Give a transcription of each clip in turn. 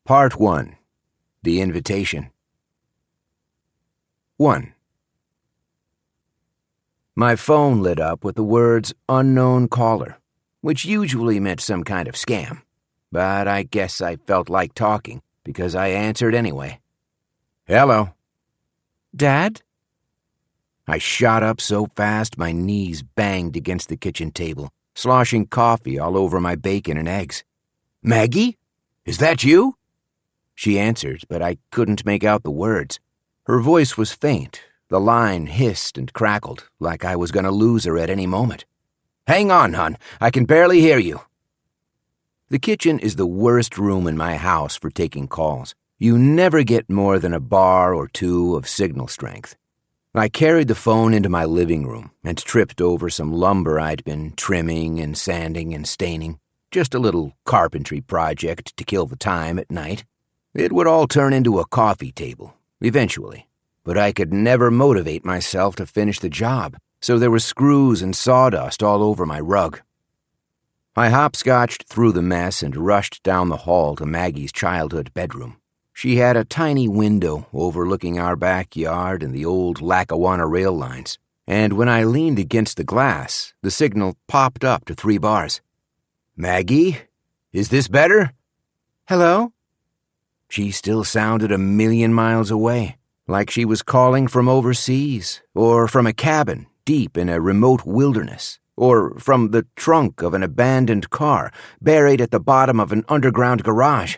Part 1. The Invitation. 1. My phone lit up with the words unknown caller, which usually meant some kind of scam. But I guess I felt like talking because I answered anyway. Hello. Dad? I shot up so fast my knees banged against the kitchen table, sloshing coffee all over my bacon and eggs. Maggie? Is that you? She answered, but I couldn't make out the words. Her voice was faint. The line hissed and crackled, like I was going to lose her at any moment. Hang on, hon. I can barely hear you. The kitchen is the worst room in my house for taking calls. You never get more than a bar or two of signal strength. I carried the phone into my living room and tripped over some lumber I'd been trimming and sanding and staining. Just a little carpentry project to kill the time at night. It would all turn into a coffee table, eventually, but I could never motivate myself to finish the job, so there were screws and sawdust all over my rug. I hopscotched through the mess and rushed down the hall to Maggie's childhood bedroom. She had a tiny window overlooking our backyard and the old Lackawanna rail lines, and when I leaned against the glass, the signal popped up to 3 bars. Maggie, is this better? Hello? She still sounded a million miles away, like she was calling from overseas, or from a cabin deep in a remote wilderness, or from the trunk of an abandoned car buried at the bottom of an underground garage.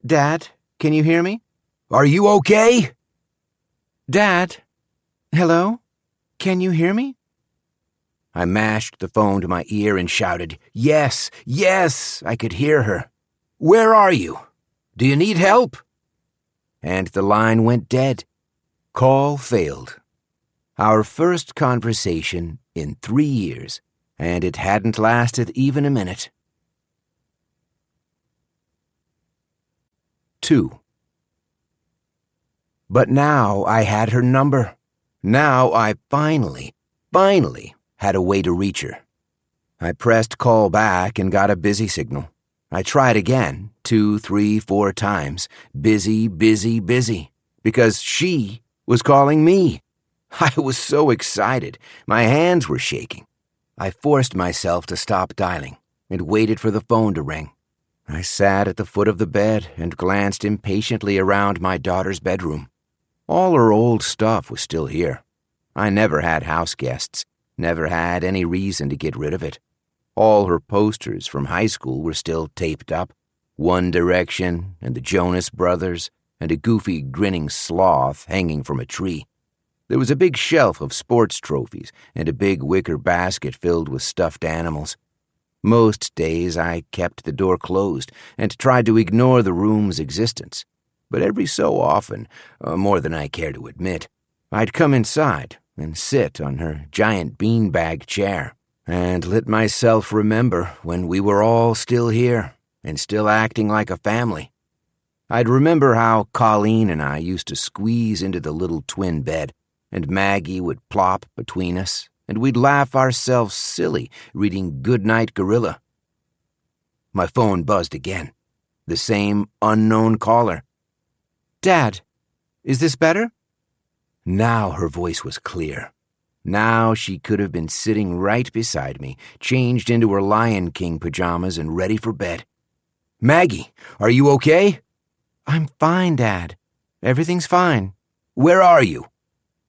Dad, can you hear me? Are you okay? Dad? Hello? Can you hear me? I mashed the phone to my ear and shouted, Yes, yes, I could hear her. Where are you? Do you need help? And the line went dead. Call failed. Our first conversation in 3 years, and it hadn't lasted even a minute. 2. But now I had her number. Now I finally had a way to reach her. I pressed call back and got a busy signal. I tried again, 2, 3, 4 times. Busy, because she was calling me. I was so excited. My hands were shaking. I forced myself to stop dialing and waited for the phone to ring. I sat at the foot of the bed and glanced impatiently around my daughter's bedroom. All her old stuff was still here. I never had house guests, never had any reason to get rid of it. All her posters from high school were still taped up. One Direction and the Jonas Brothers and a goofy grinning sloth hanging from a tree. There was a big shelf of sports trophies and a big wicker basket filled with stuffed animals. Most days I kept the door closed and tried to ignore the room's existence. But every so often, more than I care to admit, I'd come inside and sit on her giant beanbag chair and let myself remember when we were all still here and still acting like a family. I'd remember how Colleen and I used to squeeze into the little twin bed, and Maggie would plop between us, and we'd laugh ourselves silly reading Goodnight Gorilla. My phone buzzed again. The same unknown caller. Dad, is this better? Now her voice was clear. Now she could have been sitting right beside me, changed into her Lion King pajamas and ready for bed. Maggie, are you okay? I'm fine, Dad. Everything's fine. Where are you?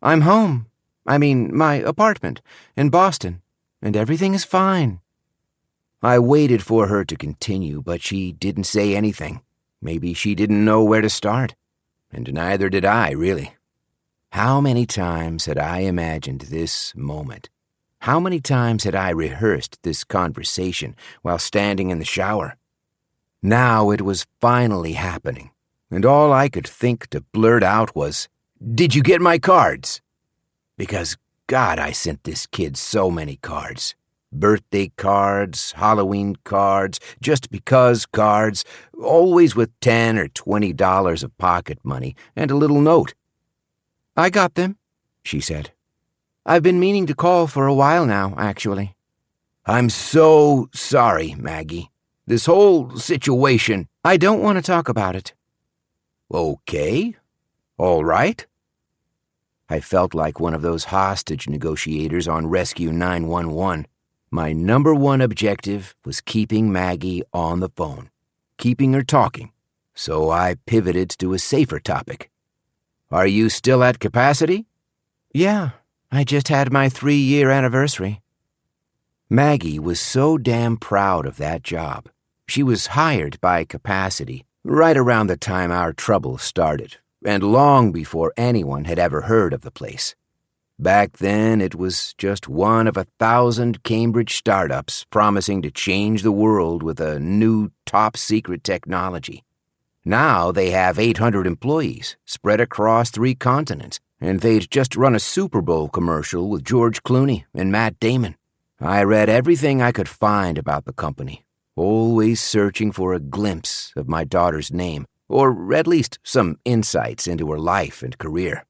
I'm home. I mean, my apartment in Boston, and everything is fine. I waited for her to continue, but she didn't say anything. Maybe she didn't know where to start, and neither did I, really. How many times had I imagined this moment? How many times had I rehearsed this conversation while standing in the shower? Now it was finally happening, and all I could think to blurt out was, Did you get my cards? Because, God, I sent this kid so many cards. Birthday cards, Halloween cards, just because cards, always with $10 or $20 of pocket money and a little note. I got them, she said. I've been meaning to call for a while now, actually. I'm so sorry, Maggie. This whole situation. I don't want to talk about it. Okay. All right. I felt like one of those hostage negotiators on Rescue 911. My number one objective was keeping Maggie on the phone, keeping her talking. So I pivoted to a safer topic. Are you still at capacity? Yeah, I just had my 3-year anniversary. Maggie was so damn proud of that job. She was hired by Capacity right around the time our trouble started, and long before anyone had ever heard of the place. Back then, it was just one of 1,000 Cambridge startups promising to change the world with a new top-secret technology. Now they have 800 employees spread across 3 continents, and they'd just run a Super Bowl commercial with George Clooney and Matt Damon. I read everything I could find about the company, always searching for a glimpse of my daughter's name, or at least some insights into her life and career.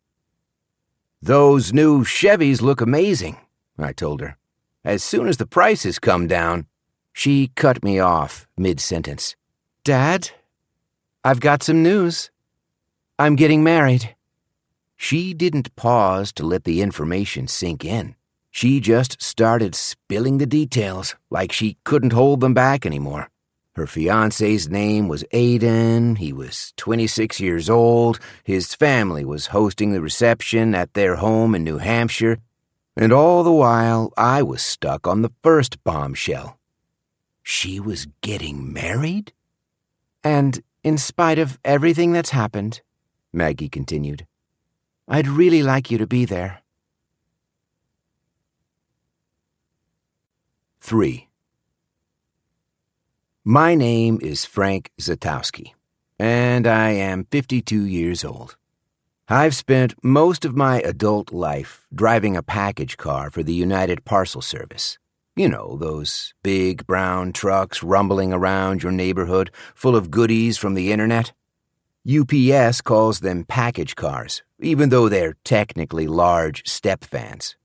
Those new Chevys look amazing, I told her. As soon as the prices come down. She cut me off mid-sentence. Dad, I've got some news. I'm getting married. She didn't pause to let the information sink in. She just started spilling the details like she couldn't hold them back anymore. Her fiancé's name was Aiden. He was 26 years old. His family was hosting the reception at their home in New Hampshire. And all the while, I was stuck on the first bombshell. She was getting married? And in spite of everything that's happened, Maggie continued, I'd really like you to be there. 3. My name is Frank Zatowski, and I am 52 years old. I've spent most of my adult life driving a package car for the United Parcel Service. You know, those big brown trucks rumbling around your neighborhood full of goodies from the internet. UPS calls them package cars, even though they're technically large step vans.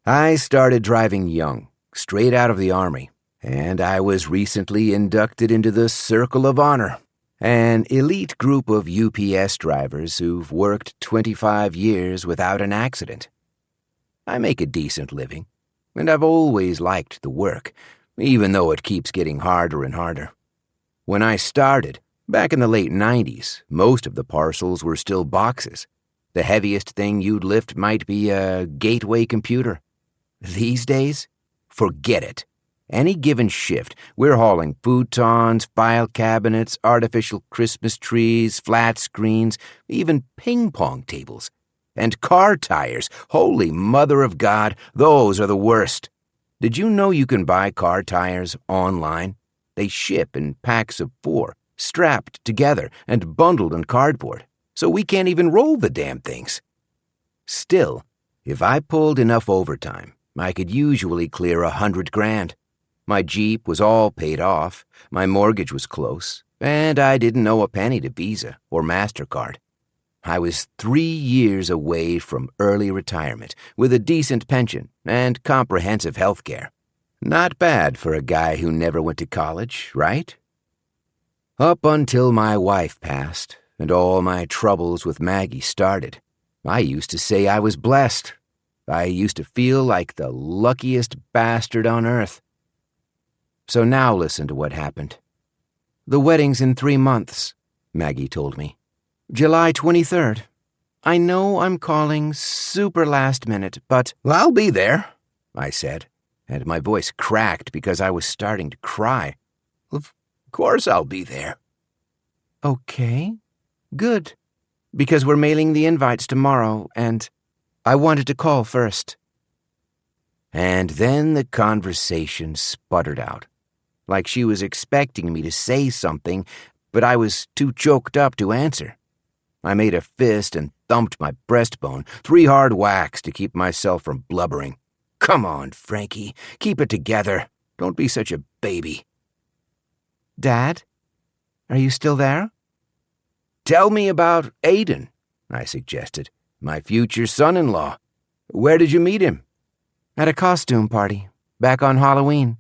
I started driving young, straight out of the Army, and I was recently inducted into the Circle of Honor, an elite group of UPS drivers who've worked 25 years without an accident. I make a decent living, and I've always liked the work, even though it keeps getting harder and harder. When I started, back in the late 90s, most of the parcels were still boxes. The heaviest thing you'd lift might be a gateway computer. These days, forget it. Any given shift, we're hauling futons, file cabinets, artificial Christmas trees, flat screens, even ping-pong tables. And car tires. Holy mother of God, those are the worst. Did you know you can buy car tires online? They ship in packs of 4, strapped together and bundled in cardboard, so we can't even roll the damn things. Still, if I pulled enough overtime, I could usually clear $100,000. My Jeep was all paid off, my mortgage was close, and I didn't owe a penny to Visa or MasterCard. I was 3 years away from early retirement with a decent pension and comprehensive health care. Not bad for a guy who never went to college, right? Up until my wife passed and all my troubles with Maggie started, I used to say I was blessed. I used to feel like the luckiest bastard on earth. So now listen to what happened. The wedding's in 3 months, Maggie told me. July 23rd. I know I'm calling super last minute, but... Well, I'll be there, I said, and my voice cracked because I was starting to cry. Of course I'll be there. Okay, good. Because we're mailing the invites tomorrow, and I wanted to call first. And then the conversation sputtered out, like she was expecting me to say something, but I was too choked up to answer. I made a fist and thumped my breastbone, 3 hard whacks to keep myself from blubbering. Come on, Frankie, keep it together. Don't be such a baby. Dad, are you still there? Tell me about Aiden, I suggested, my future son-in-law. Where did you meet him? At a costume party, back on Halloween.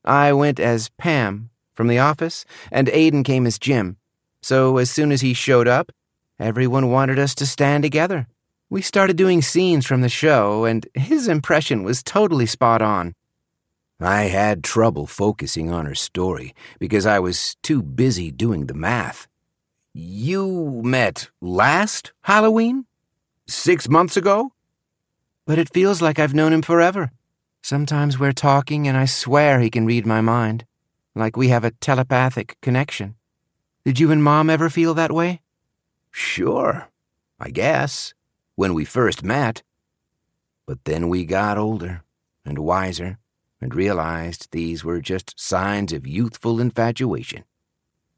I went as Pam from the office, and Aiden came as Jim. So as soon as he showed up, everyone wanted us to stand together. We started doing scenes from the show, and his impression was totally spot on. I had trouble focusing on her story because I was too busy doing the math. You met last Halloween? 6 months ago? But it feels like I've known him forever. Sometimes we're talking and I swear he can read my mind, like we have a telepathic connection. Did you and Mom ever feel that way? Sure, I guess, when we first met. But then we got older and wiser and realized these were just signs of youthful infatuation.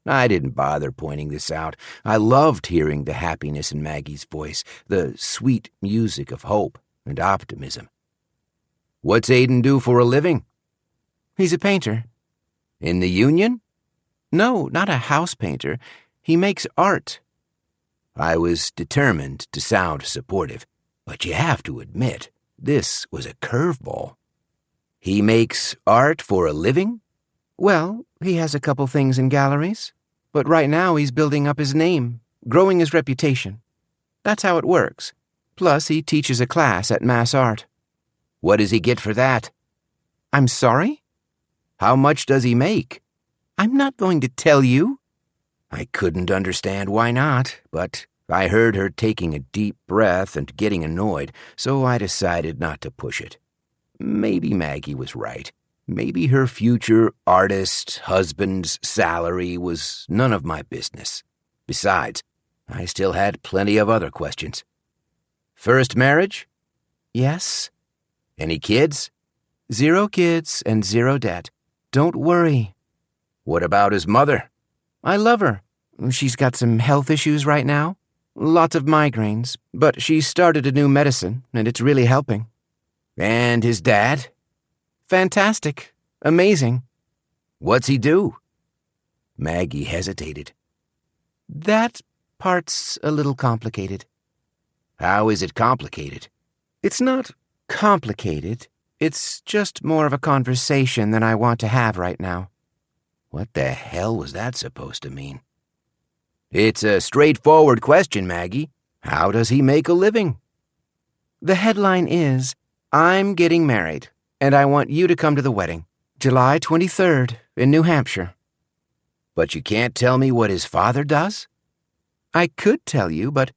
I didn't bother pointing this out. I loved hearing the happiness in Maggie's voice, the sweet music of hope and optimism. What's Aiden do for a living? He's a painter. In the union? No, not a house painter. He makes art. I was determined to sound supportive, but you have to admit, this was a curveball. He makes art for a living? Well, he has a couple things in galleries, but right now he's building up his name, growing his reputation. That's how it works. Plus, he teaches a class at Mass Art. What does he get for that? I'm sorry? How much does he make? I'm not going to tell you. I couldn't understand why not, but I heard her taking a deep breath and getting annoyed, so I decided not to push it. Maybe Maggie was right. Maybe her future artist husband's salary was none of my business. Besides, I still had plenty of other questions. First marriage? Yes. Any kids? 0 kids and 0 debt. Don't worry. What about his mother? I love her. She's got some health issues right now. Lots of migraines, but she started a new medicine, and it's really helping. And his dad? Fantastic. Amazing. What's he do? Maggie hesitated. That part's a little complicated. How is it complicated? It's not complicated. It's just more of a conversation than I want to have right now. What the hell was that supposed to mean? It's a straightforward question, Maggie. How does he make a living? The headline is, I'm getting married, and I want you to come to the wedding, July 23rd in New Hampshire. But you can't tell me what his father does? I could tell you, but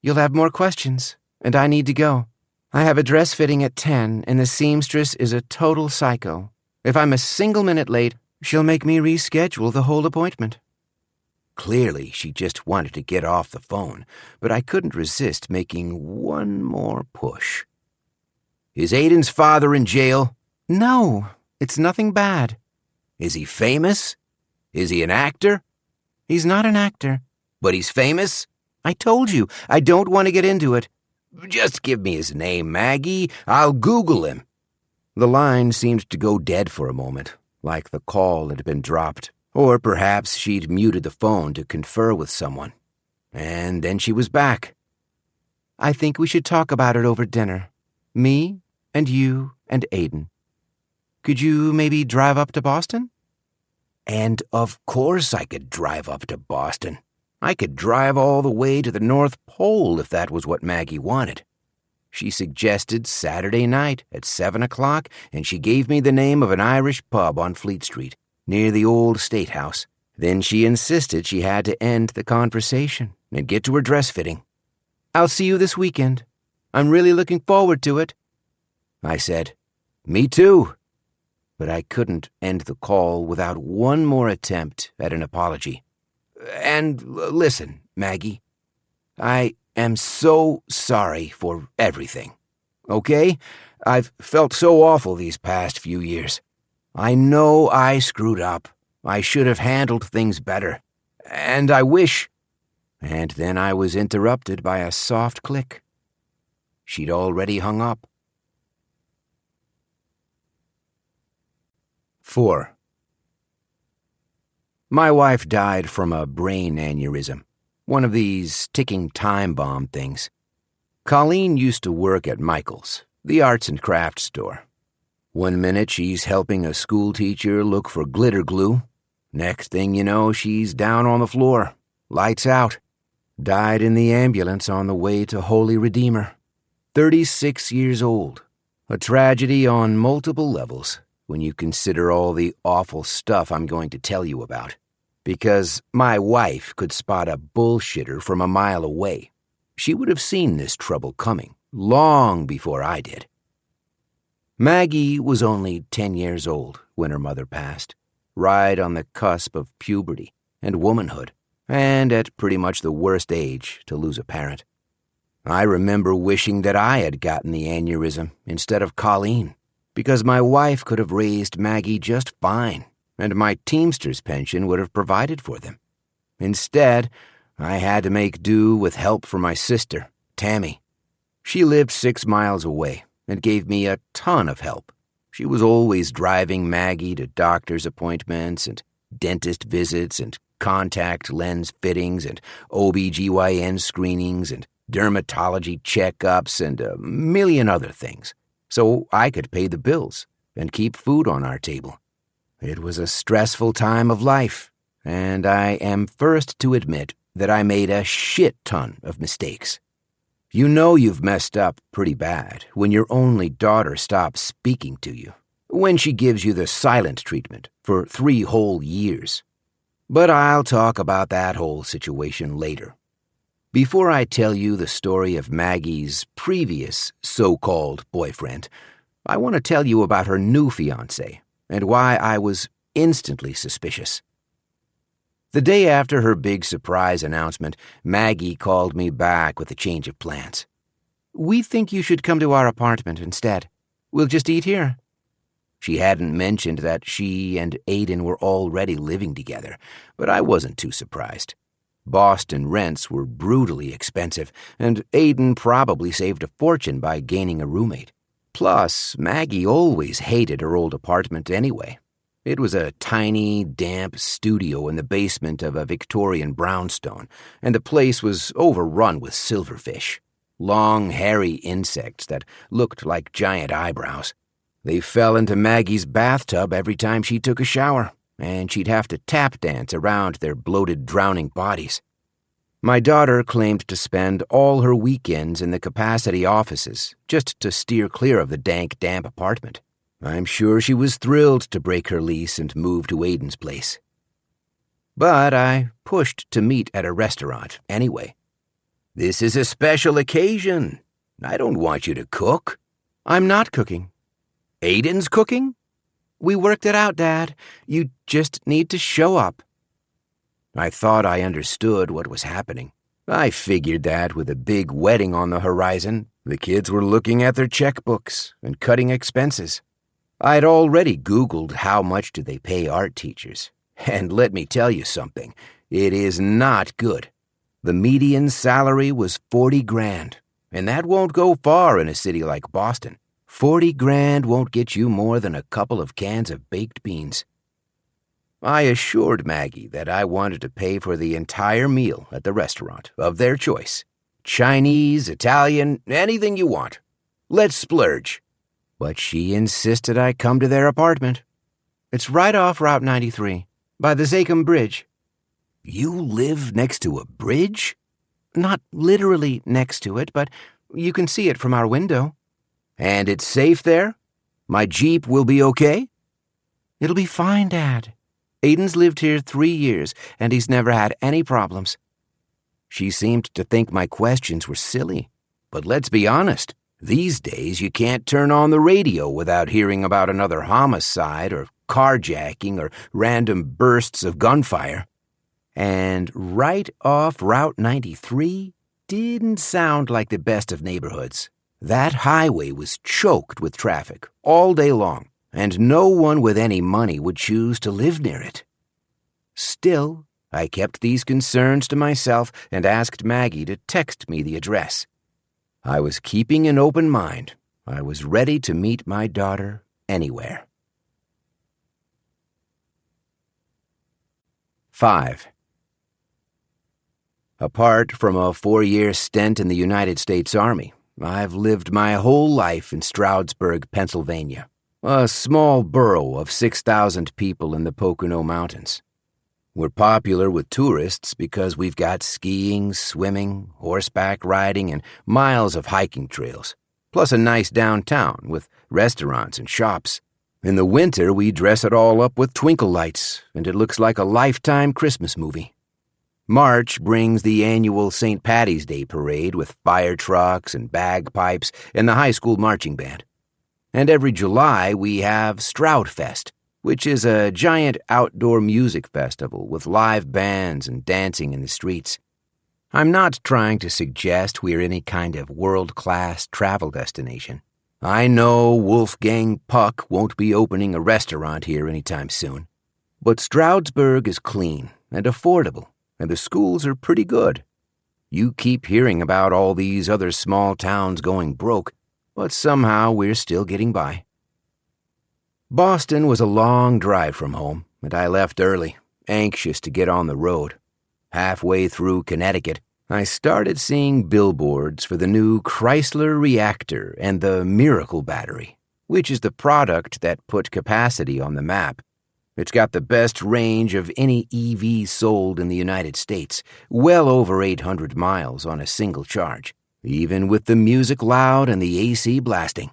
you'll have more questions, and I need to go. I have a dress fitting at 10, and the seamstress is a total psycho. If I'm a single minute late, she'll make me reschedule the whole appointment. Clearly, she just wanted to get off the phone, but I couldn't resist making one more push. Is Aiden's father in jail? No, it's nothing bad. Is he famous? Is he an actor? He's not an actor. But he's famous? I told you, I don't want to get into it. Just give me his name, Maggie. I'll Google him. The line seemed to go dead for a moment, like the call had been dropped. Or perhaps she'd muted the phone to confer with someone. And then she was back. I think we should talk about it over dinner. Me and you and Aiden. Could you maybe drive up to Boston? And of course I could drive up to Boston. I could drive all the way to the North Pole if that was what Maggie wanted. She suggested Saturday night at 7 o'clock, and she gave me the name of an Irish pub on Fleet Street, near the old State House. Then she insisted she had to end the conversation and get to her dress fitting. I'll see you this weekend. I'm really looking forward to it. I said, me too. But I couldn't end the call without one more attempt at an apology. And listen, Maggie, I am so sorry for everything. Okay? I've felt so awful these past few years. I know I screwed up. I should have handled things better. And I wish... And then I was interrupted by a soft click. She'd already hung up. 4. My wife died from a brain aneurysm, one of these ticking time bomb things. Colleen used to work at Michael's, the arts and crafts store. One minute she's helping a school teacher look for glitter glue, Next thing you know, she's down on the floor. Lights out. Died in the ambulance on the way to Holy Redeemer. 36 years old. A tragedy on multiple levels when you consider all the awful stuff I'm going to tell you about. Because my wife could spot a bullshitter from a mile away. She would have seen this trouble coming long before I did. Maggie was only 10 years old when her mother passed, right on the cusp of puberty and womanhood, and at pretty much the worst age to lose a parent. I remember wishing that I had gotten the aneurysm instead of Colleen, because my wife could have raised Maggie just fine, and my Teamster's pension would have provided for them. Instead, I had to make do with help from my sister, Tammy. She lived 6 miles away and gave me a ton of help. She was always driving Maggie to doctor's appointments and dentist visits and contact lens fittings and OB/GYN screenings and dermatology checkups and a million other things, so I could pay the bills and keep food on our table. It was a stressful time of life, and I am first to admit that I made a shit ton of mistakes. You know you've messed up pretty bad when your only daughter stops speaking to you, when she gives you the silent treatment for 3 whole years. But I'll talk about that whole situation later. Before I tell you the story of Maggie's previous so-called boyfriend, I want to tell you about her new fiancé and why I was instantly suspicious. The day after her big surprise announcement, Maggie called me back with a change of plans. "We think you should come to our apartment instead. We'll just eat here." She hadn't mentioned that she and Aiden were already living together, but I wasn't too surprised. Boston rents were brutally expensive, and Aiden probably saved a fortune by gaining a roommate. Plus, Maggie always hated her old apartment anyway. It was a tiny, damp studio in the basement of a Victorian brownstone, and the place was overrun with silverfish, long, hairy insects that looked like giant eyebrows. They fell into Maggie's bathtub every time she took a shower, and she'd have to tap dance around their bloated, drowning bodies. My daughter claimed to spend all her weekends in the capacity offices just to steer clear of the dank, damp apartment. I'm sure she was thrilled to break her lease and move to Aiden's place. But I pushed to meet at a restaurant anyway. This is a special occasion. I don't want you to cook. "I'm not cooking." Aiden's cooking? "We worked it out, Dad. You just need to show up." I thought I understood what was happening. I figured that with a big wedding on the horizon, the kids were looking at their checkbooks and cutting expenses. I'd already Googled how much do they pay art teachers, and let me tell you something, it is not good. The median salary was $40,000, and that won't go far in a city like Boston. $40,000 won't get you more than a couple of cans of baked beans. I assured Maggie that I wanted to pay for the entire meal at the restaurant of their choice. Chinese, Italian, anything you want. Let's splurge. But she insisted I come to their apartment. "It's right off Route 93, by the Zakem Bridge." You live next to a bridge? "Not literally next to it, but you can see it from our window." "And it's safe there? My Jeep will be okay?" "It'll be fine, Dad. Aiden's lived here 3 years, and he's never had any problems." She seemed to think my questions were silly. But let's be honest. These days, you can't turn on the radio without hearing about another homicide or carjacking or random bursts of gunfire. And right off Route 93 didn't sound like the best of neighborhoods. That highway was choked with traffic all day long, and no one with any money would choose to live near it. Still, I kept these concerns to myself and asked Maggie to text me the address. I was keeping an open mind. I was ready to meet my daughter anywhere. 5. Apart from a 4-year stint in the United States Army, I've lived my whole life in Stroudsburg, Pennsylvania, a small borough of 6,000 people in the Pocono Mountains. We're popular with tourists because we've got skiing, swimming, horseback riding, and miles of hiking trails, plus a nice downtown with restaurants and shops. In the winter, we dress it all up with twinkle lights, and it looks like a Lifetime Christmas movie. March brings the annual St. Patty's Day parade with fire trucks and bagpipes and the high school marching band. And every July, we have Stroudfest, which is a giant outdoor music festival with live bands and dancing in the streets. I'm not trying to suggest we're any kind of world-class travel destination. I know Wolfgang Puck won't be opening a restaurant here anytime soon. But Stroudsburg is clean and affordable, and the schools are pretty good. You keep hearing about all these other small towns going broke, but somehow we're still getting by. Boston was a long drive from home, and I left early, anxious to get on the road. Halfway through Connecticut, I started seeing billboards for the new Chrysler Reactor and the Miracle Battery, which is the product that put capacity on the map. It's got the best range of any EV sold in the United States, well over 800 miles on a single charge, even with the music loud and the AC blasting.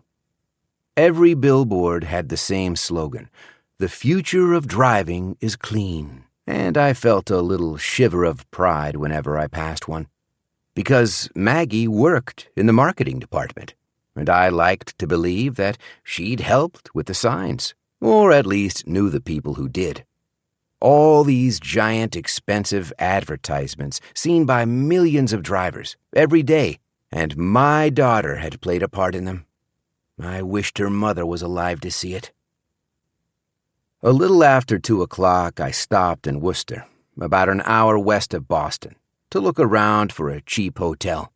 Every billboard had the same slogan, "The future of driving is clean," and I felt a little shiver of pride whenever I passed one. Because Maggie worked in the marketing department, and I liked to believe that she'd helped with the signs, or at least knew the people who did. All these giant, expensive advertisements seen by millions of drivers every day, and my daughter had played a part in them. I wished her mother was alive to see it. A little after 2 o'clock, I stopped in Worcester, about an hour west of Boston, to look around for a cheap hotel.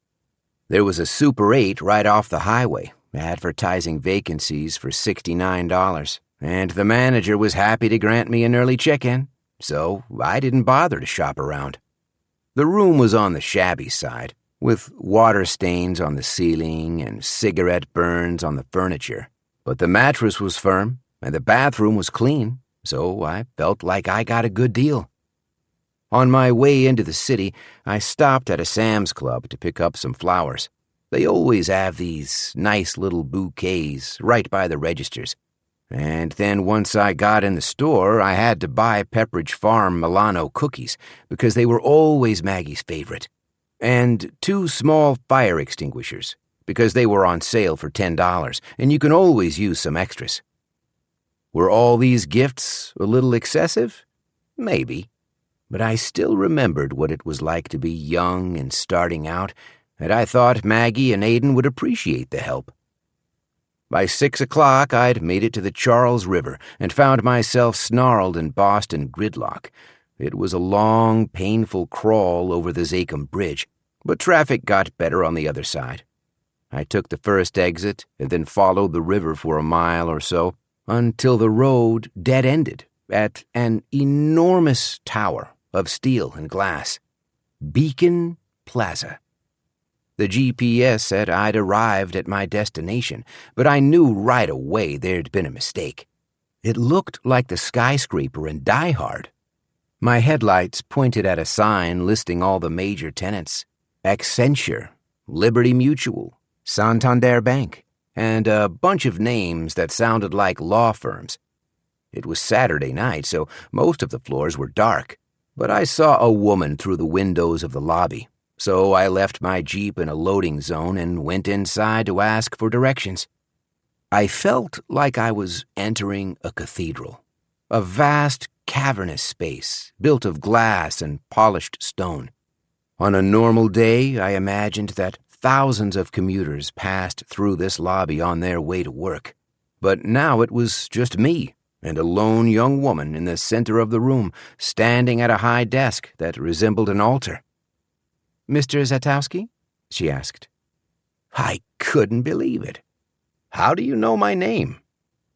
There was a Super 8 right off the highway, advertising vacancies for $69, and the manager was happy to grant me an early check-in, so I didn't bother to shop around. The room was on the shabby side, with water stains on the ceiling and cigarette burns on the furniture, but the mattress was firm and the bathroom was clean, so I felt like I got a good deal. On my way into the city, I stopped at a Sam's Club to pick up some flowers. They always have these nice little bouquets right by the registers. And then once I got in the store, I had to buy Pepperidge Farm Milano cookies because they were always Maggie's favorite. And 2 small fire extinguishers because they were on sale for $10, and you can always use some extras. Were all these gifts a little excessive? Maybe. But I still remembered what it was like to be young and starting out, and I thought Maggie and Aiden would appreciate the help. By 6 o'clock, I'd made it to the Charles River and found myself snarled in Boston gridlock. It was a long, painful crawl over the Zachem Bridge, but traffic got better on the other side. I took the first exit and then followed the river for a mile or so until the road dead-ended at an enormous tower of steel and glass. Beacon Plaza. The GPS said I'd arrived at my destination, but I knew right away there'd been a mistake. It looked like the skyscraper in Die Hard. My headlights pointed at a sign listing all the major tenants: Accenture, Liberty Mutual, Santander Bank, and a bunch of names that sounded like law firms. It was Saturday night, so most of the floors were dark, but I saw a woman through the windows of the lobby, so I left my Jeep in a loading zone and went inside to ask for directions. I felt like I was entering a cathedral, a vast, cavernous space built of glass and polished stone. On a normal day, I imagined that thousands of commuters passed through this lobby on their way to work. But now it was just me and a lone young woman in the center of the room, standing at a high desk that resembled an altar. "Mr. Zatowski?" she asked. I couldn't believe it. "How do you know my name?"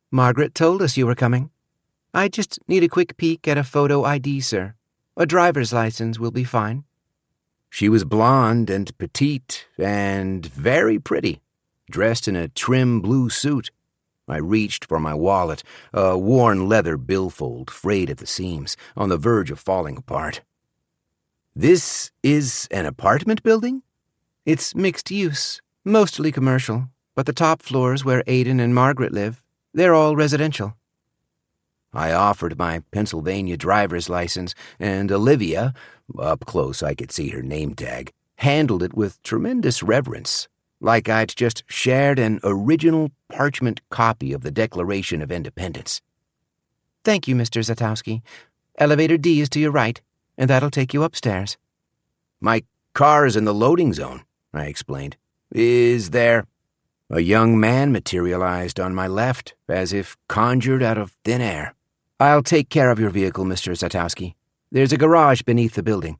"Margaret told us you were coming. I just need a quick peek at a photo ID, sir. A driver's license will be fine." She was blonde and petite and very pretty, dressed in a trim blue suit. I reached for my wallet, a worn leather billfold frayed at the seams, on the verge of falling apart. This is an apartment building? It's mixed use, mostly commercial, but the top floors where Aiden and Margaret live, they're all residential. I offered my Pennsylvania driver's license, and Olivia, up close I could see her name tag, handled it with tremendous reverence, like I'd just shared an original parchment copy of the Declaration of Independence. Thank you, Mr. Zatowski. Elevator D is to your right, and that'll take you upstairs. My car is in the loading zone, I explained. Is there? A young man materialized on my left, as if conjured out of thin air. I'll take care of your vehicle, Mr. Zatowski. There's a garage beneath the building.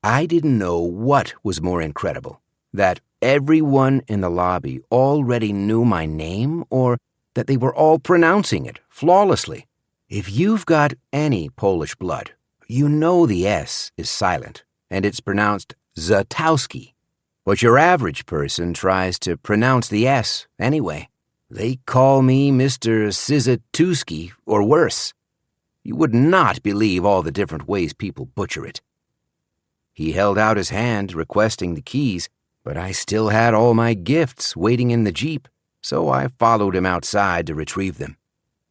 I didn't know what was more incredible, that everyone in the lobby already knew my name, or that they were all pronouncing it flawlessly. If you've got any Polish blood, you know the S is silent, and it's pronounced Zatowski. But your average person tries to pronounce the S anyway. They call me Mr. Sizatuski, or worse. You would not believe all the different ways people butcher it. He held out his hand, requesting the keys, but I still had all my gifts waiting in the Jeep, so I followed him outside to retrieve them.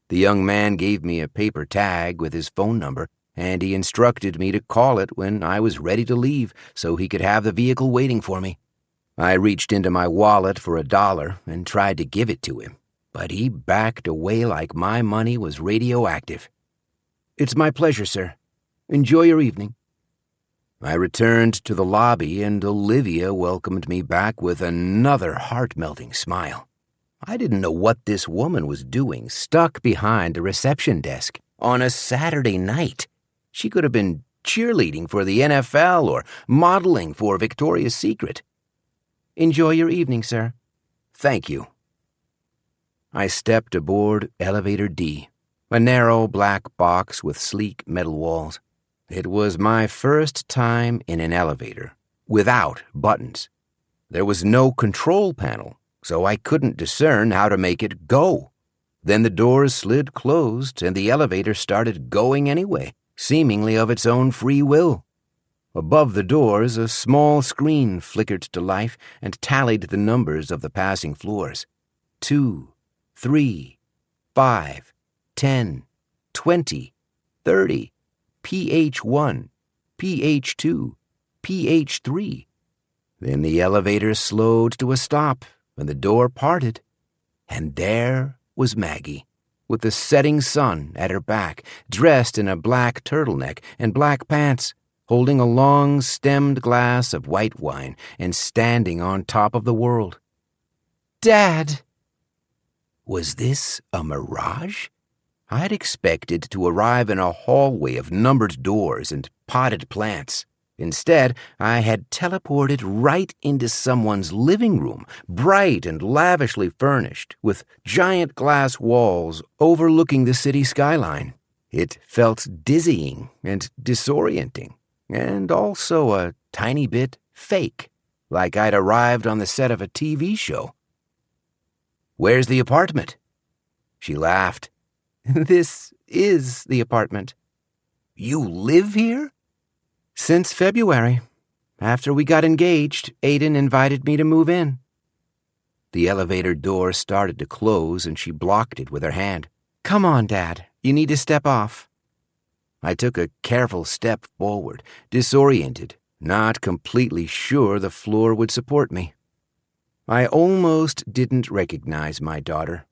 The young man gave me a paper tag with his phone number, and he instructed me to call it when I was ready to leave so he could have the vehicle waiting for me. I reached into my wallet for $1 and tried to give it to him, but he backed away like my money was radioactive. It's my pleasure, sir. Enjoy your evening. I returned to the lobby, and Olivia welcomed me back with another heart-melting smile. I didn't know what this woman was doing, stuck behind a reception desk on a Saturday night. She could have been cheerleading for the NFL or modeling for Victoria's Secret. Enjoy your evening, sir. Thank you. I stepped aboard Elevator D, a narrow black box with sleek metal walls. It was my first time in an elevator, without buttons. There was no control panel, so I couldn't discern how to make it go. Then the doors slid closed, and the elevator started going anyway, seemingly of its own free will. Above the doors, a small screen flickered to life and tallied the numbers of the passing floors. 2, 3, 5, 10, 20, 30, PH1, PH2, PH3. Then the elevator slowed to a stop, and the door parted. And there was Maggie, with the setting sun at her back, dressed in a black turtleneck and black pants, holding a long-stemmed glass of white wine and standing on top of the world. Dad! Was this a mirage? I'd expected to arrive in a hallway of numbered doors and potted plants. Instead, I had teleported right into someone's living room, bright and lavishly furnished, with giant glass walls overlooking the city skyline. It felt dizzying and disorienting, and also a tiny bit fake, like I'd arrived on the set of a TV show. "Where's the apartment?" She laughed. This is the apartment. "You live here?" Since February. After we got engaged, Aiden invited me to move in. The elevator door started to close, and she blocked it with her hand. Come on, Dad. You need to step off. I took a careful step forward, disoriented, not completely sure the floor would support me. I almost didn't recognize my daughter.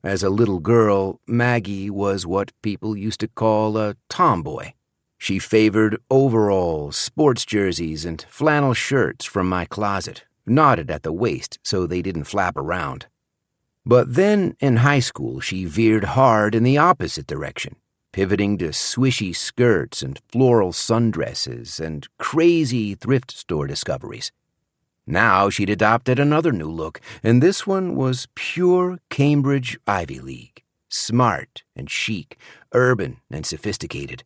As a little girl, Maggie was what people used to call a tomboy. She favored overalls, sports jerseys, and flannel shirts from my closet, knotted at the waist so they didn't flap around. But then, in high school, she veered hard in the opposite direction, pivoting to swishy skirts and floral sundresses and crazy thrift store discoveries. Now she'd adopted another new look, and this one was pure Cambridge Ivy League, smart and chic, urban and sophisticated.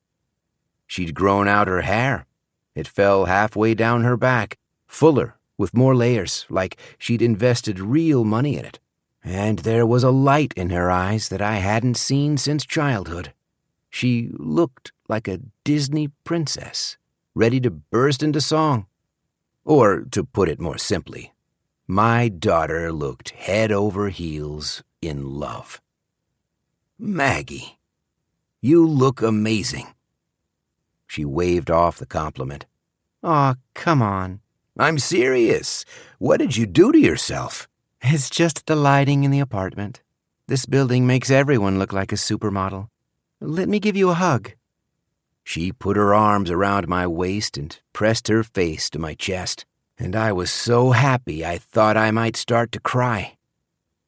She'd grown out her hair. It fell halfway down her back, fuller, with more layers, like she'd invested real money in it. And there was a light in her eyes that I hadn't seen since childhood. She looked like a Disney princess, ready to burst into song. Or, to put it more simply, my daughter looked head over heels in love. "Maggie, you look amazing." She waved off the compliment. Aw, come on. "I'm serious. What did you do to yourself?" It's just the lighting in the apartment. This building makes everyone look like a supermodel. Let me give you a hug." She put her arms around my waist and pressed her face to my chest, and I was so happy I thought I might start to cry.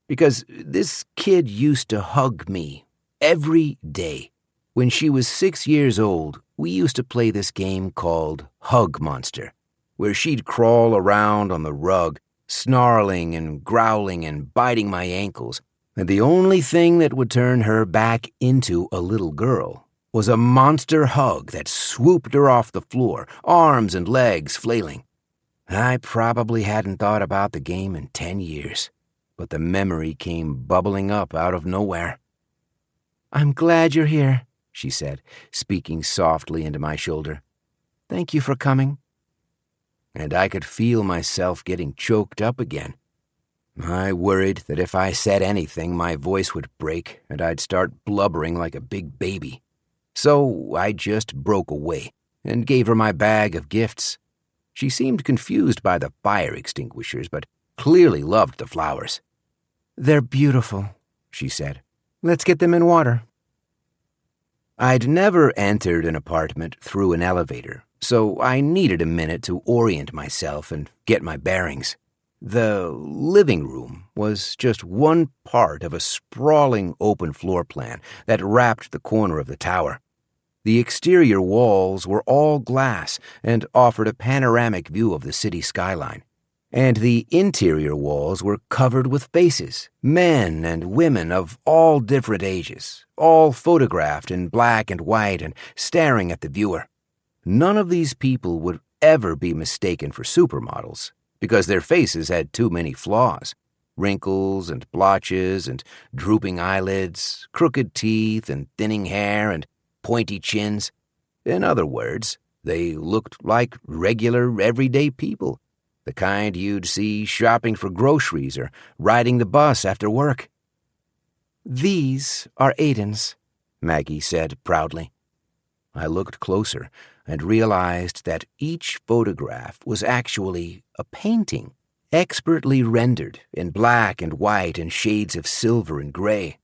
Because this kid used to hug me every day. When she was 6 years old, we used to play this game called Hug Monster, where she'd crawl around on the rug, snarling and growling and biting my ankles, and the only thing that would turn her back into a little girl was a monster hug that swooped her off the floor, arms and legs flailing. I probably hadn't thought about the game in 10 years, but the memory came bubbling up out of nowhere. "I'm glad you're here," she said, speaking softly into my shoulder. "Thank you for coming." And I could feel myself getting choked up again. I worried that if I said anything, my voice would break and I'd start blubbering like a big baby. So I just broke away and gave her my bag of gifts. She seemed confused by the fire extinguishers, but clearly loved the flowers. "They're beautiful," she said. "Let's get them in water." I'd never entered an apartment through an elevator, so I needed a minute to orient myself and get my bearings. The living room was just one part of a sprawling open floor plan that wrapped the corner of the tower. The exterior walls were all glass and offered a panoramic view of the city skyline. And the interior walls were covered with faces, men and women of all different ages, all photographed in black and white and staring at the viewer. None of these people would ever be mistaken for supermodels, because their faces had too many flaws. Wrinkles and blotches and drooping eyelids, crooked teeth and thinning hair and pointy chins. In other words, they looked like regular, everyday people, the kind you'd see shopping for groceries or riding the bus after work. "These are Aiden's," Maggie said proudly. I looked closer and realized that each photograph was actually a painting, expertly rendered in black and white and shades of silver and gray.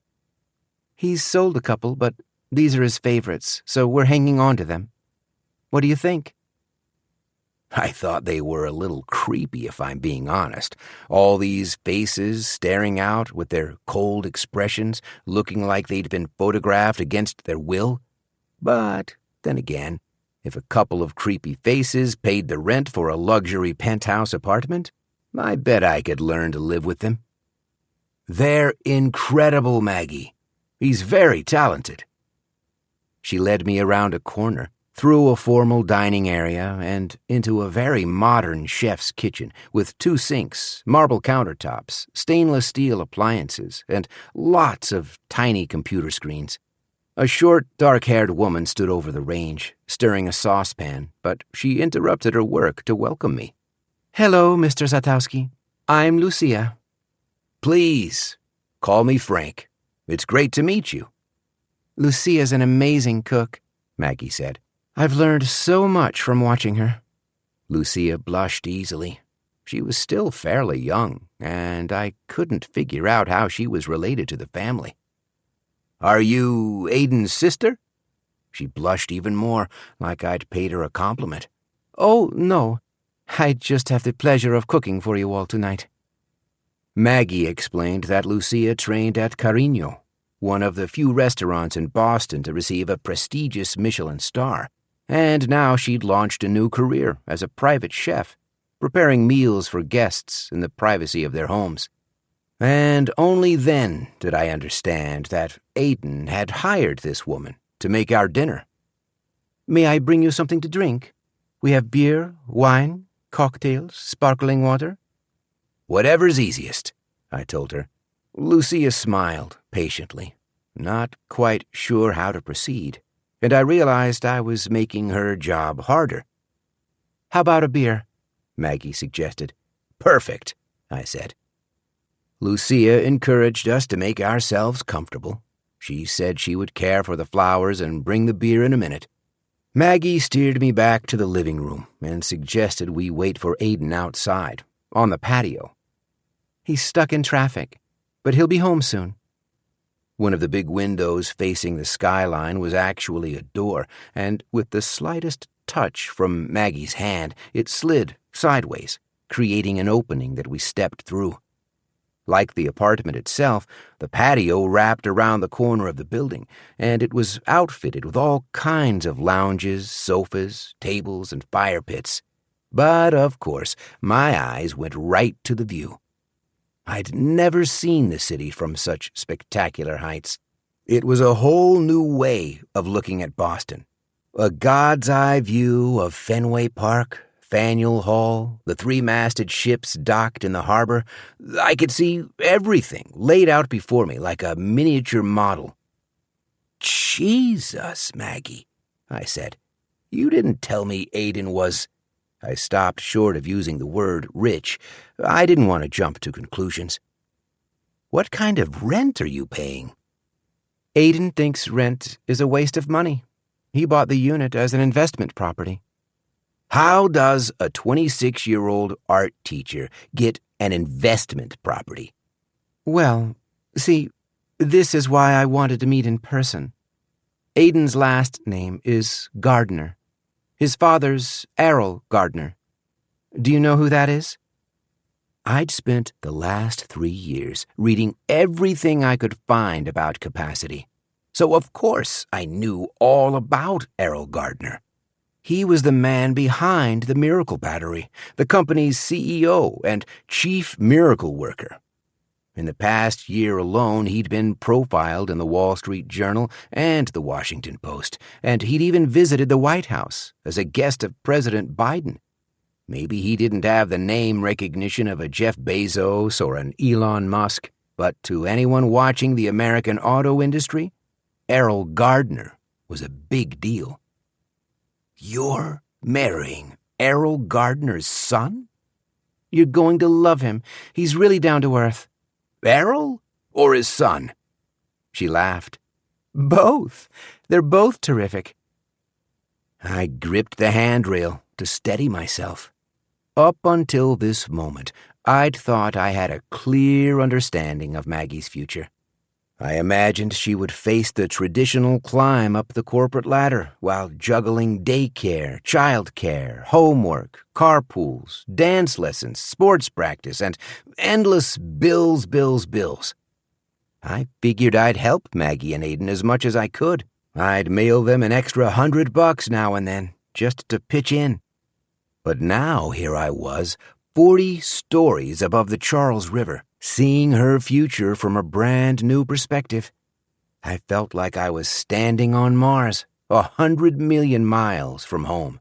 "He's sold a couple, but these are his favorites, so we're hanging on to them. What do you think?" I thought they were a little creepy, if I'm being honest. All these faces staring out with their cold expressions, looking like they'd been photographed against their will. But then again, if a couple of creepy faces paid the rent for a luxury penthouse apartment, I bet I could learn to live with them. "They're incredible, Maggie. He's very talented." She led me around a corner, through a formal dining area, and into a very modern chef's kitchen with 2 sinks, marble countertops, stainless steel appliances, and lots of tiny computer screens. A short, dark-haired woman stood over the range, stirring a saucepan, but she interrupted her work to welcome me. "Hello, Mr. Zatowski. I'm Lucia." "Please, call me Frank. It's great to meet you." "Lucia's an amazing cook," Maggie said. "I've learned so much from watching her." Lucia blushed easily. She was still fairly young, and I couldn't figure out how she was related to the family. "Are you Aiden's sister?" She blushed even more, like I'd paid her a compliment. "Oh, no. I just have the pleasure of cooking for you all tonight." Maggie explained that Lucia trained at Carino, one of the few restaurants in Boston to receive a prestigious Michelin star, and now she'd launched a new career as a private chef, preparing meals for guests in the privacy of their homes. And only then did I understand that Aiden had hired this woman to make our dinner. "May I bring you something to drink? We have beer, wine, cocktails, sparkling water." "Whatever's easiest," I told her. Lucia smiled patiently, not quite sure how to proceed, and I realized I was making her job harder. "How about a beer?" Maggie suggested. "Perfect," I said. Lucia encouraged us to make ourselves comfortable. She said she would care for the flowers and bring the beer in a minute. Maggie steered me back to the living room and suggested we wait for Aiden outside, on the patio. "He's stuck in traffic, but he'll be home soon." One of the big windows facing the skyline was actually a door, and with the slightest touch from Maggie's hand, it slid sideways, creating an opening that we stepped through. Like the apartment itself, the patio wrapped around the corner of the building, and it was outfitted with all kinds of lounges, sofas, tables, and fire pits. But, of course, my eyes went right to the view. I'd never seen the city from such spectacular heights. It was a whole new way of looking at Boston. A god's eye view of Fenway Park, Faneuil Hall, the three-masted ships docked in the harbor. I could see everything laid out before me like a miniature model. "Jesus, Maggie," I said. "You didn't tell me Aiden was—" I stopped short of using the word rich. I didn't want to jump to conclusions. "What kind of rent are you paying?" "Aiden thinks rent is a waste of money. He bought the unit as an investment property." How does a 26-year-old art teacher get an investment property? "Well, see, this is why I wanted to meet in person. Aiden's last name is Gardner. His father's Errol Gardner. Do you know who that is?" I'd spent the last 3 years reading everything I could find about capacity, so of course I knew all about Errol Gardner. He was the man behind the Miracle Battery, the company's CEO and chief miracle worker. In the past year alone, he'd been profiled in the Wall Street Journal and the Washington Post, and he'd even visited the White House as a guest of President Biden. Maybe he didn't have the name recognition of a Jeff Bezos or an Elon Musk, but to anyone watching the American auto industry, Errol Gardner was a big deal. "You're marrying Errol Gardner's son?" "You're going to love him. He's really down to earth." "Errol or his son?" She laughed. "Both. They're both terrific." I gripped the handrail to steady myself. Up until this moment, I'd thought I had a clear understanding of Maggie's future. I imagined she would face the traditional climb up the corporate ladder while juggling daycare, childcare, homework, carpools, dance lessons, sports practice, and endless bills. I figured I'd help Maggie and Aiden as much as I could. I'd mail them an extra $100 now and then, just to pitch in. But now here I was, 40 stories above the Charles River, seeing her future from a brand new perspective. I felt like I was standing on Mars, 100 million miles from home.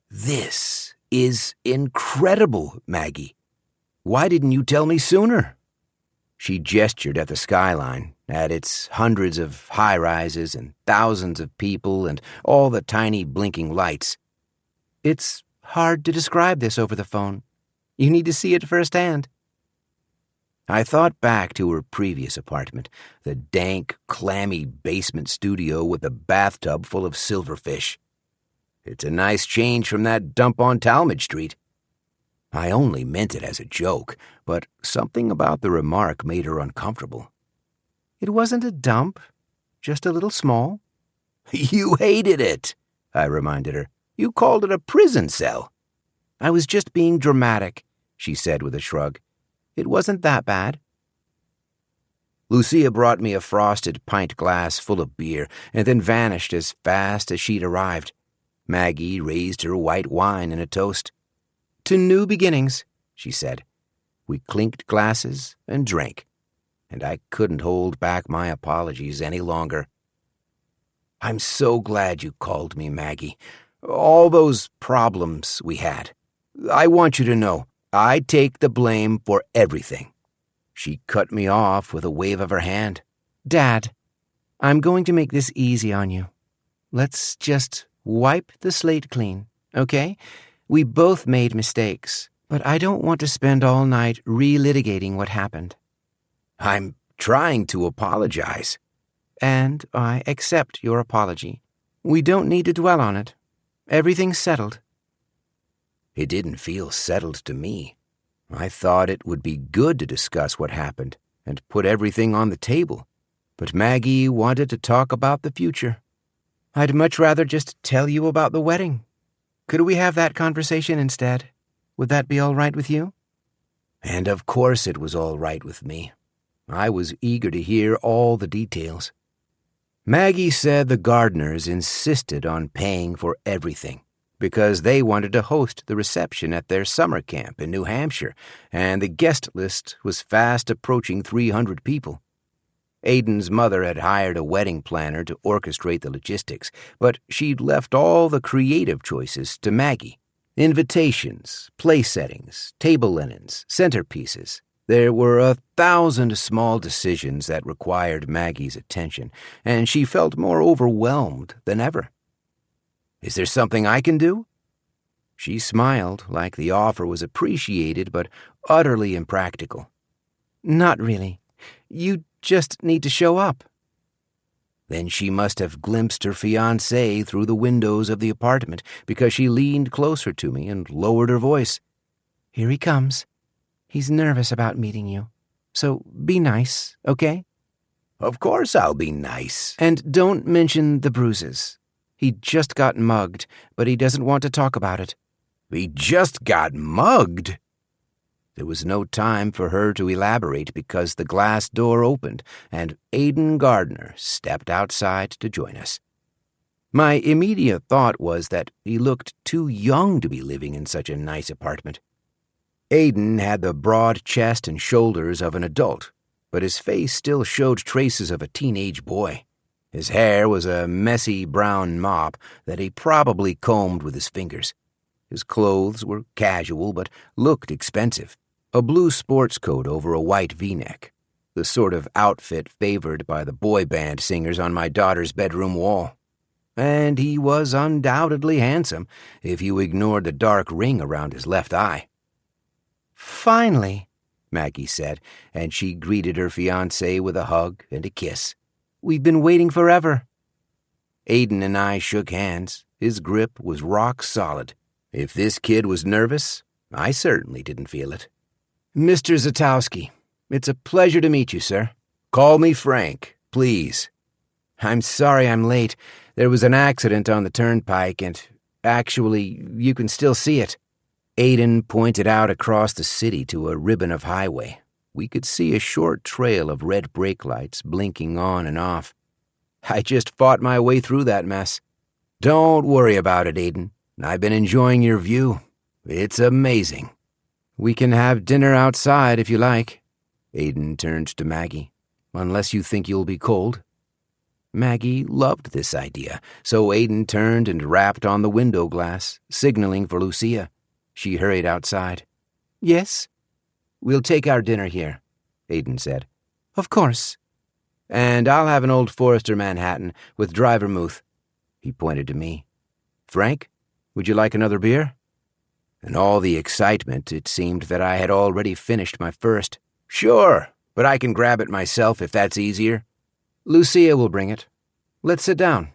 "This is incredible, Maggie. Why didn't you tell me sooner?" She gestured at the skyline, at its hundreds of high-rises and thousands of people and all the tiny blinking lights. "It's hard to describe this over the phone. You need to see it firsthand." I thought back to her previous apartment, the dank, clammy basement studio with a bathtub full of silverfish. It's a nice change from that dump on Talmadge Street. I only meant it as a joke, but something about the remark made her uncomfortable. "It wasn't a dump, just a little small." "You hated it," I reminded her. "You called it a prison cell." "I was just being dramatic," she said with a shrug. "It wasn't that bad." Lucia brought me a frosted pint glass full of beer and then vanished as fast as she'd arrived. Maggie raised her white wine in a toast. "To new beginnings," she said. We clinked glasses and drank, and I couldn't hold back my apologies any longer. "I'm so glad you called me, Maggie. All those problems we had. I want you to know I take the blame for everything." She cut me off with a wave of her hand. Dad, I'm going to make this easy on you. Let's just wipe the slate clean, okay? We both made mistakes, but I don't want to spend all night relitigating what happened. I'm trying to apologize. And I accept your apology. We don't need to dwell on it. Everything's settled. It didn't feel settled to me. I thought it would be good to discuss what happened and put everything on the table, but Maggie wanted to talk about the future. I'd much rather just tell you about the wedding. Could we have that conversation instead? Would that be all right with you? And of course it was all right with me. I was eager to hear all the details. Maggie said the Gardners insisted on paying for everything because they wanted to host the reception at their summer camp in New Hampshire, and the guest list was fast approaching 300 people. Aiden's mother had hired a wedding planner to orchestrate the logistics, but she'd left all the creative choices to Maggie. Invitations, place settings, table linens, centerpieces. There were 1,000 small decisions that required Maggie's attention, and she felt more overwhelmed than ever. Is there something I can do? She smiled like the offer was appreciated but utterly impractical. Not really. You just need to show up. Then she must have glimpsed her fiancé through the windows of the apartment because she leaned closer to me and lowered her voice. Here he comes. He's nervous about meeting you. So be nice, okay? Of course I'll be nice. And don't mention the bruises. He just got mugged, but he doesn't want to talk about it. He just got mugged? There was no time for her to elaborate because the glass door opened and Aiden Gardner stepped outside to join us. My immediate thought was that he looked too young to be living in such a nice apartment. Aiden had the broad chest and shoulders of an adult, but his face still showed traces of a teenage boy. His hair was a messy brown mop that he probably combed with his fingers. His clothes were casual but looked expensive. A blue sports coat over a white V-neck, the sort of outfit favored by the boy band singers on my daughter's bedroom wall. And he was undoubtedly handsome if you ignored the dark ring around his left eye. Finally, Maggie said, and she greeted her fiancé with a hug and a kiss. We've been waiting forever. Aiden and I shook hands. His grip was rock solid. If this kid was nervous, I certainly didn't feel it. Mr. Zatowski, it's a pleasure to meet you, sir. Call me Frank, please. I'm sorry I'm late. There was an accident on the turnpike, and actually, you can still see it. Aiden pointed out across the city to a ribbon of highway. We could see a short trail of red brake lights blinking on and off. I just fought my way through that mess. Don't worry about it, Aiden. I've been enjoying your view. It's amazing. We can have dinner outside if you like. Aiden turned to Maggie. Unless you think you'll be cold. Maggie loved this idea, so Aiden turned and rapped on the window glass, signaling for Lucia. She hurried outside. Yes? We'll take our dinner here, Aiden said. Of course. And I'll have an Old Forester Manhattan with dry vermouth. He pointed to me. Frank, would you like another beer? In all the excitement, it seemed that I had already finished my first. Sure, but I can grab it myself if that's easier. Lucia will bring it. Let's sit down.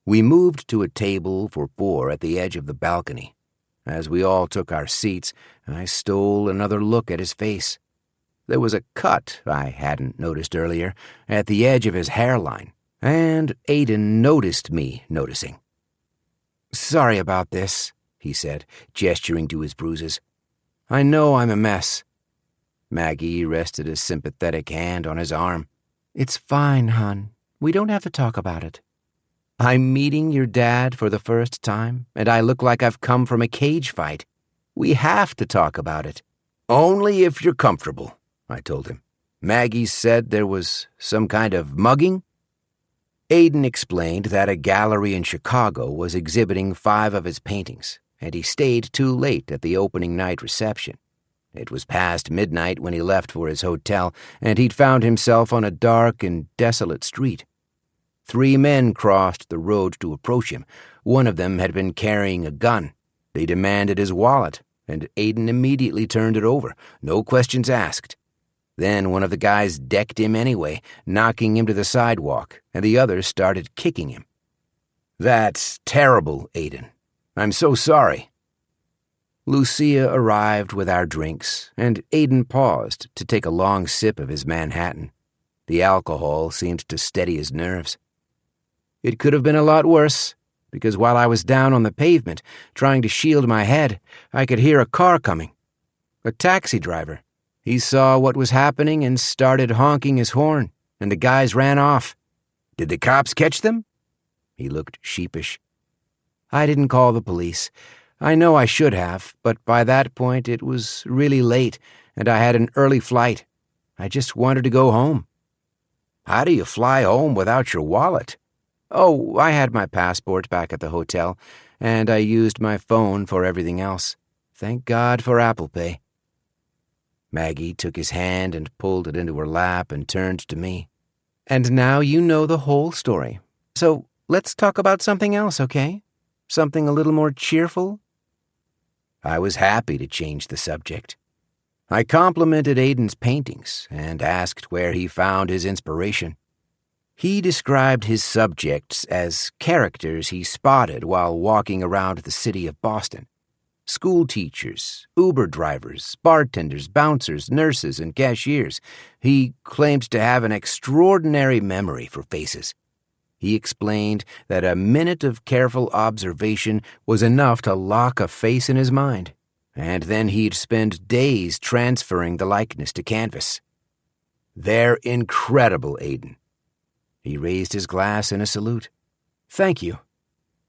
We moved to a table for 4 at the edge of the balcony. As we all took our seats, I stole another look at his face. There was a cut I hadn't noticed earlier at the edge of his hairline, and Aiden noticed me noticing. Sorry about this, he said, gesturing to his bruises. I know I'm a mess. Maggie rested a sympathetic hand on his arm. It's fine, hon. We don't have to talk about it. I'm meeting your dad for the first time, and I look like I've come from a cage fight. We have to talk about it. Only if you're comfortable, I told him. Maggie said there was some kind of mugging. Aiden explained that a gallery in Chicago was exhibiting 5 of his paintings, and he stayed too late at the opening night reception. It was past midnight when he left for his hotel, and he'd found himself on a dark and desolate street. 3 men crossed the road to approach him. One of them had been carrying a gun. They demanded his wallet, and Aiden immediately turned it over, no questions asked. Then one of the guys decked him anyway, knocking him to the sidewalk, and the others started kicking him. "That's terrible, Aiden. I'm so sorry." Lucia arrived with our drinks, and Aiden paused to take a long sip of his Manhattan. The alcohol seemed to steady his nerves. It could have been a lot worse, because while I was down on the pavement, trying to shield my head, I could hear a car coming. A taxi driver. He saw what was happening and started honking his horn, and the guys ran off. "Did the cops catch them?" He looked sheepish. "I didn't call the police. I know I should have, but by that point it was really late, and I had an early flight. I just wanted to go home." "How do you fly home without your wallet?" "Oh, I had my passport back at the hotel, and I used my phone for everything else. Thank God for Apple Pay." Maggie took his hand and pulled it into her lap and turned to me. "And now you know the whole story. So let's talk about something else, okay? Something a little more cheerful?" I was happy to change the subject. I complimented Aiden's paintings and asked where he found his inspiration. He described his subjects as characters he spotted while walking around the city of Boston. School teachers, Uber drivers, bartenders, bouncers, nurses, and cashiers. He claimed to have an extraordinary memory for faces. He explained that a minute of careful observation was enough to lock a face in his mind, and then he'd spend days transferring the likeness to canvas. "They're incredible, Aiden." He raised his glass in a salute. "Thank you.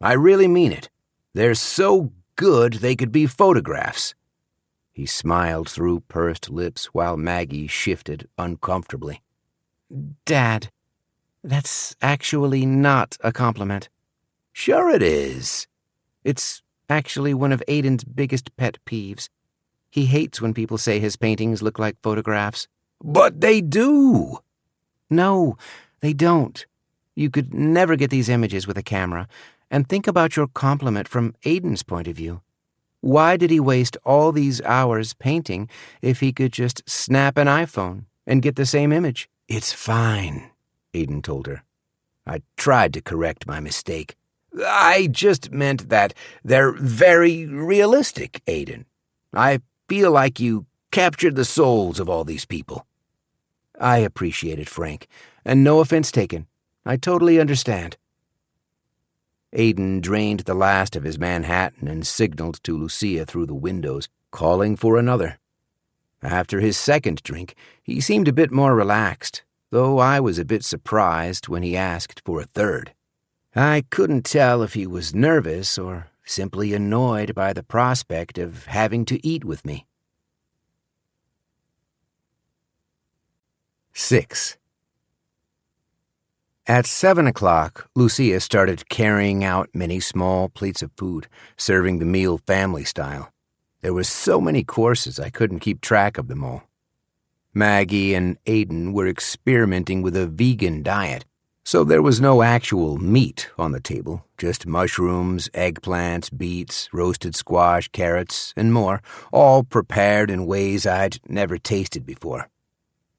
I really mean it. They're so good they could be photographs." He smiled through pursed lips while Maggie shifted uncomfortably. "Dad, that's actually not a compliment." "Sure it is." "It's actually one of Aiden's biggest pet peeves. He hates when people say his paintings look like photographs." "But they do." "No, they don't. You could never get these images with a camera. And think about your compliment from Aiden's point of view. Why did he waste all these hours painting if he could just snap an iPhone and get the same image?" "It's fine," Aiden told her. I tried to correct my mistake. "I just meant that they're very realistic, Aiden. I feel like you captured the souls of all these people." "I appreciate it, Frank, and no offense taken. I totally understand." Aiden drained the last of his Manhattan and signaled to Lucia through the windows, calling for another. After his second drink, he seemed a bit more relaxed, though I was a bit surprised when he asked for a third. I couldn't tell if he was nervous or simply annoyed by the prospect of having to eat with me. 6. At 7 o'clock, Lucia started carrying out many small plates of food, serving the meal family style. There were so many courses I couldn't keep track of them all. Maggie and Aiden were experimenting with a vegan diet, so there was no actual meat on the table, just mushrooms, eggplants, beets, roasted squash, carrots, and more, all prepared in ways I'd never tasted before.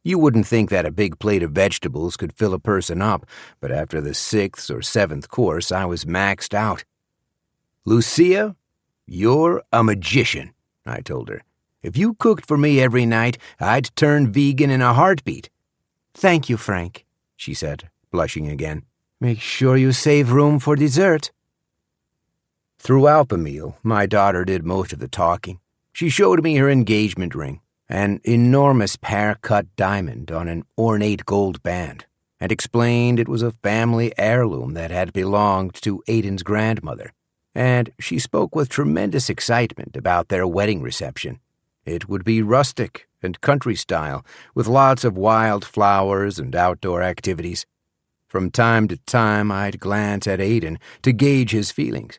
You wouldn't think that a big plate of vegetables could fill a person up, but after the 6th or 7th course, I was maxed out. "Lucia, you're a magician," I told her. "If you cooked for me every night, I'd turn vegan in a heartbeat." "Thank you, Frank," she said, blushing again. "Make sure you save room for dessert." Throughout the meal, my daughter did most of the talking. She showed me her engagement ring, an enormous pear-cut diamond on an ornate gold band, and explained it was a family heirloom that had belonged to Aiden's grandmother, and she spoke with tremendous excitement about their wedding reception. It would be rustic and country style, with lots of wild flowers and outdoor activities. From time to time, I'd glance at Aiden to gauge his feelings,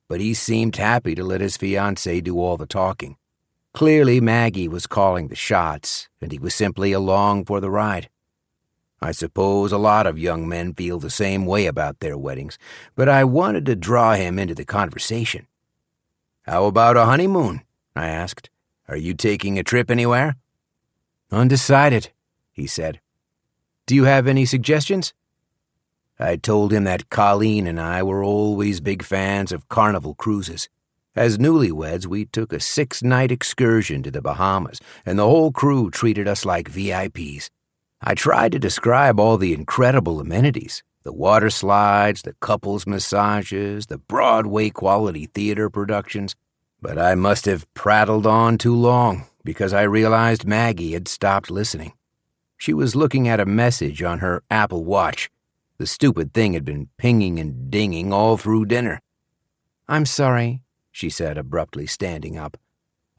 but he seemed happy to let his fiancée do all the talking. Clearly, Maggie was calling the shots, and he was simply along for the ride. I suppose a lot of young men feel the same way about their weddings, but I wanted to draw him into the conversation. "How about a honeymoon?" I asked. "Are you taking a trip anywhere?" "Undecided," he said. "Do you have any suggestions?" I told him that Colleen and I were always big fans of carnival cruises. As newlyweds, we took a 6-night excursion to the Bahamas, and the whole crew treated us like VIPs. I tried to describe all the incredible amenities, the water slides, the couples massages, the Broadway-quality theater productions, but I must have prattled on too long because I realized Maggie had stopped listening. She was looking at a message on her Apple Watch. The stupid thing had been pinging and dinging all through dinner. "I'm sorry," she said, abruptly standing up.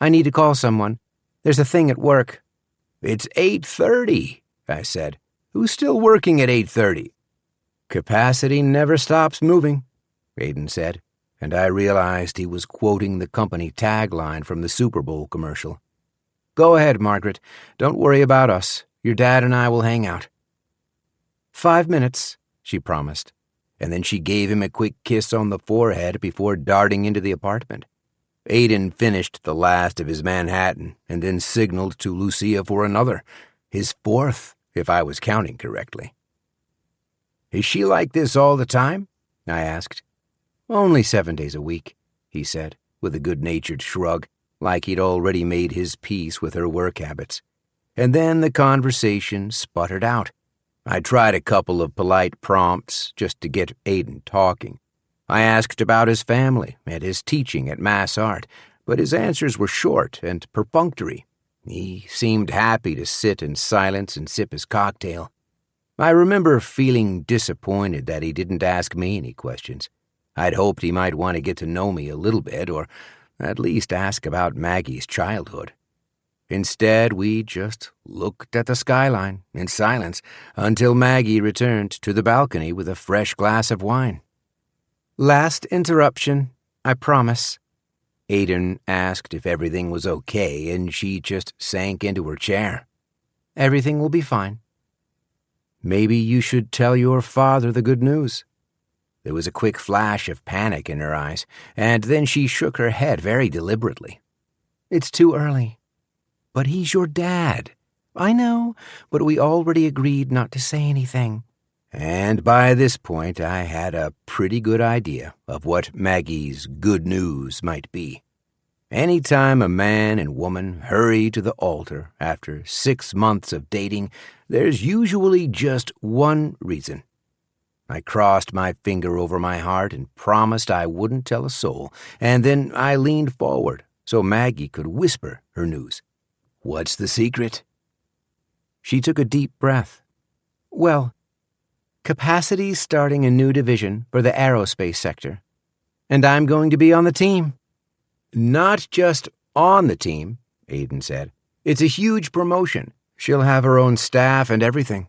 "I need to call someone. There's a thing at work." "It's 8:30, I said. "Who's still working at 8:30? "Capacity never stops moving," Aiden said, and I realized he was quoting the company tagline from the Super Bowl commercial. "Go ahead, Margaret. Don't worry about us. Your dad and I will hang out." 5 minutes, she promised, and then she gave him a quick kiss on the forehead before darting into the apartment. Aiden finished the last of his Manhattan and then signaled to Lucia for another, his 4th, if I was counting correctly. "Is she like this all the time?" I asked. "Only 7 days a week," he said, with a good-natured shrug, like he'd already made his peace with her work habits. And then the conversation sputtered out. I tried a couple of polite prompts just to get Aiden talking. I asked about his family and his teaching at Mass Art, but his answers were short and perfunctory. He seemed happy to sit in silence and sip his cocktail. I remember feeling disappointed that he didn't ask me any questions. I'd hoped he might want to get to know me a little bit, or at least ask about Maggie's childhood. Instead, we just looked at the skyline in silence until Maggie returned to the balcony with a fresh glass of wine. "Last interruption, I promise." Aiden asked if everything was okay, and she just sank into her chair. "Everything will be fine." "Maybe you should tell your father the good news." There was a quick flash of panic in her eyes, and then she shook her head very deliberately. "It's too early." "But he's your dad." "I know, but we already agreed not to say anything." And by this point, I had a pretty good idea of what Maggie's good news might be. Any time a man and woman hurry to the altar after 6 months of dating, there's usually just one reason. I crossed my finger over my heart and promised I wouldn't tell a soul, and then I leaned forward so Maggie could whisper her news. "What's the secret?" She took a deep breath. "Well, Capacity's starting a new division for the aerospace sector, and I'm going to be on the team." "Not just on the team," Aiden said. "It's a huge promotion. She'll have her own staff and everything."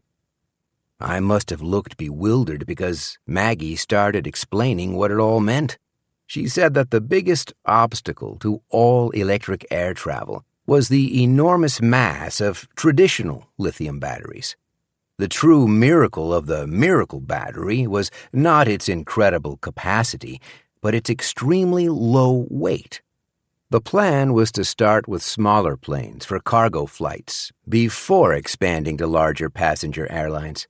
I must have looked bewildered because Maggie started explaining what it all meant. She said that the biggest obstacle to all electric air travel was the enormous mass of traditional lithium batteries. The true miracle of the miracle battery was not its incredible capacity, but its extremely low weight. The plan was to start with smaller planes for cargo flights before expanding to larger passenger airlines.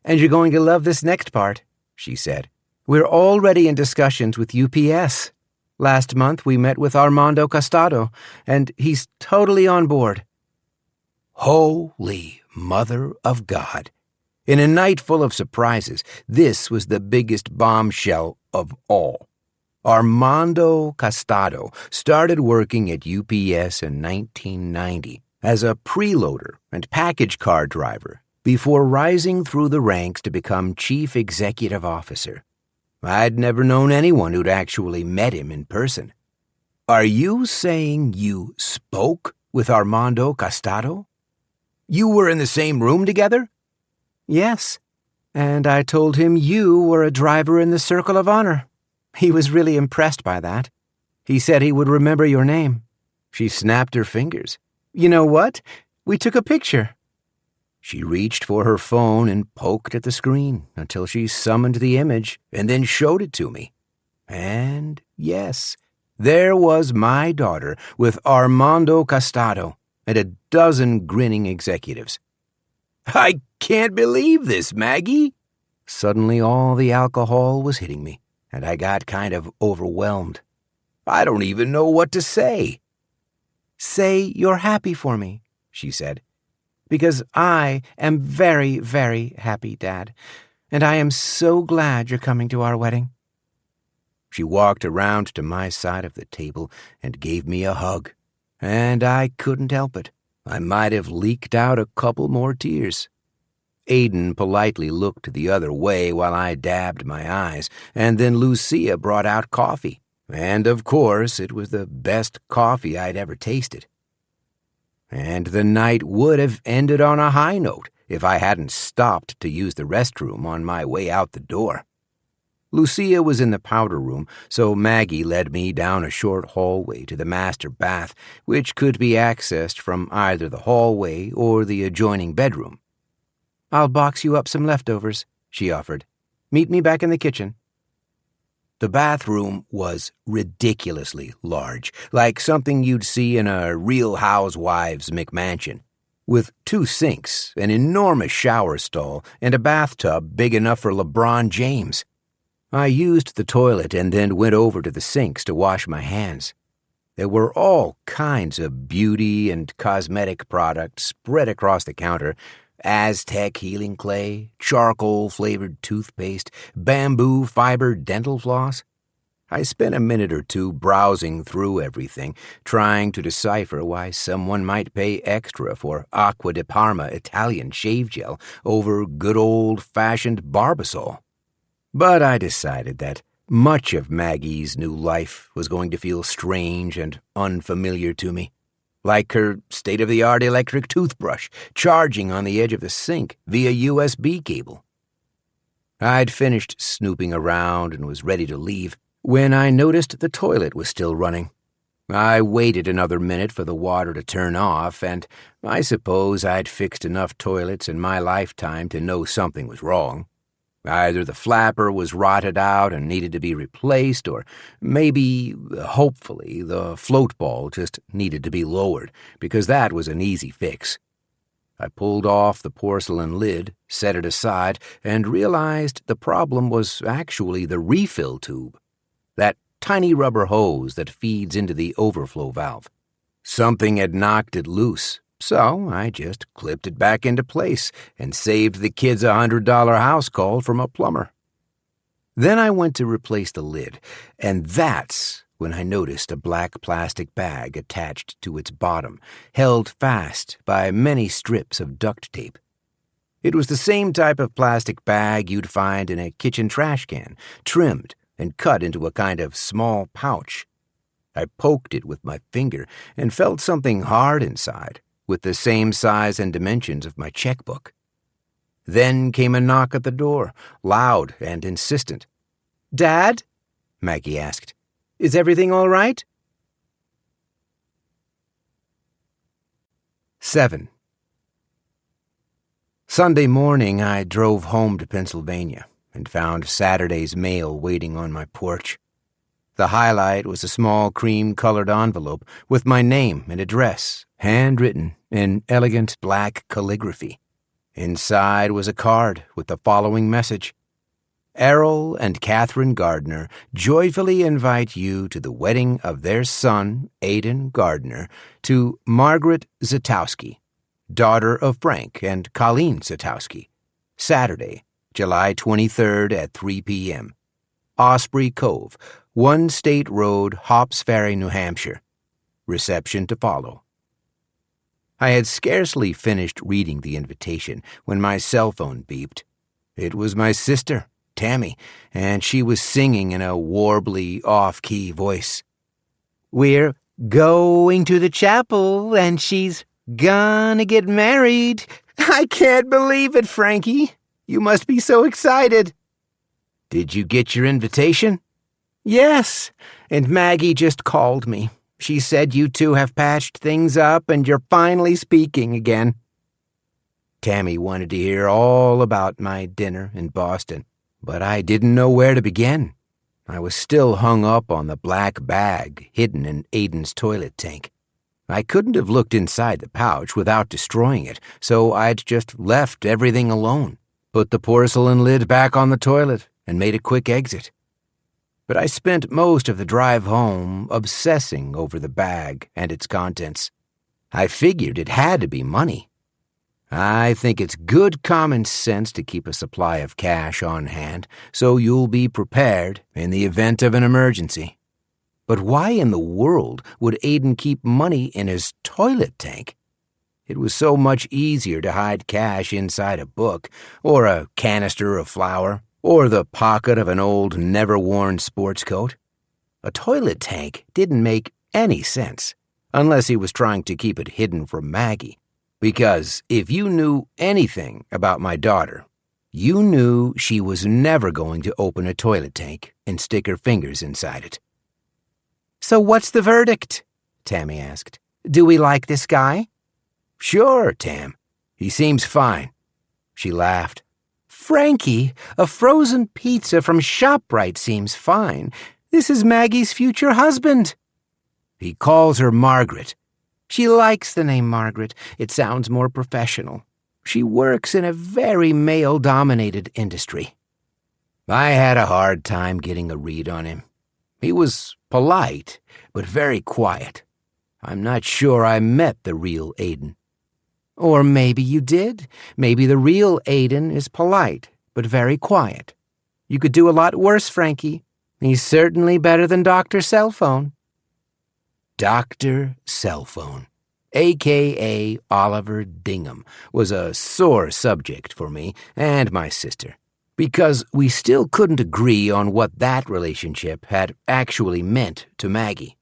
"And you're going to love this next part," she said. "We're already in discussions with UPS. Last month we met with Armando Costado, and he's totally on board." Holy Mother of God! In a night full of surprises, this was the biggest bombshell of all. Armando Costado started working at UPS in 1990 as a preloader and package car driver before rising through the ranks to become chief executive officer. I'd never known anyone who'd actually met him in person. "Are you saying you spoke with Armando Costado? You were in the same room together?" "Yes, and I told him you were a driver in the Circle of Honor. He was really impressed by that. He said he would remember your name." She snapped her fingers. You know what? We took a picture. She reached for her phone and poked at the screen until she summoned the image and then showed it to me. And yes, there was my daughter with Armando Costado and a dozen grinning executives. "I can't believe this, Maggie." Suddenly all the alcohol was hitting me, and I got kind of overwhelmed. I don't even know what to say. "Say you're happy for me," she said. "Because I am very, very happy, Dad, and I am so glad you're coming to our wedding." She walked around to my side of the table and gave me a hug, and I couldn't help it. I might have leaked out a couple more tears. Aiden politely looked the other way while I dabbed my eyes, and then Lucia brought out coffee. And, of course, it was the best coffee I'd ever tasted. And the night would have ended on a high note if I hadn't stopped to use the restroom on my way out the door. Lucia was in the powder room, so Maggie led me down a short hallway to the master bath, which could be accessed from either the hallway or the adjoining bedroom. "I'll box you up some leftovers," she offered. "Meet me back in the kitchen." The bathroom was ridiculously large, like something you'd see in a Real Housewives McMansion, with 2 sinks, an enormous shower stall, and a bathtub big enough for LeBron James. I used the toilet and then went over to the sinks to wash my hands. There were all kinds of beauty and cosmetic products spread across the counter: Aztec healing clay, charcoal-flavored toothpaste, bamboo fiber dental floss. I spent a minute or two browsing through everything, trying to decipher why someone might pay extra for Acqua di Parma Italian shave gel over good old-fashioned Barbasol. But I decided that much of Maggie's new life was going to feel strange and unfamiliar to me, like her state-of-the-art electric toothbrush charging on the edge of the sink via USB cable. I'd finished snooping around and was ready to leave when I noticed the toilet was still running. I waited another minute for the water to turn off, and I suppose I'd fixed enough toilets in my lifetime to know something was wrong. Either the flapper was rotted out and needed to be replaced, or maybe, hopefully, the float ball just needed to be lowered, because that was an easy fix. I pulled off the porcelain lid, set it aside, and realized the problem was actually the refill tube, that tiny rubber hose that feeds into the overflow valve. Something had knocked it loose, so I just clipped it back into place and saved the kids a $100 house call from a plumber. Then I went to replace the lid, and that's when I noticed a black plastic bag attached to its bottom, held fast by many strips of duct tape. It was the same type of plastic bag you'd find in a kitchen trash can, trimmed and cut into a kind of small pouch. I poked it with my finger and felt something hard inside, with the same size and dimensions of my checkbook. Then came a knock at the door, loud and insistent. "Dad?" Maggie asked. "Is everything all right?" 7. Sunday morning, I drove home to Pennsylvania and found Saturday's mail waiting on my porch. The highlight was a small cream-colored envelope with my name and address, handwritten in elegant black calligraphy. Inside was a card with the following message: Errol and Catherine Gardner joyfully invite you to the wedding of their son, Aiden Gardner, to Margaret Zatowski, daughter of Frank and Colleen Zatowski, Saturday, July 23rd at 3 p.m. Osprey, Cove, 1 State Road, Hops Ferry, New Hampshire. Reception to follow. I had scarcely finished reading the invitation when my cell phone beeped. It was my sister, Tammy, and she was singing in a warbly, off-key voice. "We're going to the chapel, and she's gonna get married. I can't believe it, Frankie. You must be so excited." "Did you get your invitation?" "Yes, and Maggie just called me. She said you two have patched things up and you're finally speaking again." Tammy wanted to hear all about my dinner in Boston, but I didn't know where to begin. I was still hung up on the black bag hidden in Aiden's toilet tank. I couldn't have looked inside the pouch without destroying it, so I'd just left everything alone, put the porcelain lid back on the toilet, and made a quick exit. But I spent most of the drive home obsessing over the bag and its contents. I figured it had to be money. I think it's good common sense to keep a supply of cash on hand so you'll be prepared in the event of an emergency. But why in the world would Aiden keep money in his toilet tank? It was so much easier to hide cash inside a book, or a canister of flour, or the pocket of an old, never-worn sports coat. A toilet tank didn't make any sense, unless he was trying to keep it hidden from Maggie. Because if you knew anything about my daughter, you knew she was never going to open a toilet tank and stick her fingers inside it. "So what's the verdict?" Tammy asked. "Do we like this guy?" "Sure, Tam. He seems fine." She laughed. "Frankie, a frozen pizza from ShopRite seems fine. This is Maggie's future husband." "He calls her Margaret." "She likes the name Margaret. It sounds more professional. She works in a very male-dominated industry." I had a hard time getting a read on him. He was polite, but very quiet. I'm not sure I met the real Aiden. Or maybe you did. Maybe the real Aiden is polite, but very quiet. You could do a lot worse, Frankie. He's certainly better than Dr. Cellphone. Dr. Cellphone, a.k.a. Oliver Dingham, was a sore subject for me and my sister, because we still couldn't agree on what that relationship had actually meant to Maggie.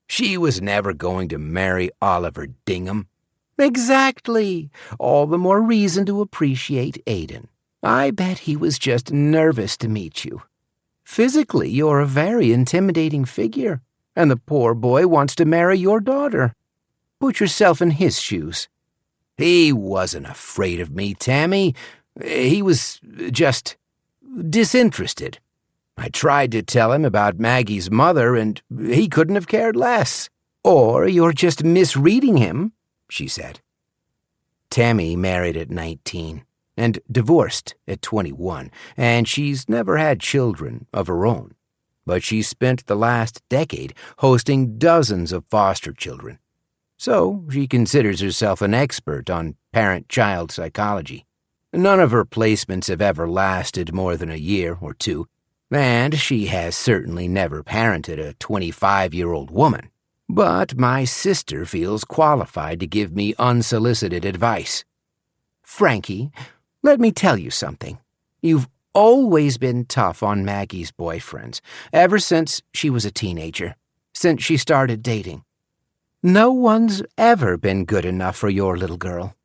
She was never going to marry Oliver Dingham. Exactly. All the more reason to appreciate Aiden. I bet he was just nervous to meet you. Physically, you're a very intimidating figure, and the poor boy wants to marry your daughter. Put yourself in his shoes." He wasn't afraid of me, Tammy. He was just disinterested. I tried to tell him about Maggie's mother, and he couldn't have cared less. "Or you're just misreading him," she said. Tammy married at 19 and divorced at 21, and she's never had children of her own. But she spent the last decade hosting dozens of foster children. So she considers herself an expert on parent-child psychology. None of her placements have ever lasted more than a year or two, and she has certainly never parented a 25-year-old woman. But my sister feels qualified to give me unsolicited advice. "Frankie, let me tell you something. You've always been tough on Maggie's boyfriends, ever since she was a teenager, since she started dating. No one's ever been good enough for your little girl.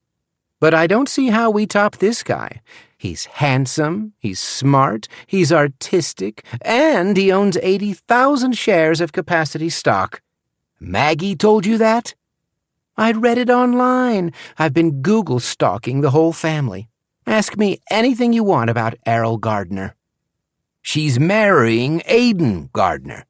But I don't see how we top this guy. He's handsome, he's smart, he's artistic, and he owns 80,000 shares of Capacity stock." "Maggie told you that?" "I read it online. I've been Google stalking the whole family. Ask me anything you want about Errol Gardner." "She's marrying Aiden Gardner."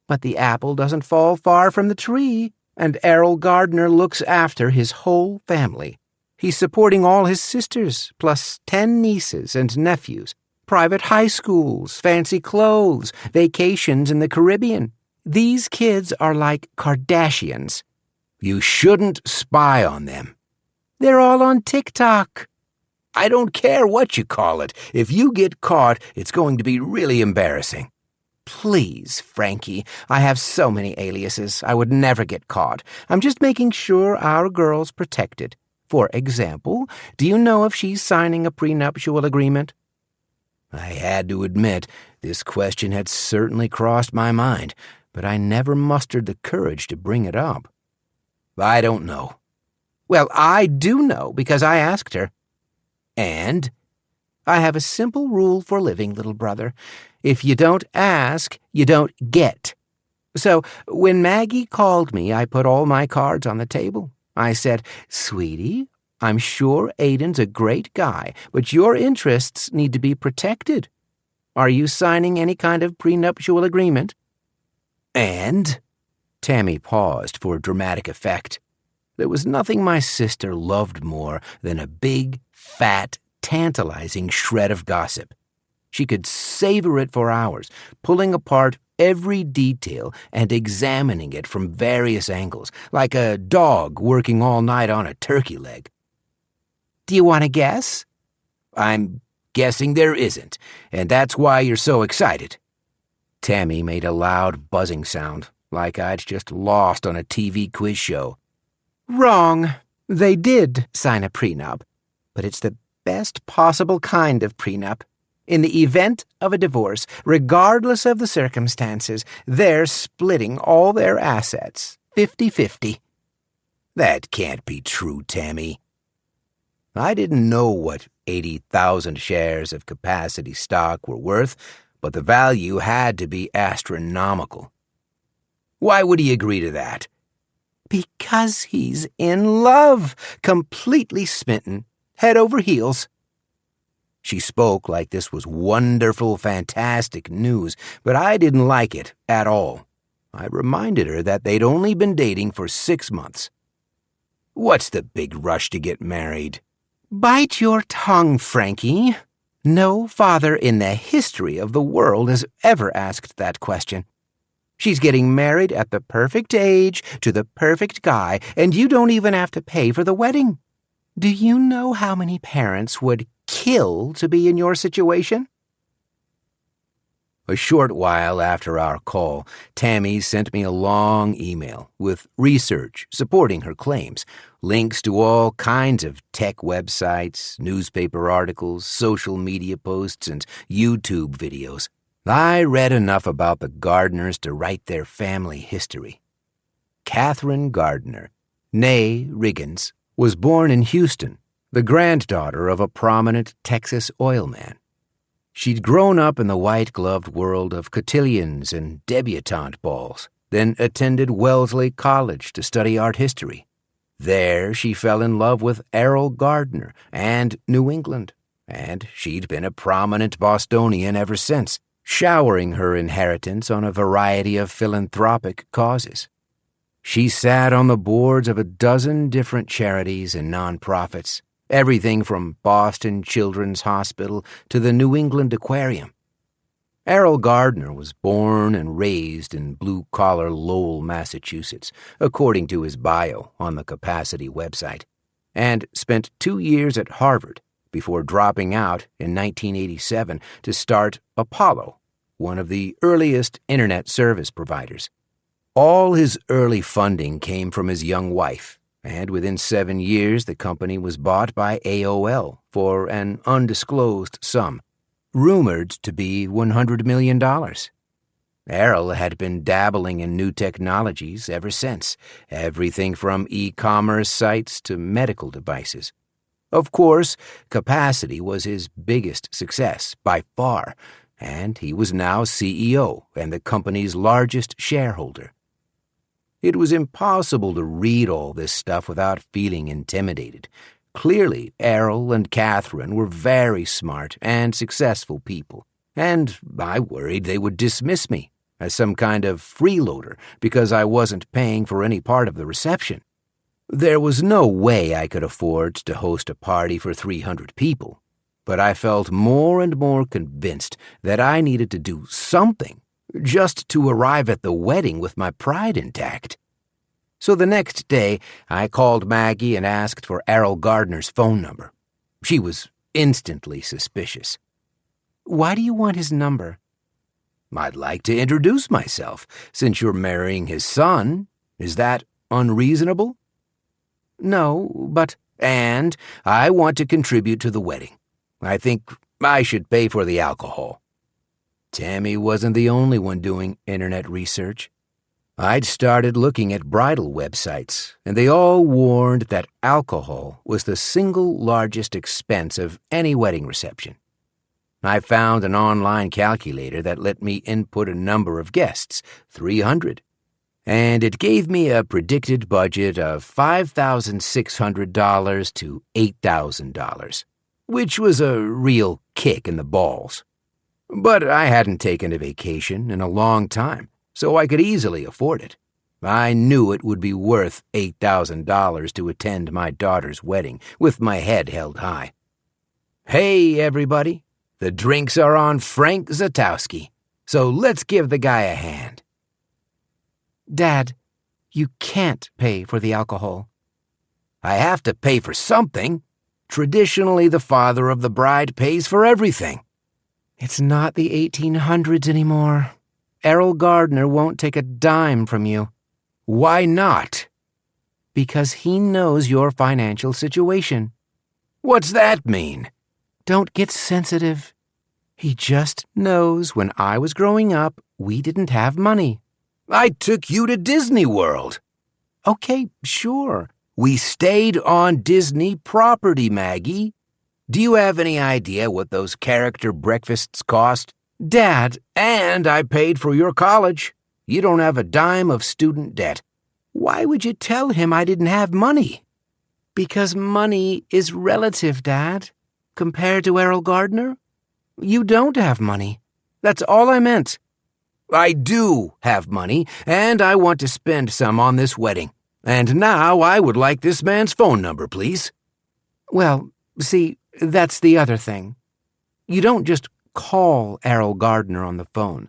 "But the apple doesn't fall far from the tree, and Errol Gardner looks after his whole family. He's supporting all his sisters, plus 10 nieces and nephews, private high schools, fancy clothes, vacations in the Caribbean. These kids are like Kardashians." "You shouldn't spy on them." "They're all on TikTok." "I don't care what you call it. If you get caught, it's going to be really embarrassing." "Please, Frankie, I have so many aliases. I would never get caught. I'm just making sure our girl's protected. For example, do you know if she's signing a prenuptial agreement?" I had to admit, this question had certainly crossed my mind, but I never mustered the courage to bring it up. "I don't know." "Well, I do know, because I asked her." "And?" "I have a simple rule for living, little brother. If you don't ask, you don't get." So when Maggie called me, I put all my cards on the table. I said, "Sweetie, I'm sure Aiden's a great guy, but your interests need to be protected. Are you signing any kind of prenuptial agreement?" And? Tammy paused for dramatic effect. There was nothing my sister loved more than a big, fat, tantalizing shred of gossip. She could savor it for hours, pulling apart every detail and examining it from various angles, like a dog working all night on a turkey leg. "Do you want to guess?" "I'm guessing there isn't, and that's why you're so excited." Tammy made a loud buzzing sound, like I'd just lost on a TV quiz show. "Wrong. They did sign a prenup, but it's the best possible kind of prenup. In the event of a divorce, regardless of the circumstances, they're splitting all their assets, 50-50. "That can't be true, Tammy." I didn't know what 80,000 shares of capacity stock were worth, but the value had to be astronomical. "Why would he agree to that?" "Because he's in love, completely smitten, head over heels." She spoke like this was wonderful, fantastic news, but I didn't like it at all. I reminded her that they'd only been dating for 6 months. "What's the big rush to get married?" "Bite your tongue, Frankie. No father in the history of the world has ever asked that question. She's getting married at the perfect age to the perfect guy, and you don't even have to pay for the wedding. Do you know how many parents would kill to be in your situation?" A short while after our call, Tammy sent me a long email with research supporting her claims, links to all kinds of tech websites, newspaper articles, social media posts, and YouTube videos. I read enough about the Gardners to write their family history. Catherine Gardner, née Riggins, was born in Houston, the granddaughter of a prominent Texas oil man. She'd grown up in the white-gloved world of cotillions and debutante balls, then attended Wellesley College to study art history. There she fell in love with Errol Gardner and New England, and she'd been a prominent Bostonian ever since, showering her inheritance on a variety of philanthropic causes. She sat on the boards of a dozen different charities and nonprofits, everything from Boston Children's Hospital to the New England Aquarium. Errol Gardner was born and raised in blue-collar Lowell, Massachusetts, according to his bio on the Capacity website, and spent 2 years at Harvard before dropping out in 1987 to start Apollo, one of the earliest internet service providers. All his early funding came from his young wife, and within 7 years the company was bought by AOL for an undisclosed sum, rumored to be $100 million. Errol had been dabbling in new technologies ever since, everything from e-commerce sites to medical devices. Of course, Capacity was his biggest success by far, and he was now CEO and the company's largest shareholder. It was impossible to read all this stuff without feeling intimidated. Clearly, Errol and Catherine were very smart and successful people, and I worried they would dismiss me as some kind of freeloader because I wasn't paying for any part of the reception. There was no way I could afford to host a party for 300 people, but I felt more and more convinced that I needed to do something just to arrive at the wedding with my pride intact. So the next day, I called Maggie and asked for Errol Gardner's phone number. She was instantly suspicious. "Why do you want his number?" "I'd like to introduce myself, since you're marrying his son. Is that unreasonable?" "No, but—" "And I want to contribute to the wedding. I think I should pay for the alcohol." Tammy wasn't the only one doing internet research. I'd started looking at bridal websites, and they all warned that alcohol was the single largest expense of any wedding reception. I found an online calculator that let me input a number of guests, 300. And it gave me a predicted budget of $5,600 to $8,000, which was a real kick in the balls. But I hadn't taken a vacation in a long time, so I could easily afford it. I knew it would be worth $8,000 to attend my daughter's wedding with my head held high. Hey, everybody, the drinks are on Frank Zatowski, so let's give the guy a hand. Dad, you can't pay for the alcohol. I have to pay for something. Traditionally, the father of the bride pays for everything. It's not the 1800s anymore. Errol Gardner won't take a dime from you. Why not? Because he knows your financial situation. What's that mean? Don't get sensitive. He just knows when I was growing up, we didn't have money. I took you to Disney World. Okay, sure. We stayed on Disney property, Maggie. Do you have any idea what those character breakfasts cost? Dad, and I paid for your college. You don't have a dime of student debt. Why would you tell him I didn't have money? Because money is relative, Dad. Compared to Errol Gardner, you don't have money. That's all I meant. I do have money, and I want to spend some on this wedding. And now I would like this man's phone number, please. Well, see, that's the other thing. You don't just call Errol Gardner on the phone.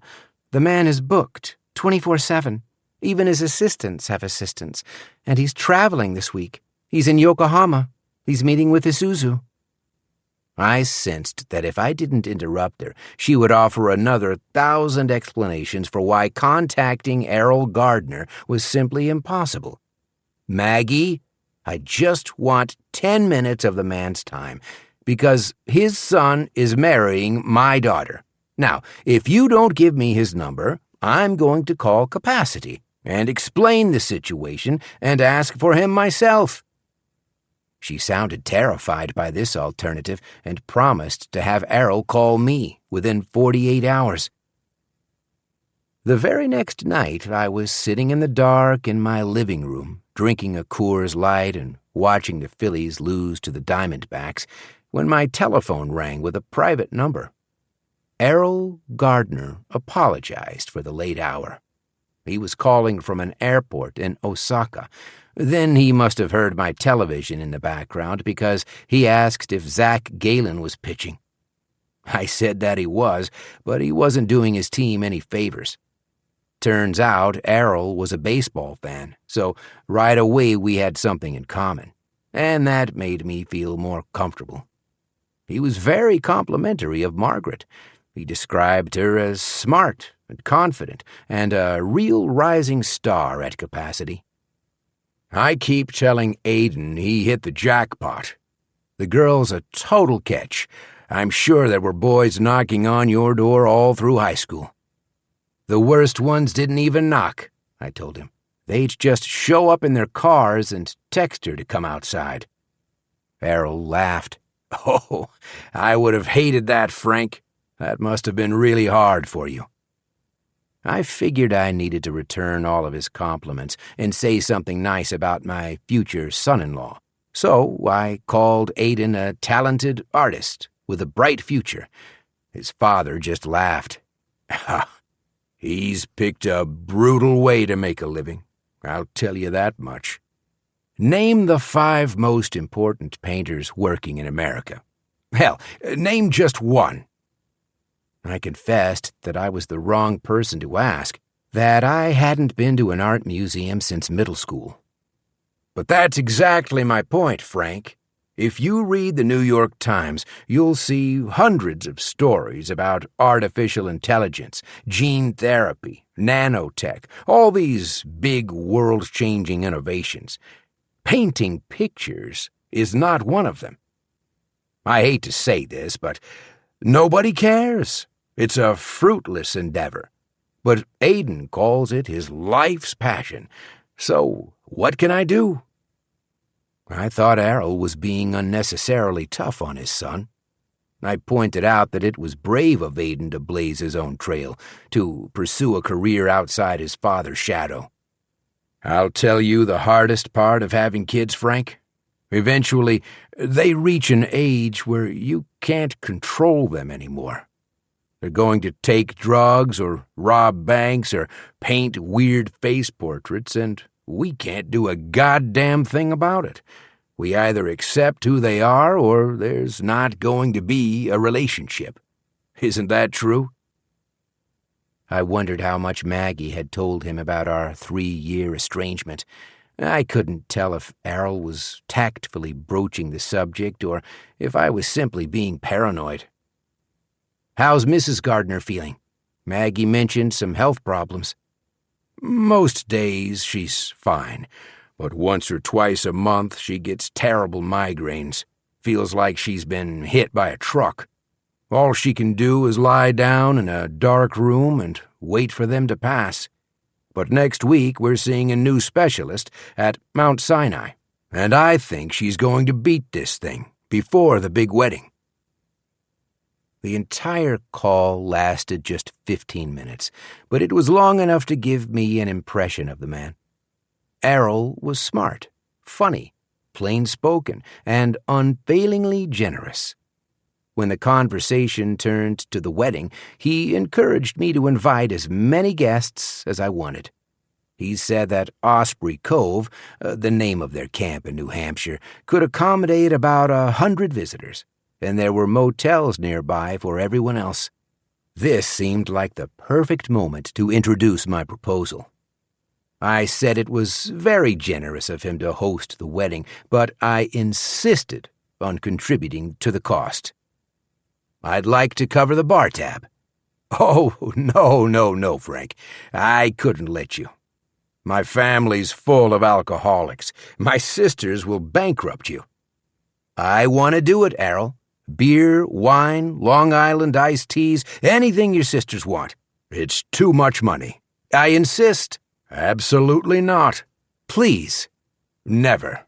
The man is booked 24/7. Even his assistants have assistants. And he's traveling this week. He's in Yokohama. He's meeting with Isuzu. I sensed that if I didn't interrupt her, she would offer another 1,000 explanations for why contacting Errol Gardner was simply impossible. Maggie, I just want 10 minutes of the man's time, because his son is marrying my daughter. Now, if you don't give me his number, I'm going to call Capacity and explain the situation and ask for him myself. She sounded terrified by this alternative and promised to have Errol call me within 48 hours. The very next night, I was sitting in the dark in my living room, drinking a Coors Light and watching the Phillies lose to the Diamondbacks, when my telephone rang with a private number. Errol Gardner apologized for the late hour. He was calling from an airport in Osaka. Then he must have heard my television in the background because he asked if Zach Galen was pitching. I said that he was, but he wasn't doing his team any favors. Turns out Errol was a baseball fan, so right away we had something in common, and that made me feel more comfortable. He was very complimentary of Margaret. He described her as smart and confident and a real rising star at Capacity. I keep telling Aiden he hit the jackpot. The girl's a total catch. I'm sure there were boys knocking on your door all through high school. The worst ones didn't even knock, I told him. They'd just show up in their cars and text her to come outside. Errol laughed. Oh, I would have hated that, Frank. That must have been really hard for you. I figured I needed to return all of his compliments and say something nice about my future son-in-law. So I called Aiden a talented artist with a bright future. His father just laughed. He's picked a brutal way to make a living, I'll tell you that much. Name the 5 most important painters working in America. Hell, name just one. I confessed that I was the wrong person to ask, that I hadn't been to an art museum since middle school. But that's exactly my point, Frank. If you read the New York Times, you'll see hundreds of stories about artificial intelligence, gene therapy, nanotech, all these big world-changing innovations. Painting pictures is not one of them. I hate to say this, but nobody cares. It's a fruitless endeavor. But Aiden calls it his life's passion. So what can I do? I thought Errol was being unnecessarily tough on his son. I pointed out that it was brave of Aiden to blaze his own trail, to pursue a career outside his father's shadow. I'll tell you the hardest part of having kids, Frank. Eventually, they reach an age where you can't control them anymore. They're going to take drugs or rob banks or paint weird face portraits, and we can't do a goddamn thing about it. We either accept who they are or there's not going to be a relationship. Isn't that true? I wondered how much Maggie had told him about our 3-year estrangement. I couldn't tell if Errol was tactfully broaching the subject or if I was simply being paranoid. How's Mrs. Gardner feeling? Maggie mentioned some health problems. Most days she's fine, but once or twice a month she gets terrible migraines. Feels like she's been hit by a truck. All she can do is lie down in a dark room and wait for them to pass. But next week we're seeing a new specialist at Mount Sinai, and I think she's going to beat this thing before the big wedding. The entire call lasted just 15 minutes, but it was long enough to give me an impression of the man. Errol was smart, funny, plain-spoken, and unfailingly generous. When the conversation turned to the wedding, he encouraged me to invite as many guests as I wanted. He said that Osprey Cove, the name of their camp in New Hampshire, could accommodate about 100 visitors, and there were motels nearby for everyone else. This seemed like the perfect moment to introduce my proposal. I said it was very generous of him to host the wedding, but I insisted on contributing to the cost. I'd like to cover the bar tab. Oh, no, Frank. I couldn't let you. My family's full of alcoholics. My sisters will bankrupt you. I want to do it, Errol. Beer, wine, Long Island iced teas, anything your sisters want. It's too much money. I insist. Absolutely not. Please. Never.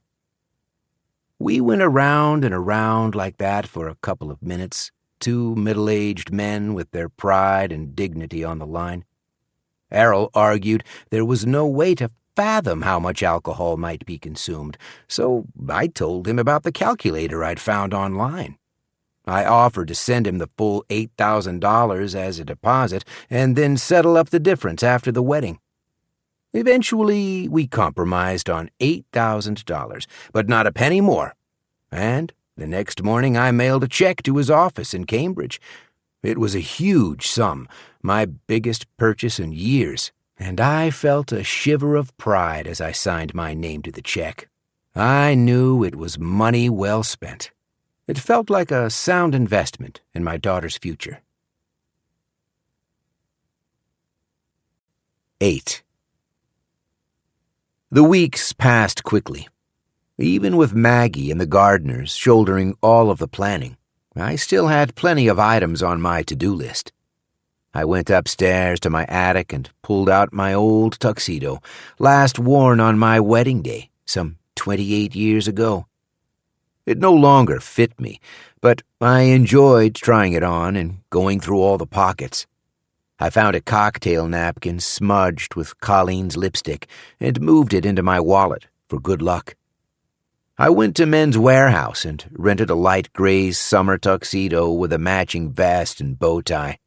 We went around and around like that for a couple of minutes, two middle-aged men with their pride and dignity on the line. Errol argued there was no way to fathom how much alcohol might be consumed, so I told him about the calculator I'd found online. I offered to send him the full $8,000 as a deposit and then settle up the difference after the wedding. Eventually, we compromised on $8,000, but not a penny more. And the next morning I mailed a check to his office in Cambridge. It was a huge sum, my biggest purchase in years, and I felt a shiver of pride as I signed my name to the check. I knew it was money well spent. It felt like a sound investment in my daughter's future. 8. The weeks passed quickly. Even with Maggie and the Gardners shouldering all of the planning, I still had plenty of items on my to-do list. I went upstairs to my attic and pulled out my old tuxedo, last worn on my wedding day, some 28 years ago. It no longer fit me, but I enjoyed trying it on and going through all the pockets. I found a cocktail napkin smudged with Colleen's lipstick and moved it into my wallet for good luck. I went to Men's Warehouse and rented a light gray summer tuxedo with a matching vest and bow tie.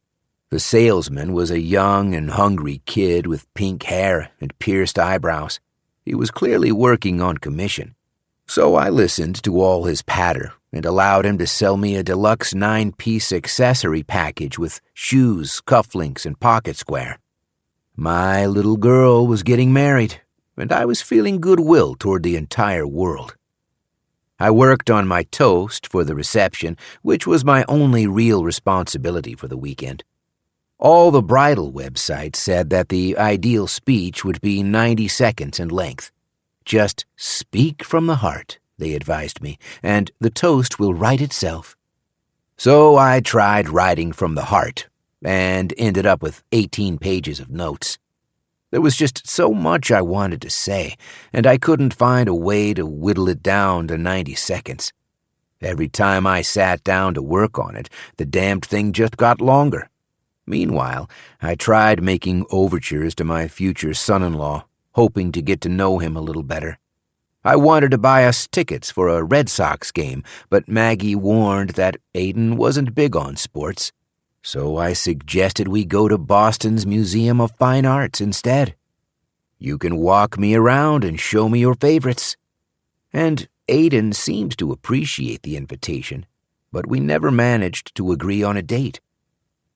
The salesman was a young and hungry kid with pink hair and pierced eyebrows. He was clearly working on commission, so I listened to all his patter and allowed him to sell me a deluxe 9-piece accessory package with shoes, cufflinks, and pocket square. My little girl was getting married, and I was feeling goodwill toward the entire world. I worked on my toast for the reception, which was my only real responsibility for the weekend. All the bridal websites said that the ideal speech would be 90 seconds in length. Just speak from the heart, they advised me, and the toast will write itself. So I tried writing from the heart, and ended up with 18 pages of notes. There was just so much I wanted to say, and I couldn't find a way to whittle it down to 90 seconds. Every time I sat down to work on it, the damned thing just got longer. Meanwhile, I tried making overtures to my future son-in-law, hoping to get to know him a little better. I wanted to buy us tickets for a Red Sox game, but Maggie warned that Aiden wasn't big on sports, so I suggested we go to Boston's Museum of Fine Arts instead. You can walk me around and show me your favorites. And Aiden seemed to appreciate the invitation, but we never managed to agree on a date.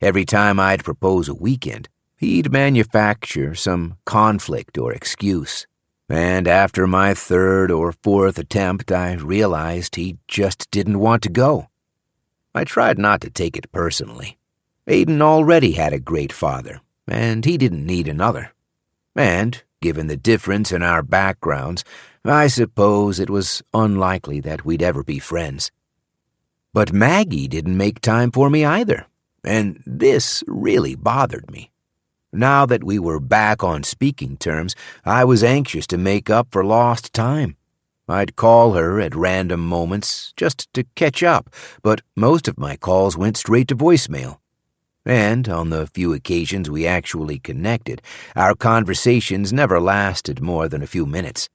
Every time I'd propose a weekend, he'd manufacture some conflict or excuse. And after my third or fourth attempt, I realized he just didn't want to go. I tried not to take it personally. Aiden already had a great father, and he didn't need another. And, given the difference in our backgrounds, I suppose it was unlikely that we'd ever be friends. But Maggie didn't make time for me either, and this really bothered me. Now that we were back on speaking terms, I was anxious to make up for lost time. I'd call her at random moments just to catch up, but most of my calls went straight to voicemail. And on the few occasions we actually connected, our conversations never lasted more than a few minutes.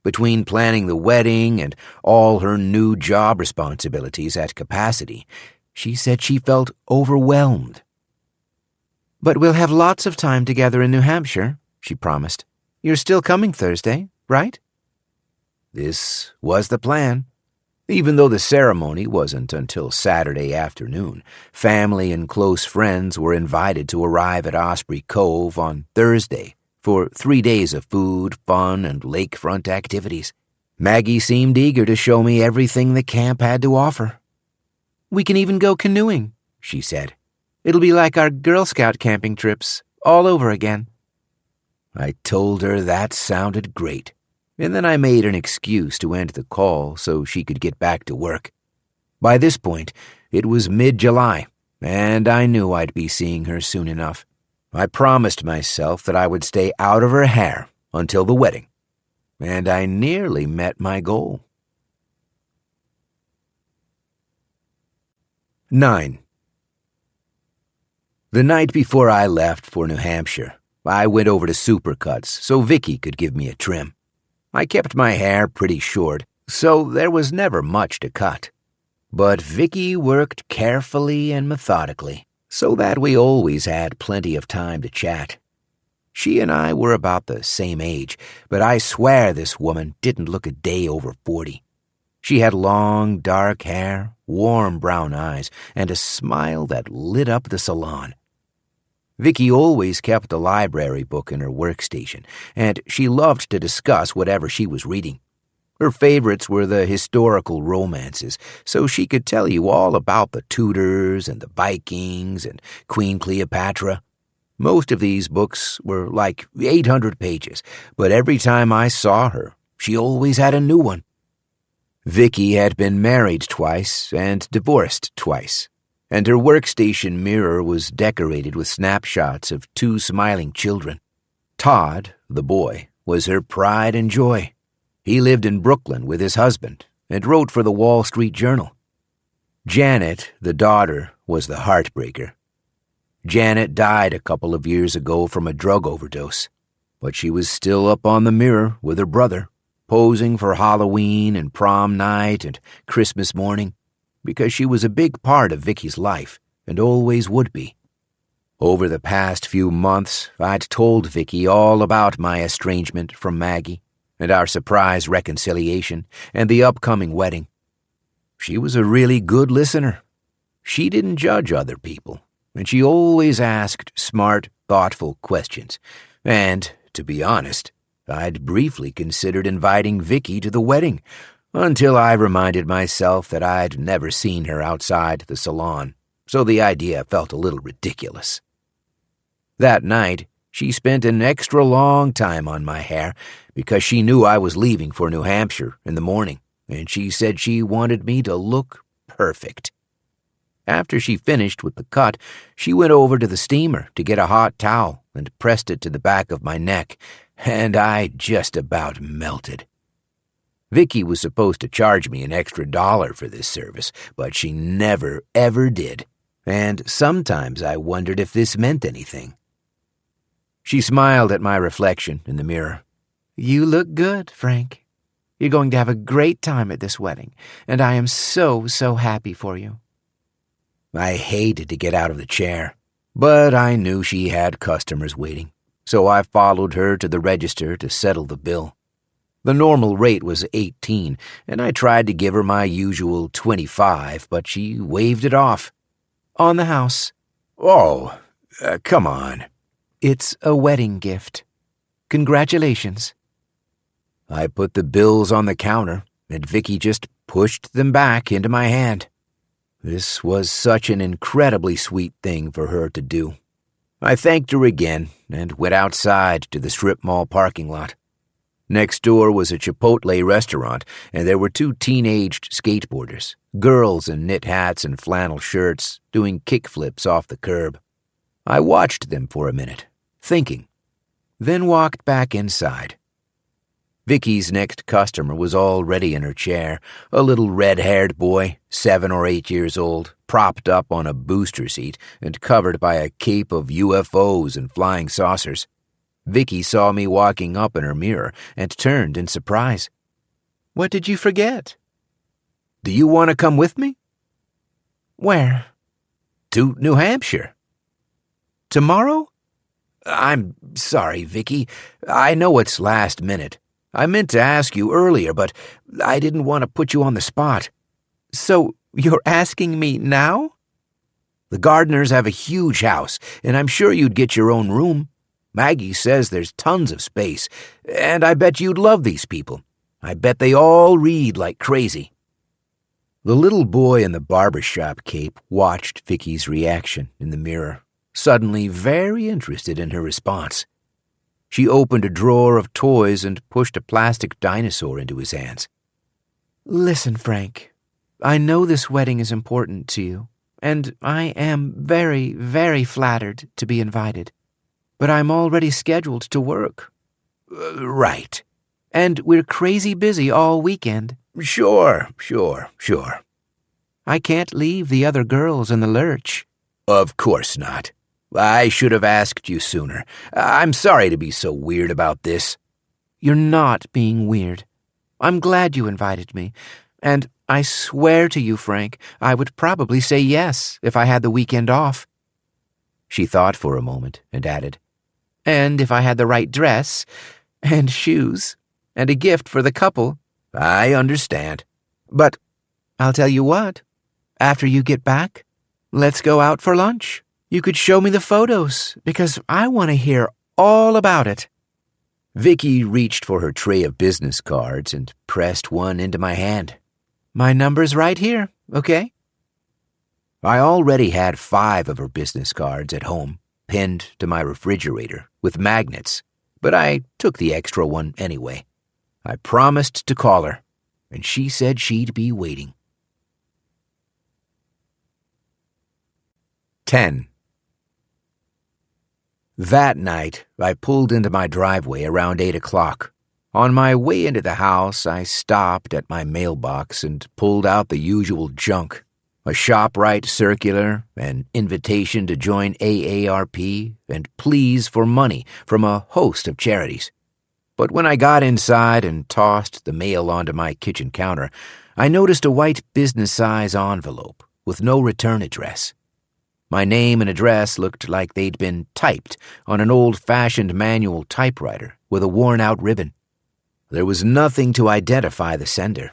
Between planning the wedding and all her new job responsibilities at capacity, she said she felt overwhelmed. "But we'll have lots of time together in New Hampshire," she promised. "You're still coming Thursday, right?" This was the plan. Even though the ceremony wasn't until Saturday afternoon, family and close friends were invited to arrive at Osprey Cove on Thursday for 3 days of food, fun, and lakefront activities. Maggie seemed eager to show me everything the camp had to offer. "We can even go canoeing," she said. "It'll be like our Girl Scout camping trips, all over again." I told her that sounded great, and then I made an excuse to end the call so she could get back to work. By this point, it was mid-July, and I knew I'd be seeing her soon enough. I promised myself that I would stay out of her hair until the wedding, and I nearly met my goal. 9. The night before I left for New Hampshire, I went over to Supercuts so Vicky could give me a trim. I kept my hair pretty short, so there was never much to cut. But Vicky worked carefully and methodically, so that we always had plenty of time to chat. She and I were about the same age, but I swear this woman didn't look a day over 40. She had long, dark hair, warm brown eyes, and a smile that lit up the salon. Vicky always kept a library book in her workstation, and she loved to discuss whatever she was reading. Her favorites were the historical romances, so she could tell you all about the Tudors and the Vikings and Queen Cleopatra. Most of these books were like 800 pages, but every time I saw her, she always had a new one. Vicky had been married twice and divorced twice, and her workstation mirror was decorated with snapshots of 2 smiling children. Todd, the boy, was her pride and joy. He lived in Brooklyn with his husband and wrote for the Wall Street Journal. Janet, the daughter, was the heartbreaker. Janet died a couple of years ago from a drug overdose, but she was still up on the mirror with her brother, posing for Halloween and prom night and Christmas morning, because she was a big part of Vicky's life and always would be. Over the past few months, I'd told Vicky all about my estrangement from Maggie and our surprise reconciliation and the upcoming wedding. She was a really good listener. She didn't judge other people, and she always asked smart, thoughtful questions. And, to be honest, I'd briefly considered inviting Vicky to the wedding, until I reminded myself that I'd never seen her outside the salon, so the idea felt a little ridiculous. That night, she spent an extra long time on my hair because she knew I was leaving for New Hampshire in the morning, and she said she wanted me to look perfect. After she finished with the cut, she went over to the steamer to get a hot towel and pressed it to the back of my neck, and I just about melted. Vicky was supposed to charge me an extra $1 for this service, but she never, ever did. And sometimes I wondered if this meant anything. She smiled at my reflection in the mirror. You look good, Frank. You're going to have a great time at this wedding, and I am so, so happy for you. I hated to get out of the chair, but I knew she had customers waiting, so I followed her to the register to settle the bill. The normal rate was $18, and I tried to give her my usual $25, but she waved it off. On the house. Oh, come on. It's a wedding gift. Congratulations. I put the bills on the counter, and Vicky just pushed them back into my hand. This was such an incredibly sweet thing for her to do. I thanked her again and went outside to the strip mall parking lot. Next door was a Chipotle restaurant, and there were 2 teenaged skateboarders, girls in knit hats and flannel shirts, doing kickflips off the curb. I watched them for a minute, thinking, then walked back inside. Vicky's next customer was already in her chair, a little red-haired boy, 7 or 8 years old, propped up on a booster seat and covered by a cape of UFOs and flying saucers. Vicky saw me walking up in her mirror and turned in surprise. What did you forget? Do you want to come with me? Where? To New Hampshire. Tomorrow? I'm sorry, Vicky. I know it's last minute. I meant to ask you earlier, but I didn't want to put you on the spot. So you're asking me now? The Gardners have a huge house, and I'm sure you'd get your own room. Maggie says there's tons of space, and I bet you'd love these people. I bet they all read like crazy. The little boy in the barbershop cape watched Vicky's reaction in the mirror, suddenly very interested in her response. She opened a drawer of toys and pushed a plastic dinosaur into his hands. Listen, Frank, I know this wedding is important to you, and I am very, very flattered to be invited. But I'm already scheduled to work. Right. And we're crazy busy all weekend. Sure. I can't leave the other girls in the lurch. Of course not. I should have asked you sooner. I'm sorry to be so weird about this. You're not being weird. I'm glad you invited me. And I swear to you, Frank, I would probably say yes if I had the weekend off. She thought for a moment and added, and if I had the right dress, and shoes, and a gift for the couple. I understand. But I'll tell you what, after you get back, let's go out for lunch. You could show me the photos, because I want to hear all about it. Vicky reached for her tray of business cards and pressed one into my hand. My number's right here, okay? I already had 5 of her business cards at home, pinned to my refrigerator with magnets, but I took the extra one anyway. I promised to call her, and she said she'd be waiting. 10. That night, I pulled into my driveway around 8 o'clock. On my way into the house, I stopped at my mailbox and pulled out the usual junk. A ShopRite circular, an invitation to join AARP, and pleas for money from a host of charities. But when I got inside and tossed the mail onto my kitchen counter, I noticed a white business-size envelope with no return address. My name and address looked like they'd been typed on an old-fashioned manual typewriter with a worn-out ribbon. There was nothing to identify the sender,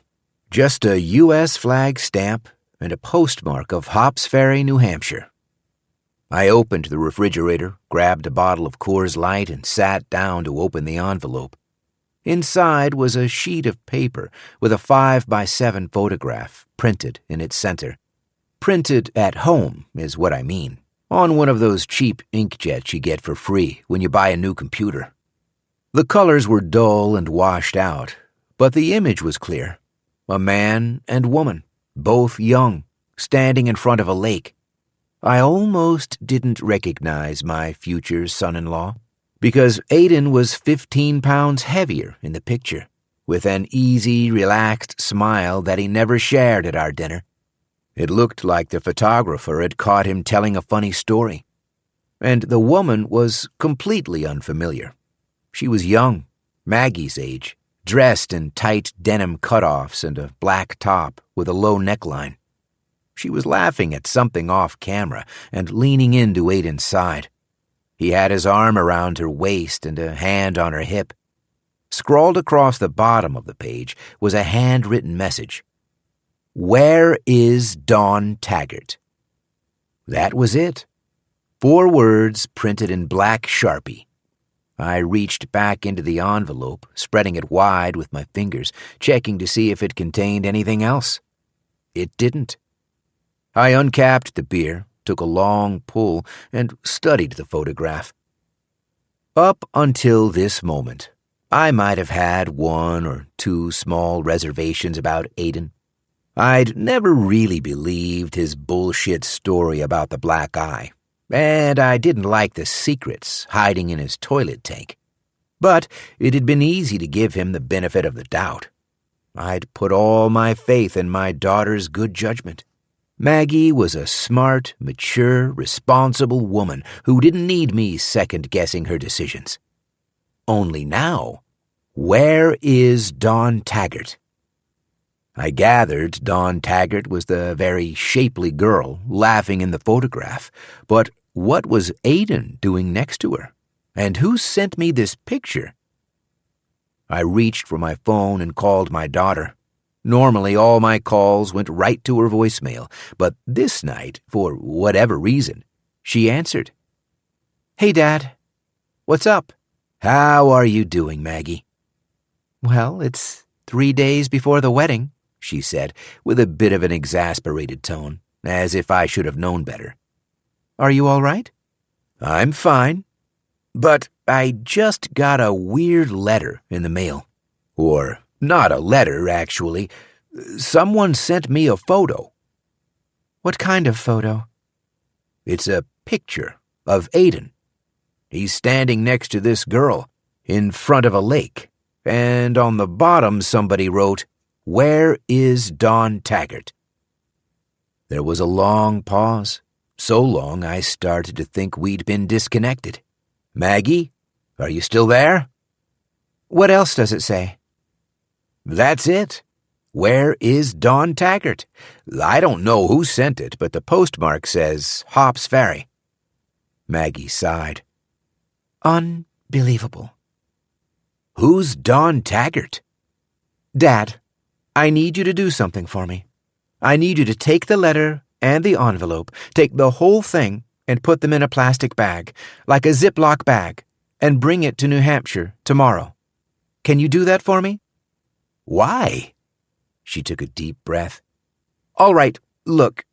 just a U.S. flag stamp and a postmark of Hops Ferry, New Hampshire. I opened the refrigerator, grabbed a bottle of Coors Light, and sat down to open the envelope. Inside was a sheet of paper with a 5x7 photograph printed in its center. Printed at home is what I mean, on one of those cheap inkjets you get for free when you buy a new computer. The colors were dull and washed out, but the image was clear. A man and woman, both young, standing in front of a lake. I almost didn't recognize my future son-in-law, because Aiden was 15 pounds heavier in the picture. with an easy, relaxed smile that he never shared at our dinner. It looked like the photographer had caught him telling a funny story. And the woman was completely unfamiliar. She was young, Maggie's age, dressed in tight denim cutoffs and a black top with a low neckline. She was laughing at something off camera and leaning into Aiden's side. He had his arm around her waist and a hand on her hip. Scrawled across the bottom of the page was a handwritten message. "Where is Dawn Taggart?" That was it. 4 words printed in black Sharpie. I reached back into the envelope, spreading it wide with my fingers, checking to see if it contained anything else. It didn't. I uncapped the beer, took a long pull, and studied the photograph. Up until this moment, I might have had 1 or 2 small reservations about Aiden. I'd never really believed his bullshit story about the black eye, and I didn't like the secrets hiding in his toilet tank. But it had been easy to give him the benefit of the doubt. I'd put all my faith in my daughter's good judgment. Maggie was a smart, mature, responsible woman who didn't need me second-guessing her decisions. Only now, where is Dawn Taggart? I gathered Dawn Taggart was the very shapely girl laughing in the photograph, but what was Aiden doing next to her? And who sent me this picture? I reached for my phone and called my daughter. Normally, all my calls went right to her voicemail, but this night, for whatever reason, she answered. "Hey, Dad. What's up?" "How are you doing, Maggie?" "Well, it's 3 days before the wedding," she said, with a bit of an exasperated tone, as if I should have known better. "Are you all right?" "I'm fine. But I just got a weird letter in the mail. Or not a letter, actually. Someone sent me a photo." "What kind of photo?" "It's a picture of Aiden. He's standing next to this girl, in front of a lake, and on the bottom somebody wrote, 'Where is Dawn Taggart?'" There was a long pause, so long I started to think we'd been disconnected. "Maggie, are you still there?" "What else does it say?" "That's it. Where is Dawn Taggart? I don't know who sent it, but the postmark says Hops Ferry." Maggie sighed. "Unbelievable." "Who's Dawn Taggart?" "Dad, I need you to do something for me. I need you to take the letter and the envelope, take the whole thing, and put them in a plastic bag, like a Ziploc bag, and bring it to New Hampshire tomorrow. Can you do that for me?" "Why?" She took a deep breath. "All right, look,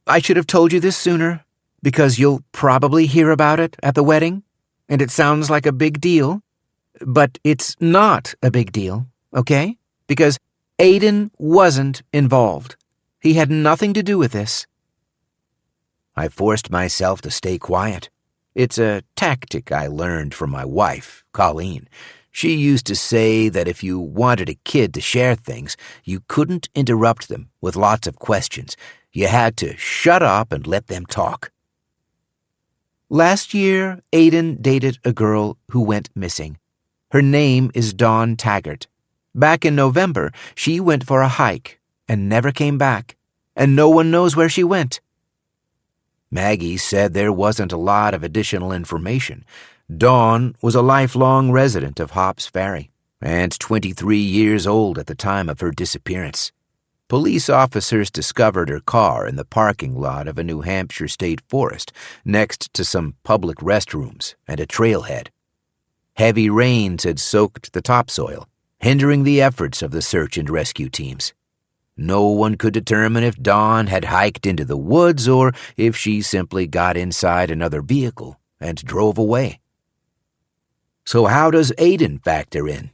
I should have told you this sooner, because you'll probably hear about it at the wedding, and it sounds like a big deal. But it's not a big deal, okay? Because Aiden wasn't involved. He had nothing to do with this." I forced myself to stay quiet. It's a tactic I learned from my wife, Colleen. She used to say that if you wanted a kid to share things, you couldn't interrupt them with lots of questions. You had to shut up and let them talk. "Last year, Aiden dated a girl who went missing. Her name is Dawn Taggart. Back in November, she went for a hike and never came back, and no one knows where she went." Maggie said there wasn't a lot of additional information. Dawn was a lifelong resident of Hops Ferry and 23 years old at the time of her disappearance. Police officers discovered her car in the parking lot of a New Hampshire state forest next to some public restrooms and a trailhead. Heavy rains had soaked the topsoil, hindering the efforts of the search and rescue teams. No one could determine if Dawn had hiked into the woods or if she simply got inside another vehicle and drove away. So how does Aiden factor in?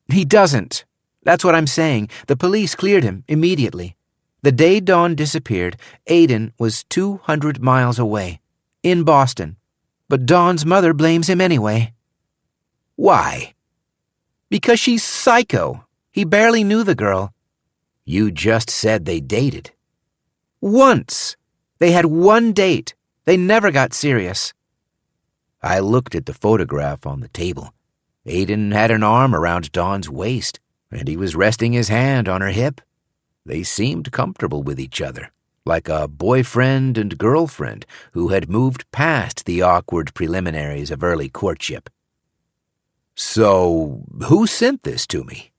He doesn't. That's what I'm saying. The police cleared him immediately. The day Dawn disappeared, Aiden was 200 miles away, in Boston. But Dawn's mother blames him anyway. Why? Because she's psycho. He barely knew the girl. You just said they dated. Once. They had one date. They never got serious. I looked at the photograph on the table. Aiden had an arm around Dawn's waist, and he was resting his hand on her hip. They seemed comfortable with each other, like a boyfriend and girlfriend who had moved past the awkward preliminaries of early courtship. So, who sent this to me?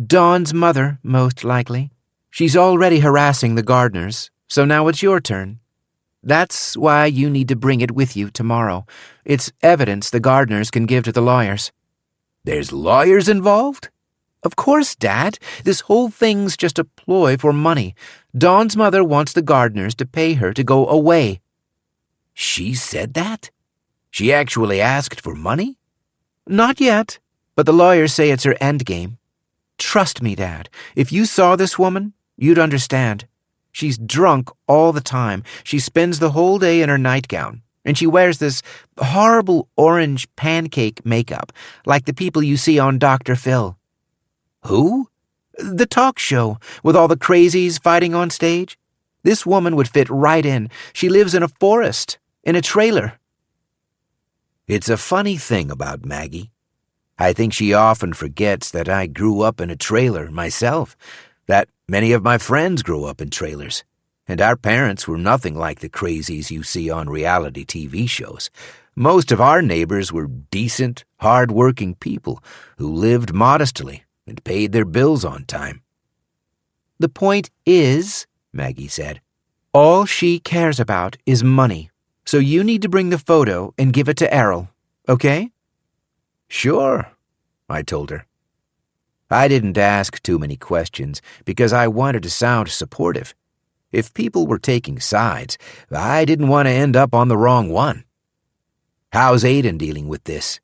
Dawn's mother, most likely. She's already harassing the Gardners, so now it's your turn. That's why you need to bring it with you tomorrow. It's evidence the Gardners can give to the lawyers. There's lawyers involved? Of course, Dad. This whole thing's just a ploy for money. Dawn's mother wants the Gardners to pay her to go away. She said that? She actually asked for money? Not yet, but the lawyers say it's her endgame. Trust me, Dad. If you saw this woman, you'd understand. She's drunk all the time. She spends the whole day in her nightgown, and she wears this horrible orange pancake makeup, like the people you see on Dr. Phil. Who? The talk show, with all the crazies fighting on stage. This woman would fit right in. She lives in a forest, in a trailer. It's a funny thing about Maggie. I think she often forgets that I grew up in a trailer myself, that many of my friends grew up in trailers, and our parents were nothing like the crazies you see on reality TV shows. Most of our neighbors were decent, hard-working people who lived modestly and paid their bills on time. The point is, Maggie said, all she cares about is money, so you need to bring the photo and give it to Errol, okay? Sure, I told her. I didn't ask too many questions because I wanted to sound supportive. If people were taking sides, I didn't want to end up on the wrong one. How's Aiden dealing with this?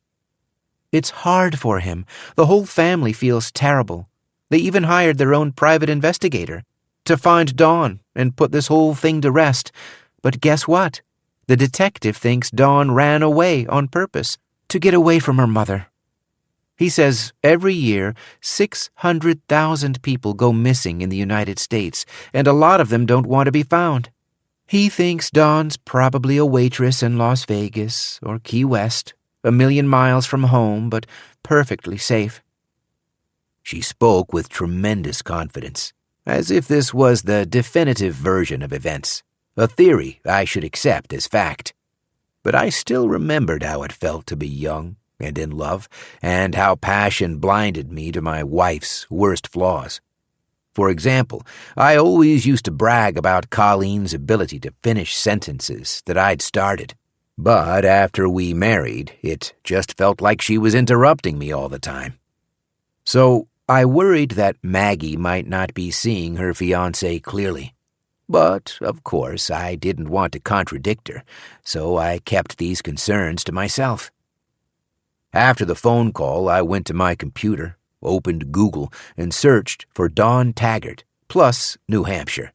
It's hard for him. The whole family feels terrible. They even hired their own private investigator to find Dawn and put this whole thing to rest. But guess what? The detective thinks Dawn ran away on purpose to get away from her mother. He says every year 600,000 people go missing in the United States, and a lot of them don't want to be found. He thinks Dawn's probably a waitress in Las Vegas or Key West, a million miles from home, but perfectly safe. She spoke with tremendous confidence, as if this was the definitive version of events, a theory I should accept as fact. But I still remembered how it felt to be young and in love, and how passion blinded me to my wife's worst flaws. For example, I always used to brag about Colleen's ability to finish sentences that I'd started. But after we married, it just felt like she was interrupting me all the time. So I worried that Maggie might not be seeing her fiancé clearly. But, of course, I didn't want to contradict her, so I kept these concerns to myself. After the phone call, I went to my computer, opened Google, and searched for Dawn Taggart, plus New Hampshire.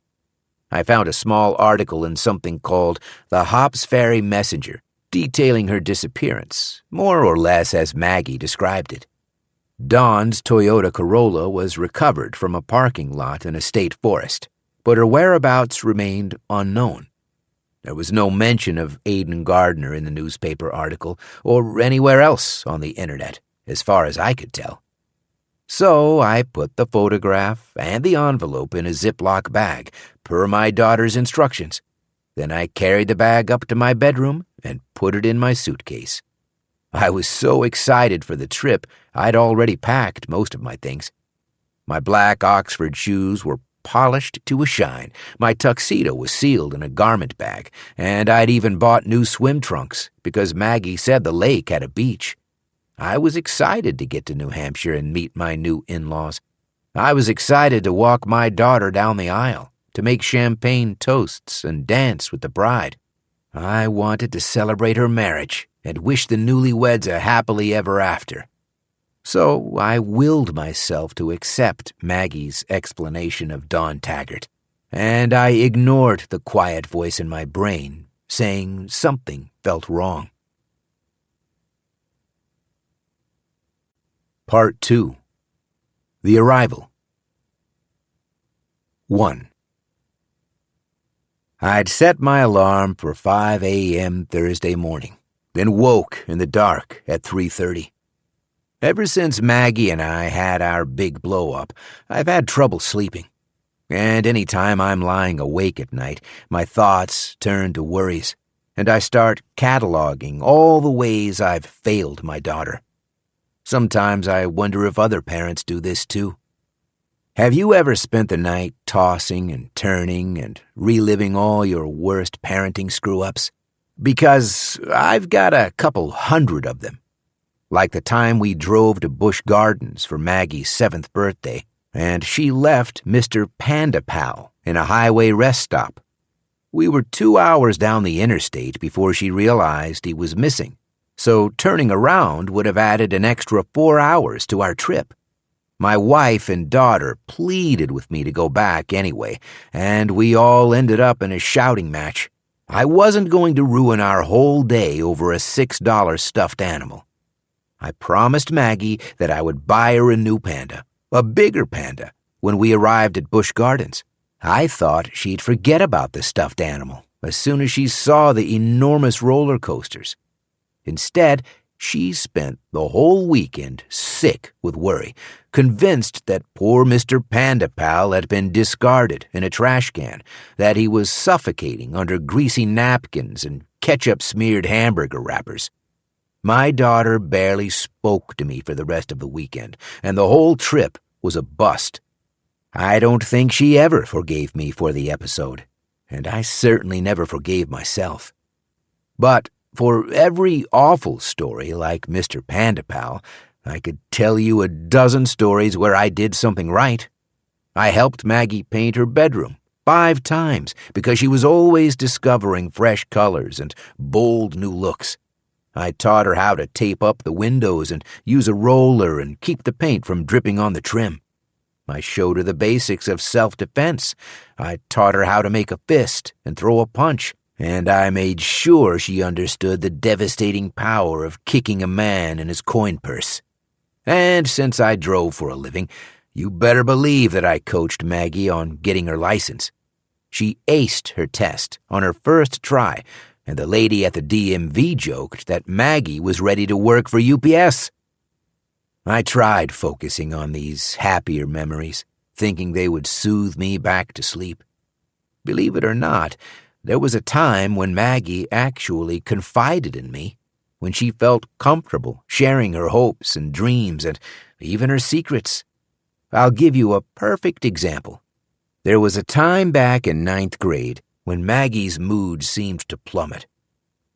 I found a small article in something called the Hops Ferry Messenger, detailing her disappearance, more or less as Maggie described it. Dawn's Toyota Corolla was recovered from a parking lot in a state forest, but her whereabouts remained unknown. There was no mention of Aiden Gardner in the newspaper article or anywhere else on the internet, as far as I could tell. So I put the photograph and the envelope in a Ziploc bag, per my daughter's instructions. Then I carried the bag up to my bedroom and put it in my suitcase. I was so excited for the trip, I'd already packed most of my things. My black Oxford shoes were polished to a shine, my tuxedo was sealed in a garment bag, and I'd even bought new swim trunks because Maggie said the lake had a beach. I was excited to get to New Hampshire and meet my new in-laws. I was excited to walk my daughter down the aisle, to make champagne toasts and dance with the bride. I wanted to celebrate her marriage and wish the newlyweds a happily ever after. So I willed myself to accept Maggie's explanation of Dawn Taggart, and I ignored the quiet voice in my brain saying something felt wrong. Part 2. The Arrival. 1. I'd set my alarm for 5 a.m. Thursday morning, then woke in the dark at 3:30. Ever since Maggie and I had our big blow-up, I've had trouble sleeping. And any time I'm lying awake at night, my thoughts turn to worries, and I start cataloging all the ways I've failed my daughter. Sometimes I wonder if other parents do this too. Have you ever spent the night tossing and turning and reliving all your worst parenting screw-ups? Because I've got a couple hundred of them. Like the time we drove to Busch Gardens for Maggie's 7th birthday, and she left Mr. Panda Pal in a highway rest stop. We were 2 hours down the interstate before she realized he was missing, so turning around would have added an extra 4 hours to our trip. My wife and daughter pleaded with me to go back anyway, and we all ended up in a shouting match. I wasn't going to ruin our whole day over a $6 stuffed animal. I promised Maggie that I would buy her a new panda, a bigger panda, when we arrived at Busch Gardens. I thought she'd forget about the stuffed animal as soon as she saw the enormous roller coasters. Instead, she spent the whole weekend sick with worry, convinced that poor Mr. Panda Pal had been discarded in a trash can, that he was suffocating under greasy napkins and ketchup-smeared hamburger wrappers. My daughter barely spoke to me for the rest of the weekend, and the whole trip was a bust. I don't think she ever forgave me for the episode, and I certainly never forgave myself. But for every awful story like Mr. Panda Pal, I could tell you a dozen stories where I did something right. I helped Maggie paint her bedroom 5 times because she was always discovering fresh colors and bold new looks. I taught her how to tape up the windows and use a roller and keep the paint from dripping on the trim. I showed her the basics of self-defense. I taught her how to make a fist and throw a punch, and I made sure she understood the devastating power of kicking a man in his coin purse. And since I drove for a living, you better believe that I coached Maggie on getting her license. She aced her test on her first try, and the lady at the DMV joked that Maggie was ready to work for UPS. I tried focusing on these happier memories, thinking they would soothe me back to sleep. Believe it or not, there was a time when Maggie actually confided in me, when she felt comfortable sharing her hopes and dreams and even her secrets. I'll give you a perfect example. There was a time back in 9th grade when Maggie's mood seemed to plummet.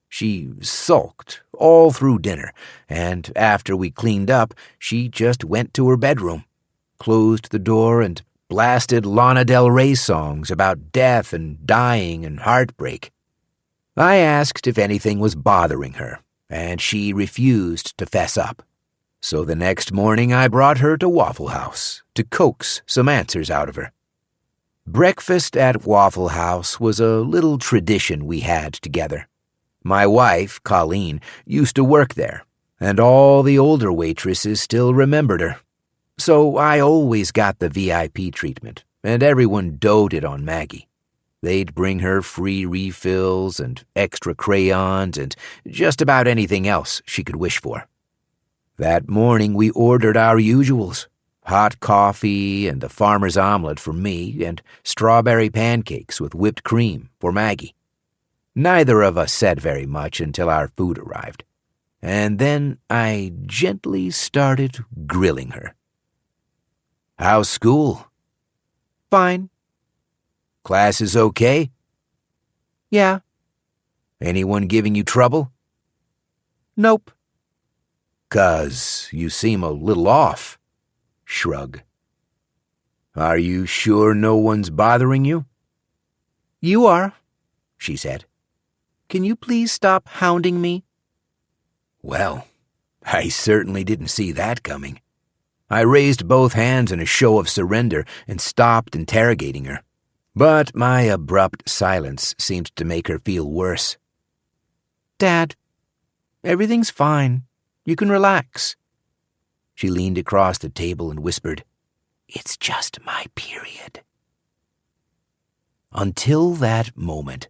She sulked all through dinner, and after we cleaned up, she just went to her bedroom, closed the door, and blasted Lana Del Rey songs about death and dying and heartbreak. I asked if anything was bothering her, and she refused to fess up. So the next morning I brought her to Waffle House to coax some answers out of her. Breakfast at Waffle House was a little tradition we had together. My wife, Colleen, used to work there, and all the older waitresses still remembered her. So I always got the VIP treatment, and everyone doted on Maggie. They'd bring her free refills and extra crayons and just about anything else she could wish for. That morning we ordered our usuals: hot coffee and the farmer's omelet for me, and strawberry pancakes with whipped cream for Maggie. Neither of us said very much until our food arrived, and then I gently started grilling her. "How's school?" "Fine." "Classes okay?" "Yeah." "Anyone giving you trouble?" "Nope." "'Cause you seem a little off." Shrug. "Are you sure no one's bothering you?" "You are," she said. "Can you please stop hounding me?" Well, I certainly didn't see that coming. I raised both hands in a show of surrender and stopped interrogating her. But my abrupt silence seemed to make her feel worse. "Dad, everything's fine. You can relax." She leaned across the table and whispered, It's just my period. Until that moment,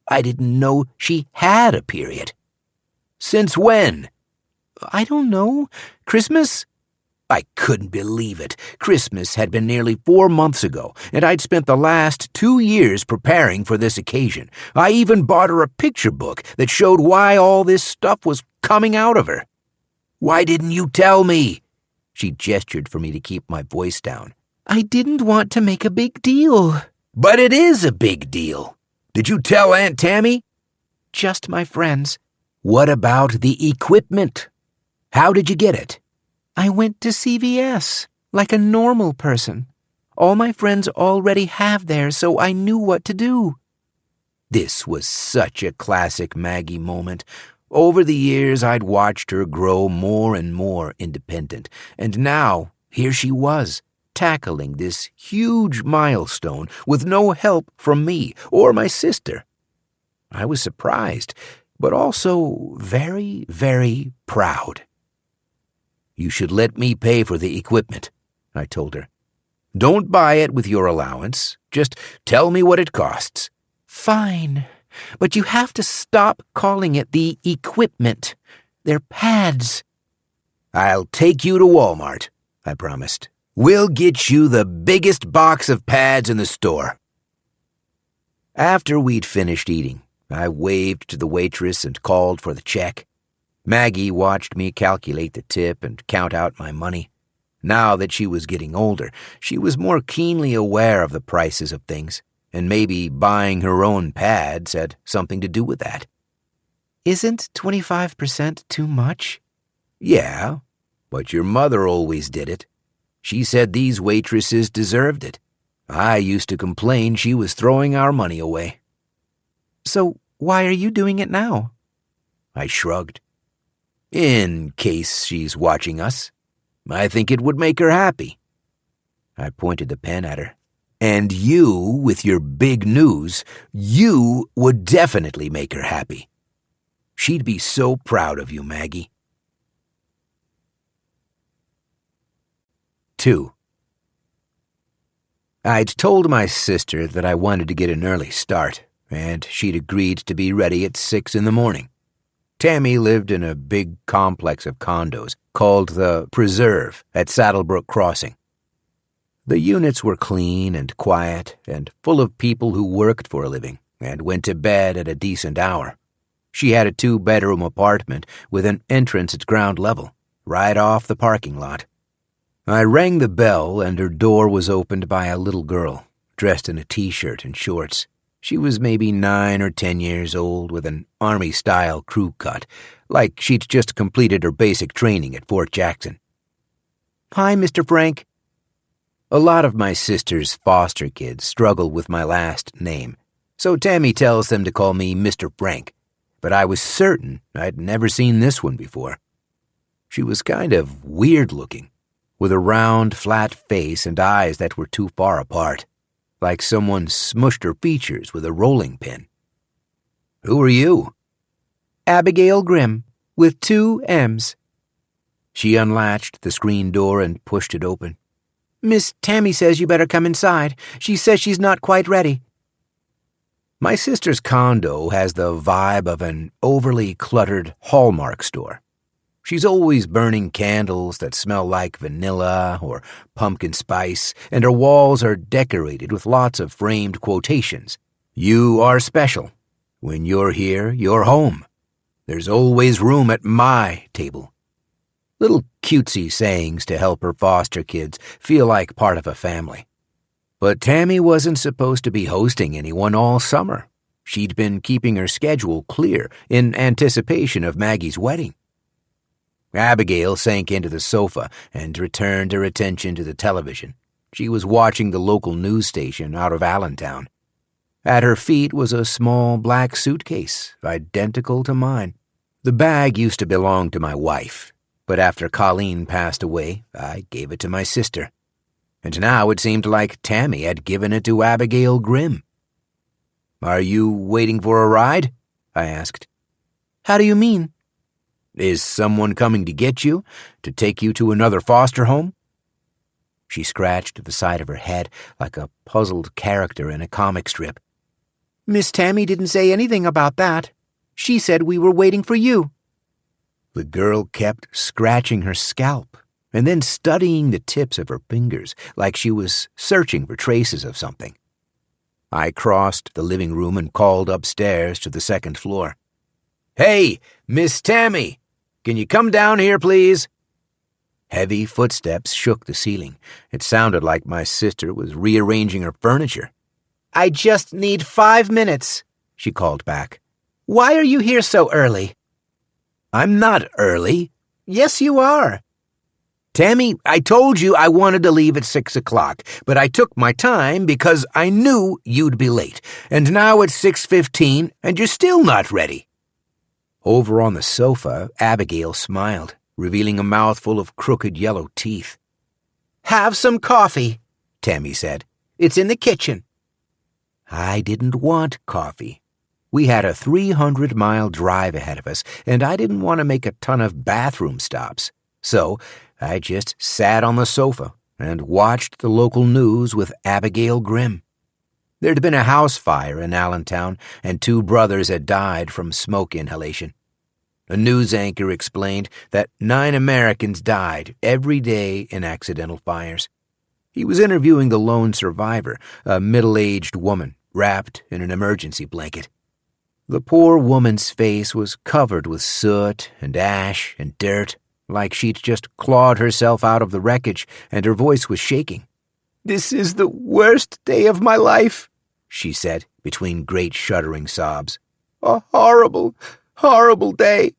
I didn't know she had a period. Since when? I don't know. Christmas? I couldn't believe it. Christmas had been nearly 4 months ago, and I'd spent the last 2 years preparing for this occasion. I even bought her a picture book that showed why all this stuff was coming out of her. Why didn't you tell me? She gestured for me to keep my voice down. I didn't want to make a big deal. But it is a big deal. Did you tell Aunt Tammy? Just my friends. What about the equipment? How did you get it? I went to CVS, like a normal person. All my friends already have theirs, so I knew what to do. This was such a classic Maggie moment. Over the years, I'd watched her grow more and more independent, and now here she was, tackling this huge milestone with no help from me or my sister. I was surprised, but also very, very proud. You should let me pay for the equipment, I told her. Don't buy it with your allowance. Just tell me what it costs. Fine, but you have to stop calling it the equipment. They're pads. I'll take you to Walmart, I promised. We'll get you the biggest box of pads in the store. After we'd finished eating, I waved to the waitress and called for the check. Maggie watched me calculate the tip and count out my money. Now that she was getting older, she was more keenly aware of the prices of things, and maybe buying her own pads had something to do with that. Isn't 25% too much? Yeah, but your mother always did it. She said these waitresses deserved it. I used to complain she was throwing our money away. So why are you doing it now? I shrugged. In case she's watching us. I think it would make her happy. I pointed the pen at her. And you, with your big news, you would definitely make her happy. She'd be so proud of you, Maggie. 2. I'd told my sister that I wanted to get an early start, and she'd agreed to be ready at 6 in the morning. Tammy lived in a big complex of condos called the Preserve at Saddlebrook Crossing. The units were clean and quiet and full of people who worked for a living and went to bed at a decent hour. She had a 2-bedroom apartment with an entrance at ground level, right off the parking lot. I rang the bell and her door was opened by a little girl, dressed in a t-shirt and shorts. She was maybe 9 or 10 years old with an Army-style crew cut, like she'd just completed her basic training at Fort Jackson. Hi, Mr. Frank. A lot of my sister's foster kids struggle with my last name, so Tammy tells them to call me Mr. Frank, but I was certain I'd never seen this one before. She was kind of weird-looking, with a round, flat face and eyes that were too far apart, like someone smushed her features with a rolling pin. Who are you? Abigail Grimm, with 2 M's. She unlatched the screen door and pushed it open. Miss Tammy says you better come inside. She says she's not quite ready. My sister's condo has the vibe of an overly cluttered Hallmark store. She's always burning candles that smell like vanilla or pumpkin spice, and her walls are decorated with lots of framed quotations. You are special. When you're here, you're home. There's always room at my table. Little cutesy sayings to help her foster kids feel like part of a family. But Tammy wasn't supposed to be hosting anyone all summer. She'd been keeping her schedule clear in anticipation of Maggie's wedding. Abigail sank into the sofa and returned her attention to the television. She was watching the local news station out of Allentown. At her feet was a small black suitcase, identical to mine. The bag used to belong to my wife, but after Colleen passed away, I gave it to my sister. And now it seemed like Tammy had given it to Abigail Grimm. Are you waiting for a ride? I asked. How do you mean? Is someone coming to get you, to take you to another foster home? She scratched the side of her head like a puzzled character in a comic strip. Miss Tammy didn't say anything about that. She said we were waiting for you. The girl kept scratching her scalp and then studying the tips of her fingers like she was searching for traces of something. I crossed the living room and called upstairs to the second floor. "Hey, Miss Tammy, can you come down here, please?" Heavy footsteps shook the ceiling. It sounded like my sister was rearranging her furniture. I just need 5 minutes, she called back. Why are you here so early? I'm not early. Yes, you are. Tammy, I told you I wanted to leave at 6 o'clock, but I took my time because I knew you'd be late. And now it's 6:15, and you're still not ready. Over on the sofa, Abigail smiled, revealing a mouthful of crooked yellow teeth. Have some coffee, Tammy said. It's in the kitchen. I didn't want coffee. We had a 300-mile drive ahead of us, and I didn't want to make a ton of bathroom stops. So I just sat on the sofa and watched the local news with Abigail Grimm. There'd been a house fire in Allentown, and 2 brothers had died from smoke inhalation. A news anchor explained that 9 Americans died every day in accidental fires. He was interviewing the lone survivor, a middle-aged woman wrapped in an emergency blanket. The poor woman's face was covered with soot and ash and dirt, like she'd just clawed herself out of the wreckage, and her voice was shaking. This is the worst day of my life, she said between great shuddering sobs. A horrible, horrible day.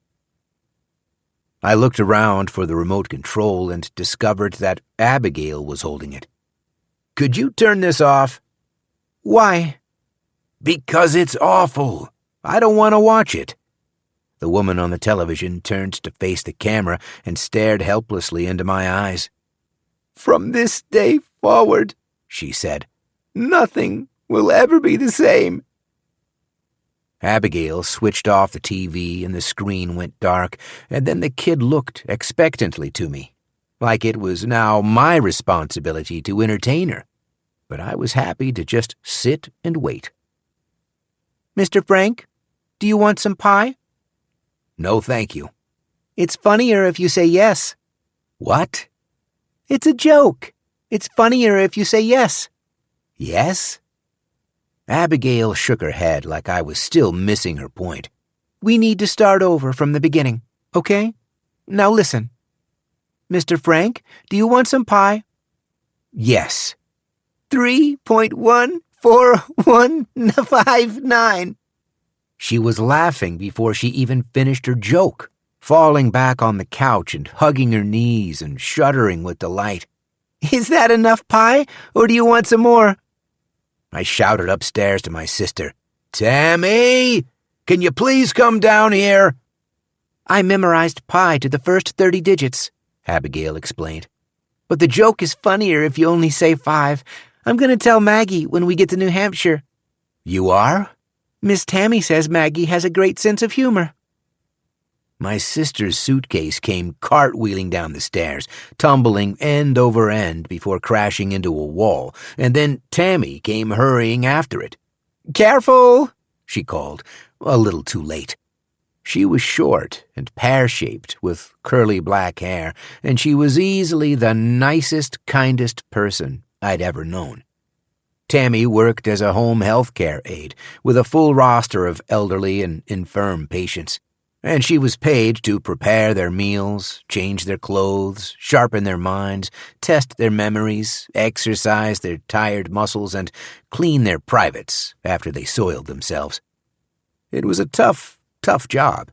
I looked around for the remote control and discovered that Abigail was holding it. Could you turn this off? Why? Because it's awful. I don't want to watch it. The woman on the television turned to face the camera and stared helplessly into my eyes. From this day forward, she said, nothing will ever be the same. Abigail switched off the TV and the screen went dark, and then the kid looked expectantly to me, like it was now my responsibility to entertain her. But I was happy to just sit and wait. Mr. Frank, do you want some pie? No, thank you. It's funnier if you say yes. What? It's a joke. It's funnier if you say yes. Yes? Abigail shook her head like I was still missing her point. We need to start over from the beginning, okay? Now listen. Mr. Frank, do you want some pie? Yes. 3.14159. She was laughing before she even finished her joke, falling back on the couch and hugging her knees and shuddering with delight. Is that enough pie, or do you want some more? I shouted upstairs to my sister, Tammy, can you please come down here? I memorized pi to the first 30 digits, Abigail explained. But the joke is funnier if you only say 5. I'm going to tell Maggie when we get to New Hampshire. You are? Miss Tammy says Maggie has a great sense of humor. My sister's suitcase came cartwheeling down the stairs, tumbling end over end before crashing into a wall, and then Tammy came hurrying after it. Careful, she called, a little too late. She was short and pear-shaped with curly black hair, and she was easily the nicest, kindest person I'd ever known. Tammy worked as a home health care aide with a full roster of elderly and infirm patients, and she was paid to prepare their meals, change their clothes, sharpen their minds, test their memories, exercise their tired muscles, and clean their privates after they soiled themselves. It was a tough job.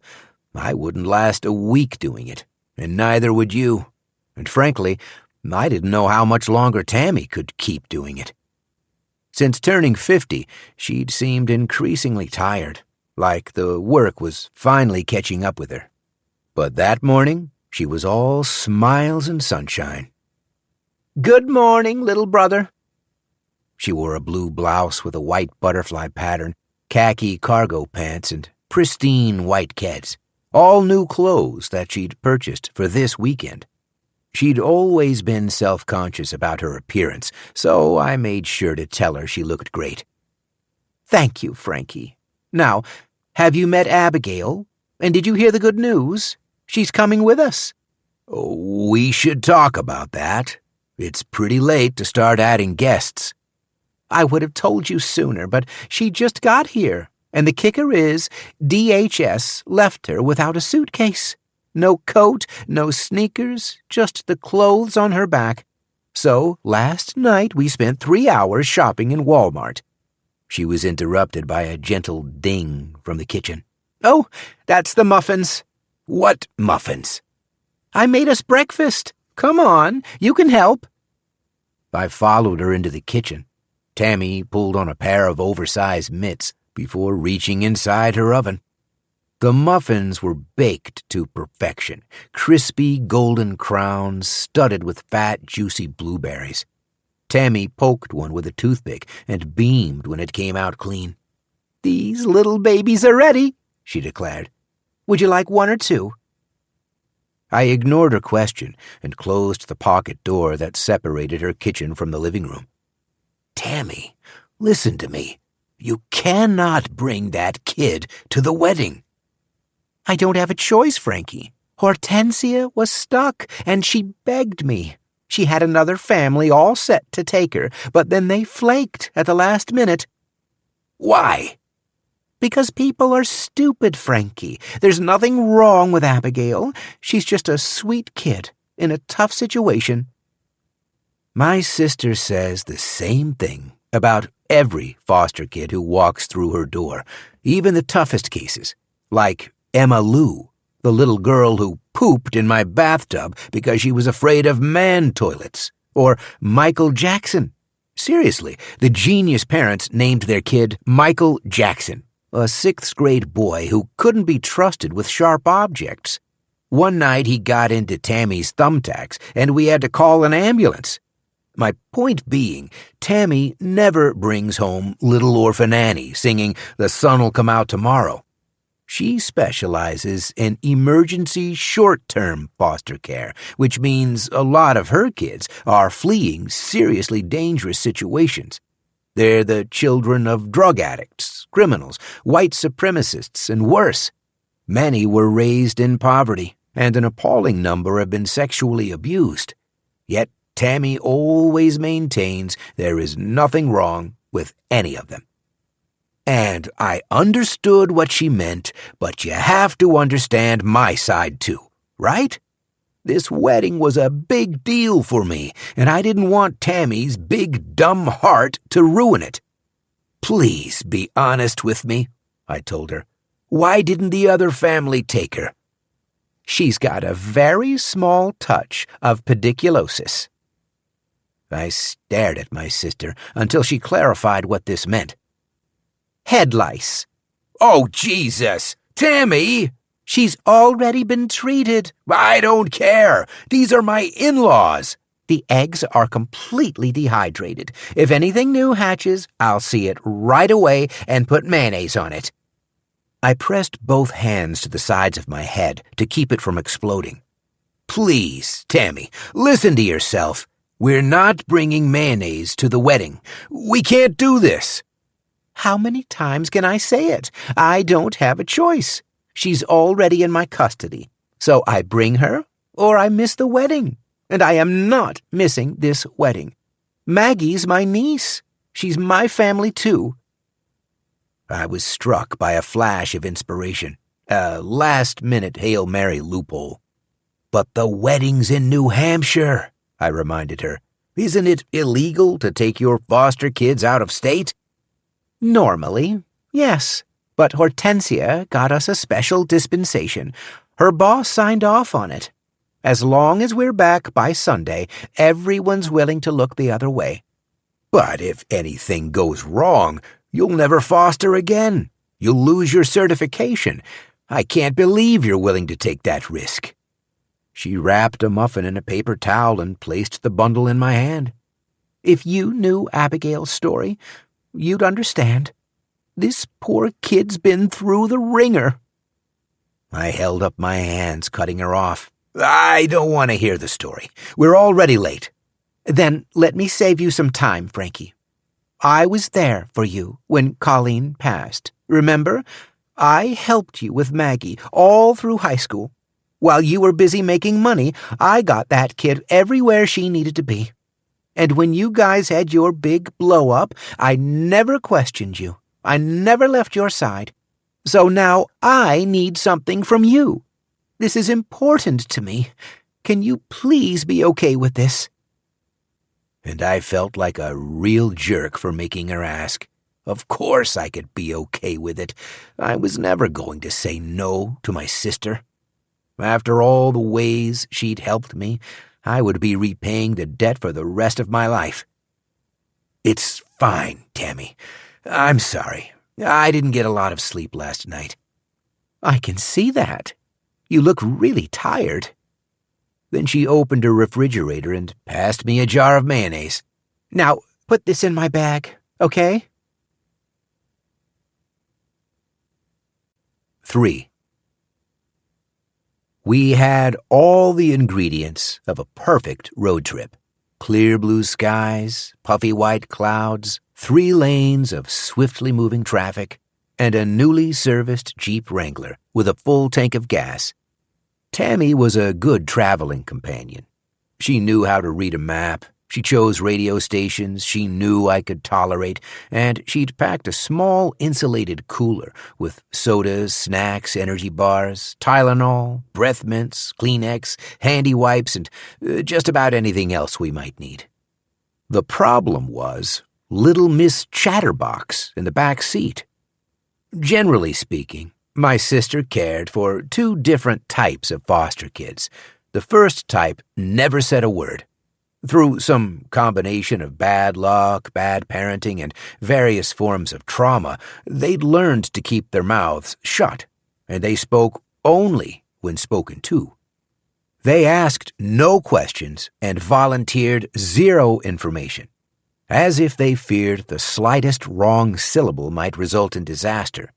I wouldn't last a week doing it, and neither would you. And frankly, I didn't know how much longer Tammy could keep doing it. Since turning 50, she'd seemed increasingly tired, like the work was finally catching up with her. But that morning, she was all smiles and sunshine. Good morning, little brother. She wore a blue blouse with a white butterfly pattern, khaki cargo pants, and pristine white keds, all new clothes that she'd purchased for this weekend. She'd always been self-conscious about her appearance, so I made sure to tell her she looked great. Thank you, Frankie. Now, have you met Abigail? And did you hear the good news? She's coming with us. Oh, we should talk about that. It's pretty late to start adding guests. I would have told you sooner, but she just got here. And the kicker is, DHS left her without a suitcase. No coat, no sneakers, just the clothes on her back. So, last night we spent 3 hours shopping in Walmart. She was interrupted by a gentle ding from the kitchen. Oh, that's the muffins. What muffins? I made us breakfast. Come on, you can help. I followed her into the kitchen. Tammy pulled on a pair of oversized mitts before reaching inside her oven. The muffins were baked to perfection, crispy golden crowns studded with fat, juicy blueberries. Tammy poked one with a toothpick and beamed when it came out clean. These little babies are ready, she declared. Would you like one or two? I ignored her question and closed the pocket door that separated her kitchen from the living room. Tammy, listen to me. You cannot bring that kid to the wedding. I don't have a choice, Frankie. Hortensia was stuck, and she begged me. She had another family all set to take her, but then they flaked at the last minute. Why? Because people are stupid, Frankie. There's nothing wrong with Abigail. She's just a sweet kid in a tough situation. My sister says the same thing about every foster kid who walks through her door, even the toughest cases, like Emma Lou, the little girl who pooped in my bathtub because she was afraid of man toilets, or Michael Jackson. Seriously, the genius parents named their kid Michael Jackson, a 6th grade boy who couldn't be trusted with sharp objects. One night he got into Tammy's thumbtacks, and we had to call an ambulance. My point being, Tammy never brings home Little Orphan Annie singing "The Sun'll Come Out Tomorrow." She specializes in emergency short-term foster care, which means a lot of her kids are fleeing seriously dangerous situations. They're the children of drug addicts, criminals, white supremacists, and worse. Many were raised in poverty, and an appalling number have been sexually abused. Yet Tammy always maintains there is nothing wrong with any of them. And I understood what she meant, but you have to understand my side too, right? This wedding was a big deal for me, and I didn't want Tammy's big, dumb heart to ruin it. Please be honest with me, I told her. Why didn't the other family take her? She's got a very small touch of pediculosis. I stared at my sister until she clarified what this meant. Head lice. Oh, Jesus! Tammy! She's already been treated. I don't care. These are my in-laws. The eggs are completely dehydrated. If anything new hatches, I'll see it right away and put mayonnaise on it. I pressed both hands to the sides of my head to keep it from exploding. Please, Tammy, listen to yourself. We're not bringing mayonnaise to the wedding. We can't do this. How many times can I say it? I don't have a choice. She's already in my custody. So I bring her, or I miss the wedding. And I am not missing this wedding. Maggie's my niece. She's my family, too. I was struck by a flash of inspiration, a last-minute Hail Mary loophole. But the wedding's in New Hampshire, I reminded her. Isn't it illegal to take your foster kids out of state? Normally, yes. But Hortensia got us a special dispensation. Her boss signed off on it. As long as we're back by Sunday, everyone's willing to look the other way. But if anything goes wrong, you'll never foster again. You'll lose your certification. I can't believe you're willing to take that risk. She wrapped a muffin in a paper towel and placed the bundle in my hand. If you knew Abigail's story, you'd understand. This poor kid's been through the ringer. I held up my hands, cutting her off. I don't want to hear the story. We're already late. Then let me save you some time, Frankie. I was there for you when Colleen passed. Remember? I helped you with Maggie all through high school. While you were busy making money, I got that kid everywhere she needed to be. And when you guys had your big blow-up, I never questioned you. I never left your side. So now I need something from you. This is important to me. Can you please be okay with this? And I felt like a real jerk for making her ask. Of course I could be okay with it. I was never going to say no to my sister. After all the ways she'd helped me, I would be repaying the debt for the rest of my life. It's fine, Tammy. I'm sorry. I didn't get a lot of sleep last night. I can see that. You look really tired. Then she opened her refrigerator and passed me a jar of mayonnaise. Now, put this in my bag, okay? 3. We had all the ingredients of a perfect road trip. Clear blue skies, puffy white clouds, 3 lanes of swiftly moving traffic, and a newly serviced Jeep Wrangler with a full tank of gas. Tammy was a good traveling companion. She knew how to read a map, she chose radio stations she knew I could tolerate, and she'd packed a small insulated cooler with sodas, snacks, energy bars, Tylenol, breath mints, Kleenex, handy wipes, and just about anything else we might need. The problem was Little Miss Chatterbox in the back seat. Generally speaking, my sister cared for 2 different types of foster kids. The first type never said a word. Through some combination of bad luck, bad parenting, and various forms of trauma, they'd learned to keep their mouths shut, and they spoke only when spoken to. They asked no questions and volunteered 0 information, as if they feared the slightest wrong syllable might result in disaster.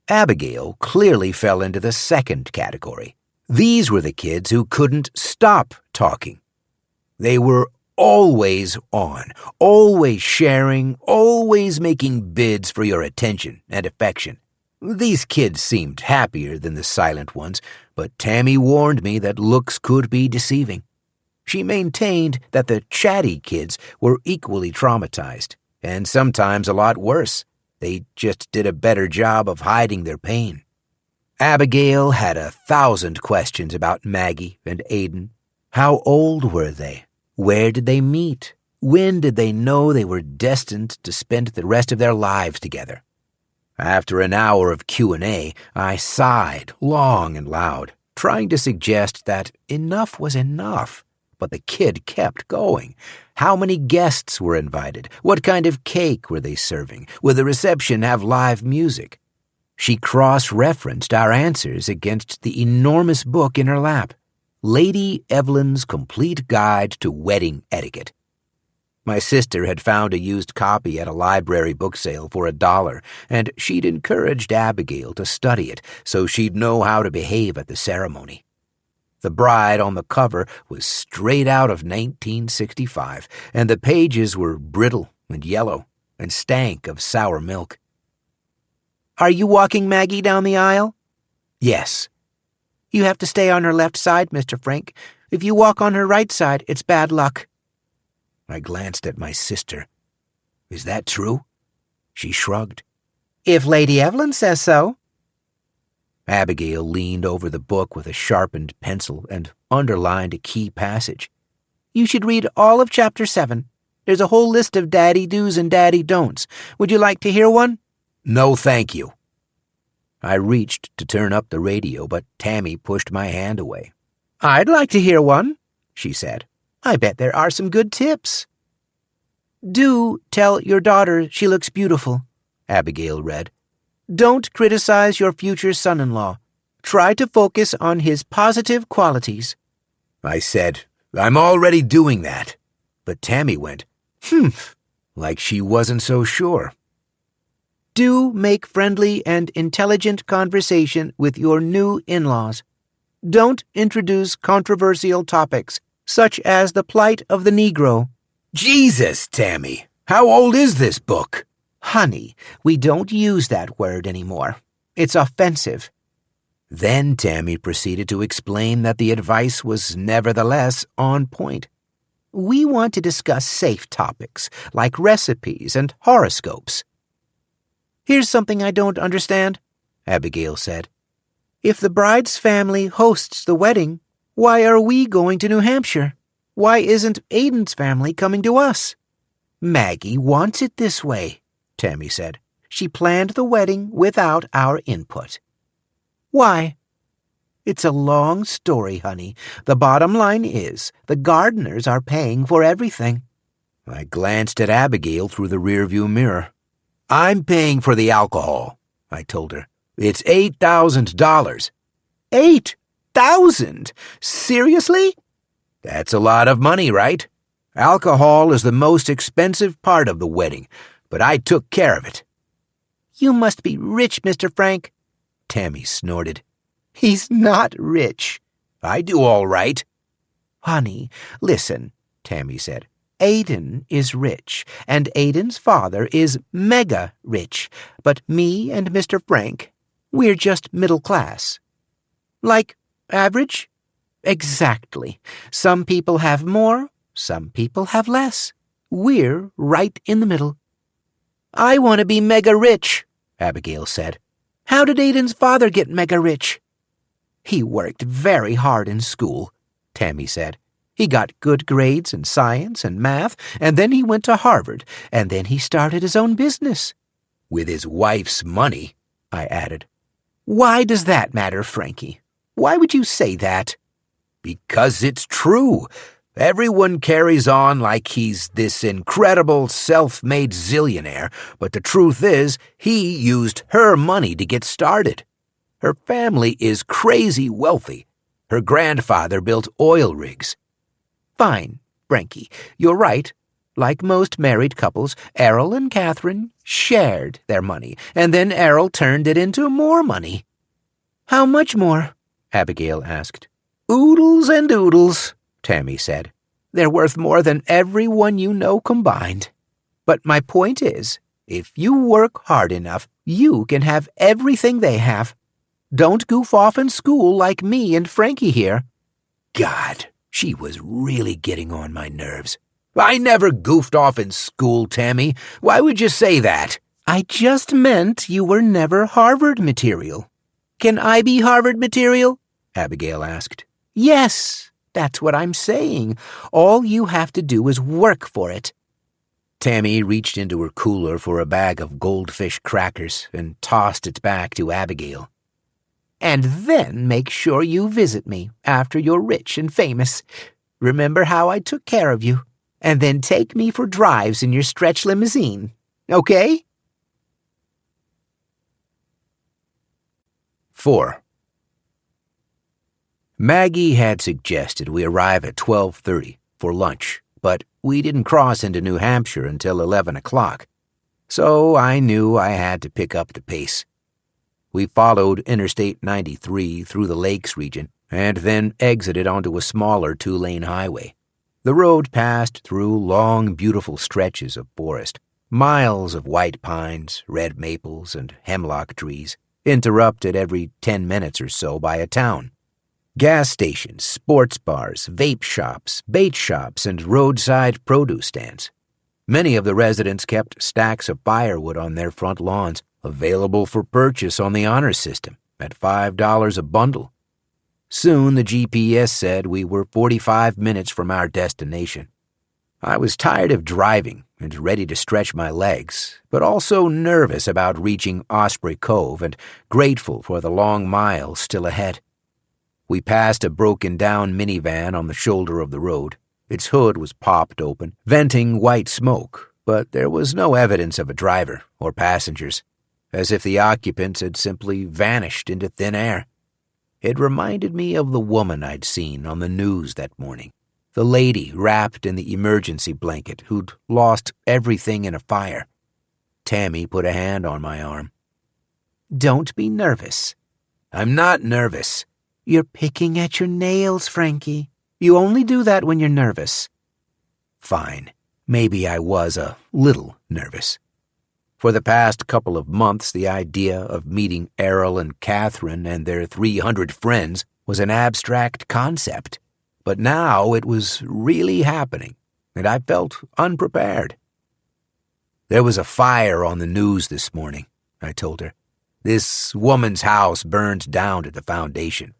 Abigail clearly fell into the second category. These were the kids who couldn't stop talking. They were always on, always sharing, always making bids for your attention and affection. These kids seemed happier than the silent ones, but Tammy warned me that looks could be deceiving. She maintained that the chatty kids were equally traumatized, and sometimes a lot worse. They just did a better job of hiding their pain. Abigail had 1,000 questions about Maggie and Aiden. How old were they? Where did they meet? When did they know they were destined to spend the rest of their lives together? After an hour of Q&A, I sighed long and loud, trying to suggest that enough was enough. But the kid kept going. How many guests were invited? What kind of cake were they serving? Would the reception have live music? She cross-referenced our answers against the enormous book in her lap, Lady Evelyn's Complete Guide to Wedding Etiquette. My sister had found a used copy at a library book sale for $1, and she'd encouraged Abigail to study it so she'd know how to behave at the ceremony. The bride on the cover was straight out of 1965, and the pages were brittle and yellow and stank of sour milk. Are you walking Maggie down the aisle? Yes. You have to stay on her left side, Mr. Frank. If you walk on her right side, it's bad luck. I glanced at my sister. Is that true? She shrugged. If Lady Evelyn says so. Abigail leaned over the book with a sharpened pencil and underlined a key passage. You should read all of Chapter 7. There's a whole list of daddy do's and daddy don'ts. Would you like to hear one? No, thank you. I reached to turn up the radio, but Tammy pushed my hand away. I'd like to hear one, she said. I bet there are some good tips. Do tell your daughter she looks beautiful, Abigail read. Don't criticize your future son-in-law. Try to focus on his positive qualities. I said, I'm already doing that. But Tammy went, like she wasn't so sure. Do make friendly and intelligent conversation with your new in-laws. Don't introduce controversial topics, such as the plight of the Negro. Jesus, Tammy, how old is this book? Honey, we don't use that word anymore. It's offensive. Then Tammy proceeded to explain that the advice was nevertheless on point. We want to discuss safe topics, like recipes and horoscopes. Here's something I don't understand, Abigail said. If the bride's family hosts the wedding, why are we going to New Hampshire? Why isn't Aiden's family coming to us? Maggie wants it this way, Tammy said. She planned the wedding without our input. Why? It's a long story, honey. The bottom line is the gardeners are paying for everything. I glanced at Abigail through the rearview mirror. I'm paying for the alcohol, I told her. It's $8,000. $8,000? Seriously? That's a lot of money, right? Alcohol is the most expensive part of the wedding, but I took care of it. You must be rich, Mr. Frank, Tammy snorted. He's not rich. I do all right. Honey, listen, Tammy said. Aiden is rich, and Aiden's father is mega rich, but me and Mr. Frank, we're just middle class. Like average? Exactly. Some people have more, some people have less. We're right in the middle. I want to be mega rich, Abigail said. How did Aiden's father get mega rich? He worked very hard in school, Tammy said. He got good grades in science and math, and then he went to Harvard, and then he started his own business. With his wife's money, I added. Why does that matter, Frankie? Why would you say that? Because it's true. Everyone carries on like he's this incredible self-made zillionaire, but the truth is he used her money to get started. Her family is crazy wealthy. Her grandfather built oil rigs. Fine, Frankie, you're right. Like most married couples, Errol and Catherine shared their money, and then Errol turned it into more money. How much more? Abigail asked. Oodles and oodles, Tammy said. They're worth more than everyone you know combined. But my point is, if you work hard enough, you can have everything they have. Don't goof off in school like me and Frankie here. God, she was really getting on my nerves. I never goofed off in school, Tammy. Why would you say that? I just meant you were never Harvard material. Can I be Harvard material? Abigail asked. Yes, that's what I'm saying. All you have to do is work for it. Tammy reached into her cooler for a bag of goldfish crackers and tossed it back to Abigail. And then make sure you visit me after you're rich and famous. Remember how I took care of you. And then take me for drives in your stretch limousine. Okay? 4. Maggie had suggested we arrive at 12:30 for lunch, but we didn't cross into New Hampshire until 11 o'clock, so I knew I had to pick up the pace. We followed Interstate 93 through the Lakes region and then exited onto a smaller 2-lane highway. The road passed through long, beautiful stretches of forest, miles of white pines, red maples, and hemlock trees, interrupted every 10 minutes or so by a town. Gas stations, sports bars, vape shops, bait shops, and roadside produce stands. Many of the residents kept stacks of firewood on their front lawns, available for purchase on the honor system at $5 a bundle. Soon the GPS said we were 45 minutes from our destination. I was tired of driving and ready to stretch my legs, but also nervous about reaching Osprey Cove and grateful for the long miles still ahead. We passed a broken-down minivan on the shoulder of the road. Its hood was popped open, venting white smoke, but there was no evidence of a driver or passengers, as if the occupants had simply vanished into thin air. It reminded me of the woman I'd seen on the news that morning, the lady wrapped in the emergency blanket who'd lost everything in a fire. Tammy put a hand on my arm. Don't be nervous. I'm not nervous. You're picking at your nails, Frankie. You only do that when you're nervous. Fine. Maybe I was a little nervous. For the past couple of months, the idea of meeting Errol and Catherine and their 300 friends was an abstract concept. But now it was really happening, and I felt unprepared. There was a fire on the news this morning, I told her. This woman's house burned down to the foundation.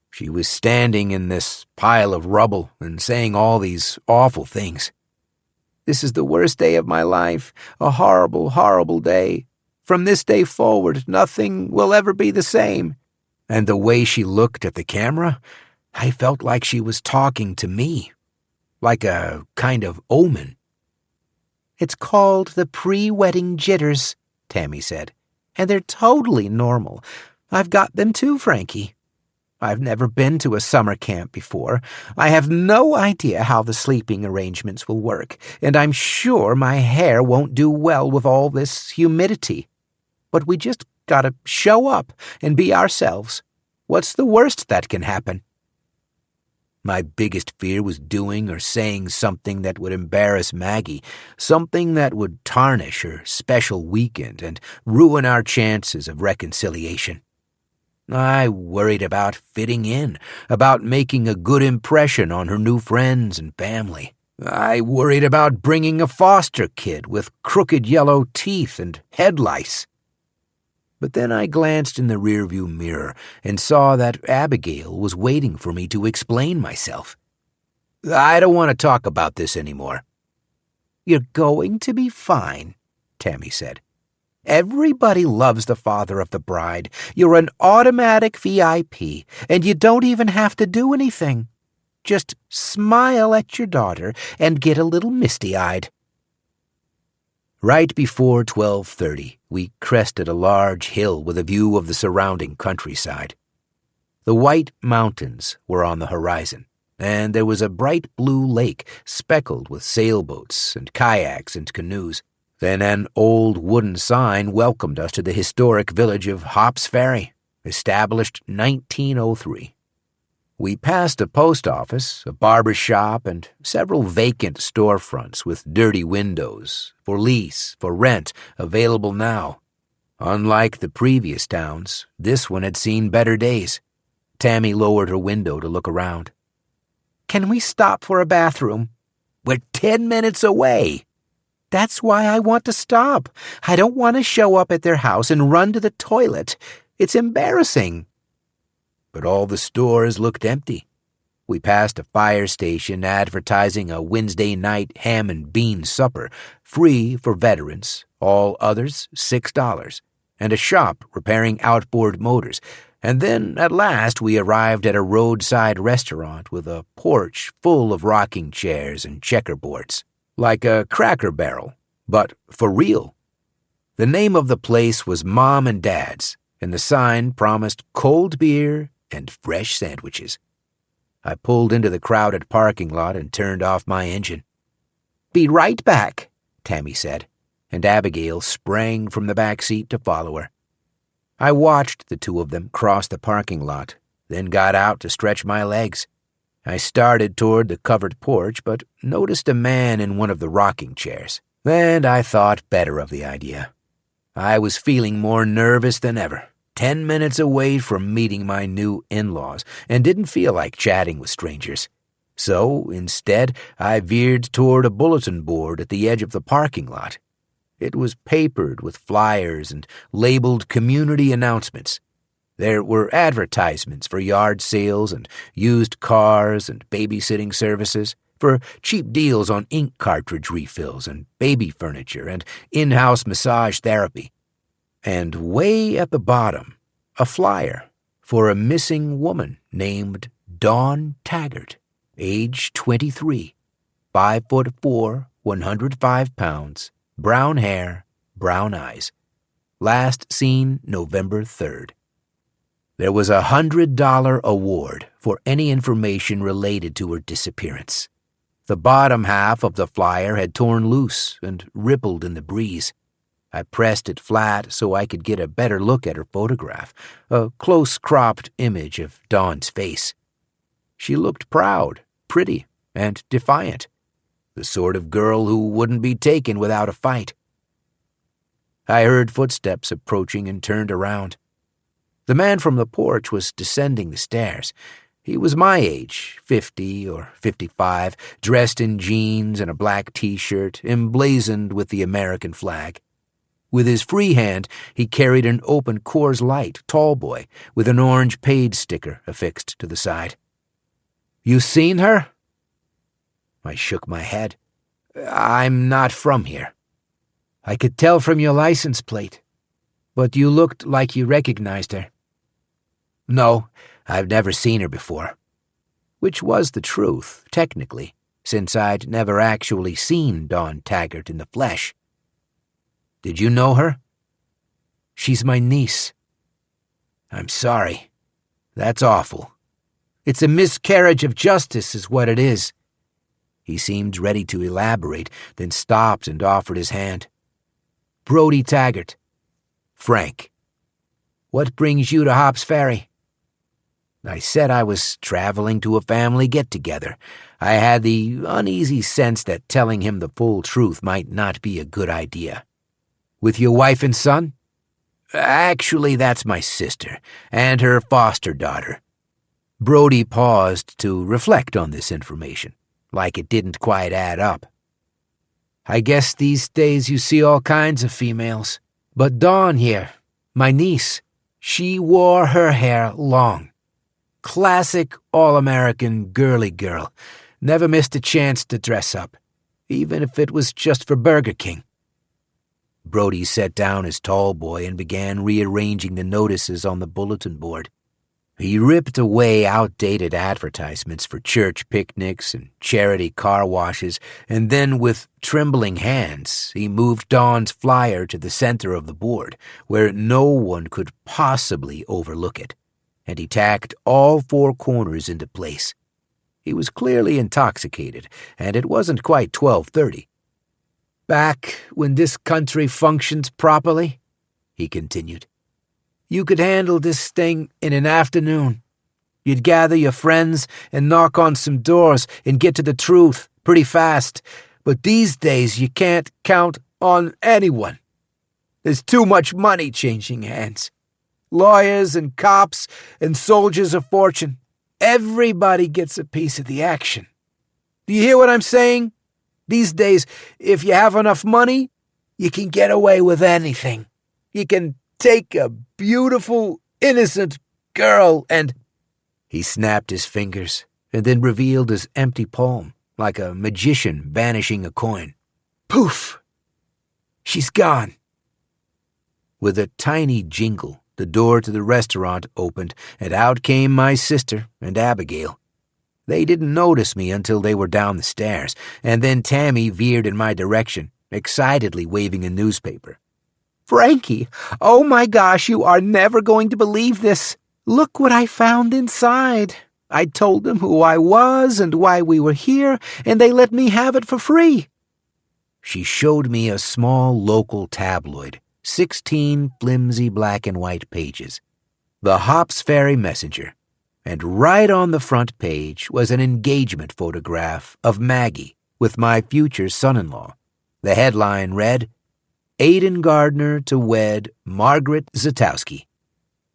She was standing in this pile of rubble and saying all these awful things. This is the worst day of my life, a horrible, horrible day. From this day forward, nothing will ever be the same. And the way she looked at the camera, I felt like she was talking to me, like a kind of omen. It's called the pre-wedding jitters, Tammy said, and they're totally normal. I've got them too, Frankie. I've never been to a summer camp before. I have no idea how the sleeping arrangements will work, and I'm sure my hair won't do well with all this humidity. But we just gotta show up and be ourselves. What's the worst that can happen? My biggest fear was doing or saying something that would embarrass Maggie, something that would tarnish her special weekend and ruin our chances of reconciliation. I worried about fitting in, about making a good impression on her new friends and family. I worried about bringing a foster kid with crooked yellow teeth and head lice. But then I glanced in the rearview mirror and saw that Abigail was waiting for me to explain myself. I don't want to talk about this anymore. You're going to be fine, Tammy said. Everybody loves the father of the bride. You're an automatic VIP, and you don't even have to do anything. Just smile at your daughter and get a little misty-eyed. Right before 12:30, we crested a large hill with a view of the surrounding countryside. The white mountains were on the horizon, and there was a bright blue lake speckled with sailboats and kayaks and canoes. Then an old wooden sign welcomed us to the historic village of Hops Ferry, established 1903. We passed a post office, a barber shop, and several vacant storefronts with dirty windows, for lease, for rent, available now. Unlike the previous towns, this one had seen better days. Tammy lowered her window to look around. Can we stop for a bathroom? We're 10 minutes away. That's why I want to stop. I don't want to show up at their house and run to the toilet. It's embarrassing. But all the stores looked empty. We passed a fire station advertising a Wednesday night ham and bean supper, free for veterans, all others $6, and a shop repairing outboard motors. And then, at last, we arrived at a roadside restaurant with a porch full of rocking chairs and checkerboards. Like a Cracker Barrel, but for real. The name of the place was Mom and Dad's, and the sign promised cold beer and fresh sandwiches. I pulled into the crowded parking lot and turned off my engine. Be right back, Tammy said, and Abigail sprang from the back seat to follow her. I watched the two of them cross the parking lot, then got out to stretch my legs. I started toward the covered porch, but noticed a man in one of the rocking chairs, and I thought better of the idea. I was feeling more nervous than ever, 10 minutes away from meeting my new in-laws, and didn't feel like chatting with strangers. So, instead, I veered toward a bulletin board at the edge of the parking lot. It was papered with flyers and labeled community announcements. There were advertisements for yard sales and used cars and babysitting services, for cheap deals on ink cartridge refills and baby furniture and in-house massage therapy. And way at the bottom, a flyer for a missing woman named Dawn Taggart, age 23, 5'4", 105 pounds, brown hair, brown eyes. Last seen November 3rd. There was a $100 award for any information related to her disappearance. The bottom half of the flyer had torn loose and rippled in the breeze. I pressed it flat so I could get a better look at her photograph, a close-cropped image of Dawn's face. She looked proud, pretty, and defiant, the sort of girl who wouldn't be taken without a fight. I heard footsteps approaching and turned around. The man from the porch was descending the stairs. He was my age, 50 or 55, dressed in jeans and a black T-shirt, emblazoned with the American flag. With his free hand, he carried an open Coors Light tall boy with an orange paid sticker affixed to the side. "You seen her?" I shook my head. "I'm not from here." "I could tell from your license plate, but you looked like you recognized her." "No, I've never seen her before." Which was the truth, technically, since I'd never actually seen Dawn Taggart in the flesh. "Did you know her?" "She's my niece." "I'm sorry. That's awful." "It's a miscarriage of justice is what it is." He seemed ready to elaborate, then stopped and offered his hand. "Brody Taggart." "Frank." "What brings you to Hops Ferry?" I said I was traveling to a family get-together. I had the uneasy sense that telling him the full truth might not be a good idea. "With your wife and son?" "Actually, that's my sister, and her foster daughter." Brody paused to reflect on this information, like it didn't quite add up. "I guess these days you see all kinds of females. But Dawn here, my niece, she wore her hair long. Classic all-American girly girl. Never missed a chance to dress up, even if it was just for Burger King." Brody set down his tall boy and began rearranging the notices on the bulletin board. He ripped away outdated advertisements for church picnics and charity car washes, and then with trembling hands, he moved Dawn's flyer to the center of the board, where no one could possibly overlook it, and he tacked all four corners into place. He was clearly intoxicated, and it wasn't quite 12:30. "Back when this country functions properly," he continued, "you could handle this thing in an afternoon. You'd gather your friends and knock on some doors and get to the truth pretty fast. But these days you can't count on anyone. There's too much money changing hands. Lawyers and cops and soldiers of fortune. Everybody gets a piece of the action. Do you hear what I'm saying? These days, if you have enough money, you can get away with anything. You can take a beautiful, innocent girl and—" He snapped his fingers and then revealed his empty palm, like a magician vanishing a coin. Poof! She's gone. With a tiny jingle, the door to the restaurant opened, and out came my sister and Abigail. They didn't notice me until they were down the stairs, and then Tammy veered in my direction, excitedly waving a newspaper. "Frankie, oh my gosh, you are never going to believe this. Look what I found inside. I told them who I was and why we were here, and they let me have it for free." She showed me a small local tabloid, 16 flimsy black and white pages. The Hops Ferry Messenger. And right on the front page was an engagement photograph of Maggie with my future son-in-law. The headline read, "Aiden Gardner to wed Margaret Zatowski."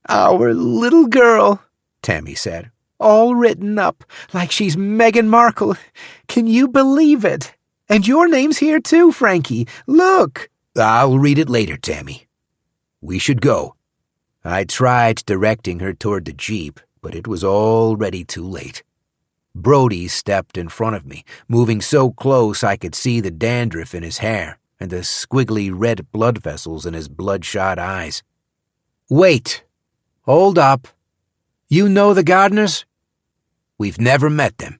"Our little girl," Tammy said, "all written up like she's Meghan Markle. Can you believe it? And your name's here too, Frankie. Look." "I'll read it later, Tammy. We should go." I tried directing her toward the Jeep, but it was already too late. Brody stepped in front of me, moving so close I could see the dandruff in his hair and the squiggly red blood vessels in his bloodshot eyes. "Wait. Hold up. You know the Gardners?" "We've never met them."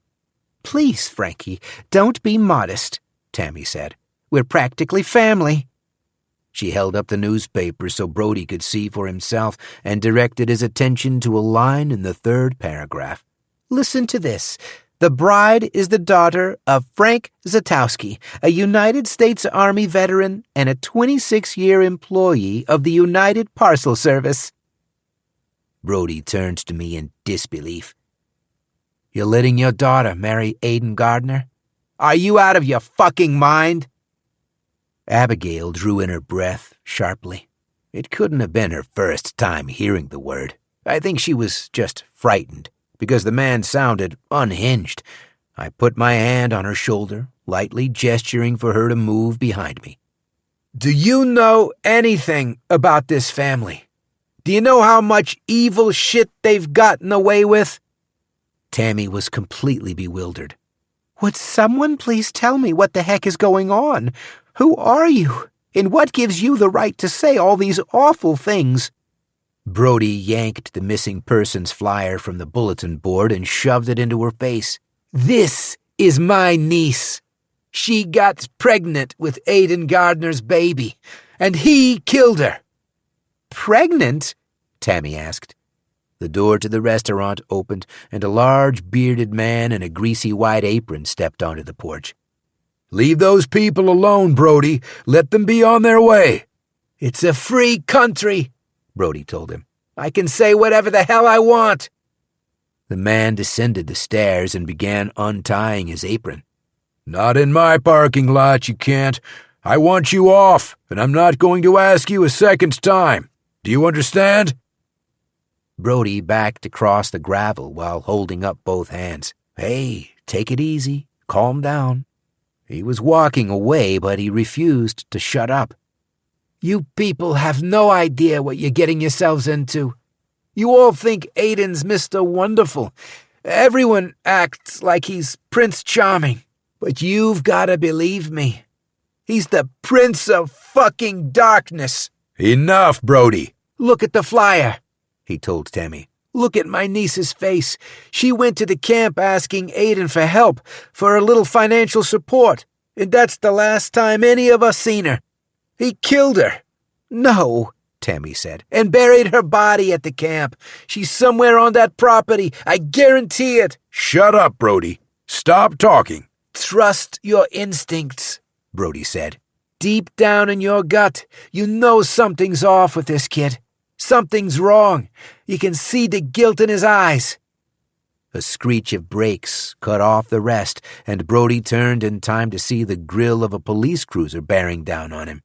"Please, Frankie, don't be modest," Tammy said. "We're practically family." She held up the newspaper so Brody could see for himself and directed his attention to a line in the third paragraph. "Listen to this. The bride is the daughter of Frank Zatowski, a United States Army veteran and a 26-year employee of the United Parcel Service." Brody turned to me in disbelief. "You're letting your daughter marry Aiden Gardner? Are you out of your fucking mind?" Abigail drew in her breath sharply. It couldn't have been her first time hearing the word. I think she was just frightened, because the man sounded unhinged. I put my hand on her shoulder, lightly gesturing for her to move behind me. "Do you know anything about this family? Do you know how much evil shit they've gotten away with?" Tammy was completely bewildered. "Would someone please tell me what the heck is going on? Who are you? And what gives you the right to say all these awful things?" Brody yanked the missing persons flyer from the bulletin board and shoved it into her face. "This is my niece. She got pregnant with Aiden Gardner's baby, and he killed her." "Pregnant?" Tammy asked. The door to the restaurant opened, and a large bearded man in a greasy white apron stepped onto the porch. "Leave those people alone, Brody. Let them be on their way." "It's a free country," Brody told him. "I can say whatever the hell I want." The man descended the stairs and began untying his apron. "Not in my parking lot, you can't. I want you off, and I'm not going to ask you a second time. Do you understand?" Brody backed across the gravel while holding up both hands. "Hey, take it easy. Calm down." He was walking away, but he refused to shut up. "You people have no idea what you're getting yourselves into. You all think Aiden's Mr. Wonderful. Everyone acts like he's Prince Charming. But you've got to believe me. He's the Prince of fucking Darkness." "Enough, Brody." "Look at the flyer," he told Tammy. "Look at my niece's face. She went to the camp asking Aiden for help, for a little financial support, and that's the last time any of us seen her. He killed her." "No," Tammy said, "and buried her body at the camp. She's somewhere on that property. I guarantee it." "Shut up, Brody. Stop talking." "Trust your instincts," Brody said. "Deep down in your gut, you know something's off with this kid. Something's wrong. You can see the guilt in his eyes." A screech of brakes cut off the rest, and Brody turned in time to see the grill of a police cruiser bearing down on him.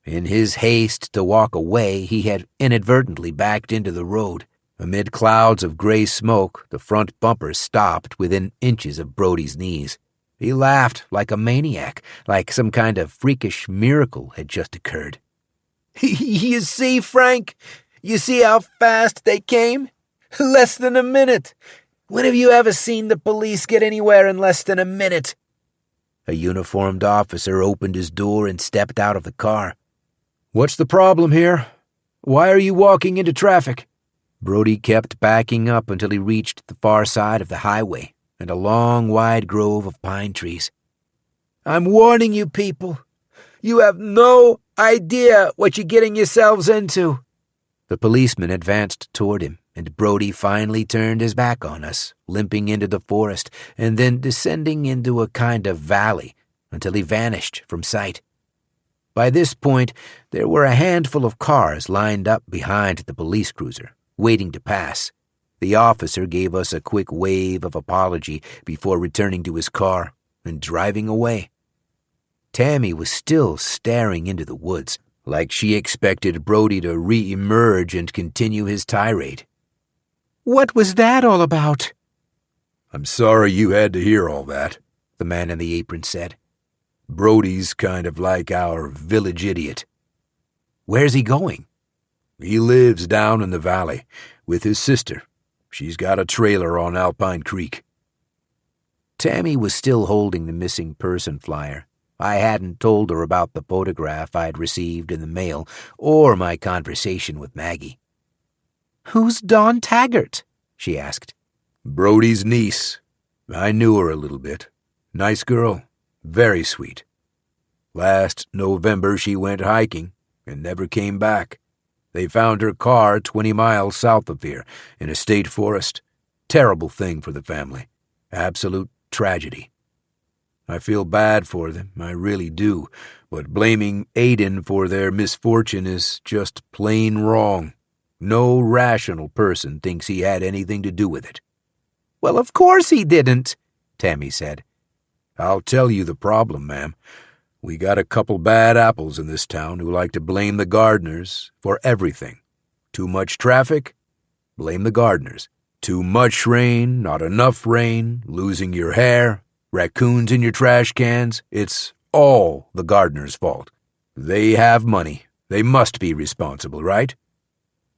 In his haste to walk away, he had inadvertently backed into the road. Amid clouds of gray smoke, the front bumper stopped within inches of Brody's knees. He laughed like a maniac, like some kind of freakish miracle had just occurred. "You see, Frank? You see how fast they came? Less than a minute. When have you ever seen the police get anywhere in less than a minute?" A uniformed officer opened his door and stepped out of the car. "What's the problem here? Why are you walking into traffic?" Brody kept backing up until he reached the far side of the highway and a long, wide grove of pine trees. "I'm warning you people. You have no idea what you're getting yourselves into." The policeman advanced toward him, and Brody finally turned his back on us, limping into the forest and then descending into a kind of valley until he vanished from sight. By this point, there were a handful of cars lined up behind the police cruiser, waiting to pass. The officer gave us a quick wave of apology before returning to his car and driving away. Tammy was still staring into the woods, like she expected Brody to re-emerge and continue his tirade. "What was that all about?" "I'm sorry you had to hear all that," the man in the apron said. "Brody's kind of like our village idiot." "Where's he going?" "He lives down in the valley with his sister. She's got a trailer on Alpine Creek." Tammy was still holding the missing person flyer. I hadn't told her about the photograph I'd received in the mail or my conversation with Maggie. "Who's Dawn Taggart?" she asked. "Brody's niece. I knew her a little bit. Nice girl. Very sweet. Last November she went hiking and never came back. They found her car 20 miles south of here in a state forest. Terrible thing for the family. Absolute tragedy. I feel bad for them, I really do, but blaming Aiden for their misfortune is just plain wrong. No rational person thinks he had anything to do with it. Well, of course he didn't, Tammy said. I'll tell you the problem, ma'am. We got a couple bad apples in this town who like to blame the gardeners for everything. Too much traffic? Blame the gardeners. Too much rain, not enough rain, losing your hair, raccoons in your trash cans. It's all the gardeners' fault. They have money. They must be responsible, right?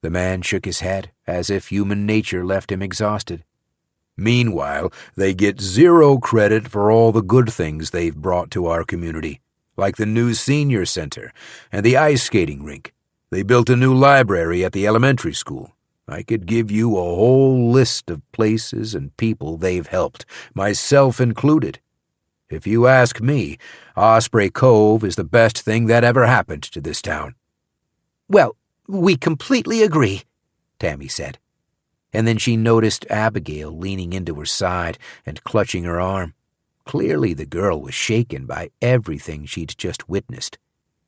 The man shook his head, as if human nature left him exhausted. Meanwhile, they get zero credit for all the good things they've brought to our community, like the new senior center and the ice skating rink. They built a new library at the elementary school. I could give you a whole list of places and people they've helped, myself included. If you ask me, Osprey Cove is the best thing that ever happened to this town. Well, we completely agree, Tammy said. And then she noticed Abigail leaning into her side and clutching her arm. Clearly the girl was shaken by everything she'd just witnessed.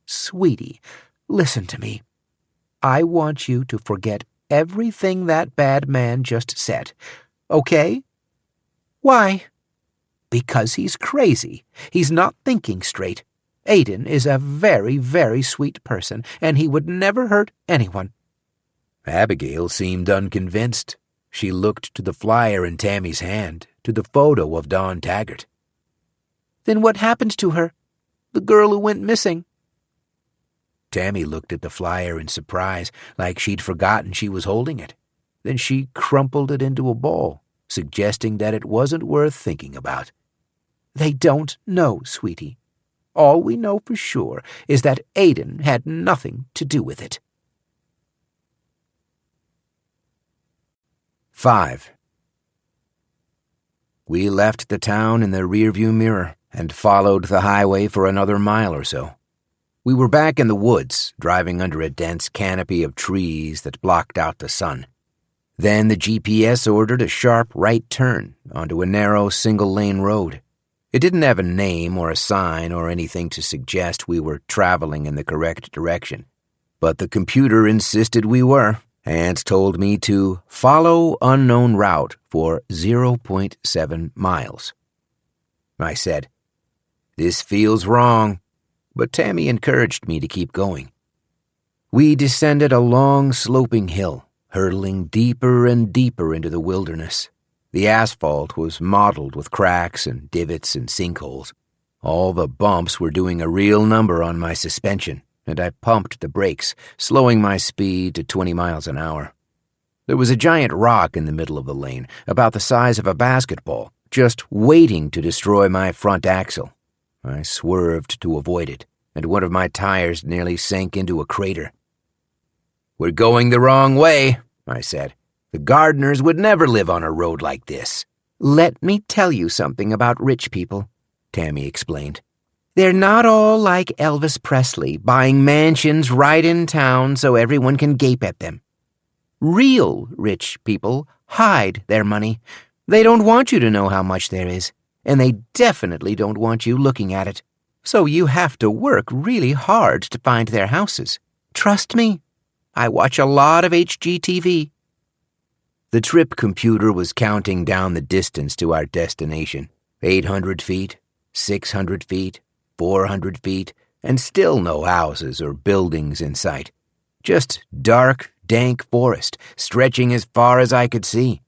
Sweetie, listen to me. I want you to forget everything that bad man just said, okay? Why? Because he's crazy. He's not thinking straight. Aiden is a very, very sweet person, and he would never hurt anyone. Abigail seemed unconvinced. She looked to the flyer in Tammy's hand, to the photo of Dawn Taggart. Then what happened to her? The girl who went missing? Tammy looked at the flyer in surprise, like she'd forgotten she was holding it. Then she crumpled it into a ball, suggesting that it wasn't worth thinking about. They don't know, sweetie. All we know for sure is that Aiden had nothing to do with it. 5. We left the town in the rearview mirror and followed the highway for another mile or so. We were back in the woods, driving under a dense canopy of trees that blocked out the sun. Then the GPS ordered a sharp right turn onto a narrow single-lane road. It didn't have a name or a sign or anything to suggest we were traveling in the correct direction, but the computer insisted we were, and told me to follow unknown route for 0.7 miles. I said, "This feels wrong," but Tammy encouraged me to keep going. We descended a long, sloping hill, hurtling deeper and deeper into the wilderness. The asphalt was mottled with cracks and divots and sinkholes. All the bumps were doing a real number on my suspension, and I pumped the brakes, slowing my speed to 20 miles an hour. There was a giant rock in the middle of the lane, about the size of a basketball, just waiting to destroy my front axle. I swerved to avoid it, and one of my tires nearly sank into a crater. "We're going the wrong way," I said. "The gardeners would never live on a road like this." "Let me tell you something about rich people," Tammy explained. "They're not all like Elvis Presley, buying mansions right in town so everyone can gape at them. Real rich people hide their money. They don't want you to know how much there is, and they definitely don't want you looking at it. So you have to work really hard to find their houses. Trust me, I watch a lot of HGTV. The trip computer was counting down the distance to our destination. 800 feet, 600 feet, 400 feet, and still no houses or buildings in sight. Just dark, dank forest, stretching as far as I could see.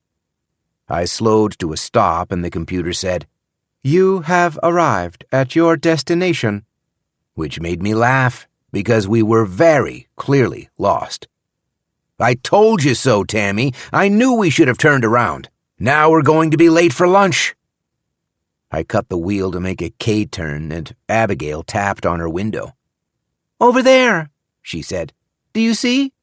I slowed to a stop and the computer said, "You have arrived at your destination," which made me laugh because we were very clearly lost. "I told you so, Tammy. I knew we should have turned around. Now we're going to be late for lunch." I cut the wheel to make a K-turn, and Abigail tapped on her window. "Over there," she said. "Do you see?"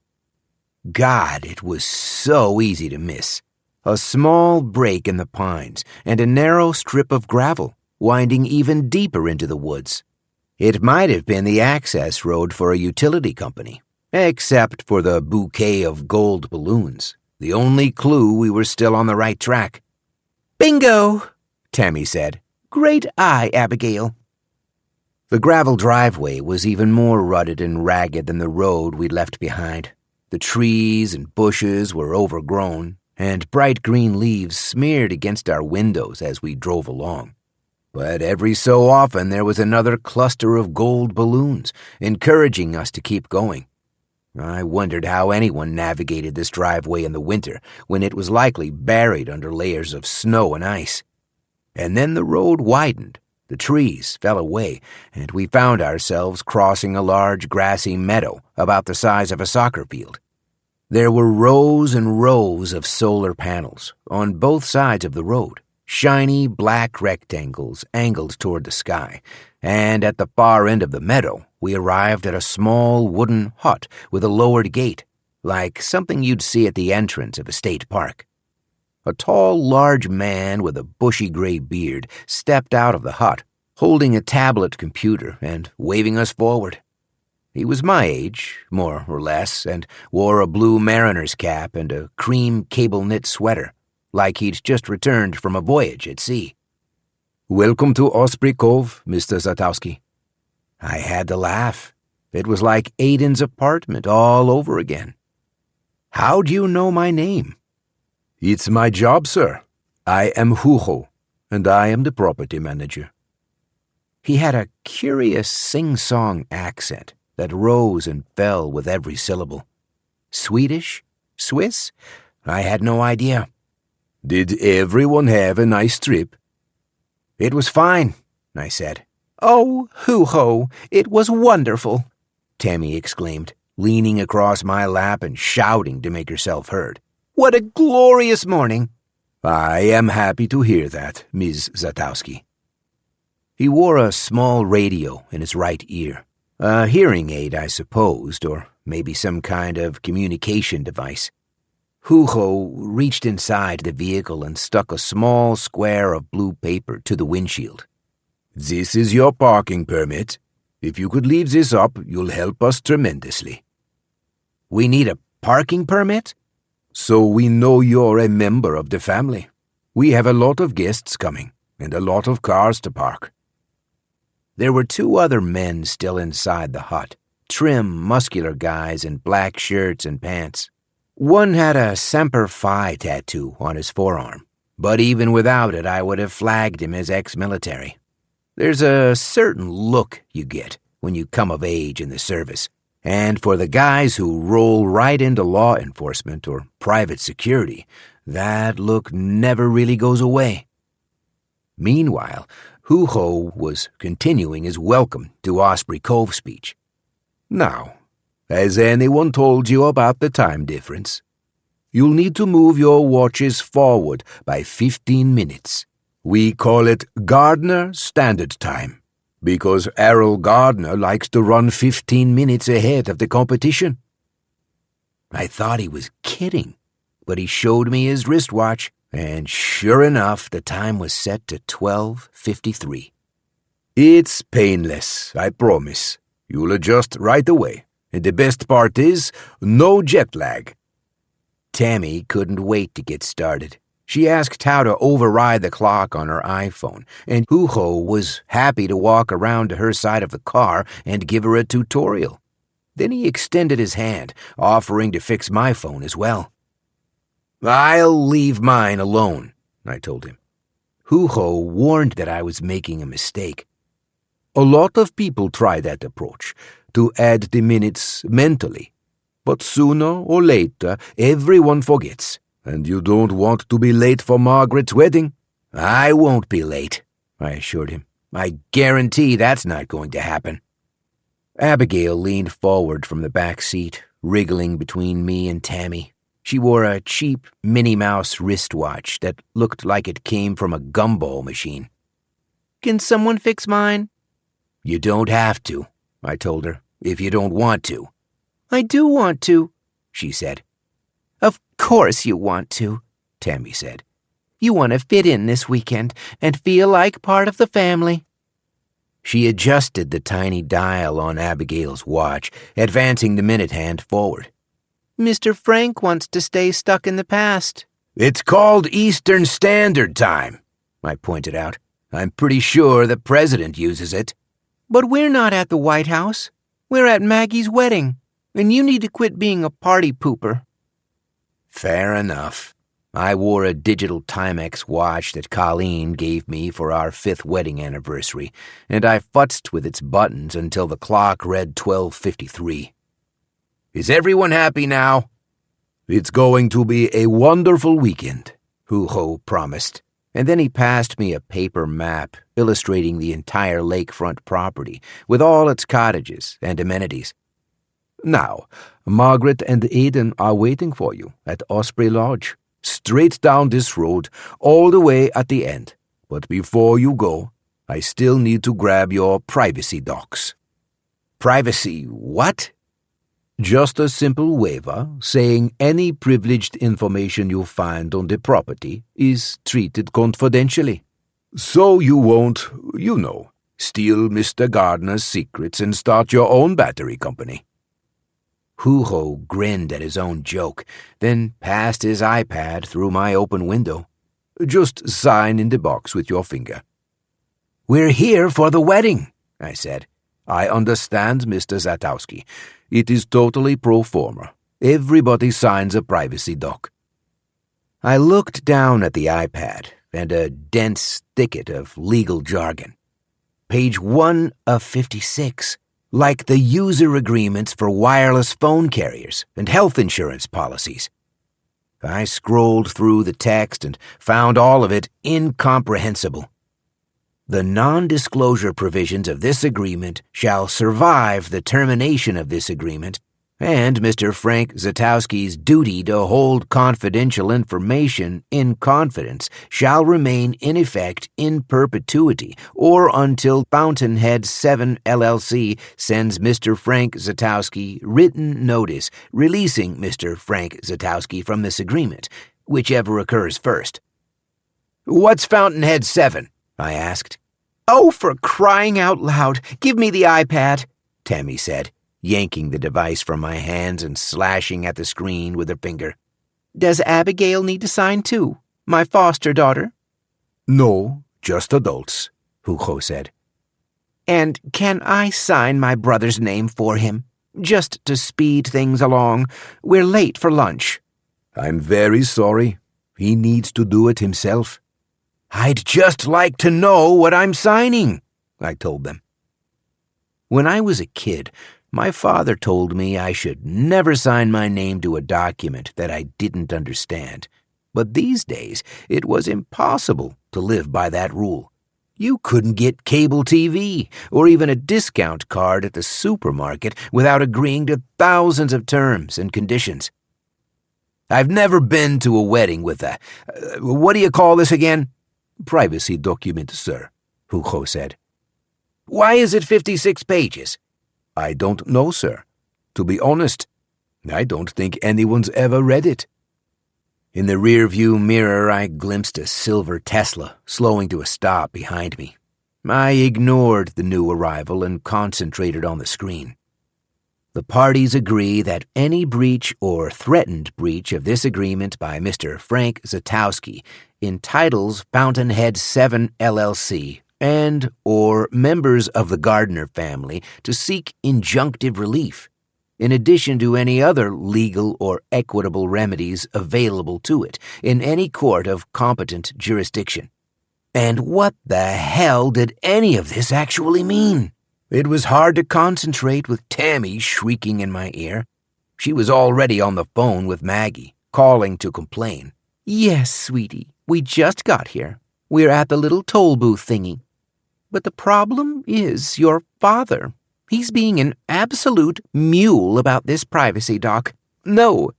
God, it was so easy to miss. A small break in the pines and a narrow strip of gravel, winding even deeper into the woods. It might have been the access road for a utility company, except for the bouquet of gold balloons, the only clue we were still on the right track. "Bingo!" Tammy said. "Great eye, Abigail." The gravel driveway was even more rutted and ragged than the road we'd left behind. The trees and bushes were overgrown, and bright green leaves smeared against our windows as we drove along. But every so often there was another cluster of gold balloons, encouraging us to keep going. I wondered how anyone navigated this driveway in the winter, when it was likely buried under layers of snow and ice. And then the road widened, the trees fell away, and we found ourselves crossing a large grassy meadow about the size of a soccer field. There were rows and rows of solar panels on both sides of the road, shiny black rectangles angled toward the sky, and at the far end of the meadow we arrived at a small wooden hut with a lowered gate, like something you'd see at the entrance of a state park. A tall, large man with a bushy gray beard stepped out of the hut, holding a tablet computer and waving us forward. He was my age, more or less, and wore a blue mariner's cap and a cream cable-knit sweater, like he'd just returned from a voyage at sea. "Welcome to Osprey Cove, Mr. Zatowski." I had to laugh. It was like Aiden's apartment all over again. "How do you know my name?" "It's my job, sir. I am Hugo, and I am the property manager." He had a curious sing-song accent that rose and fell with every syllable. Swedish? Swiss? I had no idea. "Did everyone have a nice trip?" "It was fine," I said. "Oh, hoo-ho, it was wonderful," Tammy exclaimed, leaning across my lap and shouting to make herself heard. "What a glorious morning." "I am happy to hear that, Ms. Zatowski." He wore a small radio in his right ear, a hearing aid, I supposed, or maybe some kind of communication device. Hugo reached inside the vehicle and stuck a small square of blue paper to the windshield. "This is your parking permit. If you could leave this up, you'll help us tremendously." "We need a parking permit?" "So we know you're a member of the family. We have a lot of guests coming, and a lot of cars to park." There were two other men still inside the hut, trim, muscular guys in black shirts and pants. One had a Semper Fi tattoo on his forearm, but even without it I would have flagged him as ex-military. There's a certain look you get when you come of age in the service, and for the guys who roll right into law enforcement or private security, that look never really goes away. Meanwhile, Hugo was continuing his welcome to Osprey Cove speech. "Now, has anyone told you about the time difference? You'll need to move your watches forward by 15 minutes. We call it Gardner Standard Time, because Errol Gardner likes to run 15 minutes ahead of the competition." I thought he was kidding, but he showed me his wristwatch, and sure enough, the time was set to 12:53. "It's painless, I promise. You'll adjust right away, and the best part is, no jet lag." Tammy couldn't wait to get started. She asked how to override the clock on her iPhone, and Hugo was happy to walk around to her side of the car and give her a tutorial. Then he extended his hand, offering to fix my phone as well. "I'll leave mine alone," I told him. Hugo warned that I was making a mistake. "A lot of people try that approach, to add the minutes mentally. But sooner or later, everyone forgets, and you don't want to be late for Margaret's wedding." "I won't be late," I assured him. "I guarantee that's not going to happen." Abigail leaned forward from the back seat, wriggling between me and Tammy. She wore a cheap Minnie Mouse wristwatch that looked like it came from a gumball machine. "Can someone fix mine?" "You don't have to," I told her, "if you don't want to." "I do want to," she said. "Of course you want to," Tammy said. "You want to fit in this weekend and feel like part of the family." She adjusted the tiny dial on Abigail's watch, advancing the minute hand forward. "Mr. Frank wants to stay stuck in the past." "It's called Eastern Standard Time." I pointed out. "I'm pretty sure the president uses it." But we're not at the White House. We're at Maggie's wedding, and you need to quit being a party pooper. Fair enough. I wore a digital Timex watch that Colleen gave me for our 5th wedding anniversary, and I futzed with its buttons until the clock read 12:53. "Is everyone happy now?" "It's going to be a wonderful weekend," Hoo-Ho promised, and then he passed me a paper map illustrating the entire lakefront property with all its cottages and amenities. "Now, Margaret and Aiden are waiting for you at Osprey Lodge. Straight down this road, all the way at the end. But before you go, I still need to grab your privacy docs." "Privacy what?" "Just a simple waiver saying any privileged information you find on the property is treated confidentially. So you won't, steal Mr. Gardner's secrets and start your own battery company." Hoo-Ho grinned at his own joke, then passed his iPad through my open window. "Just sign in the box with your finger." "We're here for the wedding," I said. "I understand, Mr. Zatowski. It is totally pro forma. Everybody signs a privacy doc." I looked down at the iPad and a dense thicket of legal jargon. Page 1 of 56. Like the user agreements for wireless phone carriers and health insurance policies. I scrolled through the text and found all of it incomprehensible. "The non-disclosure provisions of this agreement shall survive the termination of this agreement, and Mr. Frank Zatowski's duty to hold confidential information in confidence shall remain in effect in perpetuity or until Fountainhead 7 LLC sends Mr. Frank Zatowski written notice releasing Mr. Frank Zatowski from this agreement, whichever occurs first." "What's Fountainhead 7? I asked. "Oh, for crying out loud, give me the iPad," Tammy said, yanking the device from my hands and slashing at the screen with her finger. "Does Abigail need to sign too? My foster daughter?" "No, just adults," Hoo-Ho said. "And can I sign my brother's name for him? Just to speed things along. We're late for lunch." "I'm very sorry. He needs to do it himself." "I'd just like to know what I'm signing," I told them. When I was a kid, my father told me I should never sign my name to a document that I didn't understand. But these days, it was impossible to live by that rule. You couldn't get cable TV or even a discount card at the supermarket without agreeing to thousands of terms and conditions. I've never been to a wedding with a, what do you call this again? "Privacy document, sir," Hoo-Ho said. "Why is it 56 pages? "I don't know, sir. To be honest, I don't think anyone's ever read it." In the rearview mirror, I glimpsed a silver Tesla slowing to a stop behind me. I ignored the new arrival and concentrated on the screen. The parties agree that any breach or threatened breach of this agreement by Mr. Frank Zatowski entitles Fountainhead 7 LLC and or members of the Gardner family to seek injunctive relief, in addition to any other legal or equitable remedies available to it in any court of competent jurisdiction. And what the hell did any of this actually mean? It was hard to concentrate with Tammy shrieking in my ear. She was already on the phone with Maggie, calling to complain. "Yes, sweetie, we just got here. We're at the little toll booth thingy. But the problem is your father. He's being an absolute mule about this privacy doc. No,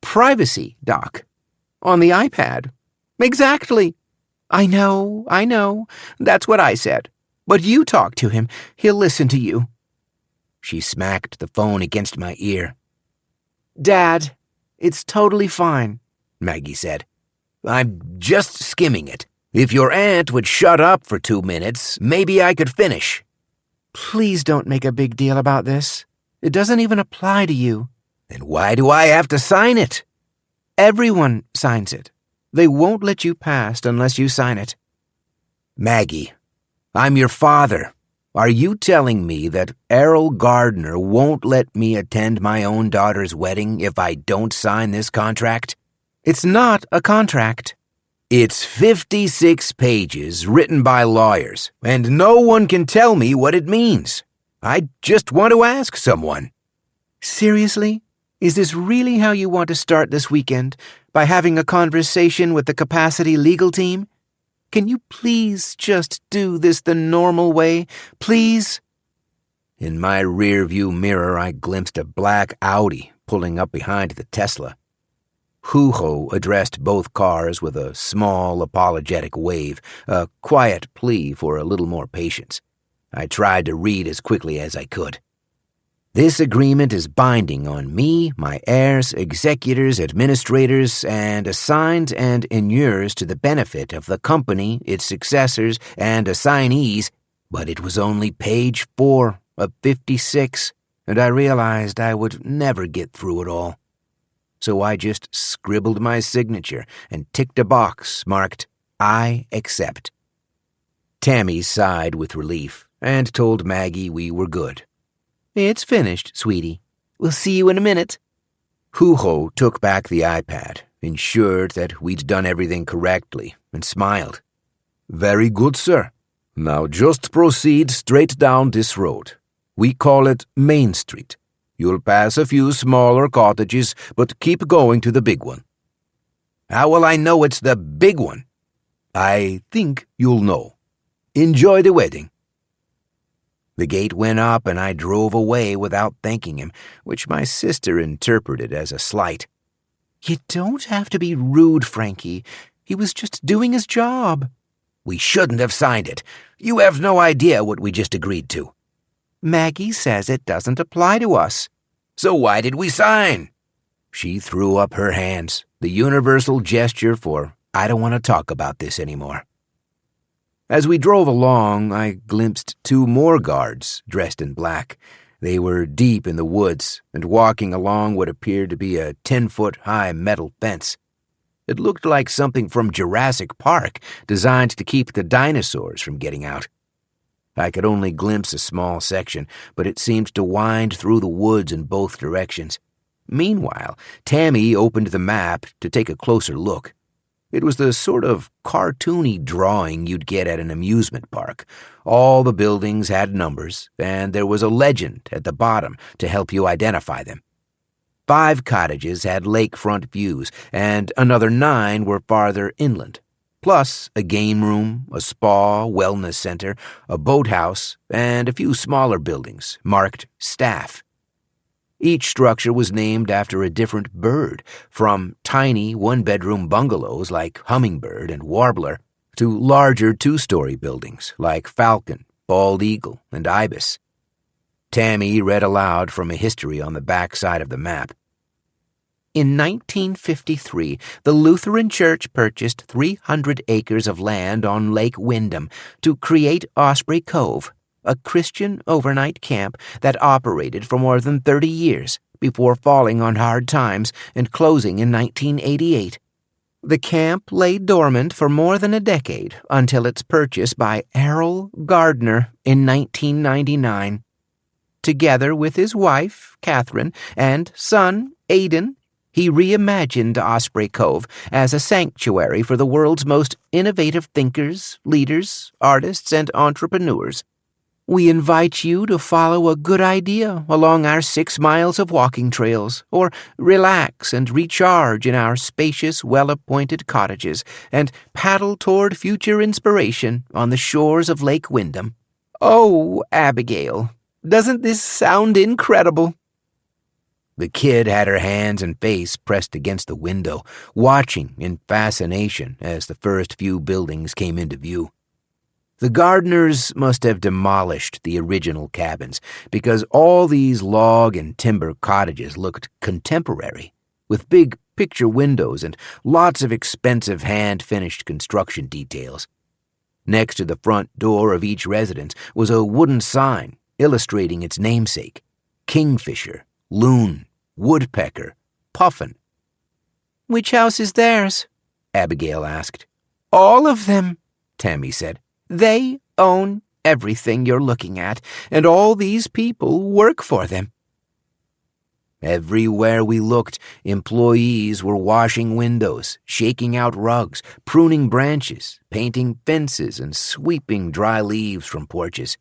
privacy doc. On the iPad. Exactly. I know. That's what I said. But you talk to him. He'll listen to you." She smacked the phone against my ear. "Dad, it's totally fine," Maggie said. "I'm just skimming it. If your aunt would shut up for 2 minutes, maybe I could finish." "Please don't make a big deal about this. It doesn't even apply to you." "Then why do I have to sign it?" "Everyone signs it. They won't let you past unless you sign it." Maggie, I'm your father. Are you telling me that Errol Gardner won't let me attend my own daughter's wedding if I don't sign this contract? It's not a contract. It's 56 pages written by lawyers, and no one can tell me what it means. I just want to ask someone. Seriously? Is this really how you want to start this weekend? By having a conversation with the capacity legal team? Can you please just do this the normal way? Please? In my rearview mirror, I glimpsed a black Audi pulling up behind the Tesla. Hoo-ho addressed both cars with a small, apologetic wave, a quiet plea for a little more patience. I tried to read as quickly as I could. This agreement is binding on me, my heirs, executors, administrators, and assigns and inures to the benefit of the company, its successors, and assignees, but it was only page 4 of 56, and I realized I would never get through it all. So I just scribbled my signature and ticked a box marked, I accept. Tammy sighed with relief and told Maggie we were good. It's finished, sweetie. We'll see you in a minute. Hoo-ho took back the iPad, ensured that we'd done everything correctly, and smiled. Very good, sir. Now just proceed straight down this road. We call it Main Street. You'll pass a few smaller cottages, but keep going to the big one. How will I know it's the big one? I think you'll know. Enjoy the wedding. The gate went up and I drove away without thanking him, which my sister interpreted as a slight. You don't have to be rude, Frankie. He was just doing his job. We shouldn't have signed it. You have no idea what we just agreed to. Maggie says it doesn't apply to us. So why did we sign? She threw up her hands, the universal gesture for, I don't want to talk about this anymore. As we drove along, I glimpsed 2 more guards dressed in black. They were deep in the woods and walking along what appeared to be a 10-foot-high metal fence. It looked like something from Jurassic Park, designed to keep the dinosaurs from getting out. I could only glimpse a small section, but it seemed to wind through the woods in both directions. Meanwhile, Tammy opened the map to take a closer look. It was the sort of cartoony drawing you'd get at an amusement park. All the buildings had numbers, and there was a legend at the bottom to help you identify them. 5 cottages had lakefront views, and another 9 were farther inland, plus a game room, a spa, wellness center, a boathouse, and a few smaller buildings marked staff. Each structure was named after a different bird, from tiny 1-bedroom bungalows like Hummingbird and Warbler to larger 2-story buildings like Falcon, Bald Eagle, and Ibis. Tammy read aloud from a history on the back side of the map. In 1953, the Lutheran Church purchased 300 acres of land on Lake Wyndham to create Osprey Cove, a Christian overnight camp that operated for more than 30 years before falling on hard times and closing in 1988. The camp lay dormant for more than a decade until its purchase by Errol Gardner in 1999. Together with his wife, Catherine, and son, Aiden, he reimagined Osprey Cove as a sanctuary for the world's most innovative thinkers, leaders, artists, and entrepreneurs. We invite you to follow a good idea along our 6 miles of walking trails, or relax and recharge in our spacious, well-appointed cottages, and paddle toward future inspiration on the shores of Lake Wyndham. Oh, Abigail, doesn't this sound incredible? The kid had her hands and face pressed against the window, watching in fascination as the first few buildings came into view. The Gardners must have demolished the original cabins, because all these log and timber cottages looked contemporary, with big picture windows and lots of expensive hand-finished construction details. Next to the front door of each residence was a wooden sign illustrating its namesake: Kingfisher, Loon, Woodpecker, Puffin. Which house is theirs? Abigail asked. All of them, Tammy said. They own everything you're looking at, and all these people work for them. Everywhere we looked, employees were washing windows, shaking out rugs, pruning branches, painting fences, and sweeping dry leaves from porches.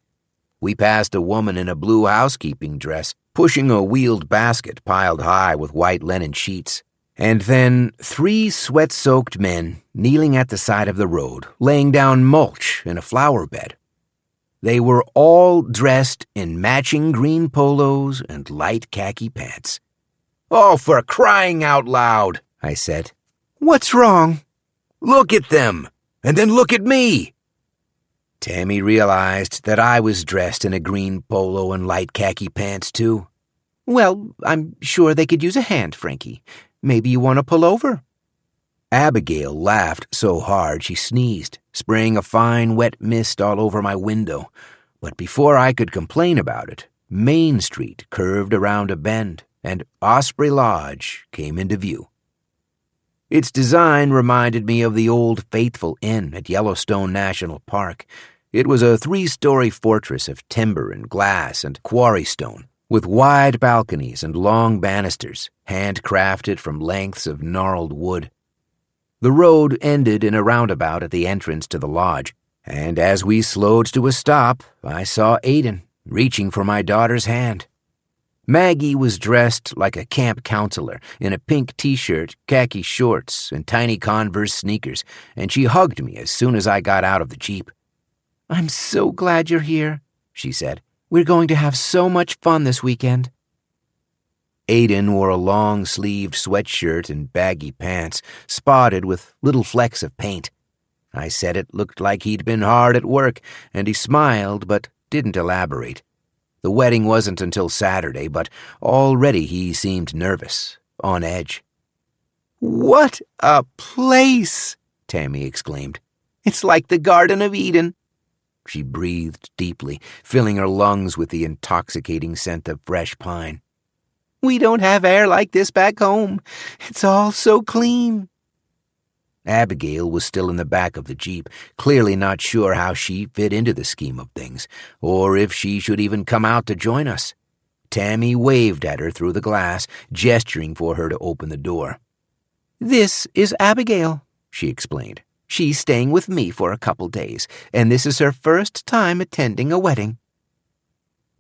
We passed a woman in a blue housekeeping dress, pushing a wheeled basket piled high with white linen sheets. And then 3 sweat-soaked men kneeling at the side of the road, laying down mulch in a flower bed. They were all dressed in matching green polos and light khaki pants. "Oh, for crying out loud," I said. "What's wrong?" "Look at them, and then look at me." Tammy realized that I was dressed in a green polo and light khaki pants, too. "Well, I'm sure they could use a hand, Frankie. Maybe you want to pull over?" Abigail laughed so hard she sneezed, spraying a fine wet mist all over my window. But before I could complain about it, Main Street curved around a bend, and Osprey Lodge came into view. Its design reminded me of the old Faithful Inn at Yellowstone National Park. It was a 3-story fortress of timber and glass and quarry stone, with wide balconies and long banisters, handcrafted from lengths of gnarled wood. The road ended in a roundabout at the entrance to the lodge, and as we slowed to a stop, I saw Aiden reaching for my daughter's hand. Maggie was dressed like a camp counselor in a pink t-shirt, khaki shorts, and tiny Converse sneakers, and she hugged me as soon as I got out of the Jeep. "I'm so glad you're here," she said. "We're going to have so much fun this weekend." Aiden wore a long-sleeved sweatshirt and baggy pants, spotted with little flecks of paint. I said it looked like he'd been hard at work, and he smiled but didn't elaborate. The wedding wasn't until Saturday, but already he seemed nervous, on edge. "What a place!" Tammy exclaimed. "It's like the Garden of Eden." She breathed deeply, filling her lungs with the intoxicating scent of fresh pine. "We don't have air like this back home. It's all so clean." Abigail was still in the back of the Jeep, clearly not sure how she fit into the scheme of things, or if she should even come out to join us. Tammy waved at her through the glass, gesturing for her to open the door. "This is Abigail," she explained. "She's staying with me for a couple days, and this is her first time attending a wedding."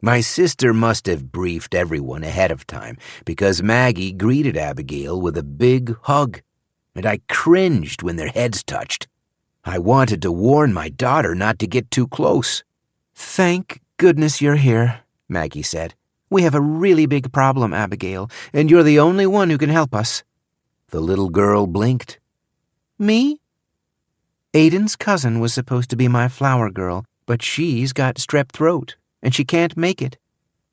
My sister must have briefed everyone ahead of time, because Maggie greeted Abigail with a big hug, and I cringed when their heads touched. I wanted to warn my daughter not to get too close. "Thank goodness you're here," Maggie said. "We have a really big problem, Abigail, and you're the only one who can help us." The little girl blinked. "Me?" "Aiden's cousin was supposed to be my flower girl, but she's got strep throat, and she can't make it.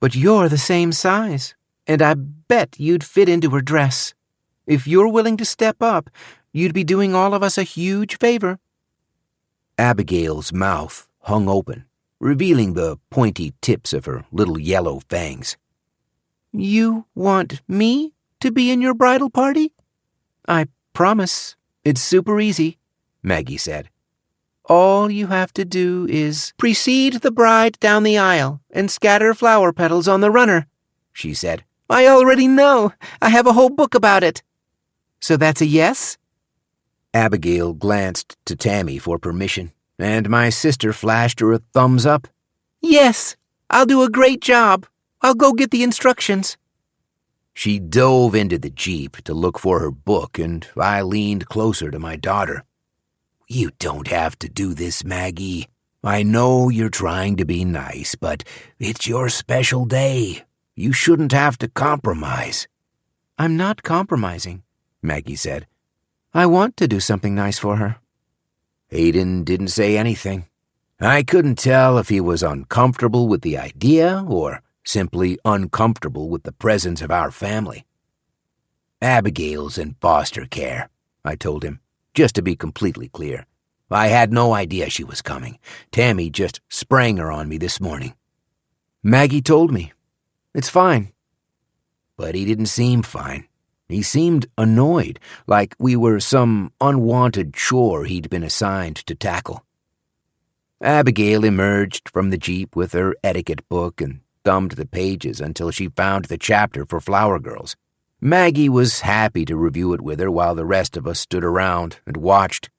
But you're the same size, and I bet you'd fit into her dress. If you're willing to step up, you'd be doing all of us a huge favor." Abigail's mouth hung open, revealing the pointy tips of her little yellow fangs. "You want me to be in your bridal party?" "I promise. It's super easy," Maggie said. "All you have to do is precede the bride down the aisle and scatter flower petals on the runner," she said. "I already know. I have a whole book about it." "So that's a yes?" Abigail glanced to Tammy for permission, and my sister flashed her a thumbs up. "Yes, I'll do a great job. I'll go get the instructions." She dove into the Jeep to look for her book, and I leaned closer to my daughter. "You don't have to do this, Maggie. I know you're trying to be nice, but it's your special day. You shouldn't have to compromise." "I'm not compromising," Maggie said. "I want to do something nice for her." Aiden didn't say anything. I couldn't tell if he was uncomfortable with the idea or simply uncomfortable with the presence of our family. "Abigail's in foster care," I told him, just to be completely clear. I had no idea she was coming. Tammy just sprang her on me this morning. "Maggie told me. It's fine." But he didn't seem fine. He seemed annoyed, like we were some unwanted chore he'd been assigned to tackle. Abigail emerged from the Jeep with her etiquette book and thumbed the pages until she found the chapter for flower girls. Maggie was happy to review it with her while the rest of us stood around and watched.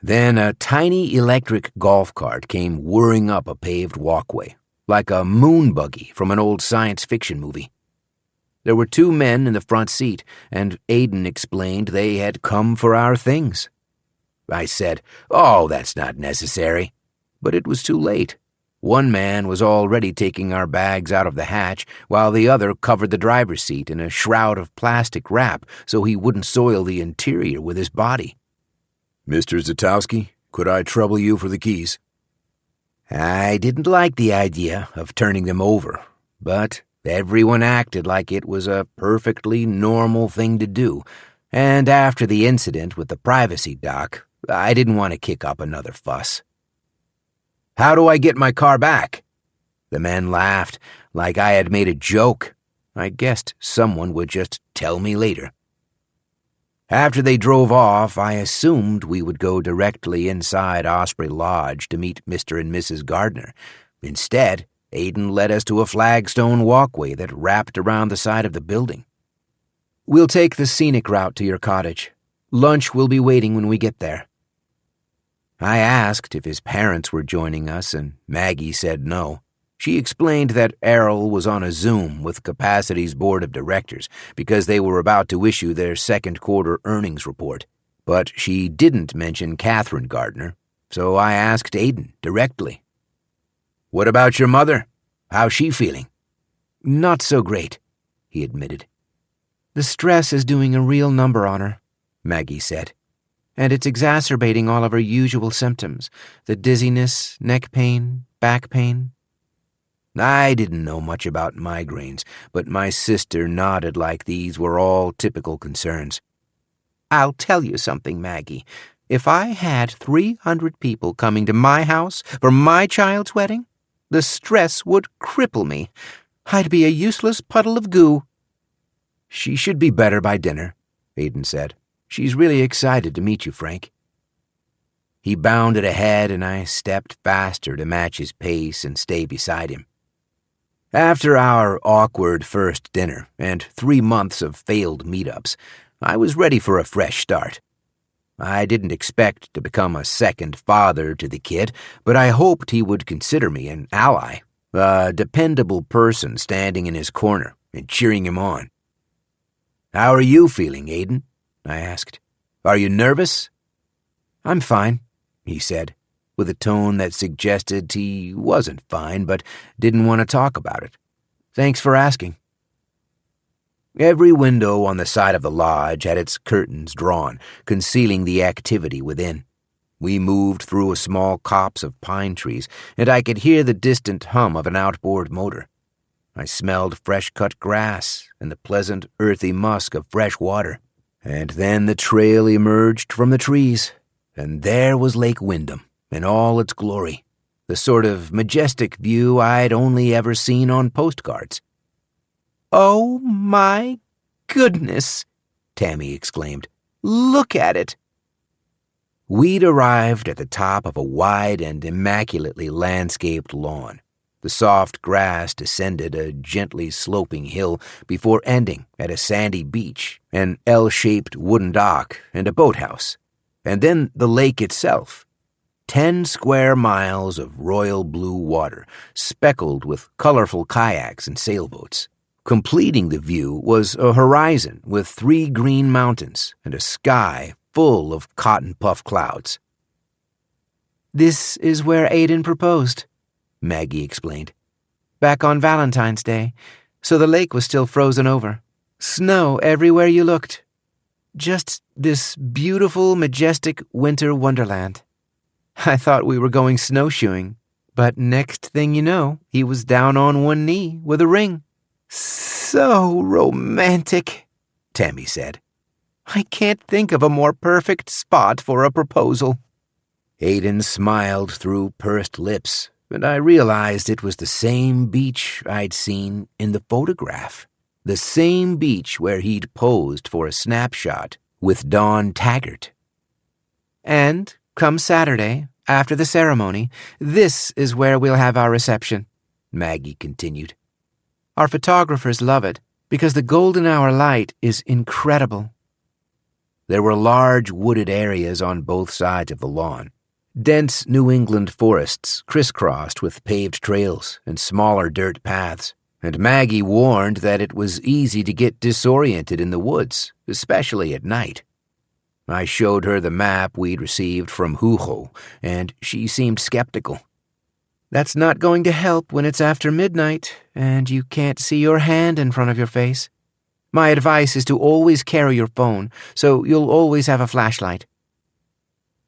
Then a tiny electric golf cart came whirring up a paved walkway, like a moon buggy from an old science fiction movie. There were 2 men in the front seat, and Aiden explained they had come for our things. I said, "Oh, that's not necessary." But it was too late. One man was already taking our bags out of the hatch, while the other covered the driver's seat in a shroud of plastic wrap so he wouldn't soil the interior with his body. "Mr. Zatowski, could I trouble you for the keys?" I didn't like the idea of turning them over, but everyone acted like it was a perfectly normal thing to do, and after the incident with the privacy dock, I didn't want to kick up another fuss. "How do I get my car back?" The men laughed, like I had made a joke. I guessed someone would just tell me later. After they drove off, I assumed we would go directly inside Osprey Lodge to meet Mr. and Mrs. Gardner. Instead, Aiden led us to a flagstone walkway that wrapped around the side of the building. "We'll take the scenic route to your cottage. Lunch will be waiting when we get there." I asked if his parents were joining us, and Maggie said no. She explained that Errol was on a Zoom with Capacity's board of directors because they were about to issue their second quarter earnings report. But she didn't mention Catherine Gardner, so I asked Aiden directly. "What about your mother? How's she feeling?" "Not so great," he admitted. "The stress is doing a real number on her," Maggie said. "And it's exacerbating all of her usual symptoms, the dizziness, neck pain, back pain." I didn't know much about migraines, but my sister nodded like these were all typical concerns. "I'll tell you something, Maggie. If I had 300 people coming to my house for my child's wedding, the stress would cripple me. I'd be a useless puddle of goo." "She should be better by dinner," Aiden said. "She's really excited to meet you, Frank." He bounded ahead, and I stepped faster to match his pace and stay beside him. After our awkward first dinner and 3 months of failed meetups, I was ready for a fresh start. I didn't expect to become a second father to the kid, but I hoped he would consider me an ally, a dependable person standing in his corner and cheering him on. "How are you feeling, Aiden?" I asked. "Are you nervous?" "I'm fine," he said, with a tone that suggested he wasn't fine but didn't want to talk about it. "Thanks for asking." Every window on the side of the lodge had its curtains drawn, concealing the activity within. We moved through a small copse of pine trees, and I could hear the distant hum of an outboard motor. I smelled fresh-cut grass and the pleasant, earthy musk of fresh water. And then the trail emerged from the trees, and there was Lake Wyndham in all its glory, the sort of majestic view I'd only ever seen on postcards. "Oh my goodness," Tammy exclaimed. "Look at it." We'd arrived at the top of a wide and immaculately landscaped lawn. The soft grass descended a gently sloping hill before ending at a sandy beach, an L-shaped wooden dock, and a boathouse. And then the lake itself. 10 square miles of royal blue water, speckled with colorful kayaks and sailboats. Completing the view was a horizon with 3 green mountains and a sky full of cotton puff clouds. "This is where Aiden proposed," Maggie explained. "Back on Valentine's Day, so the lake was still frozen over. Snow everywhere you looked. Just this beautiful, majestic winter wonderland. I thought we were going snowshoeing, but next thing you know, he was down on one knee with a ring." "So romantic," Tammy said. "I can't think of a more perfect spot for a proposal." Aiden smiled through pursed lips, and I realized it was the same beach I'd seen in the photograph. The same beach where he'd posed for a snapshot with Dawn Taggart. "And come Saturday, After the ceremony, this is where we'll have our reception," Maggie continued. "Our photographers love it because the golden hour light is incredible." There were large wooded areas on both sides of the lawn. Dense New England forests crisscrossed with paved trails and smaller dirt paths, and Maggie warned that it was easy to get disoriented in the woods, especially at night. I showed her the map we'd received from Huho, and she seemed skeptical. "That's not going to help when it's after midnight and you can't see your hand in front of your face. My advice is to always carry your phone, so you'll always have a flashlight."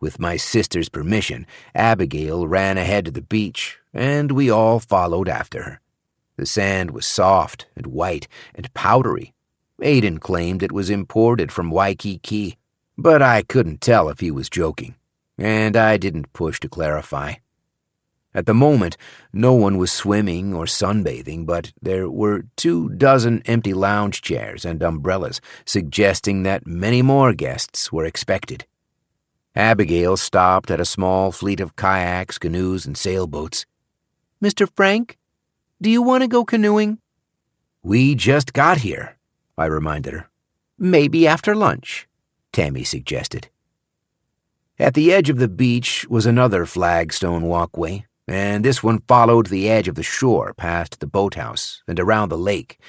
With my sister's permission, Abigail ran ahead to the beach, and we all followed after her. The sand was soft and white and powdery. Aiden claimed it was imported from Waikiki, but I couldn't tell if he was joking, and I didn't push to clarify. At the moment, no one was swimming or sunbathing, but there were 24 empty lounge chairs and umbrellas, suggesting that many more guests were expected. Abigail stopped at a small fleet of kayaks, canoes, and sailboats. "Mr. Frank, do you want to go canoeing?" "We just got here," I reminded her. "Maybe after lunch," Tammy suggested. At the edge of the beach was another flagstone walkway, and this one followed the edge of the shore past the boathouse and around the lake.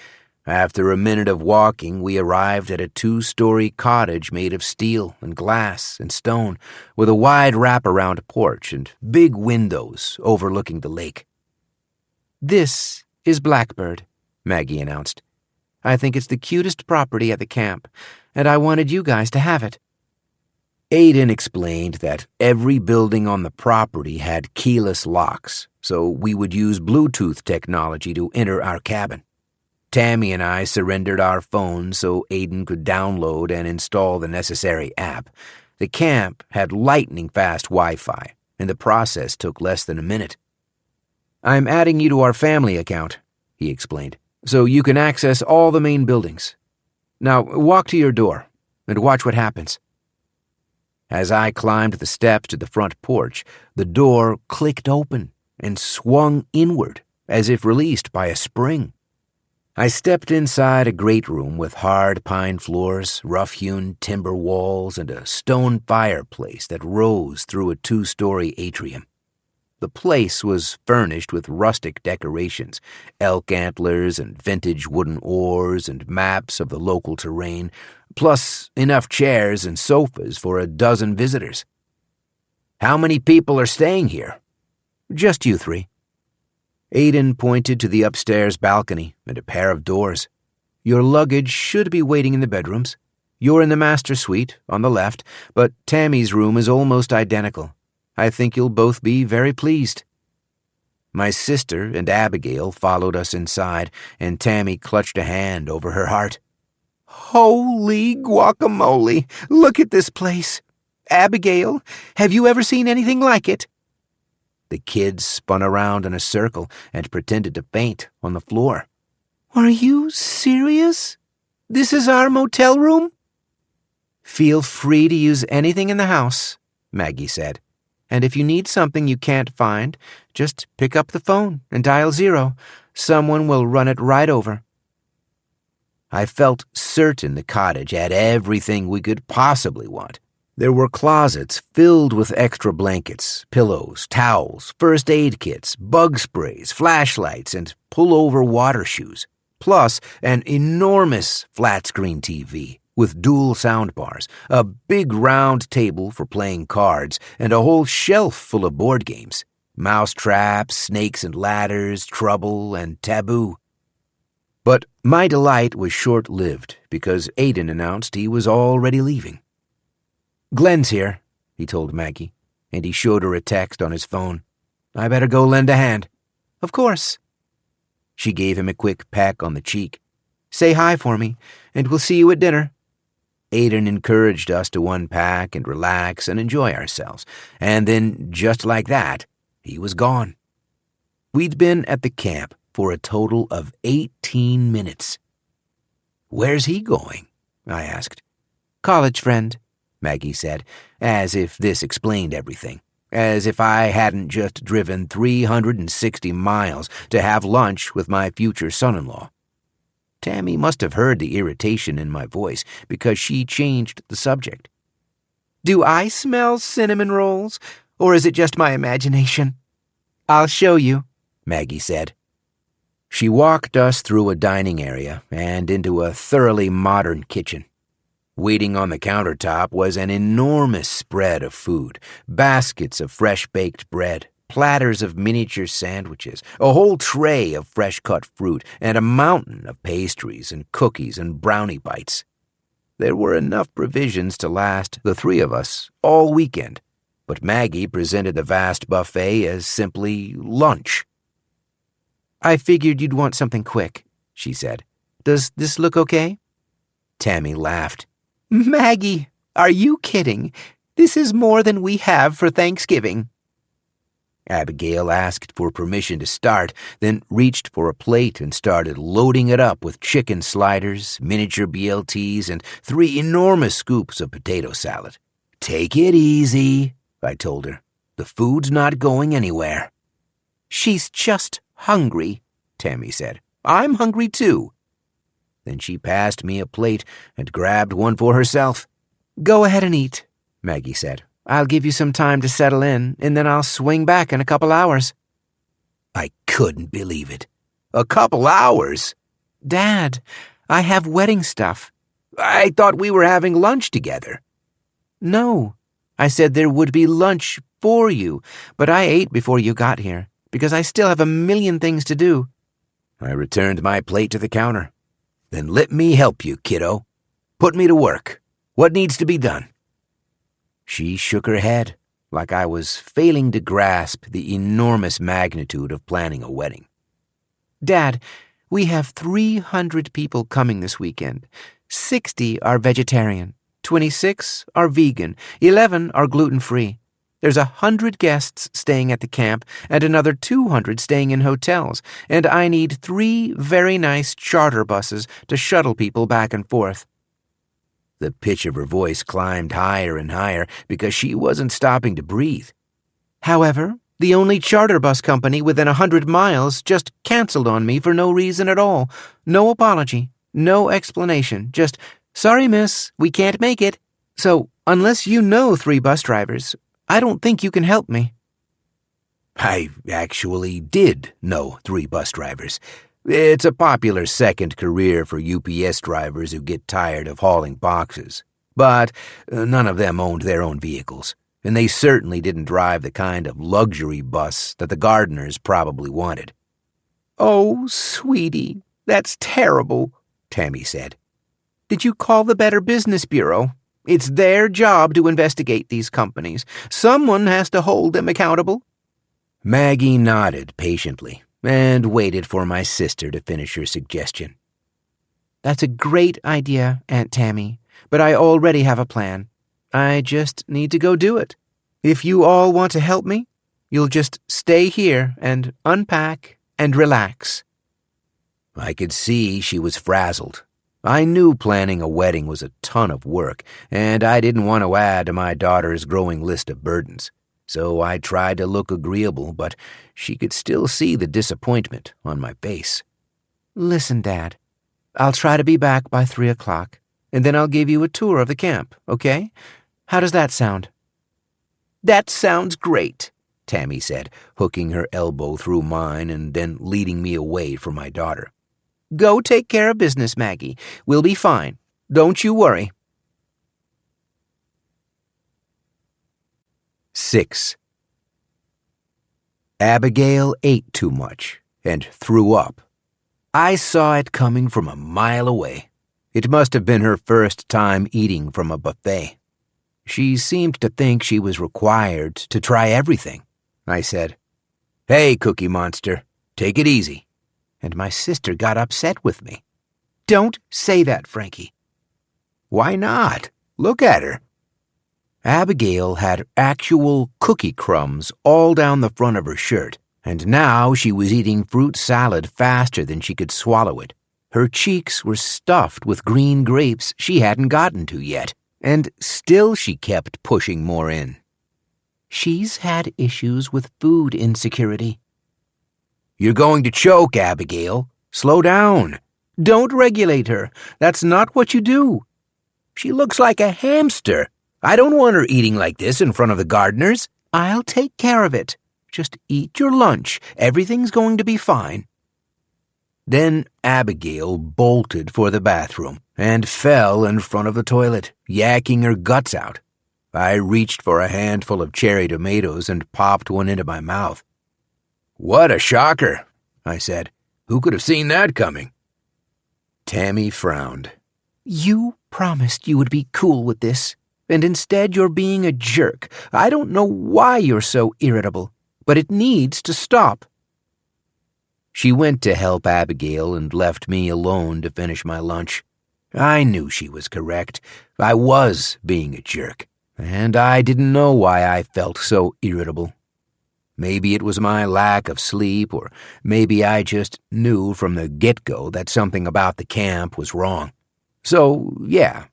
After a minute of walking, we arrived at a 2-story cottage made of steel and glass and stone, with a wide wraparound porch and big windows overlooking the lake. "This is Blackbird," Maggie announced. "I think it's the cutest property at the camp, and I wanted you guys to have it." Aiden explained that every building on the property had keyless locks, so we would use Bluetooth technology to enter our cabin. Tammy and I surrendered our phones so Aiden could download and install the necessary app. The camp had lightning-fast Wi-Fi, and the process took less than a minute. "I'm adding you to our family account," he explained, "so you can access all the main buildings. Now walk to your door and watch what happens." As I climbed the steps to the front porch, the door clicked open and swung inward as if released by a spring. I stepped inside a great room with hard pine floors, rough-hewn timber walls, and a stone fireplace that rose through a 2-story atrium. The place was furnished with rustic decorations, elk antlers and vintage wooden oars and maps of the local terrain, plus enough chairs and sofas for a dozen visitors. "How many people are staying here?" "Just you 3. Aiden pointed to the upstairs balcony and a pair of doors. "Your luggage should be waiting in the bedrooms. You're in the master suite, on the left, but Tammy's room is almost identical. I think you'll both be very pleased." My sister and Abigail followed us inside, and Tammy clutched a hand over her heart. "Holy guacamole! Look at this place! Abigail, have you ever seen anything like it?" The kids spun around in a circle and pretended to faint on the floor. "Are you serious? This is our motel room?" "Feel free to use anything in the house," Maggie said. "And if you need something you can't find, just pick up the phone and dial 0. Someone will run it right over." I felt certain the cottage had everything we could possibly want. There were closets filled with extra blankets, pillows, towels, first aid kits, bug sprays, flashlights, and pull-over water shoes, plus an enormous flat-screen TV with dual soundbars, a big round table for playing cards, and a whole shelf full of board games, Mousetraps, Snakes and Ladders, Trouble, and Taboo. But my delight was short-lived because Aiden announced he was already leaving. "Glenn's here," he told Maggie, and he showed her a text on his phone. "I better go lend a hand." "Of course." She gave him a quick peck on the cheek. "Say hi for me, and we'll see you at dinner." Aiden encouraged us to unpack and relax and enjoy ourselves, and then, just like that, he was gone. We'd been at the camp for a total of 18 minutes. "Where's he going?" I asked. "College friend," Maggie said, as if this explained everything. as if I hadn't just driven 360 miles to have lunch with my future son-in-law. Tammy must have heard the irritation in my voice because she changed the subject. Do I smell cinnamon rolls, or is it just my imagination? I'll show you, Maggie said. She walked us through a dining area and into a thoroughly modern kitchen. Waiting on the countertop was an enormous spread of food, baskets of fresh-baked bread, platters of miniature sandwiches, a whole tray of fresh-cut fruit, and a mountain of pastries and cookies and brownie bites. There were enough provisions to last the three of us all weekend, but Maggie presented the vast buffet as simply lunch. I figured you'd want something quick, she said. Does this look okay? Tammy laughed. Maggie, are you kidding? This is more than we have for Thanksgiving. Abigail asked for permission to start, then reached for a plate and started loading it up with chicken sliders, miniature BLTs, and 3 enormous scoops of potato salad. Take it easy, I told her. The food's not going anywhere. She's just hungry, Tammy said. I'm hungry too. Then she passed me a plate and grabbed one for herself. Go ahead and eat, Maggie said. I'll give you some time to settle in, and then I'll swing back in a couple hours. I couldn't believe it. A couple hours? Dad, I have wedding stuff. I thought we were having lunch together. No, I said there would be lunch for you, but I ate before you got here, because I still have a million things to do. I returned my plate to the counter. Then let me help you, kiddo. Put me to work. What needs to be done? She shook her head, like I was failing to grasp the enormous magnitude of planning a wedding. Dad, we have 300 people coming this weekend. 60 are vegetarian, 26 are vegan, 11 are gluten-free. There's 100 guests staying at the camp and another 200 staying in hotels, and I need 3 very nice charter buses to shuttle people back and forth. The pitch of her voice climbed higher and higher because she wasn't stopping to breathe. However, the only charter bus company within 100 miles just canceled on me for no reason at all. No apology, no explanation, just, sorry miss, we can't make it. So, unless you know 3 bus drivers, I don't think you can help me. I actually did know 3 bus drivers. It's a popular second career for UPS drivers who get tired of hauling boxes. But none of them owned their own vehicles, and they certainly didn't drive the kind of luxury bus that the gardeners probably wanted. Oh, sweetie, that's terrible, Tammy said. Did you call the Better Business Bureau? It's their job to investigate these companies. Someone has to hold them accountable. Maggie nodded patiently and waited for my sister to finish her suggestion. That's a great idea, Aunt Tammy, but I already have a plan. I just need to go do it. If you all want to help me, you'll just stay here and unpack and relax. I could see she was frazzled. I knew planning a wedding was a ton of work, and I didn't want to add to my daughter's growing list of burdens. So I tried to look agreeable, but she could still see the disappointment on my face. Listen, Dad, I'll try to be back by 3 o'clock, and then I'll give you a tour of the camp, okay? How does that sound? That sounds great, Tammy said, hooking her elbow through mine and then leading me away from my daughter. Go take care of business, Maggie. We'll be fine. Don't you worry. 6. Abigail ate too much and threw up. I saw it coming from a mile away. It must have been her first time eating from a buffet. She seemed to think she was required to try everything. I said, "Hey, Cookie Monster, take it easy." And my sister got upset with me. Don't say that, Frankie. Why not? Look at her. Abigail had actual cookie crumbs all down the front of her shirt, and now she was eating fruit salad faster than she could swallow it. Her cheeks were stuffed with green grapes she hadn't gotten to yet, and still she kept pushing more in. She's had issues with food insecurity. You're going to choke, Abigail. Slow down. Don't regulate her. That's not what you do. She looks like a hamster. I don't want her eating like this in front of the gardeners. I'll take care of it. Just eat your lunch. Everything's going to be fine. Then Abigail bolted for the bathroom and fell in front of the toilet, yakking her guts out. I reached for a handful of cherry tomatoes and popped one into my mouth. "What a shocker," I said. "Who could have seen that coming?" Tammy frowned. You promised you would be cool with this, and instead you're being a jerk. I don't know why you're so irritable, but it needs to stop. She went to help Abigail and left me alone to finish my lunch. I knew she was correct. I was being a jerk, and I didn't know why I felt so irritable. Maybe it was my lack of sleep, or maybe I just knew from the get-go that something about the camp was wrong. So, yeah,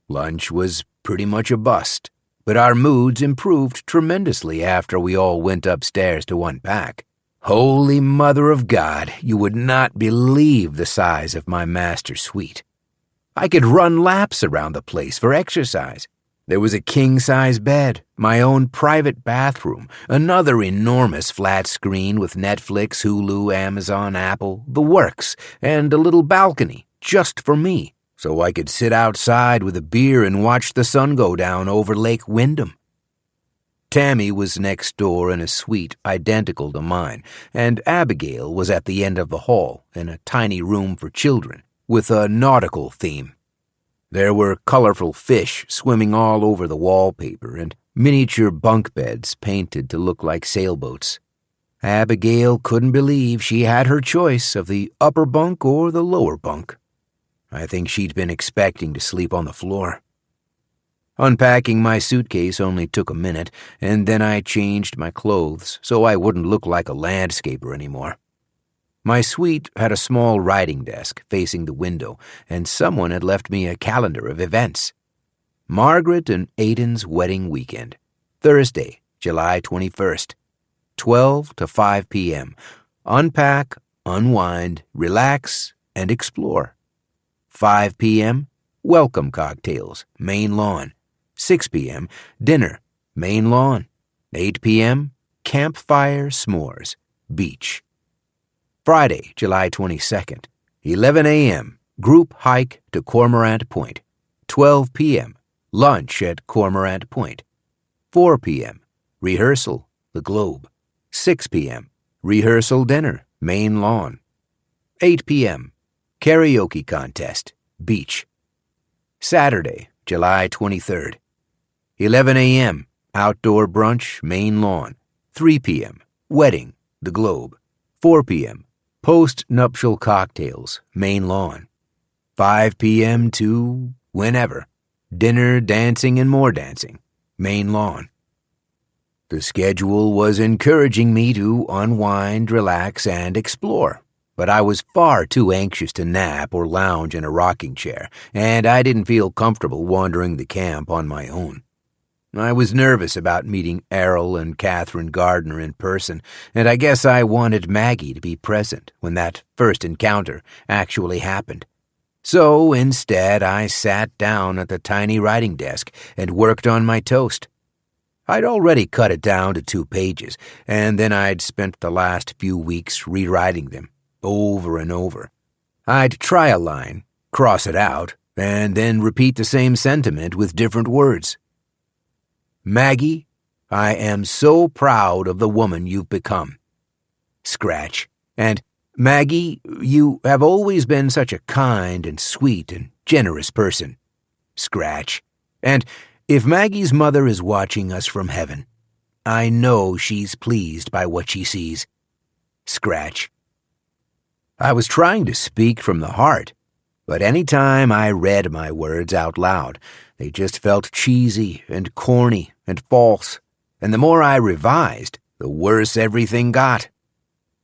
lunch was pretty much a bust, but our moods improved tremendously after we all went upstairs to unpack. Holy Mother of God, you would not believe the size of my master suite. I could run laps around the place for exercise. There was a king-size bed, my own private bathroom, another enormous flat screen with Netflix, Hulu, Amazon, Apple, the works, and a little balcony just for me, so I could sit outside with a beer and watch the sun go down over Lake Wyndham. Tammy was next door in a suite identical to mine, and Abigail was at the end of the hall in a tiny room for children with a nautical theme. There were colorful fish swimming all over the wallpaper and miniature bunk beds painted to look like sailboats. Abigail couldn't believe she had her choice of the upper bunk or the lower bunk. I think she'd been expecting to sleep on the floor. Unpacking my suitcase only took a minute, and then I changed my clothes so I wouldn't look like a landscaper anymore. My suite had a small writing desk facing the window, and someone had left me a calendar of events. Margaret and Aiden's wedding weekend, Thursday, July 21st, 12 to 5 p.m. Unpack, unwind, relax, and explore. 5 p.m., welcome cocktails, main lawn. 6 p.m., dinner, main lawn. 8 p.m., campfire s'mores, beach. Friday, July 22nd, 11 a.m., group hike to Cormorant Point. 12 p.m., lunch at Cormorant Point. 4 p.m., rehearsal, the Globe. 6 p.m., rehearsal dinner, main lawn. 8 p.m., karaoke contest, beach. Saturday, July 23rd, 11 a.m., outdoor brunch, main lawn. 3 p.m., wedding, the Globe. 4 p.m., post-nuptial cocktails, main lawn. 5 p.m. to whenever, dinner, dancing, and more dancing, main lawn. The schedule was encouraging me to unwind, relax, and explore, but I was far too anxious to nap or lounge in a rocking chair, and I didn't feel comfortable wandering the camp on my own. I was nervous about meeting Errol and Catherine Gardner in person, and I guess I wanted Maggie to be present when that first encounter actually happened. So instead, I sat down at the tiny writing desk and worked on my toast. I'd already cut it down to 2 pages, and then I'd spent the last few weeks rewriting them, over and over. I'd try a line, cross it out, and then repeat the same sentiment with different words. Maggie, I am so proud of the woman you've become. Scratch. And Maggie, you have always been such a kind and sweet and generous person. Scratch. And if Maggie's mother is watching us from heaven, I know she's pleased by what she sees. Scratch. I was trying to speak from the heart, but any time I read my words out loud, they just felt cheesy and corny and false, and the more I revised, the worse everything got.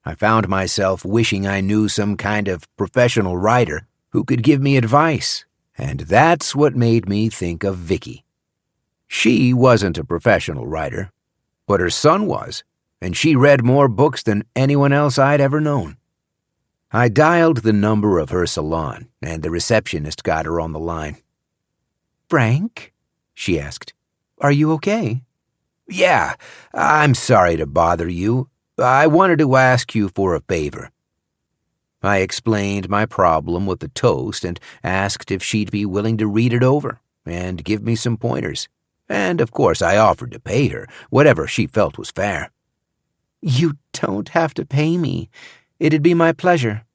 I found myself wishing I knew some kind of professional writer who could give me advice, and that's what made me think of Vicky. She wasn't a professional writer, but her son was, and she read more books than anyone else I'd ever known. I dialed the number of her salon, and the receptionist got her on the line. "Frank?" she asked. "Are you okay?" "Yeah, I'm sorry to bother you. I wanted to ask you for a favor." I explained my problem with the toast and asked if she'd be willing to read it over and give me some pointers. And, of course, I offered to pay her, whatever she felt was fair. "You don't have to pay me. It'd be my pleasure."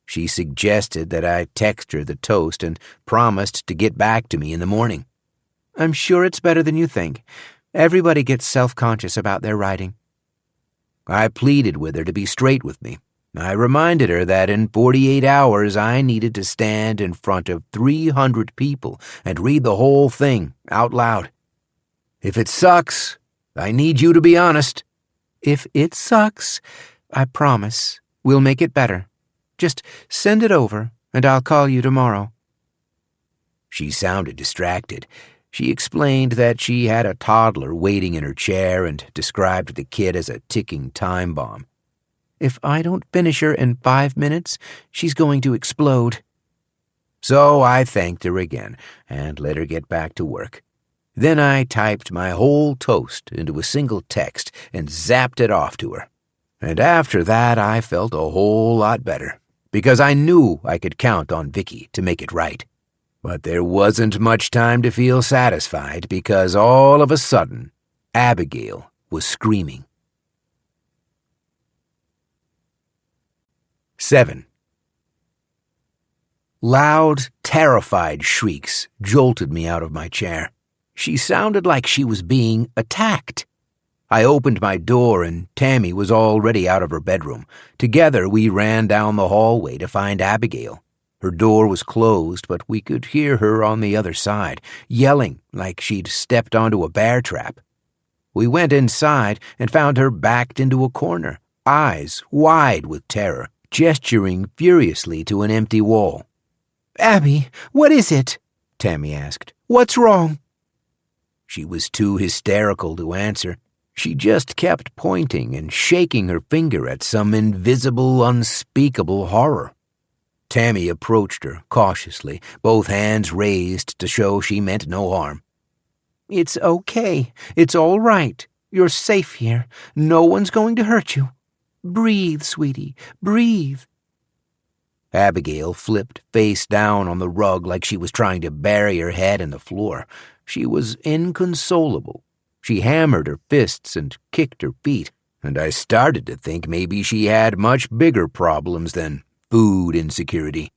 She suggested that I text her the toast and promised to get back to me in the morning. "I'm sure it's better than you think. Everybody gets self-conscious about their writing." I pleaded with her to be straight with me. I reminded her that in 48 hours I needed to stand in front of 300 people and read the whole thing out loud. If it sucks, I need you to be honest. "If it sucks, I promise we'll make it better. Just send it over, and I'll call you tomorrow." She sounded distracted. She explained that she had a toddler waiting in her chair and described the kid as a ticking time bomb. "If I don't finish her in 5 minutes, she's going to explode." So I thanked her again and let her get back to work. Then I typed my whole toast into a single text and zapped it off to her. And after that I felt a whole lot better, because I knew I could count on Vicky to make it right. But there wasn't much time to feel satisfied, because all of a sudden, Abigail was screaming. 7. Loud, terrified shrieks jolted me out of my chair. She sounded like she was being attacked. I opened my door and Tammy was already out of her bedroom. Together we ran down the hallway to find Abigail. Her door was closed, but we could hear her on the other side, yelling like she'd stepped onto a bear trap. We went inside and found her backed into a corner, eyes wide with terror, gesturing furiously to an empty wall. "Abby, what is it?" Tammy asked. "What's wrong?" She was too hysterical to answer. She just kept pointing and shaking her finger at some invisible, unspeakable horror. Tammy approached her cautiously, both hands raised to show she meant no harm. "It's okay. It's all right. You're safe here. No one's going to hurt you. Breathe, sweetie. Breathe." Abigail flipped face down on the rug like she was trying to bury her head in the floor. She was inconsolable. She hammered her fists and kicked her feet, and I started to think maybe she had much bigger problems than food insecurity.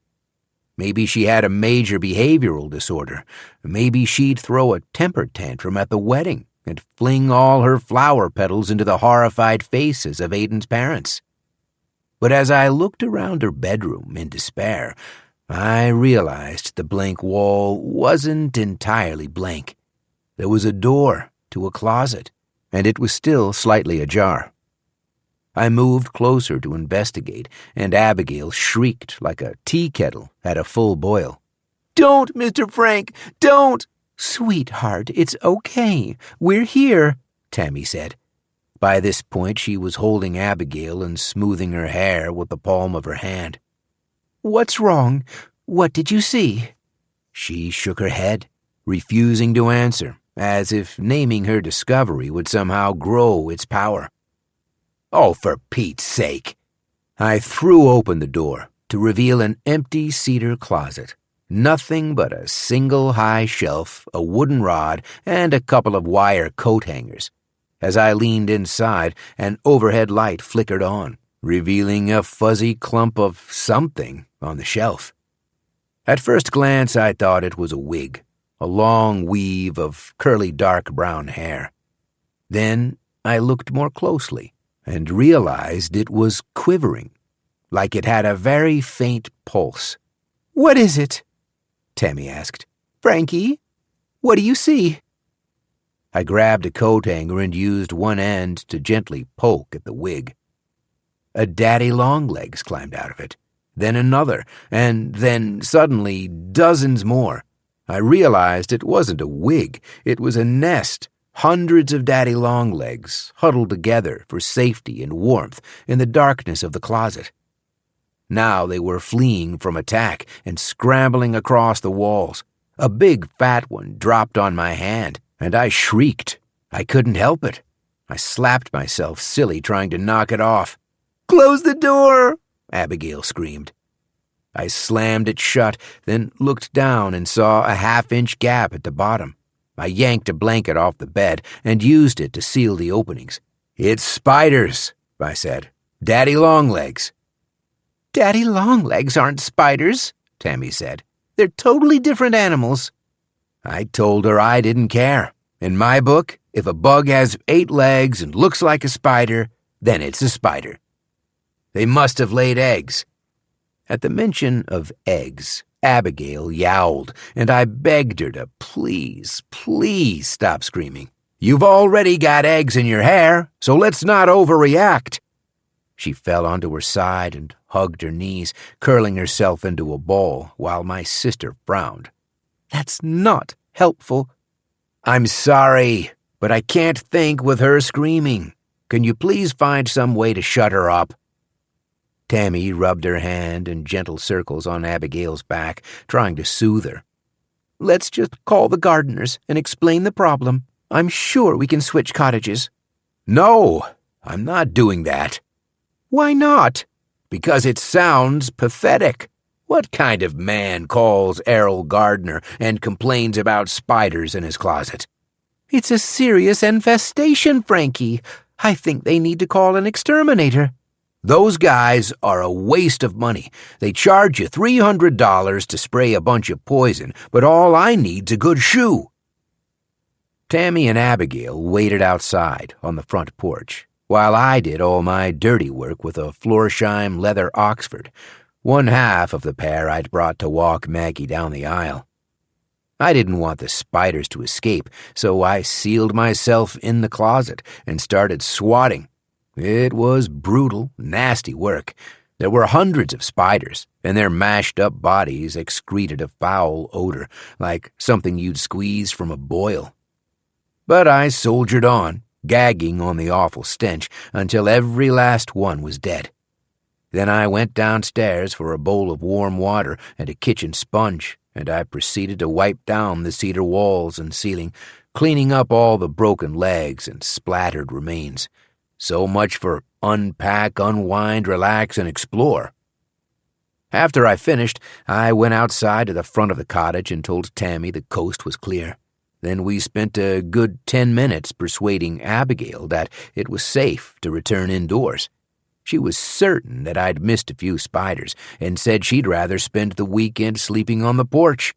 Maybe she had a major behavioral disorder. Maybe she'd throw a temper tantrum at the wedding and fling all her flower petals into the horrified faces of Aiden's parents. But as I looked around her bedroom in despair, I realized the blank wall wasn't entirely blank. There was a door to a closet, and it was still slightly ajar. I moved closer to investigate, and Abigail shrieked like a tea kettle at a full boil. "Don't, Mr. Frank, don't!" "Sweetheart, it's okay. We're here," Tammy said. By this point, she was holding Abigail and smoothing her hair with the palm of her hand. "What's wrong? What did you see?" She shook her head, refusing to answer, as if naming her discovery would somehow grow its power. "Oh, for Pete's sake!" I threw open the door to reveal an empty cedar closet. Nothing but a single high shelf, a wooden rod, and a couple of wire coat hangers. As I leaned inside, an overhead light flickered on, revealing a fuzzy clump of something on the shelf. At first glance, I thought it was a wig, a long weave of curly dark brown hair. Then I looked more closely and realized it was quivering, like it had a very faint pulse. "What is it?" Tammy asked. "Frankie, what do you see?" I grabbed a coat hanger and used one end to gently poke at the wig. A daddy longlegs climbed out of it, then another, and then suddenly dozens more. I realized it wasn't a wig, it was a nest, Hundreds of daddy longlegs huddled together for safety and warmth in the darkness of the closet. Now they were fleeing from attack and scrambling across the walls. A big fat one dropped on my hand, and I shrieked. I couldn't help it. I slapped myself silly trying to knock it off. "Close the door!" Abigail screamed. I slammed it shut, then looked down and saw a half-inch gap at the bottom. I yanked a blanket off the bed and used it to seal the openings. "It's spiders," I said. "Daddy longlegs." "Daddy longlegs aren't spiders," Tammy said. "They're totally different animals." I told her I didn't care. In my book, if a bug has 8 legs and looks like a spider, then it's a spider. They must have laid eggs. At the mention of eggs, Abigail yowled, and I begged her to please stop screaming. "You've already got eggs in your hair, so let's not overreact." She fell onto her side and hugged her knees, curling herself into a ball, while my sister frowned. "That's not helpful." "I'm sorry, but I can't think with her screaming. Can you please find some way to shut her up?" Tammy rubbed her hand in gentle circles on Abigail's back, trying to soothe her. "Let's just call the gardeners and explain the problem. I'm sure we can switch cottages." "No, I'm not doing that." "Why not?" "Because it sounds pathetic. What kind of man calls Errol Gardner and complains about spiders in his closet?" "It's a serious infestation, Frankie. I think they need to call an exterminator." "Those guys are a waste of money. They charge you $300 to spray a bunch of poison, but all I need's a good shoe." Tammy and Abigail waited outside on the front porch, while I did all my dirty work with a Florsheim leather Oxford, one half of the pair I'd brought to walk Maggie down the aisle. I didn't want the spiders to escape, so I sealed myself in the closet and started swatting. It was brutal, nasty work. There were hundreds of spiders, and their mashed-up bodies excreted a foul odor, like something you'd squeeze from a boil. But I soldiered on, gagging on the awful stench, until every last one was dead. Then I went downstairs for a bowl of warm water and a kitchen sponge, and I proceeded to wipe down the cedar walls and ceiling, cleaning up all the broken legs and splattered remains. So much for unpack, unwind, relax, and explore. After I finished, I went outside to the front of the cottage and told Tammy the coast was clear. Then we spent a good 10 minutes persuading Abigail that it was safe to return indoors. She was certain that I'd missed a few spiders and said she'd rather spend the weekend sleeping on the porch.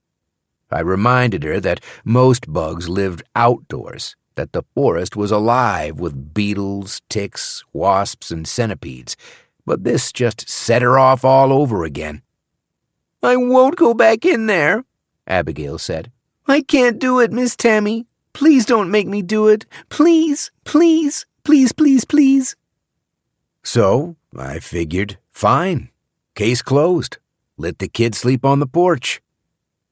I reminded her that most bugs lived outdoors, that the forest was alive with beetles, ticks, wasps, and centipedes, but this just set her off all over again. "I won't go back in there," Abigail said. "I can't do it, Miss Tammy. Please don't make me do it. Please, please, please, please, please." So I figured, fine, case closed. Let the kid sleep on the porch.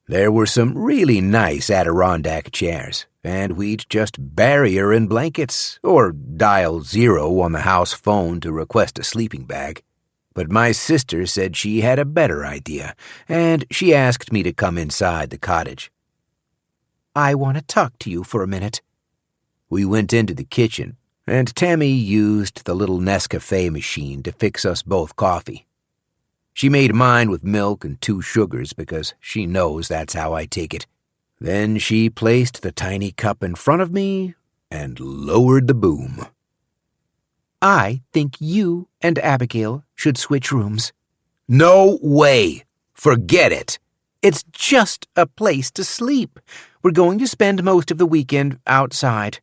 There were some really nice Adirondack chairs, and we'd just bury her in blankets or dial 0 on the house phone to request a sleeping bag. But my sister said she had a better idea, and she asked me to come inside the cottage. "I want to talk to you for a minute." We went into the kitchen, and Tammy used the little Nescafe machine to fix us both coffee. She made mine with milk and 2 sugars because she knows that's how I take it. Then she placed the tiny cup in front of me and lowered the boom. "I think you and Abigail should switch rooms." "No way! Forget it!" "It's just a place to sleep. We're going to spend most of the weekend outside."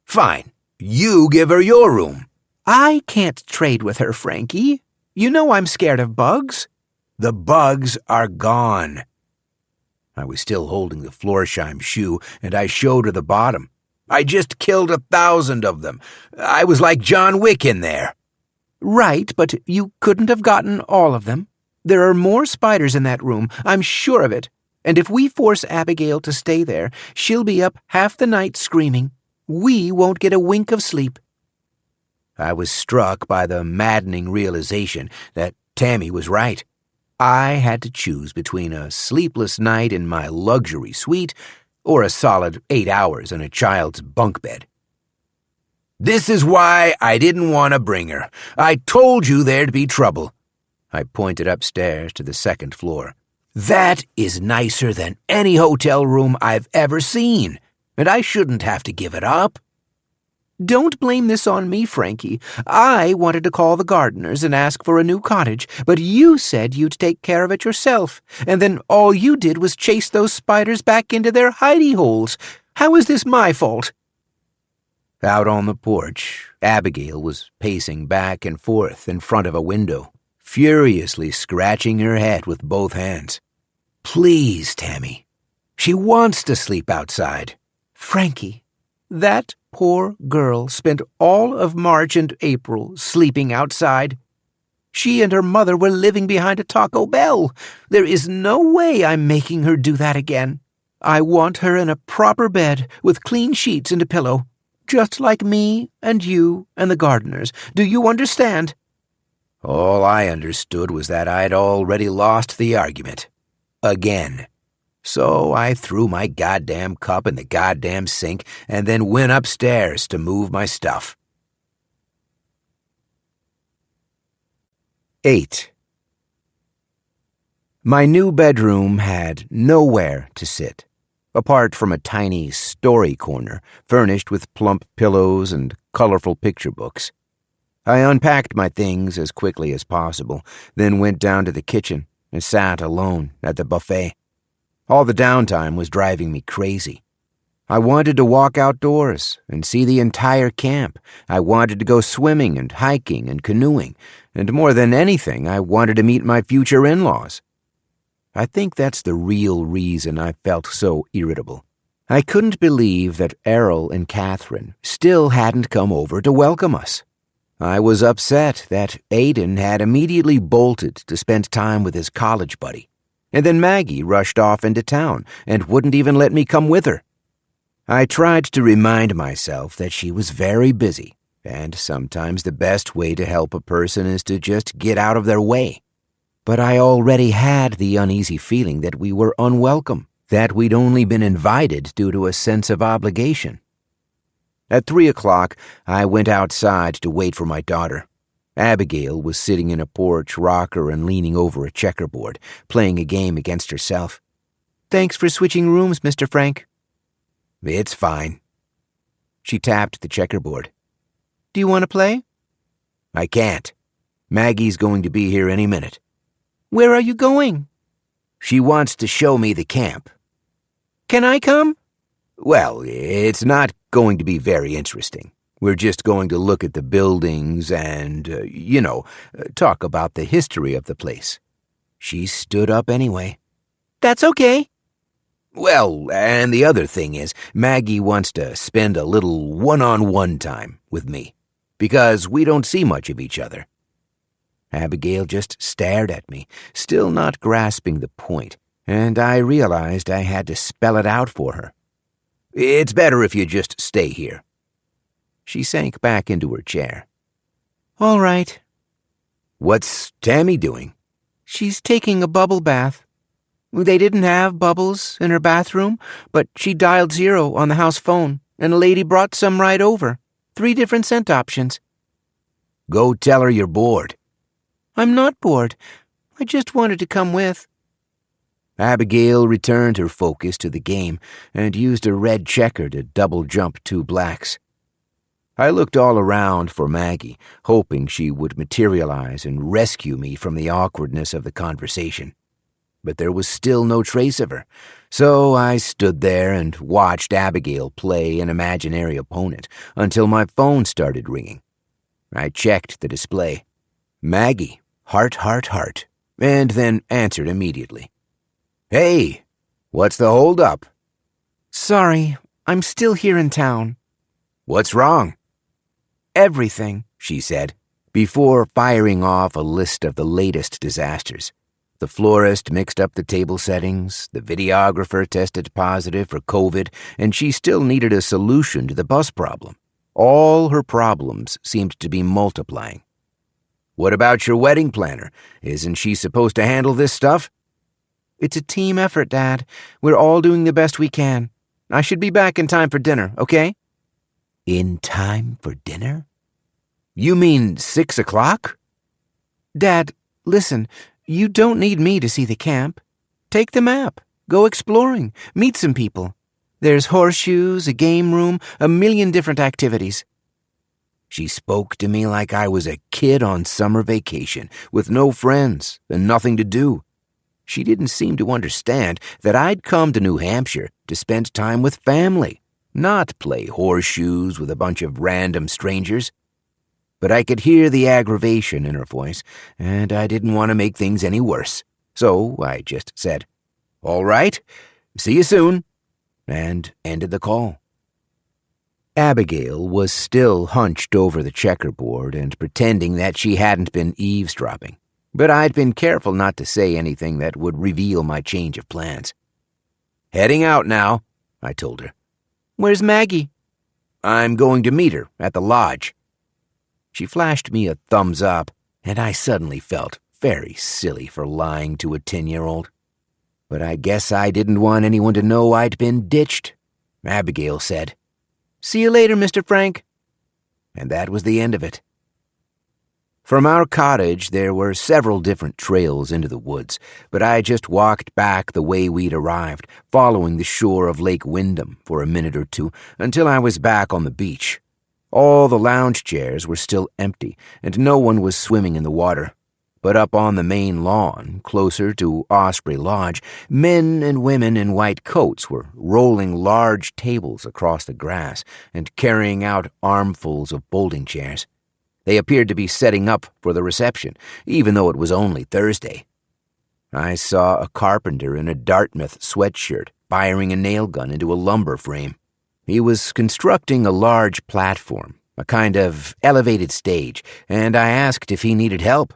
"Fine. You give her your room." "I can't trade with her, Frankie. You know I'm scared of bugs." "The bugs are gone." I was still holding the Florsheim shoe, and I showed her the bottom. "I just killed 1,000 of them. I was like John Wick in there." "Right, but you couldn't have gotten all of them. There are more spiders in that room, I'm sure of it. And if we force Abigail to stay there, she'll be up half the night screaming. We won't get a wink of sleep." I was struck by the maddening realization that Tammy was right. I had to choose between a sleepless night in my luxury suite or a solid 8 hours in a child's bunk bed. "This is why I didn't want to bring her. I told you there'd be trouble." I pointed upstairs to the second floor. "That is nicer than any hotel room I've ever seen, and I shouldn't have to give it up." "Don't blame this on me, Frankie. I wanted to call the gardeners and ask for a new cottage, but you said you'd take care of it yourself, and then all you did was chase those spiders back into their hidey holes. How is this my fault?" Out on the porch, Abigail was pacing back and forth in front of a window, furiously scratching her head with both hands. "Please, Tammy. She wants to sleep outside." "Frankie, that poor girl spent all of March and April sleeping outside. She and her mother were living behind a Taco Bell. There is no way I'm making her do that again. I want her in a proper bed with clean sheets and a pillow, just like me and you and the gardeners. Do you understand?" All I understood was that I'd already lost the argument. Again. So I threw my goddamn cup in the goddamn sink and then went upstairs to move my stuff. 8. My new bedroom had nowhere to sit, apart from a tiny story corner furnished with plump pillows and colorful picture books. I unpacked my things as quickly as possible, then went down to the kitchen and sat alone at the buffet. All the downtime was driving me crazy. I wanted to walk outdoors and see the entire camp. I wanted to go swimming and hiking and canoeing, and more than anything, I wanted to meet my future in-laws. I think that's the real reason I felt so irritable. I couldn't believe that Errol and Catherine still hadn't come over to welcome us. I was upset that Aiden had immediately bolted to spend time with his college buddy, and then Maggie rushed off into town and wouldn't even let me come with her. I tried to remind myself that she was very busy, and sometimes the best way to help a person is to just get out of their way. But I already had the uneasy feeling that we were unwelcome, that we'd only been invited due to a sense of obligation. At 3 o'clock, I went outside to wait for my daughter. Abigail was sitting in a porch rocker and leaning over a checkerboard, playing a game against herself. "Thanks for switching rooms, Mr. Frank." "It's fine." She tapped the checkerboard. "Do you want to play?" "I can't. Maggie's going to be here any minute." "Where are you going?" "She wants to show me the camp." "Can I come?" "Well, it's not going to be very interesting. We're just going to look at the buildings and, talk about the history of the place." She stood up anyway. "That's okay." "Well, and the other thing is, Maggie wants to spend a little one-on-one time with me, because we don't see much of each other." Abigail just stared at me, still not grasping the point, and I realized I had to spell it out for her. "It's better if you just stay here." She sank back into her chair. "All right." "What's Tammy doing?" "She's taking a bubble bath. They didn't have bubbles in her bathroom, but she dialed 0 on the house phone, and a lady brought some right over. 3 different scent options." "Go tell her you're bored." "I'm not bored. I just wanted to come with." Abigail returned her focus to the game and used a red checker to double-jump 2 blacks. I looked all around for Maggie, hoping she would materialize and rescue me from the awkwardness of the conversation. But there was still no trace of her, so I stood there and watched Abigail play an imaginary opponent until my phone started ringing. I checked the display. Maggie, heart, heart, heart, and then answered immediately. "Hey, what's the holdup?" "Sorry, I'm still here in town." "What's wrong?" "Everything," she said, before firing off a list of the latest disasters. The florist mixed up the table settings, the videographer tested positive for COVID, and she still needed a solution to the bus problem. All her problems seemed to be multiplying. What about your wedding planner? Isn't she supposed to handle this stuff? It's a team effort, Dad. We're all doing the best we can. I should be back in time for dinner, okay? In time for dinner? You mean 6 o'clock? Dad, listen, you don't need me to see the camp. Take the map. Go exploring. Meet some people. There's horseshoes, a game room, a million different activities. She spoke to me like I was a kid on summer vacation, with no friends and nothing to do. She didn't seem to understand that I'd come to New Hampshire to spend time with family, not play horseshoes with a bunch of random strangers. But I could hear the aggravation in her voice, and I didn't want to make things any worse. So I just said, "All right, see you soon," and ended the call. Abigail was still hunched over the checkerboard and pretending that she hadn't been eavesdropping, but I'd been careful not to say anything that would reveal my change of plans. "Heading out now," I told her. Where's Maggie? "I'm going to meet her at the lodge." She flashed me a thumbs up, and I suddenly felt very silly for lying to a 10-year-old. But I guess I didn't want anyone to know I'd been ditched. Abigail said, "See you later, Mr. Frank." And that was the end of it. From our cottage, there were several different trails into the woods, but I just walked back the way we'd arrived, following the shore of Lake Wyndham for a minute or two until I was back on the beach. All the lounge chairs were still empty, and no one was swimming in the water. But up on the main lawn, closer to Osprey Lodge, men and women in white coats were rolling large tables across the grass and carrying out armfuls of folding chairs. They appeared to be setting up for the reception, even though it was only Thursday. I saw a carpenter in a Dartmouth sweatshirt firing a nail gun into a lumber frame. He was constructing a large platform, a kind of elevated stage, and I asked if he needed help.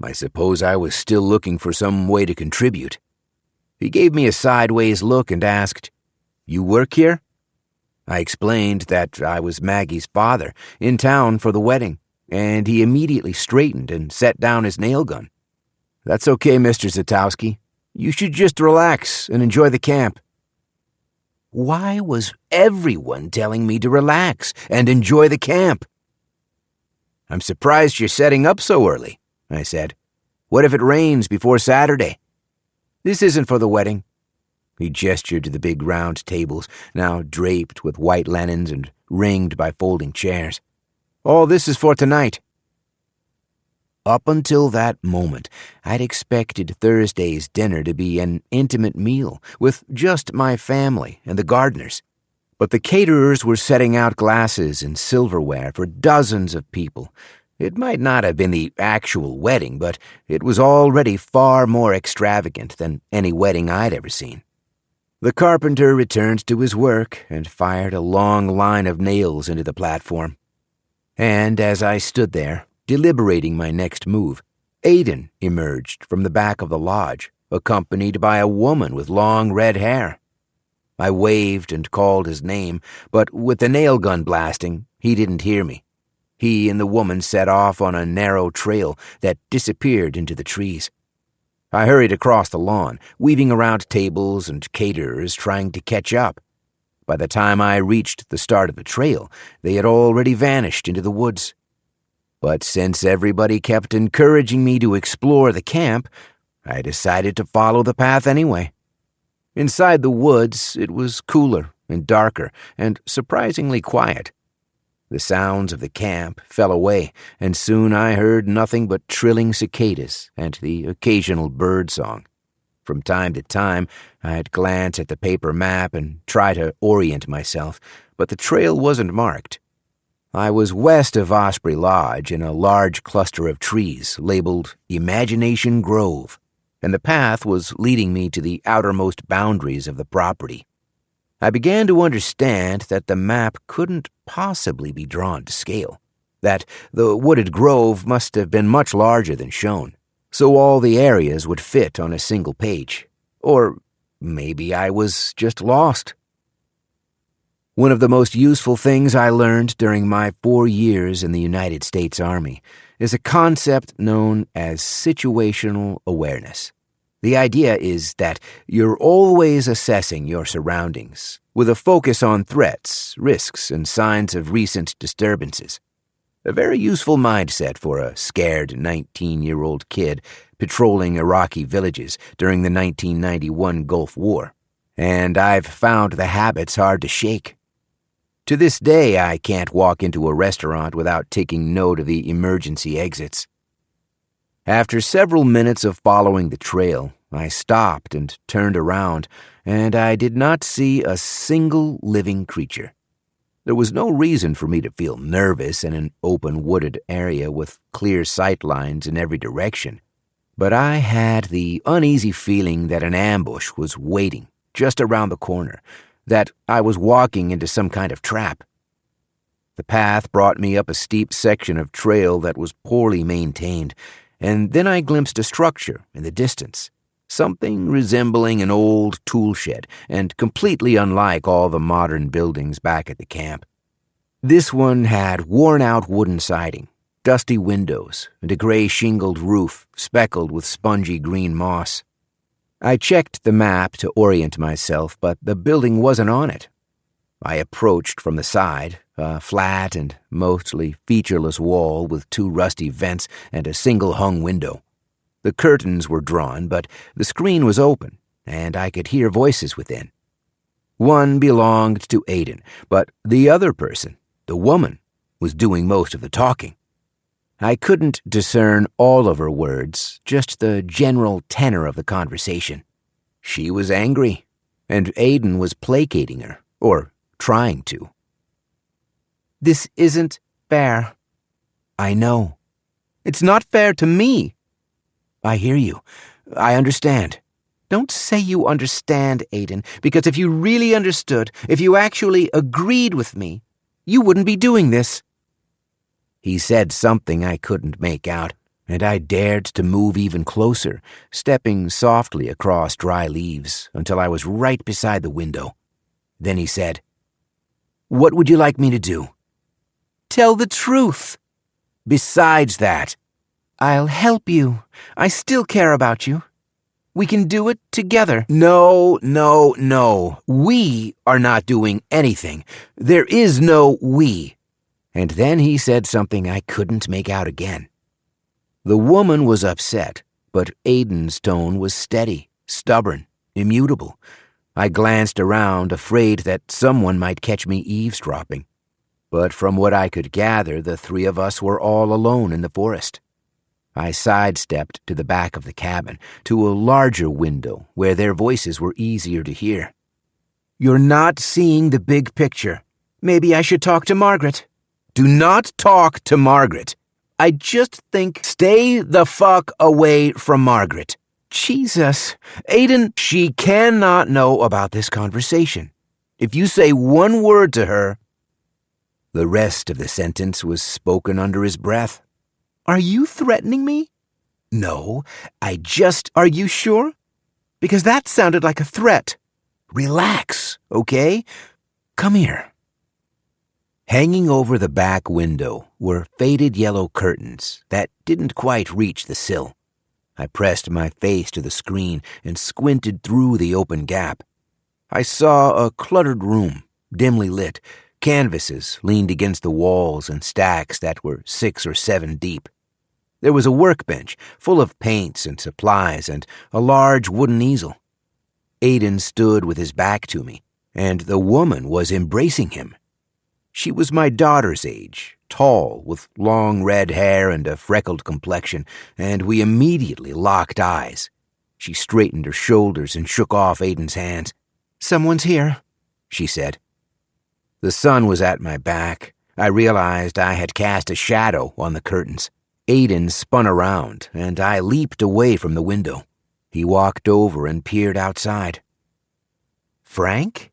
I suppose I was still looking for some way to contribute. He gave me a sideways look and asked, "You work here?" I explained that I was Maggie's father, in town for the wedding, and he immediately straightened and set down his nail gun. "That's okay, Mr. Zatowski. You should just relax and enjoy the camp." Why was everyone telling me to relax and enjoy the camp? "I'm surprised you're setting up so early," I said. "What if it rains before Saturday?" "This isn't for the wedding." He gestured to the big round tables, now draped with white linens and ringed by folding chairs. "All this is for tonight." Up until that moment, I'd expected Thursday's dinner to be an intimate meal with just my family and the gardeners. But the caterers were setting out glasses and silverware for dozens of people. It might not have been the actual wedding, but it was already far more extravagant than any wedding I'd ever seen. The carpenter returned to his work and fired a long line of nails into the platform. And as I stood there, deliberating my next move, Aiden emerged from the back of the lodge, accompanied by a woman with long red hair. I waved and called his name, but with the nail gun blasting, he didn't hear me. He and the woman set off on a narrow trail that disappeared into the trees. I hurried across the lawn, weaving around tables and caterers, trying to catch up. By the time I reached the start of the trail, they had already vanished into the woods. But since everybody kept encouraging me to explore the camp, I decided to follow the path anyway. Inside the woods, it was cooler and darker and surprisingly quiet. The sounds of the camp fell away, and soon I heard nothing but trilling cicadas and the occasional bird song. From time to time, I'd glance at the paper map and try to orient myself, but the trail wasn't marked. I was west of Osprey Lodge in a large cluster of trees labeled Imagination Grove, and the path was leading me to the outermost boundaries of the property. I began to understand that the map couldn't possibly be drawn to scale, that the wooded grove must have been much larger than shown, so all the areas would fit on a single page. Or maybe I was just lost. One of the most useful things I learned during my 4 years in the United States Army is a concept known as situational awareness. The idea is that you're always assessing your surroundings, with a focus on threats, risks, and signs of recent disturbances. A very useful mindset for a scared 19-year-old kid patrolling Iraqi villages during the 1991 Gulf War. And I've found the habits hard to shake. To this day, I can't walk into a restaurant without taking note of the emergency exits. After several minutes of following the trail, I stopped and turned around, and I did not see a single living creature. There was no reason for me to feel nervous in an open wooded area with clear sight lines in every direction, but I had the uneasy feeling that an ambush was waiting just around the corner, that I was walking into some kind of trap. The path brought me up a steep section of trail that was poorly maintained, and then I glimpsed a structure in the distance, something resembling an old tool shed and completely unlike all the modern buildings back at the camp. This one had worn-out wooden siding, dusty windows, and a gray shingled roof speckled with spongy green moss. I checked the map to orient myself, but the building wasn't on it. I approached from the side, a flat and mostly featureless wall with 2 rusty vents and a single hung window. The curtains were drawn, but the screen was open, and I could hear voices within. One belonged to Aiden, but the other person, the woman, was doing most of the talking. I couldn't discern all of her words, just the general tenor of the conversation. She was angry, and Aiden was placating her, or trying to. This isn't fair. I know. It's not fair to me. I hear you. I understand. Don't say you understand, Aiden, because if you really understood, if you actually agreed with me, you wouldn't be doing this. He said something I couldn't make out, and I dared to move even closer, stepping softly across dry leaves until I was right beside the window. Then he said, "What would you like me to do?" Tell the truth. Besides that, I'll help you. I still care about you. We can do it together. No. We are not doing anything. There is no we. And then he said something I couldn't make out again. The woman was upset, but Aiden's tone was steady, stubborn, immutable. I glanced around, afraid that someone might catch me eavesdropping. But from what I could gather, the 3 of us were all alone in the forest. I sidestepped to the back of the cabin, to a larger window where their voices were easier to hear. You're not seeing the big picture. Maybe I should talk to Margaret. Do not talk to Margaret. I just think... Stay the fuck away from Margaret. Jesus. Aiden... She cannot know about this conversation. If you say one word to her... The rest of the sentence was spoken under his breath. Are you threatening me? No, I just... Are you sure? Because that sounded like a threat. Relax, okay? Come here. Hanging over the back window were faded yellow curtains that didn't quite reach the sill. I pressed my face to the screen and squinted through the open gap. I saw a cluttered room, dimly lit, canvases leaned against the walls in stacks that were 6 or 7 deep. There was a workbench full of paints and supplies and a large wooden easel. Aiden stood with his back to me, and the woman was embracing him. She was my daughter's age, tall, with long red hair and a freckled complexion, and we immediately locked eyes. She straightened her shoulders and shook off Aiden's hands. "Someone's here," she said. The sun was at my back. I realized I had cast a shadow on the curtains. Aiden spun around, and I leaped away from the window. He walked over and peered outside. "Frank?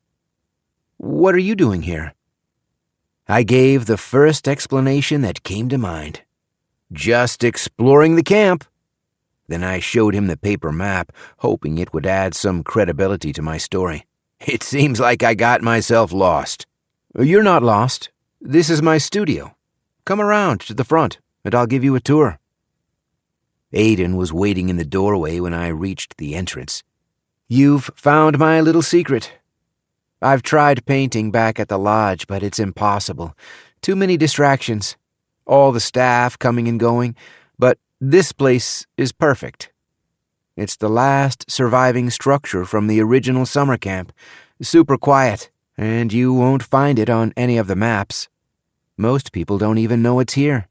What are you doing here?" I gave the first explanation that came to mind. "Just exploring the camp." Then I showed him the paper map, hoping it would add some credibility to my story. It seems like I got myself lost. You're not lost. This is my studio. Come around to the front, and I'll give you a tour. Aiden was waiting in the doorway when I reached the entrance. You've found my little secret. I've tried painting back at the lodge, but it's impossible. Too many distractions. All the staff coming and going, but this place is perfect. It's the last surviving structure from the original summer camp. Super quiet, and you won't find it on any of the maps. Most people don't even know it's here.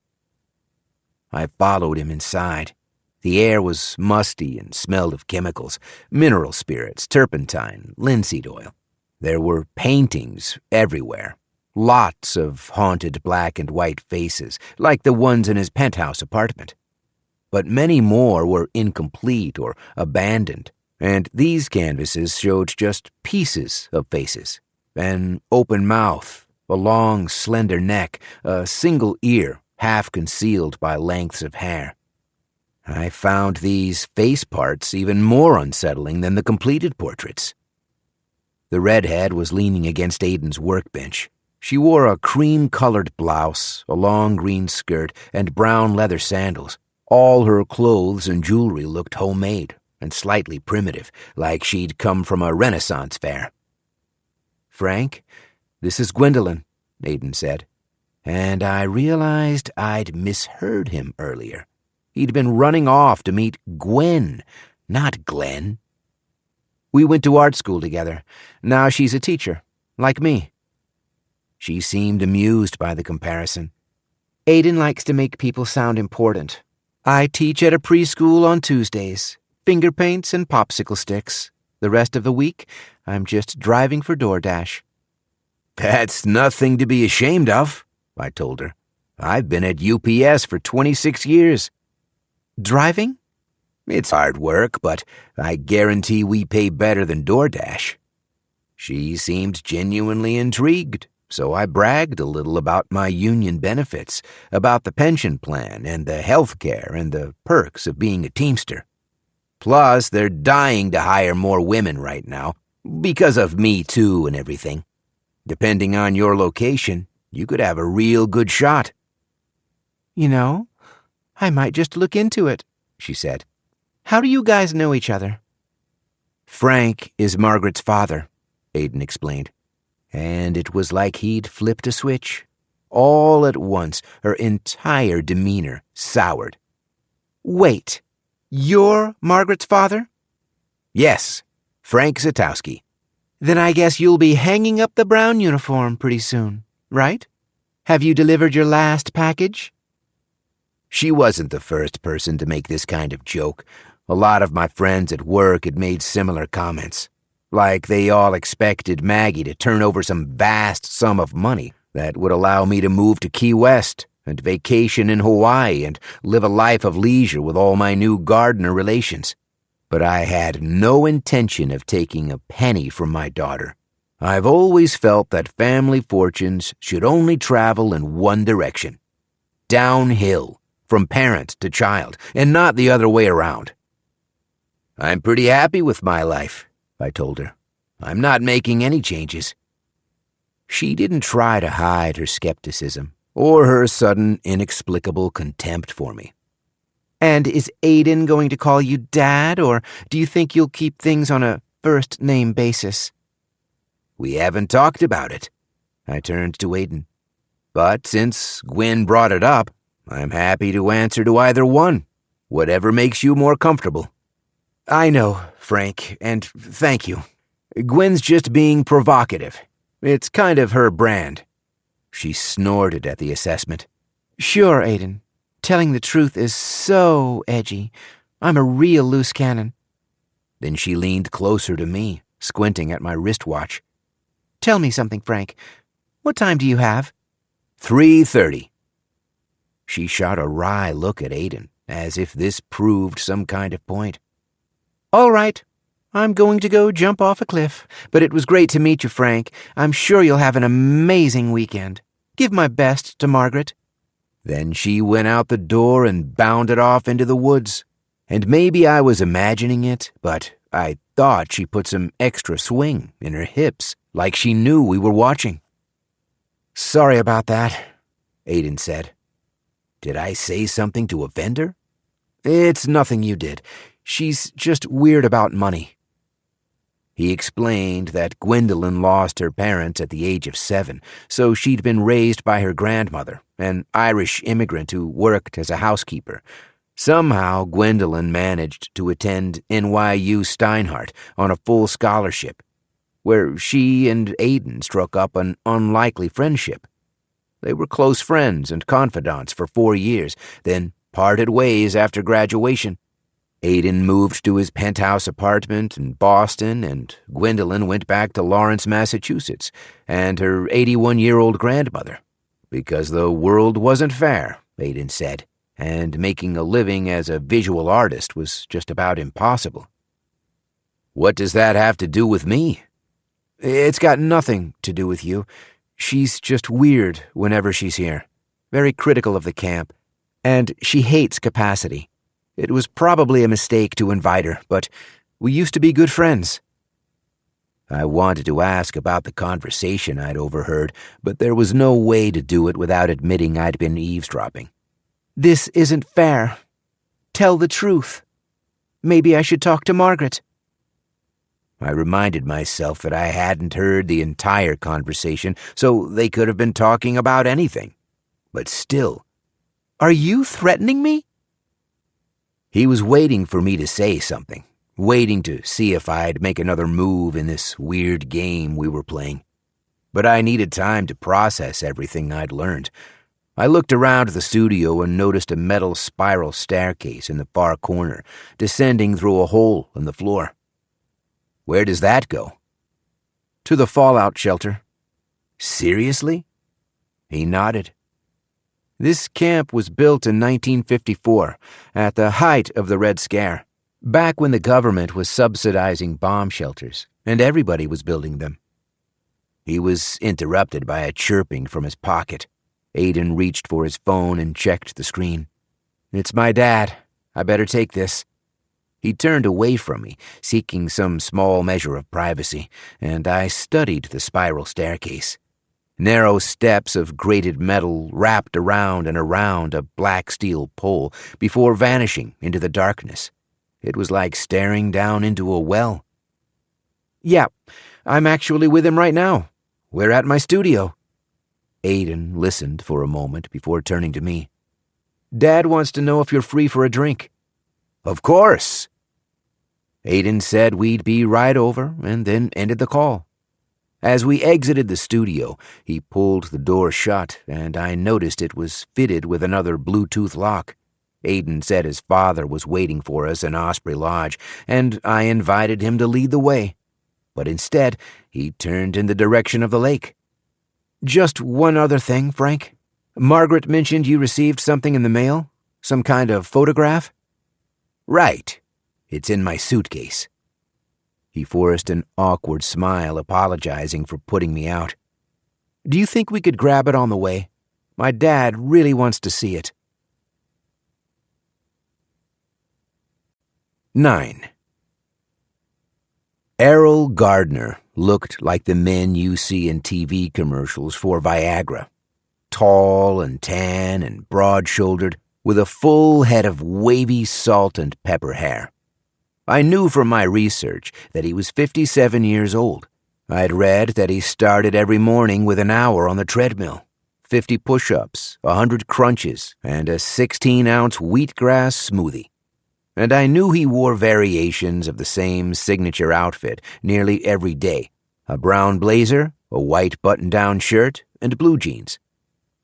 I followed him inside. The air was musty and smelled of chemicals, mineral spirits, turpentine, linseed oil. There were paintings everywhere. Lots of haunted black and white faces, like the ones in his penthouse apartment. But many more were incomplete or abandoned, and these canvases showed just pieces of faces. An open mouth, a long, slender neck, a single ear, half concealed by lengths of hair. I found these face parts even more unsettling than the completed portraits. The redhead was leaning against Aiden's workbench. She wore a cream-colored blouse, a long green skirt, and brown leather sandals. All her clothes and jewelry looked homemade and slightly primitive, like she'd come from a Renaissance fair. "Frank, this is Gwendolyn," Aiden said. And I realized I'd misheard him earlier. He'd been running off to meet Gwen, not Glenn. "We went to art school together. Now she's a teacher, like me." She seemed amused by the comparison. "Aiden likes to make people sound important. I teach at a preschool on Tuesdays. Finger paints and popsicle sticks. The rest of the week, I'm just driving for DoorDash." "That's nothing to be ashamed of," I told her. "I've been at UPS for 26 years. "Driving?" "It's hard work, but I guarantee we pay better than DoorDash." She seemed genuinely intrigued, so I bragged a little about my union benefits, about the pension plan and the health care and the perks of being a Teamster. Plus, they're dying to hire more women right now, because of Me Too and everything. Depending on your location, you could have a real good shot. "You know, I might just look into it," she said. "How do you guys know each other?" "Frank is Margaret's father," Aiden explained. And it was like he'd flipped a switch. All at once, her entire demeanor soured. "Wait, you're Margaret's father?" "Yes, Frank Zatowski." "Then I guess you'll be hanging up the brown uniform pretty soon, right? Have you delivered your last package?" She wasn't the first person to make this kind of joke. A lot of my friends at work had made similar comments. Like they all expected Maggie to turn over some vast sum of money that would allow me to move to Key West and vacation in Hawaii and live a life of leisure with all my new gardener relations. But I had no intention of taking a penny from my daughter. I've always felt that family fortunes should only travel in one direction. Downhill, from parent to child, and not the other way around. "I'm pretty happy with my life," I told her. "I'm not making any changes." She didn't try to hide her skepticism or her sudden, inexplicable contempt for me. "And is Aiden going to call you Dad, or do you think you'll keep things on a first-name basis?" "We haven't talked about it." I turned to Aiden. "But since Gwen brought it up, I'm happy to answer to either one. Whatever makes you more comfortable." "I know, Frank, and thank you. Gwen's just being provocative. It's kind of her brand." She snorted at the assessment. "Sure, Aiden. Telling the truth is so edgy. I'm a real loose cannon." Then she leaned closer to me, squinting at my wristwatch. "Tell me something, Frank. What time do you have?" 3:30. She shot a wry look at Aiden, as if this proved some kind of point. "All right. I'm going to go jump off a cliff, but it was great to meet you, Frank. I'm sure you'll have an amazing weekend. Give my best to Margaret." Then she went out the door and bounded off into the woods. And maybe I was imagining it, but I thought she put some extra swing in her hips, like she knew we were watching. "Sorry about that," Aiden said. Did I say something to offend her? "It's nothing you did. She's just weird about money." He explained that Gwendolyn lost her parents at the age of 7, so she'd been raised by her grandmother, an Irish immigrant who worked as a housekeeper. Somehow, Gwendolyn managed to attend NYU Steinhardt on a full scholarship, where she and Aiden struck up an unlikely friendship. They were close friends and confidants for 4 years, then parted ways after graduation. Aiden moved to his penthouse apartment in Boston, and Gwendolyn went back to Lawrence, Massachusetts, and her 81-year-old grandmother. Because the world wasn't fair, Aiden said, and making a living as a visual artist was just about impossible. What does that have to do with me? "It's got nothing to do with you. She's just weird whenever she's here. Very critical of the camp. And she hates capacity. It was probably a mistake to invite her, but we used to be good friends." I wanted to ask about the conversation I'd overheard, but there was no way to do it without admitting I'd been eavesdropping. "This isn't fair. Tell the truth. Maybe I should talk to Margaret." I reminded myself that I hadn't heard the entire conversation, so they could have been talking about anything. But still. "Are you threatening me?" He was waiting for me to say something, waiting to see if I'd make another move in this weird game we were playing. But I needed time to process everything I'd learned. I looked around the studio and noticed a metal spiral staircase in the far corner, descending through a hole in the floor. Where does that go? "To the fallout shelter." Seriously? He nodded. "This camp was built in 1954, at the height of the Red Scare, back when the government was subsidizing bomb shelters, and everybody was building them." He was interrupted by a chirping from his pocket. Aiden reached for his phone and checked the screen. "It's my dad. I better take this." He turned away from me, seeking some small measure of privacy, and I studied the spiral staircase. Narrow steps of grated metal wrapped around and around a black steel pole before vanishing into the darkness. It was like staring down into a well. "Yeah, I'm actually with him right now. We're at my studio." Aiden listened for a moment before turning to me. "Dad wants to know if you're free for a drink." "Of course." Aiden said we'd be right over and then ended the call. As we exited the studio, he pulled the door shut, and I noticed it was fitted with another Bluetooth lock. Aiden said his father was waiting for us in Osprey Lodge, and I invited him to lead the way. But instead, he turned in the direction of the lake. "Just one other thing, Frank. Margaret mentioned you received something in the mail? Some kind of photograph?" "Right. It's in my suitcase." He forced an awkward smile, apologizing for putting me out. "Do you think we could grab it on the way? My dad really wants to see it." 9. Errol Gardner looked like the men you see in TV commercials for Viagra. Tall and tan and broad-shouldered, with a full head of wavy salt and pepper hair. I knew from my research that he was 57 years old. I'd read that he started every morning with an hour on the treadmill, 50 push-ups, 100 crunches, and a 16-ounce wheatgrass smoothie. And I knew he wore variations of the same signature outfit nearly every day, a brown blazer, a white button-down shirt, and blue jeans.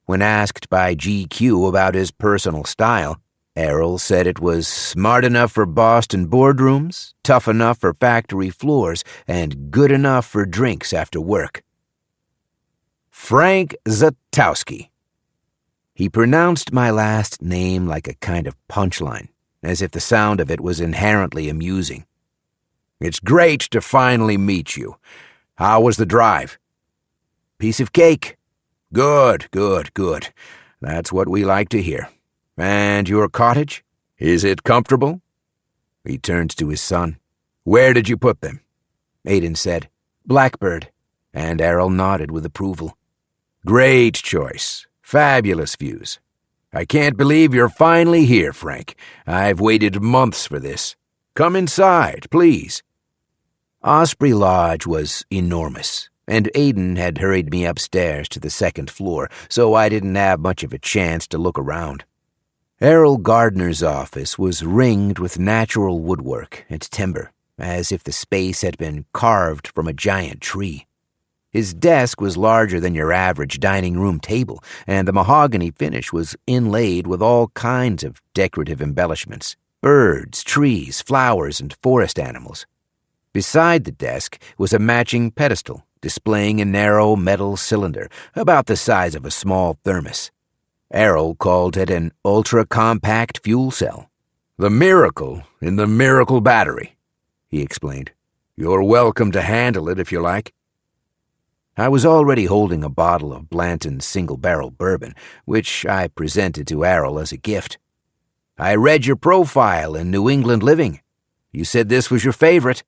When asked by GQ about his personal style, Errol said it was smart enough for Boston boardrooms, tough enough for factory floors, and good enough for drinks after work. Frank Zatowski. He pronounced my last name like a kind of punchline, as if the sound of it was inherently amusing. "It's great to finally meet you. How was the drive?" "Piece of cake." Good. That's what we like to hear. And your cottage? Is it comfortable?" He turned to his son. "Where did you put them?" Aiden said, "Blackbird," and Errol nodded with approval. "Great choice. Fabulous views. I can't believe you're finally here, Frank. I've waited months for this. Come inside, please." Osprey Lodge was enormous, and Aiden had hurried me upstairs to the second floor, so I didn't have much of a chance to look around. Errol Gardner's office was ringed with natural woodwork and timber, as if the space had been carved from a giant tree. His desk was larger than your average dining room table, and the mahogany finish was inlaid with all kinds of decorative embellishments: birds, trees, flowers, and forest animals. Beside the desk was a matching pedestal, displaying a narrow metal cylinder about the size of a small thermos. Errol called it an ultra-compact fuel cell. "The miracle in the miracle battery," he explained. "You're welcome to handle it if you like." I was already holding a bottle of Blanton's single-barrel bourbon, which I presented to Errol as a gift. "I read your profile in New England Living. You said this was your favorite."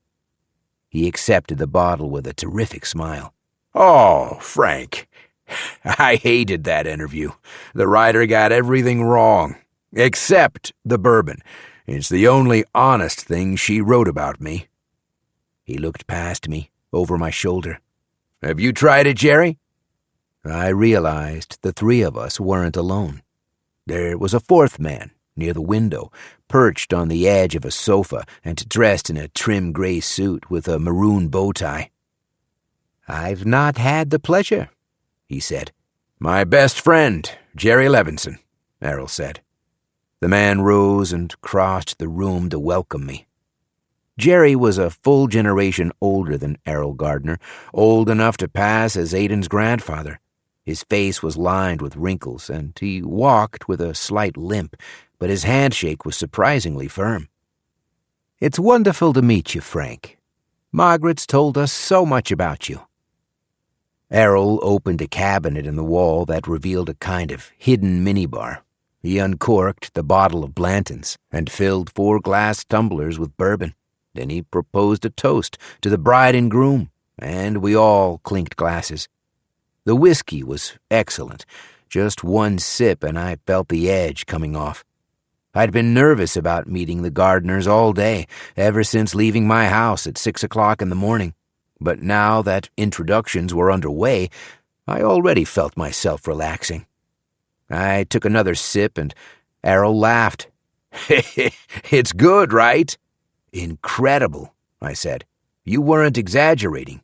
He accepted the bottle with a terrific smile. "Oh, Frank, I hated that interview. The writer got everything wrong, except the bourbon. It's the only honest thing she wrote about me." He looked past me, over my shoulder. "Have you tried it, Jerry?" I realized the three of us weren't alone. There was a fourth man, near the window, perched on the edge of a sofa and dressed in a trim gray suit with a maroon bow tie. "I've not had the pleasure," he said. "My best friend, Jerry Levinson," Errol said. The man rose and crossed the room to welcome me. Jerry was a full generation older than Errol Gardner, old enough to pass as Aiden's grandfather. His face was lined with wrinkles, and he walked with a slight limp, but his handshake was surprisingly firm. "It's wonderful to meet you, Frank. Margaret's told us so much about you." Errol opened a cabinet in the wall that revealed a kind of hidden minibar. He uncorked the bottle of Blanton's and filled 4 glass tumblers with bourbon. Then he proposed a toast to the bride and groom, and we all clinked glasses. The whiskey was excellent. Just one sip and I felt the edge coming off. I'd been nervous about meeting the Gardners all day, ever since leaving my house at 6 o'clock in the morning. But now that introductions were underway, I already felt myself relaxing. I took another sip and Errol laughed. "It's good, right?" "Incredible," I said. "You weren't exaggerating."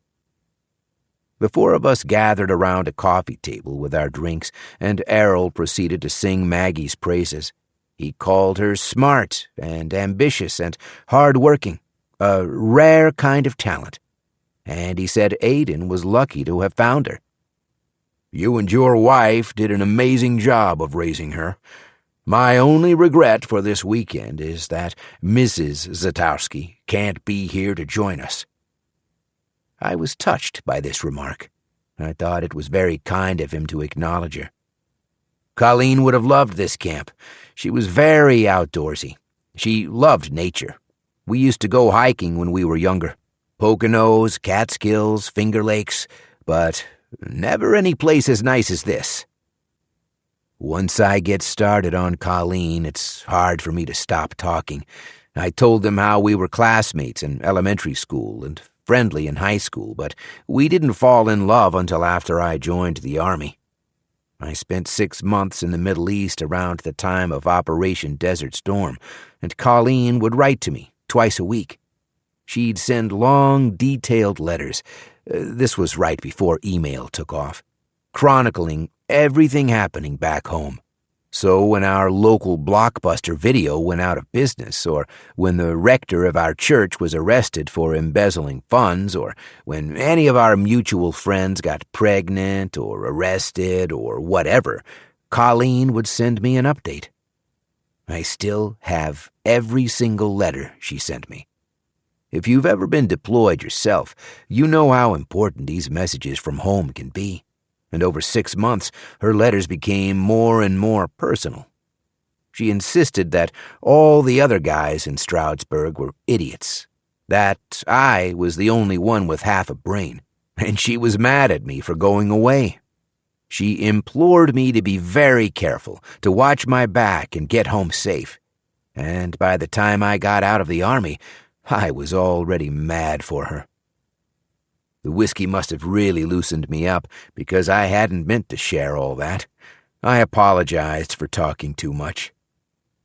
The 4 of us gathered around a coffee table with our drinks, and Errol proceeded to sing Maggie's praises. He called her smart and ambitious and hard-working, a rare kind of talent. And he said Aiden was lucky to have found her. "You and your wife did an amazing job of raising her. My only regret for this weekend is that Mrs. Zatowski can't be here to join us." I was touched by this remark. I thought it was very kind of him to acknowledge her. Colleen would have loved this camp. She was very outdoorsy. She loved nature. We used to go hiking when we were younger. Poconos, Catskills, Finger Lakes, but never any place as nice as this. Once I get started on Colleen, it's hard for me to stop talking. I told them how we were classmates in elementary school and friendly in high school, but we didn't fall in love until after I joined the Army. I spent 6 months in the Middle East around the time of Operation Desert Storm, and Colleen would write to me twice a week. She'd send long, detailed letters. This was right before email took off, chronicling everything happening back home. So when our local Blockbuster Video went out of business, or when the rector of our church was arrested for embezzling funds, or when any of our mutual friends got pregnant or arrested or whatever, Colleen would send me an update. I still have every single letter she sent me. If you've ever been deployed yourself, you know how important these messages from home can be. And over 6 months, her letters became more and more personal. She insisted that all the other guys in Stroudsburg were idiots, that I was the only one with half a brain, and she was mad at me for going away. She implored me to be very careful, to watch my back and get home safe. And by the time I got out of the army, I was already mad for her. The whiskey must have really loosened me up, because I hadn't meant to share all that. I apologized for talking too much.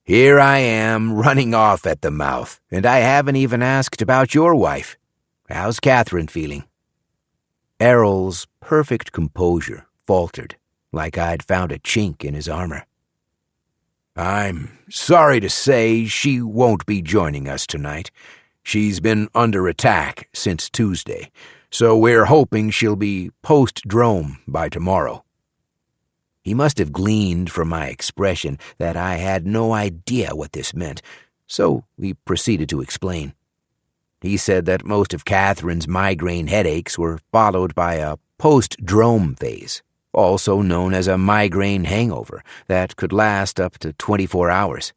Here I am, running off at the mouth, and I haven't even asked about your wife. How's Catherine feeling? Errol's perfect composure faltered, like I'd found a chink in his armor. I'm sorry to say she won't be joining us tonight. She's been under attack since Tuesday, so we're hoping she'll be post-drome by tomorrow. He must have gleaned from my expression that I had no idea what this meant, so he proceeded to explain. He said that most of Catherine's migraine headaches were followed by a post-drome phase, also known as a migraine hangover, that could last up to 24 hours.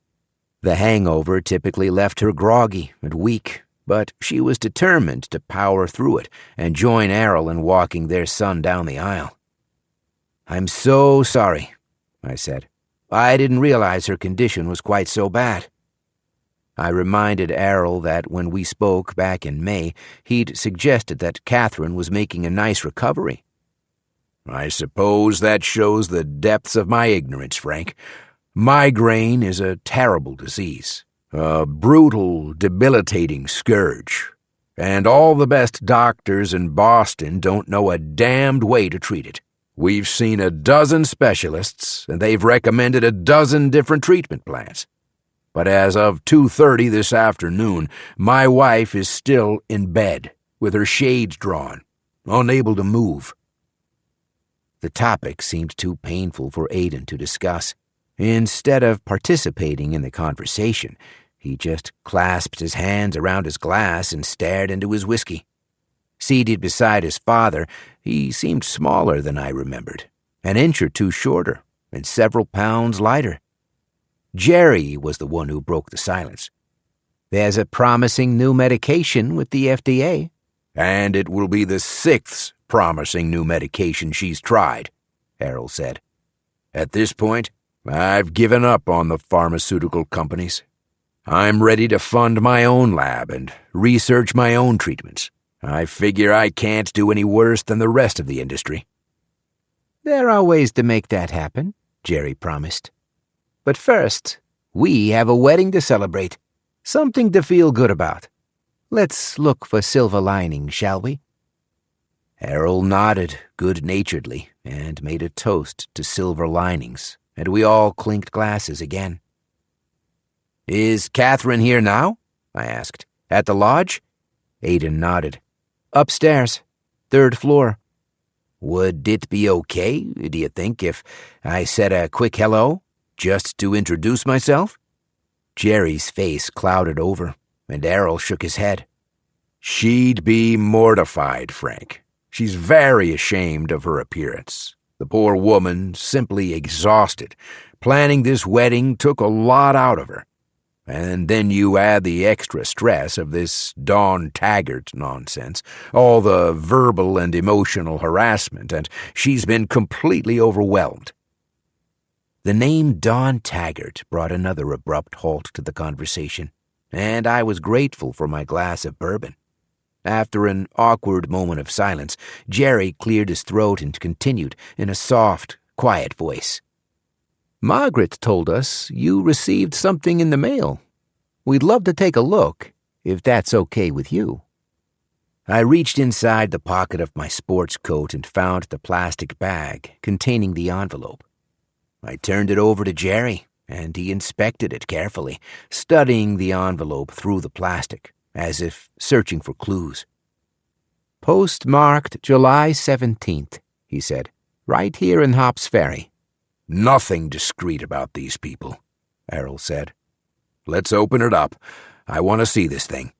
The hangover typically left her groggy and weak, but she was determined to power through it and join Errol in walking their son down the aisle. I'm so sorry, I said. I didn't realize her condition was quite so bad. I reminded Errol that when we spoke back in May, he'd suggested that Catherine was making a nice recovery. I suppose that shows the depths of my ignorance, Frank. Migraine is a terrible disease, a brutal, debilitating scourge, and all the best doctors in Boston don't know a damned way to treat it. We've seen a dozen specialists, and they've recommended a dozen different treatment plans. But as of 2:30 this afternoon, my wife is still in bed, with her shades drawn, unable to move. The topic seemed too painful for Aiden to discuss. Instead of participating in the conversation, he just clasped his hands around his glass and stared into his whiskey. Seated beside his father, he seemed smaller than I remembered, an inch or two shorter, and several pounds lighter. Jerry was the one who broke the silence. There's a promising new medication with the FDA. And it will be the 6th promising new medication she's tried, Errol said. At this point, I've given up on the pharmaceutical companies. I'm ready to fund my own lab and research my own treatments. I figure I can't do any worse than the rest of the industry. There are ways to make that happen, Jerry promised. But first, we have a wedding to celebrate, something to feel good about. Let's look for silver linings, shall we? Errol nodded good-naturedly and made a toast to silver linings, and we all clinked glasses again. Is Catherine here now? I asked. At the lodge? Aiden nodded. Upstairs, 3rd floor. Would it be okay, do you think, if I said a quick hello, just to introduce myself? Jerry's face clouded over, and Errol shook his head. She'd be mortified, Frank. She's very ashamed of her appearance. The poor woman, simply exhausted. Planning this wedding took a lot out of her. And then you add the extra stress of this Dawn Taggart nonsense, all the verbal and emotional harassment, and she's been completely overwhelmed. The name Dawn Taggart brought another abrupt halt to the conversation, and I was grateful for my glass of bourbon. After an awkward moment of silence, Jerry cleared his throat and continued in a soft, quiet voice. Margaret told us you received something in the mail. We'd love to take a look, if that's okay with you. I reached inside the pocket of my sports coat and found the plastic bag containing the envelope. I turned it over to Jerry, and he inspected it carefully, studying the envelope through the plastic, as if searching for clues. Postmarked July 17th, he said, right here in Hops Ferry. Nothing discreet about these people, Errol said. Let's open it up. I want to see this thing.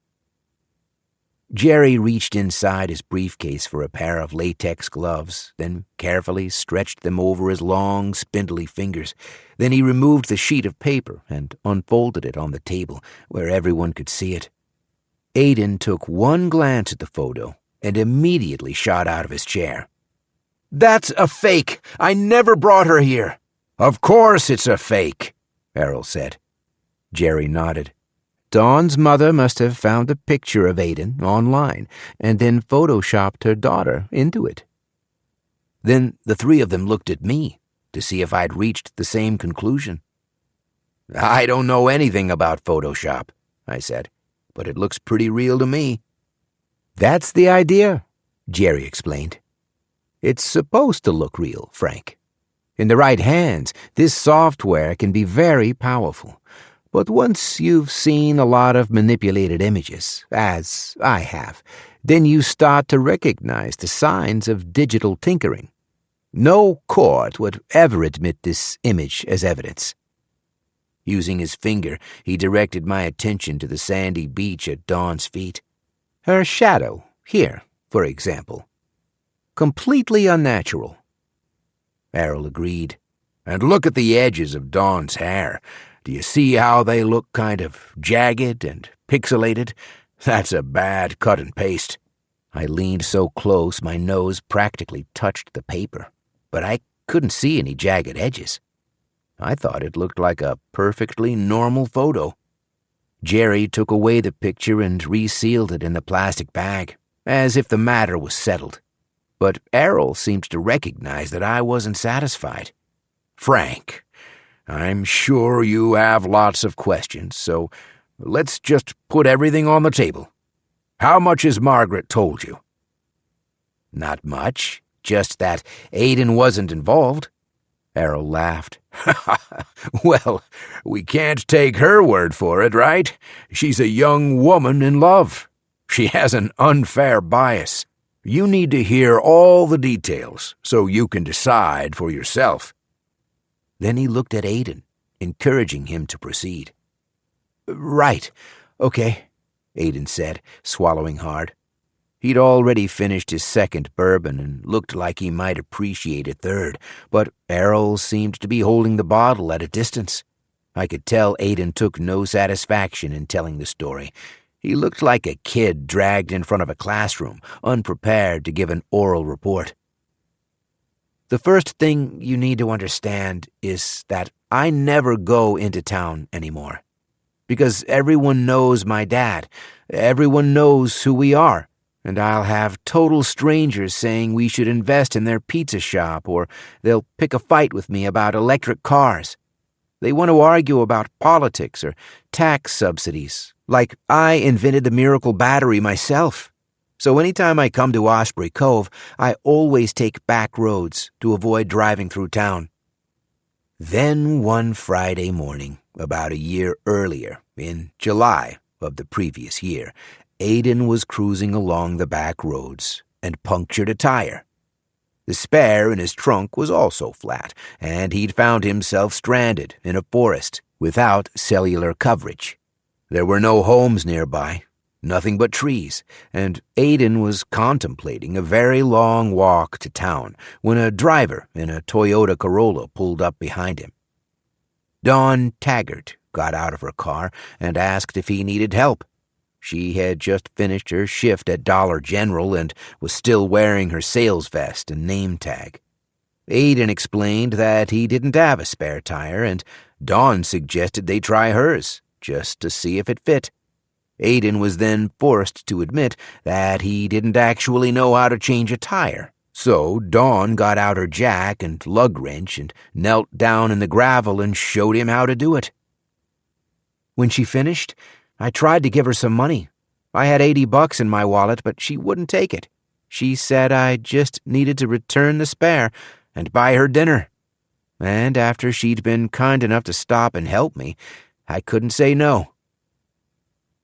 Jerry reached inside his briefcase for a pair of latex gloves, then carefully stretched them over his long, spindly fingers. Then he removed the sheet of paper and unfolded it on the table where everyone could see it. Aiden took one glance at the photo and immediately shot out of his chair. "That's a fake! I never brought her here!" "Of course it's a fake," Errol said. Jerry nodded. Dawn's mother must have found a picture of Aiden online and then photoshopped her daughter into it. Then the three of them looked at me to see if I'd reached the same conclusion. "I don't know anything about Photoshop," I said, "but it looks pretty real to me." "That's the idea," Jerry explained. "It's supposed to look real, Frank. In the right hands, this software can be very powerful. But once you've seen a lot of manipulated images, as I have, then you start to recognize the signs of digital tinkering. No court would ever admit this image as evidence." Using his finger, he directed my attention to the sandy beach at Dawn's feet. Her shadow, here, for example. Completely unnatural. Errol agreed. "And look at the edges of Dawn's hair. Do you see how they look kind of jagged and pixelated? That's a bad cut and paste." I leaned so close my nose practically touched the paper, but I couldn't see any jagged edges. I thought it looked like a perfectly normal photo. Jerry took away the picture and resealed it in the plastic bag, as if the matter was settled. But Errol seemed to recognize that I wasn't satisfied. "Frank, I'm sure you have lots of questions, so let's just put everything on the table. How much has Margaret told you?" "Not much, just that Aiden wasn't involved." Errol laughed. "Well, we can't take her word for it, right? She's a young woman in love. She has an unfair bias. You need to hear all the details so you can decide for yourself." Then he looked at Aiden, encouraging him to proceed. "Right. Okay," Aiden said, swallowing hard. He'd already finished his second bourbon and looked like he might appreciate a third, but Errol seemed to be holding the bottle at a distance. I could tell Aiden took no satisfaction in telling the story. He looked like a kid dragged in front of a classroom, unprepared to give an oral report. "The first thing you need to understand is that I never go into town anymore. Because everyone knows my dad, everyone knows who we are, and I'll have total strangers saying we should invest in their pizza shop, or they'll pick a fight with me about electric cars. They want to argue about politics or tax subsidies, like I invented the miracle battery myself. So anytime I come to Osprey Cove, I always take back roads to avoid driving through town." Then one Friday morning, about a year earlier, in July of the previous year, Aiden was cruising along the back roads and punctured a tire. The spare in his trunk was also flat, and he'd found himself stranded in a forest without cellular coverage. There were no homes nearby, nothing but trees, and Aiden was contemplating a very long walk to town when a driver in a Toyota Corolla pulled up behind him. Dawn Taggart got out of her car and asked if he needed help. She had just finished her shift at Dollar General and was still wearing her sales vest and name tag. Aiden explained that he didn't have a spare tire, and Dawn suggested they try hers, just to see if it fit. Aiden was then forced to admit that he didn't actually know how to change a tire. So Dawn got out her jack and lug wrench and knelt down in the gravel and showed him how to do it. When she finished, I tried to give her some money. I had $80 in my wallet, but she wouldn't take it. She said I just needed to return the spare and buy her dinner. And after she'd been kind enough to stop and help me, I couldn't say no.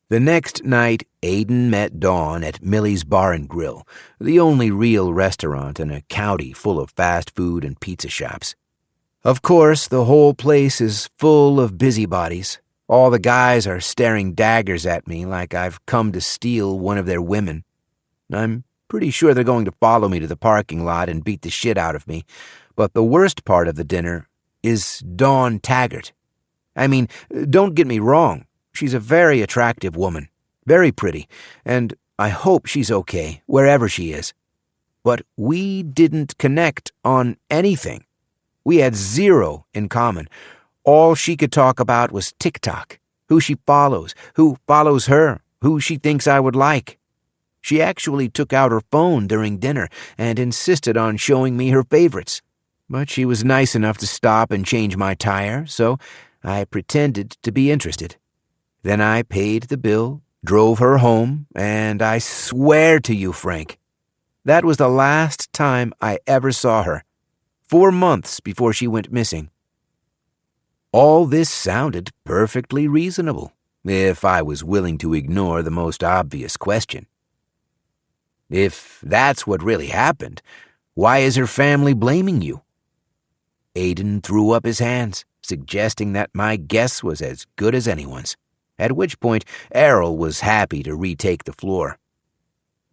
The next night, Aiden met Dawn at Millie's Bar and Grill, the only real restaurant in a county full of fast food and pizza shops. Of course, the whole place is full of busybodies. All the guys are staring daggers at me like I've come to steal one of their women. I'm pretty sure they're going to follow me to the parking lot and beat the shit out of me. But the worst part of the dinner is Dawn Taggart. I mean, don't get me wrong. She's a very attractive woman, very pretty, and I hope she's okay, wherever she is. But we didn't connect on anything. We had zero in common. All she could talk about was TikTok, who she follows, who follows her, who she thinks I would like. She actually took out her phone during dinner and insisted on showing me her favorites. But she was nice enough to stop and change my tire, so I pretended to be interested. Then I paid the bill, drove her home, and I swear to you, Frank, that was the last time I ever saw her. 4 months before she went missing. All this sounded perfectly reasonable, if I was willing to ignore the most obvious question. If that's what really happened, why is her family blaming you? Aiden threw up his hands, suggesting that my guess was as good as anyone's, at which point Errol was happy to retake the floor.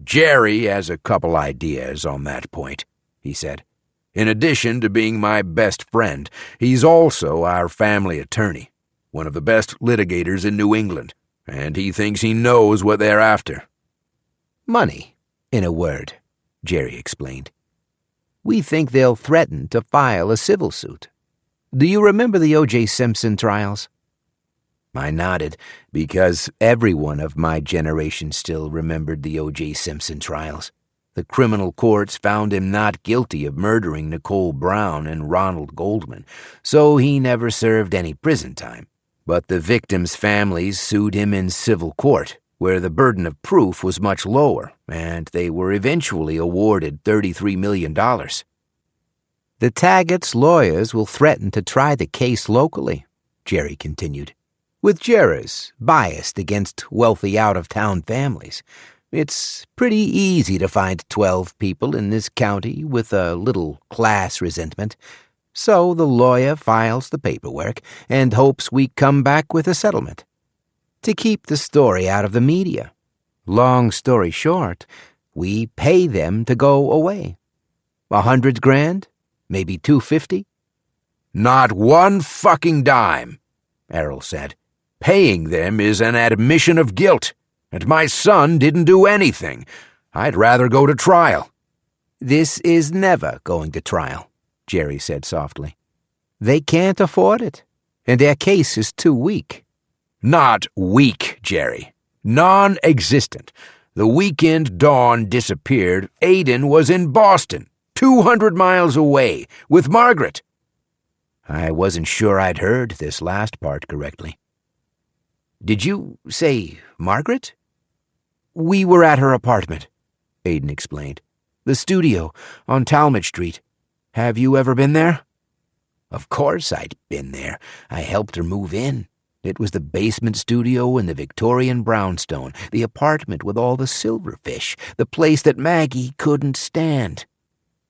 Jerry has a couple ideas on that point, he said. In addition to being my best friend, he's also our family attorney, one of the best litigators in New England, and he thinks he knows what they're after. Money, in a word, Jerry explained. We think they'll threaten to file a civil suit. Do you remember the O.J. Simpson trials? I nodded, because everyone of my generation still remembered the O.J. Simpson trials. The criminal courts found him not guilty of murdering Nicole Brown and Ronald Goldman, so he never served any prison time. But the victims' families sued him in civil court, where the burden of proof was much lower, and they were eventually awarded $33 million. The Taggart's lawyers will threaten to try the case locally, Jerry continued, with jurors biased against wealthy out-of-town families. It's pretty easy to find 12 people in this county with a little class resentment. So the lawyer files the paperwork and hopes we come back with a settlement. To keep the story out of the media. Long story short, we pay them to go away. $100,000? Maybe $250? Not one fucking dime, Errol said. Paying them is an admission of guilt. And my son didn't do anything. I'd rather go to trial. This is never going to trial, Jerry said softly. They can't afford it, and their case is too weak. Not weak, Jerry. Non-existent. The weekend Dawn disappeared, Aiden was in Boston, 200 miles away, with Margaret. I wasn't sure I'd heard this last part correctly. Did you say Margaret? We were at her apartment, Aiden explained. The studio on Talmadge Street. Have you ever been there? Of course I'd been there. I helped her move in. It was the basement studio in the Victorian brownstone, the apartment with all the silverfish, the place that Maggie couldn't stand.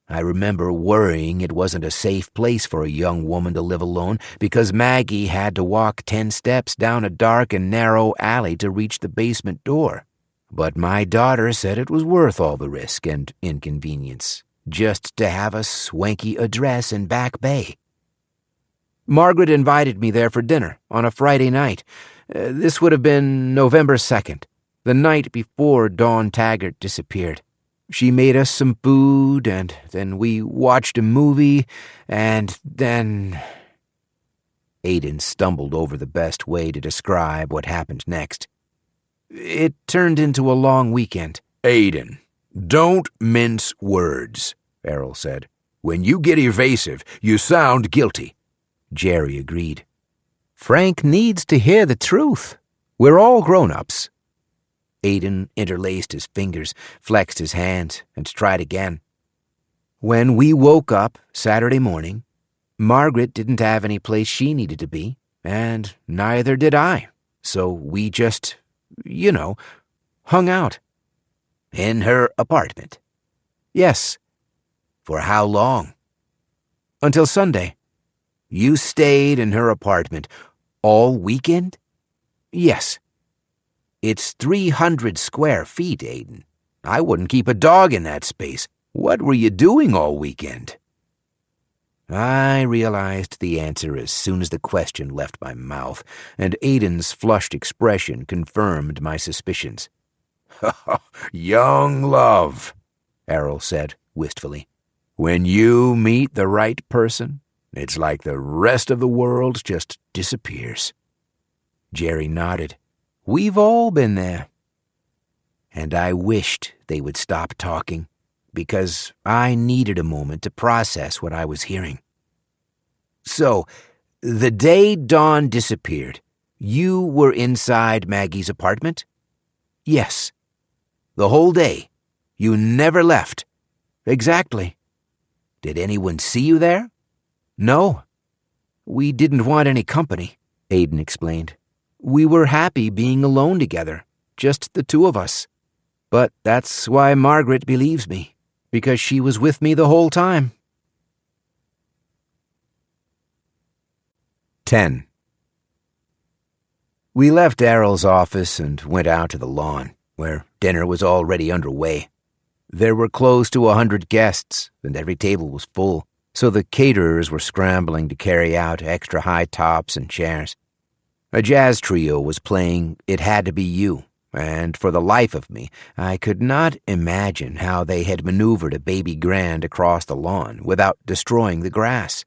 I remember worrying it wasn't a safe place for a young woman to live alone because Maggie had to walk 10 steps down a dark and narrow alley to reach the basement door. But my daughter said it was worth all the risk and inconvenience, just to have a swanky address in Back Bay. Margaret invited me there for dinner on a Friday night. This would have been November 2nd, the night before Dawn Taggart disappeared. She made us some food, and then we watched a movie, and then... Aiden stumbled over the best way to describe what happened next. It turned into a long weekend. Aiden, don't mince words, Errol said. When you get evasive, you sound guilty. Jerry agreed. Frank needs to hear the truth. We're all grown-ups. Aiden interlaced his fingers, flexed his hands, and tried again. When we woke up Saturday morning, Margaret didn't have any place she needed to be, and neither did I. So we just, hung out. In her apartment? Yes. For how long? Until Sunday. You stayed in her apartment all weekend? Yes. It's 300 square feet, Aiden. I wouldn't keep a dog in that space. What were you doing all weekend? I realized the answer as soon as the question left my mouth, and Aiden's flushed expression confirmed my suspicions. Young love, Errol said wistfully. When you meet the right person, it's like the rest of the world just disappears. Jerry nodded. We've all been there. And I wished they would stop talking, because I needed a moment to process what I was hearing. So, the day Dawn disappeared, you were inside Maggie's apartment? Yes. The whole day? You never left? Exactly. Did anyone see you there? No. We didn't want any company, Aiden explained. We were happy being alone together, just the two of us. But that's why Margaret believes me, because she was with me the whole time. 10. We left Errol's office and went out to the lawn, where dinner was already underway. There were close to 100 guests, and every table was full, so the caterers were scrambling to carry out extra high tops and chairs. A jazz trio was playing It Had to Be You, and for the life of me, I could not imagine how they had maneuvered a baby grand across the lawn without destroying the grass.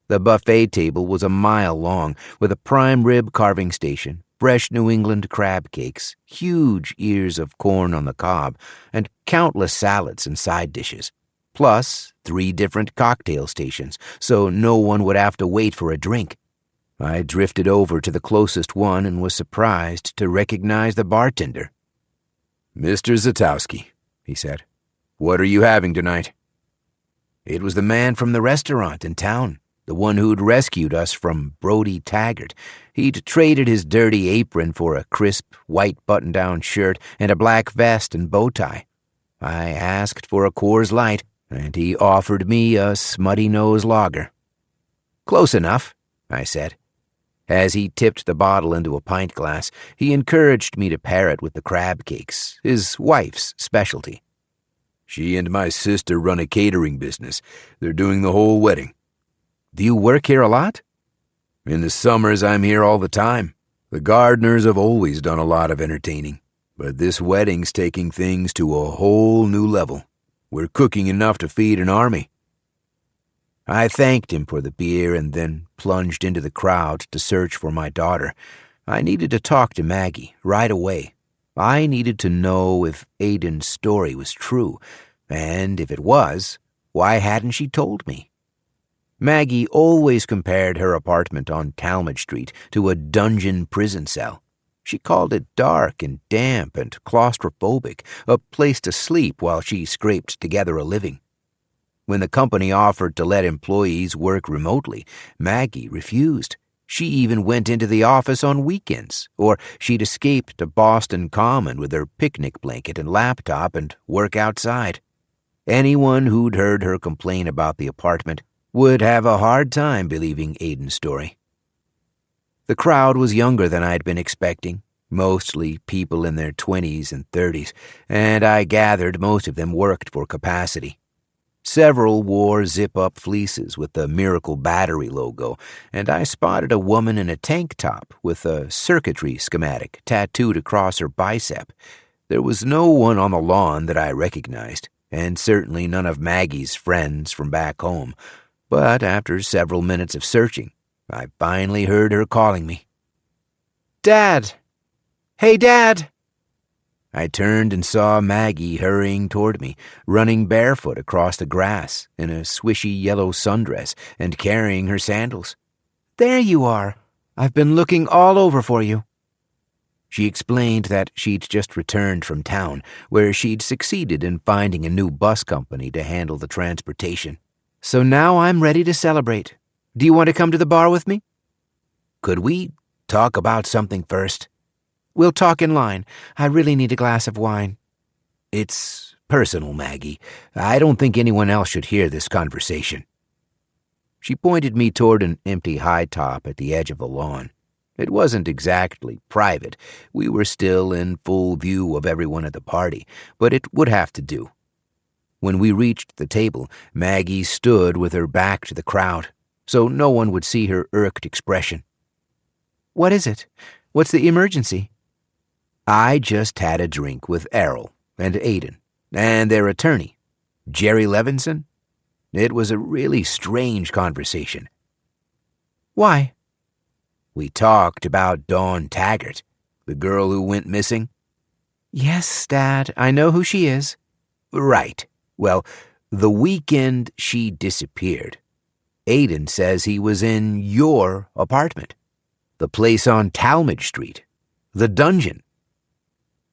The buffet table was a mile long, with a prime rib carving station, fresh New England crab cakes, huge ears of corn on the cob, and countless salads and side dishes, plus 3 different cocktail stations, so no one would have to wait for a drink. I drifted over to the closest one and was surprised to recognize the bartender. Mr. Zatowski, he said. What are you having tonight? It was the man from the restaurant in town, the one who'd rescued us from Brody Taggart. He'd traded his dirty apron for a crisp, white button-down shirt and a black vest and bow tie. I asked for a Coors Light, and he offered me a smutty-nose lager. Close enough, I said. As he tipped the bottle into a pint glass, he encouraged me to pair it with the crab cakes, his wife's specialty. She and my sister run a catering business. They're doing the whole wedding. Do you work here a lot? In the summers, I'm here all the time. The Gardners have always done a lot of entertaining, but this wedding's taking things to a whole new level. We're cooking enough to feed an army. I thanked him for the beer and then plunged into the crowd to search for my daughter. I needed to talk to Maggie right away. I needed to know if Aiden's story was true, and if it was, why hadn't she told me? Maggie always compared her apartment on Talmadge Street to a dungeon prison cell. She called it dark and damp and claustrophobic, a place to sleep while she scraped together a living. When the company offered to let employees work remotely, Maggie refused. She even went into the office on weekends, or she'd escape to Boston Common with her picnic blanket and laptop and work outside. Anyone who'd heard her complain about the apartment would have a hard time believing Aiden's story. The crowd was younger than I'd been expecting, mostly people in their 20s and 30s, and I gathered most of them worked for capacity. Several wore zip-up fleeces with the Miracle Battery logo, and I spotted a woman in a tank top with a circuitry schematic tattooed across her bicep. There was no one on the lawn that I recognized, and certainly none of Maggie's friends from back home. But after several minutes of searching, I finally heard her calling me. "Dad! Hey, Dad!" I turned and saw Maggie hurrying toward me, running barefoot across the grass in a swishy yellow sundress and carrying her sandals. "There you are. I've been looking all over for you." She explained that she'd just returned from town, where she'd succeeded in finding a new bus company to handle the transportation. "So now I'm ready to celebrate. Do you want to come to the bar with me?" "Could we talk about something first?" "We'll talk in line. I really need a glass of wine." "It's personal, Maggie. I don't think anyone else should hear this conversation." She pointed me toward an empty high top at the edge of the lawn. It wasn't exactly private. We were still in full view of everyone at the party, but it would have to do. When we reached the table, Maggie stood with her back to the crowd, so no one would see her irked expression. What is it? What's the emergency? I just had a drink with Errol and Aiden and their attorney, Jerry Levinson. It was a really strange conversation. Why? We talked about Dawn Taggart, the girl who went missing. Yes, Dad, I know who she is. Right. Well, the weekend she disappeared, Aiden says he was in your apartment, the place on Talmadge Street, the dungeon.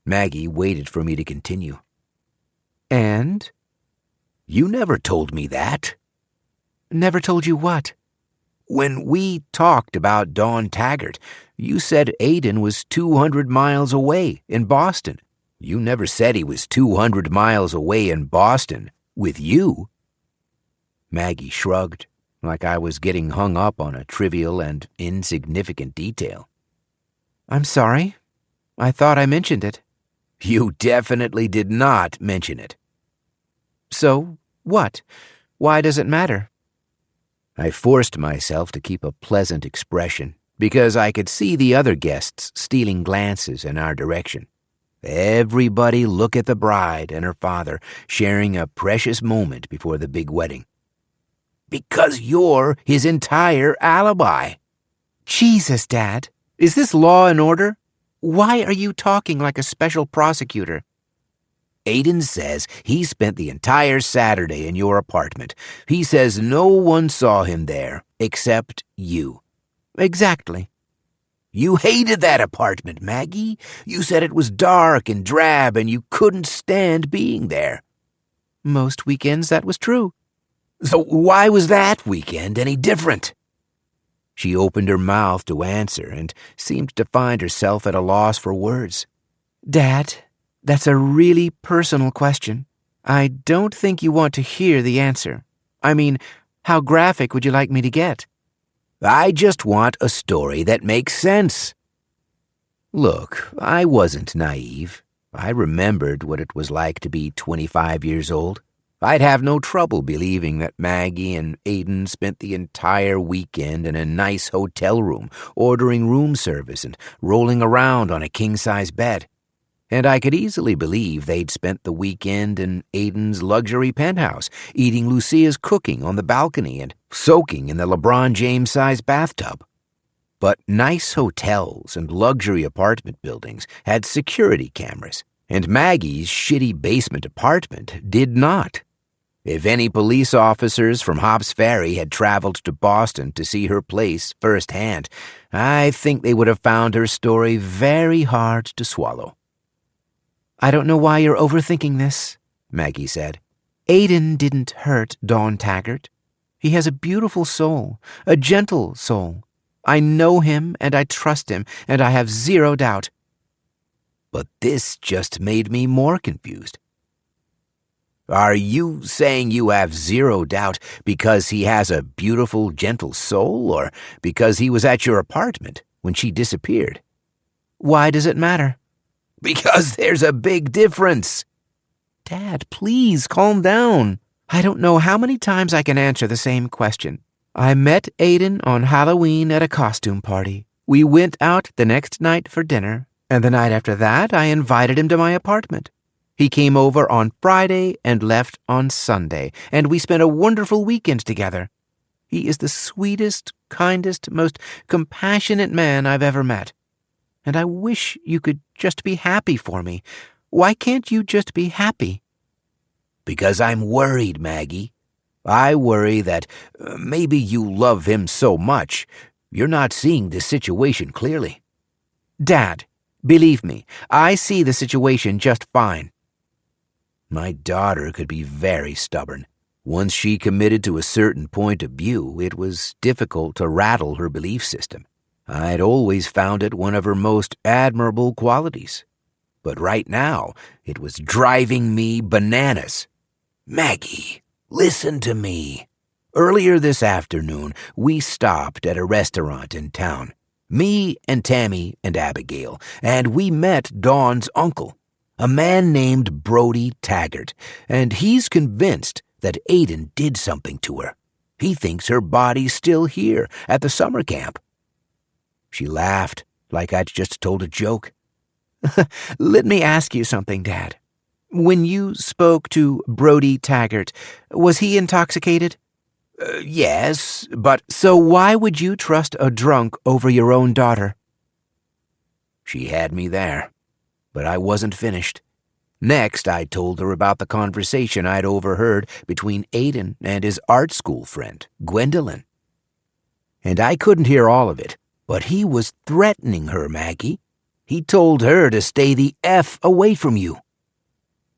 Maggie waited for me to continue. And? You never told me that. Never told you what? When we talked about Dawn Taggart, you said Aiden was 200 miles away in Boston. You never said he was 200 miles away in Boston with you. Maggie shrugged, like I was getting hung up on a trivial and insignificant detail. I'm sorry. I thought I mentioned it. You definitely did not mention it. So, what? Why does it matter? I forced myself to keep a pleasant expression because I could see the other guests stealing glances in our direction. Everybody look at the bride and her father sharing a precious moment before the big wedding. Because you're his entire alibi. Jesus, Dad. Is this law and order? Why are you talking like a special prosecutor? Aiden says he spent the entire Saturday in your apartment. He says no one saw him there except you. Exactly. You hated that apartment, Maggie. You said it was dark and drab and you couldn't stand being there. Most weekends that was true. So why was that weekend any different? She opened her mouth to answer and seemed to find herself at a loss for words. Dad, that's a really personal question. I don't think you want to hear the answer. I mean, how graphic would you like me to get? I just want a story that makes sense. Look, I wasn't naive. I remembered what it was like to be 25 years old. I'd have no trouble believing that Maggie and Aiden spent the entire weekend in a nice hotel room, ordering room service and rolling around on a king-size bed. And I could easily believe they'd spent the weekend in Aiden's luxury penthouse, eating Lucia's cooking on the balcony and soaking in the LeBron James-sized bathtub. But nice hotels and luxury apartment buildings had security cameras, and Maggie's shitty basement apartment did not. If any police officers from Hobbs Ferry had traveled to Boston to see her place firsthand, I think they would have found her story very hard to swallow. I don't know why you're overthinking this, Maggie said. Aiden didn't hurt Dawn Taggart. He has a beautiful soul, a gentle soul. I know him and I trust him, and I have zero doubt. But this just made me more confused. Are you saying you have zero doubt because he has a beautiful, gentle soul, or because he was at your apartment when she disappeared? Why does it matter? Because there's a big difference. Dad, please calm down. I don't know how many times I can answer the same question. I met Aiden on Halloween at a costume party. We went out the next night for dinner, and the night after that I invited him to my apartment. He came over on Friday and left on Sunday, and we spent a wonderful weekend together. He is the sweetest, kindest, most compassionate man I've ever met. And I wish you could just be happy for me. Why can't you just be happy? Because I'm worried, Maggie. I worry that maybe you love him so much, you're not seeing the situation clearly. Dad, believe me, I see the situation just fine. My daughter could be very stubborn. Once she committed to a certain point of view, it was difficult to rattle her belief system. I'd always found it one of her most admirable qualities. But right now, it was driving me bananas. Maggie, listen to me. Earlier this afternoon, we stopped at a restaurant in town. Me and Tammy and Abigail, and we met Dawn's uncle, a man named Brody Taggart, and he's convinced that Aiden did something to her. He thinks her body's still here at the summer camp. She laughed like I'd just told a joke. Let me ask you something, Dad. When you spoke to Brody Taggart, was he intoxicated? Yes, but So why would you trust a drunk over your own daughter? she had me there, but I wasn't finished. Next, I told her about the conversation I'd overheard between Aiden and his art school friend, Gwendolyn. And I couldn't hear all of it, but he was threatening her, Maggie. He told her to stay the F away from you.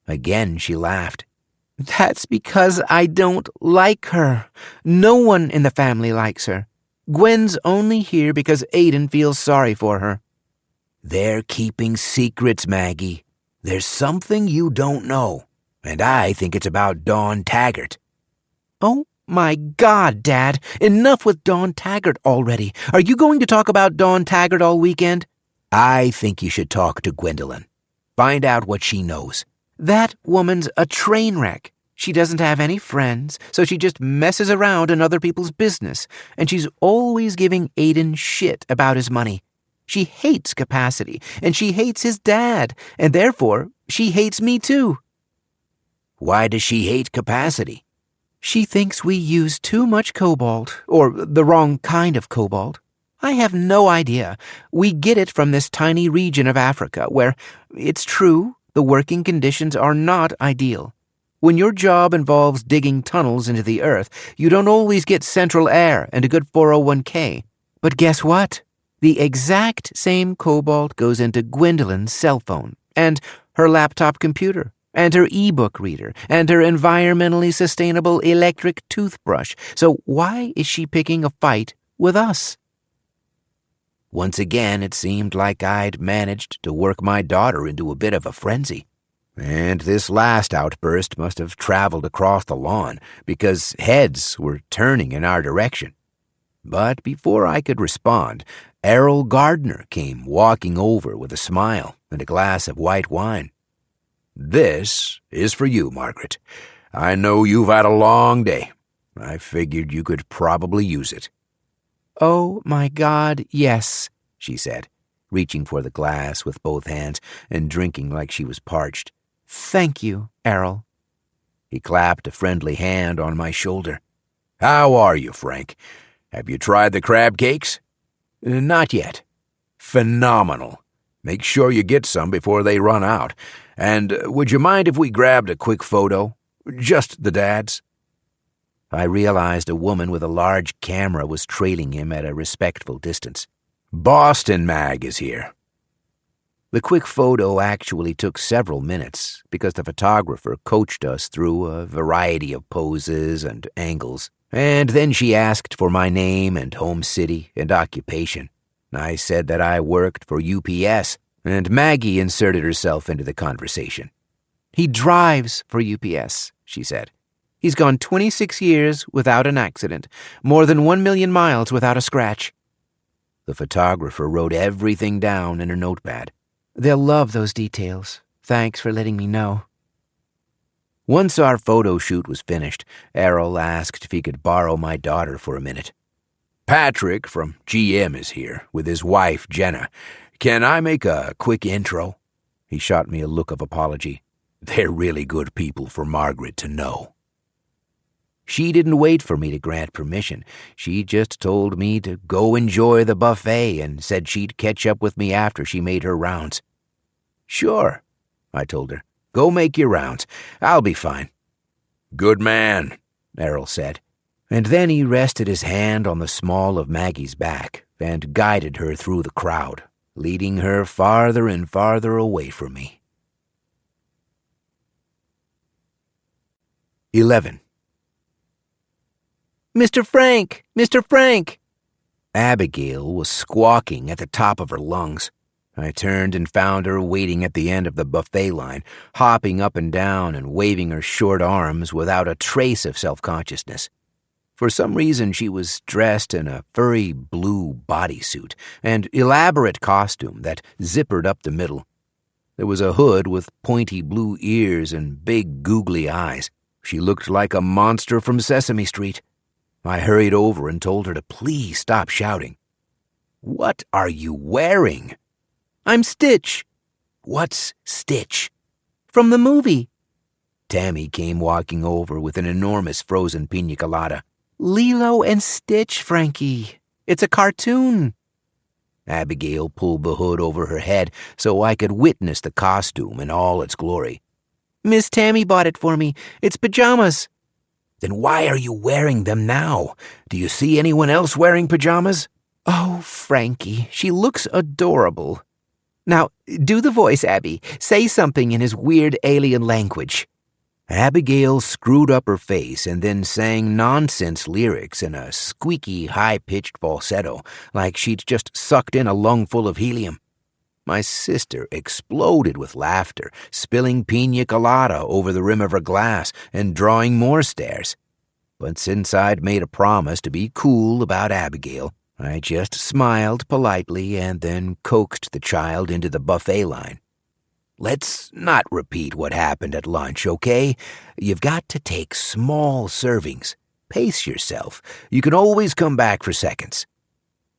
Again, she laughed. That's because I don't like her. No one in the family likes her. Gwen's only here because Aiden feels sorry for her. They're keeping secrets, Maggie. There's something you don't know, and I think it's about Dawn Taggart. Oh my God, Dad. Enough with Dawn Taggart already. Are you going to talk about Dawn Taggart all weekend? I think you should talk to Gwendolyn. Find out what she knows. That woman's a train wreck. She doesn't have any friends, so she just messes around in other people's business, and she's always giving Aiden shit about his money. She hates capacity, and she hates his dad, and therefore she hates me too. Why does she hate capacity? She thinks we use too much cobalt, or the wrong kind of cobalt. I have no idea. We get it from this tiny region of Africa where, it's true, the working conditions are not ideal. When your job involves digging tunnels into the earth, you don't always get central air and a good 401k. But guess what? The exact same cobalt goes into Gwendolyn's cell phone, and her laptop computer, and her e-book reader, and her environmentally sustainable electric toothbrush. So why is she picking a fight with us? Once again, it seemed like I'd managed to work my daughter into a bit of a frenzy. And this last outburst must have traveled across the lawn, because heads were turning in our direction. But before I could respond, Errol Gardner came walking over with a smile and a glass of white wine. "This is for you, Margaret. I know you've had a long day. I figured you could probably use it." Oh my God, yes, she said, reaching for the glass with both hands and drinking like she was parched. Thank you, Errol. He clapped a friendly hand on my shoulder. "How are you, Frank? Have you tried the crab cakes?" "Not yet." "Phenomenal. Make sure you get some before they run out. And would you mind if we grabbed a quick photo? Just the dads?" I realized a woman with a large camera was trailing him at a respectful distance. "Boston Mag is here." The quick photo actually took several minutes because the photographer coached us through a variety of poses and angles, and then she asked for my name and home city and occupation. I said that I worked for UPS, and Maggie inserted herself into the conversation. "He drives for UPS," she said. "He's gone 26 years without an accident, more than 1 million miles without a scratch." The photographer wrote everything down in her notepad. "They'll love those details. Thanks for letting me know." Once our photo shoot was finished, Errol asked if he could borrow my daughter for a minute. "Patrick from GM is here with his wife, Jenna. Can I make a quick intro?" He shot me a look of apology. "They're really good people for Margaret to know." She didn't wait for me to grant permission. She just told me to go enjoy the buffet and said she'd catch up with me after she made her rounds. "Sure," I told her. "Go make your rounds. I'll be fine." "Good man," Errol said. And then he rested his hand on the small of Maggie's back and guided her through the crowd, leading her farther and farther away from me. 11. "Mr. Frank! Mr. Frank!" Abigail was squawking at the top of her lungs. I turned and found her waiting at the end of the buffet line, hopping up and down and waving her short arms without a trace of self-consciousness. For some reason, she was dressed in a furry blue bodysuit and elaborate costume that zippered up the middle. There was a hood with pointy blue ears and big googly eyes. She looked like a monster from Sesame Street. I hurried over and told her to please stop shouting. "What are you wearing?" "I'm Stitch." "What's Stitch?" "From the movie." Tammy came walking over with an enormous frozen pina colada. "Lilo and Stitch, Frankie. It's a cartoon." Abigail pulled the hood over her head so I could witness the costume in all its glory. "Miss Tammy bought it for me. It's pajamas." "Then why are you wearing them now? Do you see anyone else wearing pajamas?" "Oh, Frankie, she looks adorable. Now, do the voice, Abby. Say something in his weird alien language." Abigail screwed up her face and then sang nonsense lyrics in a squeaky, high-pitched falsetto, like she'd just sucked in a lungful of helium. My sister exploded with laughter, spilling pina colada over the rim of her glass and drawing more stares. But since I'd made a promise to be cool about Abigail, I just smiled politely and then coaxed the child into the buffet line. "Let's not repeat what happened at lunch, okay? You've got to take small servings. Pace yourself. You can always come back for seconds."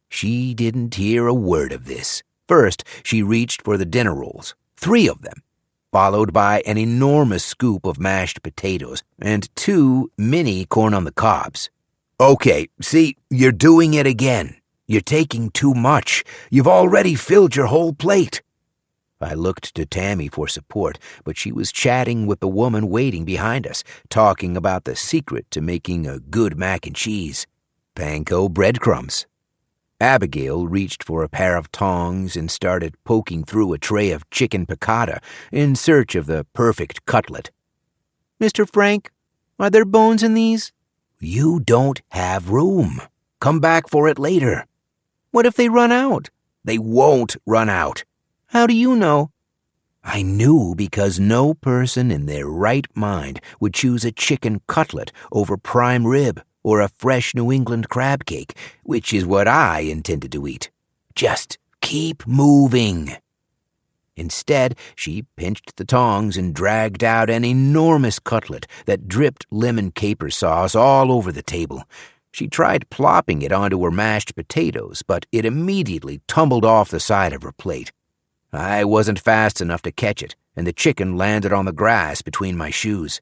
She didn't hear a word of this. First, she reached for the dinner rolls, 3 of them, followed by an enormous scoop of mashed potatoes and 2 mini corn on the cobs. "Okay, see, you're doing it again. You're taking too much. You've already filled your whole plate." I looked to Tammy for support, but she was chatting with the woman waiting behind us, talking about the secret to making a good mac and cheese: panko breadcrumbs. Abigail reached for a pair of tongs and started poking through a tray of chicken piccata in search of the perfect cutlet. "Mr. Frank, are there bones in these?" "You don't have room. Come back for it later." "What if they run out?" "They won't run out." "How do you know?" I knew because no person in their right mind would choose a chicken cutlet over prime rib or a fresh New England crab cake, which is what I intended to eat. Just keep moving. Instead, she pinched the tongs and dragged out an enormous cutlet that dripped lemon caper sauce all over the table. She tried plopping it onto her mashed potatoes, but it immediately tumbled off the side of her plate. I wasn't fast enough to catch it, and the chicken landed on the grass between my shoes.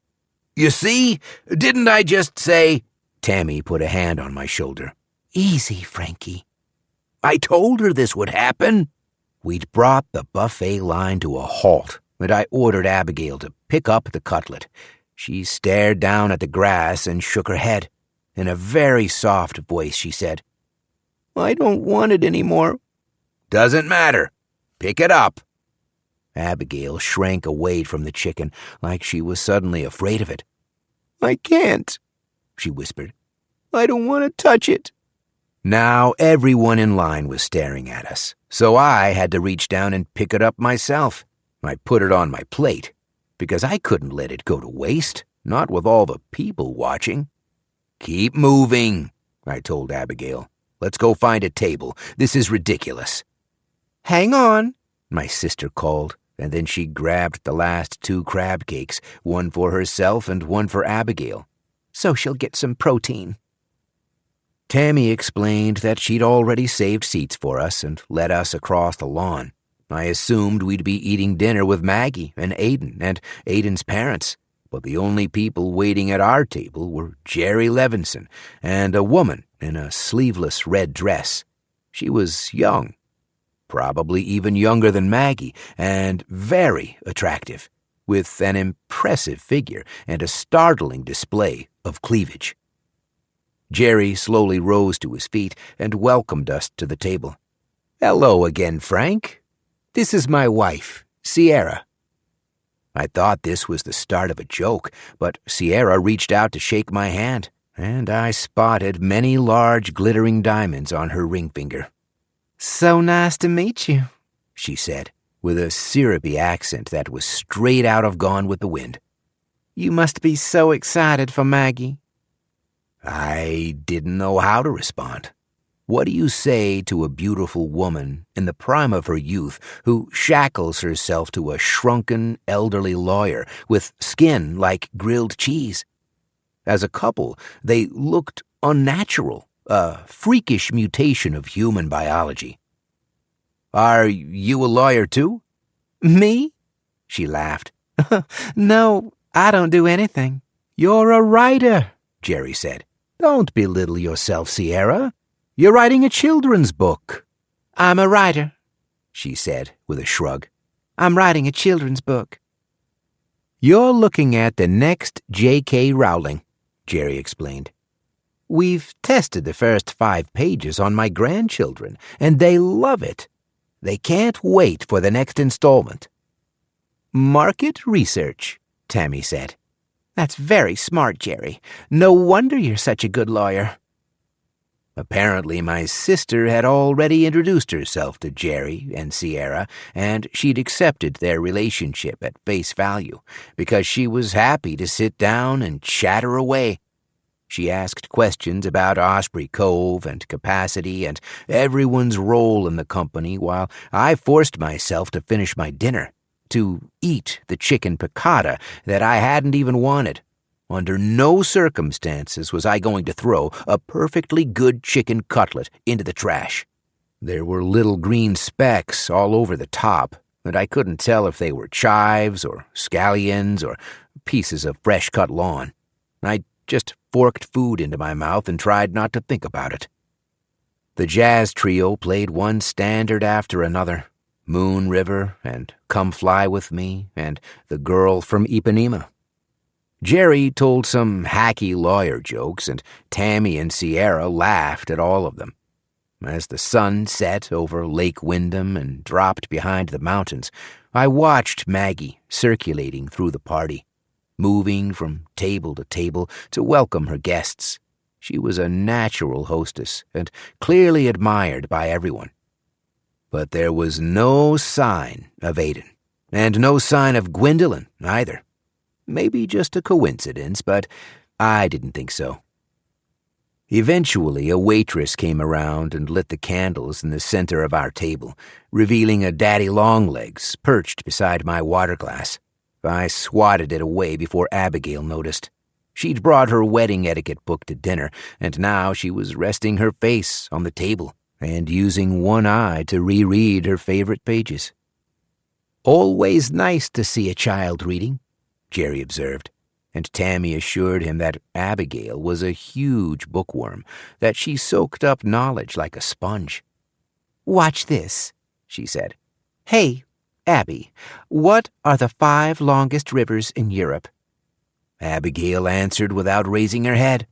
"You see? Didn't I just say—" Tammy put a hand on my shoulder. "Easy, Frankie." "I told her this would happen." We'd brought the buffet line to a halt, and I ordered Abigail to pick up the cutlet. She stared down at the grass and shook her head. In a very soft voice, she said, "I don't want it anymore." "Doesn't matter. Pick it up." Abigail shrank away from the chicken like she was suddenly afraid of it. "I can't," she whispered. "I don't want to touch it." Now everyone in line was staring at us, so I had to reach down and pick it up myself. I put it on my plate, because I couldn't let it go to waste, not with all the people watching. "Keep moving," I told Abigail. "Let's go find a table. This is ridiculous." "Hang on," my sister called, and then she grabbed the last 2 crab cakes, one for herself and one for Abigail. "So she'll get some protein." Tammy explained that she'd already saved seats for us and led us across the lawn. I assumed we'd be eating dinner with Maggie and Aiden's parents, but the only people waiting at our table were Jerry Levinson and a woman in a sleeveless red dress. She was young, probably even younger than Maggie, and very attractive, with an impressive figure and a startling display of cleavage. Jerry slowly rose to his feet and welcomed us to the table. "Hello again, Frank. This is my wife, Sierra." I thought this was the start of a joke, but Sierra reached out to shake my hand, and I spotted many large glittering diamonds on her ring finger. "So nice to meet you," she said, with a syrupy accent that was straight out of Gone with the Wind. "You must be so excited for Maggie." I didn't know how to respond. What do you say to a beautiful woman in the prime of her youth who shackles herself to a shrunken, elderly lawyer with skin like grilled cheese? As a couple, they looked unnatural, a freakish mutation of human biology. "Are you a lawyer too?" Me? She laughed. No, I don't do anything. "You're a writer," Jerry said. "Don't belittle yourself, Sierra. You're writing a children's book." I'm a writer, she said with a shrug. I'm writing a children's book. "You're looking at the next J.K. Rowling," Jerry explained. "We've tested the first 5 pages on my grandchildren, and they love it. They can't wait for the next installment." "Market research," Tammy said. That's very smart, Jerry. No wonder you're such a good lawyer. Apparently my sister had already introduced herself to Jerry and Sierra, and she'd accepted their relationship at face value, because she was happy to sit down and chatter away. She asked questions about Osprey, Cove, and capacity, and everyone's role in the company, while I forced myself to finish my dinner, to eat the chicken piccata that I hadn't even wanted. Under no circumstances was I going to throw a perfectly good chicken cutlet into the trash. There were little green specks all over the top, and I couldn't tell if they were chives or scallions or pieces of fresh-cut lawn. I just forked food into my mouth and tried not to think about it. The jazz trio played one standard after another. Moon River and Come Fly With Me and The Girl from Ipanema. Jerry told some hacky lawyer jokes, and Tammy and Sierra laughed at all of them. As the sun set over Lake Wyndham and dropped behind the mountains, I watched Maggie circulating through the party, moving from table to table to welcome her guests. She was a natural hostess and clearly admired by everyone. But there was no sign of Aiden, and no sign of Gwendolyn either. Maybe just a coincidence, but I didn't think so. Eventually, a waitress came around and lit the candles in the center of our table, revealing a daddy longlegs perched beside my water glass. I swatted it away before Abigail noticed. She'd brought her wedding etiquette book to dinner, and now she was resting her face on the table and using one eye to reread her favorite pages. "Always nice to see a child reading," Jerry observed, and Tammy assured him that Abigail was a huge bookworm, that she soaked up knowledge like a sponge. "Watch this," she said. "Hey, Abby, what are the 5 longest rivers in Europe?" Abigail answered without raising her head.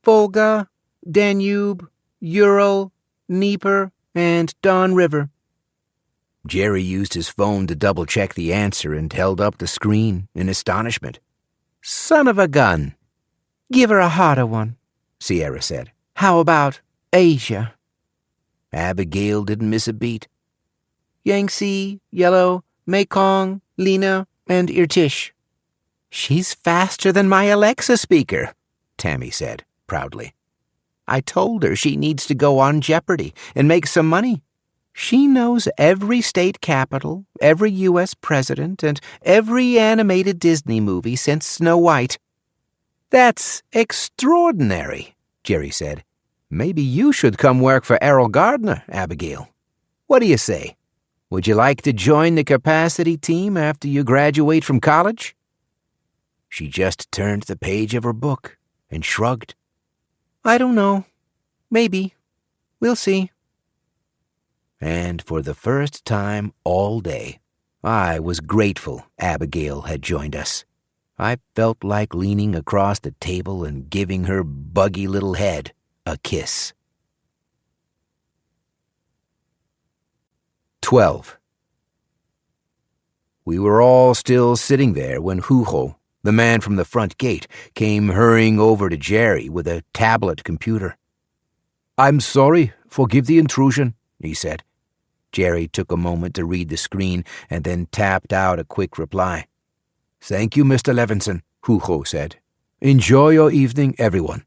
"Volga, Danube, Ural, Dnieper, and Don River." Jerry used his phone to double-check the answer and held up the screen in astonishment. "Son of a gun!" "Give her a harder one," Sierra said. "How about Asia?" Abigail didn't miss a beat. "Yangtze, Yellow, Mekong, Lena, and Irtish." "She's faster than my Alexa speaker," Tammy said proudly. "I told her she needs to go on Jeopardy and make some money. She knows every state capital, every U.S. president, and every animated Disney movie since Snow White." "That's extraordinary," Jerry said. "Maybe you should come work for Errol Gardner, Abigail. What do you say? Would you like to join the capacity team after you graduate from college?" She just turned the page of her book and shrugged. "I don't know. Maybe. We'll see." And for the first time all day, I was grateful Abigail had joined us. I felt like leaning across the table and giving her buggy little head a kiss. 12. We were all still sitting there when Hugo, the man from the front gate, came hurrying over to Jerry with a tablet computer. "I'm sorry, forgive the intrusion," he said. Jerry took a moment to read the screen and then tapped out a quick reply. "Thank you, Mr. Levinson," Hugo said. "Enjoy your evening, everyone.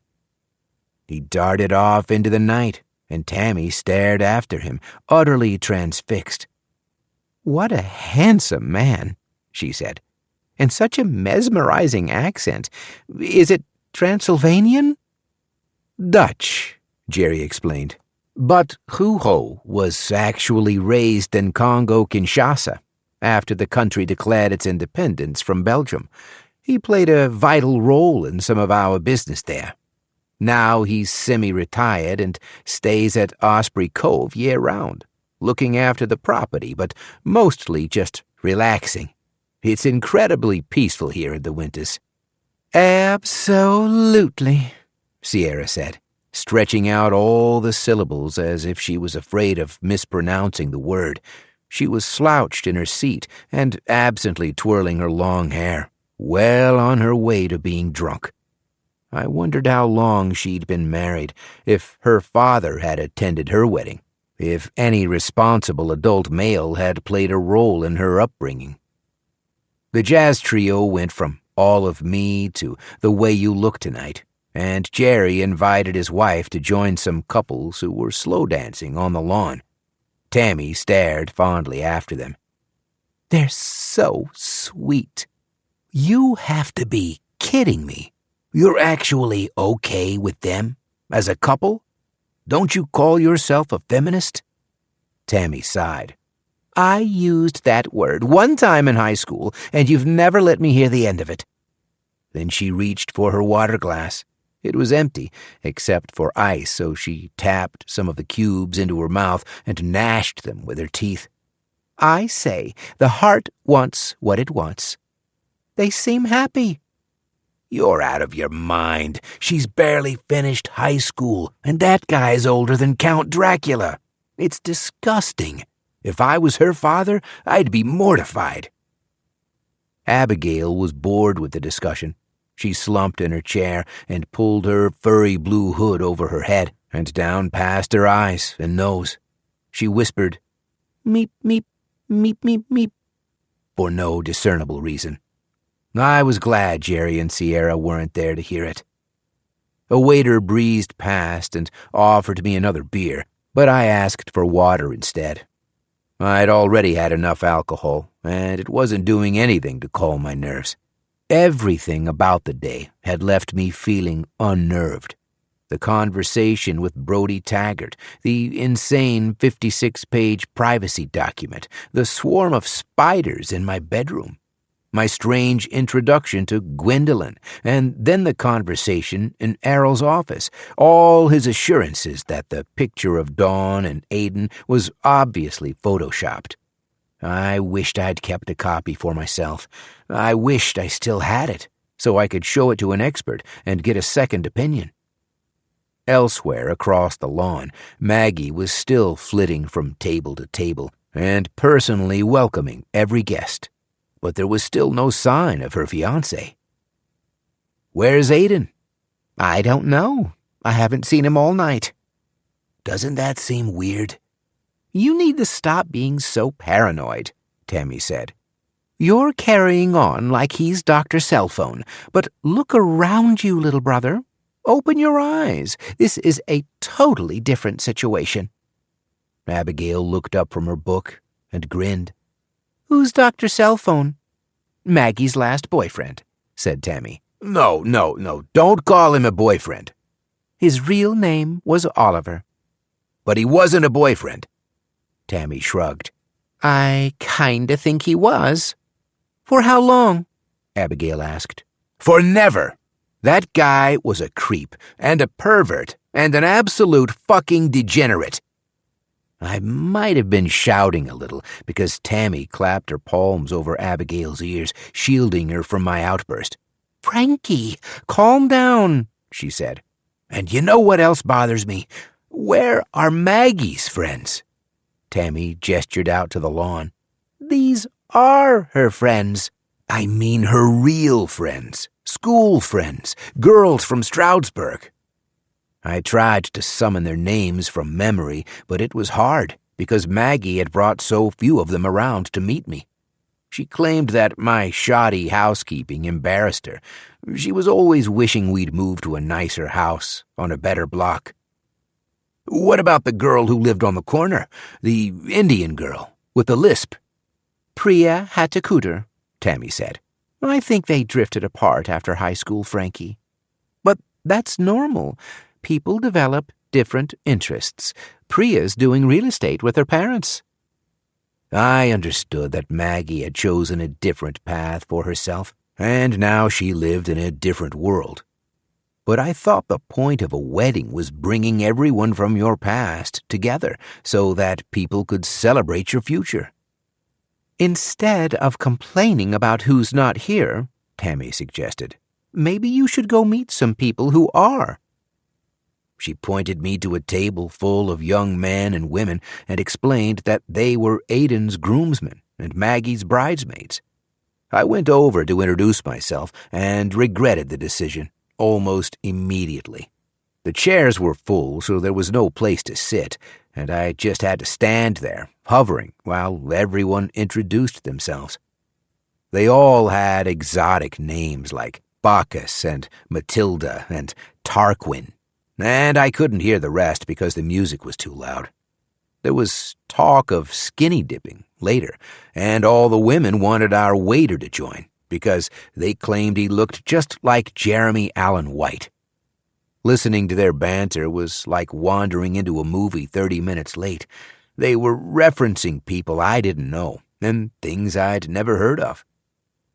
He darted off into the night, and Tammy stared after him, utterly transfixed. "What a handsome man," she said, "and such a mesmerizing accent. Is it Transylvanian?" "Dutch," Jerry explained. But Huho was actually raised in Congo-Kinshasa after the country declared its independence from Belgium. He played a vital role in some of our business there. Now he's semi-retired and stays at Osprey Cove year-round, looking after the property, but mostly just relaxing. It's incredibly peaceful here in the winters. "Absolutely," Sierra said, stretching out all the syllables as if she was afraid of mispronouncing the word. She was slouched in her seat and absently twirling her long hair, well on her way to being drunk. I wondered how long she'd been married, if her father had attended her wedding, if any responsible adult male had played a role in her upbringing. The jazz trio went from All of Me to The Way You Look Tonight, and Jerry invited his wife to join some couples who were slow dancing on the lawn. Tammy stared fondly after them. "They're so sweet." "You have to be kidding me. You're actually okay with them, as a couple? Don't you call yourself a feminist?" Tammy sighed. "I used that word one time in high school, and you've never let me hear the end of it." Then she reached for her water glass. It was empty, except for ice, so she tapped some of the cubes into her mouth and gnashed them with her teeth. "I say, the heart wants what it wants. They seem happy." "You're out of your mind. She's barely finished high school, and that guy's older than Count Dracula. It's disgusting. If I was her father, I'd be mortified." Abigail was bored with the discussion. She slumped in her chair and pulled her furry blue hood over her head and down past her eyes and nose. She whispered, "Meep, meep, meep, meep, meep," for no discernible reason. I was glad Jerry and Sierra weren't there to hear it. A waiter breezed past and offered me another beer, but I asked for water instead. I'd already had enough alcohol, and it wasn't doing anything to calm my nerves. Everything about the day had left me feeling unnerved. The conversation with Brody Taggart, the insane 56-page privacy document, the swarm of spiders in my bedroom, my strange introduction to Gwendolyn, and then the conversation in Errol's office, all his assurances that the picture of Dawn and Aiden was obviously photoshopped. I wished I'd kept a copy for myself. I wished I still had it, so I could show it to an expert and get a second opinion. Elsewhere across the lawn, Maggie was still flitting from table to table and personally welcoming every guest. But there was still no sign of her fiancé. "Where's Aiden?" "I don't know. I haven't seen him all night." "Doesn't that seem weird?" "You need to stop being so paranoid," Tammy said. "You're carrying on like he's Dr. Cellphone, but look around you, little brother. Open your eyes. This is a totally different situation." Abigail looked up from her book and grinned. "Who's Dr. Cellphone?" "Maggie's last boyfriend," said Tammy. No, don't call him a boyfriend." "His real name was Oliver." "But he wasn't a boyfriend." Tammy shrugged. "I kinda think he was." "For how long?" Abigail asked. "For never. That guy was a creep and a pervert and an absolute fucking degenerate." I might have been shouting a little because Tammy clapped her palms over Abigail's ears, shielding her from my outburst. "Frankie, calm down," she said. "And you know what else bothers me? Where are Maggie's friends?" Tammy gestured out to the lawn. "These are her friends." "I mean her real friends, school friends, girls from Stroudsburg." I tried to summon their names from memory, but it was hard because Maggie had brought so few of them around to meet me. She claimed that my shoddy housekeeping embarrassed her. She was always wishing we'd move to a nicer house on a better block. What about the girl who lived on the corner? The Indian girl with the lisp? Priya Hattukudur, Tammy said. I think they drifted apart after high school, Frankie. But that's normal. People develop different interests. Priya's doing real estate with her parents. I understood that Maggie had chosen a different path for herself, and now she lived in a different world. But I thought the point of a wedding was bringing everyone from your past together so that people could celebrate your future. Instead of complaining about who's not here, Tammy suggested, maybe you should go meet some people who are. She pointed me to a table full of young men and women and explained that they were Aiden's groomsmen and Maggie's bridesmaids. I went over to introduce myself and regretted the decision almost immediately. The chairs were full, so there was no place to sit, and I just had to stand there, hovering, while everyone introduced themselves. They all had exotic names like Bacchus and Matilda and Tarquin, and I couldn't hear the rest because the music was too loud. There was talk of skinny dipping later, and all the women wanted our waiter to join because they claimed he looked just like Jeremy Allen White. Listening to their banter was like wandering into a movie 30 minutes late. They were referencing people I didn't know and things I'd never heard of.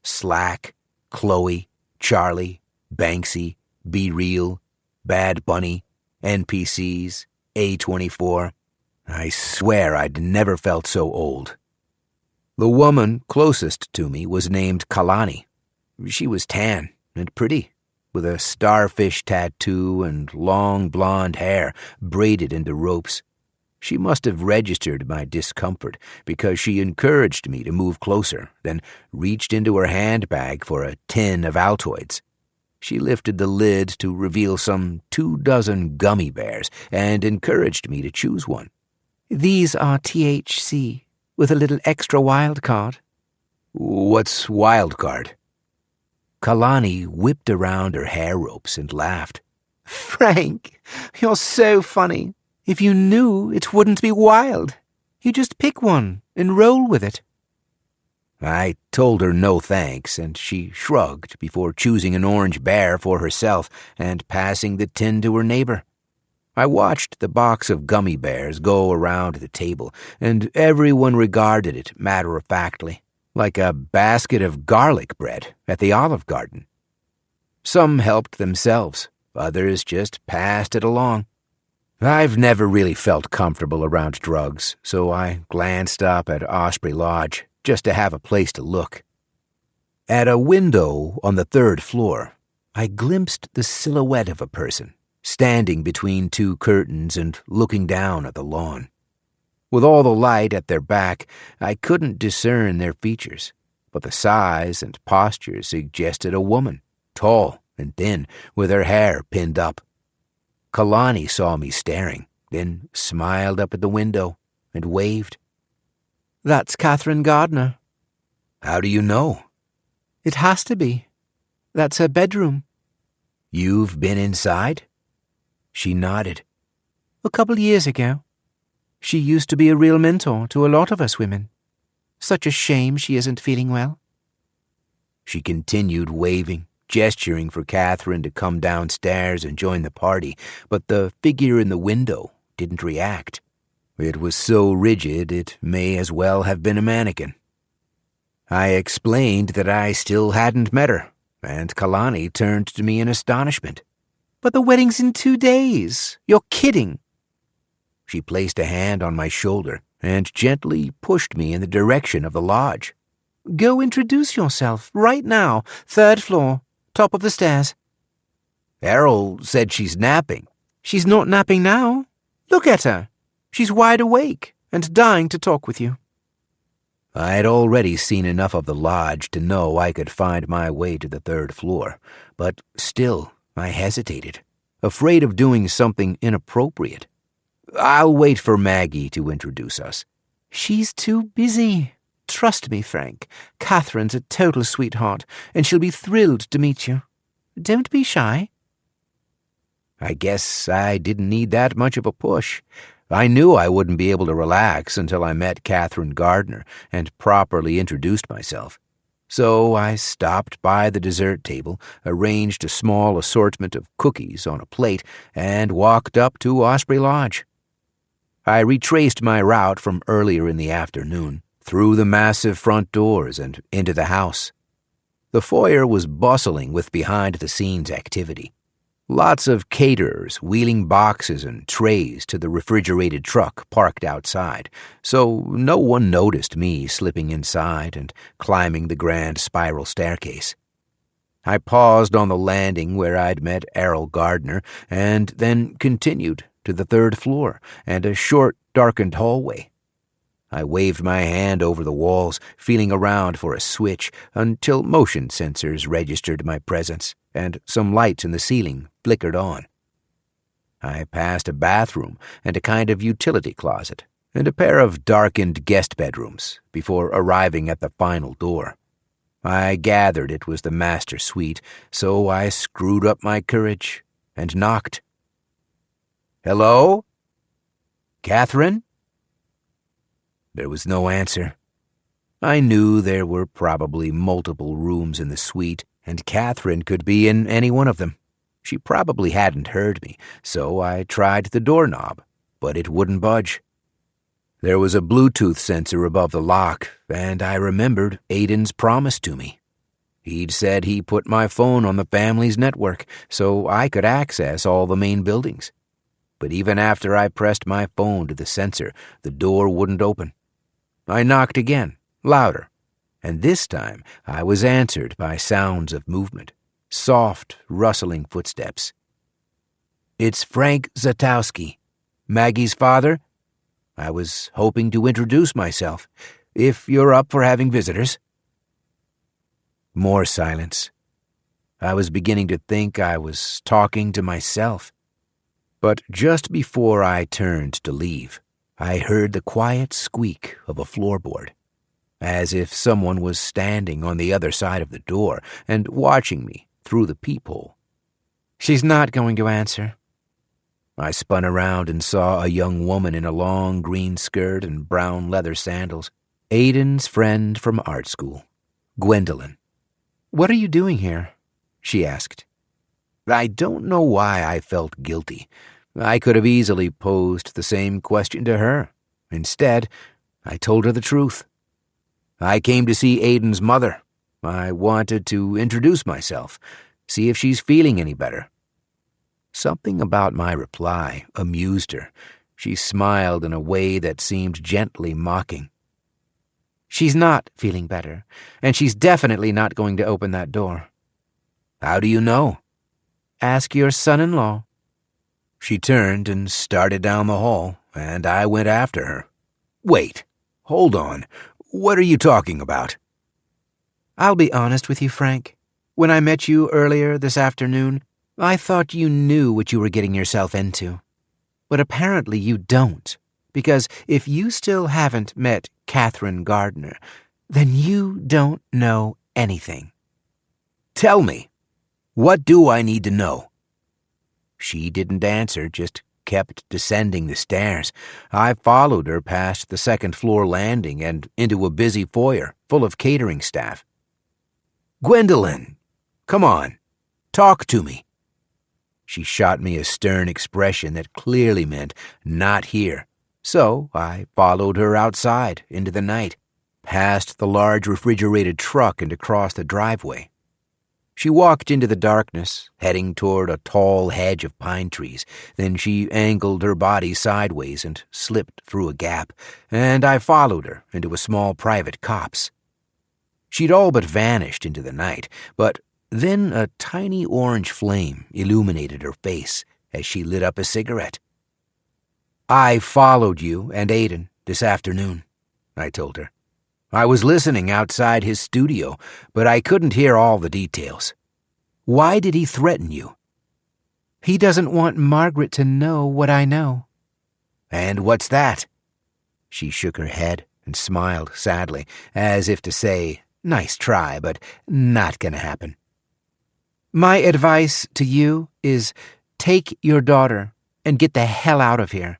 Slack, Chloe, Charlie, Banksy, Be Real, Bad Bunny, NPCs, A24. I swear I'd never felt so old. The woman closest to me was named Kalani. She was tan and pretty, with a starfish tattoo and long blonde hair braided into ropes. She must have registered my discomfort because she encouraged me to move closer, then reached into her handbag for a tin of Altoids. She lifted the lid to reveal some 24 gummy bears and encouraged me to choose one. These are THC, with a little extra wild card. What's wild card? Kalani whipped around her hair ropes and laughed. Frank, you're so funny. If you knew, it wouldn't be wild. You just pick one and roll with it. I told her no thanks, and she shrugged before choosing an orange bear for herself and passing the tin to her neighbor. I watched the box of gummy bears go around the table, and everyone regarded it matter-of-factly, like a basket of garlic bread at the Olive Garden. Some helped themselves, others just passed it along. I've never really felt comfortable around drugs, so I glanced up at Osprey Lodge just to have a place to look. At a window on the 3rd floor, I glimpsed the silhouette of a person, standing between 2 curtains and looking down at the lawn. With all the light at their back, I couldn't discern their features, but the size and posture suggested a woman, tall and thin, with her hair pinned up. Kalani saw me staring, then smiled up at the window and waved. That's Catherine Gardner. How do you know? It has to be. That's her bedroom. You've been inside? She nodded. A couple years ago. She used to be a real mentor to a lot of us women. Such a shame she isn't feeling well. She continued waving, gesturing for Catherine to come downstairs and join the party, but the figure in the window didn't react. It was so rigid it may as well have been a mannequin. I explained that I still hadn't met her, and Kalani turned to me in astonishment. But the wedding's in 2 days. You're kidding. She placed a hand on my shoulder and gently pushed me in the direction of the lodge. Go introduce yourself, right now. 3rd floor, top of the stairs. Errol said she's napping. She's not napping now. Look at her. She's wide awake and dying to talk with you. I'd already seen enough of the lodge to know I could find my way to the 3rd floor, but still I hesitated, afraid of doing something inappropriate. I'll wait for Maggie to introduce us. She's too busy. Trust me, Frank. Catherine's a total sweetheart, and she'll be thrilled to meet you. Don't be shy. I guess I didn't need that much of a push. I knew I wouldn't be able to relax until I met Catherine Gardner and properly introduced myself. So I stopped by the dessert table, arranged a small assortment of cookies on a plate, and walked up to Osprey Lodge. I retraced my route from earlier in the afternoon, through the massive front doors and into the house. The foyer was bustling with behind-the-scenes activity. Lots of caterers wheeling boxes and trays to the refrigerated truck parked outside, so no one noticed me slipping inside and climbing the grand spiral staircase. I paused on the landing where I'd met Errol Gardner and then continued to the third floor and a short, darkened hallway. I waved my hand over the walls, feeling around for a switch, until motion sensors registered my presence, and some lights in the ceiling flickered on. I passed a bathroom and a kind of utility closet, and a pair of darkened guest bedrooms, before arriving at the final door. I gathered it was the master suite, so I screwed up my courage and knocked. "Hello? Catherine?" There was no answer. I knew there were probably multiple rooms in the suite, and Catherine could be in any one of them. She probably hadn't heard me, so I tried the doorknob, but it wouldn't budge. There was a Bluetooth sensor above the lock, and I remembered Aiden's promise to me. He'd said he put my phone on the family's network, so I could access all the main buildings. But even after I pressed my phone to the sensor, the door wouldn't open. I knocked again, louder, and this time I was answered by sounds of movement, soft, rustling footsteps. "It's Frank Zatowski, Maggie's father. I was hoping to introduce myself, if you're up for having visitors." More silence. I was beginning to think I was talking to myself. But just before I turned to leave, I heard the quiet squeak of a floorboard, as if someone was standing on the other side of the door and watching me through the peephole. She's not going to answer. I spun around and saw a young woman in a long green skirt and brown leather sandals, Aiden's friend from art school, Gwendolyn. "What are you doing here?" she asked. I don't know why I felt guilty. I could have easily posed the same question to her. Instead, I told her the truth. I came to see Aiden's mother. I wanted to introduce myself, see if she's feeling any better. Something about my reply amused her. She smiled in a way that seemed gently mocking. "She's not feeling better, and she's definitely not going to open that door." "How do you know?" "Ask your son-in-law." She turned and started down the hall, and I went after her. "Wait, hold on. What are you talking about?" "I'll be honest with you, Frank. When I met you earlier this afternoon, I thought you knew what you were getting yourself into. But apparently you don't, because if you still haven't met Catherine Gardner, then you don't know anything." "Tell me. What do I need to know?" She didn't answer, just kept descending the stairs. I followed her past the second-floor landing and into a busy foyer full of catering staff. "Gwendolyn, come on. Talk to me." She shot me a stern expression that clearly meant not here, so I followed her outside into the night, past the large refrigerated truck and across the driveway. She walked into the darkness, heading toward a tall hedge of pine trees. Then she angled her body sideways and slipped through a gap, and I followed her into a small private copse. She'd all but vanished into the night, but then a tiny orange flame illuminated her face as she lit up a cigarette. "I followed you and Aiden this afternoon," I told her. "I was listening outside his studio, but I couldn't hear all the details. Why did he threaten you?" "He doesn't want Margaret to know what I know." "And what's that?" She shook her head, and smiled sadly, as if to say, "Nice try, but not gonna happen." My advice to you is take your daughter and get the hell out of here.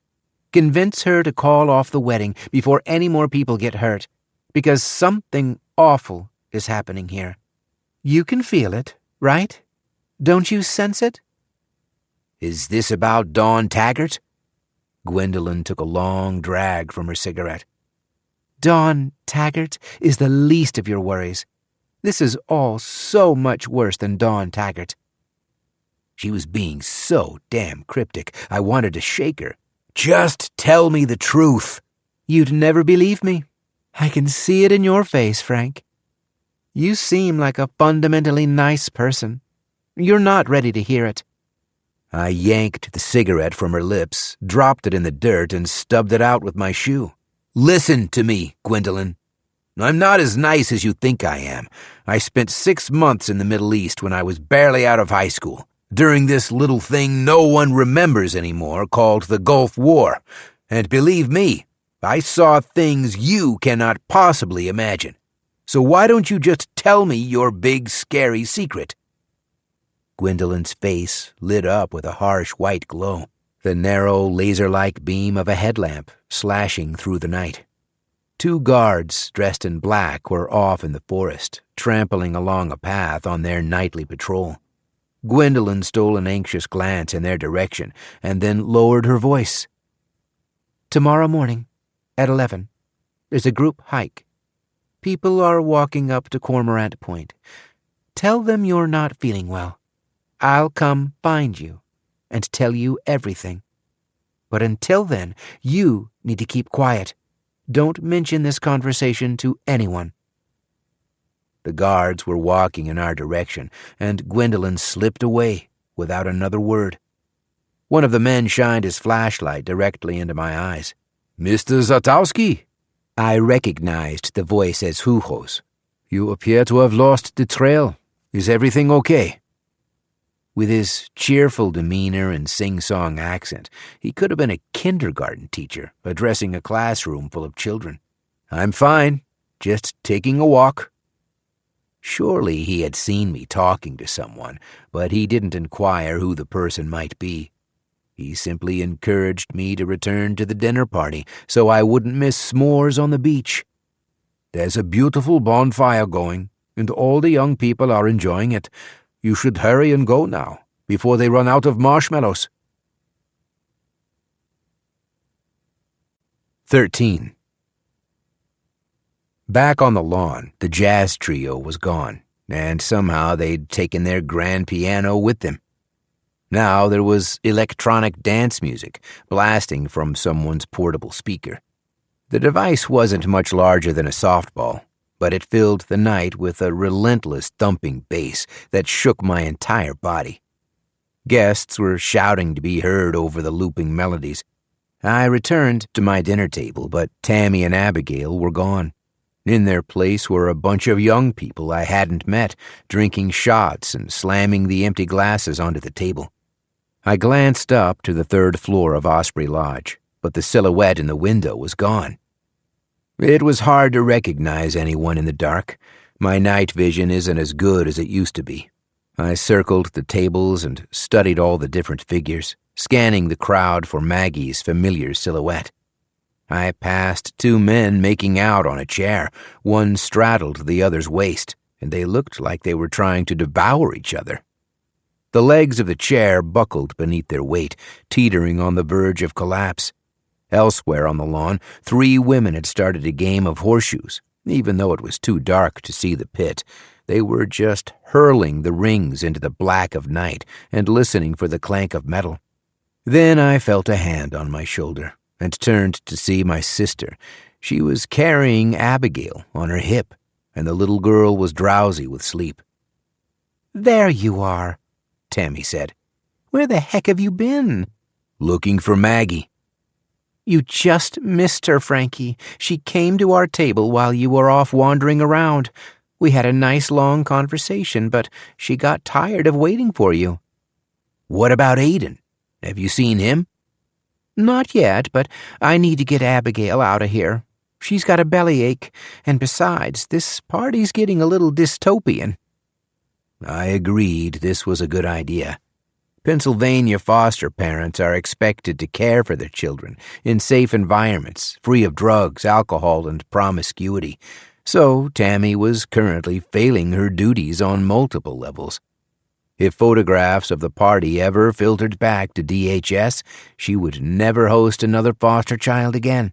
Convince her to call off the wedding before any more people get hurt, because something awful is happening here. You can feel it, right? Don't you sense it? Is this about Dawn Taggart? Gwendolyn took a long drag from her cigarette. Dawn Taggart is the least of your worries. This is all so much worse than Dawn Taggart. She was being so damn cryptic, I wanted to shake her. Just tell me the truth. You'd never believe me. I can see it in your face, Frank. You seem like a fundamentally nice person. You're not ready to hear it. I yanked the cigarette from her lips, dropped it in the dirt, and stubbed it out with my shoe. Listen to me, Gwendolyn. I'm not as nice as you think I am. I spent 6 months in the Middle East when I was barely out of high school, during this little thing no one remembers anymore called the Gulf War. And believe me, I saw things you cannot possibly imagine. So why don't you just tell me your big, scary secret? Gwendolyn's face lit up with a harsh white glow, the narrow, laser-like beam of a headlamp slashing through the night. 2 guards dressed in black were off in the forest, trampling along a path on their nightly patrol. Gwendolyn stole an anxious glance in their direction and then lowered her voice. Tomorrow morning, at 11, there's a group hike. People are walking up to Cormorant Point. Tell them you're not feeling well. I'll come find you and tell you everything. But until then, you need to keep quiet. Don't mention this conversation to anyone. The guards were walking in our direction, and Gwendolyn slipped away without another word. One of the men shined his flashlight directly into my eyes. "Mr. Zatowski?" I recognized the voice as Hugo's. "You appear to have lost the trail. Is everything okay?" With his cheerful demeanor and sing-song accent, he could have been a kindergarten teacher addressing a classroom full of children. "I'm fine, just taking a walk." Surely he had seen me talking to someone, but he didn't inquire who the person might be. He simply encouraged me to return to the dinner party so I wouldn't miss s'mores on the beach. "There's a beautiful bonfire going, and all the young people are enjoying it. You should hurry and go now, before they run out of marshmallows." 13. Back on the lawn, the jazz trio was gone, and somehow they'd taken their grand piano with them. Now there was electronic dance music blasting from someone's portable speaker. The device wasn't much larger than a softball, but it filled the night with a relentless thumping bass that shook my entire body. Guests were shouting to be heard over the looping melodies. I returned to my dinner table, but Tammy and Abigail were gone. In their place were a bunch of young people I hadn't met, drinking shots and slamming the empty glasses onto the table. I glanced up to the 3rd floor of Osprey Lodge, but the silhouette in the window was gone. It was hard to recognize anyone in the dark. My night vision isn't as good as it used to be. I circled the tables and studied all the different figures, scanning the crowd for Maggie's familiar silhouette. I passed 2 men making out on a chair. One straddled the other's waist, and they looked like they were trying to devour each other. The legs of the chair buckled beneath their weight, teetering on the verge of collapse. Elsewhere on the lawn, 3 women had started a game of horseshoes. Even though it was too dark to see the pit, they were just hurling the rings into the black of night and listening for the clank of metal. Then I felt a hand on my shoulder and turned to see my sister. She was carrying Abigail on her hip, and the little girl was drowsy with sleep. "There you are," Tammy said. "Where the heck have you been?" "Looking for Maggie." "You just missed her, Frankie. She came to our table while you were off wandering around. We had a nice long conversation, but she got tired of waiting for you." "What about Aiden? Have you seen him?" "Not yet, but I need to get Abigail out of here. She's got a bellyache, and besides, this party's getting a little dystopian." I agreed this was a good idea. Pennsylvania foster parents are expected to care for their children in safe environments, free of drugs, alcohol, and promiscuity. So Tammy was currently failing her duties on multiple levels. If photographs of the party ever filtered back to DHS, she would never host another foster child again.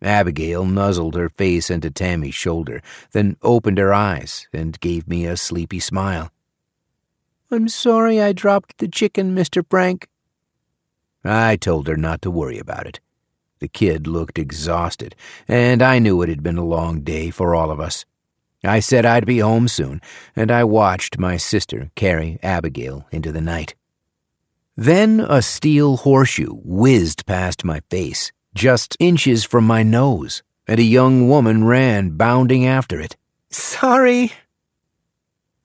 Abigail nuzzled her face into Tammy's shoulder, then opened her eyes and gave me a sleepy smile. "I'm sorry I dropped the chicken, Mr. Frank." I told her not to worry about it. The kid looked exhausted, and I knew it had been a long day for all of us. I said I'd be home soon, and I watched my sister carry Abigail into the night. Then a steel horseshoe whizzed past my face, just inches from my nose, and a young woman ran bounding after it. "Sorry."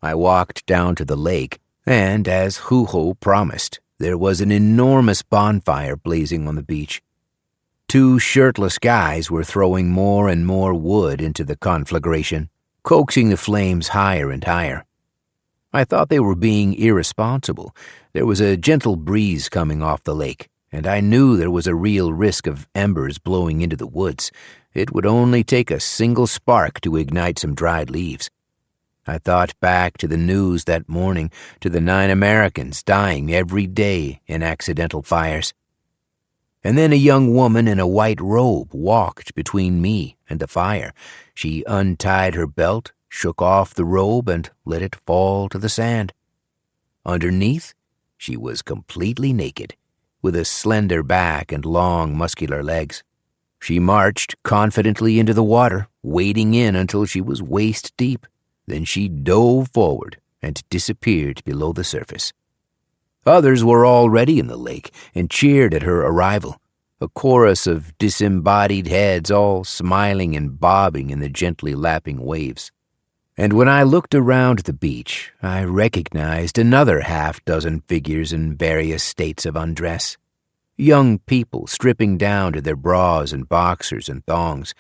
I walked down to the lake, and as Hoo-Ho promised, there was an enormous bonfire blazing on the beach. 2 shirtless guys were throwing more and more wood into the conflagration, coaxing the flames higher and higher. I thought they were being irresponsible. There was a gentle breeze coming off the lake, and I knew there was a real risk of embers blowing into the woods. It would only take a single spark to ignite some dried leaves. I thought back to the news that morning, to the 9 Americans dying every day in accidental fires. And then a young woman in a white robe walked between me and the fire. She untied her belt, shook off the robe, and let it fall to the sand. Underneath, she was completely naked, with a slender back and long, muscular legs. She marched confidently into the water, wading in until she was waist deep. Then she dove forward and disappeared below the surface. Others were already in the lake and cheered at her arrival, a chorus of disembodied heads all smiling and bobbing in the gently lapping waves. And when I looked around the beach, I recognized another 6 figures in various states of undress. Young people stripping down to their bras and boxers and thongs.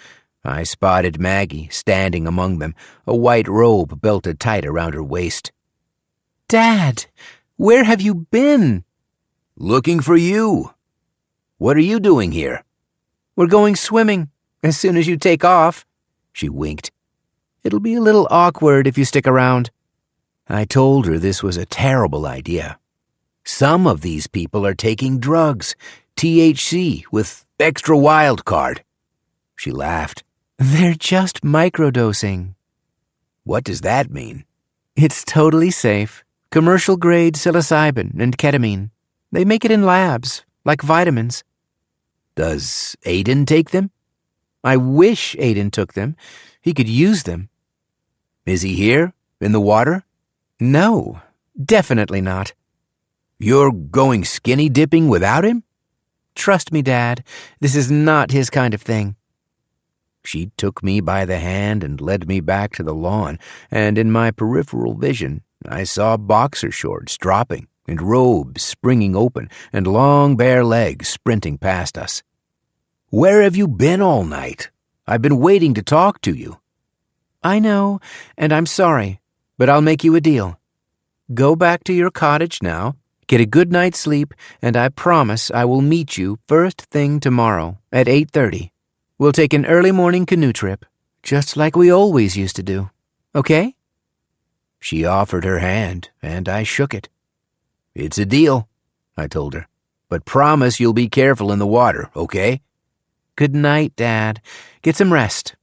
I spotted Maggie standing among them, a white robe belted tight around her waist. "Dad, where have you been?" "Looking for you. What are you doing here?" "We're going swimming, as soon as you take off." She winked. "It'll be a little awkward if you stick around." I told her this was a terrible idea. Some of these people are taking drugs, THC with extra wild card. She laughed. "They're just microdosing." "What does that mean?" "It's totally safe. Commercial-grade psilocybin and ketamine. They make it in labs, like vitamins." "Does Aiden take them?" "I wish Aiden took them. He could use them." "Is he here, in the water?" "No, definitely not." "You're going skinny dipping without him?" "Trust me, Dad. This is not his kind of thing." She took me by the hand and led me back to the lawn, and in my peripheral vision, I saw boxer shorts dropping, and robes springing open, and long bare legs sprinting past us. "Where have you been all night? I've been waiting to talk to you." "I know, and I'm sorry, but I'll make you a deal. Go back to your cottage now, get a good night's sleep, and I promise I will meet you first thing tomorrow at 8:30. We'll take an early morning canoe trip, just like we always used to do. Okay?" She offered her hand, and I shook it. "It's a deal," I told her, "but promise you'll be careful in the water, okay?" "Good night, Dad. Get some rest.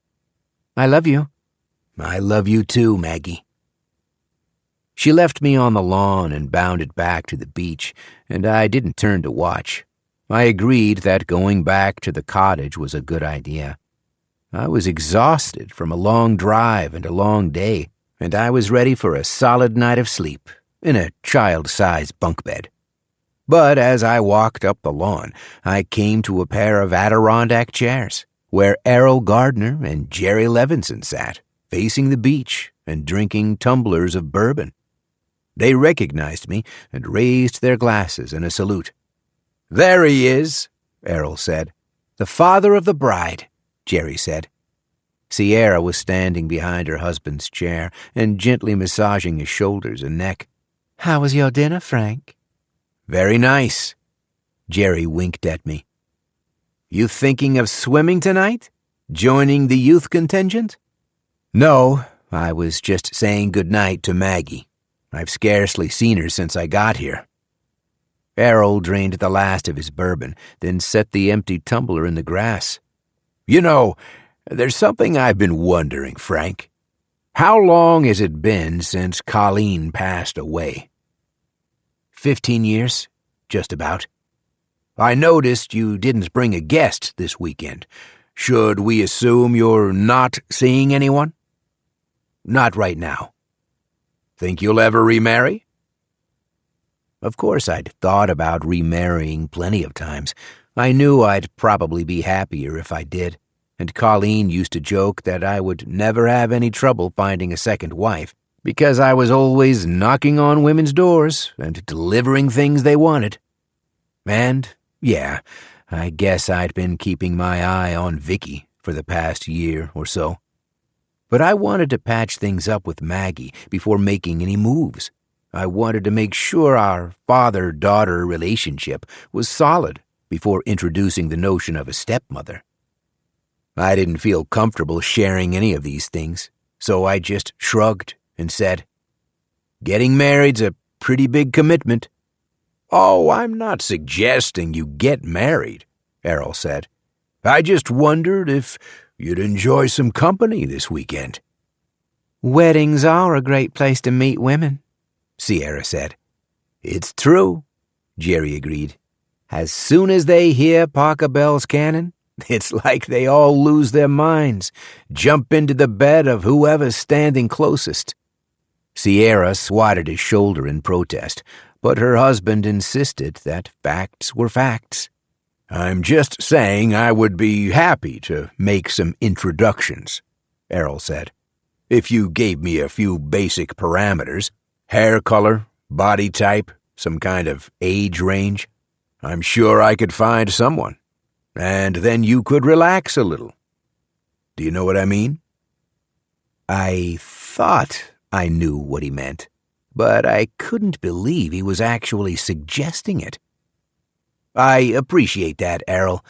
I love you." "I love you too, Maggie." She left me on the lawn and bounded back to the beach, and I didn't turn to watch. I agreed that going back to the cottage was a good idea. I was exhausted from a long drive and a long day, and I was ready for a solid night of sleep in a child-sized bunk bed. But as I walked up the lawn, I came to a pair of Adirondack chairs, where Errol Gardner and Jerry Levinson sat, facing the beach and drinking tumblers of bourbon. They recognized me and raised their glasses in a salute. "There he is," Errol said, "the father of the bride. Jerry said. Sierra was standing behind her husband's chair and gently massaging his shoulders and neck. How was your dinner, Frank? Very nice. Jerry winked at me. You thinking of swimming tonight? Joining the youth contingent? No, I was just saying goodnight to Maggie. I've scarcely seen her since I got here. Errol drained the last of his bourbon, then set the empty tumbler in the grass. You know, there's something I've been wondering, Frank. How long has it been since Colleen passed away? 15 years, just about. I noticed you didn't bring a guest this weekend. Should we assume you're not seeing anyone? Not right now. Think you'll ever remarry? Of course I'd thought about remarrying plenty of times. I knew I'd probably be happier if I did, and Colleen used to joke that I would never have any trouble finding a second wife, because I was always knocking on women's doors and delivering things they wanted. And, yeah, I guess I'd been keeping my eye on Vicky for the past year or so. But I wanted to patch things up with Maggie before making any moves. I wanted to make sure our father-daughter relationship was solid before introducing the notion of a stepmother. I didn't feel comfortable sharing any of these things, so I just shrugged and said, Getting married's a pretty big commitment. Oh, I'm not suggesting you get married, Errol said. I just wondered if you'd enjoy some company this weekend. Weddings are a great place to meet women, Sierra said. It's true, Jerry agreed. As soon as they hear Parker Bell's cannon, it's like they all lose their minds, jump into the bed of whoever's standing closest. Sierra swatted his shoulder in protest, but her husband insisted that facts were facts. I'm just saying I would be happy to make some introductions, Errol said. If you gave me a few basic parameters, hair color, body type, some kind of age range, I'm sure I could find someone. And then you could relax a little. Do you know what I mean? I thought I knew what he meant, but I couldn't believe he was actually suggesting it. I appreciate that, Errol,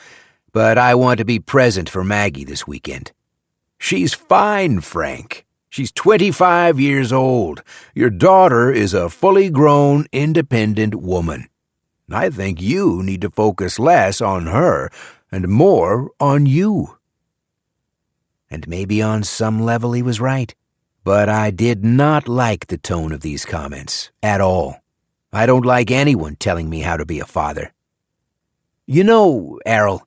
but I want to be present for Maggie this weekend. She's fine, Frank. She's 25 years old. Your daughter is a fully grown, independent woman. I think you need to focus less on her and more on you. And maybe on some level he was right, but I did not like the tone of these comments at all. I don't like anyone telling me how to be a father. You know, Errol,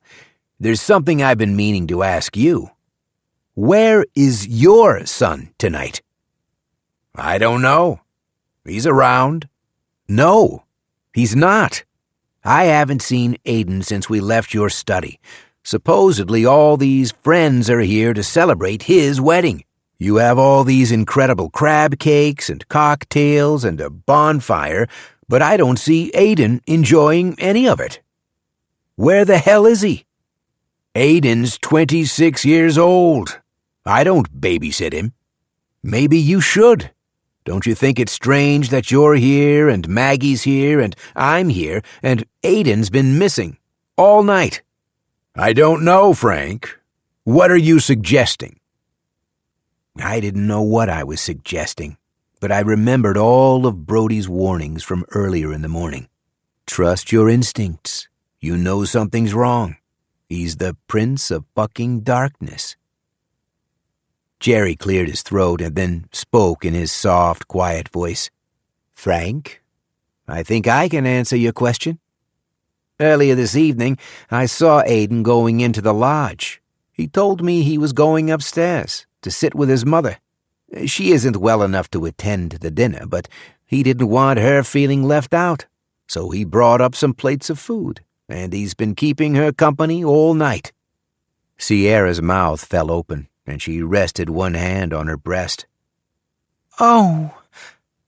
there's something I've been meaning to ask you. Where is your son tonight? I don't know. He's around. No, he's not. I haven't seen Aiden since we left your study. Supposedly all these friends are here to celebrate his wedding. You have all these incredible crab cakes and cocktails and a bonfire, but I don't see Aiden enjoying any of it. Where the hell is he? Aiden's 26 years old. I don't babysit him. Maybe you should. Don't you think it's strange that you're here and Maggie's here and I'm here and Aiden's been missing all night? I don't know, Frank. What are you suggesting? I didn't know what I was suggesting, but I remembered all of Brody's warnings from earlier in the morning. Trust your instincts. You know something's wrong. He's the prince of fucking darkness. Jerry cleared his throat and then spoke in his soft, quiet voice. Frank, I think I can answer your question. Earlier this evening, I saw Aiden going into the lodge. He told me he was going upstairs to sit with his mother. She isn't well enough to attend the dinner, but he didn't want her feeling left out, so he brought up some plates of food, and he's been keeping her company all night. Sierra's mouth fell open, and she rested one hand on her breast. Oh,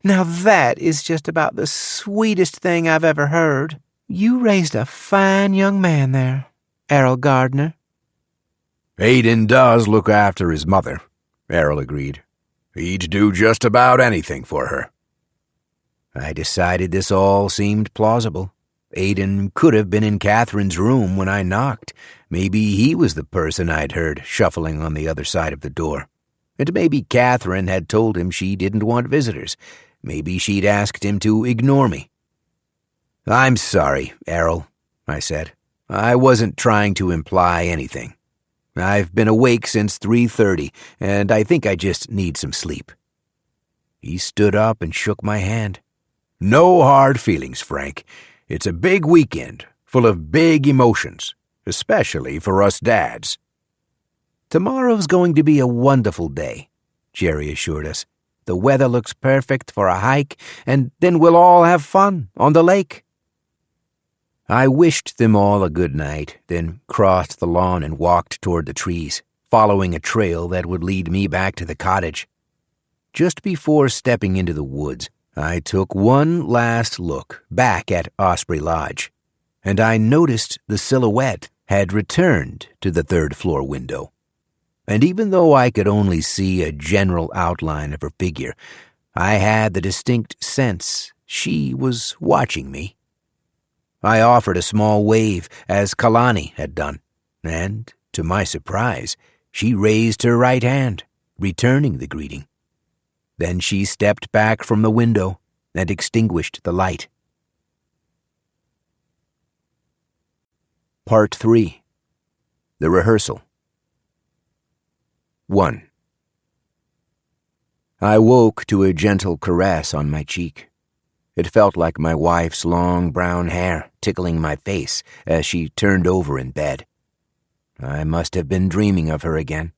now that is just about the sweetest thing I've ever heard. You raised a fine young man there, Errol Gardner. Aiden does look after his mother, Errol agreed. He'd do just about anything for her. I decided this all seemed plausible. Aiden could have been in Catherine's room when I knocked. Maybe he was the person I'd heard shuffling on the other side of the door. And maybe Catherine had told him she didn't want visitors. Maybe she'd asked him to ignore me. "I'm sorry, Errol," I said. "I wasn't trying to imply anything. I've been awake since 3:30, and I think I just need some sleep." He stood up and shook my hand. "No hard feelings, Frank. It's a big weekend, full of big emotions, especially for us dads." "Tomorrow's going to be a wonderful day," Jerry assured us. "The weather looks perfect for a hike, and then we'll all have fun on the lake." I wished them all a good night, then crossed the lawn and walked toward the trees, following a trail that would lead me back to the cottage. Just before stepping into the woods, I took one last look back at Osprey Lodge, and I noticed the silhouette had returned to the third-floor window. And even though I could only see a general outline of her figure, I had the distinct sense she was watching me. I offered a small wave, as Kalani had done, and, to my surprise, she raised her right hand, returning the greeting. Then she stepped back from the window and extinguished the light. Part 3. The Rehearsal. 1. I woke to a gentle caress on my cheek. It felt like my wife's long brown hair tickling my face as she turned over in bed. I must have been dreaming of her again.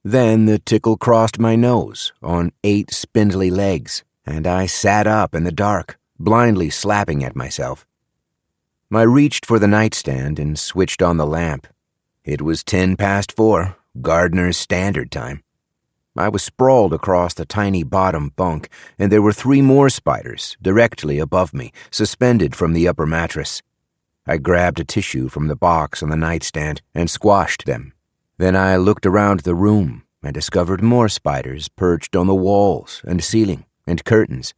Then the tickle crossed my nose on 8 spindly legs, and I sat up in the dark, blindly slapping at myself. I reached for the nightstand and switched on the lamp. It was 4:10, Gardner's Standard Time. I was sprawled across the tiny bottom bunk, and there were 3 more spiders directly above me, suspended from the upper mattress. I grabbed a tissue from the box on the nightstand and squashed them. Then I looked around the room and discovered more spiders perched on the walls and ceiling and curtains.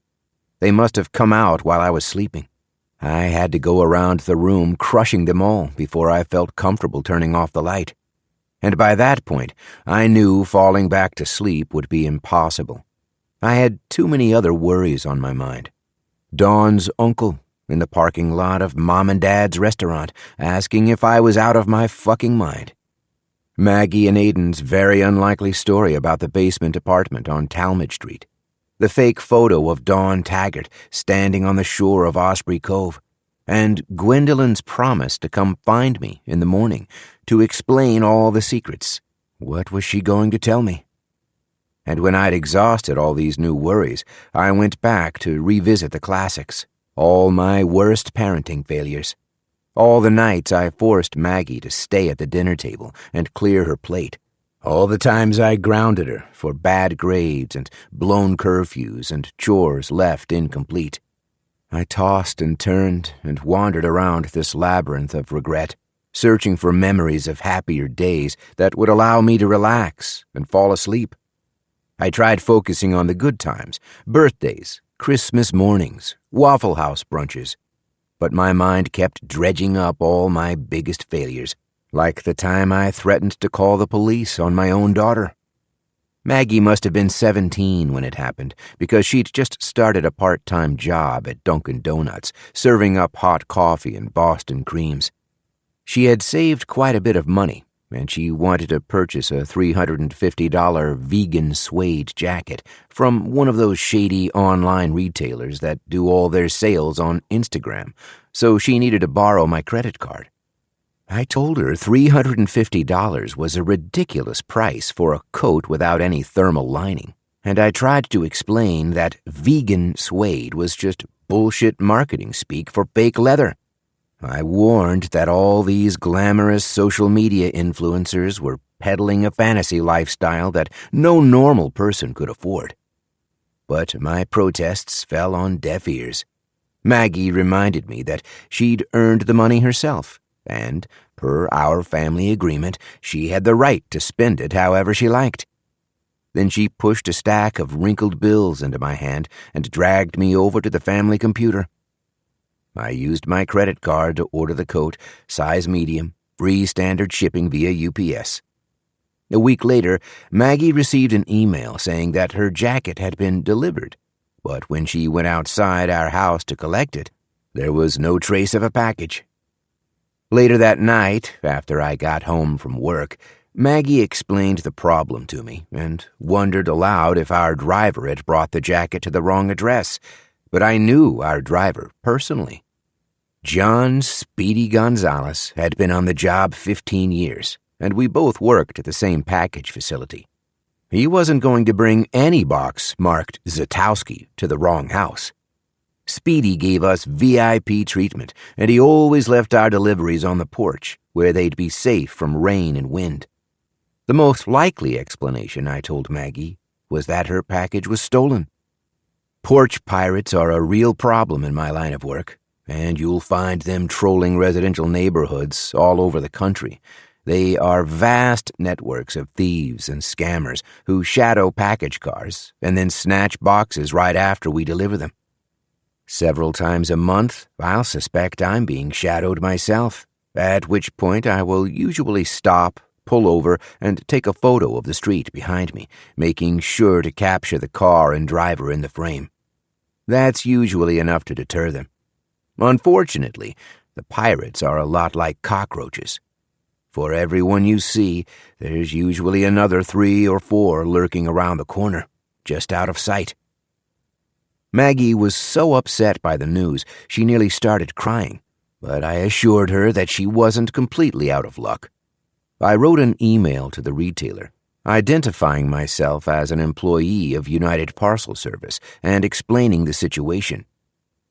They must have come out while I was sleeping. I had to go around the room crushing them all before I felt comfortable turning off the light. And by that point, I knew falling back to sleep would be impossible. I had too many other worries on my mind. Dawn's uncle in the parking lot of Mom and Dad's restaurant asking if I was out of my fucking mind. Maggie and Aiden's very unlikely story about the basement apartment on Talmadge Street. The fake photo of Dawn Taggart standing on the shore of Osprey Cove. And Gwendolyn's promise to come find me in the morning to explain all the secrets. What was she going to tell me? And when I'd exhausted all these new worries, I went back to revisit the classics, all my worst parenting failures. All the nights I forced Maggie to stay at the dinner table and clear her plate. All the times I grounded her for bad grades and blown curfews and chores left incomplete. I tossed and turned and wandered around this labyrinth of regret, searching for memories of happier days that would allow me to relax and fall asleep. I tried focusing on the good times, birthdays, Christmas mornings, Waffle House brunches, but my mind kept dredging up all my biggest failures, like the time I threatened to call the police on my own daughter. Maggie must have been 17 when it happened, because she'd just started a part-time job at Dunkin' Donuts, serving up hot coffee and Boston creams. She had saved quite a bit of money, and she wanted to purchase a $350 vegan suede jacket from one of those shady online retailers that do all their sales on Instagram, so she needed to borrow my credit card. I told her $350 was a ridiculous price for a coat without any thermal lining, and I tried to explain that vegan suede was just bullshit marketing speak for fake leather. I warned that all these glamorous social media influencers were peddling a fantasy lifestyle that no normal person could afford. But my protests fell on deaf ears. Maggie reminded me that she'd earned the money herself, and, per our family agreement, she had the right to spend it however she liked. Then she pushed a stack of wrinkled bills into my hand and dragged me over to the family computer. I used my credit card to order the coat, size medium, free standard shipping via UPS. A week later, Maggie received an email saying that her jacket had been delivered, but when she went outside our house to collect it, there was no trace of a package. Later that night, after I got home from work, Maggie explained the problem to me and wondered aloud if our driver had brought the jacket to the wrong address, but I knew our driver personally. John Speedy Gonzalez had been on the job 15 years, and we both worked at the same package facility. He wasn't going to bring any box marked Zatowski to the wrong house. Speedy gave us VIP treatment, and he always left our deliveries on the porch, where they'd be safe from rain and wind. The most likely explanation, I told Maggie, was that her package was stolen. Porch pirates are a real problem in my line of work, and you'll find them trolling residential neighborhoods all over the country. They are vast networks of thieves and scammers who shadow package cars and then snatch boxes right after we deliver them. Several times a month, I'll suspect I'm being shadowed myself, at which point I will usually stop, pull over, and take a photo of the street behind me, making sure to capture the car and driver in the frame. That's usually enough to deter them. Unfortunately, the pirates are a lot like cockroaches. For every one you see, there's usually another 3 or 4 lurking around the corner, just out of sight. Maggie was so upset by the news, she nearly started crying, but I assured her that she wasn't completely out of luck. I wrote an email to the retailer, identifying myself as an employee of United Parcel Service and explaining the situation.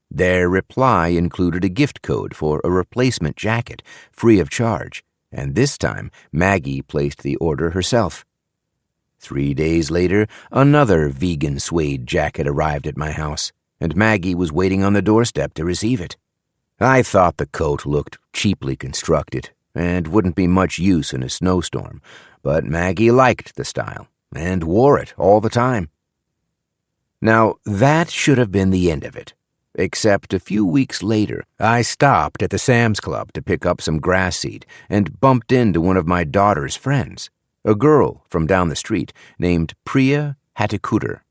Their reply included a gift code for a replacement jacket, free of charge, and this time Maggie placed the order herself. 3 days later, another vegan suede jacket arrived at my house, and Maggie was waiting on the doorstep to receive it. I thought the coat looked cheaply constructed and wouldn't be much use in a snowstorm, but Maggie liked the style and wore it all the time. Now, that should have been the end of it, except a few weeks later, I stopped at the Sam's Club to pick up some grass seed and bumped into one of my daughter's friends, a girl from down the street named Priya Hatikudur.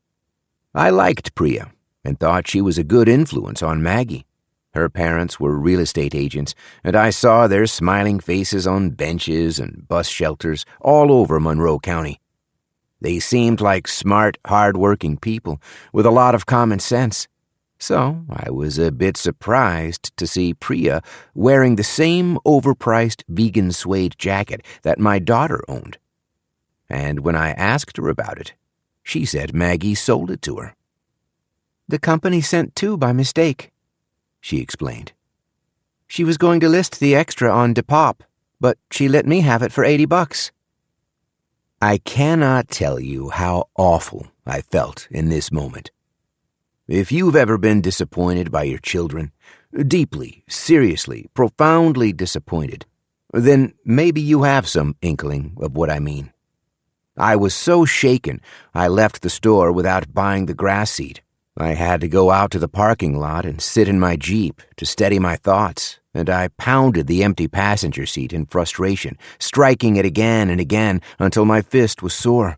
I liked Priya and thought she was a good influence on Maggie. Her parents were real estate agents, and I saw their smiling faces on benches and bus shelters all over Monroe County. They seemed like smart, hard-working people with a lot of common sense. So I was a bit surprised to see Priya wearing the same overpriced vegan suede jacket that my daughter owned. And when I asked her about it, she said Maggie sold it to her. "The company sent 2 by mistake," she explained. "She was going to list the extra on Depop, but she let me have it for $80. I cannot tell you how awful I felt in this moment. If you've ever been disappointed by your children, deeply, seriously, profoundly disappointed, then maybe you have some inkling of what I mean. I was so shaken, I left the store without buying the grass seed. I had to go out to the parking lot and sit in my Jeep to steady my thoughts, and I pounded the empty passenger seat in frustration, striking it again and again until my fist was sore.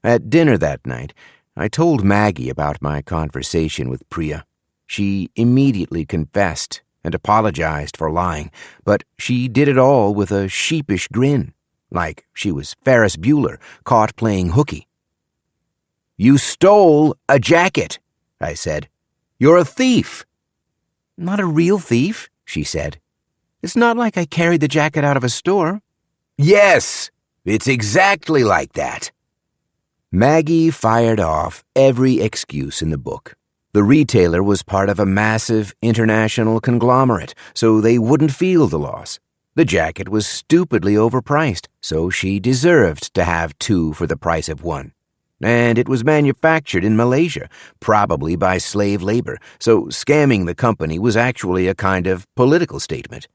At dinner that night, I told Maggie about my conversation with Priya. She immediately confessed and apologized for lying, but she did it all with a sheepish grin, like she was Ferris Bueller caught playing hooky. "You stole a jacket," I said. "You're a thief." "Not a real thief," she said. "It's not like I carried the jacket out of a store." "Yes, it's exactly like that." Maggie fired off every excuse in the book. The retailer was part of a massive international conglomerate, so they wouldn't feel the loss. The jacket was stupidly overpriced, so she deserved to have 2 for the price of 1. And it was manufactured in Malaysia, probably by slave labor, so scamming the company was actually a kind of political statement.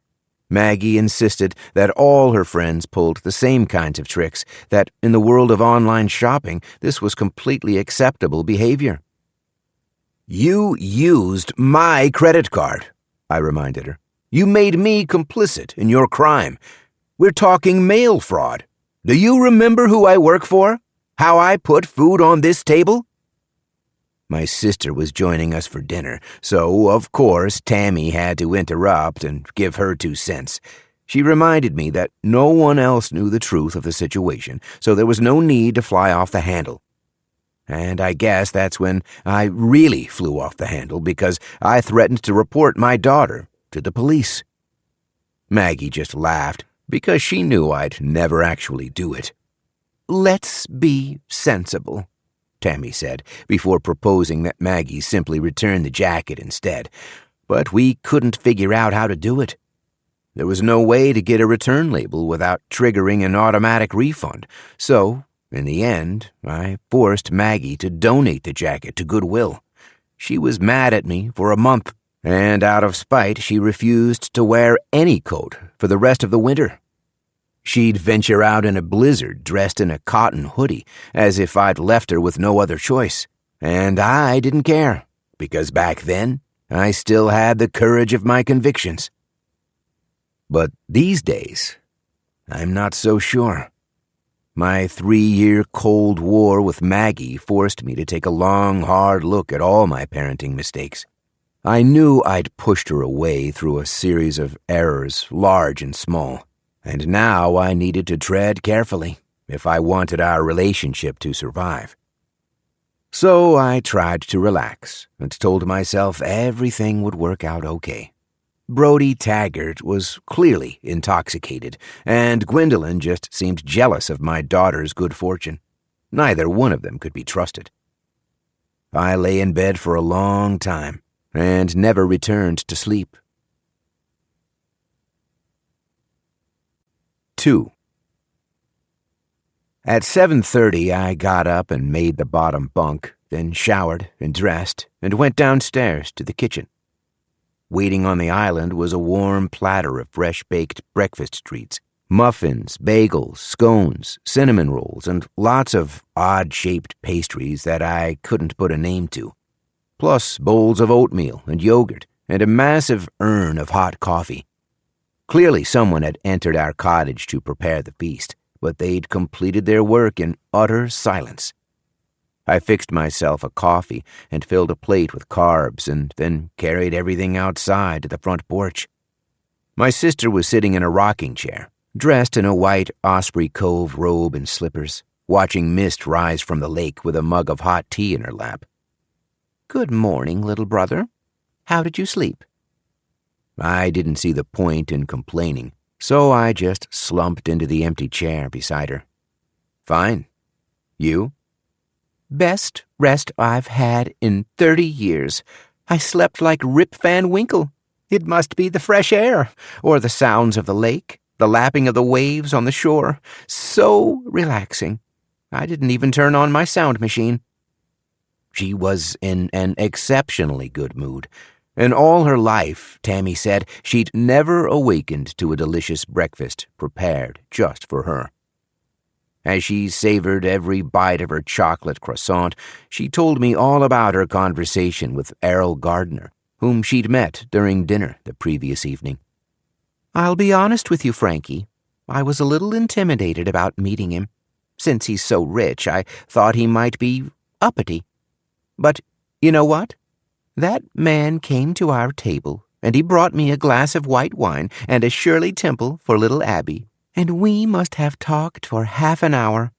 Maggie insisted that all her friends pulled the same kinds of tricks, that in the world of online shopping, this was completely acceptable behavior. "You used my credit card," I reminded her. "You made me complicit in your crime. We're talking mail fraud. Do you remember who I work for? How I put food on this table?" My sister was joining us for dinner, so, of course, Tammy had to interrupt and give her 2 cents. She reminded me that no one else knew the truth of the situation, so there was no need to fly off the handle. And I guess that's when I really flew off the handle, because I threatened to report my daughter to the police. Maggie just laughed, because she knew I'd never actually do it. "Let's be sensible," Tammy said, before proposing that Maggie simply return the jacket instead. But we couldn't figure out how to do it. There was no way to get a return label without triggering an automatic refund, so, in the end, I forced Maggie to donate the jacket to Goodwill. She was mad at me for a month, and out of spite, she refused to wear any coat for the rest of the winter. She'd venture out in a blizzard dressed in a cotton hoodie, as if I'd left her with no other choice. And I didn't care, because back then, I still had the courage of my convictions. But these days, I'm not so sure. My 3-year Cold War with Maggie forced me to take a long, hard look at all my parenting mistakes. I knew I'd pushed her away through a series of errors, large and small. And now I needed to tread carefully if I wanted our relationship to survive. So I tried to relax and told myself everything would work out okay. Brody Taggart was clearly intoxicated, and Gwendolyn just seemed jealous of my daughter's good fortune. Neither one of them could be trusted. I lay in bed for a long time and never returned to sleep. 2. At 7:30, I got up and made the bottom bunk, then showered and dressed and went downstairs to the kitchen. Waiting on the island was a warm platter of fresh-baked breakfast treats, muffins, bagels, scones, cinnamon rolls, and lots of odd-shaped pastries that I couldn't put a name to, plus bowls of oatmeal and yogurt and a massive urn of hot coffee. Clearly someone had entered our cottage to prepare the feast, but they'd completed their work in utter silence. I fixed myself a coffee and filled a plate with carbs and then carried everything outside to the front porch. My sister was sitting in a rocking chair, dressed in a white Osprey Cove robe and slippers, watching mist rise from the lake with a mug of hot tea in her lap. "Good morning, little brother. How did you sleep?" I didn't see the point in complaining, so I just slumped into the empty chair beside her. "Fine. You?" "Best rest I've had in 30 years. I slept like Rip Van Winkle. It must be the fresh air, or the sounds of the lake, the lapping of the waves on the shore. So relaxing. I didn't even turn on my sound machine." She was in an exceptionally good mood. In all her life, Tammy said, she'd never awakened to a delicious breakfast prepared just for her. As she savored every bite of her chocolate croissant, she told me all about her conversation with Errol Gardner, whom she'd met during dinner the previous evening. "I'll be honest with you, Frankie. I was a little intimidated about meeting him. Since he's so rich, I thought he might be uppity. But you know what? That man came to our table, and he brought me a glass of white wine and a Shirley Temple for little Abby, and we must have talked for half an hour.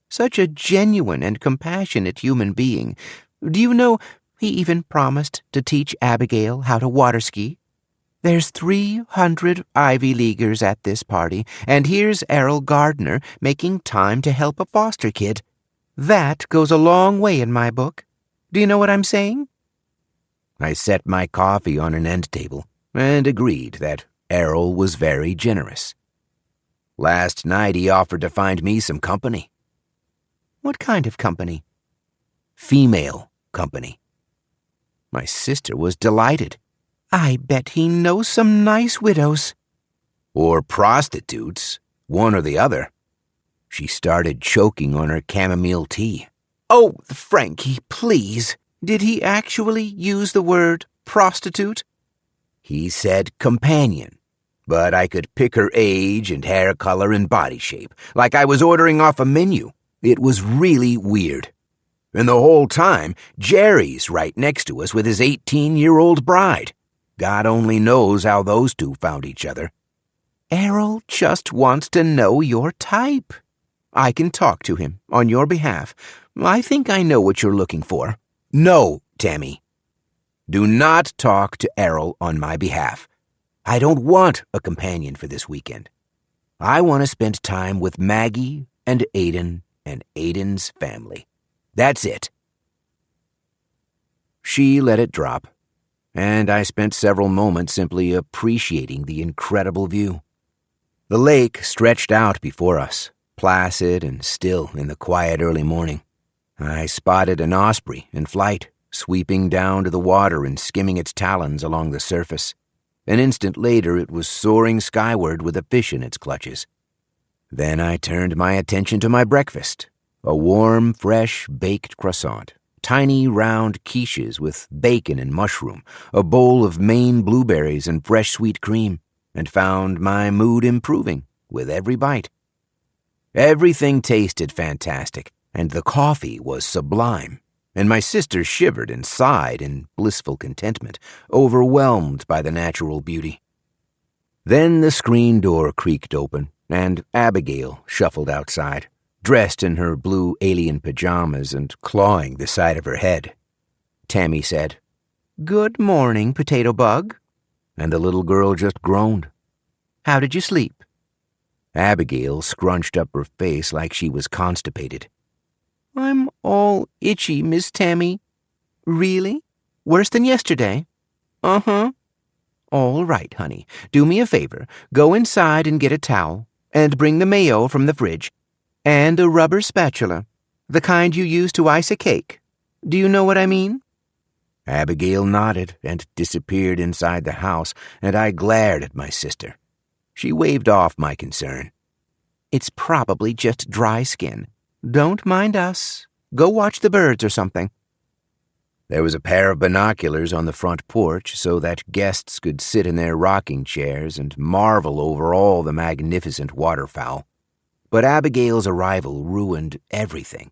Such a genuine and compassionate human being. Do you know, he even promised to teach Abigail how to water ski? There's 300 Ivy Leaguers at this party, and here's Errol Gardner making time to help a foster kid. That goes a long way in my book. Do you know what I'm saying?" I set my coffee on an end table and agreed that Errol was very generous. Last night he offered to find me some company. "What kind of company?" "Female company." My sister was delighted. "I bet he knows some nice widows." Or prostitutes, one or the other. She started choking on her chamomile tea. Oh, Frankie, please. Did he actually use the word prostitute? He said companion, but I could pick her age and hair color and body shape, like I was ordering off a menu. It was really weird. And the whole time, Jerry's right next to us with his 18-year-old bride. God only knows how those two found each other. Errol just wants to know your type. I can talk to him on your behalf. I think I know what you're looking for. No, Tammy. Do not talk to Errol on my behalf. I don't want a companion for this weekend. I want to spend time with Maggie and Aiden and Aiden's family. That's it. She let it drop, and I spent several moments simply appreciating the incredible view. The lake stretched out before us, placid and still in the quiet early morning. I spotted an osprey in flight, sweeping down to the water and skimming its talons along the surface. An instant later, it was soaring skyward with a fish in its clutches. Then I turned my attention to my breakfast, a warm, fresh, baked croissant, tiny, round quiches with bacon and mushroom, a bowl of Maine blueberries and fresh sweet cream, and found my mood improving with every bite. Everything tasted fantastic, and the coffee was sublime, and my sister shivered and sighed in blissful contentment, overwhelmed by the natural beauty. Then the screen door creaked open, and Abigail shuffled outside, dressed in her blue alien pajamas and clawing the side of her head. Tammy said, "Good morning, Potato Bug." And the little girl just groaned. "How did you sleep?" Abigail scrunched up her face like she was constipated. "I'm all itchy, Miss Tammy." "Really? Worse than yesterday?" "Uh-huh." "All right, honey. Do me a favor. Go inside and get a towel, and bring the mayo from the fridge, and a rubber spatula, the kind you use to ice a cake. Do you know what I mean?" Abigail nodded and disappeared inside the house, and I glared at my sister. She waved off my concern. "It's probably just dry skin. Don't mind us. Go watch the birds or something." There was a pair of binoculars on the front porch so that guests could sit in their rocking chairs and marvel over all the magnificent waterfowl. But Abigail's arrival ruined everything.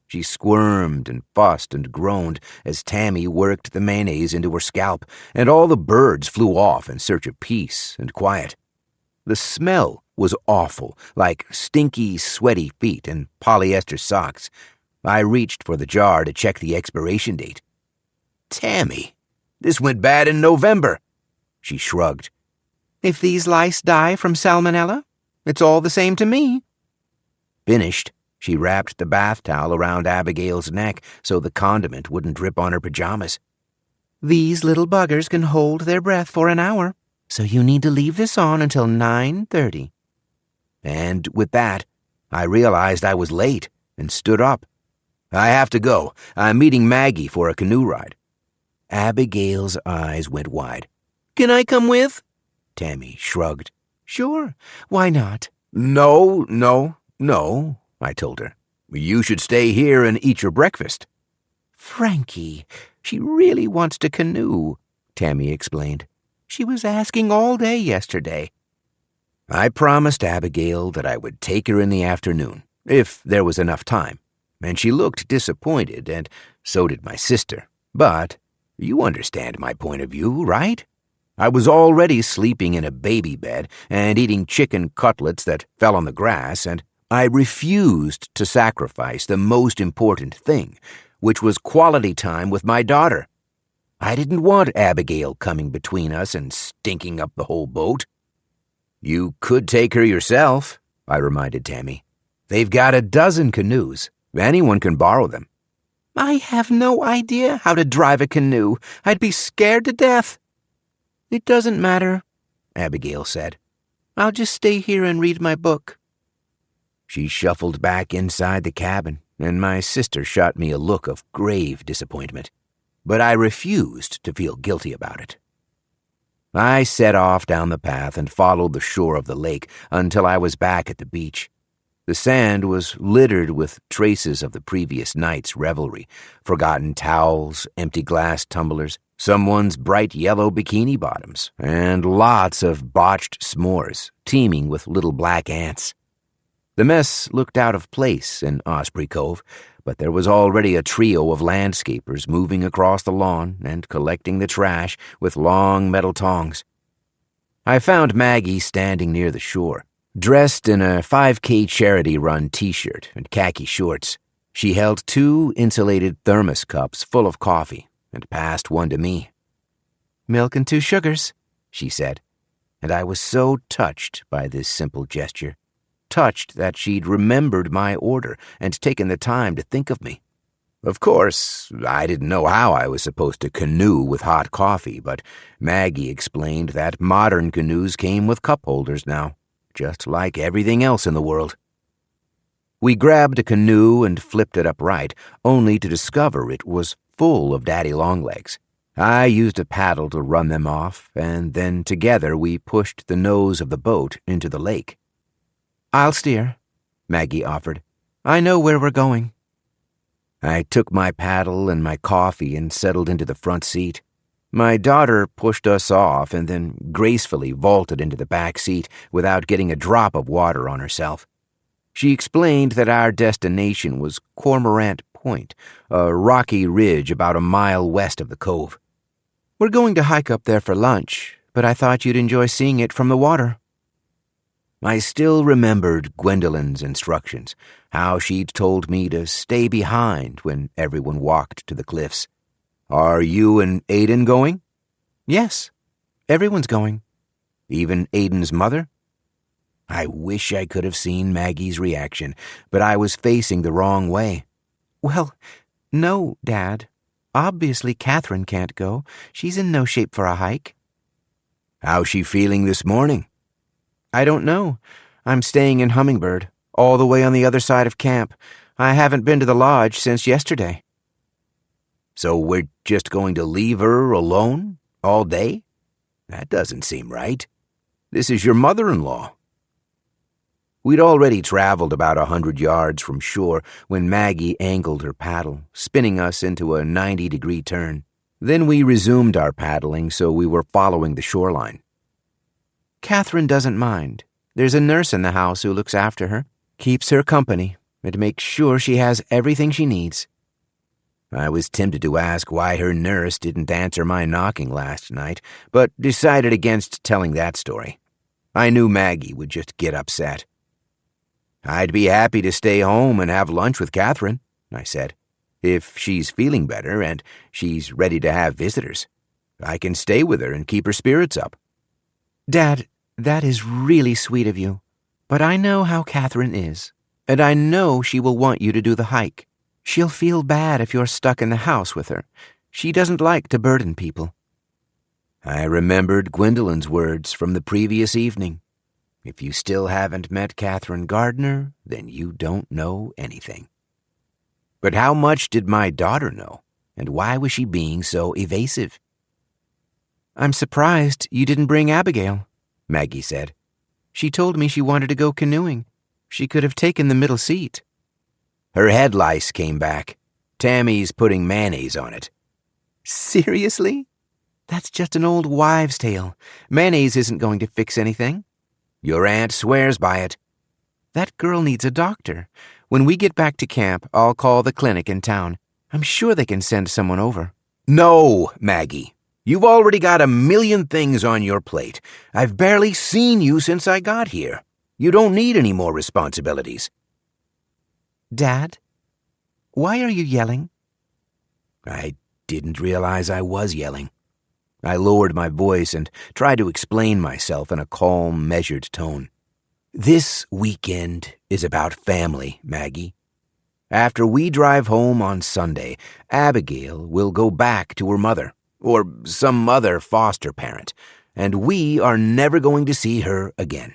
She squirmed and fussed and groaned as Tammy worked the mayonnaise into her scalp, and all the birds flew off in search of peace and quiet. The smell was awful, like stinky, sweaty feet and polyester socks. I reached for the jar to check the expiration date. "Tammy, this went bad in November." She shrugged. "If these lice die from salmonella, it's all the same to me." Finished, she wrapped the bath towel around Abigail's neck so the condiment wouldn't drip on her pajamas. "These little buggers can hold their breath for an hour, so you need to leave this on until 9:30. And with that, I realized I was late and stood up. "I have to go. I'm meeting Maggie for a canoe ride." Abigail's eyes went wide. "Can I come with?" Tammy shrugged. "Sure. Why not?" No, I told her. "You should stay here and eat your breakfast." "Frankie, she really wants to canoe," Tammy explained. "She was asking all day yesterday." I promised Abigail that I would take her in the afternoon, if there was enough time, and she looked disappointed, and so did my sister. But you understand my point of view, right? I was already sleeping in a baby bed and eating chicken cutlets that fell on the grass, and I refused to sacrifice the most important thing, which was quality time with my daughter. I didn't want Abigail coming between us and stinking up the whole boat. "You could take her yourself," I reminded Tammy. "They've got a dozen canoes. Anyone can borrow them." "I have no idea how to drive a canoe. I'd be scared to death." "It doesn't matter," Abigail said. "I'll just stay here and read my book." She shuffled back inside the cabin, and my sister shot me a look of grave disappointment. But I refused to feel guilty about it. I set off down the path and followed the shore of the lake until I was back at the beach. The sand was littered with traces of the previous night's revelry, forgotten towels, empty glass tumblers, someone's bright yellow bikini bottoms, and lots of botched s'mores, teeming with little black ants. The mess looked out of place in Osprey Cove, but there was already a trio of landscapers moving across the lawn and collecting the trash with long metal tongs. I found Maggie standing near the shore, dressed in a 5K charity-run t-shirt and khaki shorts. She held 2 insulated thermos cups full of coffee and passed one to me. "Milk and 2 sugars," she said, and I was so touched by this simple gesture. Touched that she'd remembered my order and taken the time to think of me. Of course, I didn't know how I was supposed to canoe with hot coffee, but Maggie explained that modern canoes came with cup holders now, just like everything else in the world. We grabbed a canoe and flipped it upright, only to discover it was full of daddy longlegs. I used a paddle to run them off, and then together we pushed the nose of the boat into the lake. "I'll steer," Maggie offered. "I know where we're going." I took my paddle and my coffee and settled into the front seat. My daughter pushed us off and then gracefully vaulted into the back seat without getting a drop of water on herself. She explained that our destination was Cormorant Point, a rocky ridge about a mile west of the cove. "We're going to hike up there for lunch, but I thought you'd enjoy seeing it from the water." I still remembered Gwendolyn's instructions, how she'd told me to stay behind when everyone walked to the cliffs. "Are you and Aiden going?" "Yes, everyone's going." "Even Aiden's mother?" I wish I could have seen Maggie's reaction, but I was facing the wrong way. "Well, no, Dad. Obviously Catherine can't go. She's in no shape for a hike." "How's she feeling this morning?" "I don't know. I'm staying in Hummingbird, all the way on the other side of camp. I haven't been to the lodge since yesterday." "So we're just going to leave her alone all day? That doesn't seem right. This is your mother-in-law." We'd already traveled about 100 yards from shore when Maggie angled her paddle, spinning us into a 90-degree turn. Then we resumed our paddling so we were following the shoreline. "Catherine doesn't mind. There's a nurse in the house who looks after her, keeps her company, and makes sure she has everything she needs." I was tempted to ask why her nurse didn't answer my knocking last night, but decided against telling that story. I knew Maggie would just get upset. "I'd be happy to stay home and have lunch with Catherine," I said. "If she's feeling better and she's ready to have visitors. I can stay with her and keep her spirits up." "Dad, that is really sweet of you, but I know how Catherine is, and I know she will want you to do the hike. She'll feel bad if you're stuck in the house with her. She doesn't like to burden people." I remembered Gwendolyn's words from the previous evening. If you still haven't met Catherine Gardner, then you don't know anything. But how much did my daughter know, and why was she being so evasive? "I'm surprised you didn't bring Abigail," Maggie said. "She told me she wanted to go canoeing. She could have taken the middle seat." Her head lice came back. Tammy's putting mayonnaise on it. "Seriously? That's just an old wives' tale. Mayonnaise isn't going to fix anything." "Your aunt swears by it." "That girl needs a doctor. When we get back to camp, I'll call the clinic in town. I'm sure they can send someone over." "No, Maggie. You've already got a million things on your plate. I've barely seen you since I got here. You don't need any more responsibilities." "Dad, why are you yelling?" I didn't realize I was yelling. I lowered my voice and tried to explain myself in a calm, measured tone. "This weekend is about family, Maggie. After we drive home on Sunday, Abigail will go back to her mother, or some other foster parent, and we are never going to see her again.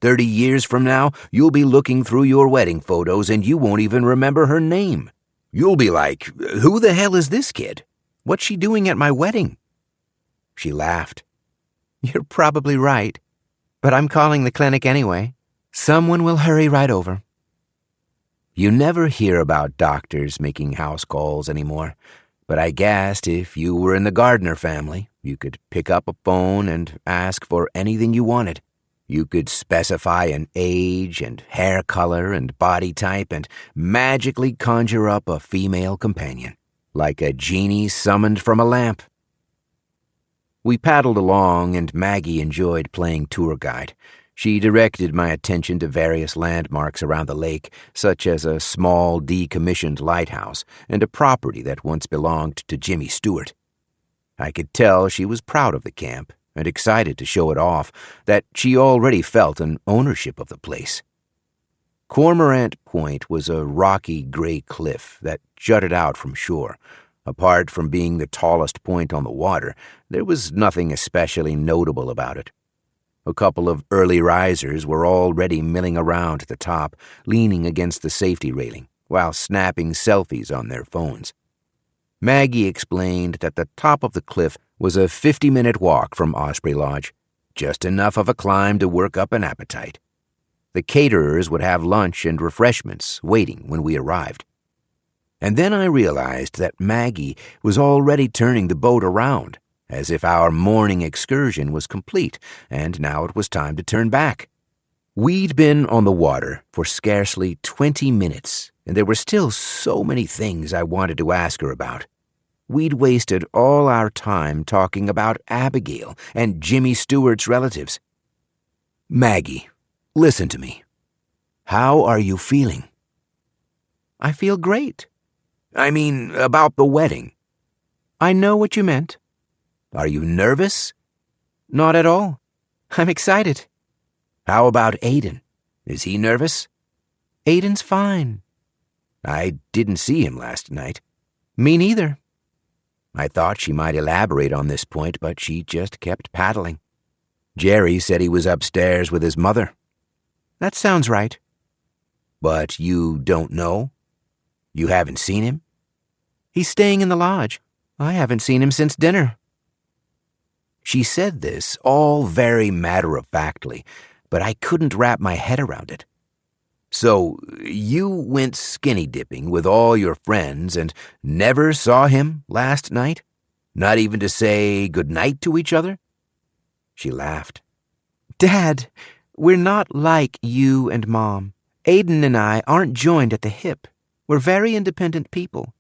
30 years from now, you'll be looking through your wedding photos and you won't even remember her name. You'll be like, who the hell is this kid? What's she doing at my wedding?" She laughed. You're probably right, but I'm calling the clinic anyway. Someone will hurry right over. You never hear about doctors making house calls anymore, but I guessed if you were in the Gardner family, you could pick up a phone and ask for anything you wanted. You could specify an age and hair color and body type and magically conjure up a female companion, like a genie summoned from a lamp. We paddled along, and Maggie enjoyed playing tour guide. She directed my attention to various landmarks around the lake, such as a small decommissioned lighthouse and a property that once belonged to Jimmy Stewart. I could tell she was proud of the camp and excited to show it off, that she already felt an ownership of the place. Cormorant Point was a rocky gray cliff that jutted out from shore. Apart from being the tallest point on the water, there was nothing especially notable about it. A couple of early risers were already milling around at the top, leaning against the safety railing, while snapping selfies on their phones. Maggie explained that the top of the cliff was a 50-minute walk from Osprey Lodge, just enough of a climb to work up an appetite. The caterers would have lunch and refreshments waiting when we arrived. And then I realized that Maggie was already turning the boat around, as if our morning excursion was complete, and now it was time to turn back. We'd been on the water for scarcely 20 minutes, and there were still so many things I wanted to ask her about. We'd wasted all our time talking about Abigail and Jimmy Stewart's relatives. Maggie, listen to me. How are you feeling? I feel great. I mean, about the wedding. I know what you meant. Are you nervous? Not at all. I'm excited. How about Aiden? Is he nervous? Aiden's fine. I didn't see him last night. Me neither. I thought she might elaborate on this point, but she just kept paddling. Jerry said he was upstairs with his mother. That sounds right. But you don't know? You haven't seen him? He's staying in the lodge. I haven't seen him since dinner. She said this all very matter-of-factly, but I couldn't wrap my head around it. So, you went skinny dipping with all your friends and never saw him last night? Not even to say goodnight to each other? She laughed. Dad, we're not like you and Mom. Aiden and I aren't joined at the hip. We're very independent people.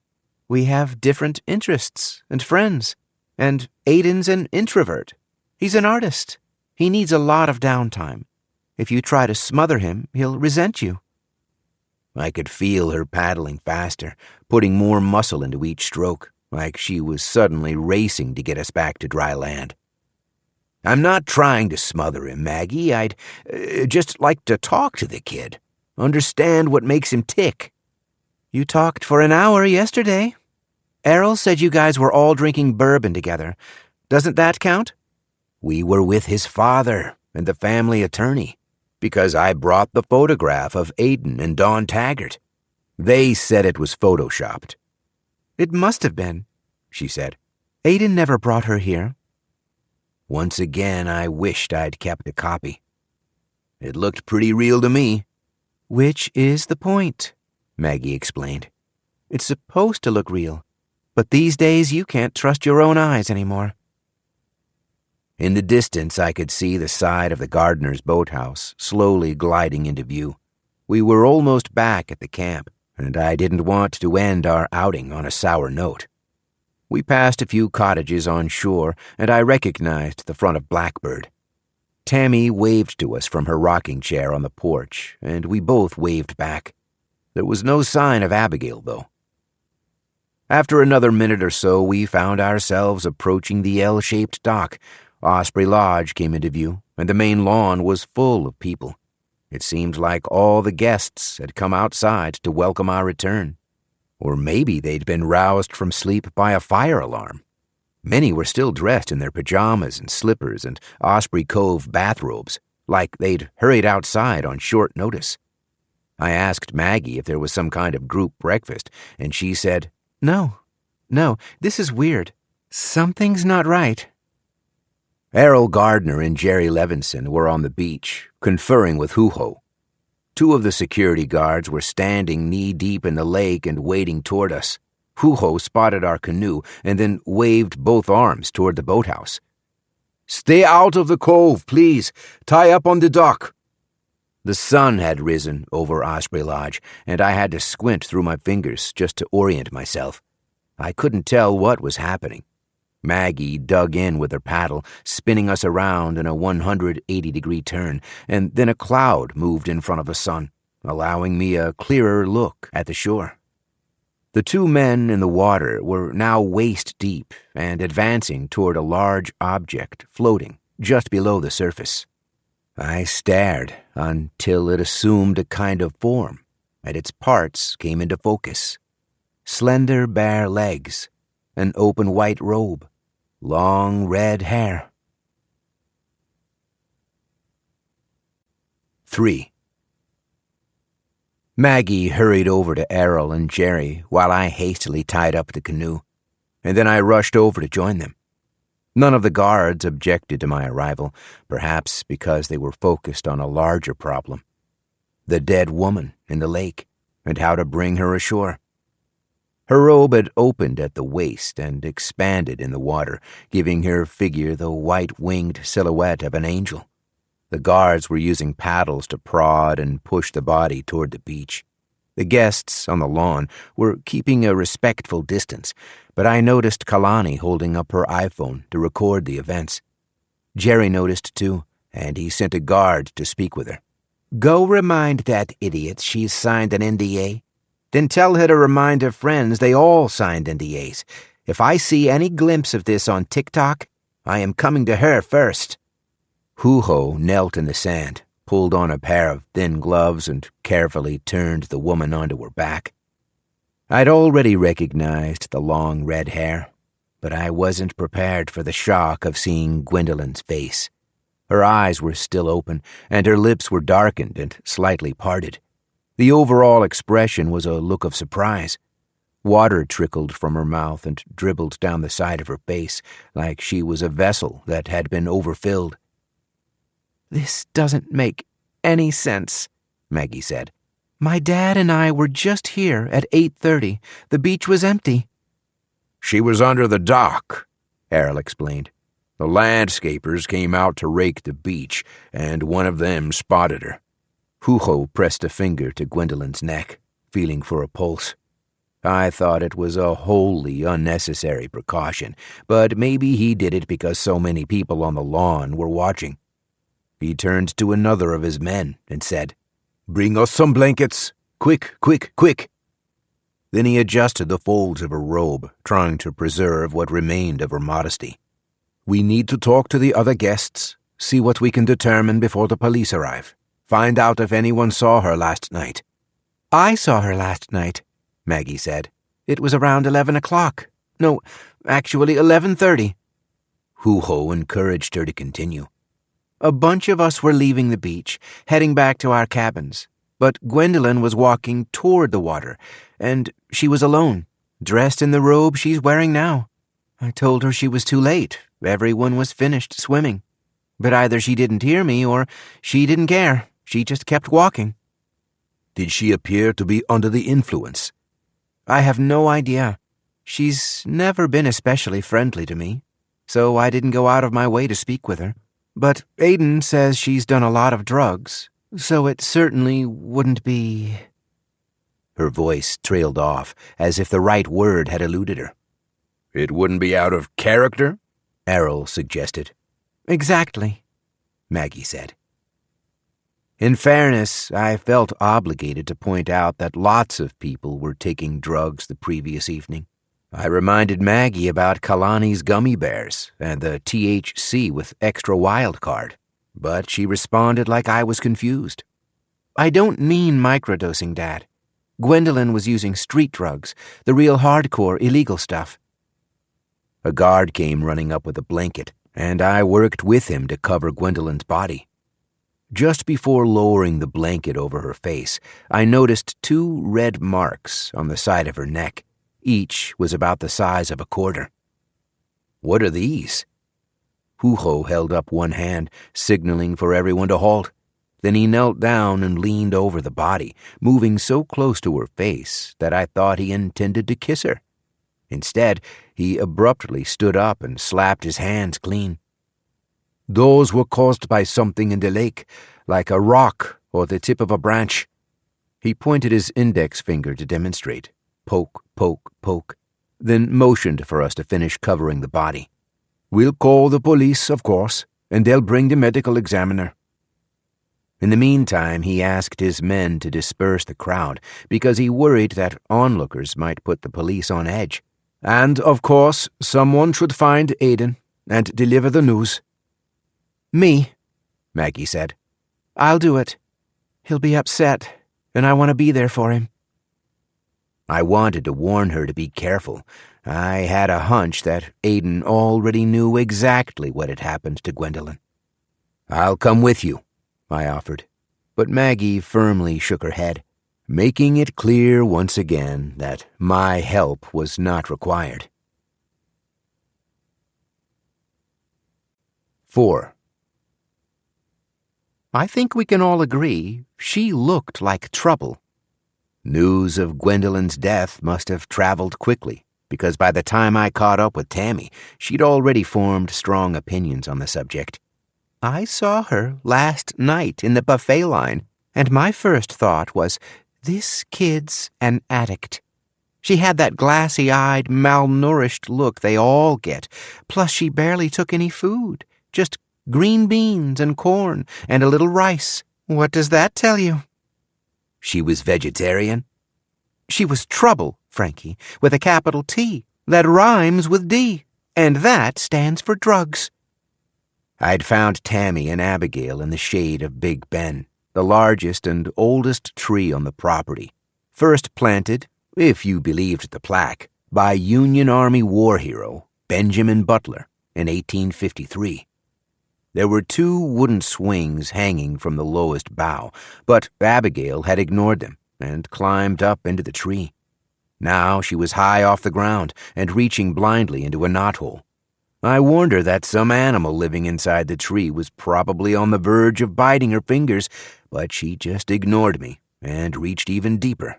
We have different interests and friends. And Aiden's an introvert. He's an artist. He needs a lot of downtime. If you try to smother him, he'll resent you. I could feel her paddling faster, putting more muscle into each stroke, like she was suddenly racing to get us back to dry land. I'm not trying to smother him, Maggie. I'd just like to talk to the kid. Understand what makes him tick. You talked for an hour yesterday. Errol said you guys were all drinking bourbon together. Doesn't that count? We were with his father and the family attorney, because I brought the photograph of Aiden and Dawn Taggart. They said it was photoshopped. It must have been, she said. Aiden never brought her here. Once again, I wished I'd kept a copy. It looked pretty real to me. Which is the point, Maggie explained. It's supposed to look real, but these days you can't trust your own eyes anymore. In the distance, I could see the side of the gardener's boathouse slowly gliding into view. We were almost back at the camp, and I didn't want to end our outing on a sour note. We passed a few cottages on shore, and I recognized the front of Blackbird. Tammy waved to us from her rocking chair on the porch, and we both waved back. There was no sign of Abigail, though. After another minute or so, we found ourselves approaching the L-shaped dock. Osprey Lodge came into view, and the main lawn was full of people. It seemed like all the guests had come outside to welcome our return. Or maybe they'd been roused from sleep by a fire alarm. Many were still dressed in their pajamas and slippers and Osprey Cove bathrobes, like they'd hurried outside on short notice. I asked Maggie if there was some kind of group breakfast, and she said, No, this is weird. Something's not right. Errol Gardner and Jerry Levinson were on the beach, conferring with Huho. Two of the security guards were standing knee-deep in the lake and wading toward us. Huho spotted our canoe and then waved both arms toward the boathouse. "Stay out of the cove, please. Tie up on the dock." The sun had risen over Osprey Lodge, and I had to squint through my fingers just to orient myself. I couldn't tell what was happening. Maggie dug in with her paddle, spinning us around in a 180-degree turn, and then a cloud moved in front of the sun, allowing me a clearer look at the shore. The two men in the water were now waist-deep and advancing toward a large object floating just below the surface. I stared until it assumed a kind of form, and its parts came into focus. Slender bare legs, an open white robe, long red hair. 3. Maggie hurried over to Errol and Jerry while I hastily tied up the canoe, and then I rushed over to join them. None of the guards objected to my arrival, perhaps because they were focused on a larger problem: the dead woman in the lake, and how to bring her ashore. Her robe had opened at the waist and expanded in the water, giving her figure the white-winged silhouette of an angel. The guards were using paddles to prod and push the body toward the beach. The guests on the lawn were keeping a respectful distance, but I noticed Kalani holding up her iPhone to record the events. Jerry noticed too, and he sent a guard to speak with her. "Go remind that idiot she's signed an NDA. Then tell her to remind her friends they all signed NDAs. If I see any glimpse of this on TikTok, I am coming to her first." Huho knelt in the sand, pulled on a pair of thin gloves, and carefully turned the woman onto her back. I'd already recognized the long red hair, but I wasn't prepared for the shock of seeing Gwendolyn's face. Her eyes were still open, and her lips were darkened and slightly parted. The overall expression was a look of surprise. Water trickled from her mouth and dribbled down the side of her face, like she was a vessel that had been overfilled. "This doesn't make any sense," Maggie said. "My dad and I were just here at 8:30. The beach was empty." "She was under the dock," Errol explained. "The landscapers came out to rake the beach, and one of them spotted her." Huho pressed a finger to Gwendolyn's neck, feeling for a pulse. I thought it was a wholly unnecessary precaution, but maybe he did it because so many people on the lawn were watching. He turned to another of his men and said, "Bring us some blankets. Quick, quick, quick." Then he adjusted the folds of her robe, trying to preserve what remained of her modesty. "We need to talk to the other guests, see what we can determine before the police arrive. Find out if anyone saw her last night." "I saw her last night," Maggie said. "It was around 11 o'clock. No, actually 11:30. Huho encouraged her to continue. "A bunch of us were leaving the beach, heading back to our cabins, but Gwendolyn was walking toward the water, and she was alone, dressed in the robe she's wearing now. I told her she was too late. Everyone was finished swimming. But either she didn't hear me or she didn't care. She just kept walking." "Did she appear to be under the influence?" "I have no idea. She's never been especially friendly to me, so I didn't go out of my way to speak with her. But Aiden says she's done a lot of drugs, so it certainly wouldn't be—" Her voice trailed off, as if the right word had eluded her. "It wouldn't be out of character?" Errol suggested. "Exactly," Maggie said. In fairness, I felt obligated to point out that lots of people were taking drugs the previous evening. I reminded Maggie about Kalani's gummy bears and the THC with extra wild card, but she responded like I was confused. "I don't mean microdosing, Dad. Gwendolyn was using street drugs, the real hardcore illegal stuff." A guard came running up with a blanket, and I worked with him to cover Gwendolyn's body. Just before lowering the blanket over her face, I noticed 2 red marks on the side of her neck. Each was about the size of a quarter. "What are these?" Hugo held up one hand, signaling for everyone to halt. Then he knelt down and leaned over the body, moving so close to her face that I thought he intended to kiss her. Instead, he abruptly stood up and slapped his hands clean. "Those were caused by something in the lake, like a rock or the tip of a branch." He pointed his index finger to demonstrate. Poke, poke, poke. Then motioned for us to finish covering the body. "We'll call the police, of course, and they'll bring the medical examiner." In the meantime, he asked his men to disperse the crowd because he worried that onlookers might put the police on edge. "And, of course, someone should find Aiden and deliver the news." "Me," Maggie said. "I'll do it. He'll be upset, and I want to be there for him." I wanted to warn her to be careful. I had a hunch that Aiden already knew exactly what had happened to Gwendolyn. "I'll come with you," I offered, but Maggie firmly shook her head, making it clear once again that my help was not required. 4. I think we can all agree she looked like trouble. News of Gwendolyn's death must have traveled quickly, because by the time I caught up with Tammy, she'd already formed strong opinions on the subject. I saw her last night in the buffet line, and my first thought was, this kid's an addict. She had that glassy-eyed, malnourished look they all get, plus she barely took any food, just green beans and corn and a little rice. What does that tell you? She was vegetarian? She was trouble, Frankie, with a capital T that rhymes with D, and that stands for drugs. I'd found Tammy and Abigail in the shade of Big Ben, the largest and oldest tree on the property, first planted, if you believed the plaque, by Union Army war hero Benjamin Butler in 1853. There were 2 wooden swings hanging from the lowest bough, but Abigail had ignored them and climbed up into the tree. Now she was high off the ground and reaching blindly into a knothole. I warned her that some animal living inside the tree was probably on the verge of biting her fingers, but she just ignored me and reached even deeper.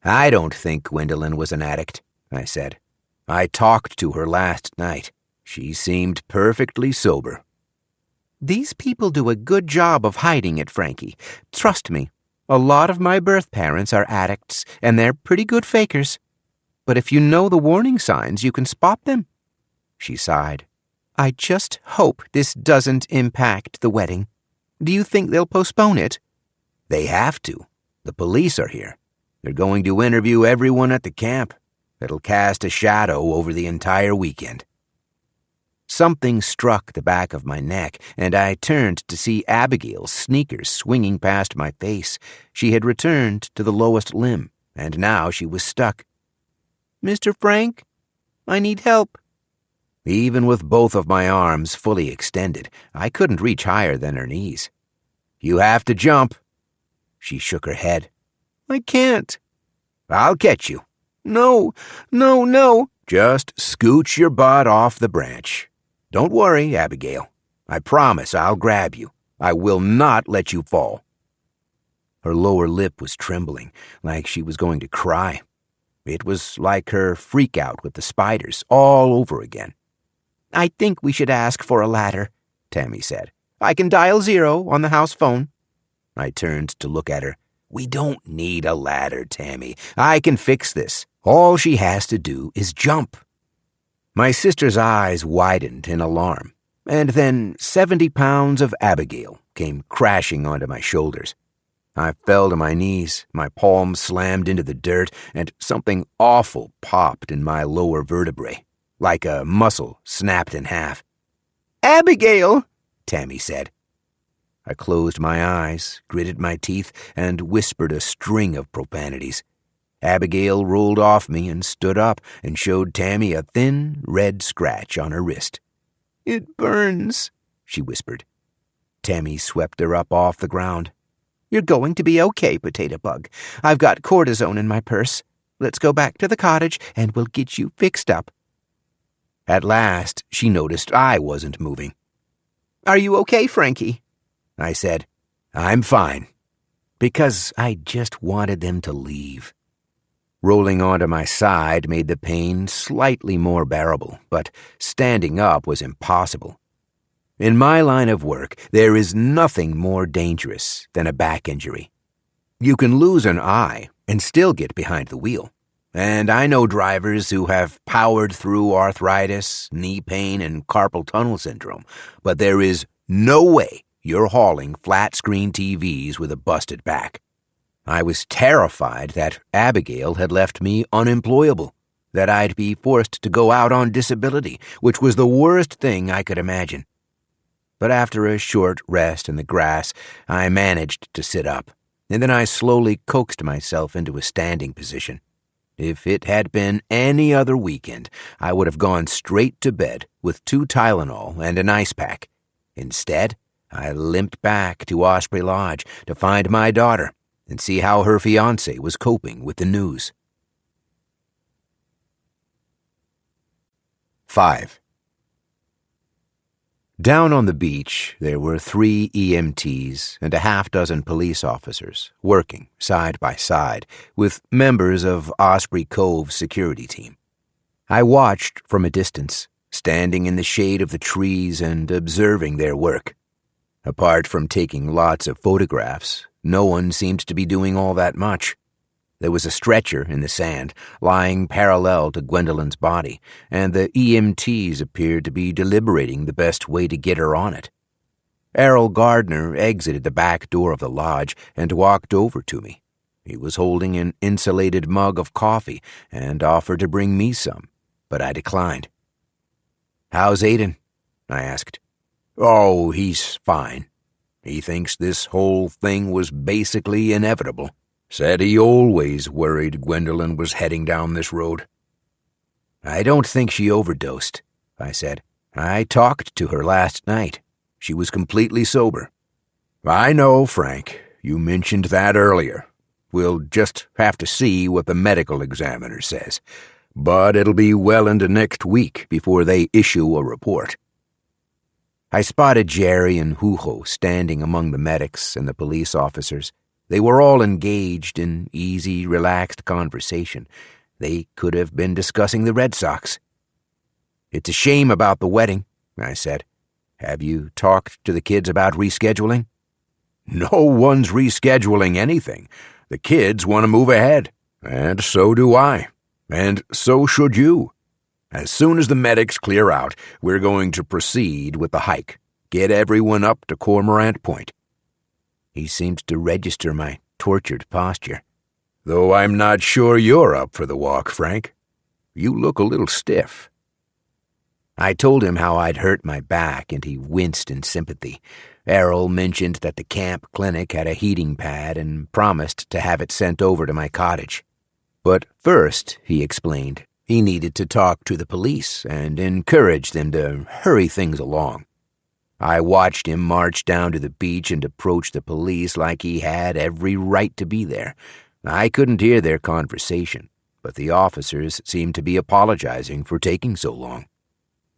"I don't think Gwendolyn was an addict," I said. "I talked to her last night. She seemed perfectly sober." These people do a good job of hiding it, Frankie. Trust me, a lot of my birth parents are addicts, and they're pretty good fakers. But if you know the warning signs, you can spot them. She sighed. I just hope this doesn't impact the wedding. Do you think they'll postpone it? They have to. The police are here. They're going to interview everyone at the camp. It'll cast a shadow over the entire weekend. Something struck the back of my neck, and I turned to see Abigail's sneakers swinging past my face. She had returned to the lowest limb, and now she was stuck. "Mr. Frank, I need help." Even with both of my arms fully extended, I couldn't reach higher than her knees. "You have to jump." She shook her head. "I can't." "I'll catch you." "No, no, no." "Just scooch your butt off the branch. Don't worry, Abigail. I promise I'll grab you. I will not let you fall." Her lower lip was trembling, like she was going to cry. It was like her freak-out with the spiders all over again. "I think we should ask for a ladder," Tammy said. "I can dial 0 on the house phone." I turned to look at her. "We don't need a ladder, Tammy. I can fix this. All she has to do is jump." My sister's eyes widened in alarm, and then 70 pounds of Abigail came crashing onto my shoulders. I fell to my knees, my palms slammed into the dirt, and something awful popped in my lower vertebrae, like a muscle snapped in half. "Abigail," Tammy said. I closed my eyes, gritted my teeth, and whispered a string of profanities. Abigail rolled off me and stood up and showed Tammy a thin, red scratch on her wrist. "It burns," she whispered. Tammy swept her up off the ground. "You're going to be okay, Potato Bug. I've got cortisone in my purse. Let's go back to the cottage and we'll get you fixed up." At last, she noticed I wasn't moving. "Are you okay, Frankie?" I said, "I'm fine," because I just wanted them to leave. Rolling onto my side made the pain slightly more bearable, but standing up was impossible. In my line of work, there is nothing more dangerous than a back injury. You can lose an eye and still get behind the wheel. And I know drivers who have powered through arthritis, knee pain, and carpal tunnel syndrome, but there is no way you're hauling flat-screen TVs with a busted back. I was terrified that Abigail had left me unemployable, that I'd be forced to go out on disability, which was the worst thing I could imagine. But after a short rest in the grass, I managed to sit up, and then I slowly coaxed myself into a standing position. If it had been any other weekend, I would have gone straight to bed with 2 Tylenol and an ice pack. Instead, I limped back to Osprey Lodge to find my daughter and see how her fiancé was coping with the news. 5. Down on the beach, there were 3 EMTs and a half-dozen police officers working side by side with members of Osprey Cove's security team. I watched from a distance, standing in the shade of the trees and observing their work. Apart from taking lots of photographs, no one seemed to be doing all that much. There was a stretcher in the sand, lying parallel to Gwendolyn's body, and the EMTs appeared to be deliberating the best way to get her on it. Errol Gardner exited the back door of the lodge and walked over to me. He was holding an insulated mug of coffee and offered to bring me some, but I declined. "How's Aiden?" I asked. "Oh, he's fine. He thinks this whole thing was basically inevitable. Said he always worried Gwendolyn was heading down this road." "I don't think she overdosed," I said. "I talked to her last night. She was completely sober." "I know, Frank. You mentioned that earlier. We'll just have to see what the medical examiner says. But it'll be well into next week before they issue a report." I spotted Jerry and Hugo standing among the medics and the police officers. They were all engaged in easy, relaxed conversation. They could have been discussing the Red Sox. "It's a shame about the wedding," I said. "Have you talked to the kids about rescheduling?" "No one's rescheduling anything. The kids want to move ahead, and so do I. And so should you. As soon as the medics clear out, we're going to proceed with the hike. Get everyone up to Cormorant Point." He seemed to register my tortured posture. "Though I'm not sure you're up for the walk, Frank. You look a little stiff." I told him how I'd hurt my back, and he winced in sympathy. Errol mentioned that the camp clinic had a heating pad and promised to have it sent over to my cottage. But first, he explained, he needed to talk to the police and encourage them to hurry things along. I watched him march down to the beach and approach the police like he had every right to be there. I couldn't hear their conversation, but the officers seemed to be apologizing for taking so long.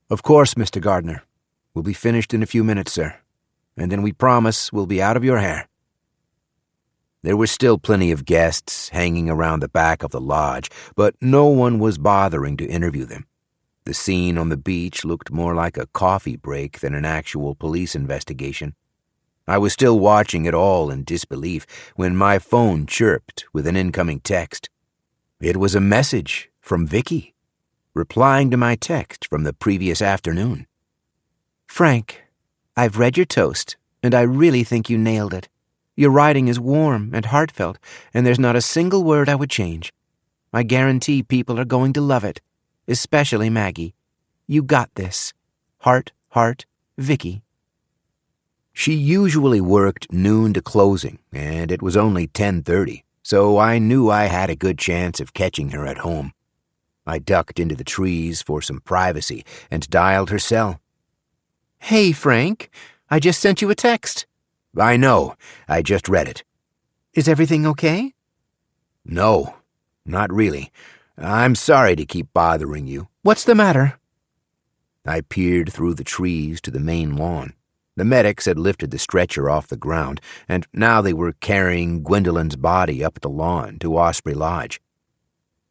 "Of course, Mr. Gardner. We'll be finished in a few minutes, sir. And then we promise we'll be out of your hair." There were still plenty of guests hanging around the back of the lodge, but no one was bothering to interview them. The scene on the beach looked more like a coffee break than an actual police investigation. I was still watching it all in disbelief when my phone chirped with an incoming text. It was a message from Vicky, replying to my text from the previous afternoon. "Frank, I've read your toast, and I really think you nailed it. Your writing is warm and heartfelt, and there's not a single word I would change. I guarantee people are going to love it, especially Maggie. You got this. Heart, Vicky." She usually worked noon to closing, and it was only 10:30, so I knew I had a good chance of catching her at home. I ducked into the trees for some privacy and dialed her cell. "Hey, Frank, I just sent you a text." "I know. I just read it." "Is everything okay?" "No, not really. I'm sorry to keep bothering you." "What's the matter?" I peered through the trees to the main lawn. The medics had lifted the stretcher off the ground, and now they were carrying Gwendolyn's body up the lawn to Osprey Lodge.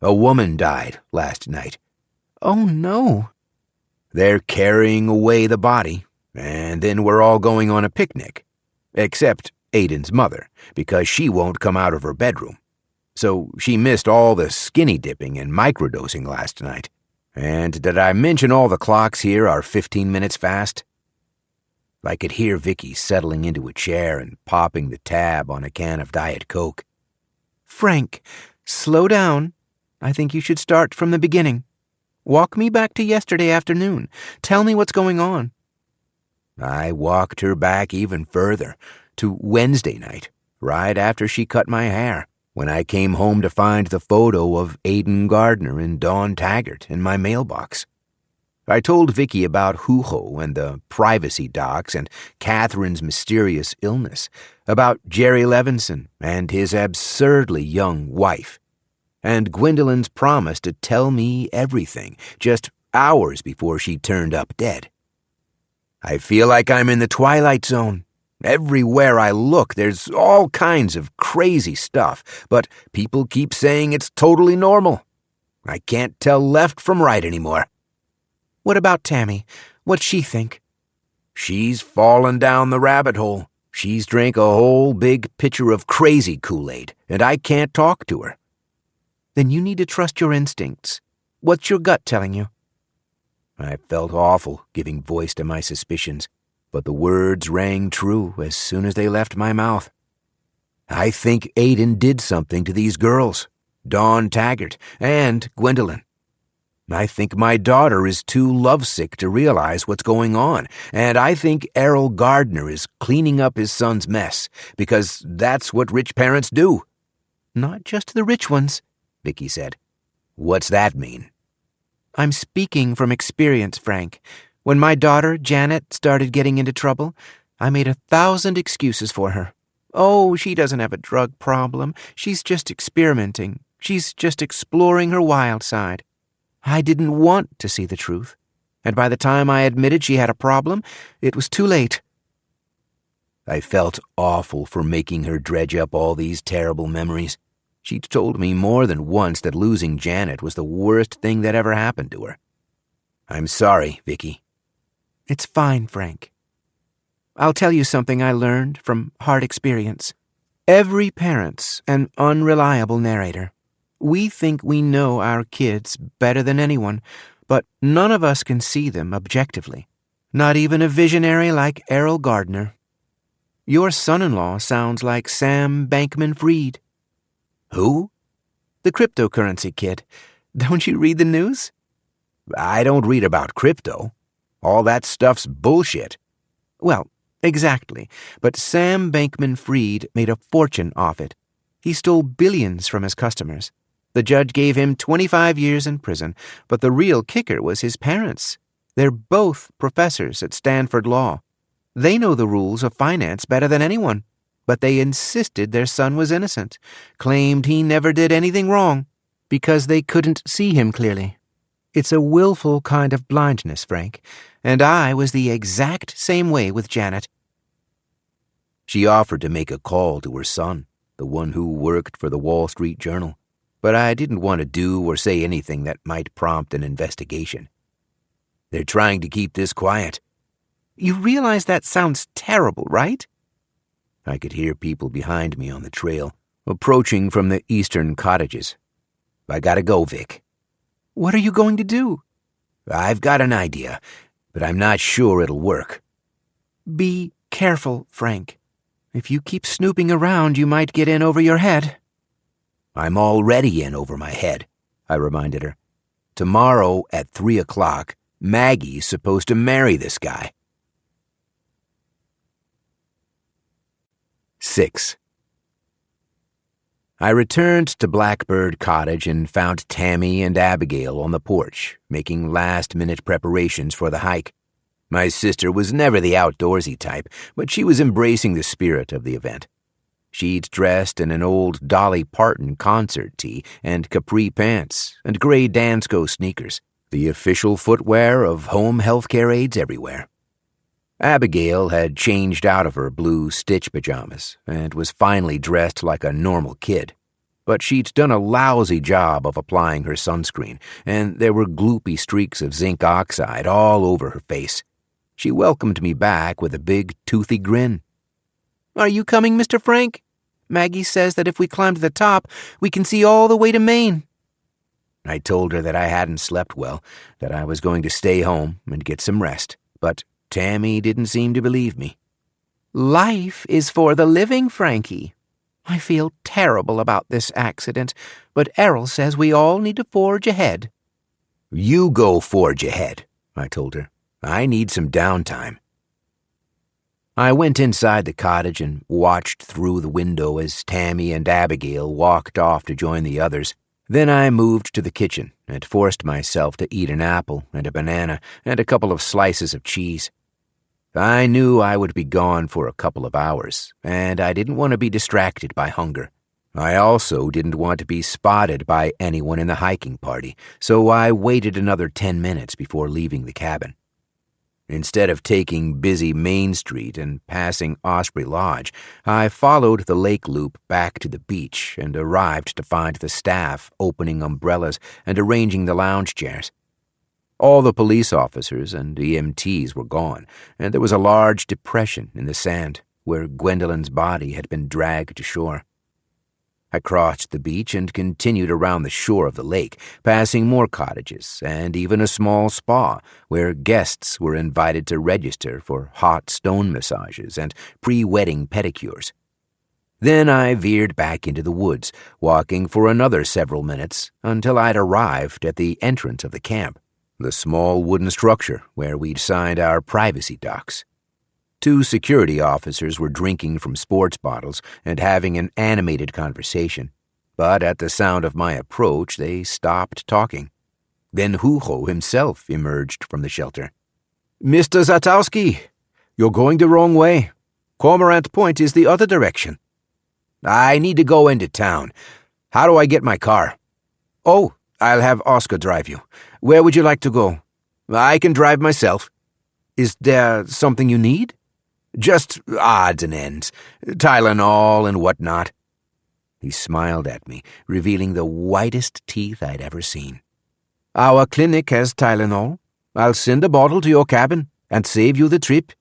A woman died last night. Oh, no. They're carrying away the body, and then we're all going on a picnic. Except Aiden's mother, because she won't come out of her bedroom. So she missed all the skinny dipping and microdosing last night. And did I mention all the clocks here are 15 minutes fast? I could hear Vicky settling into a chair and popping the tab on a can of Diet Coke. Frank, slow down. I think you should start from the beginning. Walk me back to yesterday afternoon. Tell me what's going on. I walked her back even further, to Wednesday night, right after she cut my hair, when I came home to find the photo of Aiden Gardner and Dawn Taggart in my mailbox. I told Vicky about Huho and the privacy docs and Catherine's mysterious illness, about Jerry Levinson and his absurdly young wife, and Gwendolyn's promise to tell me everything just hours before she turned up dead. I feel like I'm in the Twilight Zone. Everywhere I look, there's all kinds of crazy stuff, but people keep saying it's totally normal. I can't tell left from right anymore. What about Tammy? What'd she think? She's fallen down the rabbit hole. She's drank a whole big pitcher of crazy Kool-Aid, and I can't talk to her. Then you need to trust your instincts. What's your gut telling you? I felt awful giving voice to my suspicions, but the words rang true as soon as they left my mouth. I think Aiden did something to these girls, Dawn Taggart and Gwendolyn. I think my daughter is too lovesick to realize what's going on, and I think Errol Gardner is cleaning up his son's mess, because that's what rich parents do. Not just the rich ones, Vicky said. What's that mean? I'm speaking from experience, Frank. When my daughter, Janet, started getting into trouble, I made 1,000 excuses for her. Oh, she doesn't have a drug problem. She's just experimenting. She's just exploring her wild side. I didn't want to see the truth, and by the time I admitted she had a problem, it was too late. I felt awful for making her dredge up all these terrible memories. She'd told me more than once that losing Janet was the worst thing that ever happened to her. I'm sorry, Vicky. It's fine, Frank. I'll tell you something I learned from hard experience. Every parent's an unreliable narrator. We think we know our kids better than anyone, but none of us can see them objectively. Not even a visionary like Errol Gardner. Your son-in-law sounds like Sam Bankman-Fried. Who? The cryptocurrency kid. Don't you read the news? I don't read about crypto. All that stuff's bullshit. Well, exactly. But Sam Bankman-Fried made a fortune off it. He stole billions from his customers. The judge gave him 25 years in prison, but the real kicker was his parents. They're both professors at Stanford Law. They know the rules of finance better than anyone, but they insisted their son was innocent, claimed he never did anything wrong, because they couldn't see him clearly. It's a willful kind of blindness, Frank, and I was the exact same way with Janet. She offered to make a call to her son, the one who worked for the Wall Street Journal, but I didn't want to do or say anything that might prompt an investigation. They're trying to keep this quiet. You realize that sounds terrible, right? I could hear people behind me on the trail, approaching from the eastern cottages. I gotta go, Vic. What are you going to do? I've got an idea, but I'm not sure it'll work. Be careful, Frank. If you keep snooping around, you might get in over your head. I'm already in over my head, I reminded her. Tomorrow at 3 o'clock, Maggie's supposed to marry this guy. 6. I returned to Blackbird Cottage and found Tammy and Abigail on the porch, making last-minute preparations for the hike. My sister was never the outdoorsy type, but she was embracing the spirit of the event. She'd dressed in an old Dolly Parton concert tee and capri pants and gray Dansko sneakers, the official footwear of home healthcare aides everywhere. Abigail had changed out of her blue stitch pajamas and was finally dressed like a normal kid. But she'd done a lousy job of applying her sunscreen, and there were gloopy streaks of zinc oxide all over her face. She welcomed me back with a big, toothy grin. "Are you coming, Mr. Frank? Maggie says that if we climb to the top, we can see all the way to Maine." I told her that I hadn't slept well, that I was going to stay home and get some rest, but Tammy didn't seem to believe me. "Life is for the living, Frankie. I feel terrible about this accident, but Errol says we all need to forge ahead." "You go forge ahead," I told her. "I need some downtime." I went inside the cottage and watched through the window as Tammy and Abigail walked off to join the others. Then I moved to the kitchen and forced myself to eat an apple and a banana and a couple of slices of cheese. I knew I would be gone for a couple of hours, and I didn't want to be distracted by hunger. I also didn't want to be spotted by anyone in the hiking party, so I waited another 10 minutes before leaving the cabin. Instead of taking busy Main Street and passing Osprey Lodge, I followed the lake loop back to the beach and arrived to find the staff opening umbrellas and arranging the lounge chairs. All the police officers and EMTs were gone, and there was a large depression in the sand where Gwendolyn's body had been dragged to shore. I crossed the beach and continued around the shore of the lake, passing more cottages and even a small spa where guests were invited to register for hot stone massages and pre-wedding pedicures. Then I veered back into the woods, walking for another several minutes until I'd arrived at the entrance of the camp, the small wooden structure where we'd signed our privacy docs. 2 security officers were drinking from sports bottles and having an animated conversation, but at the sound of my approach, they stopped talking. Then Hugo himself emerged from the shelter. "Mr. Zatowski, you're going the wrong way. Cormorant Point is the other direction." "I need to go into town. How do I get my car?" "Oh, I'll have Oscar drive you. Where would you like to go?" "I can drive myself." "Is there something you need?" "Just odds and ends. Tylenol and whatnot." He smiled at me, revealing the whitest teeth I'd ever seen. "Our clinic has Tylenol. I'll send a bottle to your cabin and save you the trip."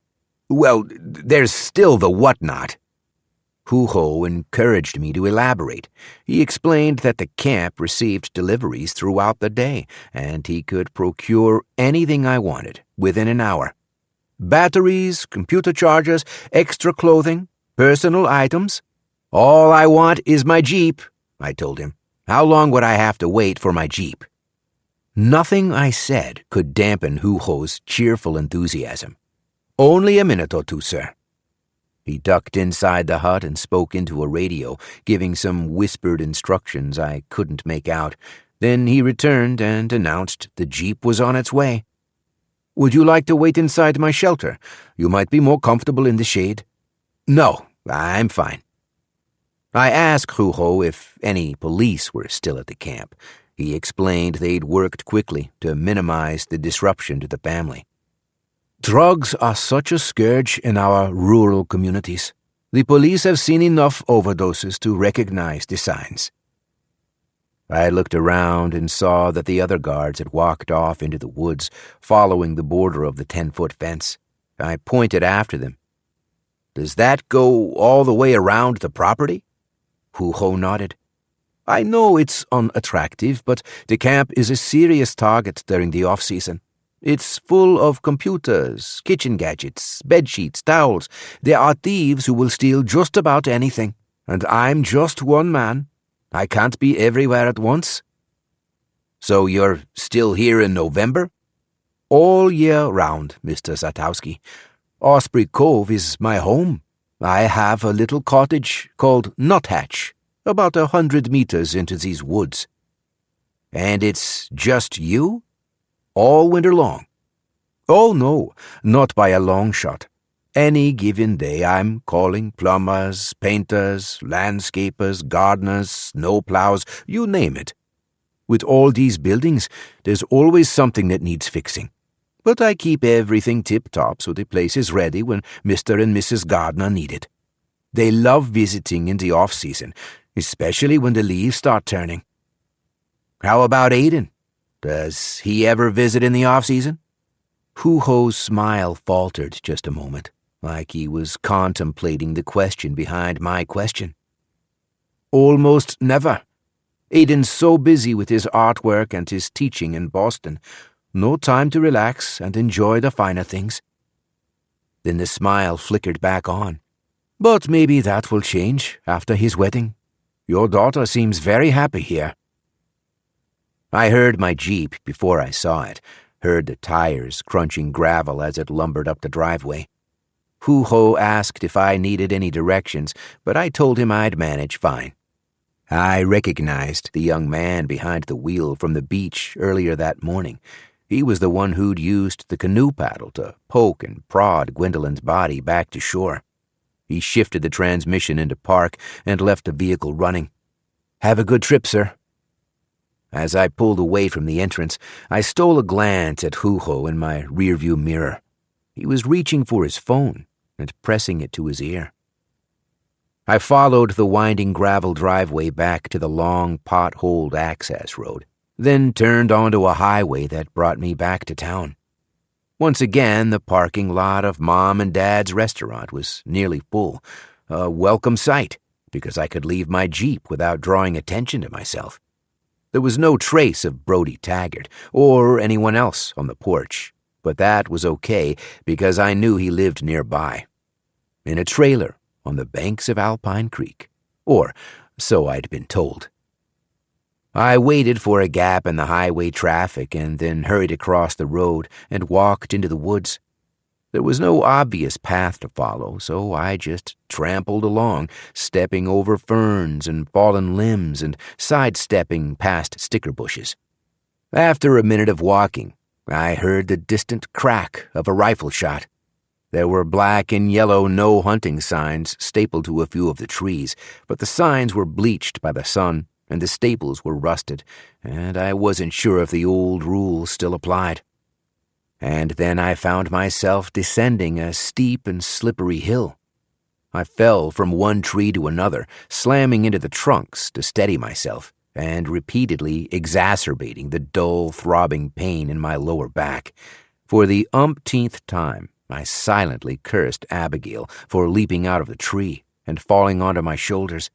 "Well, there's still the whatnot." Hugo encouraged me to elaborate. He explained that the camp received deliveries throughout the day, and he could procure anything I wanted within an hour. "Batteries, computer chargers, extra clothing, personal items." "All I want is my Jeep," I told him. "How long would I have to wait for my Jeep?" Nothing I said could dampen Hugo's cheerful enthusiasm. "Only a minute or two, sir." He ducked inside the hut and spoke into a radio, giving some whispered instructions I couldn't make out. Then he returned and announced the Jeep was on its way. "Would you like to wait inside my shelter? You might be more comfortable in the shade." "No, I'm fine." I asked Hugo if any police were still at the camp. He explained they'd worked quickly to minimize the disruption to the family. "Drugs are such a scourge in our rural communities. The police have seen enough overdoses to recognize the signs." I looked around and saw that the other guards had walked off into the woods, following the border of the 10-foot fence. I pointed after them. "Does that go all the way around the property?" Hugo nodded. "I know it's unattractive, but the camp is a serious target during the off-season. It's full of computers, kitchen gadgets, bedsheets, towels. There are thieves who will steal just about anything, and I'm just one man. I can't be everywhere at once." "So you're still here in November?" "All year round, Mr. Zatowski. Osprey Cove is my home. I have a little cottage called Nuthatch, about 100 meters into these woods." "And it's just you? All winter long?" "Oh, no, not by a long shot. Any given day I'm calling plumbers, painters, landscapers, gardeners, snowplows, you name it. With all these buildings, there's always something that needs fixing. But I keep everything tip-top so the place is ready when Mr. and Mrs. Gardner need it. They love visiting in the off-season, especially when the leaves start turning. How about Aiden? Does he ever visit in the off-season? Hoo-Ho's smile faltered just a moment, like he was contemplating the question behind my question. Almost never. Aiden's so busy with his artwork and his teaching in Boston. No time to relax and enjoy the finer things. Then the smile flickered back on. But maybe that will change after his wedding. Your daughter seems very happy here. I heard my Jeep before I saw it, heard the tires crunching gravel as it lumbered up the driveway. Hoo-Ho asked if I needed any directions, but I told him I'd manage fine. I recognized the young man behind the wheel from the beach earlier that morning. He was the one who'd used the canoe paddle to poke and prod Gwendolyn's body back to shore. He shifted the transmission into park and left the vehicle running. Have a good trip, sir. As I pulled away from the entrance, I stole a glance at Hoo-Ho in my rearview mirror. He was reaching for his phone and pressing it to his ear. I followed the winding gravel driveway back to the long, potholed access road, then turned onto a highway that brought me back to town. Once again, the parking lot of Mom and Dad's restaurant was nearly full, a welcome sight, because I could leave my Jeep without drawing attention to myself. There was no trace of Brody Taggart or anyone else on the porch, but that was okay because I knew he lived nearby, in a trailer on the banks of Alpine Creek, or so I'd been told. I waited for a gap in the highway traffic and then hurried across the road and walked into the woods. There was no obvious path to follow, so I just trampled along, stepping over ferns and fallen limbs and sidestepping past sticker bushes. After a minute of walking, I heard the distant crack of a rifle shot. There were black and yellow no hunting signs stapled to a few of the trees, but the signs were bleached by the sun, and the staples were rusted, and I wasn't sure if the old rule still applied. And then I found myself descending a steep and slippery hill. I fell from one tree to another, slamming into the trunks to steady myself, and repeatedly exacerbating the dull, throbbing pain in my lower back. For the umpteenth time, I silently cursed Abigail for leaping out of the tree and falling onto my shoulders.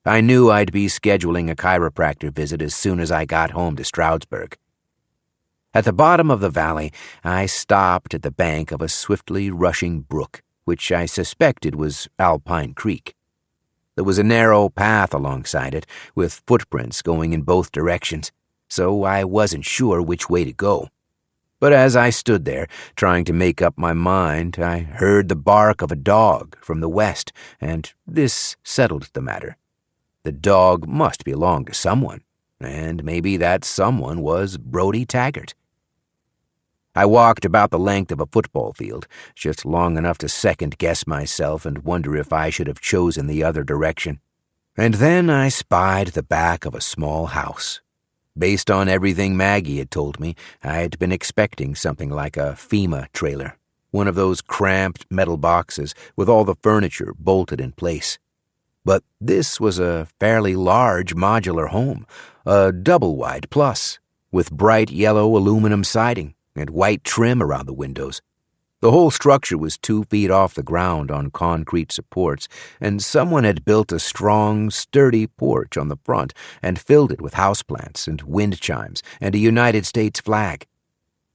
I knew I'd be scheduling a chiropractor visit as soon as I got home to Stroudsburg. At the bottom of the valley, I stopped at the bank of a swiftly rushing brook, which I suspected was Alpine Creek. There was a narrow path alongside it, with footprints going in both directions, so I wasn't sure which way to go. But as I stood there, trying to make up my mind, I heard the bark of a dog from the west, and this settled the matter. The dog must belong to someone, and maybe that someone was Brody Taggart. I walked about the length of a football field, just long enough to second-guess myself and wonder if I should have chosen the other direction. And then I spied the back of a small house. Based on everything Maggie had told me, I'd been expecting something like a FEMA trailer, one of those cramped metal boxes with all the furniture bolted in place. But this was a fairly large modular home, a double-wide plus, with bright yellow aluminum siding and white trim around the windows. The whole structure was 2 feet off the ground on concrete supports, and someone had built a strong, sturdy porch on the front and filled it with houseplants and wind chimes and a United States flag.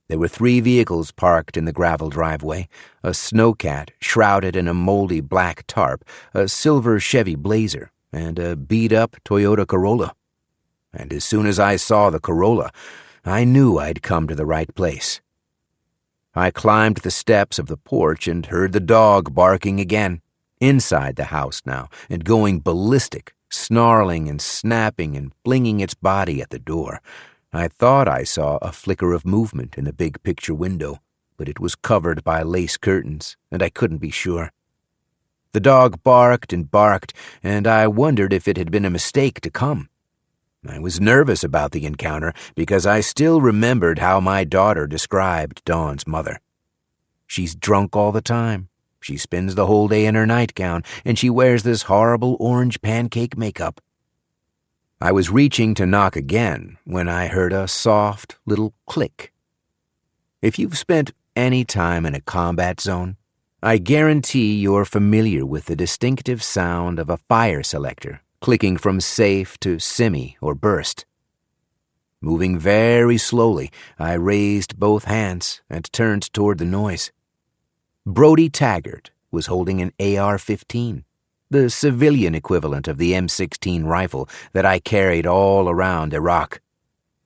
There were 3 vehicles parked in the gravel driveway, a snowcat shrouded in a moldy black tarp, a silver Chevy Blazer, and a beat-up Toyota Corolla. And as soon as I saw the Corolla, I knew I'd come to the right place. I climbed the steps of the porch and heard the dog barking again, inside the house now, and going ballistic, snarling and snapping and flinging its body at the door. I thought I saw a flicker of movement in the big picture window, but it was covered by lace curtains, and I couldn't be sure. The dog barked and barked, and I wondered if it had been a mistake to come. I was nervous about the encounter because I still remembered how my daughter described Dawn's mother. She's drunk all the time. She spends the whole day in her nightgown, and she wears this horrible orange pancake makeup. I was reaching to knock again when I heard a soft little click. If you've spent any time in a combat zone, I guarantee you're familiar with the distinctive sound of a fire selector clicking from safe to semi or burst. Moving very slowly, I raised both hands and turned toward the noise. Brody Taggart was holding an AR-15, the civilian equivalent of the M16 rifle that I carried all around Iraq.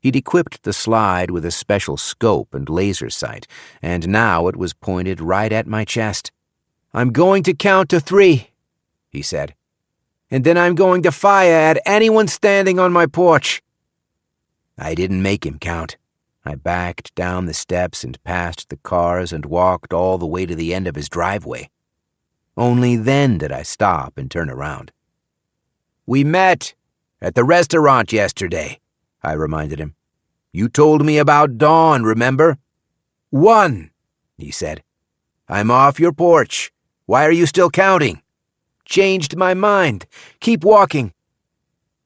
He'd equipped the slide with a special scope and laser sight, and now it was pointed right at my chest. "I'm going to count to 3, he said, "and then I'm going to fire at anyone standing on my porch." I didn't make him count. I backed down the steps and past the cars and walked all the way to the end of his driveway. Only then did I stop and turn around. "We met at the restaurant yesterday," I reminded him. "You told me about Dawn, remember?" "1, he said. "I'm off your porch. Why are you still counting?" "Changed my mind. Keep walking."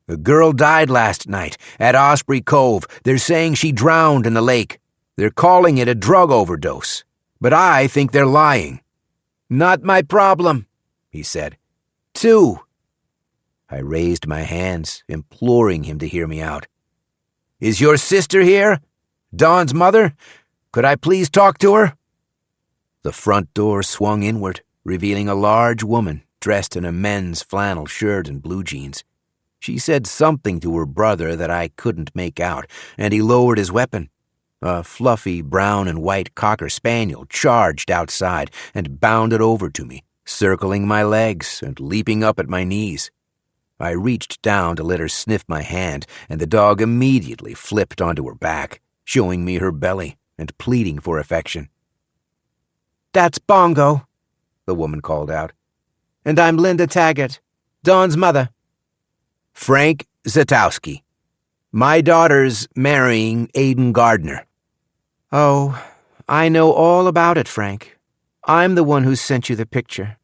"A girl died last night at Osprey Cove. They're saying she drowned in the lake. They're calling it a drug overdose, but I think they're lying." "Not my problem," he said. 2. I raised my hands, imploring him to hear me out. "Is your sister here? Dawn's mother? Could I please talk to her?" The front door swung inward, revealing a large woman dressed in a men's flannel shirt and blue jeans. She said something to her brother that I couldn't make out, and he lowered his weapon. A fluffy brown and white cocker spaniel charged outside and bounded over to me, circling my legs and leaping up at my knees. I reached down to let her sniff my hand, and the dog immediately flipped onto her back, showing me her belly and pleading for affection. "That's Bongo," the woman called out. "And I'm Linda Taggart, Dawn's mother." "Frank Zatowski. My daughter's marrying Aiden Gardner." "Oh, I know all about it, Frank. I'm the one who sent you the picture."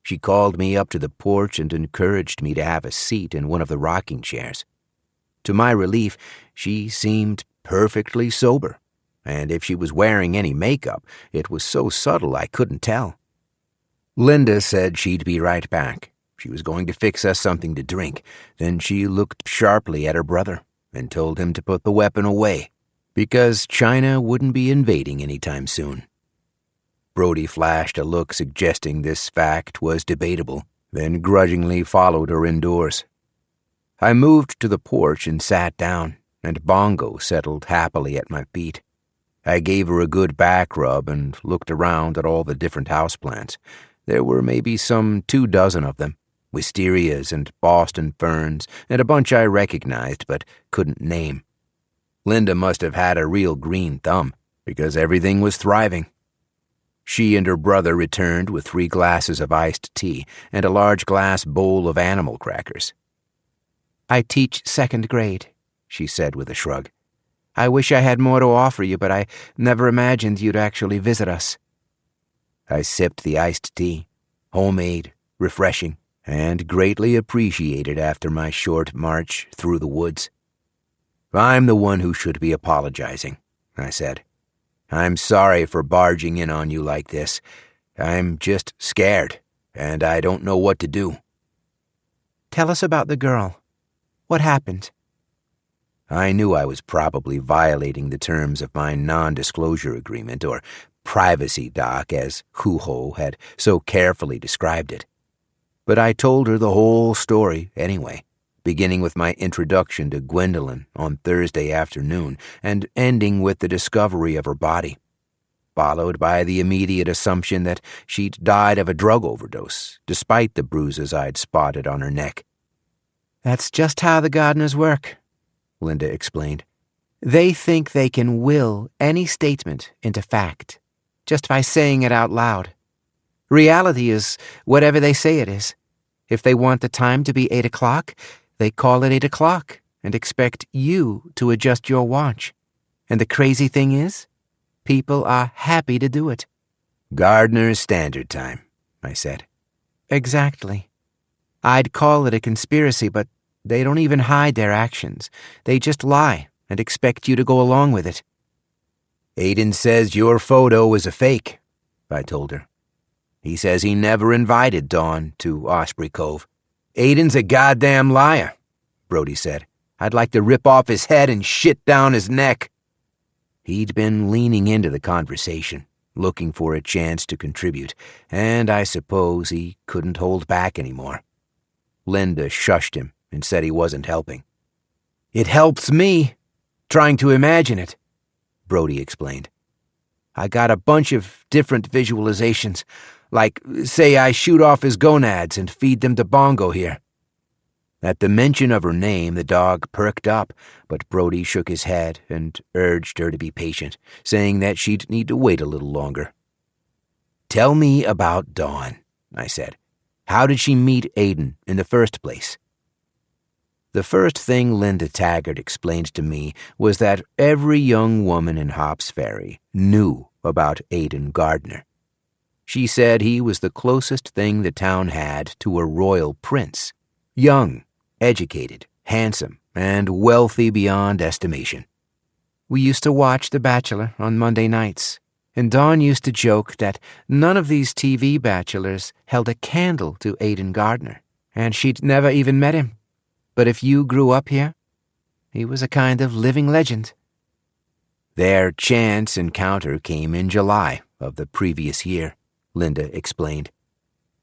She called me up to the porch and encouraged me to have a seat in one of the rocking chairs. To my relief, she seemed perfectly sober, and if she was wearing any makeup, it was so subtle I couldn't tell. Linda said she'd be right back. She was going to fix us something to drink. Then she looked sharply at her brother and told him to put the weapon away, because China wouldn't be invading any time soon. Brody flashed a look suggesting this fact was debatable, then grudgingly followed her indoors. I moved to the porch and sat down, and Bongo settled happily at my feet. I gave her a good back rub and looked around at all the different houseplants. There were maybe some 24 of them. Wisterias and Boston ferns, and a bunch I recognized but couldn't name. Linda must have had a real green thumb, because everything was thriving. She and her brother returned with 3 glasses of iced tea and a large glass bowl of animal crackers. "I teach 2nd grade, she said with a shrug. "I wish I had more to offer you, but I never imagined you'd actually visit us." I sipped the iced tea, homemade, refreshing, and greatly appreciated after my short march through the woods. "I'm the one who should be apologizing," I said. "I'm sorry for barging in on you like this. I'm just scared, and I don't know what to do." "Tell us about the girl. What happened?" I knew I was probably violating the terms of my non-disclosure agreement, or privacy doc, as Huho had so carefully described it. But I told her the whole story anyway, beginning with my introduction to Gwendolyn on Thursday afternoon and ending with the discovery of her body, followed by the immediate assumption that she'd died of a drug overdose, despite the bruises I'd spotted on her neck. "That's just how the Gardners work," Linda explained. "They think they can will any statement into fact, just by saying it out loud. Reality is whatever they say it is. If they want the time to be 8 o'clock, they call it 8 o'clock, and expect you to adjust your watch. And the crazy thing is, people are happy to do it. Gardner's Standard Time, I said. Exactly. I'd call it a conspiracy, but they don't even hide their actions. They just lie and expect you to go along with it. Aiden says your photo is a fake, I told her. He says he never invited Dawn to Osprey Cove. Aiden's a goddamn liar, Brody said. I'd like to rip off his head and shit down his neck. He'd been leaning into the conversation, looking for a chance to contribute, and I suppose he couldn't hold back anymore. Linda shushed him and said he wasn't helping. It helps me, trying to imagine it, Brody explained. I got a bunch of different visualizations, like, say I shoot off his gonads and feed them to Bongo here. At the mention of her name, the dog perked up, but Brody shook his head and urged her to be patient, saying that she'd need to wait a little longer. Tell me about Dawn, I said. How did she meet Aiden in the first place? The first thing Linda Taggart explained to me was that every young woman in Hops Ferry knew about Aiden Gardner. She said he was the closest thing the town had to a royal prince, young, educated, handsome, and wealthy beyond estimation. We used to watch The Bachelor on Monday nights, and Dawn used to joke that none of these TV bachelors held a candle to Aiden Gardner, and she'd never even met him. But if you grew up here, he was a kind of living legend. Their chance encounter came in July of the previous year, Linda explained.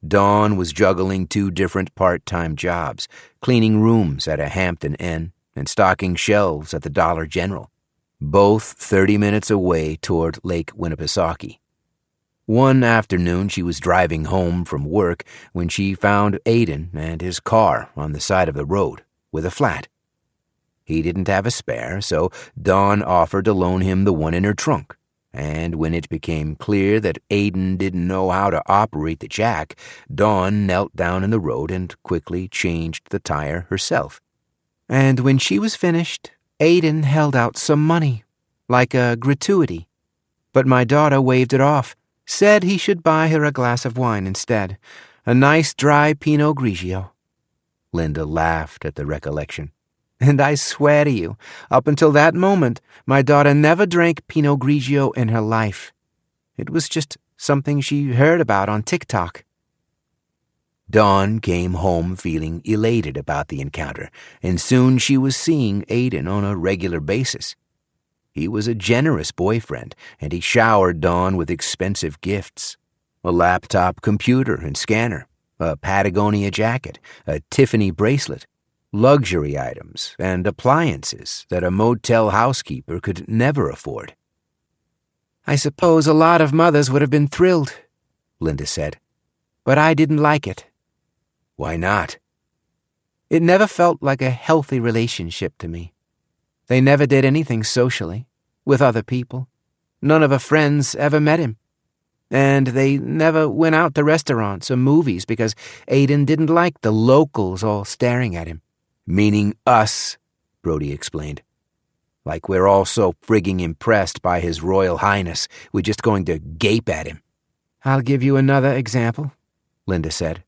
Dawn was juggling 2 different part-time jobs, cleaning rooms at a Hampton Inn and stocking shelves at the Dollar General, both 30 minutes away toward Lake Winnipesaukee. One afternoon she was driving home from work when she found Aiden and his car on the side of the road with a flat. He didn't have a spare, so Dawn offered to loan him the one in her trunk. And when it became clear that Aiden didn't know how to operate the jack, Dawn knelt down in the road and quickly changed the tire herself. And when she was finished, Aiden held out some money, like a gratuity. But my daughter waved it off, said he should buy her a glass of wine instead, a nice dry Pinot Grigio. Linda laughed at the recollection. And I swear to you, up until that moment, my daughter never drank Pinot Grigio in her life. It was just something she heard about on TikTok. Dawn came home feeling elated about the encounter, and soon she was seeing Aiden on a regular basis. He was a generous boyfriend, and he showered Dawn with expensive gifts. A laptop computer and scanner, a Patagonia jacket, a Tiffany bracelet, luxury items, and appliances that a motel housekeeper could never afford. I suppose a lot of mothers would have been thrilled, Linda said, but I didn't like it. Why not? It never felt like a healthy relationship to me. They never did anything socially, with other people. None of her friends ever met him. And they never went out to restaurants or movies because Aiden didn't like the locals all staring at him. Meaning us, Brody explained. Like we're all so frigging impressed by His Royal Highness, we're just going to gape at him. I'll give you another example, Linda said.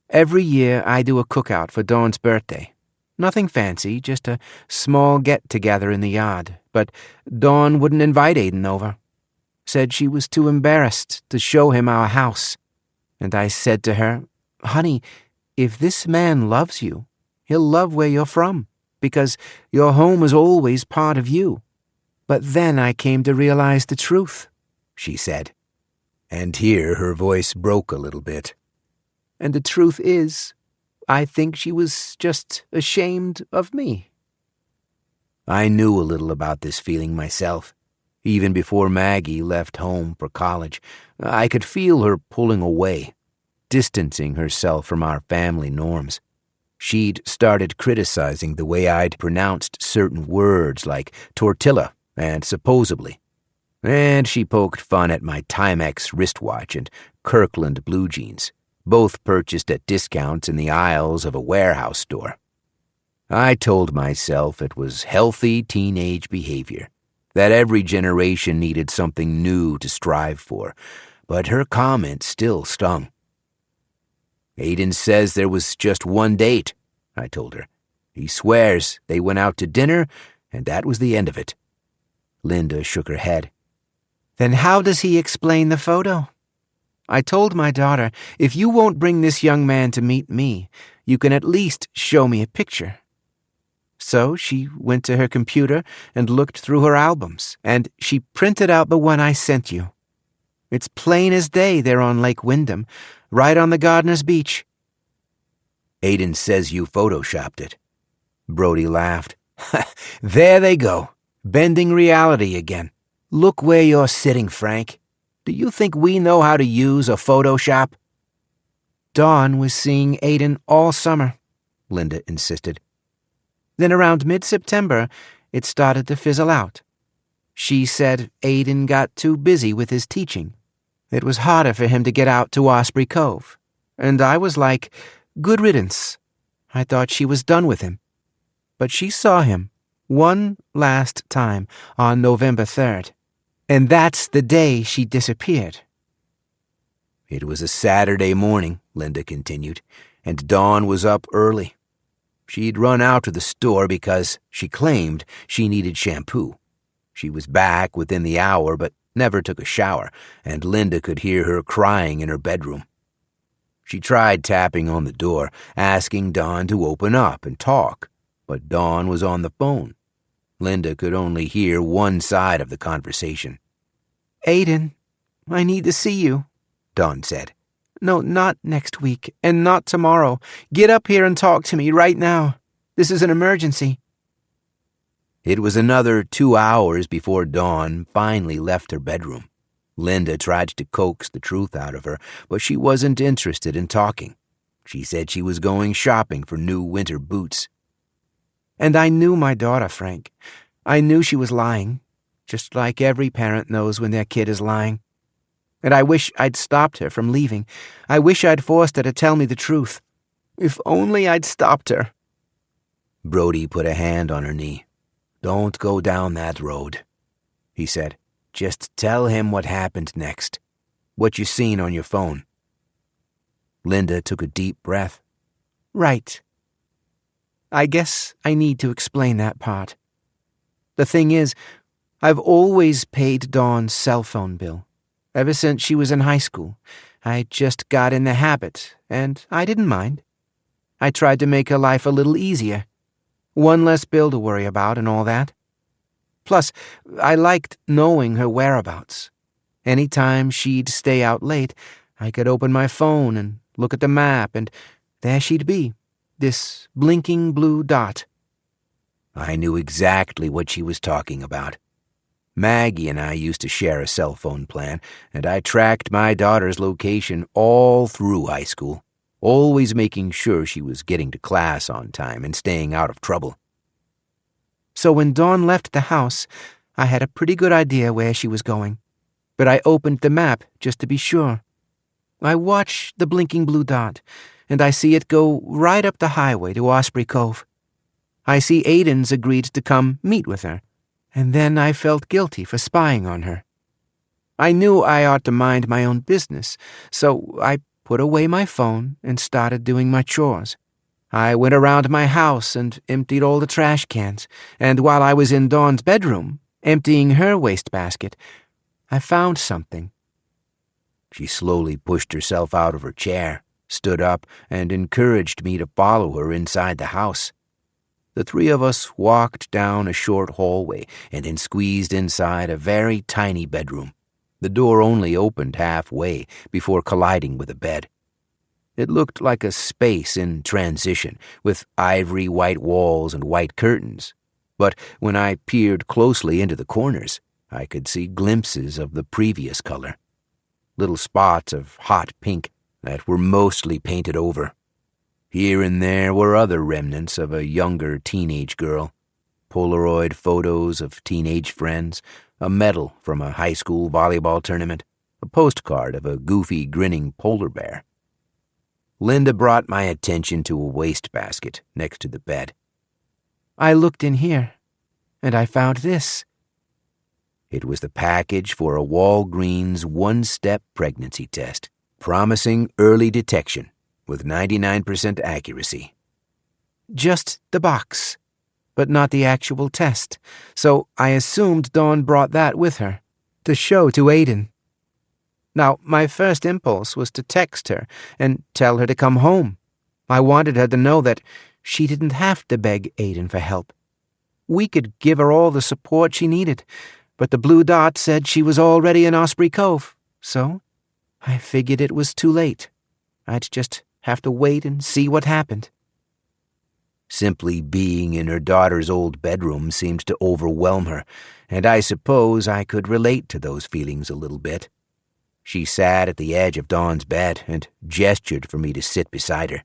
Every year I do a cookout for Dawn's birthday. Nothing fancy, just a small get-together in the yard. But Dawn wouldn't invite Aiden over. Said she was too embarrassed to show him our house. And I said to her, honey, if this man loves you, he'll love where you're from, because your home is always part of you. But then I came to realize the truth, she said. And here her voice broke a little bit. And the truth is, I think she was just ashamed of me. I knew a little about this feeling myself. Even before Maggie left home for college, I could feel her pulling away, distancing herself from our family norms. She'd started criticizing the way I'd pronounced certain words like tortilla and supposedly. And she poked fun at my Timex wristwatch and Kirkland blue jeans, both purchased at discounts in the aisles of a warehouse store. I told myself it was healthy teenage behavior, that every generation needed something new to strive for, but her comment still stung. Aiden says there was just one date, I told her. He swears they went out to dinner, and that was the end of it. Linda shook her head. Then how does he explain the photo? I told my daughter, if you won't bring this young man to meet me, you can at least show me a picture. So she went to her computer and looked through her albums, and she printed out the one I sent you. It's plain as day they're on Lake Wyndham, right on the Gardener's Beach. Aiden says you photoshopped it. Brody laughed. There they go, bending reality again. Look where you're sitting, Frank. Do you think we know how to use a Photoshop? Dawn was seeing Aiden all summer, Linda insisted. Then around mid-September, it started to fizzle out. She said Aiden got too busy with his teaching. It was harder for him to get out to Osprey Cove. And I was like, good riddance. I thought she was done with him. But she saw him one last time on November 3rd. And that's the day she disappeared. It was a Saturday morning, Linda continued, and Dawn was up early. She'd run out to the store because she claimed she needed shampoo. She was back within the hour but never took a shower, and Linda could hear her crying in her bedroom. She tried tapping on the door, asking Dawn to open up and talk, but Dawn was on the phone. Linda could only hear one side of the conversation. Aiden, I need to see you, Dawn said. No, not next week, and not tomorrow. Get up here and talk to me right now. This is an emergency. It was another 2 hours before Dawn finally left her bedroom. Linda tried to coax the truth out of her, but she wasn't interested in talking. She said she was going shopping for new winter boots. And I knew my daughter, Frank. I knew she was lying, just like every parent knows when their kid is lying. And I wish I'd stopped her from leaving. I wish I'd forced her to tell me the truth. If only I'd stopped her. Brody put a hand on her knee. Don't go down that road, he said. Just tell him what happened next. What you seen on your phone. Linda took a deep breath. Right. I guess I need to explain that part. The thing is, I've always paid Dawn's cell phone bill. Ever since she was in high school. I just got in the habit, and I didn't mind. I tried to make her life a little easier. One less bill to worry about and all that. Plus, I liked knowing her whereabouts. Any time she'd stay out late, I could open my phone and look at the map, and there she'd be, this blinking blue dot. I knew exactly what she was talking about. Maggie and I used to share a cell phone plan, and I tracked my daughter's location all through high school, always making sure she was getting to class on time and staying out of trouble. So when Dawn left the house, I had a pretty good idea where she was going, but I opened the map just to be sure. I watch the blinking blue dot, and I see it go right up the highway to Osprey Cove. I see Aiden's agreed to come meet with her, and then I felt guilty for spying on her. I knew I ought to mind my own business, so I put away my phone and started doing my chores. I went around my house and emptied all the trash cans, and while I was in Dawn's bedroom, emptying her wastebasket, I found something. She slowly pushed herself out of her chair, stood up, and encouraged me to follow her inside the house. The three of us walked down a short hallway and then squeezed inside a very tiny bedroom. The door only opened halfway before colliding with a bed. It looked like a space in transition, with ivory white walls and white curtains. But when I peered closely into the corners, I could see glimpses of the previous color. Little spots of hot pink that were mostly painted over. Here and there were other remnants of a younger teenage girl, Polaroid photos of teenage friends, a medal from a high school volleyball tournament, a postcard of a goofy, grinning polar bear. Linda brought my attention to a wastebasket next to the bed. I looked in here, and I found this." It was the package for a Walgreens one-step pregnancy test, promising early detection with 99% accuracy. Just the box, but not the actual test, so I assumed Dawn brought that with her to show to Aiden. Now, my first impulse was to text her and tell her to come home. I wanted her to know that she didn't have to beg Aiden for help. We could give her all the support she needed, but the blue dot said she was already in Osprey Cove, so I figured it was too late. I'd just have to wait and see what happened. Simply being in her daughter's old bedroom seemed to overwhelm her, and I suppose I could relate to those feelings a little bit. She sat at the edge of Dawn's bed and gestured for me to sit beside her.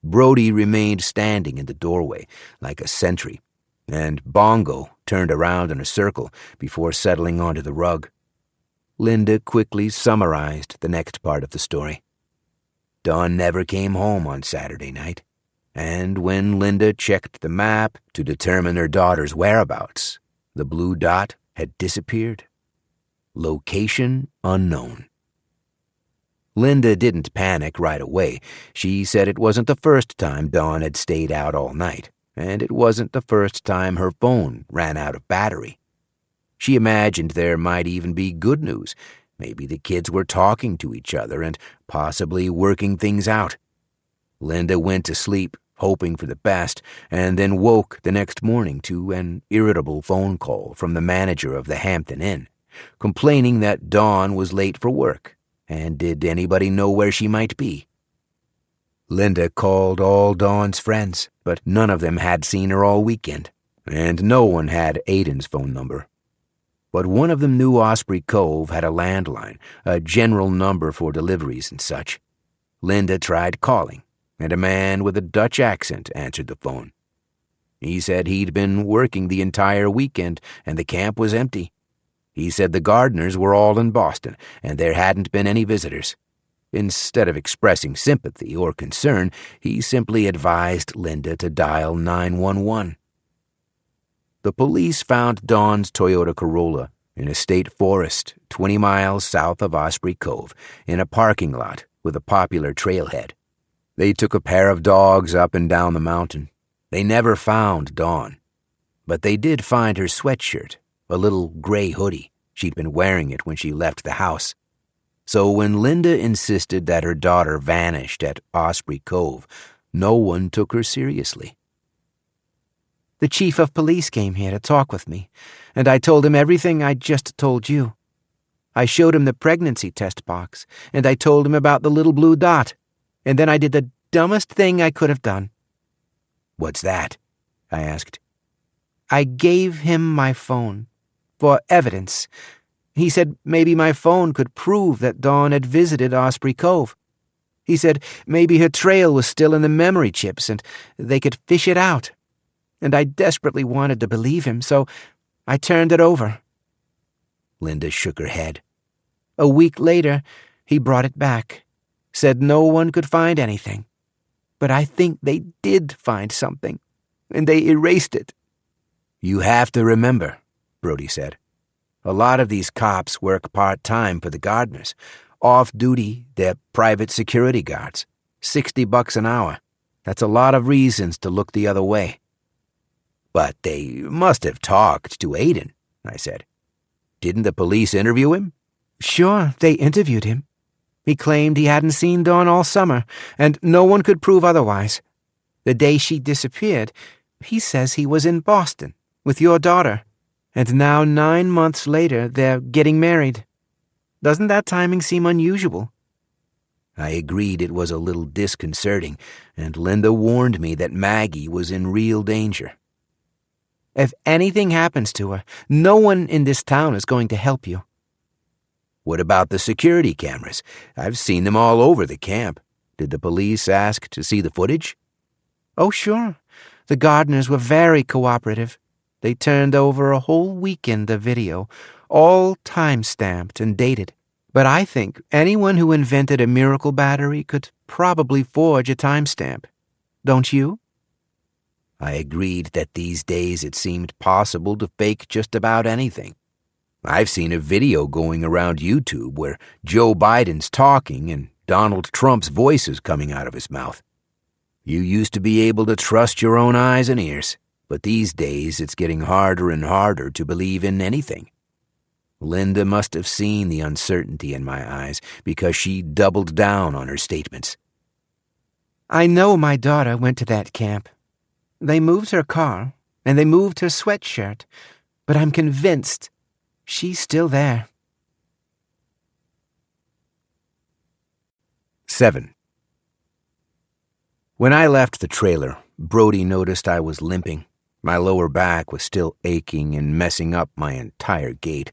Brody remained standing in the doorway like a sentry, and Bongo turned around in a circle before settling onto the rug. Linda quickly summarized the next part of the story. Dawn never came home on Saturday night, and when Linda checked the map to determine her daughter's whereabouts, the blue dot had disappeared. Location unknown. Linda didn't panic right away. She said it wasn't the first time Dawn had stayed out all night, and it wasn't the first time her phone ran out of battery. She imagined there might even be good news. Maybe the kids were talking to each other and possibly working things out. Linda went to sleep, hoping for the best, and then woke the next morning to an irritable phone call from the manager of the Hampton Inn, complaining that Dawn was late for work, and did anybody know where she might be. Linda called all Dawn's friends, but none of them had seen her all weekend, and no one had Aiden's phone number. But one of them knew Osprey Cove had a landline, a general number for deliveries and such. Linda tried calling, and a man with a Dutch accent answered the phone. He said he'd been working the entire weekend and the camp was empty. He said the gardeners were all in Boston and there hadn't been any visitors. Instead of expressing sympathy or concern, he simply advised Linda to dial 911. The police found Dawn's Toyota Corolla in a state forest 20 miles south of Osprey Cove in a parking lot with a popular trailhead. They took a pair of dogs up and down the mountain. They never found Dawn, but they did find her sweatshirt, a little gray hoodie. She'd been wearing it when she left the house. So when Linda insisted that her daughter vanished at Osprey Cove, no one took her seriously. The chief of police came here to talk with me, and I told him everything I just told you. I showed him the pregnancy test box, and I told him about the little blue dot, and then I did the dumbest thing I could have done. "What's that?" I asked. I gave him my phone, for evidence. He said maybe my phone could prove that Dawn had visited Osprey Cove. He said maybe her trail was still in the memory chips and they could fish it out. And I desperately wanted to believe him, so I turned it over. Linda shook her head. A week later, he brought it back, said no one could find anything. But I think they did find something, and they erased it. "You have to remember," Brody said. "A lot of these cops work part-time for the gardeners. Off-duty, they're private security guards. $60 an hour. That's a lot of reasons to look the other way." "But they must have talked to Aiden," I said. "Didn't the police interview him?" Sure, they interviewed him. He claimed he hadn't seen Dawn all summer, and no one could prove otherwise. The day she disappeared, he says he was in Boston with your daughter, and now 9 months later they're getting married. Doesn't that timing seem unusual? I agreed it was a little disconcerting, and Linda warned me that Maggie was in real danger. If anything happens to her, no one in this town is going to help you. What about the security cameras? I've seen them all over the camp. Did the police ask to see the footage? Oh, sure. The gardeners were very cooperative. They turned over a whole weekend of video, all time-stamped and dated. But I think anyone who invented a miracle battery could probably forge a timestamp. Don't you? I agreed that these days it seemed possible to fake just about anything. I've seen a video going around YouTube where Joe Biden's talking and Donald Trump's voice is coming out of his mouth. You used to be able to trust your own eyes and ears, but these days it's getting harder and harder to believe in anything. Linda must have seen the uncertainty in my eyes because she doubled down on her statements. I know my daughter went to that camp. They moved her car, and they moved her sweatshirt, but I'm convinced she's still there. 7. When I left the trailer, Brody noticed I was limping. My lower back was still aching and messing up my entire gait,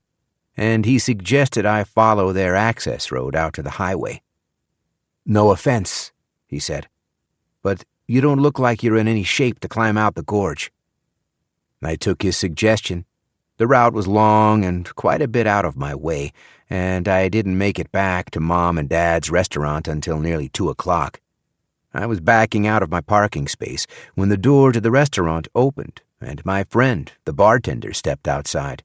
and he suggested I follow their access road out to the highway. "No offense," he said, "but you don't look like you're in any shape to climb out the gorge." I took his suggestion. The route was long and quite a bit out of my way, and I didn't make it back to Mom and Dad's restaurant until nearly 2 o'clock. I was backing out of my parking space when the door to the restaurant opened and my friend, the bartender, stepped outside.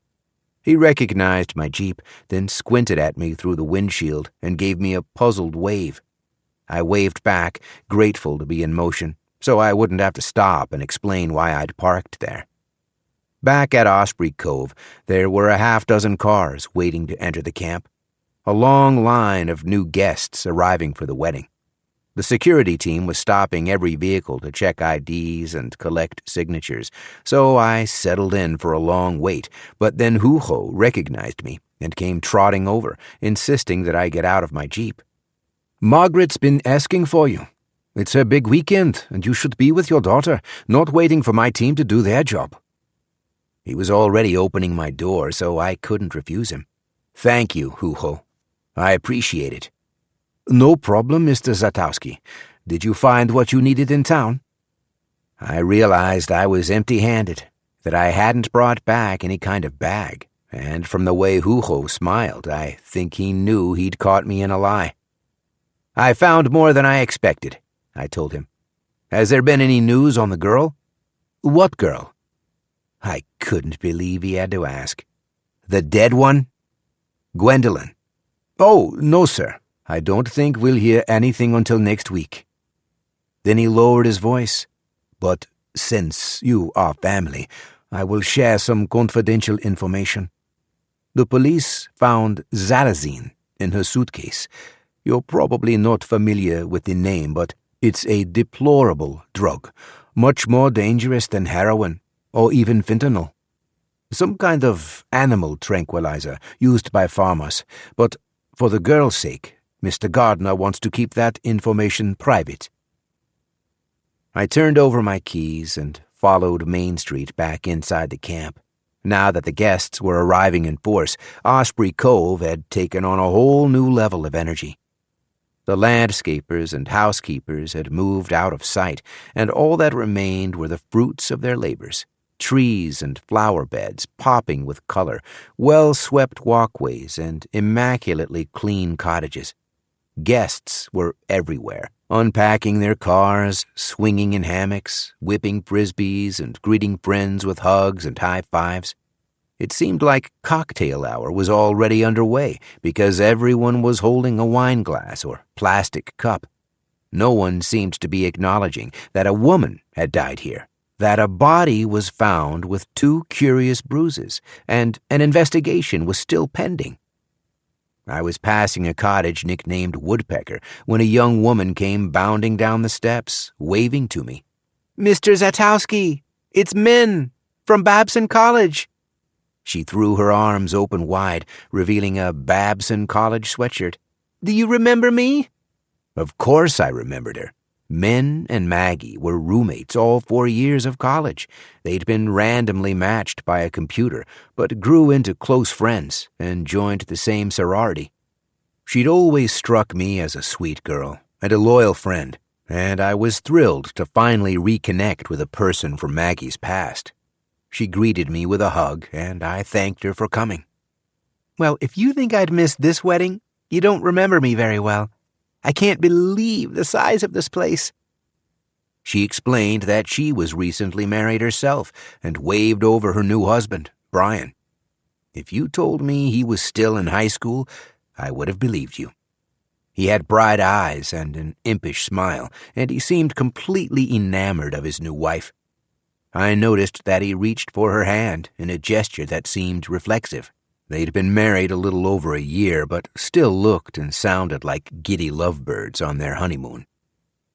He recognized my Jeep, then squinted at me through the windshield and gave me a puzzled wave. I waved back, grateful to be in motion, so I wouldn't have to stop and explain why I'd parked there. Back at Osprey Cove, there were a half-dozen cars waiting to enter the camp, a long line of new guests arriving for the wedding. The security team was stopping every vehicle to check IDs and collect signatures, so I settled in for a long wait, but then Huho recognized me and came trotting over, insisting that I get out of my Jeep. "Margaret's been asking for you. It's her big weekend, and you should be with your daughter, not waiting for my team to do their job." He was already opening my door, so I couldn't refuse him. "Thank you, Huho. I appreciate it." "No problem, Mr. Zatowski. Did you find what you needed in town?" I realized I was empty-handed, that I hadn't brought back any kind of bag, and from the way Huho smiled, I think he knew he'd caught me in a lie. "I found more than I expected," I told him. "Has there been any news on the girl?" "What girl?" I couldn't believe he had to ask. "The dead one?" "Gwendolyn." "Oh, no, sir. I don't think we'll hear anything until next week." Then he lowered his voice. "But since you are family, I will share some confidential information. The police found xylazine in her suitcase. You're probably not familiar with the name, but it's a deplorable drug, much more dangerous than heroin or even fentanyl. Some kind of animal tranquilizer used by farmers, but for the girl's sake, Mr. Gardner wants to keep that information private." I turned over my keys and followed Main Street back inside the camp. Now that the guests were arriving in force, Osprey Cove had taken on a whole new level of energy. The landscapers and housekeepers had moved out of sight, and all that remained were the fruits of their labors. Trees and flower beds popping with color, well-swept walkways, and immaculately clean cottages. Guests were everywhere, unpacking their cars, swinging in hammocks, whipping frisbees, and greeting friends with hugs and high fives. It seemed like cocktail hour was already underway because everyone was holding a wine glass or plastic cup. No one seemed to be acknowledging that a woman had died here, that a body was found with 2 curious bruises, and an investigation was still pending. I was passing a cottage nicknamed Woodpecker when a young woman came bounding down the steps, waving to me. "Mr. Zatowski, it's Min from Babson College." She threw her arms open wide, revealing a Babson College sweatshirt. "Do you remember me?" Of course I remembered her. Min and Maggie were roommates all 4 years of college. They'd been randomly matched by a computer, but grew into close friends and joined the same sorority. She'd always struck me as a sweet girl and a loyal friend, and I was thrilled to finally reconnect with a person from Maggie's past. She greeted me with a hug, and I thanked her for coming. "Well, if you think I'd miss this wedding, you don't remember me very well. I can't believe the size of this place." She explained that she was recently married herself and waved over her new husband, Brian. If you told me he was still in high school, I would have believed you. He had bright eyes and an impish smile, and he seemed completely enamored of his new wife. I noticed that he reached for her hand in a gesture that seemed reflexive. They'd been married a little over a year, but still looked and sounded like giddy lovebirds on their honeymoon.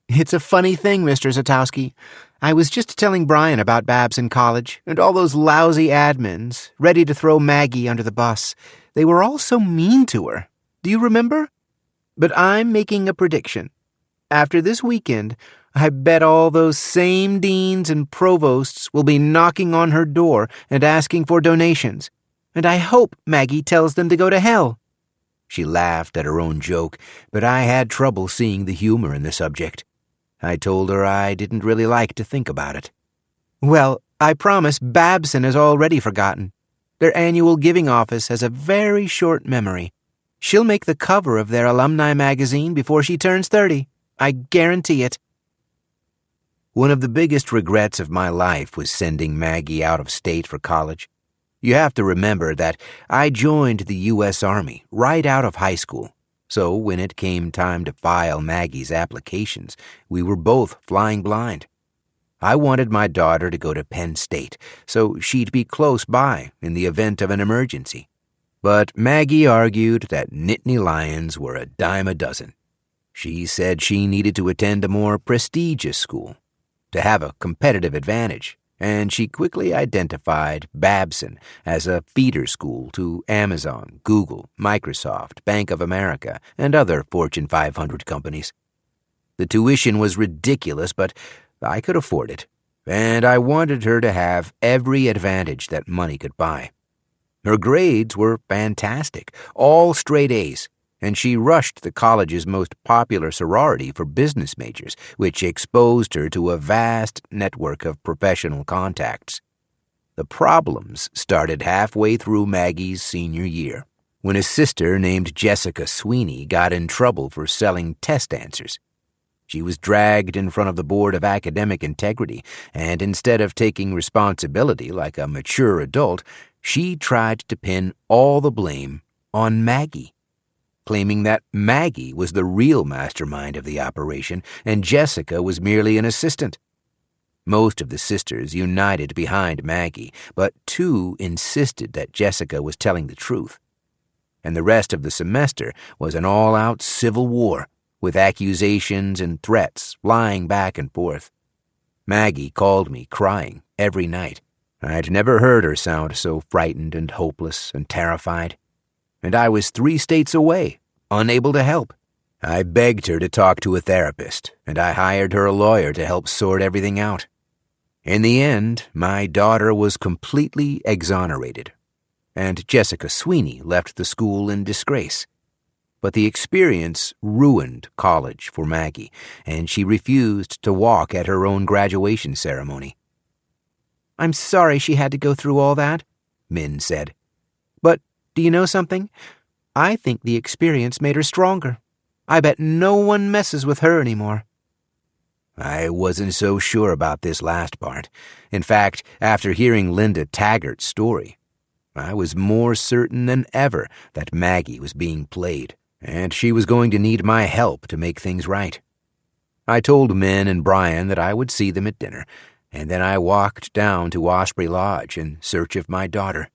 It's a funny thing, Mr. Zatowski. I was just telling Brian about Babs in college, and all those lousy admins, ready to throw Maggie under the bus. They were all so mean to her. Do you remember? But I'm making a prediction. After this weekend, I bet all those same deans and provosts will be knocking on her door and asking for donations. And I hope Maggie tells them to go to hell. She laughed at her own joke, but I had trouble seeing the humor in the subject. I told her I didn't really like to think about it. Well, I promise Babson has already forgotten. Their annual giving office has a very short memory. She'll make the cover of their alumni magazine before she turns 30. I guarantee it. One of the biggest regrets of my life was sending Maggie out of state for college. You have to remember that I joined the U.S. Army right out of high school, so when it came time to file Maggie's applications, we were both flying blind. I wanted my daughter to go to Penn State, so she'd be close by in the event of an emergency. But Maggie argued that Nittany Lions were a dime a dozen. She said she needed to attend a more prestigious school to have a competitive advantage, and she quickly identified Babson as a feeder school to Amazon, Google, Microsoft, Bank of America, and other Fortune 500 companies. The tuition was ridiculous, but I could afford it, and I wanted her to have every advantage that money could buy. Her grades were fantastic, all straight A's, and she rushed the college's most popular sorority for business majors, which exposed her to a vast network of professional contacts. The problems started halfway through Maggie's senior year, when a sister named Jessica Sweeney got in trouble for selling test answers. She was dragged in front of the Board of Academic Integrity, and instead of taking responsibility like a mature adult, she tried to pin all the blame on Maggie, claiming that Maggie was the real mastermind of the operation and Jessica was merely an assistant. Most of the sisters united behind Maggie, but 2 insisted that Jessica was telling the truth. And the rest of the semester was an all-out civil war, with accusations and threats flying back and forth. Maggie called me crying every night. I'd never heard her sound so frightened and hopeless and terrified. And I was 3 states away, unable to help. I begged her to talk to a therapist, and I hired her a lawyer to help sort everything out. In the end, my daughter was completely exonerated, and Jessica Sweeney left the school in disgrace. But the experience ruined college for Maggie, and she refused to walk at her own graduation ceremony. I'm sorry she had to go through all that, Min said. But do you know something? I think the experience made her stronger. I bet no one messes with her anymore. I wasn't so sure about this last part. In fact, after hearing Linda Taggart's story, I was more certain than ever that Maggie was being played, and she was going to need my help to make things right. I told Min and Brian that I would see them at dinner, and then I walked down to Osprey Lodge in search of my daughter.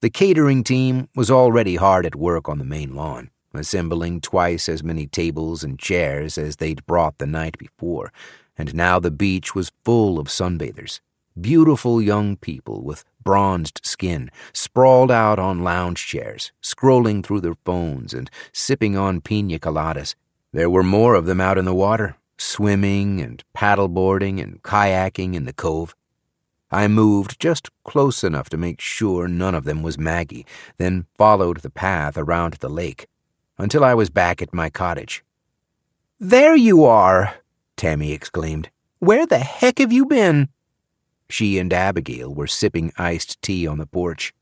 The catering team was already hard at work on the main lawn, assembling twice as many tables and chairs as they'd brought the night before, and now the beach was full of sunbathers, beautiful young people with bronzed skin, sprawled out on lounge chairs, scrolling through their phones and sipping on piña coladas. There were more of them out in the water, swimming and paddleboarding and kayaking in the Cove. I moved just close enough to make sure none of them was Maggie, then followed the path around the lake until I was back at my cottage. There you are, Tammy exclaimed. Where the heck have you been? She and Abigail were sipping iced tea on the porch.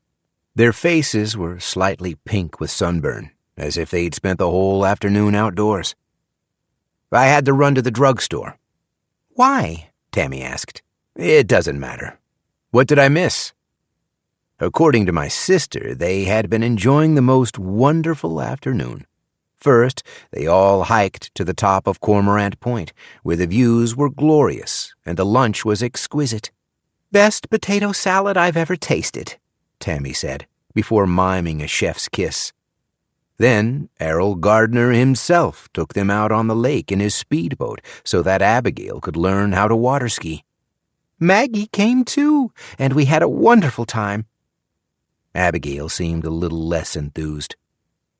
Their faces were slightly pink with sunburn, as if they'd spent the whole afternoon outdoors. I had to run to the drugstore. Why? Tammy asked. It doesn't matter. What did I miss? According to my sister, they had been enjoying the most wonderful afternoon. First, they all hiked to the top of Cormorant Point, where the views were glorious and the lunch was exquisite. Best potato salad I've ever tasted, Tammy said, before miming a chef's kiss. Then Errol Gardner himself took them out on the lake in his speedboat so that Abigail could learn how to water ski. Maggie came too, and we had a wonderful time. Abigail seemed a little less enthused.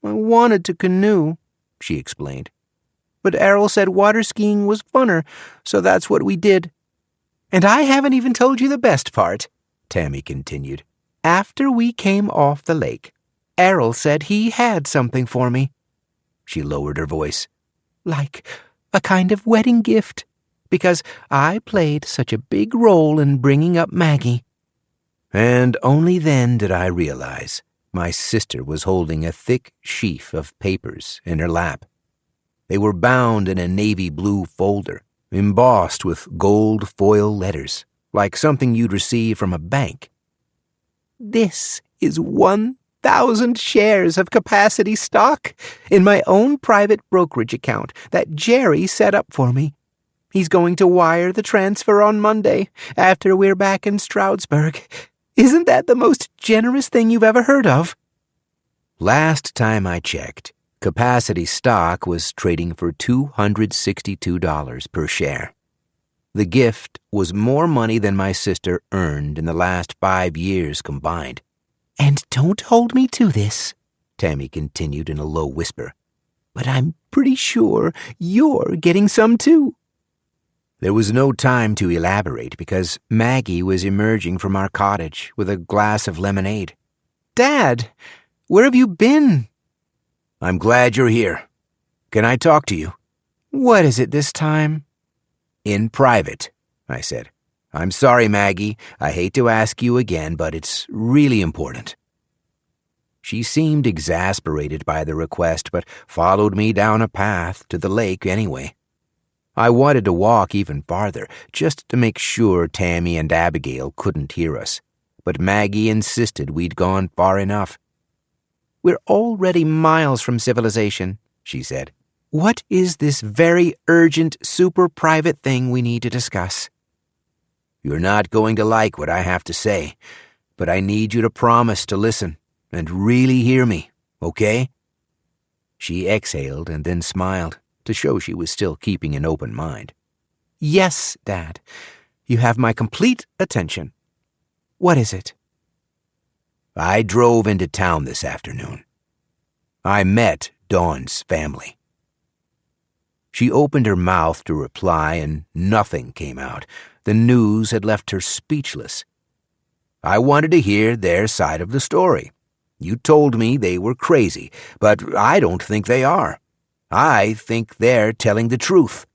I wanted to canoe, she explained. But Errol said water skiing was funner, so that's what we did. And I haven't even told you the best part, Tammy continued. After we came off the lake, Errol said he had something for me. She lowered her voice. Like a kind of wedding gift, because I played such a big role in bringing up Maggie. And only then did I realize my sister was holding a thick sheaf of papers in her lap. They were bound in a navy blue folder, embossed with gold foil letters, like something you'd receive from a bank. This is 1,000 shares of capacity stock in my own private brokerage account that Jerry set up for me. He's going to wire the transfer on Monday after we're back in Stroudsburg. Isn't that the most generous thing you've ever heard of? Last time I checked, capacity stock was trading for $262 per share. The gift was more money than my sister earned in the last 5 years combined. And don't hold me to this, Tammy continued in a low whisper, but I'm pretty sure you're getting some too. There was no time to elaborate because Maggie was emerging from our cottage with a glass of lemonade. Dad, where have you been? I'm glad you're here. Can I talk to you? What is it this time? In private, I said. I'm sorry, Maggie. I hate to ask you again, but it's really important. She seemed exasperated by the request, but followed me down a path to the lake anyway. I wanted to walk even farther, just to make sure Tammy and Abigail couldn't hear us, but Maggie insisted we'd gone far enough. We're already miles from civilization, she said. What is this very urgent, super private thing we need to discuss? You're not going to like what I have to say, but I need you to promise to listen and really hear me, okay? She exhaled and then smiled, to show she was still keeping an open mind. Yes, Dad. You have my complete attention. What is it? I drove into town this afternoon. I met Dawn's family. She opened her mouth to reply and nothing came out. The news had left her speechless. I wanted to hear their side of the story. You told me they were crazy, but I don't think they are. I think they're telling the truth.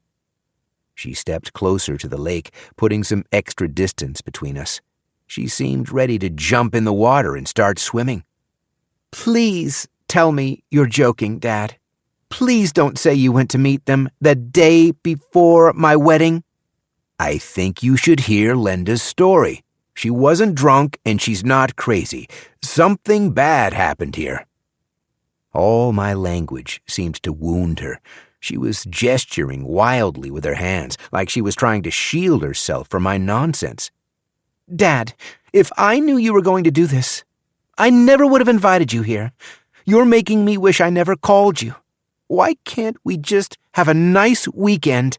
She stepped closer to the lake, putting some extra distance between us. She seemed ready to jump in the water and start swimming. Please tell me you're joking, Dad. Please don't say you went to meet them the day before my wedding. I think you should hear Linda's story. She wasn't drunk and she's not crazy. Something bad happened here. All my language seemed to wound her. She was gesturing wildly with her hands, like she was trying to shield herself from my nonsense. Dad, if I knew you were going to do this, I never would have invited you here. You're making me wish I never called you. Why can't we just have a nice weekend?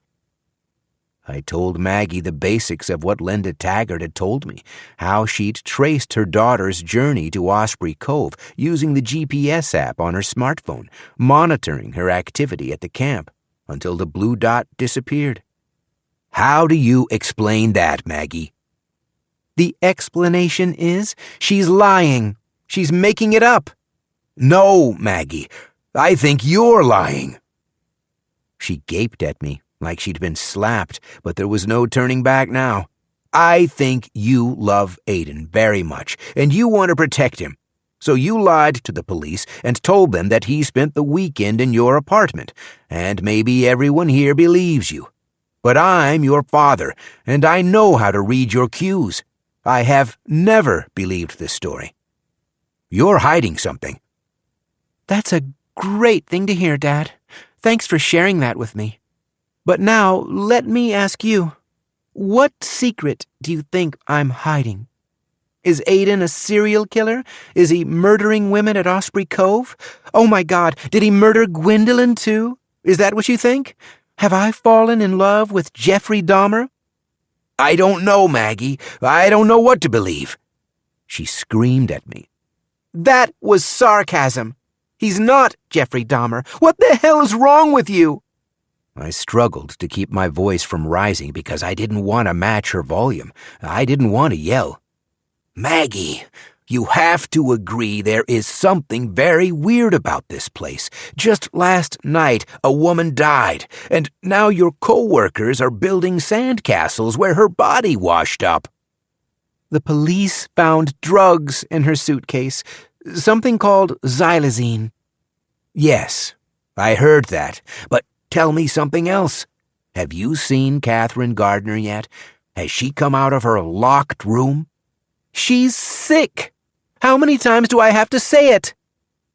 I told Maggie the basics of what Linda Taggart had told me, how she'd traced her daughter's journey to Osprey Cove using the GPS app on her smartphone, monitoring her activity at the camp until the blue dot disappeared. How do you explain that, Maggie? The explanation is she's lying. She's making it up. No, Maggie. I think you're lying. She gaped at me like she'd been slapped, but there was no turning back now. I think you love Aiden very much, and you want to protect him. So you lied to the police and told them that he spent the weekend in your apartment, and maybe everyone here believes you. But I'm your father, and I know how to read your cues. I have never believed this story. You're hiding something. That's a great thing to hear, Dad. Thanks for sharing that with me. But now, let me ask you, what secret do you think I'm hiding? Is Aiden a serial killer? Is he murdering women at Osprey Cove? Oh my God, did he murder Gwendolyn too? Is that what you think? Have I fallen in love with Jeffrey Dahmer? I don't know, Maggie. I don't know what to believe. She screamed at me. That was sarcasm. He's not Jeffrey Dahmer. What the hell is wrong with you? I struggled to keep my voice from rising because I didn't want to match her volume. I didn't want to yell. Maggie, you have to agree there is something very weird about this place. Just last night, a woman died, and now your co-workers are building sandcastles where her body washed up. The police found drugs in her suitcase, something called xylazine. Yes, I heard that, but tell me something else. Have you seen Catherine Gardner yet? Has she come out of her locked room? She's sick. How many times do I have to say it?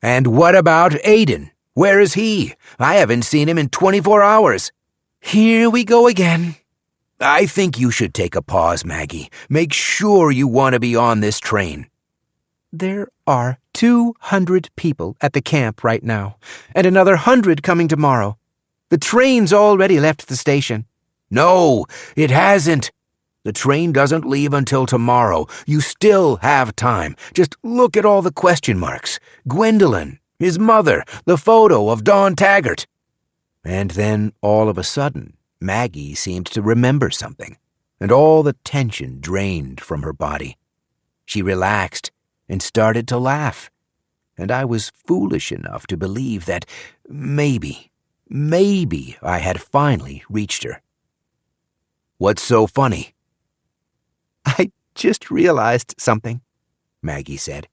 And what about Aiden? Where is he? I haven't seen him in 24 hours. Here we go again. I think you should take a pause, Maggie. Make sure you want to be on this train. There are 200 people at the camp right now, and another 100 coming tomorrow. The train's already left the station. No, it hasn't. The train doesn't leave until tomorrow. You still have time. Just look at all the question marks. Gwendolyn, his mother, the photo of Dawn Taggart. And then, all of a sudden, Maggie seemed to remember something, and all the tension drained from her body. She relaxed and started to laugh, and I was foolish enough to believe that maybe I had finally reached her. What's so funny? I just realized something, Maggie said.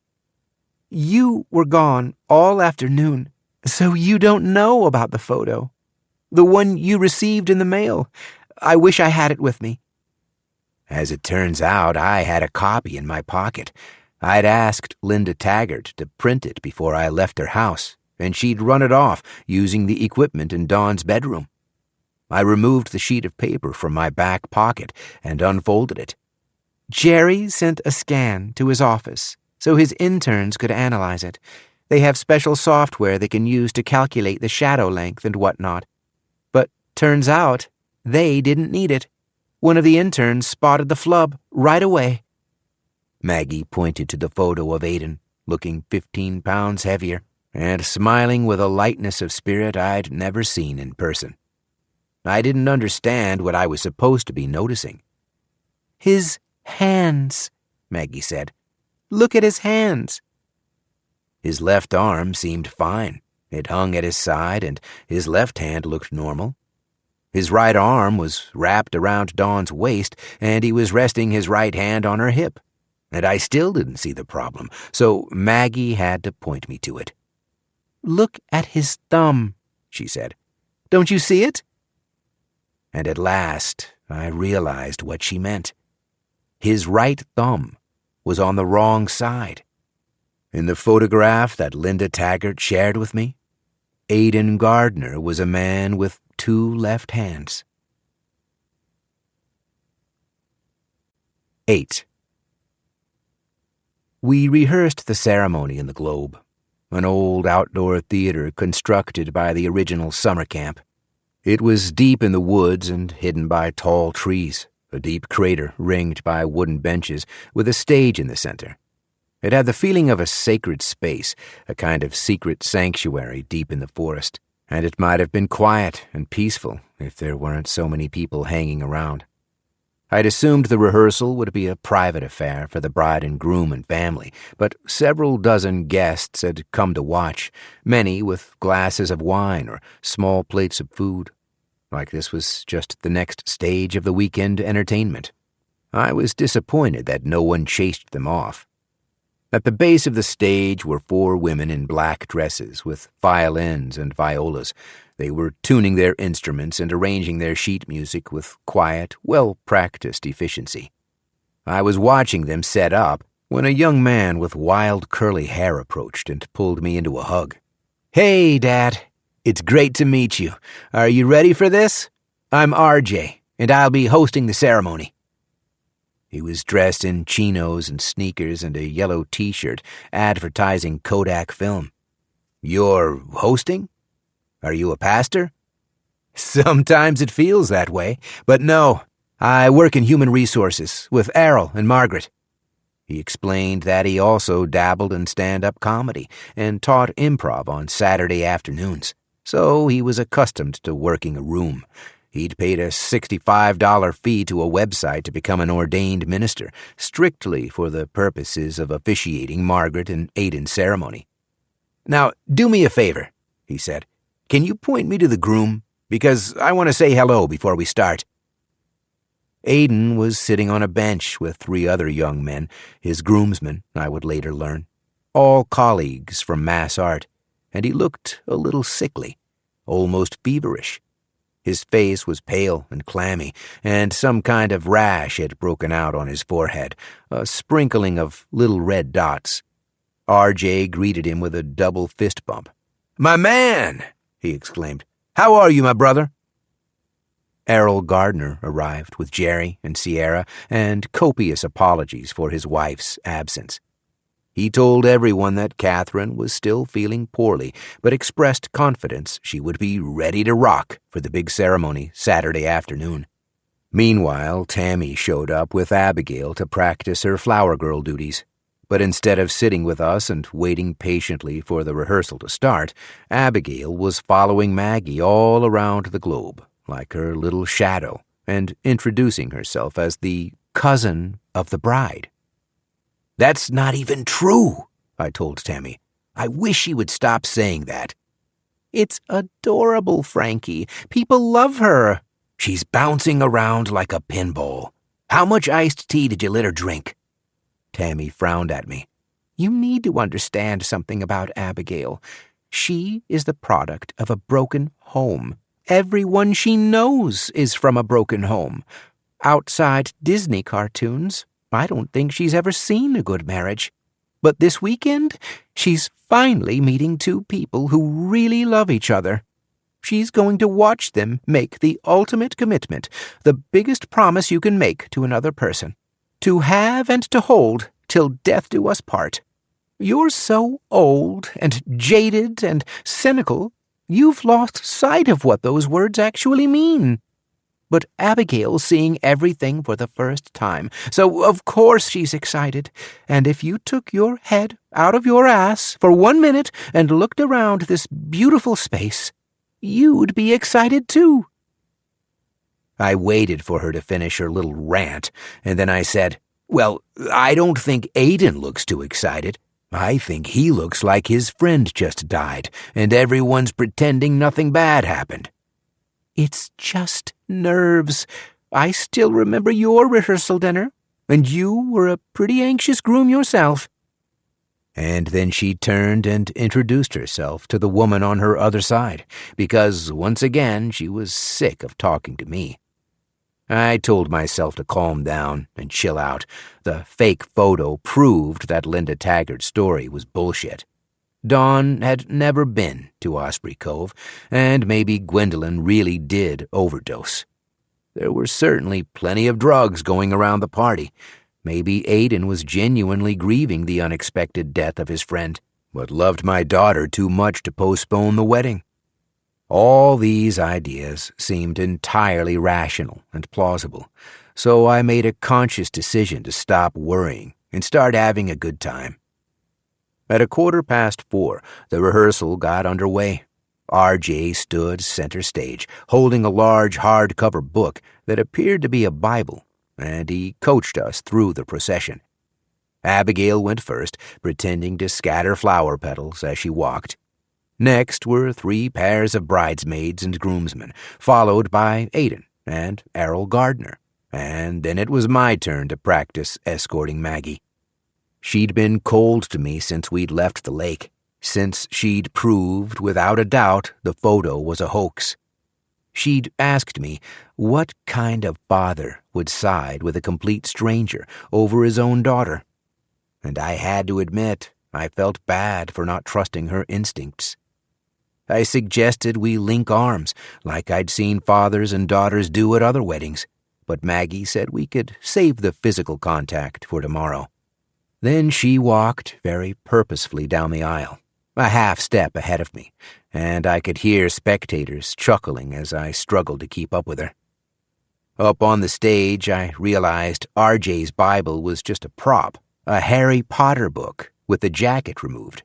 You were gone all afternoon, so you don't know about the photo. The one you received in the mail. I wish I had it with me. As it turns out, I had a copy in my pocket. I'd asked Linda Taggart to print it before I left her house, and she'd run it off using the equipment in Dawn's bedroom. I removed the sheet of paper from my back pocket and unfolded it. Jerry sent a scan to his office so his interns could analyze it. They have special software they can use to calculate the shadow length and whatnot. But turns out they didn't need it. One of the interns spotted the flub right away. Maggie pointed to the photo of Aiden, looking 15 pounds heavier, and smiling with a lightness of spirit I'd never seen in person. I didn't understand what I was supposed to be noticing. His hands, Maggie said. Look at his hands. His left arm seemed fine. It hung at his side, and his left hand looked normal. His right arm was wrapped around Dawn's waist, and he was resting his right hand on her hip. And I still didn't see the problem, so Maggie had to point me to it. Look at his thumb, she said. Don't you see it? And at last, I realized what she meant. His right thumb was on the wrong side. In the photograph that Linda Taggart shared with me, Aiden Gardner was a man with 2 left hands. 8. We rehearsed the ceremony in the Globe, an old outdoor theater constructed by the original summer camp. It was deep in the woods and hidden by tall trees, a deep crater ringed by wooden benches with a stage in the center. It had the feeling of a sacred space, a kind of secret sanctuary deep in the forest, and it might have been quiet and peaceful if there weren't so many people hanging around. I'd assumed the rehearsal would be a private affair for the bride and groom and family, but several dozen guests had come to watch, many with glasses of wine or small plates of food. Like this was just the next stage of the weekend entertainment. I was disappointed that no one chased them off. At the base of the stage were 4 women in black dresses with violins and violas. They were tuning their instruments and arranging their sheet music with quiet, well-practiced efficiency. I was watching them set up when a young man with wild curly hair approached and pulled me into a hug. "Hey, Dad. It's great to meet you. Are you ready for this? I'm RJ, and I'll be hosting the ceremony." He was dressed in chinos and sneakers and a yellow t-shirt advertising Kodak film. "You're hosting? Are you a pastor?" "Sometimes it feels that way, but no. I work in human resources with Errol and Margaret." He explained that he also dabbled in stand-up comedy and taught improv on Saturday afternoons, so he was accustomed to working a room. He'd paid a $65 fee to a website to become an ordained minister, strictly for the purposes of officiating Margaret and Aiden's ceremony. "Now, do me a favor," he said. "Can you point me to the groom? Because I want to say hello before we start." Aiden was sitting on a bench with 3 other young men, his groomsmen, I would later learn, all colleagues from Mass Art, and he looked a little sickly, almost feverish. His face was pale and clammy, and some kind of rash had broken out on his forehead, a sprinkling of little red dots. RJ greeted him with a double fist bump. "My man!" he exclaimed. "How are you, my brother?" Errol Gardner arrived with Jerry and Sierra and copious apologies for his wife's absence. He told everyone that Catherine was still feeling poorly, but expressed confidence she would be ready to rock for the big ceremony Saturday afternoon. Meanwhile, Tammy showed up with Abigail to practice her flower girl duties. But instead of sitting with us and waiting patiently for the rehearsal to start, Abigail was following Maggie all around the globe, like her little shadow, and introducing herself as the cousin of the bride. "That's not even true," I told Tammy. "I wish she would stop saying that." "It's adorable, Frankie. People love her. She's bouncing around like a pinball. How much iced tea did you let her drink?" Tammy frowned at me. "You need to understand something about Abigail. She is the product of a broken home. Everyone she knows is from a broken home. Outside Disney cartoons, I don't think she's ever seen a good marriage. But this weekend, she's finally meeting 2 people who really love each other. She's going to watch them make the ultimate commitment, the biggest promise you can make to another person. To have and to hold till death do us part. You're so old and jaded and cynical, you've lost sight of what those words actually mean. But Abigail's seeing everything for the first time, so of course she's excited. And if you took your head out of your ass for 1 minute and looked around this beautiful space, you'd be excited too." I waited for her to finish her little rant, and then I said, "Well, I don't think Aiden looks too excited. I think he looks like his friend just died, and everyone's pretending nothing bad happened." "It's just nerves. I still remember your rehearsal dinner, and you were a pretty anxious groom yourself." And then she turned and introduced herself to the woman on her other side, because once again she was sick of talking to me. I told myself to calm down and chill out. The fake photo proved that Linda Taggart's story was bullshit. Dawn had never been to Osprey Cove, and maybe Gwendolyn really did overdose. There were certainly plenty of drugs going around the party. Maybe Aiden was genuinely grieving the unexpected death of his friend, but loved my daughter too much to postpone the wedding. All these ideas seemed entirely rational and plausible, so I made a conscious decision to stop worrying and start having a good time. At 4:15, the rehearsal got underway. RJ stood center stage, holding a large hardcover book that appeared to be a Bible, and he coached us through the procession. Abigail went first, pretending to scatter flower petals as she walked. Next were 3 pairs of bridesmaids and groomsmen, followed by Aiden and Errol Gardner, and then it was my turn to practice escorting Maggie. She'd been cold to me since we'd left the lake, since she'd proved without a doubt the photo was a hoax. She'd asked me what kind of father would side with a complete stranger over his own daughter. And I had to admit I felt bad for not trusting her instincts. I suggested we link arms, like I'd seen fathers and daughters do at other weddings, but Maggie said we could save the physical contact for tomorrow. Then she walked very purposefully down the aisle, a half step ahead of me, and I could hear spectators chuckling as I struggled to keep up with her. Up on the stage, I realized RJ's Bible was just a prop, a Harry Potter book with the jacket removed.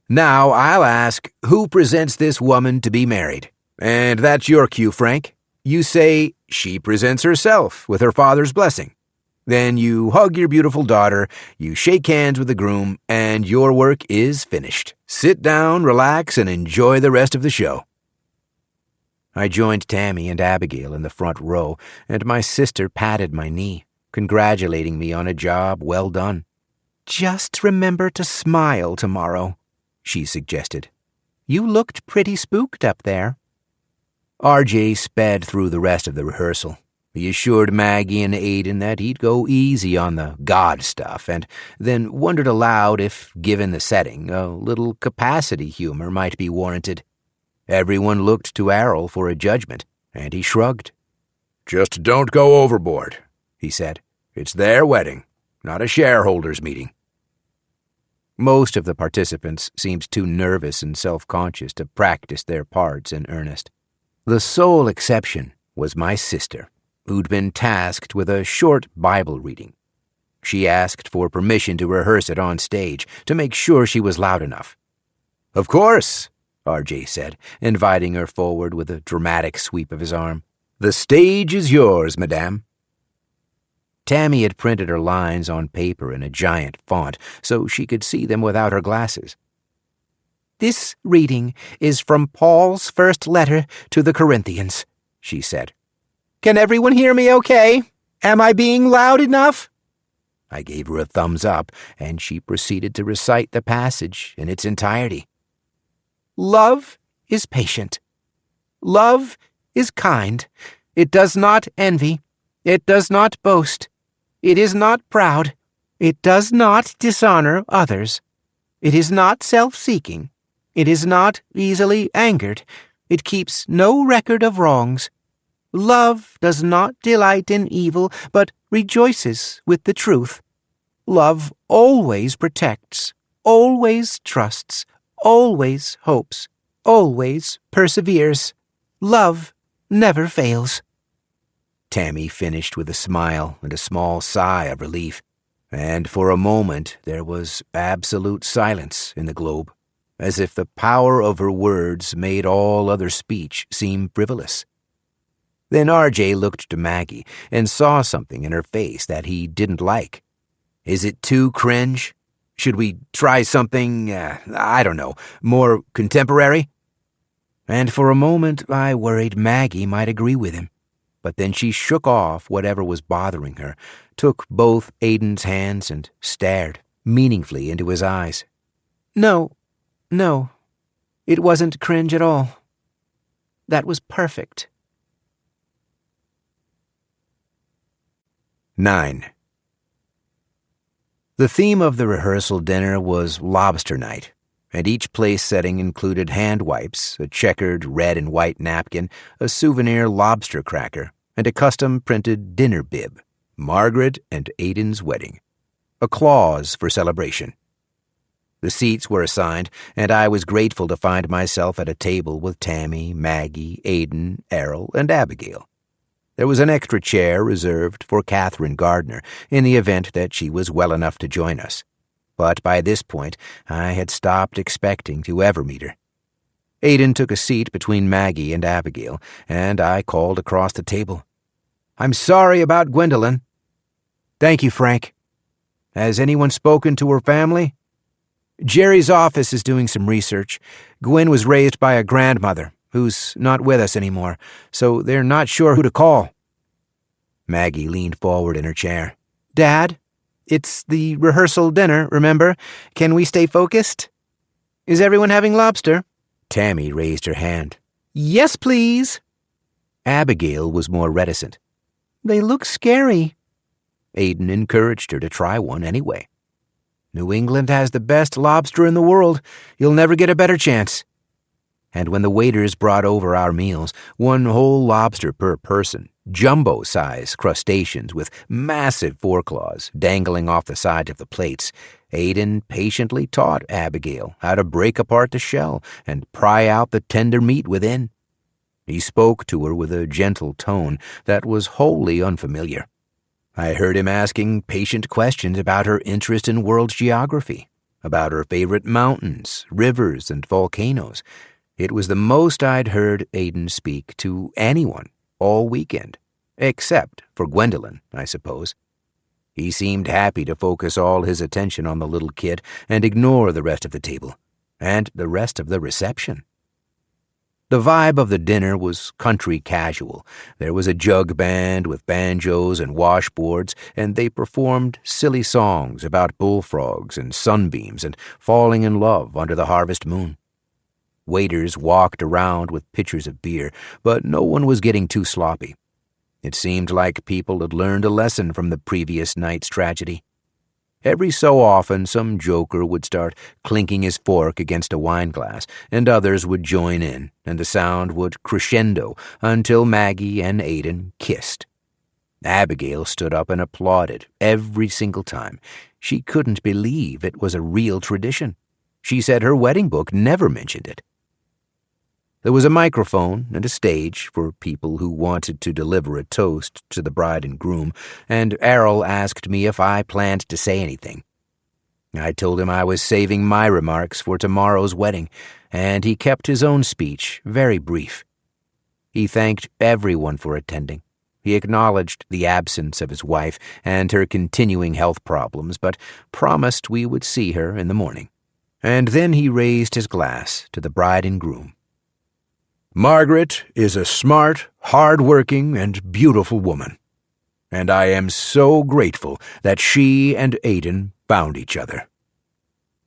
Now I'll ask, who presents this woman to be married? And that's your cue, Frank. You say she presents herself with her father's blessing. Then you hug your beautiful daughter, you shake hands with the groom, and your work is finished. Sit down, relax, and enjoy the rest of the show. I joined Tammy and Abigail in the front row, and my sister patted my knee, congratulating me on a job well done. "Just remember to smile tomorrow," she suggested. "You looked pretty spooked up there." RJ sped through the rest of the rehearsal. He assured Maggie and Aiden that he'd go easy on the God stuff, and then wondered aloud if, given the setting, a little capacity humor might be warranted. Everyone looked to Errol for a judgment, and he shrugged. "Just don't go overboard," he said. "It's their wedding, not a shareholders' meeting." Most of the participants seemed too nervous and self-conscious to practice their parts in earnest. The sole exception was my sister, who'd been tasked with a short Bible reading. She asked for permission to rehearse it on stage to make sure she was loud enough. "Of course," RJ said, inviting her forward with a dramatic sweep of his arm. "The stage is yours, madame." Tammy had printed her lines on paper in a giant font so she could see them without her glasses. "This reading is from Paul's first letter to the Corinthians," she said. "Can everyone hear me okay? Am I being loud enough?" I gave her a thumbs up, and she proceeded to recite the passage in its entirety. "Love is patient. Love is kind. It does not envy. It does not boast. It is not proud. It does not dishonor others. It is not self-seeking. It is not easily angered. It keeps no record of wrongs. Love does not delight in evil, but rejoices with the truth. Love always protects, always trusts, always hopes, always perseveres. Love never fails." Tammy finished with a smile and a small sigh of relief, and for a moment there was absolute silence in the globe, as if the power of her words made all other speech seem frivolous. Then RJ looked to Maggie and saw something in her face that he didn't like. "Is it too cringe? Should we try something, I don't know, more contemporary?" And for a moment I worried Maggie might agree with him. But then she shook off whatever was bothering her, took both Aiden's hands and stared meaningfully into his eyes. No, it wasn't cringe at all. That was perfect." 9. The theme of the rehearsal dinner was lobster night, and each place setting included hand wipes, a checkered red and white napkin, a souvenir lobster cracker, and a custom-printed dinner bib, Margaret and Aiden's wedding, a clause for celebration. The seats were assigned, and I was grateful to find myself at a table with Tammy, Maggie, Aiden, Errol, and Abigail. There was an extra chair reserved for Catherine Gardner in the event that she was well enough to join us. But by this point, I had stopped expecting to ever meet her. Aiden took a seat between Maggie and Abigail, and I called across the table. "I'm sorry about Gwendolyn." "Thank you, Frank. Has anyone spoken to her family?" "Jerry's office is doing some research. Gwen was raised by a grandmother, who's not with us anymore, so they're not sure who to call." Maggie leaned forward in her chair. "Dad, it's the rehearsal dinner, remember? Can we stay focused?" Is everyone having lobster? Tammy raised her hand. Yes, please. Abigail was more reticent. They look scary. Aiden encouraged her to try one anyway. New England has the best lobster in the world. You'll never get a better chance. And when the waiters brought over our meals, one whole lobster per person, jumbo-size crustaceans with massive foreclaws dangling off the side of the plates, Aiden patiently taught Abigail how to break apart the shell and pry out the tender meat within. He spoke to her with a gentle tone that was wholly unfamiliar. I heard him asking patient questions about her interest in world geography, about her favorite mountains, rivers, and volcanoes. It was the most I'd heard Aiden speak to anyone all weekend, except for Gwendolyn, I suppose. He seemed happy to focus all his attention on the little kid and ignore the rest of the table, and the rest of the reception. The vibe of the dinner was country casual. There was a jug band with banjos and washboards, and they performed silly songs about bullfrogs and sunbeams and falling in love under the harvest moon. Waiters walked around with pitchers of beer, but no one was getting too sloppy. It seemed like people had learned a lesson from the previous night's tragedy. Every so often, some joker would start clinking his fork against a wine glass, and others would join in, and the sound would crescendo until Maggie and Aiden kissed. Abigail stood up and applauded every single time. She couldn't believe it was a real tradition. She said her wedding book never mentioned it. There was a microphone and a stage for people who wanted to deliver a toast to the bride and groom, and Errol asked me if I planned to say anything. I told him I was saving my remarks for tomorrow's wedding, and he kept his own speech very brief. He thanked everyone for attending. He acknowledged the absence of his wife and her continuing health problems, but promised we would see her in the morning. And then he raised his glass to the bride and groom. Margaret is a smart, hard-working, and beautiful woman, and I am so grateful that she and Aiden found each other.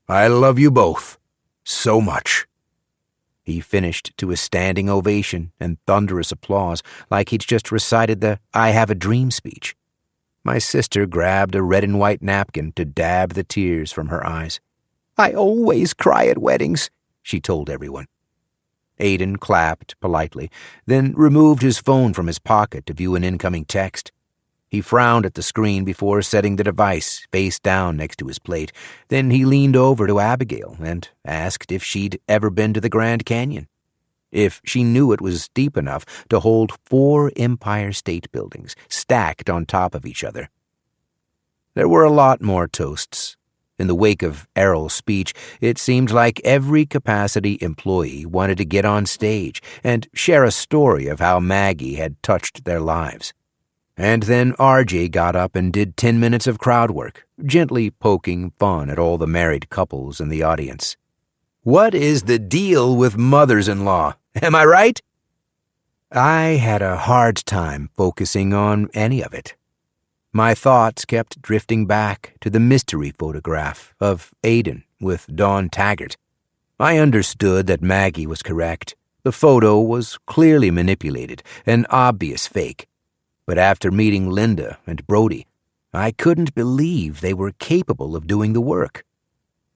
I love you both so much. He finished to a standing ovation and thunderous applause, like he'd just recited the I Have a Dream speech. My sister grabbed a red and white napkin to dab the tears from her eyes. I always cry at weddings, she told everyone. Aiden clapped politely, then removed his phone from his pocket to view an incoming text. He frowned at the screen before setting the device face down next to his plate. Then he leaned over to Abigail and asked if she'd ever been to the Grand Canyon, if she knew it was deep enough to hold 4 Empire State Buildings stacked on top of each other. There were a lot more toasts. In the wake of Errol's speech, it seemed like every capacity employee wanted to get on stage and share a story of how Maggie had touched their lives. And then RJ got up and did 10 minutes of crowd work, gently poking fun at all the married couples in the audience. What is the deal with mothers-in-law? Am I right? I had a hard time focusing on any of it. My thoughts kept drifting back to the mystery photograph of Aiden with Dawn Taggart. I understood that Maggie was correct. The photo was clearly manipulated, an obvious fake. But after meeting Linda and Brody, I couldn't believe they were capable of doing the work.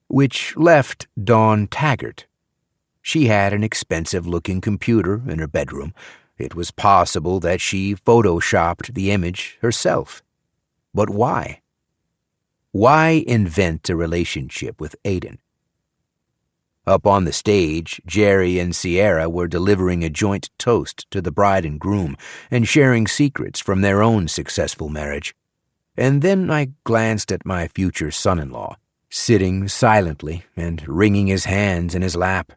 Which left Dawn Taggart. She had an expensive-looking computer in her bedroom. It was possible that she photoshopped the image herself. But why? Why invent a relationship with Aiden? Up on the stage, Jerry and Sierra were delivering a joint toast to the bride and groom and sharing secrets from their own successful marriage. And then I glanced at my future son-in-law, sitting silently and wringing his hands in his lap.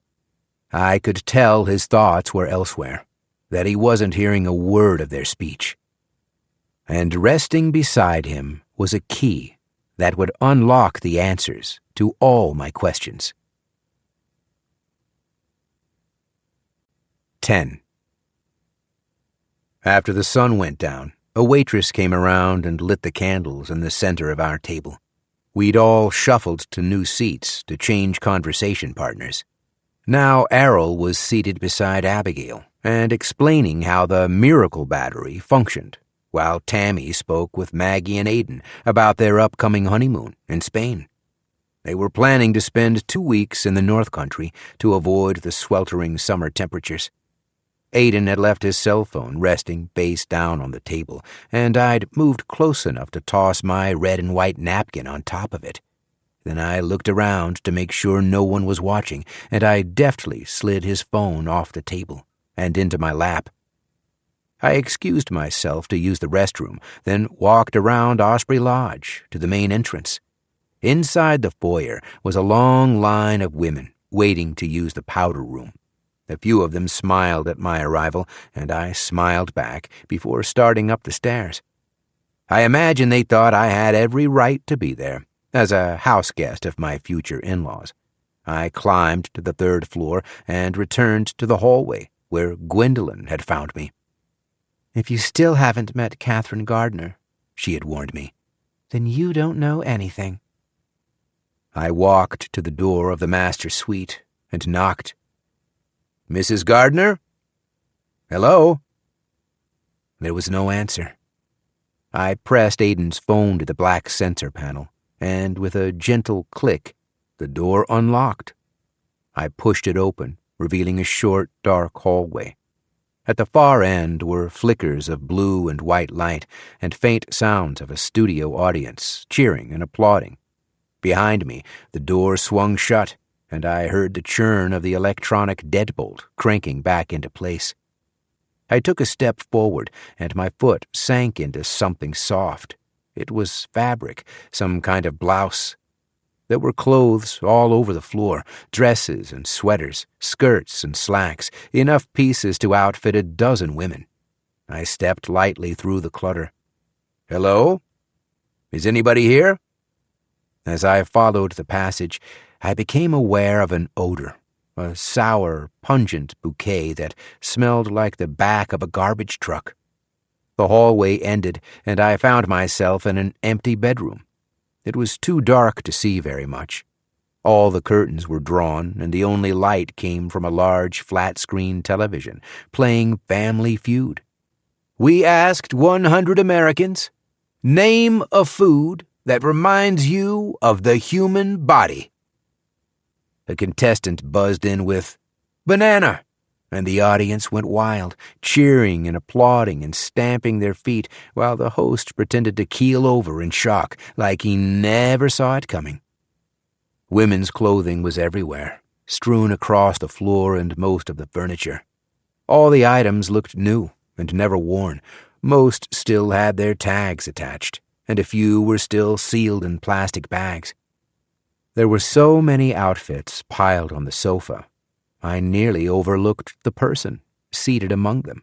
I could tell his thoughts were elsewhere, that he wasn't hearing a word of their speech. And resting beside him was a key that would unlock the answers to all my questions. 10. After the sun went down, a waitress came around and lit the candles in the center of our table. We'd all shuffled to new seats to change conversation partners. Now Errol was seated beside Abigail and explaining how the miracle battery functioned, while Tammy spoke with Maggie and Aiden about their upcoming honeymoon in Spain. They were planning to spend 2 weeks in the North Country to avoid the sweltering summer temperatures. Aiden had left his cell phone resting face down on the table, and I'd moved close enough to toss my red and white napkin on top of it. Then I looked around to make sure no one was watching, and I deftly slid his phone off the table and into my lap. I excused myself to use the restroom, then walked around Osprey Lodge to the main entrance. Inside the foyer was a long line of women waiting to use the powder room. A few of them smiled at my arrival, and I smiled back before starting up the stairs. I imagine they thought I had every right to be there, as a house guest of my future in-laws. I climbed to the 3rd floor and returned to the hallway, where Gwendolyn had found me. "If you still haven't met Catherine Gardner," she had warned me, "then you don't know anything." I walked to the door of the master suite and knocked. "Mrs. Gardner? Hello?" There was no answer. I pressed Aiden's phone to the black sensor panel, and with a gentle click, the door unlocked. I pushed it open, revealing a short, dark hallway. At the far end were flickers of blue and white light and faint sounds of a studio audience cheering and applauding. Behind me, the door swung shut, and I heard the churn of the electronic deadbolt cranking back into place. I took a step forward, and my foot sank into something soft. It was fabric, some kind of blouse. There were clothes all over the floor, dresses and sweaters, skirts and slacks, enough pieces to outfit a dozen women. I stepped lightly through the clutter. "Hello? Is anybody here?" As I followed the passage, I became aware of an odor, a sour, pungent bouquet that smelled like the back of a garbage truck. The hallway ended, and I found myself in an empty bedroom. It was too dark to see very much. All the curtains were drawn, and the only light came from a large flat-screen television, playing Family Feud. "We asked 100 Americans, name a food that reminds you of the human body." A contestant buzzed in with, "Banana," and the audience went wild, cheering and applauding and stamping their feet, while the host pretended to keel over in shock like he never saw it coming. Women's clothing was everywhere, strewn across the floor and most of the furniture. All the items looked new and never worn. Most still had their tags attached, and a few were still sealed in plastic bags. There were so many outfits piled on the sofa, I nearly overlooked the person seated among them.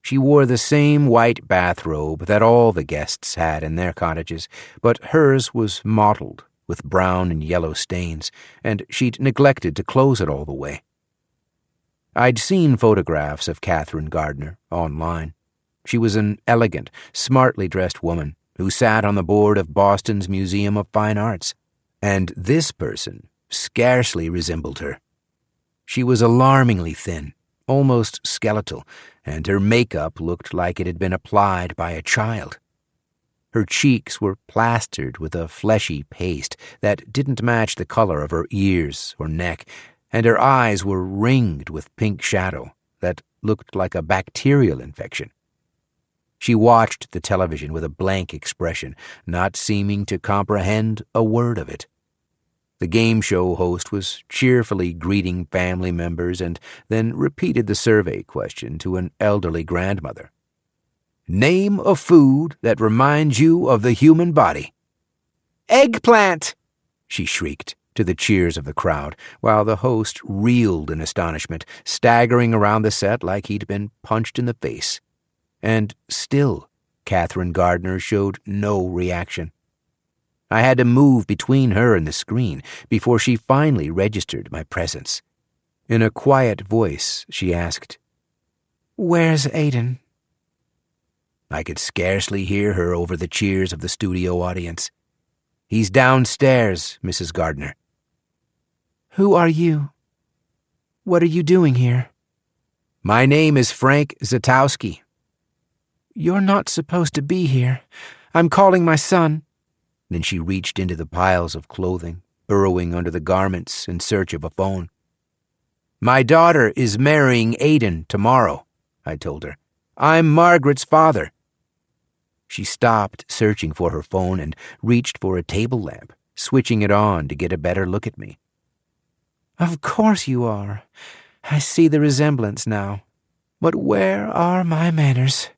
She wore the same white bathrobe that all the guests had in their cottages, but hers was mottled with brown and yellow stains, and she'd neglected to close it all the way. I'd seen photographs of Catherine Gardner online. She was an elegant, smartly dressed woman who sat on the board of Boston's Museum of Fine Arts, and this person scarcely resembled her. She was alarmingly thin, almost skeletal, and her makeup looked like it had been applied by a child. Her cheeks were plastered with a fleshy paste that didn't match the color of her ears or neck, and her eyes were ringed with pink shadow that looked like a bacterial infection. She watched the television with a blank expression, not seeming to comprehend a word of it. The game show host was cheerfully greeting family members and then repeated the survey question to an elderly grandmother. "Name a food that reminds you of the human body." "Eggplant!" she shrieked to the cheers of the crowd, while the host reeled in astonishment, staggering around the set like he'd been punched in the face. And still, Catherine Gardner showed no reaction. I had to move between her and the screen before she finally registered my presence. In a quiet voice, she asked, "Where's Aiden?" I could scarcely hear her over the cheers of the studio audience. He's downstairs, Mrs. Gardner. Who are you? What are you doing here? My name is Frank Zatowski. You're not supposed to be here. I'm calling my son. Then she reached into the piles of clothing, burrowing under the garments in search of a phone. My daughter is marrying Aiden tomorrow, I told her. I'm Margaret's father. She stopped searching for her phone and reached for a table lamp, switching it on to get a better look at me. Of course you are. I see the resemblance now. But where are my manners?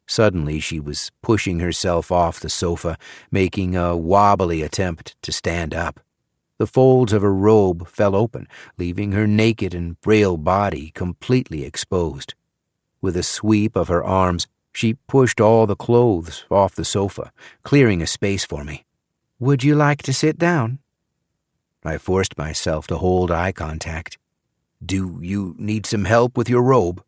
Suddenly she was pushing herself off the sofa, making a wobbly attempt to stand up. The folds of her robe fell open, leaving her naked and frail body completely exposed. With a sweep of her arms, she pushed all the clothes off the sofa, clearing a space for me. Would you like to sit down? I forced myself to hold eye contact. Do you need some help with your robe?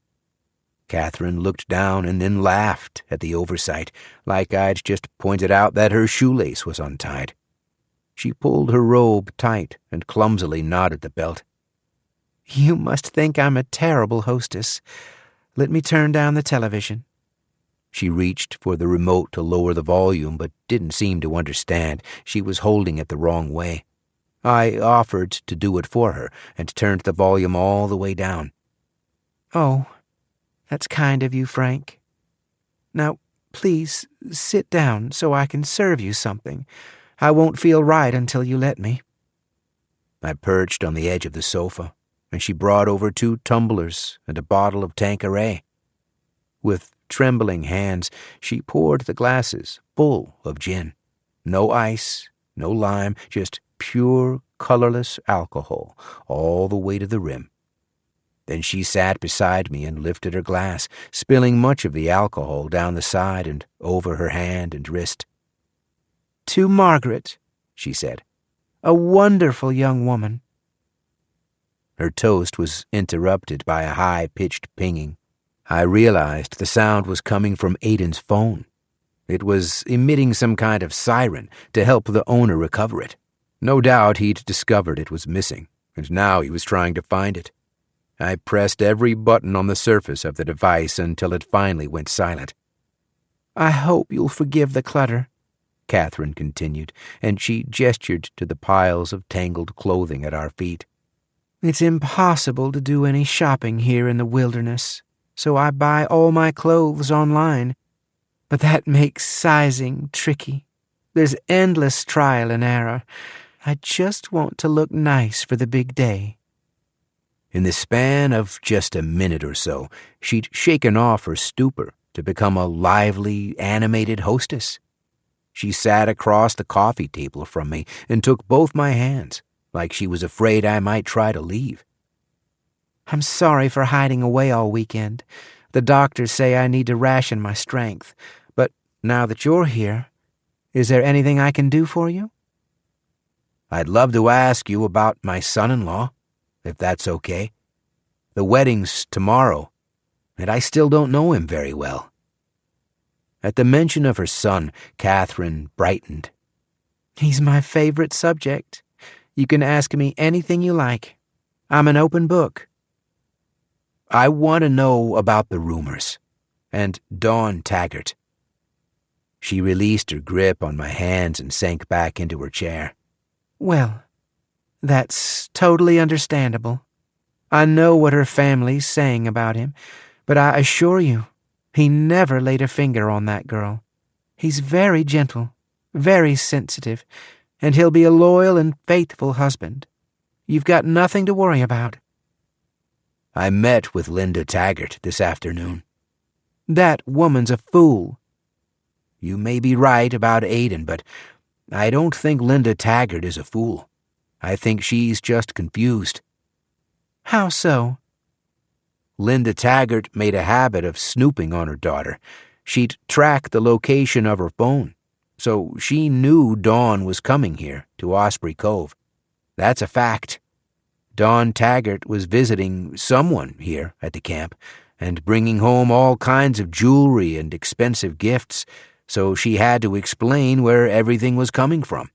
Catherine looked down and then laughed at the oversight, like I'd just pointed out that her shoelace was untied. She pulled her robe tight and clumsily knotted the belt. You must think I'm a terrible hostess. Let me turn down the television. She reached for the remote to lower the volume, but didn't seem to understand. She was holding it the wrong way. I offered to do it for her and turned the volume all the way down. Oh, that's kind of you, Frank. Now, please, sit down so I can serve you something. I won't feel right until you let me. I perched on the edge of the sofa, and she brought over 2 tumblers and a bottle of Tanqueray. With trembling hands, she poured the glasses full of gin. No ice, no lime, just pure, colorless alcohol all the way to the rim. Then she sat beside me and lifted her glass, spilling much of the alcohol down the side and over her hand and wrist. To Margaret, she said. A wonderful young woman. Her toast was interrupted by a high-pitched pinging. I realized the sound was coming from Aiden's phone. It was emitting some kind of siren to help the owner recover it. No doubt he'd discovered it was missing, and now he was trying to find it. I pressed every button on the surface of the device until it finally went silent. I hope you'll forgive the clutter, Catherine continued, and she gestured to the piles of tangled clothing at our feet. It's impossible to do any shopping here in the wilderness, so I buy all my clothes online. But that makes sizing tricky. There's endless trial and error. I just want to look nice for the big day. In the span of just a minute or so, she'd shaken off her stupor to become a lively, animated hostess. She sat across the coffee table from me and took both my hands, like she was afraid I might try to leave. I'm sorry for hiding away all weekend. The doctors say I need to ration my strength. But now that you're here, is there anything I can do for you? I'd love to ask you about my son-in-law, if that's okay. The wedding's tomorrow, and I still don't know him very well. At the mention of her son, Catherine brightened. He's my favorite subject. You can ask me anything you like. I'm an open book. I want to know about the rumors, and Dawn Taggart. She released her grip on my hands and sank back into her chair. Well, that's totally understandable. I know what her family's saying about him, but I assure you, he never laid a finger on that girl. He's very gentle, very sensitive, and he'll be a loyal and faithful husband. You've got nothing to worry about. I met with Linda Taggart this afternoon. That woman's a fool. You may be right about Aiden, but I don't think Linda Taggart is a fool. I think she's just confused. How so? Linda Taggart made a habit of snooping on her daughter. She'd track the location of her phone, so she knew Dawn was coming here to Osprey Cove. That's a fact. Dawn Taggart was visiting someone here at the camp and bringing home all kinds of jewelry and expensive gifts, so she had to explain where everything was coming from.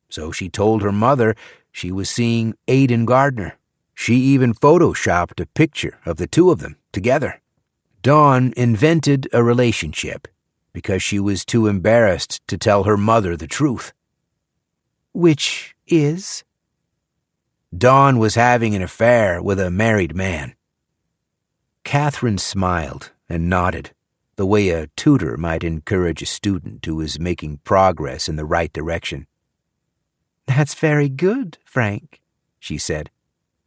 So she told her mother she was seeing Aiden Gardner. She even photoshopped a picture of the two of them together. Dawn invented a relationship because she was too embarrassed to tell her mother the truth. Which is? Dawn was having an affair with a married man. Catherine smiled and nodded, the way a tutor might encourage a student who is making progress in the right direction. That's very good, Frank, she said.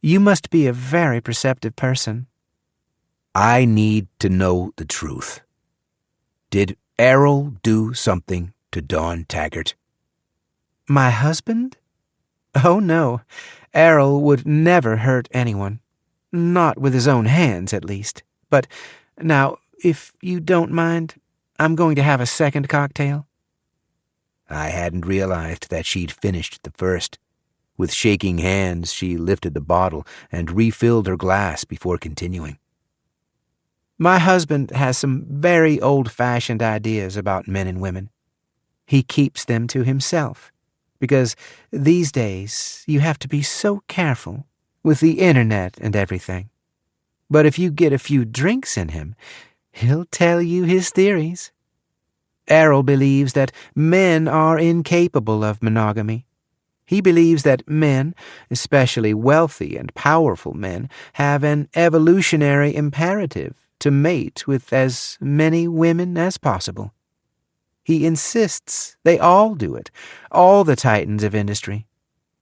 You must be a very perceptive person. I need to know the truth. Did Errol do something to Dawn Taggart? My husband? Oh, no. Errol would never hurt anyone. Not with his own hands, at least. But now, if you don't mind, I'm going to have a second cocktail. I hadn't realized that she'd finished the first. With shaking hands, she lifted the bottle and refilled her glass before continuing. My husband has some very old-fashioned ideas about men and women. He keeps them to himself, because these days you have to be so careful with the internet and everything. But if you get a few drinks in him, he'll tell you his theories. Errol believes that men are incapable of monogamy. He believes that men, especially wealthy and powerful men, have an evolutionary imperative to mate with as many women as possible. He insists they all do it, all the titans of industry.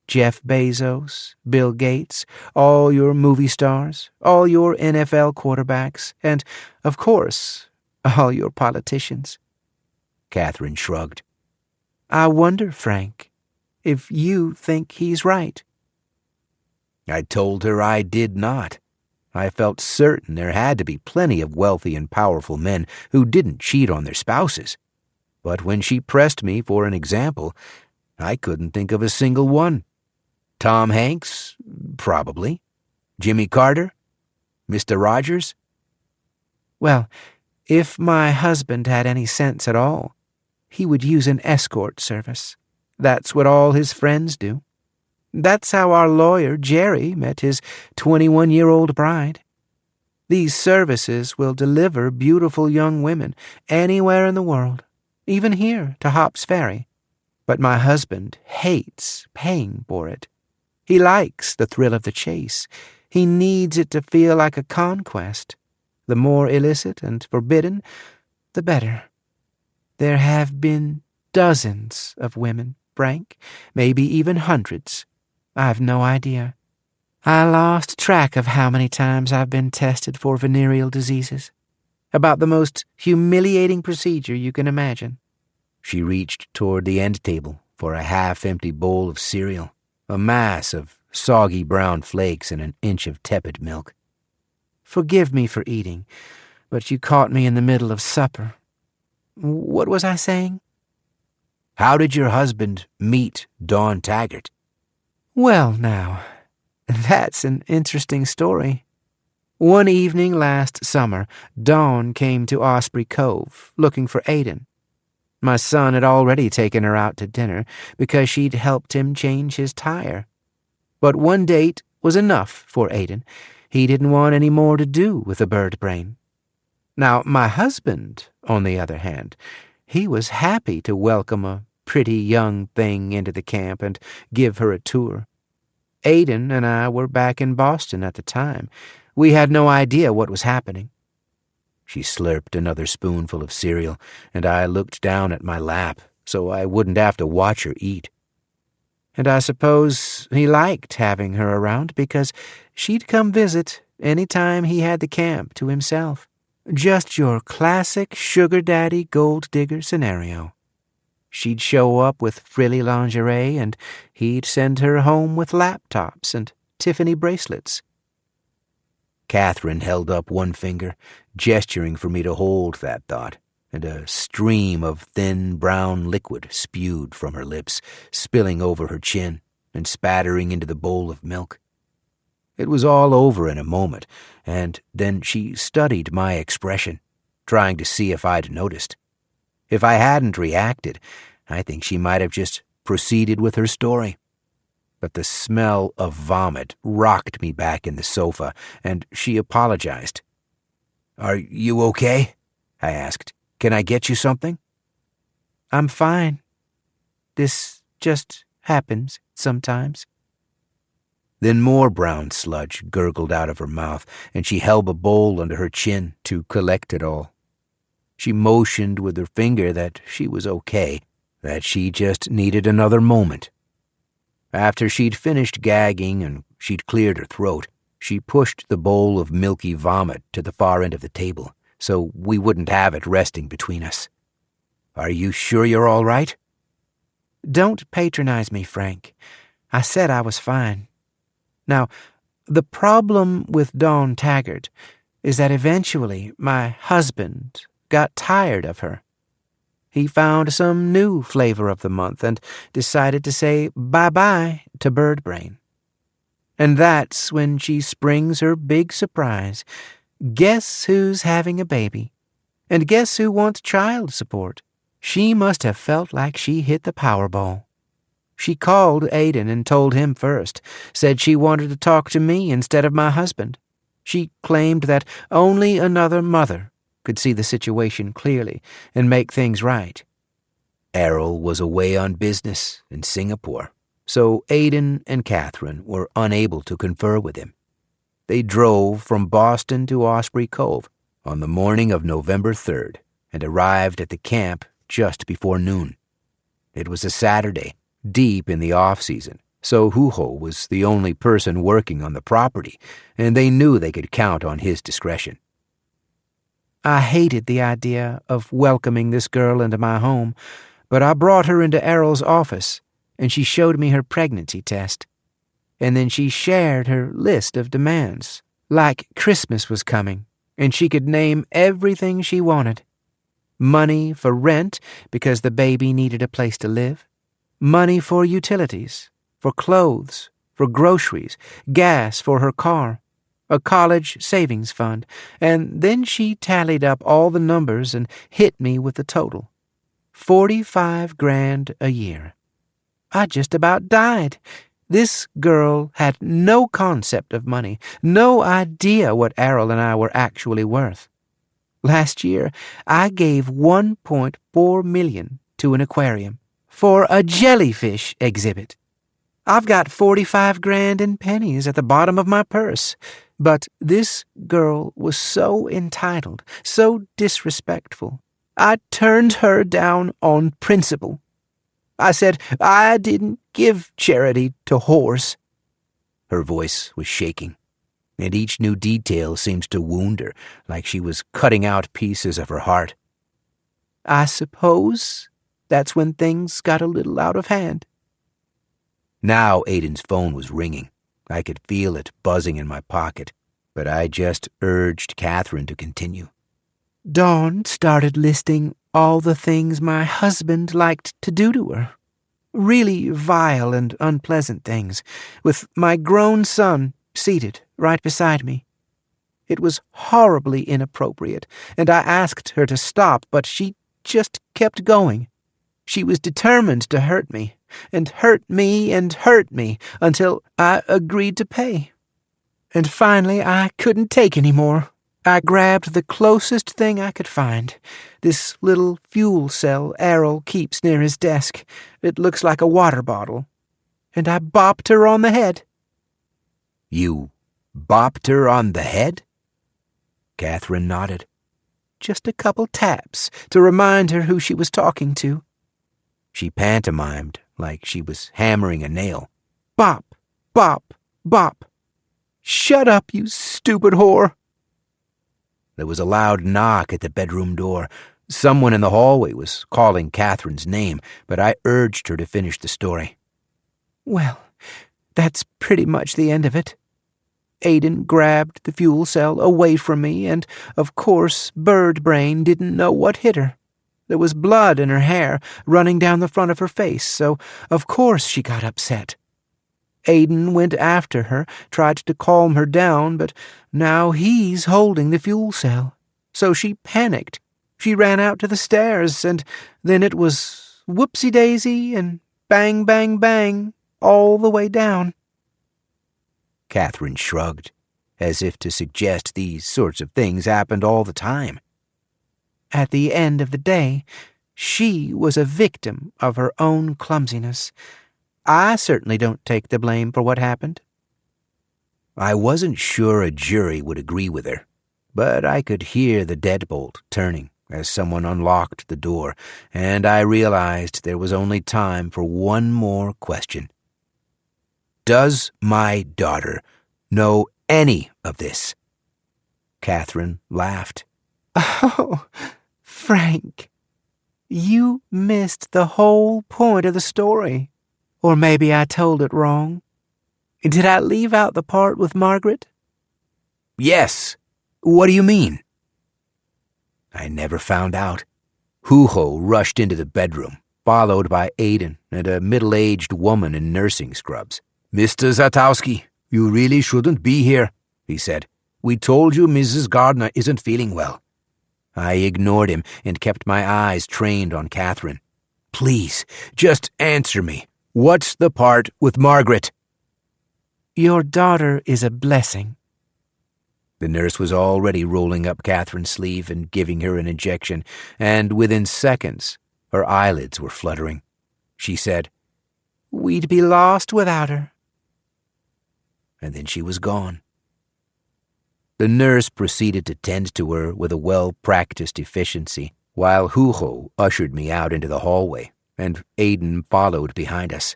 Jeff Bezos, Bill Gates, all your movie stars, all your NFL quarterbacks, and, of course, all your politicians. Catherine shrugged. I wonder, Frank, if you think he's right. I told her I did not. I felt certain there had to be plenty of wealthy and powerful men who didn't cheat on their spouses. But when she pressed me for an example, I couldn't think of a single one. Tom Hanks? Probably. Jimmy Carter? Mr. Rogers? Well, if my husband had any sense at all, he would use an escort service. That's what all his friends do. That's how our lawyer, Jerry, met his 21-year-old bride. These services will deliver beautiful young women anywhere in the world, even here to Hops Ferry. But my husband hates paying for it. He likes the thrill of the chase. He needs it to feel like a conquest. The more illicit and forbidden, the better. There have been dozens of women, Frank, maybe even hundreds. I've no idea. I lost track of how many times I've been tested for venereal diseases. About the most humiliating procedure you can imagine. She reached toward the end table for a half-empty bowl of cereal, a mass of soggy brown flakes and an inch of tepid milk. Forgive me for eating, but you caught me in the middle of supper. What was I saying? How did your husband meet Dawn Taggart? Well, now, that's an interesting story. One evening last summer, Dawn came to Osprey Cove looking for Aiden. My son had already taken her out to dinner because she'd helped him change his tire. But one date was enough for Aiden. He didn't want any more to do with a bird brain. Now, my husband, on the other hand, he was happy to welcome a pretty young thing into the camp and give her a tour. Aiden and I were back in Boston at the time. We had no idea what was happening. She slurped another spoonful of cereal, and I looked down at my lap so I wouldn't have to watch her eat. And I suppose he liked having her around because she'd come visit any time he had the camp to himself. Just your classic sugar daddy gold digger scenario. She'd show up with frilly lingerie, and he'd send her home with laptops and Tiffany bracelets. Catherine held up one finger, gesturing for me to hold that thought, and a stream of thin brown liquid spewed from her lips, spilling over her chin and spattering into the bowl of milk. It was all over in a moment, and then she studied my expression, trying to see if I'd noticed. If I hadn't reacted, I think she might have just proceeded with her story. But the smell of vomit rocked me back in the sofa, and she apologized. "Are you okay?" I asked. "Can I get you something?" "I'm fine. This just happens sometimes." Then more brown sludge gurgled out of her mouth, and she held a bowl under her chin to collect it all. She motioned with her finger that she was okay, that she just needed another moment. After she'd finished gagging and she'd cleared her throat, she pushed the bowl of milky vomit to the far end of the table, so we wouldn't have it resting between us. "Are you sure you're all right?" "Don't patronize me, Frank. I said I was fine. Now, the problem with Dawn Taggart is that eventually my husband got tired of her. He found some new flavor of the month and decided to say bye-bye to Bird Brain. And that's when she springs her big surprise. Guess who's having a baby? And guess who wants child support? She must have felt like she hit the Powerball. She called Aiden and told him first, said she wanted to talk to me instead of my husband. She claimed that only another mother could see the situation clearly and make things right. Errol was away on business in Singapore, so Aiden and Catherine were unable to confer with him. They drove from Boston to Osprey Cove on the morning of November 3rd and arrived at the camp just before noon. It was a Saturday, deep in the off-season, so Huho was the only person working on the property, and they knew they could count on his discretion. I hated the idea of welcoming this girl into my home, but I brought her into Errol's office, and she showed me her pregnancy test. And then she shared her list of demands, like Christmas was coming, and she could name everything she wanted. Money for rent because the baby needed a place to live. Money for utilities, for clothes, for groceries, gas for her car, a college savings fund, and then she tallied up all the numbers and hit me with the total. $45,000 a year. I just about died. This girl had no concept of money, no idea what Errol and I were actually worth. Last year, I gave $1.4 million to an aquarium for a jellyfish exhibit. I've got $45,000 in pennies at the bottom of my purse. But this girl was so entitled, so disrespectful. I turned her down on principle. I said I didn't give charity to whores. Her voice was shaking, and each new detail seemed to wound her, like she was cutting out pieces of her heart. I suppose that's when things got a little out of hand. Now Aiden's phone was ringing. I could feel it buzzing in my pocket, but I just urged Catherine to continue. Dawn started listing all the things my husband liked to do to her. Really vile and unpleasant things, with my grown son seated right beside me. It was horribly inappropriate, and I asked her to stop, but she just kept going. She was determined to hurt me, and hurt me, and hurt me, until I agreed to pay. And finally, I couldn't take any more. I grabbed the closest thing I could find, this little fuel cell Errol keeps near his desk. It looks like a water bottle. And I bopped her on the head. You bopped her on the head? Catherine nodded. Just a couple taps to remind her who she was talking to. She pantomimed like she was hammering a nail. Bop, bop, bop. Shut up, you stupid whore. There was a loud knock at the bedroom door. Someone in the hallway was calling Catherine's name, but I urged her to finish the story. Well, that's pretty much the end of it. Aiden grabbed the fuel cell away from me, and, of course, Bird Brain didn't know what hit her. There was blood in her hair running down the front of her face, so of course she got upset. Aiden went after her, tried to calm her down, but now he's holding the fuel cell. So she panicked. She ran out to the stairs, and then it was whoopsie-daisy and bang, bang, bang, all the way down." Catherine shrugged, as if to suggest these sorts of things happened all the time. "At the end of the day, she was a victim of her own clumsiness. I certainly don't take the blame for what happened." I wasn't sure a jury would agree with her, but I could hear the deadbolt turning as someone unlocked the door, and I realized there was only time for one more question. Does my daughter know any of this? Catherine laughed. "Oh, Frank, you missed the whole point of the story. Or maybe I told it wrong. Did I leave out the part with Margaret?" Yes. What do you mean? I never found out. Hoo-Ho rushed into the bedroom, followed by Aiden and a middle-aged woman in nursing scrubs. "Mr. Zatowski, you really shouldn't be here," he said. "We told you Mrs. Gardner isn't feeling well." I ignored him and kept my eyes trained on Catherine. "Please, just answer me. What's the part with Margaret?" "Your daughter is a blessing." The nurse was already rolling up Catherine's sleeve and giving her an injection, and within seconds, her eyelids were fluttering. She said, "We'd be lost without her." And then she was gone. The nurse proceeded to tend to her with a well-practiced efficiency, while Hoo-Ho ushered me out into the hallway, and Aiden followed behind us.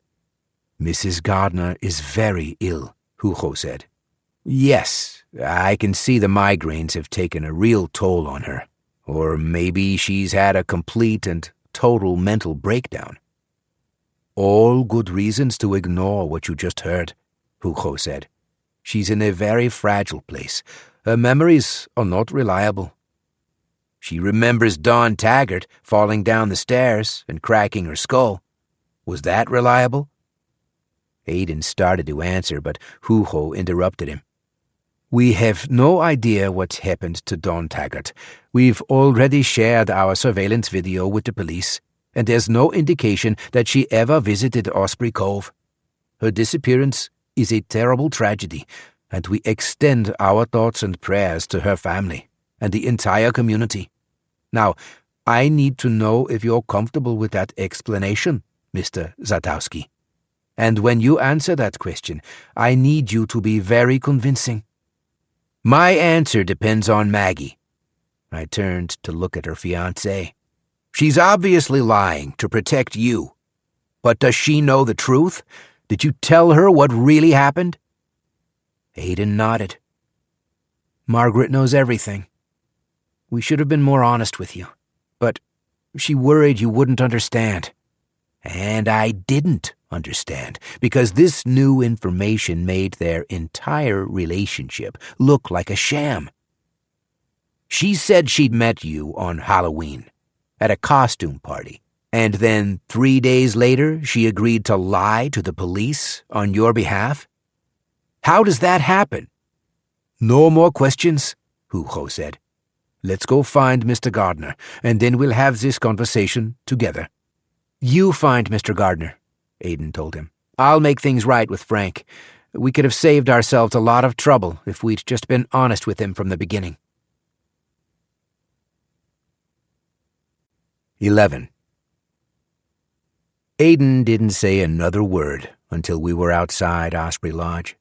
"Mrs. Gardner is very ill," Hoo-Ho said. "Yes, I can see the migraines have taken a real toll on her. Or maybe she's had a complete and total mental breakdown." "All good reasons to ignore what you just heard," Hoo-Ho said. "She's in a very fragile place. Her memories are not reliable." "She remembers Dawn Taggart falling down the stairs and cracking her skull. Was that reliable?" Aiden started to answer, but Hoo-Ho interrupted him. "We have no idea what happened to Dawn Taggart. We've already shared our surveillance video with the police, and there's no indication that she ever visited Osprey Cove. Her disappearance is a terrible tragedy, and we extend our thoughts and prayers to her family and the entire community. Now, I need to know if you're comfortable with that explanation, Mr. Zatowski. And when you answer that question, I need you to be very convincing." "My answer depends on Maggie." I turned to look at her fiancé. "She's obviously lying to protect you. But does she know the truth? Did you tell her what really happened?" Aiden nodded. "Margaret knows everything. We should have been more honest with you, but she worried you wouldn't understand. And I didn't understand, because this new information made their entire relationship look like a sham. She said she'd met you on Halloween, at a costume party, and then 3 days later she agreed to lie to the police on your behalf? How does that happen?" "No more questions," Hoo-Ho said. "Let's go find Mr. Gardner, and then we'll have this conversation together." "You find Mr. Gardner," Aiden told him. "I'll make things right with Frank. We could have saved ourselves a lot of trouble if we'd just been honest with him from the beginning." 11. Aiden didn't say another word until we were outside Osprey Lodge.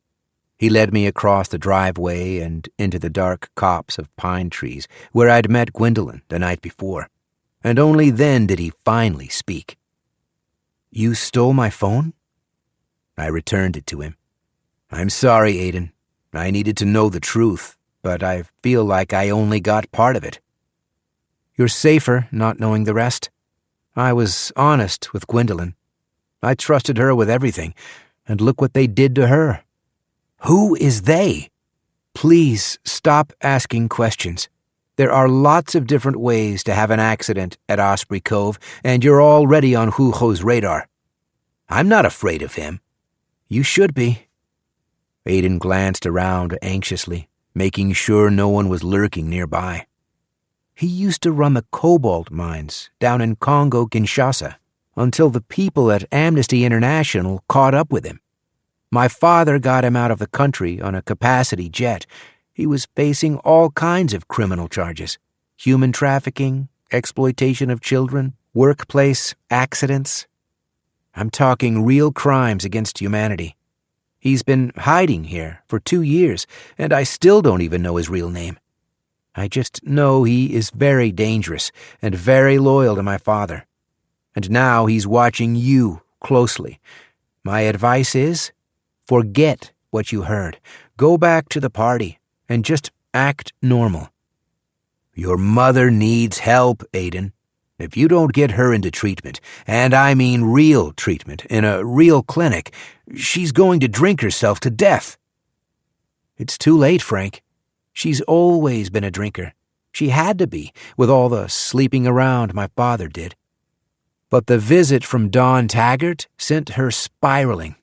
He led me across the driveway and into the dark copse of pine trees where I'd met Gwendolyn the night before, and only then did he finally speak. "You stole my phone?" I returned it to him. "I'm sorry, Aiden. I needed to know the truth, but I feel like I only got part of it." "You're safer not knowing the rest. I was honest with Gwendolyn. I trusted her with everything, and look what they did to her." "Who is they?" "Please stop asking questions. There are lots of different ways to have an accident at Osprey Cove, and you're already on Hoo-Ho's radar." "I'm not afraid of him." "You should be." Aiden glanced around anxiously, making sure no one was lurking nearby. He used to run the cobalt mines down in Congo-Kinshasa until the people at Amnesty International caught up with him. My father got him out of the country on a capacity jet. He was facing all kinds of criminal charges: human trafficking, exploitation of children, workplace accidents. I'm talking real crimes against humanity. He's been hiding here for 2 years, and I still don't even know his real name. I just know he is very dangerous and very loyal to my father. And now he's watching you closely. My advice is, forget what you heard. Go back to the party and just act normal. Your mother needs help, Aiden. If you don't get her into treatment, and I mean real treatment, in a real clinic, she's going to drink herself to death. It's too late, Frank. She's always been a drinker. She had to be, with all the sleeping around my father did. But the visit from Dawn Taggart sent her spiraling.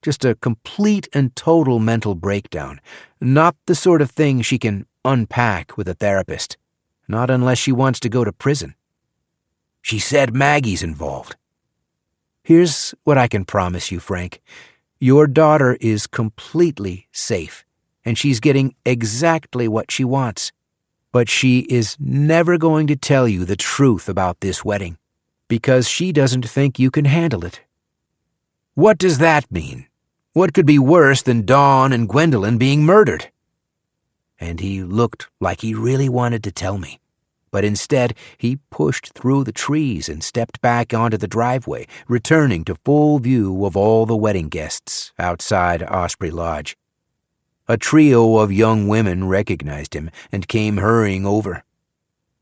Just a complete and total mental breakdown. Not the sort of thing she can unpack with a therapist. Not unless she wants to go to prison. She said Maggie's involved. Here's what I can promise you, Frank. Your daughter is completely safe, and she's getting exactly what she wants. But she is never going to tell you the truth about this wedding, because she doesn't think you can handle it. What does that mean? What could be worse than Dawn and Gwendolyn being murdered? And he looked like he really wanted to tell me. But instead, he pushed through the trees and stepped back onto the driveway, returning to full view of all the wedding guests outside Osprey Lodge. A trio of young women recognized him and came hurrying over.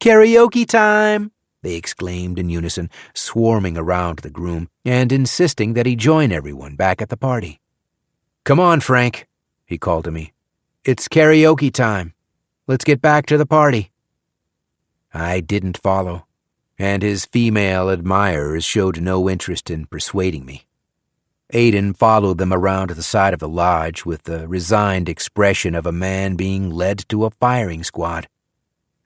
"Karaoke time!" they exclaimed in unison, swarming around the groom and insisting that he join everyone back at the party. "Come on, Frank," he called to me. "It's karaoke time. Let's get back to the party." I didn't follow, and his female admirers showed no interest in persuading me. Aiden followed them around to the side of the lodge with the resigned expression of a man being led to a firing squad.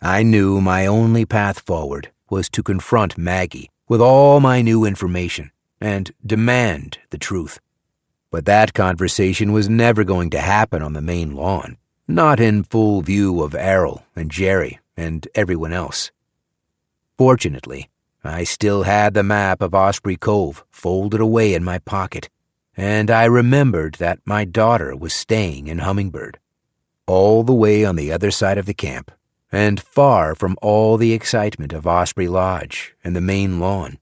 I knew my only path forward was to confront Maggie with all my new information and demand the truth. But that conversation was never going to happen on the main lawn, not in full view of Errol and Jerry and everyone else. Fortunately, I still had the map of Osprey Cove folded away in my pocket, and I remembered that my daughter was staying in Hummingbird, all the way on the other side of the camp, and far from all the excitement of Osprey Lodge and the main lawn.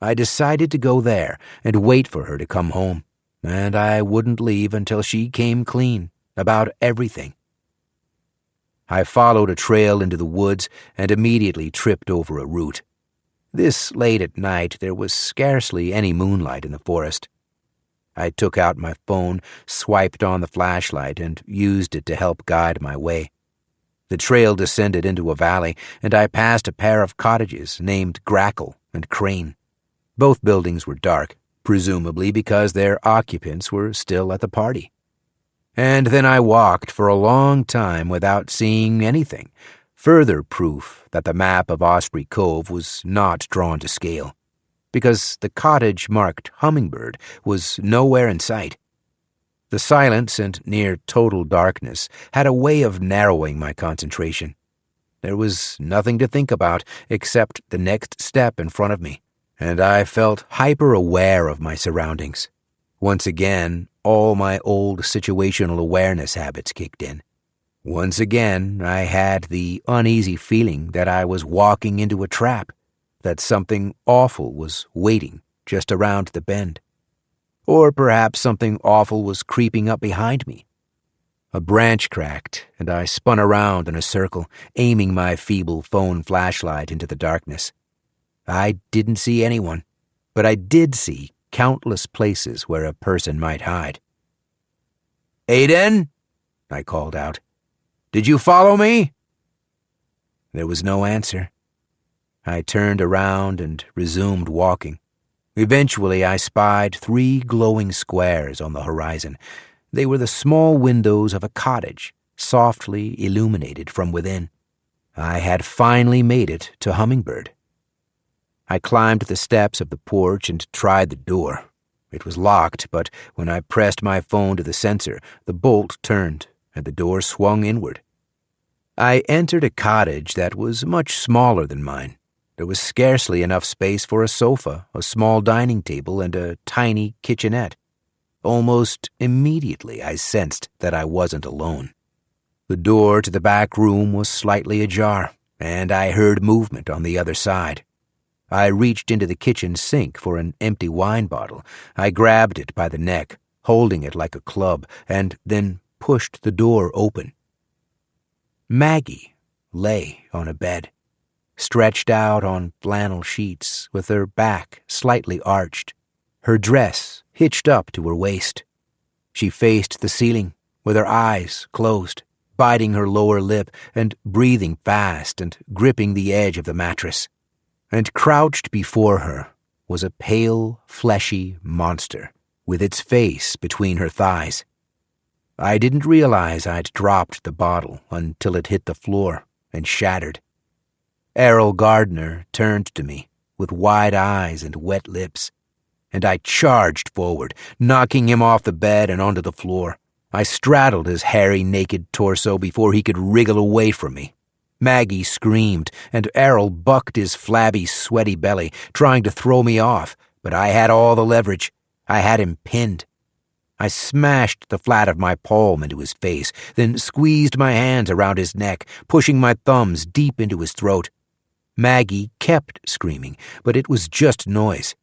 I decided to go there and wait for her to come home, and I wouldn't leave until she came clean about everything. I followed a trail into the woods and immediately tripped over a root. This late at night, there was scarcely any moonlight in the forest. I took out my phone, swiped on the flashlight, and used it to help guide my way. The trail descended into a valley, and I passed a pair of cottages named Grackle and Crane. Both buildings were dark, presumably because their occupants were still at the party. And then I walked for a long time without seeing anything, further proof that the map of Osprey Cove was not drawn to scale, because the cottage marked Hummingbird was nowhere in sight. The silence and near total darkness had a way of narrowing my concentration. There was nothing to think about except the next step in front of me, and I felt hyper-aware of my surroundings. Once again, all my old situational awareness habits kicked in. Once again, I had the uneasy feeling that I was walking into a trap, that something awful was waiting just around the bend. Or perhaps something awful was creeping up behind me. A branch cracked, and I spun around in a circle, aiming my feeble phone flashlight into the darkness. I didn't see anyone, but I did see countless places where a person might hide. "Aiden?" I called out. "Did you follow me?" There was no answer. I turned around and resumed walking. Eventually, I spied 3 glowing squares on the horizon. They were the small windows of a cottage, softly illuminated from within. I had finally made it to Hummingbird. I climbed the steps of the porch and tried the door. It was locked, but when I pressed my phone to the sensor, the bolt turned and the door swung inward. I entered a cottage that was much smaller than mine. There was scarcely enough space for a sofa, a small dining table, and a tiny kitchenette. Almost immediately I sensed that I wasn't alone. The door to the back room was slightly ajar, and I heard movement on the other side. I reached into the kitchen sink for an empty wine bottle. I grabbed it by the neck, holding it like a club, and then pushed the door open. Maggie lay on a bed, stretched out on flannel sheets, with her back slightly arched, her dress hitched up to her waist. She faced the ceiling, with her eyes closed, biting her lower lip and breathing fast and gripping the edge of the mattress. And crouched before her was a pale, fleshy monster, with its face between her thighs. I didn't realize I'd dropped the bottle until it hit the floor and shattered. Errol Gardner turned to me with wide eyes and wet lips, and I charged forward, knocking him off the bed and onto the floor. I straddled his hairy, naked torso before he could wriggle away from me. Maggie screamed, and Errol bucked his flabby, sweaty belly, trying to throw me off, but I had all the leverage. I had him pinned. I smashed the flat of my palm into his face, then squeezed my hands around his neck, pushing my thumbs deep into his throat. Maggie kept screaming, but it was just noise.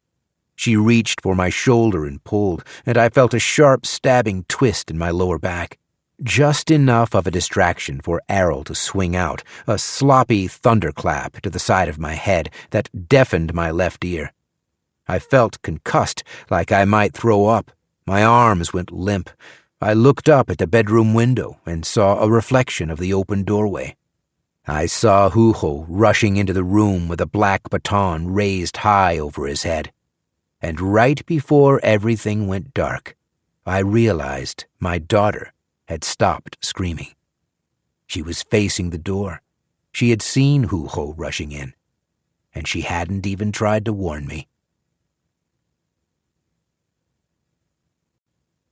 She reached for my shoulder and pulled, and I felt a sharp stabbing twist in my lower back. Just enough of a distraction for Errol to swing out, a sloppy thunderclap to the side of my head that deafened my left ear. I felt concussed, like I might throw up. My arms went limp. I looked up at the bedroom window and saw a reflection of the open doorway. I saw Huho rushing into the room with a black baton raised high over his head. And right before everything went dark, I realized my daughter had stopped screaming. She was facing the door. She had seen Huho rushing in, and she hadn't even tried to warn me.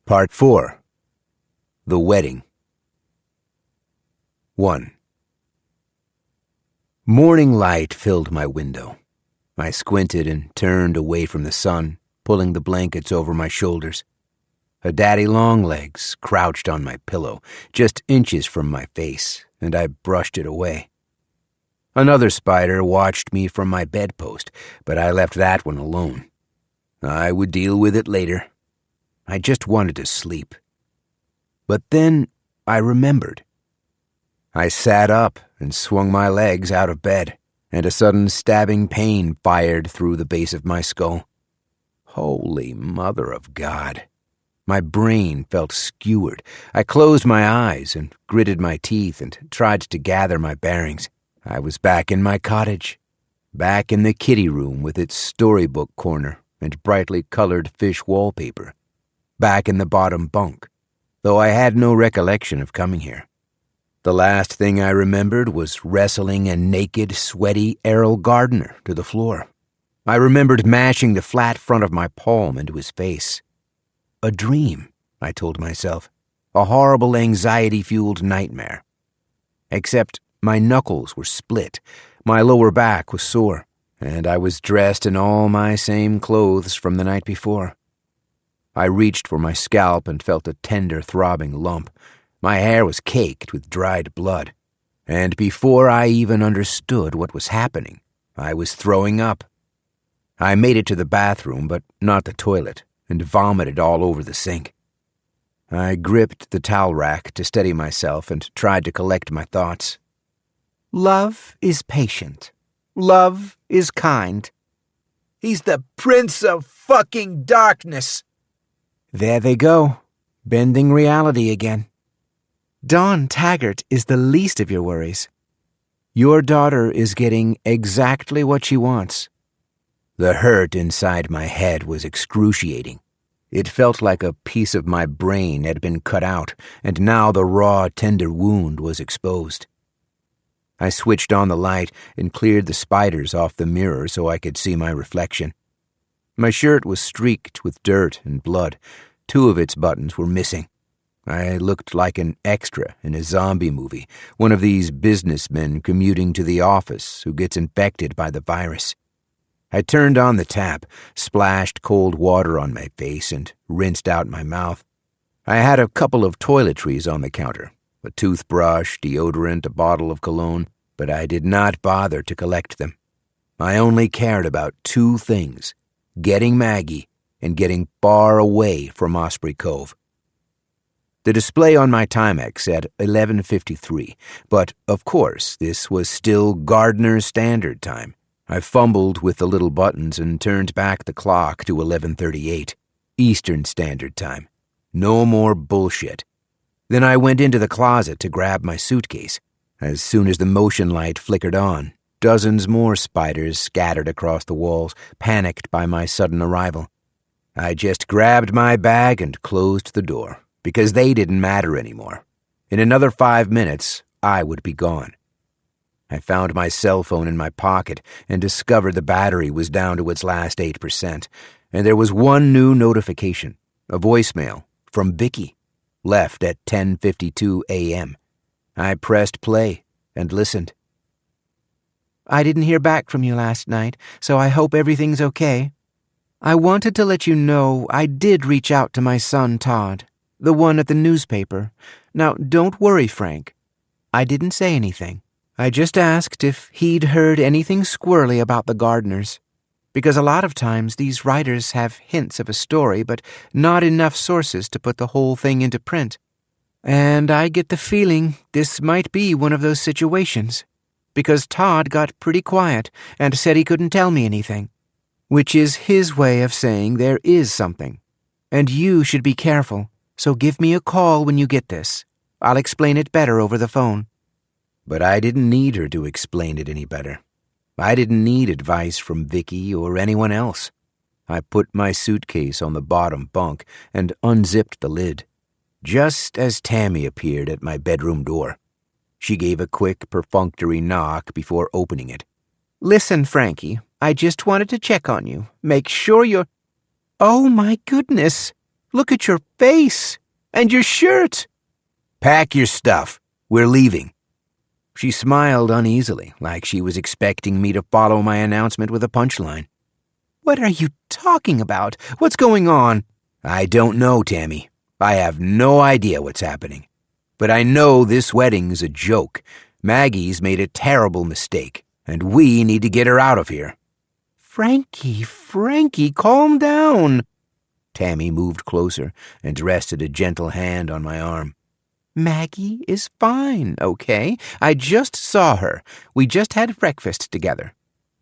Part 4. The Wedding. 1. Morning light filled my window. I squinted and turned away from the sun, pulling the blankets over my shoulders. A daddy longlegs crouched on my pillow, just inches from my face, and I brushed it away. Another spider watched me from my bedpost, but I left that one alone. I would deal with it later. I just wanted to sleep. But then I remembered. I sat up and swung my legs out of bed, and a sudden stabbing pain fired through the base of my skull. Holy Mother of God. My brain felt skewered. I closed my eyes and gritted my teeth and tried to gather my bearings. I was back in my cottage, back in the kitty room with its storybook corner and brightly colored fish wallpaper, back in the bottom bunk, though I had no recollection of coming here. The last thing I remembered was wrestling a naked, sweaty Errol Gardner to the floor. I remembered mashing the flat front of my palm into his face. A dream, I told myself. A horrible anxiety-fueled nightmare. Except my knuckles were split, my lower back was sore, and I was dressed in all my same clothes from the night before. I reached for my scalp and felt a tender, throbbing lump. My hair was caked with dried blood, and before I even understood what was happening, I was throwing up. I made it to the bathroom, but not the toilet, and vomited all over the sink. I gripped the towel rack to steady myself and tried to collect my thoughts. Love is patient. Love is kind. He's the Prince of fucking Darkness. There they go, bending reality again. Dawn Taggart is the least of your worries. Your daughter is getting exactly what she wants. The hurt inside my head was excruciating. It felt like a piece of my brain had been cut out, and now the raw, tender wound was exposed. I switched on the light and cleared the spiders off the mirror so I could see my reflection. My shirt was streaked with dirt and blood. 2 of its buttons were missing. I looked like an extra in a zombie movie, one of these businessmen commuting to the office who gets infected by the virus. I turned on the tap, splashed cold water on my face, and rinsed out my mouth. I had a couple of toiletries on the counter, a toothbrush, deodorant, a bottle of cologne, but I did not bother to collect them. I only cared about 2 things: getting Maggie and getting far away from Osprey Cove. The display on my Timex said 11:53, but of course this was still Gardner Standard Time. I fumbled with the little buttons and turned back the clock to 11:38, Eastern Standard Time. No more bullshit. Then I went into the closet to grab my suitcase. As soon as the motion light flickered on, dozens more spiders scattered across the walls, panicked by my sudden arrival. I just grabbed my bag and closed the door, because they didn't matter anymore. In another 5 minutes, I would be gone. I found my cell phone in my pocket and discovered the battery was down to its last 8%, and there was one new notification, a voicemail from Vicky, left at 10:52 a.m. I pressed play and listened. I didn't hear back from you last night, so I hope everything's okay. I wanted to let you know I did reach out to my son, Todd, the one at the newspaper. Now, don't worry, Frank. I didn't say anything. I just asked if he'd heard anything squirrely about the Gardners, because a lot of times these writers have hints of a story, but not enough sources to put the whole thing into print. And I get the feeling this might be one of those situations, because Todd got pretty quiet and said he couldn't tell me anything, which is his way of saying there is something. And you should be careful, so give me a call when you get this. I'll explain it better over the phone. But I didn't need her to explain it any better. I didn't need advice from Vicky or anyone else. I put my suitcase on the bottom bunk and unzipped the lid, just as Tammy appeared at my bedroom door. She gave a quick, perfunctory knock before opening it. Listen, Frankie, I just wanted to check on you. Make sure you're... Oh, my goodness! Look at your face! And your shirt! Pack your stuff. We're leaving. She smiled uneasily, like she was expecting me to follow my announcement with a punchline. What are you talking about? What's going on? I don't know, Tammy. I have no idea what's happening. But I know this wedding's a joke. Maggie's made a terrible mistake, and we need to get her out of here. Frankie, calm down. Tammy moved closer and rested a gentle hand on my arm. Maggie is fine, okay? I just saw her. We just had breakfast together.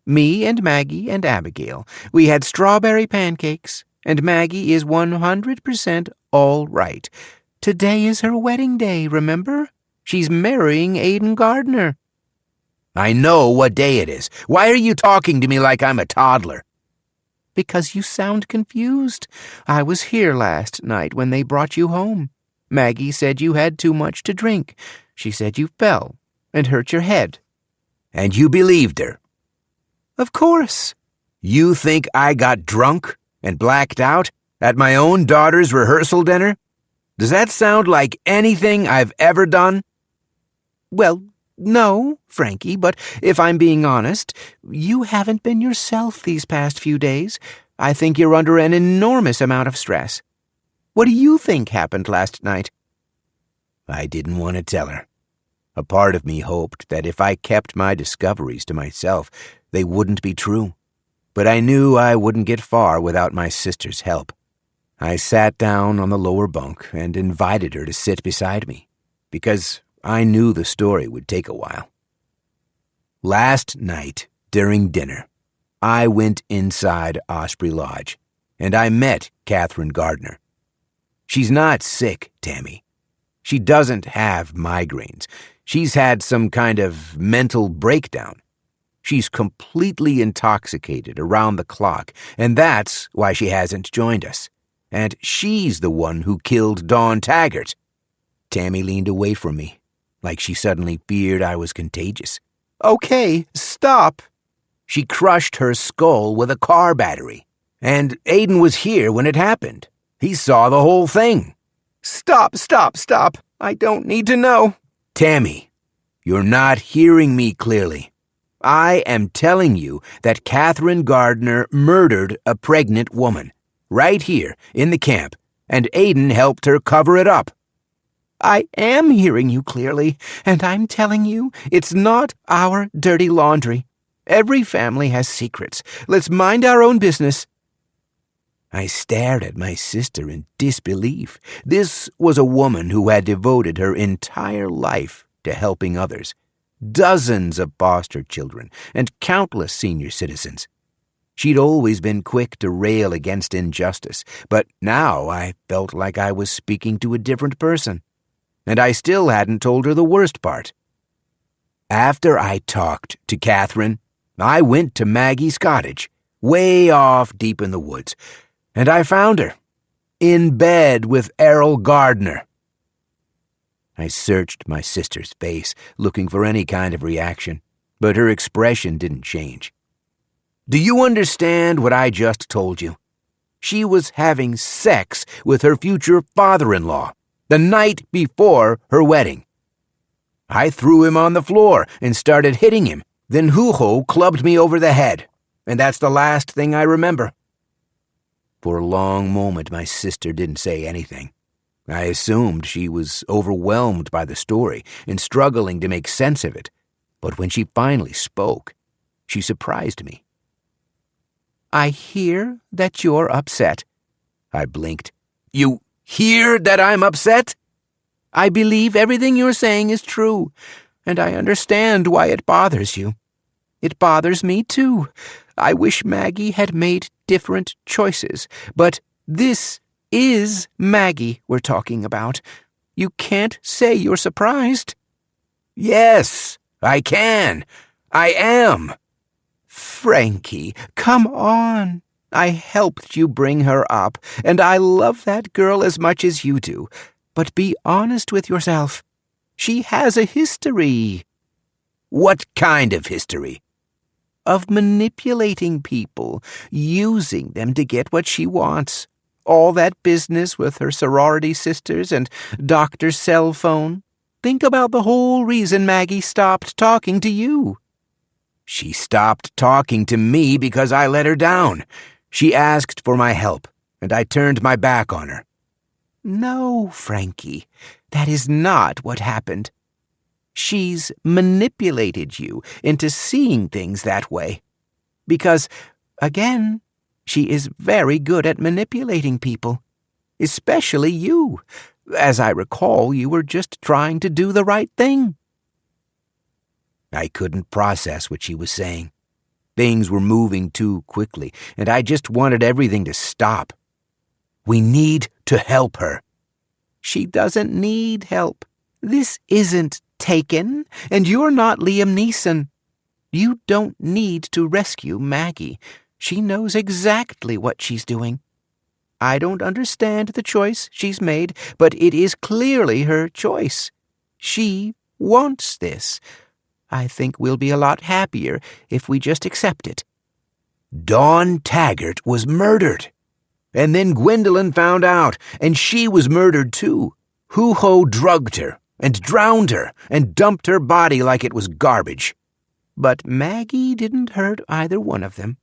Me and Maggie and Abigail. We had strawberry pancakes, and Maggie is 100% all right. Today is her wedding day, remember? She's marrying Aiden Gardner. I know what day it is. Why are you talking to me like I'm a toddler? Because you sound confused. I was here last night when they brought you home. Maggie said you had too much to drink. She said you fell and hurt your head. And you believed her? Of course. You think I got drunk and blacked out at my own daughter's rehearsal dinner? Does that sound like anything I've ever done? Well, no, Frankie, but if I'm being honest, you haven't been yourself these past few days. I think you're under an enormous amount of stress. What do you think happened last night? I didn't want to tell her. A part of me hoped that if I kept my discoveries to myself, they wouldn't be true. But I knew I wouldn't get far without my sister's help. I sat down on the lower bunk and invited her to sit beside me, because I knew the story would take a while. Last night, during dinner, I went inside Osprey Lodge, and I met Catherine Gardner. She's not sick, Tammy. She doesn't have migraines. She's had some kind of mental breakdown. She's completely intoxicated around the clock, and that's why she hasn't joined us. And she's the one who killed Dawn Taggart. Tammy leaned away from me, like she suddenly feared I was contagious. Okay, stop. She crushed her skull with a car battery. And Aiden was here when it happened. He saw the whole thing. Stop. I don't need to know. Tammy, you're not hearing me clearly. I am telling you that Catherine Gardner murdered a pregnant woman, right here in the camp, and Aiden helped her cover it up. I am hearing you clearly, and I'm telling you it's not our dirty laundry. Every family has secrets. Let's mind our own business. I stared at my sister in disbelief. This was a woman who had devoted her entire life to helping others. Dozens of foster children and countless senior citizens. She'd always been quick to rail against injustice, but now I felt like I was speaking to a different person. And I still hadn't told her the worst part. After I talked to Catherine, I went to Maggie's cottage, way off deep in the woods, and I found her, in bed with Errol Gardner. I searched my sister's face, looking for any kind of reaction, but her expression didn't change. Do you understand what I just told you? She was having sex with her future father-in-law the night before her wedding. I threw him on the floor and started hitting him. Then Hoo-Ho clubbed me over the head, and that's the last thing I remember. For a long moment, my sister didn't say anything. I assumed she was overwhelmed by the story and struggling to make sense of it. But when she finally spoke, she surprised me. I hear that you're upset. I blinked. You hear that I'm upset? I believe everything you're saying is true, and I understand why it bothers you. It bothers me, too. I wish Maggie had made different choices, but this is Maggie we're talking about. You can't say you're surprised. Yes, I can. I am. Frankie, come on. I helped you bring her up, and I love that girl as much as you do. But be honest with yourself. She has a history. What kind of history? Of manipulating people, using them to get what she wants. All that business with her sorority sisters and doctor's cell phone. Think about the whole reason Maggie stopped talking to you. She stopped talking to me because I let her down. She asked for my help, and I turned my back on her. No, Frankie, that is not what happened. She's manipulated you into seeing things that way. Because, again, she is very good at manipulating people. Especially you. As I recall, you were just trying to do the right thing. I couldn't process what she was saying. Things were moving too quickly, and I just wanted everything to stop. We need to help her. She doesn't need help. This isn't Taken, and you're not Liam Neeson. You don't need to rescue Maggie. She knows exactly what she's doing. I don't understand the choice she's made, but it is clearly her choice. She wants this. I think we'll be a lot happier if we just accept it. Dawn Taggart was murdered. And then Gwendolyn found out, and she was murdered too. Hoo-Ho drugged her and drowned her and dumped her body like it was garbage. But Maggie didn't hurt either one of them.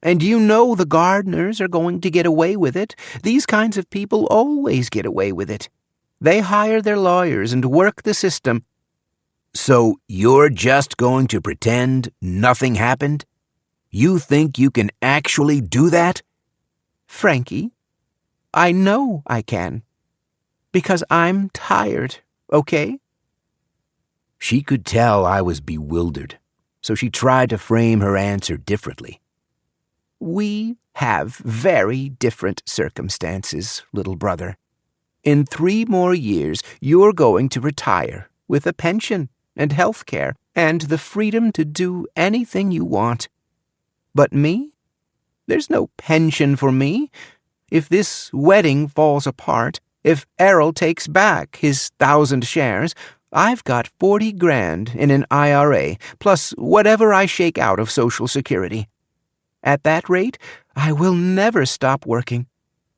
And you know the Gardners are going to get away with it. These kinds of people always get away with it. They hire their lawyers and work the system. So you're just going to pretend nothing happened? You think you can actually do that? Frankie, I know I can. Because I'm tired, okay? She could tell I was bewildered, so she tried to frame her answer differently. We have very different circumstances, little brother. In 3 more years, you're going to retire with a pension and health care and the freedom to do anything you want. But me? There's no pension for me. If this wedding falls apart, if Errol takes back his 1,000 shares, I've got 40 grand in an IRA, plus whatever I shake out of Social Security. At that rate, I will never stop working.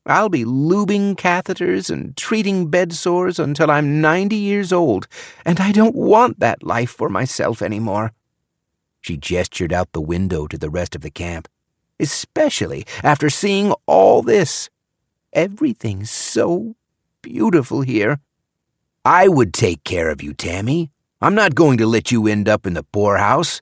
I'll be lubing catheters and treating bed sores until I'm 90 years old, and I don't want that life for myself anymore." She gestured out the window to the rest of the camp. "Especially after seeing all this. Everything's so beautiful here." "I would take care of you, Tammy. I'm not going to let you end up in the poorhouse."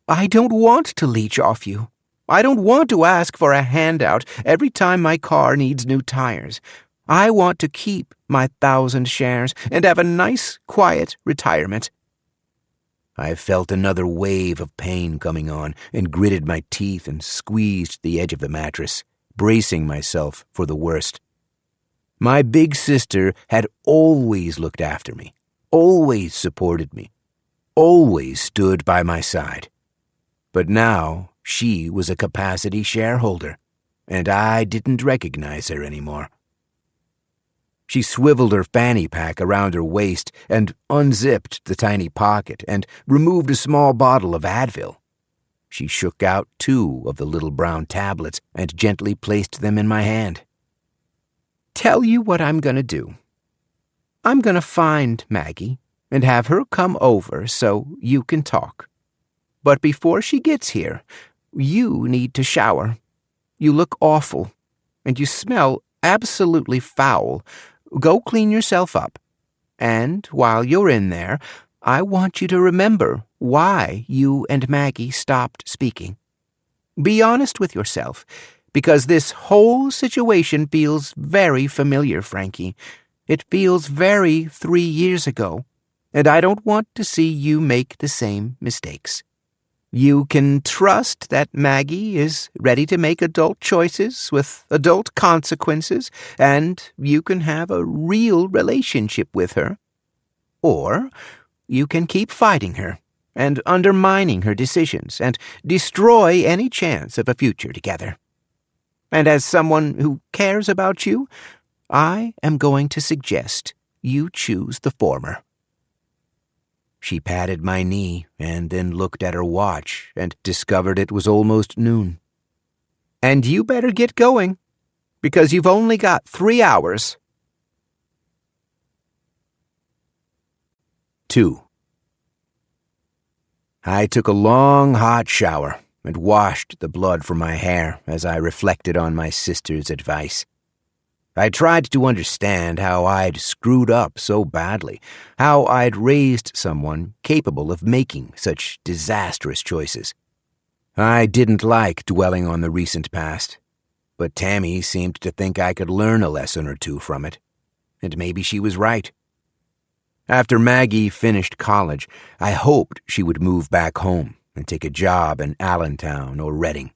"I don't want to leech off you. I don't want to ask for a handout every time my car needs new tires. I want to keep my 1,000 shares and have a nice, quiet retirement." I felt another wave of pain coming on and gritted my teeth and squeezed the edge of the mattress, bracing myself for the worst. My big sister had always looked after me, always supported me, always stood by my side. But now she was a capacity shareholder, and I didn't recognize her anymore. She swiveled her fanny pack around her waist and unzipped the tiny pocket and removed a small bottle of Advil. She shook out 2 of the little brown tablets and gently placed them in my hand. "Tell you what I'm going to do. I'm going to find Maggie and have her come over so you can talk. But before she gets here, you need to shower. You look awful, and you smell absolutely foul. Go clean yourself up. And while you're in there, I want you to remember why you and Maggie stopped speaking. Be honest with yourself, because this whole situation feels very familiar, Frankie. It feels very 3 years ago, and I don't want to see you make the same mistakes. You can trust that Maggie is ready to make adult choices with adult consequences, and you can have a real relationship with her. Or you can keep fighting her and undermining her decisions and destroy any chance of a future together. And as someone who cares about you, I am going to suggest you choose the former." She patted my knee and then looked at her watch and discovered it was almost noon. "And you better get going, because you've only got 3 hours. 2. I took a long, hot shower and washed the blood from my hair as I reflected on my sister's advice. I tried to understand how I'd screwed up so badly, how I'd raised someone capable of making such disastrous choices. I didn't like dwelling on the recent past, but Tammy seemed to think I could learn a lesson or 2 from it, and maybe she was right. After Maggie finished college, I hoped she would move back home and take a job in Allentown or Reading.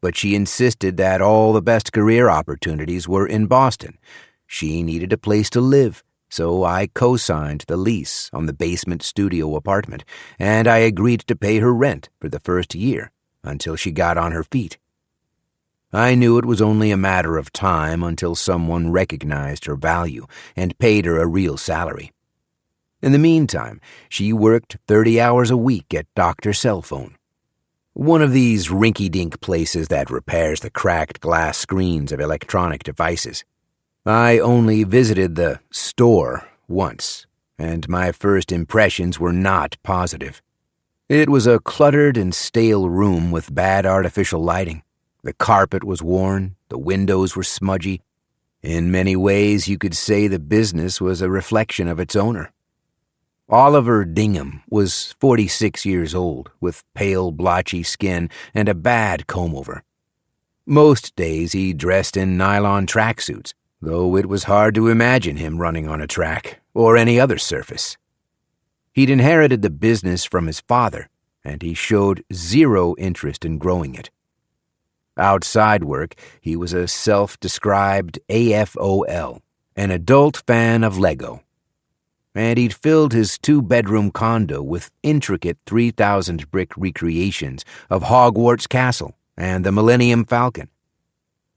But she insisted that all the best career opportunities were in Boston. She needed a place to live, so I co-signed the lease on the basement studio apartment, and I agreed to pay her rent for the first year until she got on her feet. I knew it was only a matter of time until someone recognized her value and paid her a real salary. In the meantime, she worked 30 hours a week at Dr. Cell Phone, one of these rinky-dink places that repairs the cracked glass screens of electronic devices. I only visited the store once, and my first impressions were not positive. It was a cluttered and stale room with bad artificial lighting. The carpet was worn, the windows were smudgy. In many ways, you could say the business was a reflection of its owner. Oliver Dingham was 46 years old, with pale, blotchy skin and a bad comb-over. Most days he dressed in nylon tracksuits, though it was hard to imagine him running on a track or any other surface. He'd inherited the business from his father, and he showed zero interest in growing it. Outside work, he was a self-described AFOL, an adult fan of Lego. And he'd filled his 2-bedroom condo with intricate 3,000-brick recreations of Hogwarts Castle and the Millennium Falcon.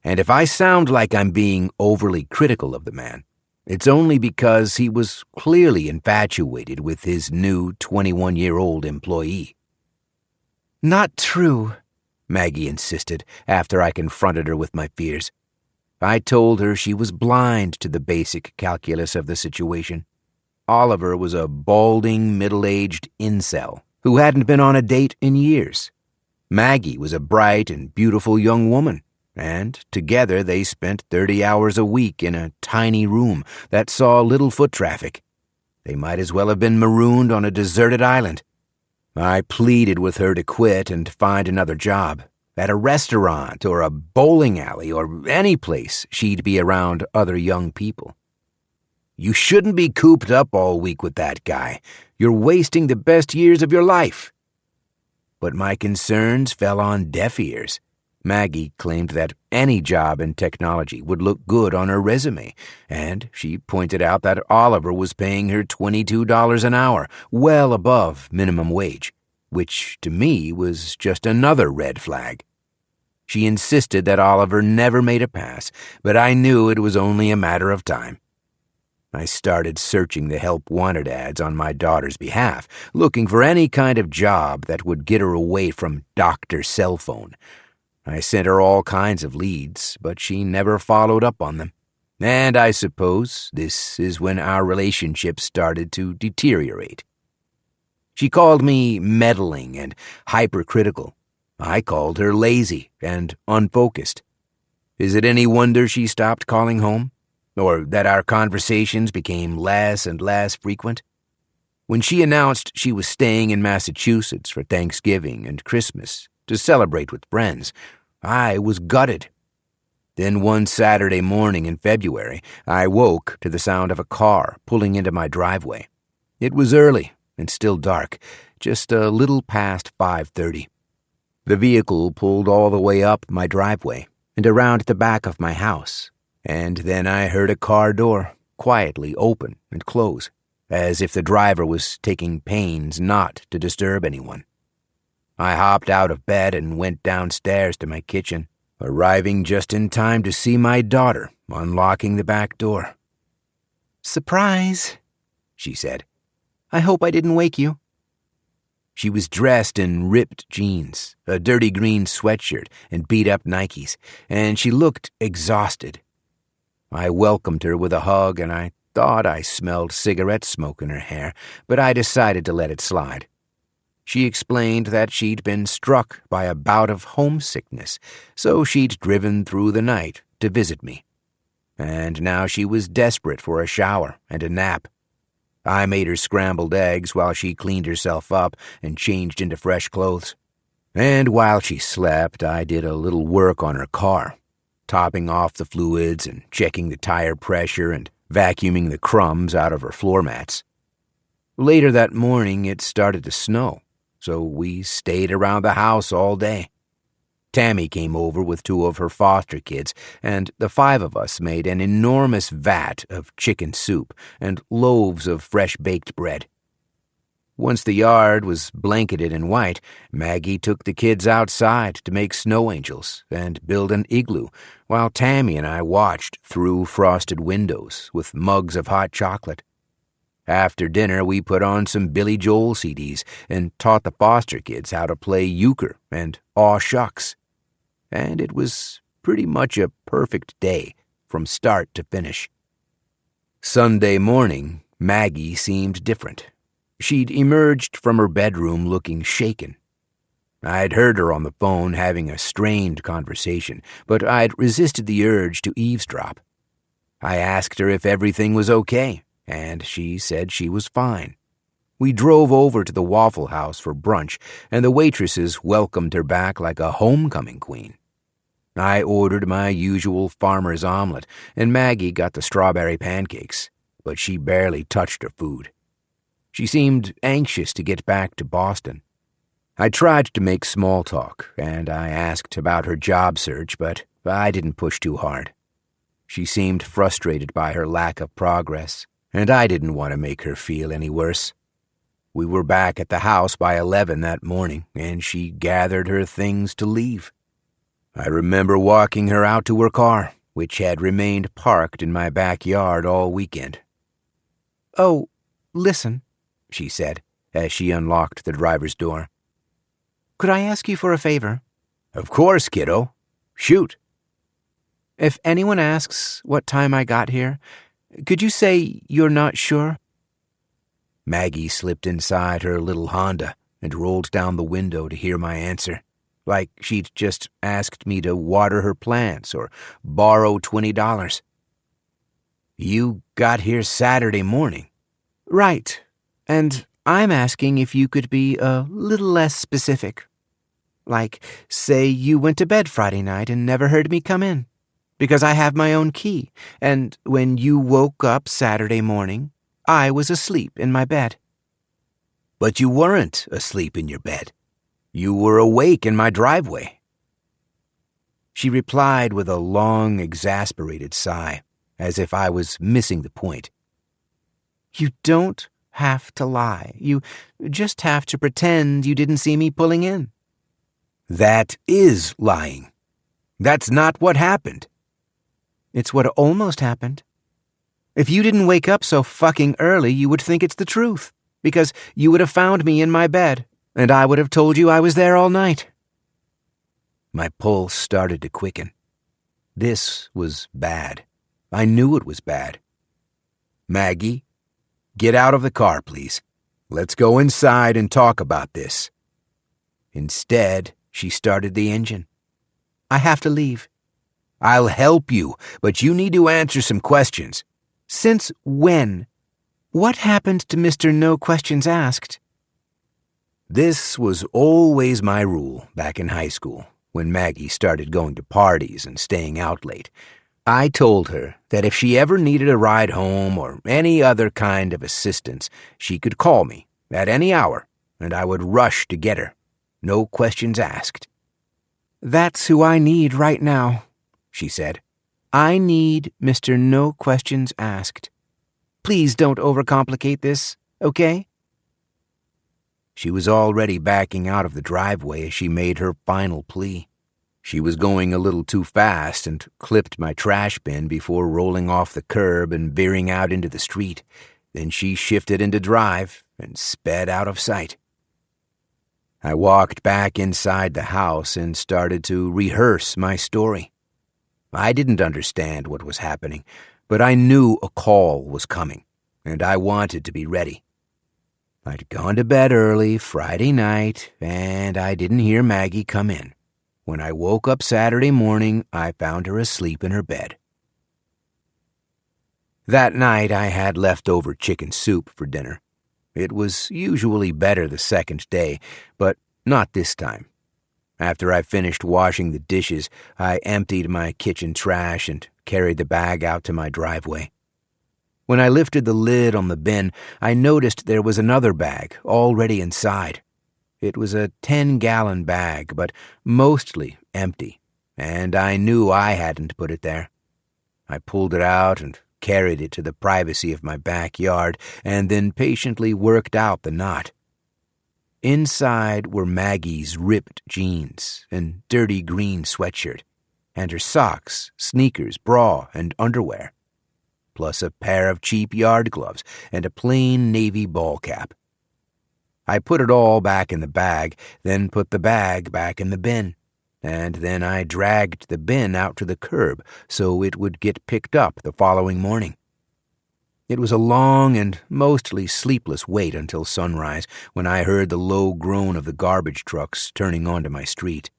And if I sound like I'm being overly critical of the man, It's only because he was clearly infatuated with his new 21-year-old employee. Not true, Maggie insisted after I confronted her with my fears. I told her she was blind to the basic calculus of the situation. Oliver was a balding, middle-aged incel who hadn't been on a date in years. Maggie was a bright and beautiful young woman, and together they spent 30 hours a week in a tiny room that saw little foot traffic. They might as well have been marooned on a deserted island. I pleaded with her to quit and find another job, at a restaurant or a bowling alley or any place she'd be around other young people. You shouldn't be cooped up all week with that guy. You're wasting the best years of your life. But my concerns fell on deaf ears. Maggie claimed that any job in technology would look good on her resume, and she pointed out that Oliver was paying her $22 an hour, well above minimum wage, which to me was just another red flag. She insisted that Oliver never made a pass, but I knew it was only a matter of time. I started searching the help wanted ads on my daughter's behalf, looking for any kind of job that would get her away from Dr. Cell Phone. I sent her all kinds of leads, but she never followed up on them. And I suppose this is when our relationship started to deteriorate. She called me meddling and hypercritical. I called her lazy and unfocused. Is it any wonder she stopped calling home? Or that our conversations became less and less frequent? When she announced she was staying in Massachusetts for Thanksgiving and Christmas to celebrate with friends, I was gutted. Then one Saturday morning in February, I woke to the sound of a car pulling into my driveway. It was early and still dark, just a little past 5:30. The vehicle pulled all the way up my driveway and around the back of my house, and then I heard a car door quietly open and close, as if the driver was taking pains not to disturb anyone. I hopped out of bed and went downstairs to my kitchen, arriving just in time to see my daughter unlocking the back door. "Surprise," she said. "I hope I didn't wake you." She was dressed in ripped jeans, a dirty green sweatshirt, and beat-up Nikes, and she looked exhausted. I welcomed her with a hug, and I thought I smelled cigarette smoke in her hair, but I decided to let it slide. She explained that she'd been struck by a bout of homesickness, so she'd driven through the night to visit me. And now she was desperate for a shower and a nap. I made her scrambled eggs while she cleaned herself up and changed into fresh clothes. And while she slept, I did a little work on her car, topping off the fluids and checking the tire pressure and vacuuming the crumbs out of her floor mats. Later that morning, it started to snow, so we stayed around the house all day. Tammy came over with 2 of her foster kids, and the 5 of us made an enormous vat of chicken soup and loaves of fresh-baked bread. Once the yard was blanketed in white, Maggie took the kids outside to make snow angels and build an igloo, while Tammy and I watched through frosted windows with mugs of hot chocolate. After dinner, we put on some Billy Joel CDs and taught the foster kids how to play euchre and aw shucks. And it was pretty much a perfect day from start to finish. Sunday morning, Maggie seemed different. She'd emerged from her bedroom looking shaken. I'd heard her on the phone having a strained conversation, but I'd resisted the urge to eavesdrop. I asked her if everything was okay, and she said she was fine. We drove over to the Waffle House for brunch, and the waitresses welcomed her back like a homecoming queen. I ordered my usual farmer's omelet, and Maggie got the strawberry pancakes, but she barely touched her food. She seemed anxious to get back to Boston. I tried to make small talk, and I asked about her job search, but I didn't push too hard. She seemed frustrated by her lack of progress, and I didn't want to make her feel any worse. We were back at the house by 11 that morning, and she gathered her things to leave. I remember walking her out to her car, which had remained parked in my backyard all weekend. "Oh, listen," she said, as she unlocked the driver's door. "Could I ask you for a favor?" Of course, kiddo. Shoot. "If anyone asks what time I got here, could you say you're not sure?" Maggie slipped inside her little Honda and rolled down the window to hear my answer, like she'd just asked me to water her plants or borrow $20. You got here Saturday morning. "Right, and I'm asking if you could be a little less specific. Like, say you went to bed Friday night and never heard me come in, because I have my own key, and when you woke up Saturday morning, I was asleep in my bed." But you weren't asleep in your bed. You were awake in my driveway. She replied with a long, exasperated sigh, as if I was missing the point. "You don't have to lie. You just have to pretend you didn't see me pulling in." That is lying. That's not what happened. "It's what almost happened. If you didn't wake up so fucking early, you would think it's the truth, because you would have found me in my bed, and I would have told you I was there all night." My pulse started to quicken. This was bad. I knew it was bad. Maggie, get out of the car, please. Let's go inside and talk about this. Instead, she started the engine. "I have to leave." I'll help you, but you need to answer some questions. "Since when? What happened to Mr. No Questions Asked?" This was always my rule back in high school, when Maggie started going to parties and staying out late. I told her that if she ever needed a ride home or any other kind of assistance, she could call me at any hour, and I would rush to get her. No questions asked. "That's who I need right now," she said. "I need Mr. No Questions Asked. Please don't overcomplicate this, okay?" She was already backing out of the driveway as she made her final plea. She was going a little too fast and clipped my trash bin before rolling off the curb and veering out into the street. Then she shifted into drive and sped out of sight. I walked back inside the house and started to rehearse my story. I didn't understand what was happening, but I knew a call was coming, and I wanted to be ready. I'd gone to bed early Friday night, and I didn't hear Maggie come in. When I woke up Saturday morning, I found her asleep in her bed. That night, I had leftover chicken soup for dinner. It was usually better the second day, but not this time. After I finished washing the dishes, I emptied my kitchen trash and carried the bag out to my driveway. When I lifted the lid on the bin, I noticed there was another bag already inside. It was a 10-gallon bag, but mostly empty, and I knew I hadn't put it there. I pulled it out and carried it to the privacy of my backyard, and then patiently worked out the knot. Inside were Maggie's ripped jeans and dirty green sweatshirt, and her socks, sneakers, bra, and underwear, plus a pair of cheap yard gloves and a plain navy ball cap. I put it all back in the bag, then put the bag back in the bin, and then I dragged the bin out to the curb so it would get picked up the following morning. It was a long and mostly sleepless wait until sunrise when I heard the low groan of the garbage trucks turning onto my street.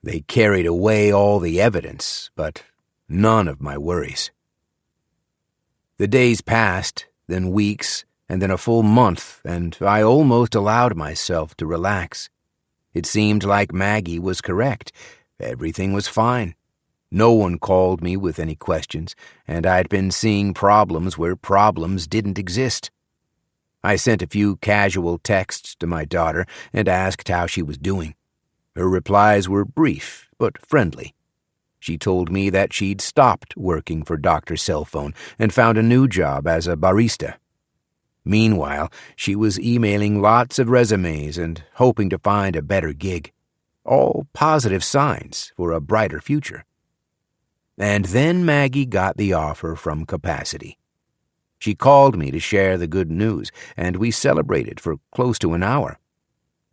They carried away all the evidence, but none of my worries. The days passed, then weeks, and then a full month, and I almost allowed myself to relax. It seemed like Maggie was correct. Everything was fine. No one called me with any questions, and I'd been seeing problems where problems didn't exist. I sent a few casual texts to my daughter and asked how she was doing. Her replies were brief but friendly. She told me that she'd stopped working for Dr. Cellphone and found a new job as a barista. Meanwhile, she was emailing lots of resumes and hoping to find a better gig. All positive signs for a brighter future. And then Maggie got the offer from Capacity. She called me to share the good news, and we celebrated for close to an hour.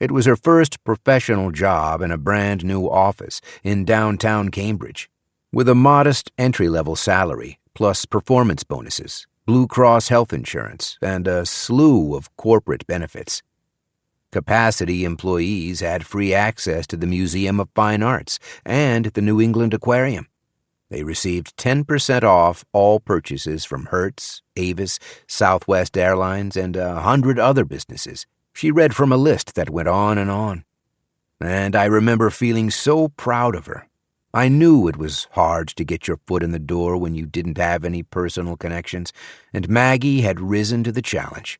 It was her first professional job in a brand new office in downtown Cambridge, with a modest entry-level salary, plus performance bonuses, Blue Cross health insurance, and a slew of corporate benefits. Capacity employees had free access to the Museum of Fine Arts and the New England Aquarium. They received 10% off all purchases from Hertz, Avis, Southwest Airlines, and 100 other businesses. She read from a list that went on. And I remember feeling so proud of her. I knew it was hard to get your foot in the door when you didn't have any personal connections, and Maggie had risen to the challenge.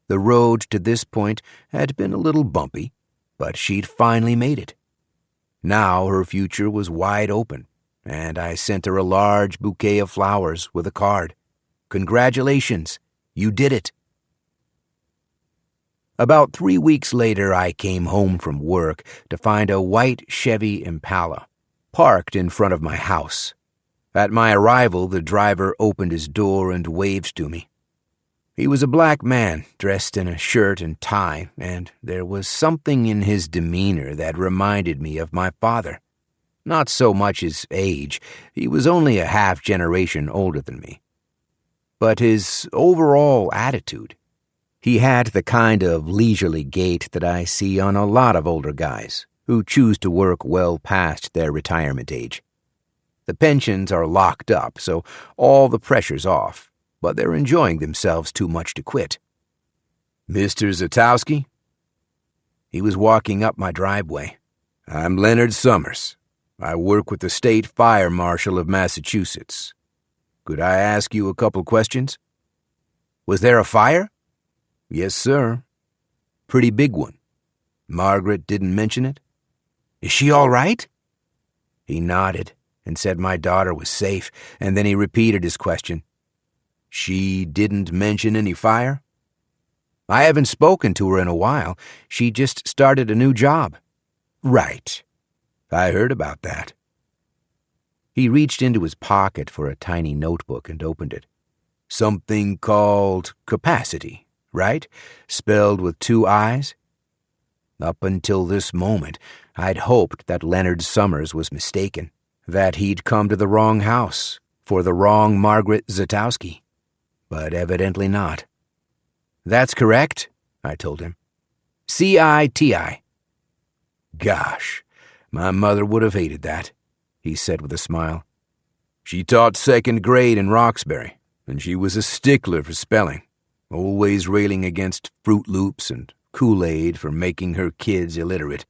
The road to this point had been a little bumpy, but she'd finally made it. Now her future was wide open, and I sent her a large bouquet of flowers with a card. Congratulations, you did it. About 3 weeks later, I came home from work to find a white Chevy Impala parked in front of my house. At my arrival, the driver opened his door and waved to me. He was a black man, dressed in a shirt and tie, and there was something in his demeanor that reminded me of my father. Not so much his age, he was only a half-generation older than me, but his overall attitude. He had the kind of leisurely gait that I see on a lot of older guys who choose to work well past their retirement age. The pensions are locked up, so all the pressure's off, but they're enjoying themselves too much to quit. "Mr. Zatowski?" He was walking up my driveway. "I'm Leonard Summers. I work with the State Fire Marshal of Massachusetts. Could I ask you a couple questions?" "Was there a fire?" "Yes, sir. Pretty big one. Margaret didn't mention it?" "Is she all right?" He nodded and said my daughter was safe, and then he repeated his question. "She didn't mention any fire?" "I haven't spoken to her in a while. She just started a new job." "Right. I heard about that." He reached into his pocket for a tiny notebook and opened it. "Something called Capacity, right? Spelled with 2 I's?" Up until this moment, I'd hoped that Leonard Summers was mistaken, that he'd come to the wrong house for the wrong Margaret Zatowski. But evidently not. "That's correct," I told him. CITI. "Gosh, my mother would have hated that," he said with a smile. "She taught 2nd grade in Roxbury, and she was a stickler for spelling, always railing against Fruit Loops and Kool-Aid for making her kids illiterate.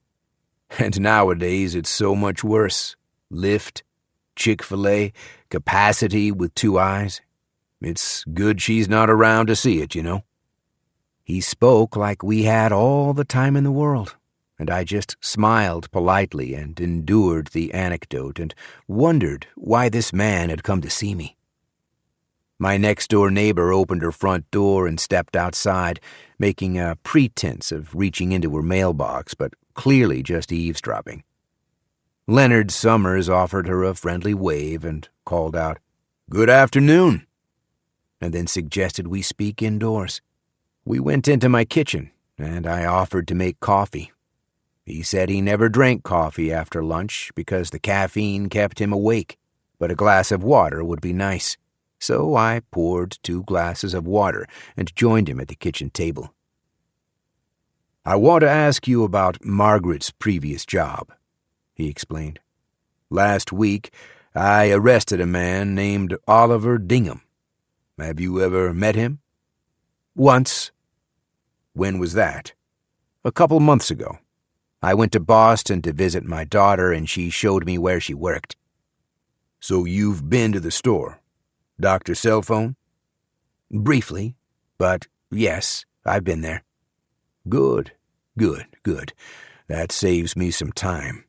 And nowadays it's so much worse. Lyft, Chick-fil-A, Capacity with 2 I's. It's good she's not around to see it, you know." He spoke like we had all the time in the world, and I just smiled politely and endured the anecdote and wondered why this man had come to see me. My next-door neighbor opened her front door and stepped outside, making a pretense of reaching into her mailbox, but clearly just eavesdropping. Leonard Summers offered her a friendly wave and called out, "Good afternoon," and then suggested we speak indoors. We went into my kitchen, and I offered to make coffee. He said he never drank coffee after lunch because the caffeine kept him awake, but a glass of water would be nice. So I poured 2 glasses of water and joined him at the kitchen table. "I want to ask you about Margaret's previous job," he explained. "Last week, I arrested a man named Oliver Dingham. Have you ever met him?" "Once." "When was that?" "A couple months ago. I went to Boston to visit my daughter, and she showed me where she worked." "So you've been to the store? Doctor's cell phone?" "Briefly, but yes, I've been there." Good. That saves me some time.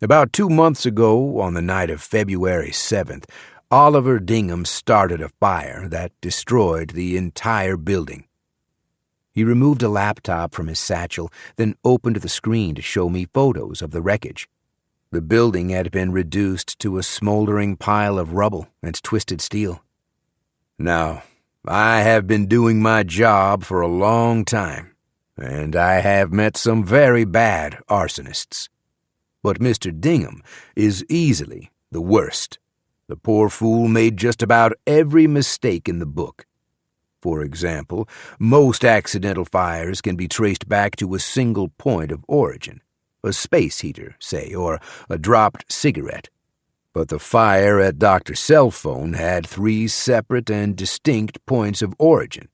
About 2 months ago, on the night of February 7th, Oliver Dingham started a fire that destroyed the entire building. He removed a laptop from his satchel, then opened the screen to show me photos of the wreckage. The building had been reduced to a smoldering pile of rubble and twisted steel. Now, I have been doing my job for a long time, and I have met some very bad arsonists. But Mr. Dingham is easily the worst. The poor fool made just about every mistake in the book. For example, most accidental fires can be traced back to a single point of origin, a space heater, say, or a dropped cigarette. But the fire at Dr. Cellphone had 3 separate and distinct points of origin.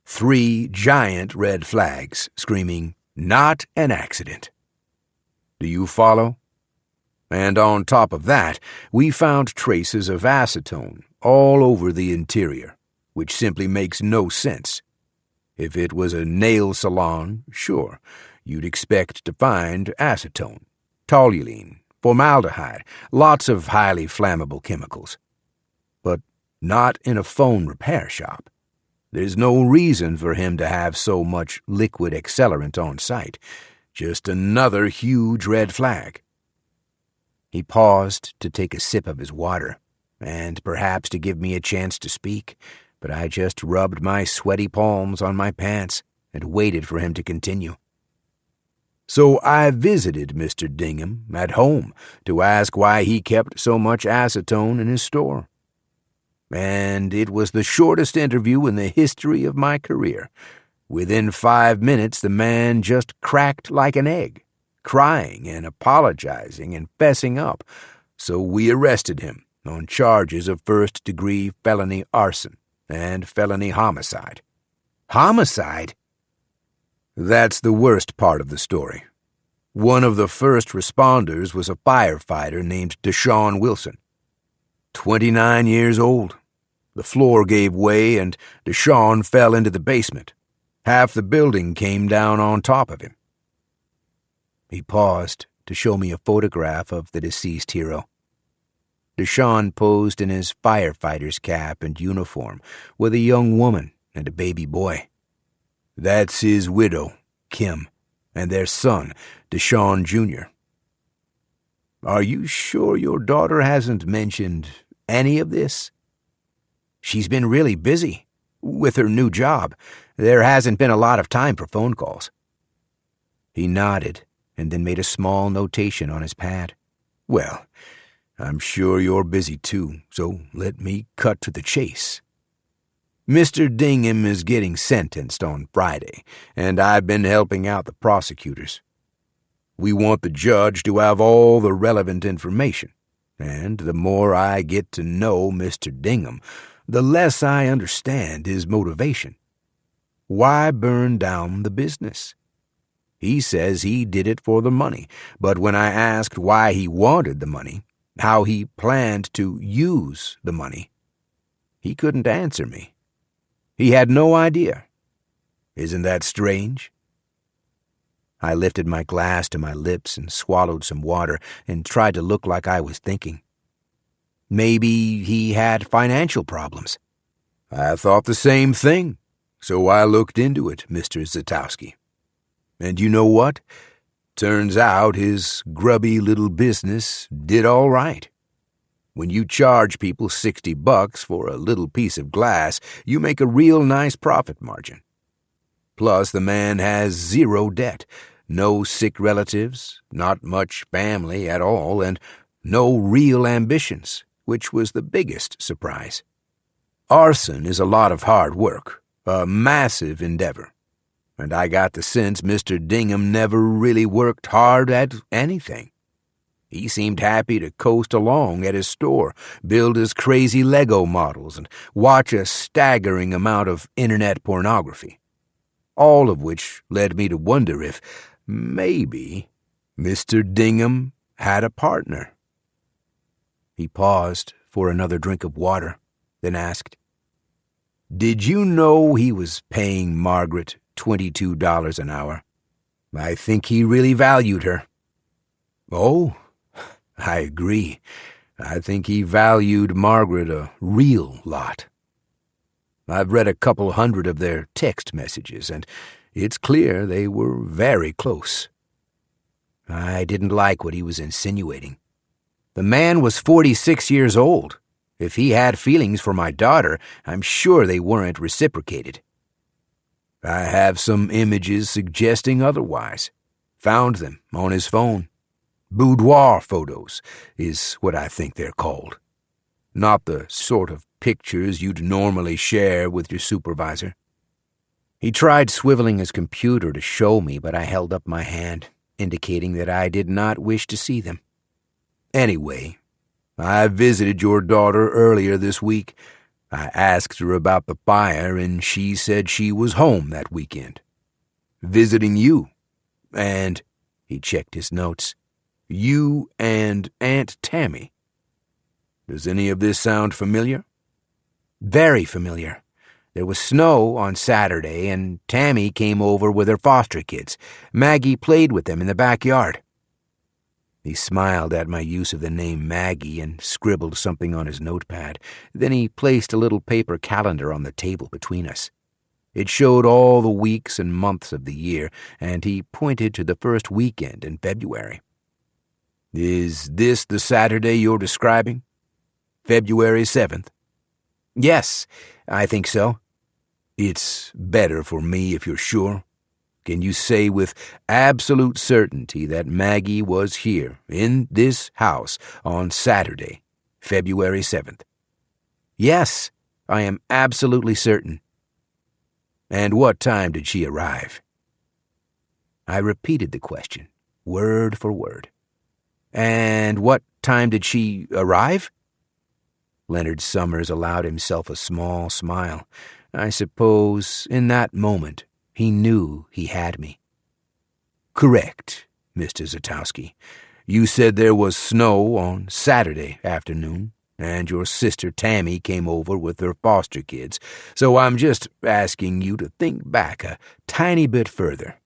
3 giant red flags screaming, "Not an accident." Do you follow? And on top of that, we found traces of acetone all over the interior, which simply makes no sense. If it was a nail salon, sure, you'd expect to find acetone, toluene, formaldehyde, lots of highly flammable chemicals. But not in a phone repair shop. There's no reason for him to have so much liquid accelerant on site. Just another huge red flag. He paused to take a sip of his water, and perhaps to give me a chance to speak, but I just rubbed my sweaty palms on my pants and waited for him to continue. So I visited Mr. Dingham at home to ask why he kept so much acetone in his store. And it was the shortest interview in the history of my career. Within 5 minutes, the man just cracked like an egg, crying and apologizing and fessing up. So we arrested him on charges of first-degree felony arson and felony homicide. Homicide? That's the worst part of the story. One of the first responders was a firefighter named Deshaun Wilson. 29 years old. The floor gave way and Deshaun fell into the basement. Half the building came down on top of him. He paused to show me a photograph of the deceased hero. Deshaun posed in his firefighter's cap and uniform with a young woman and a baby boy. That's his widow, Kim, and their son, Deshaun Jr. Are you sure your daughter hasn't mentioned any of this? She's been really busy. With her new job, there hasn't been a lot of time for phone calls. He nodded and then made a small notation on his pad. Well, I'm sure you're busy too, so let me cut to the chase. Mr. Dingham is getting sentenced on Friday, and I've been helping out the prosecutors. We want the judge to have all the relevant information, and the more I get to know Mr. Dingham, the less I understand his motivation. Why burn down the business? He says he did it for the money, but when I asked why he wanted the money, how he planned to use the money, he couldn't answer me. He had no idea. Isn't that strange? I lifted my glass to my lips and swallowed some water and tried to look like I was thinking. Maybe he had financial problems. I thought the same thing, so I looked into it, Mr. Zatowski. And you know what? Turns out his grubby little business did all right. When you charge people $60 for a little piece of glass, you make a real nice profit margin. Plus, the man has 0 debt, no sick relatives, not much family at all, and no real ambitions, which was the biggest surprise. Arson is a lot of hard work, a massive endeavor, and I got the sense Mr. Dingham never really worked hard at anything. He seemed happy to coast along at his store, build his crazy Lego models, and watch a staggering amount of internet pornography. All of which led me to wonder if, maybe, Mr. Dingham had a partner. He paused for another drink of water, then asked, "Did you know he was paying Margaret $22 an hour? I think he really valued her." "Oh, I agree. I think he valued Margaret a real lot. I've read a couple hundred of their text messages, and it's clear they were very close." I didn't like what he was insinuating, The man was 46 years old. If he had feelings for my daughter, I'm sure they weren't reciprocated. I have some images suggesting otherwise. Found them on his phone. Boudoir photos is what I think they're called. Not the sort of pictures you'd normally share with your supervisor. He tried swiveling his computer to show me, but I held up my hand, indicating that I did not wish to see them. Anyway, I visited your daughter earlier this week. I asked her about the fire, and she said she was home that weekend. Visiting you. And, he checked his notes, you and Aunt Tammy. Does any of this sound familiar? Very familiar. There was snow on Saturday, and Tammy came over with her foster kids. Maggie played with them in the backyard. He smiled at my use of the name Maggie and scribbled something on his notepad. Then he placed a little paper calendar on the table between us. It showed all the weeks and months of the year, and he pointed to the first weekend in February. Is this the Saturday you're describing? February 7th? Yes, I think so. It's better for me if you're sure. Can you say with absolute certainty that Maggie was here, in this house, on Saturday, February 7th? Yes, I am absolutely certain. And what time did she arrive? I repeated the question, word for word. And what time did she arrive? Leonard Summers allowed himself a small smile. I suppose, in that moment, he knew he had me. Correct, Mr. Zatowski. You said there was snow on Saturday afternoon, and your sister Tammy came over with her foster kids, so I'm just asking you to think back a tiny bit further.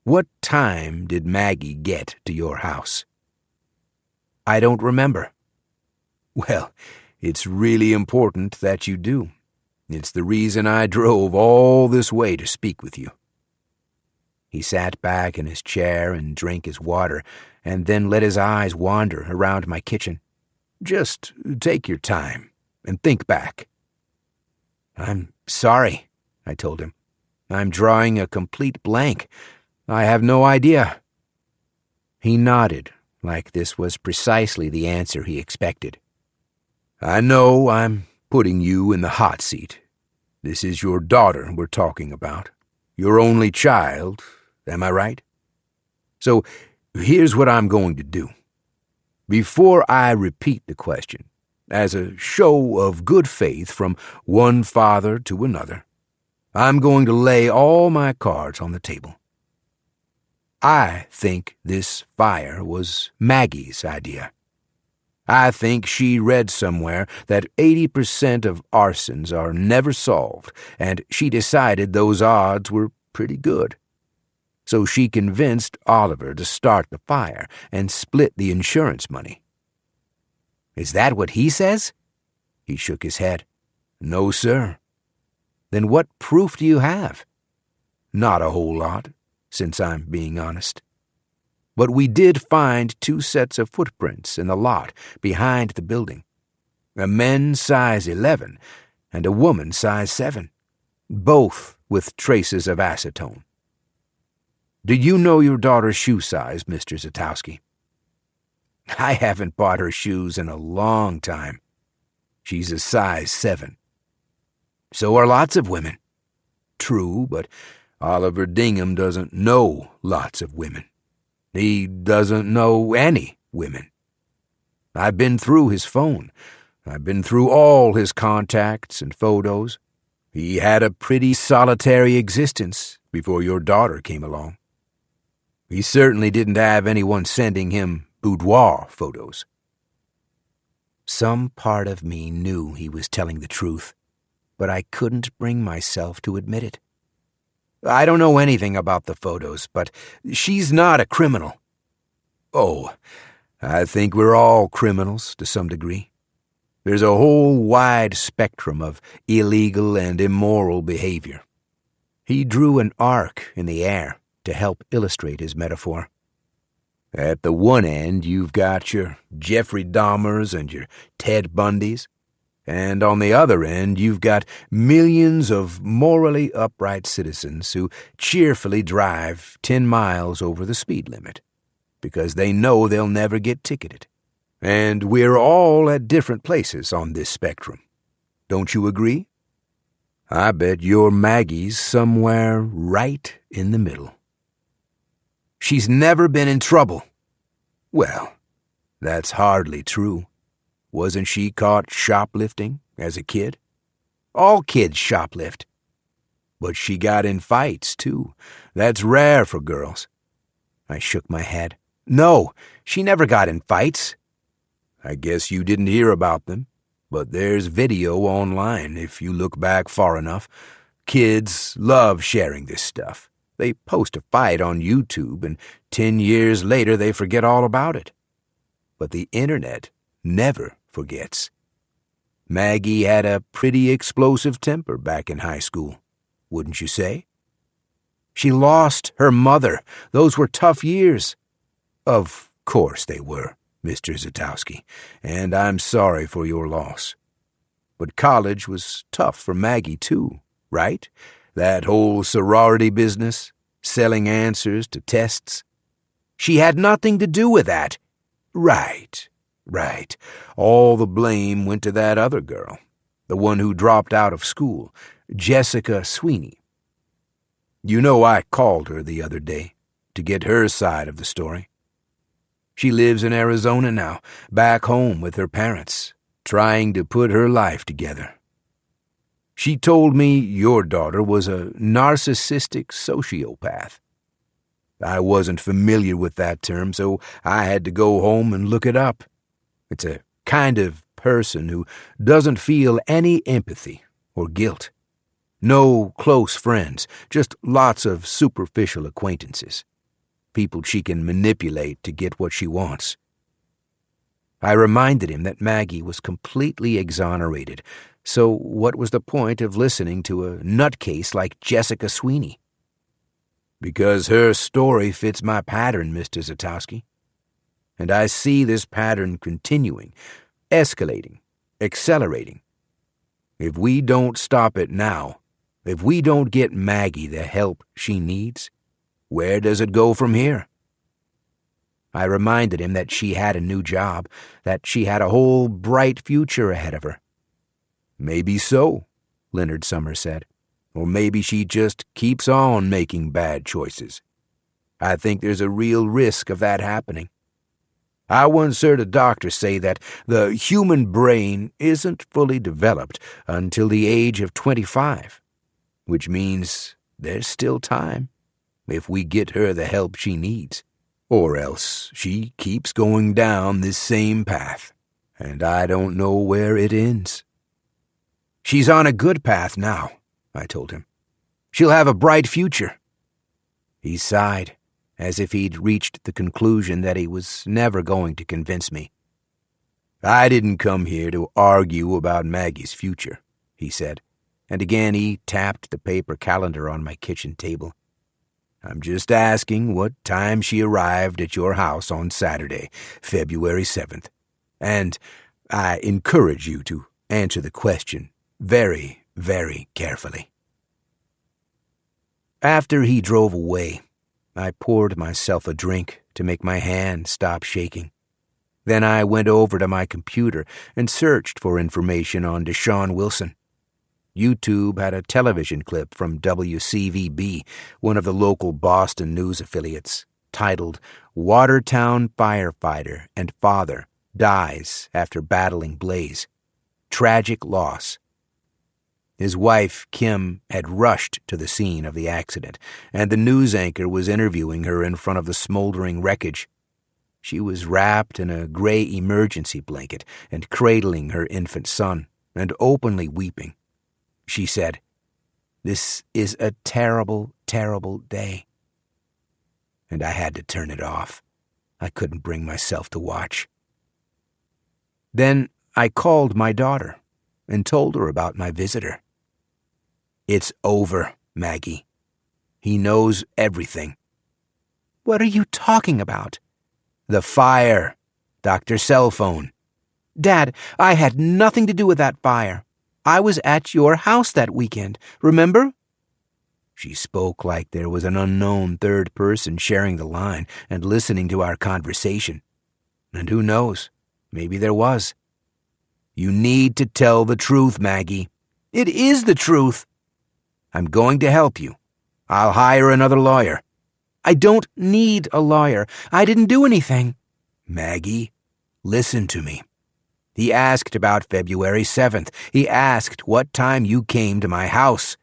What time did Maggie get to your house? I don't remember. Well, it's really important that you do. It's the reason I drove all this way to speak with you. He sat back in his chair and drank his water, and then let his eyes wander around my kitchen. Just take your time and think back. I'm sorry, I told him. I'm drawing a complete blank. I have no idea. He nodded, like this was precisely the answer he expected. I know I'm putting you in the hot seat. This is your daughter we're talking about. Your only child, am I right? So here's what I'm going to do. Before I repeat the question, as a show of good faith from one father to another, I'm going to lay all my cards on the table. I think this fire was Maggie's idea. I think she read somewhere that 80% of arsons are never solved, and she decided those odds were pretty good. So she convinced Oliver to start the fire and split the insurance money. Is that what he says? He shook his head. No, sir. Then what proof do you have? Not a whole lot, since I'm being honest. But we did find 2 sets of footprints in the lot behind the building. A men's size 11 and a woman's size 7, both with traces of acetone. Do you know your daughter's shoe size, Mr. Zatowski? I haven't bought her shoes in a long time. She's a size 7. So are lots of women. True, but Oliver Dingham doesn't know lots of women. He doesn't know any women. I've been through his phone. I've been through all his contacts and photos. He had a pretty solitary existence before your daughter came along. He certainly didn't have anyone sending him boudoir photos. Some part of me knew he was telling the truth, but I couldn't bring myself to admit it. I don't know anything about the photos, but she's not a criminal. Oh, I think we're all criminals to some degree. There's a whole wide spectrum of illegal and immoral behavior. He drew an arc in the air to help illustrate his metaphor. At the one end, you've got your Jeffrey Dahmers and your Ted Bundys, and on the other end, you've got millions of morally upright citizens who cheerfully drive 10 miles over the speed limit because they know they'll never get ticketed. And we're all at different places on this spectrum. Don't you agree? I bet your Maggie's somewhere right in the middle. She's never been in trouble. Well, that's hardly true. Wasn't she caught shoplifting as a kid? All kids shoplift. But she got in fights, too. That's rare for girls. I shook my head. No, she never got in fights. I guess you didn't hear about them, but there's video online if you look back far enough. Kids love sharing this stuff. They post a fight on YouTube, and 10 years later they forget all about it. But the internet never forgets. Maggie had a pretty explosive temper back in high school, wouldn't you say? She lost her mother. Those were tough years. Of course they were, Mr. Zatowski, and I'm sorry for your loss. But college was tough for Maggie, too, right? That whole sorority business, selling answers to tests. She had nothing to do with that. Right. All the blame went to that other girl, the one who dropped out of school, Jessica Sweeney. You know, I called her the other day to get her side of the story. She lives in Arizona now, back home with her parents, trying to put her life together. She told me your daughter was a narcissistic sociopath. I wasn't familiar with that term, so I had to go home and look it up. It's a kind of person who doesn't feel any empathy or guilt. No close friends, just lots of superficial acquaintances. People she can manipulate to get what she wants. I reminded him that Maggie was completely exonerated, so what was the point of listening to a nutcase like Jessica Sweeney? Because her story fits my pattern, Mr. Zatowski. And I see this pattern continuing, escalating, accelerating. If we don't stop it now, if we don't get Maggie the help she needs, where does it go from here? I reminded him that she had a new job, that she had a whole bright future ahead of her. Maybe so, Leonard Summers said. Or maybe she just keeps on making bad choices. I think there's a real risk of that happening. I once heard a doctor say that the human brain isn't fully developed until the age of 25, which means there's still time if we get her the help she needs. Or else she keeps going down this same path, and I don't know where it ends. She's on a good path now, I told him. She'll have a bright future. He sighed, as if he'd reached the conclusion that he was never going to convince me. I didn't come here to argue about Maggie's future, he said, and again he tapped the paper calendar on my kitchen table. I'm just asking what time she arrived at your house on Saturday, February 7th, and I encourage you to answer the question very, very carefully. After he drove away, I poured myself a drink to make my hand stop shaking. Then I went over to my computer and searched for information on Deshaun Wilson. YouTube had a television clip from WCVB, one of the local Boston news affiliates, titled "Watertown Firefighter and Father Dies After Battling Blaze. Tragic Loss." His wife, Kim, had rushed to the scene of the accident, and the news anchor was interviewing her in front of the smoldering wreckage. She was wrapped in a gray emergency blanket and cradling her infant son, and openly weeping. She said, "This is a terrible, terrible day." And I had to turn it off. I couldn't bring myself to watch. Then I called my daughter and told her about my visitor. "It's over, Maggie. He knows everything." "What are you talking about?" The fire. Doctor's cell phone. Dad, I had nothing to do with that fire. I was at your house that weekend, remember? She spoke like there was an unknown third person sharing the line and listening to our conversation. And who knows, maybe there was. You need to tell the truth, Maggie. It is the truth. I'm going to help you. I'll hire another lawyer. I don't need a lawyer. I didn't do anything. Maggie, listen to me. He asked about February 7th. He asked what time you came to my house.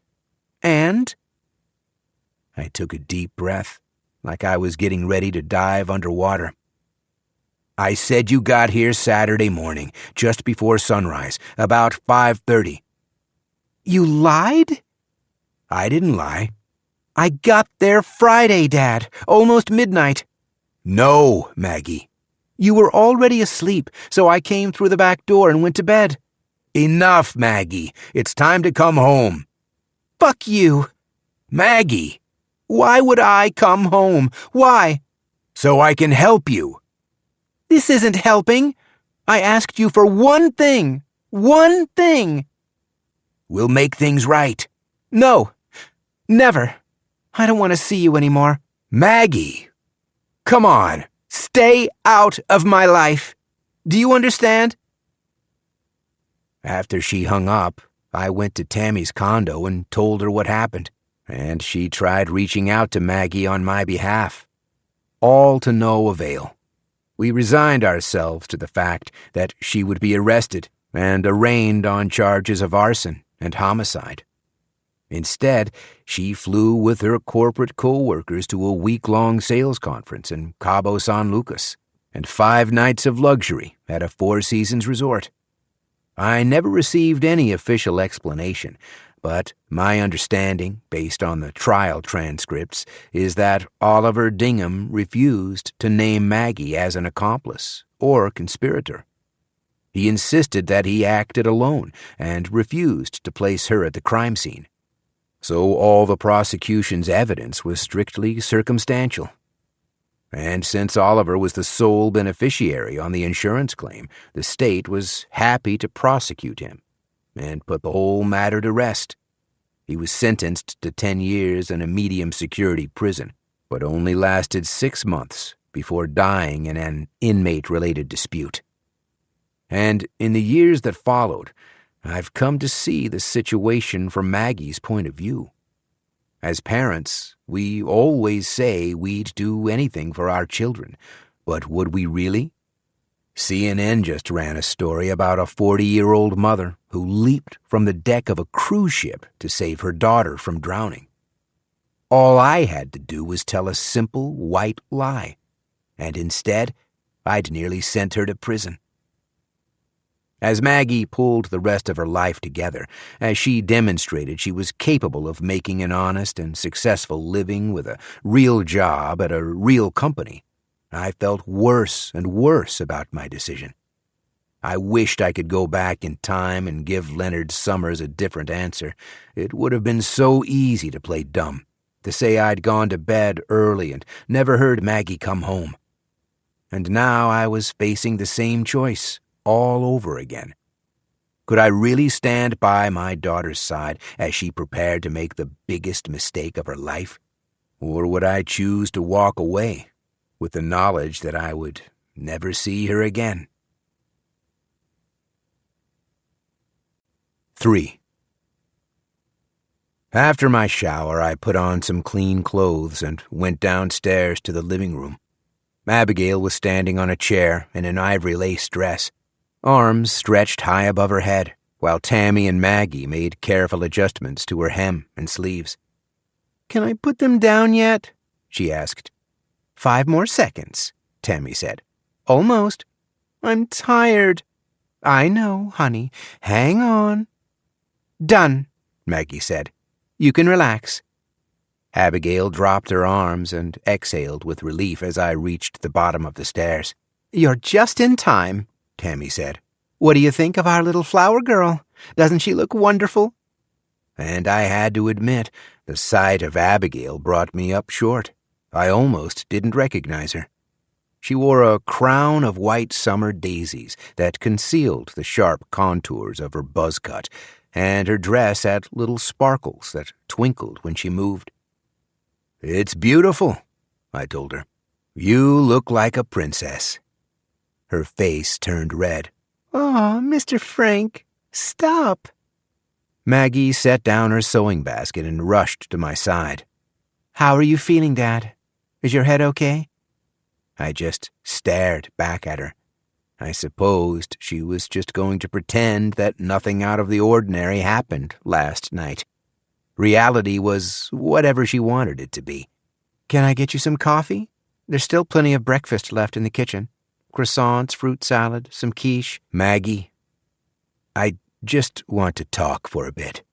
And? I took a deep breath, like I was getting ready to dive underwater. I said you got here Saturday morning, just before sunrise, about 5:30. You lied? I didn't lie. I got there Friday, Dad, almost midnight. No, Maggie. You were already asleep, so I came through the back door and went to bed. Enough, Maggie. It's time to come home. Fuck you. Maggie. Why would I come home? Why? So I can help you. This isn't helping. I asked you for one thing. One thing. We'll make things right. No. Never. I don't want to see you anymore. Maggie. Come on. Stay out of my life. Do you understand? After she hung up, I went to Tammy's condo and told her what happened, and she tried reaching out to Maggie on my behalf. All to no avail. We resigned ourselves to the fact that she would be arrested and arraigned on charges of arson and homicide. Instead, she flew with her corporate co-workers to a week-long sales conference in Cabo San Lucas and 5 nights of luxury at a Four Seasons resort. I never received any official explanation, but my understanding, based on the trial transcripts, is that Oliver Dingham refused to name Maggie as an accomplice or conspirator. He insisted that he acted alone and refused to place her at the crime scene. So all the prosecution's evidence was strictly circumstantial. And since Oliver was the sole beneficiary on the insurance claim, the state was happy to prosecute him and put the whole matter to rest. He was sentenced to 10 years in a medium-security prison, but only lasted 6 months before dying in an inmate-related dispute. And in the years that followed, I've come to see the situation from Maggie's point of view. As parents, we always say we'd do anything for our children, but would we really? CNN just ran a story about a 40-year-old mother who leaped from the deck of a cruise ship to save her daughter from drowning. All I had to do was tell a simple white lie, and instead, I'd nearly sent her to prison. As Maggie pulled the rest of her life together, as she demonstrated she was capable of making an honest and successful living with a real job at a real company, I felt worse and worse about my decision. I wished I could go back in time and give Leonard Summers a different answer. It would have been so easy to play dumb, to say I'd gone to bed early and never heard Maggie come home. And now I was facing the same choice all over again. Could I really stand by my daughter's side as she prepared to make the biggest mistake of her life? Or would I choose to walk away with the knowledge that I would never see her again? 3. After my shower, I put on some clean clothes and went downstairs to the living room. Abigail was standing on a chair in an ivory lace dress, arms stretched high above her head, while Tammy and Maggie made careful adjustments to her hem and sleeves. "Can I put them down yet?" she asked. 5 more seconds, Tammy said. Almost. I'm tired. I know, honey. Hang on. Done, Maggie said. You can relax. Abigail dropped her arms and exhaled with relief as I reached the bottom of the stairs. You're just in time, Tammy said. What do you think of our little flower girl? Doesn't she look wonderful? And I had to admit, the sight of Abigail brought me up short. I almost didn't recognize her. She wore a crown of white summer daisies that concealed the sharp contours of her buzz cut, and her dress had little sparkles that twinkled when she moved. "It's beautiful," I told her. "You look like a princess." Her face turned red. "Aw, Mr. Frank, stop." Maggie set down her sewing basket and rushed to my side. "How are you feeling, Dad? Is your head okay?" I just stared back at her. I supposed she was just going to pretend that nothing out of the ordinary happened last night. Reality was whatever she wanted it to be. "Can I get you some coffee? There's still plenty of breakfast left in the kitchen. Croissants, fruit salad, some quiche." "Maggie, I just want to talk for a bit.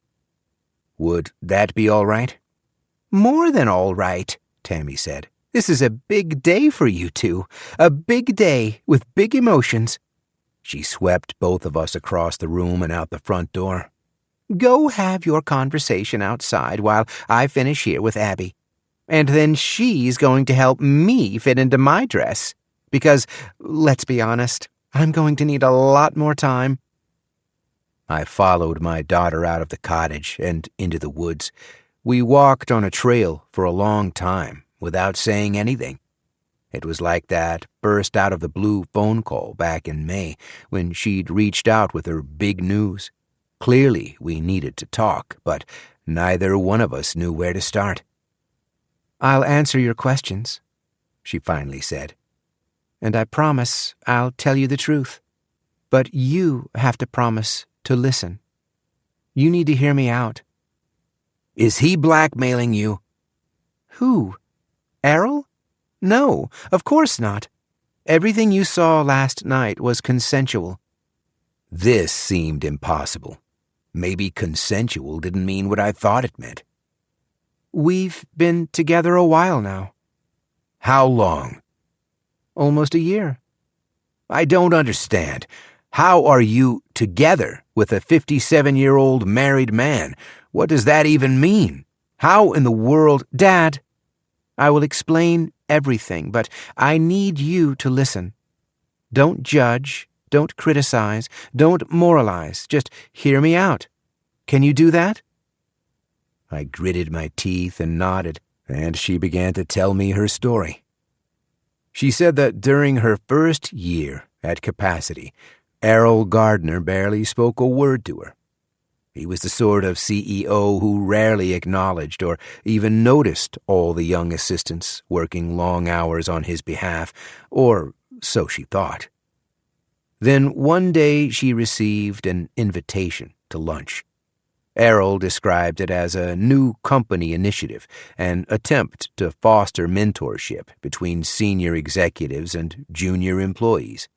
Would that be all right?" "More than all right," Tammy said. "This is a big day for you two. A big day with big emotions." She swept both of us across the room and out the front door. "Go have your conversation outside while I finish here with Abby. And then she's going to help me fit into my dress. Because, let's be honest, I'm going to need a lot more time." I followed my daughter out of the cottage and into the woods. We walked on a trail for a long time without saying anything. It was like that burst-out-of-the-blue phone call back in May when she'd reached out with her big news. Clearly, we needed to talk, but neither one of us knew where to start. "I'll answer your questions," she finally said. "And I promise I'll tell you the truth. But you have to promise to listen. You need to hear me out." "Is he blackmailing you?" "Who? Errol? No, of course not. Everything you saw last night was consensual." This seemed impossible. Maybe consensual didn't mean what I thought it meant. "We've been together a while now." "How long?" "Almost a year." "I don't understand. How are you together with a 57-year-old married man? What does that even mean? How in the world—" "Dad, I will explain everything, but I need you to listen. Don't judge, don't criticize, don't moralize. Just hear me out. Can you do that?" I gritted my teeth and nodded, and she began to tell me her story. She said that during her first year at capacity, Errol Gardner barely spoke a word to her. He was the sort of CEO who rarely acknowledged or even noticed all the young assistants working long hours on his behalf, or so she thought. Then one day she received an invitation to lunch. Errol described it as a new company initiative, an attempt to foster mentorship between senior executives and junior employees.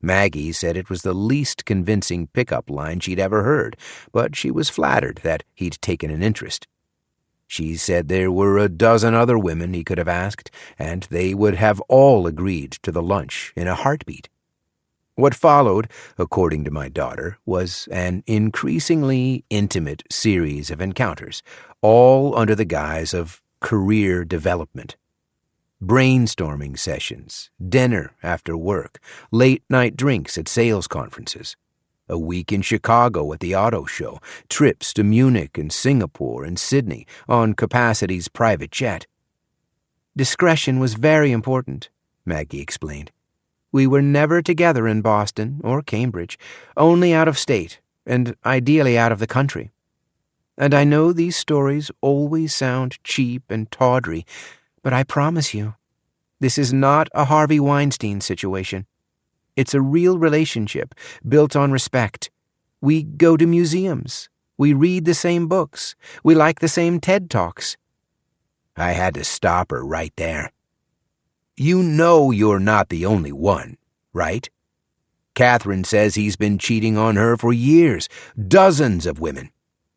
Maggie said it was the least convincing pickup line she'd ever heard, but she was flattered that he'd taken an interest. She said there were a dozen other women he could have asked, and they would have all agreed to the lunch in a heartbeat. What followed, according to my daughter, was an increasingly intimate series of encounters, all under the guise of career development. Brainstorming sessions, dinner after work, late-night drinks at sales conferences, a week in Chicago at the auto show, trips to Munich and Singapore and Sydney on Capacity's private jet. "Discretion was very important," Maggie explained. "We were never together in Boston or Cambridge, only out of state, and ideally out of the country. And I know these stories always sound cheap and tawdry, but I promise you, this is not a Harvey Weinstein situation. It's a real relationship built on respect. We go to museums. We read the same books. We like the same TED Talks." I had to stop her right there. "You know you're not the only one, right? Catherine says he's been cheating on her for years, dozens of women.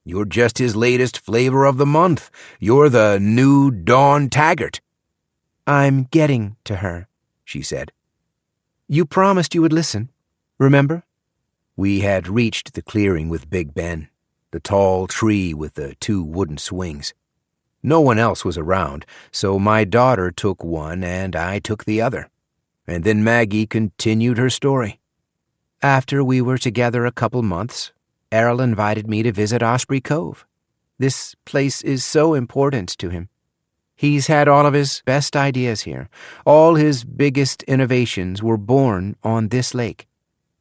You're just his latest flavor of the month. You're the new Dawn Taggart." "I'm getting to her," she said. "You promised you would listen, remember?" We had reached the clearing with Big Ben, the tall tree with the 2 wooden swings. No one else was around, so my daughter took one and I took the other. and then Maggie continued her story. After we were together a couple months, Errol invited me to visit Osprey Cove. This place is so important to him. He's had all of his best ideas here. All his biggest innovations were born on this lake.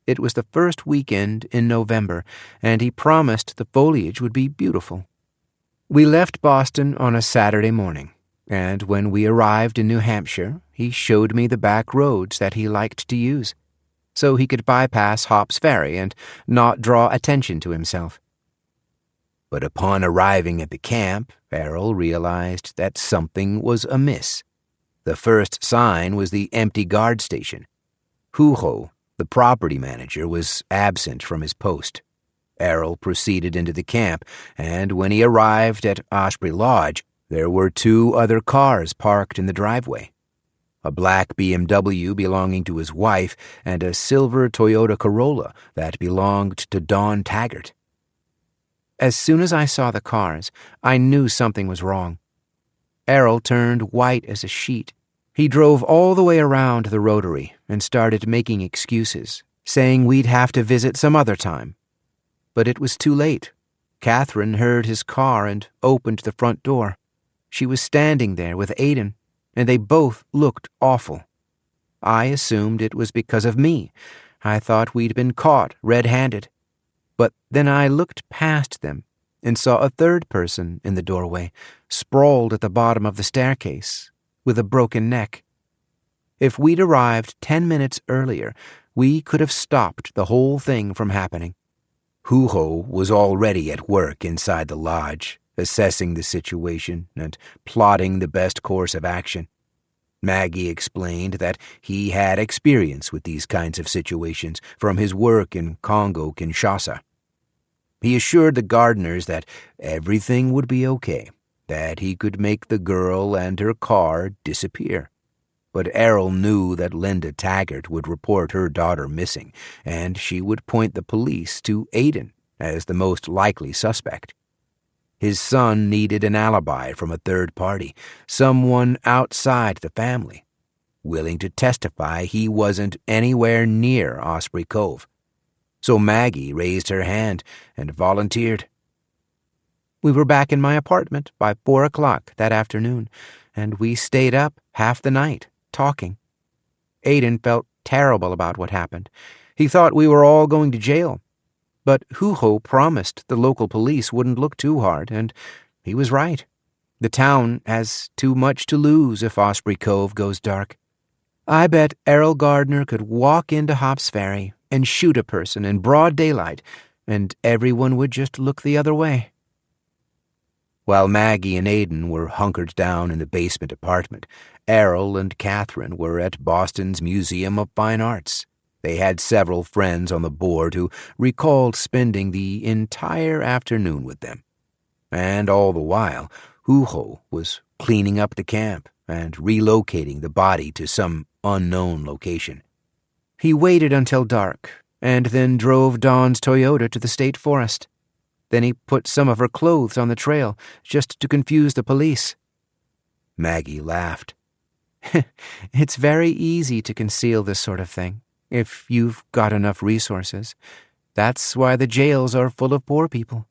It was the first weekend in November, and he promised the foliage would be beautiful. We left Boston on a Saturday morning, and when we arrived in New Hampshire, he showed me the back roads that he liked to use, so he could bypass Hopp's Ferry and not draw attention to himself. But upon arriving at the camp, Errol realized that something was amiss. The first sign was the empty guard station. Huho, the property manager, was absent from his post. Errol proceeded into the camp, and when he arrived at Osprey Lodge, there were 2 other cars parked in the driveway. A black BMW belonging to his wife and a silver Toyota Corolla that belonged to Dawn Taggart. As soon as I saw the cars, I knew something was wrong. Errol turned white as a sheet. He drove all the way around the rotary and started making excuses, saying we'd have to visit some other time. But it was too late. Catherine heard his car and opened the front door. She was standing there with Aiden, and they both looked awful. I assumed it was because of me. I thought we'd been caught red-handed. But then I looked past them and saw a third person in the doorway, sprawled at the bottom of the staircase, with a broken neck. If we'd arrived 10 minutes earlier, we could have stopped the whole thing from happening. Huho was already at work inside the lodge, assessing the situation and plotting the best course of action. Maggie explained that he had experience with these kinds of situations from his work in Congo Kinshasa. He assured the gardeners that everything would be okay, that he could make the girl and her car disappear. But Errol knew that Linda Taggart would report her daughter missing, and she would point the police to Aiden as the most likely suspect. His son needed an alibi from a third party, someone outside the family, willing to testify he wasn't anywhere near Osprey Cove. So Maggie raised her hand and volunteered. We were back in my apartment by 4 o'clock that afternoon, and we stayed up half the night, talking. Aiden felt terrible about what happened. He thought we were all going to jail. But Huho promised the local police wouldn't look too hard, and he was right. The town has too much to lose if Osprey Cove goes dark. I bet Errol Gardner could walk into Hopp's Ferry and shoot a person in broad daylight, and everyone would just look the other way. While Maggie and Aiden were hunkered down in the basement apartment, Errol and Catherine were at Boston's Museum of Fine Arts. They had several friends on the board who recalled spending the entire afternoon with them. And all the while, Huho was cleaning up the camp and relocating the body to some unknown location. He waited until dark, and then drove Dawn's Toyota to the state forest. Then he put some of her clothes on the trail, just to confuse the police. Maggie laughed. It's very easy to conceal this sort of thing, if you've got enough resources. That's why the jails are full of poor people.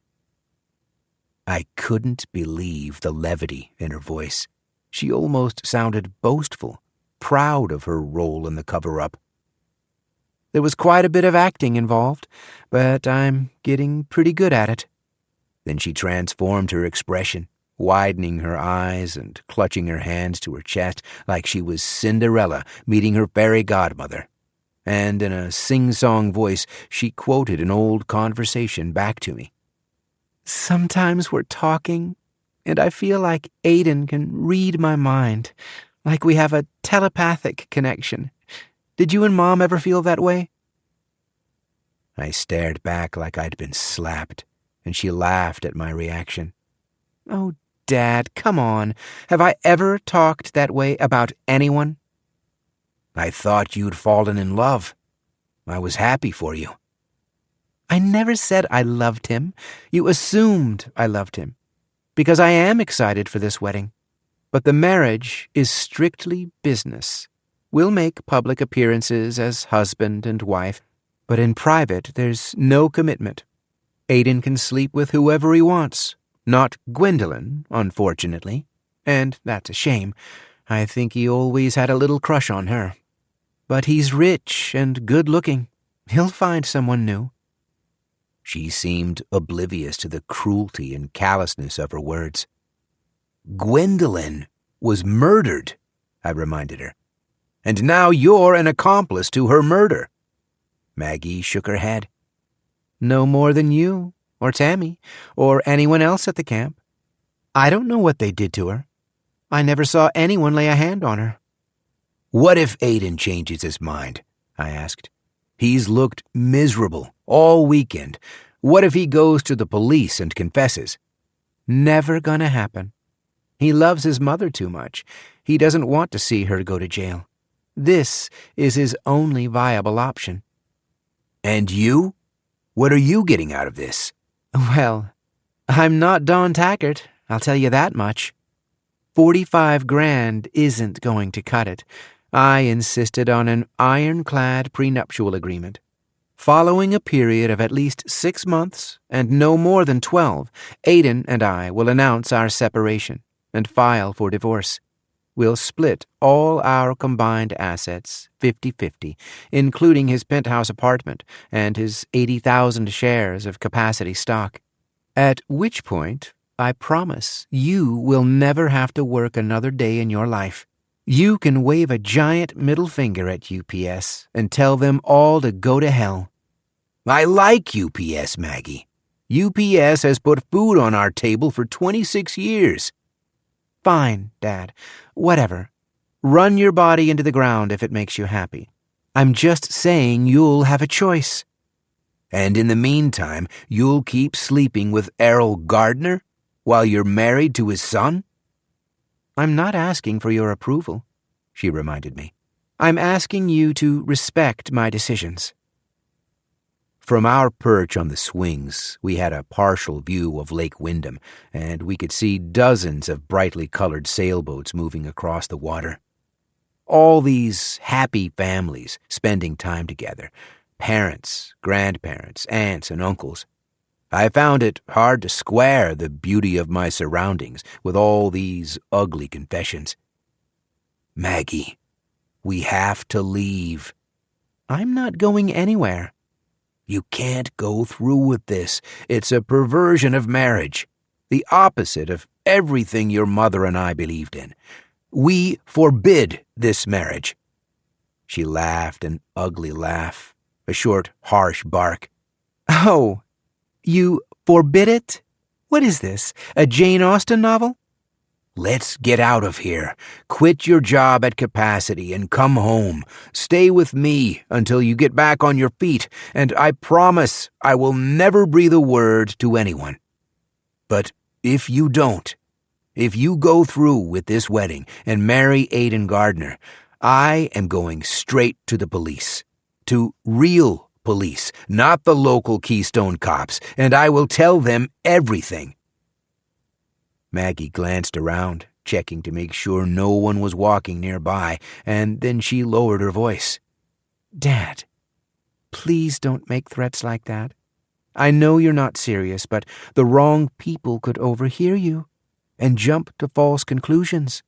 I couldn't believe the levity in her voice. She almost sounded boastful, proud of her role in the cover-up. There was quite a bit of acting involved, but I'm getting pretty good at it. Then she transformed her expression, widening her eyes and clutching her hands to her chest like she was Cinderella meeting her fairy godmother. And in a sing-song voice, she quoted an old conversation back to me. Sometimes we're talking, and I feel like Aiden can read my mind, like we have a telepathic connection. Did you and Mom ever feel that way? I stared back like I'd been slapped, and she laughed at my reaction. Oh, Dad, come on. Have I ever talked that way about anyone? I thought you'd fallen in love. I was happy for you. I never said I loved him. You assumed I loved him. Because I am excited for this wedding. But the marriage is strictly business. We'll make public appearances as husband and wife, but in private there's no commitment. Aiden can sleep with whoever he wants. Not Gwendolyn, unfortunately. And that's a shame. I think he always had a little crush on her. But he's rich and good-looking. He'll find someone new. She seemed oblivious to the cruelty and callousness of her words. Gwendolyn was murdered, I reminded her. And now you're an accomplice to her murder. Maggie shook her head. No more than you, or Tammy, or anyone else at the camp. I don't know what they did to her. I never saw anyone lay a hand on her. What if Aiden changes his mind? I asked. He's looked miserable all weekend. What if he goes to the police and confesses? Never gonna happen. He loves his mother too much. He doesn't want to see her go to jail. This is his only viable option. And you? What are you getting out of this? Well, I'm not Don Taggart, I'll tell you that much. 45 grand isn't going to cut it. I insisted on an ironclad prenuptial agreement. Following a period of at least 6 months, and no more than 12, Aiden and I will announce our separation and file for divorce. We'll split all our combined assets 50-50, including his penthouse apartment and his 80,000 shares of capacity stock. At which point, I promise you will never have to work another day in your life. You can wave a giant middle finger at UPS and tell them all to go to hell. I like UPS, Maggie. UPS has put food on our table for 26 years. Fine, Dad. Whatever. Run your body into the ground if it makes you happy. I'm just saying you'll have a choice. And in the meantime, you'll keep sleeping with Errol Gardner while you're married to his son? I'm not asking for your approval, she reminded me. I'm asking you to respect my decisions. From our perch on the swings, we had a partial view of Lake Wyndham, and we could see dozens of brightly colored sailboats moving across the water. All these happy families spending time together, parents, grandparents, aunts, and uncles. I found it hard to square the beauty of my surroundings with all these ugly confessions. Maggie, we have to leave. I'm not going anywhere. You can't go through with this. It's a perversion of marriage, the opposite of everything your mother and I believed in. We forbid this marriage. She laughed an ugly laugh, a short, harsh bark. Oh, you forbid it? What is this, a Jane Austen novel? Let's get out of here. Quit your job at Capacity and come home. Stay with me until you get back on your feet, and I promise I will never breathe a word to anyone. But if you don't, if you go through with this wedding and marry Aiden Gardner, I am going straight to the police. To real police, not the local Keystone cops, and I will tell them everything. Maggie glanced around, checking to make sure no one was walking nearby, and then she lowered her voice. Dad, please don't make threats like that. I know you're not serious, but the wrong people could overhear you and jump to false conclusions.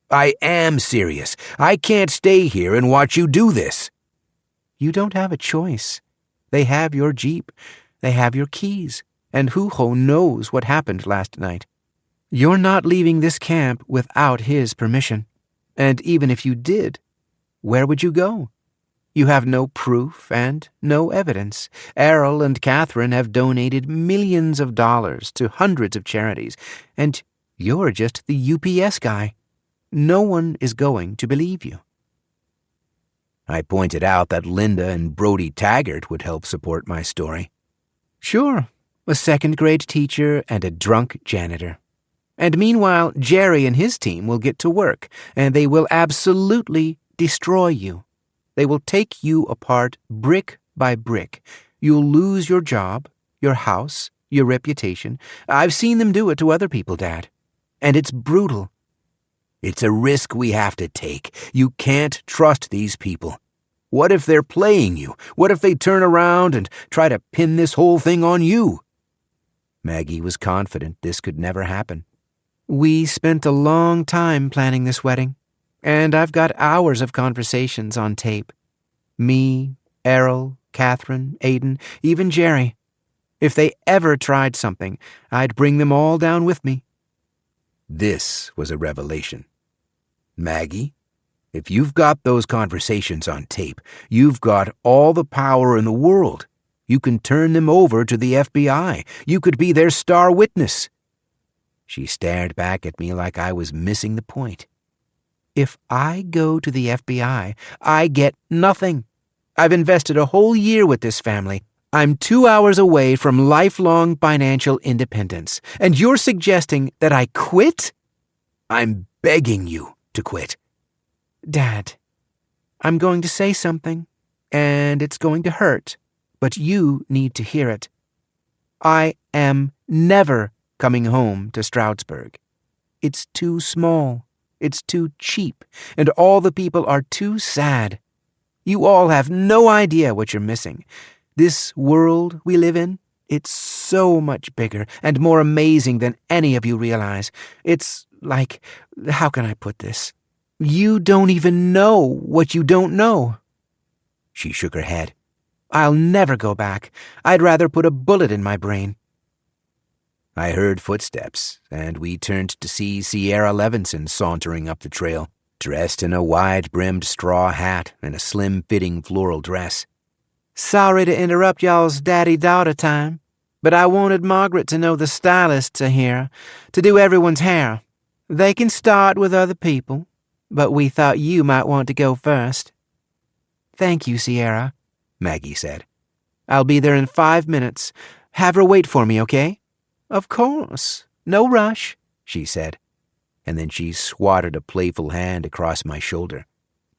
I am serious. I can't stay here and watch you do this. You don't have a choice. They have your Jeep. They have your keys. And Huho knows what happened last night. You're not leaving this camp without his permission. And even if you did, where would you go? You have no proof and no evidence. Errol and Catherine have donated millions of dollars to hundreds of charities, and you're just the UPS guy. No one is going to believe you. I pointed out that Linda and Brody Taggart would help support my story. Sure, a second-grade teacher and a drunk janitor. And meanwhile, Jerry and his team will get to work, and they will absolutely destroy you. They will take you apart brick by brick. You'll lose your job, your house, your reputation. I've seen them do it to other people, Dad. And it's brutal. It's a risk we have to take. You can't trust these people. What if they're playing you? What if they turn around and try to pin this whole thing on you? Maggie was confident this could never happen. We spent a long time planning this wedding, and I've got hours of conversations on tape. Me, Errol, Catherine, Aiden, even Jerry. If they ever tried something, I'd bring them all down with me. This was a revelation. Maggie, if you've got those conversations on tape, you've got all the power in the world. You can turn them over to the FBI. You could be their star witness. She stared back at me like I was missing the point. If I go to the FBI, I get nothing. I've invested a whole year with this family. I'm 2 hours away from lifelong financial independence, and you're suggesting that I quit? I'm begging you to quit. Dad, I'm going to say something, and it's going to hurt, but you need to hear it. I am never coming home to Stroudsburg. It's too small, it's too cheap, and all the people are too sad. You all have no idea what you're missing. This world we live in, it's so much bigger and more amazing than any of you realize. It's like, how can I put this? You don't even know what you don't know. She shook her head. I'll never go back. I'd rather put a bullet in my brain. I heard footsteps, and we turned to see Sierra Levinson sauntering up the trail, dressed in a wide-brimmed straw hat and a slim-fitting floral dress. Sorry to interrupt y'all's daddy-daughter time, but I wanted Margaret to know the stylists are here to do everyone's hair. They can start with other people, but we thought you might want to go first. Thank you, Sierra, Maggie said. I'll be there in 5 minutes. Have her wait for me, okay? Of course. No rush, she said, and then she swatted a playful hand across my shoulder.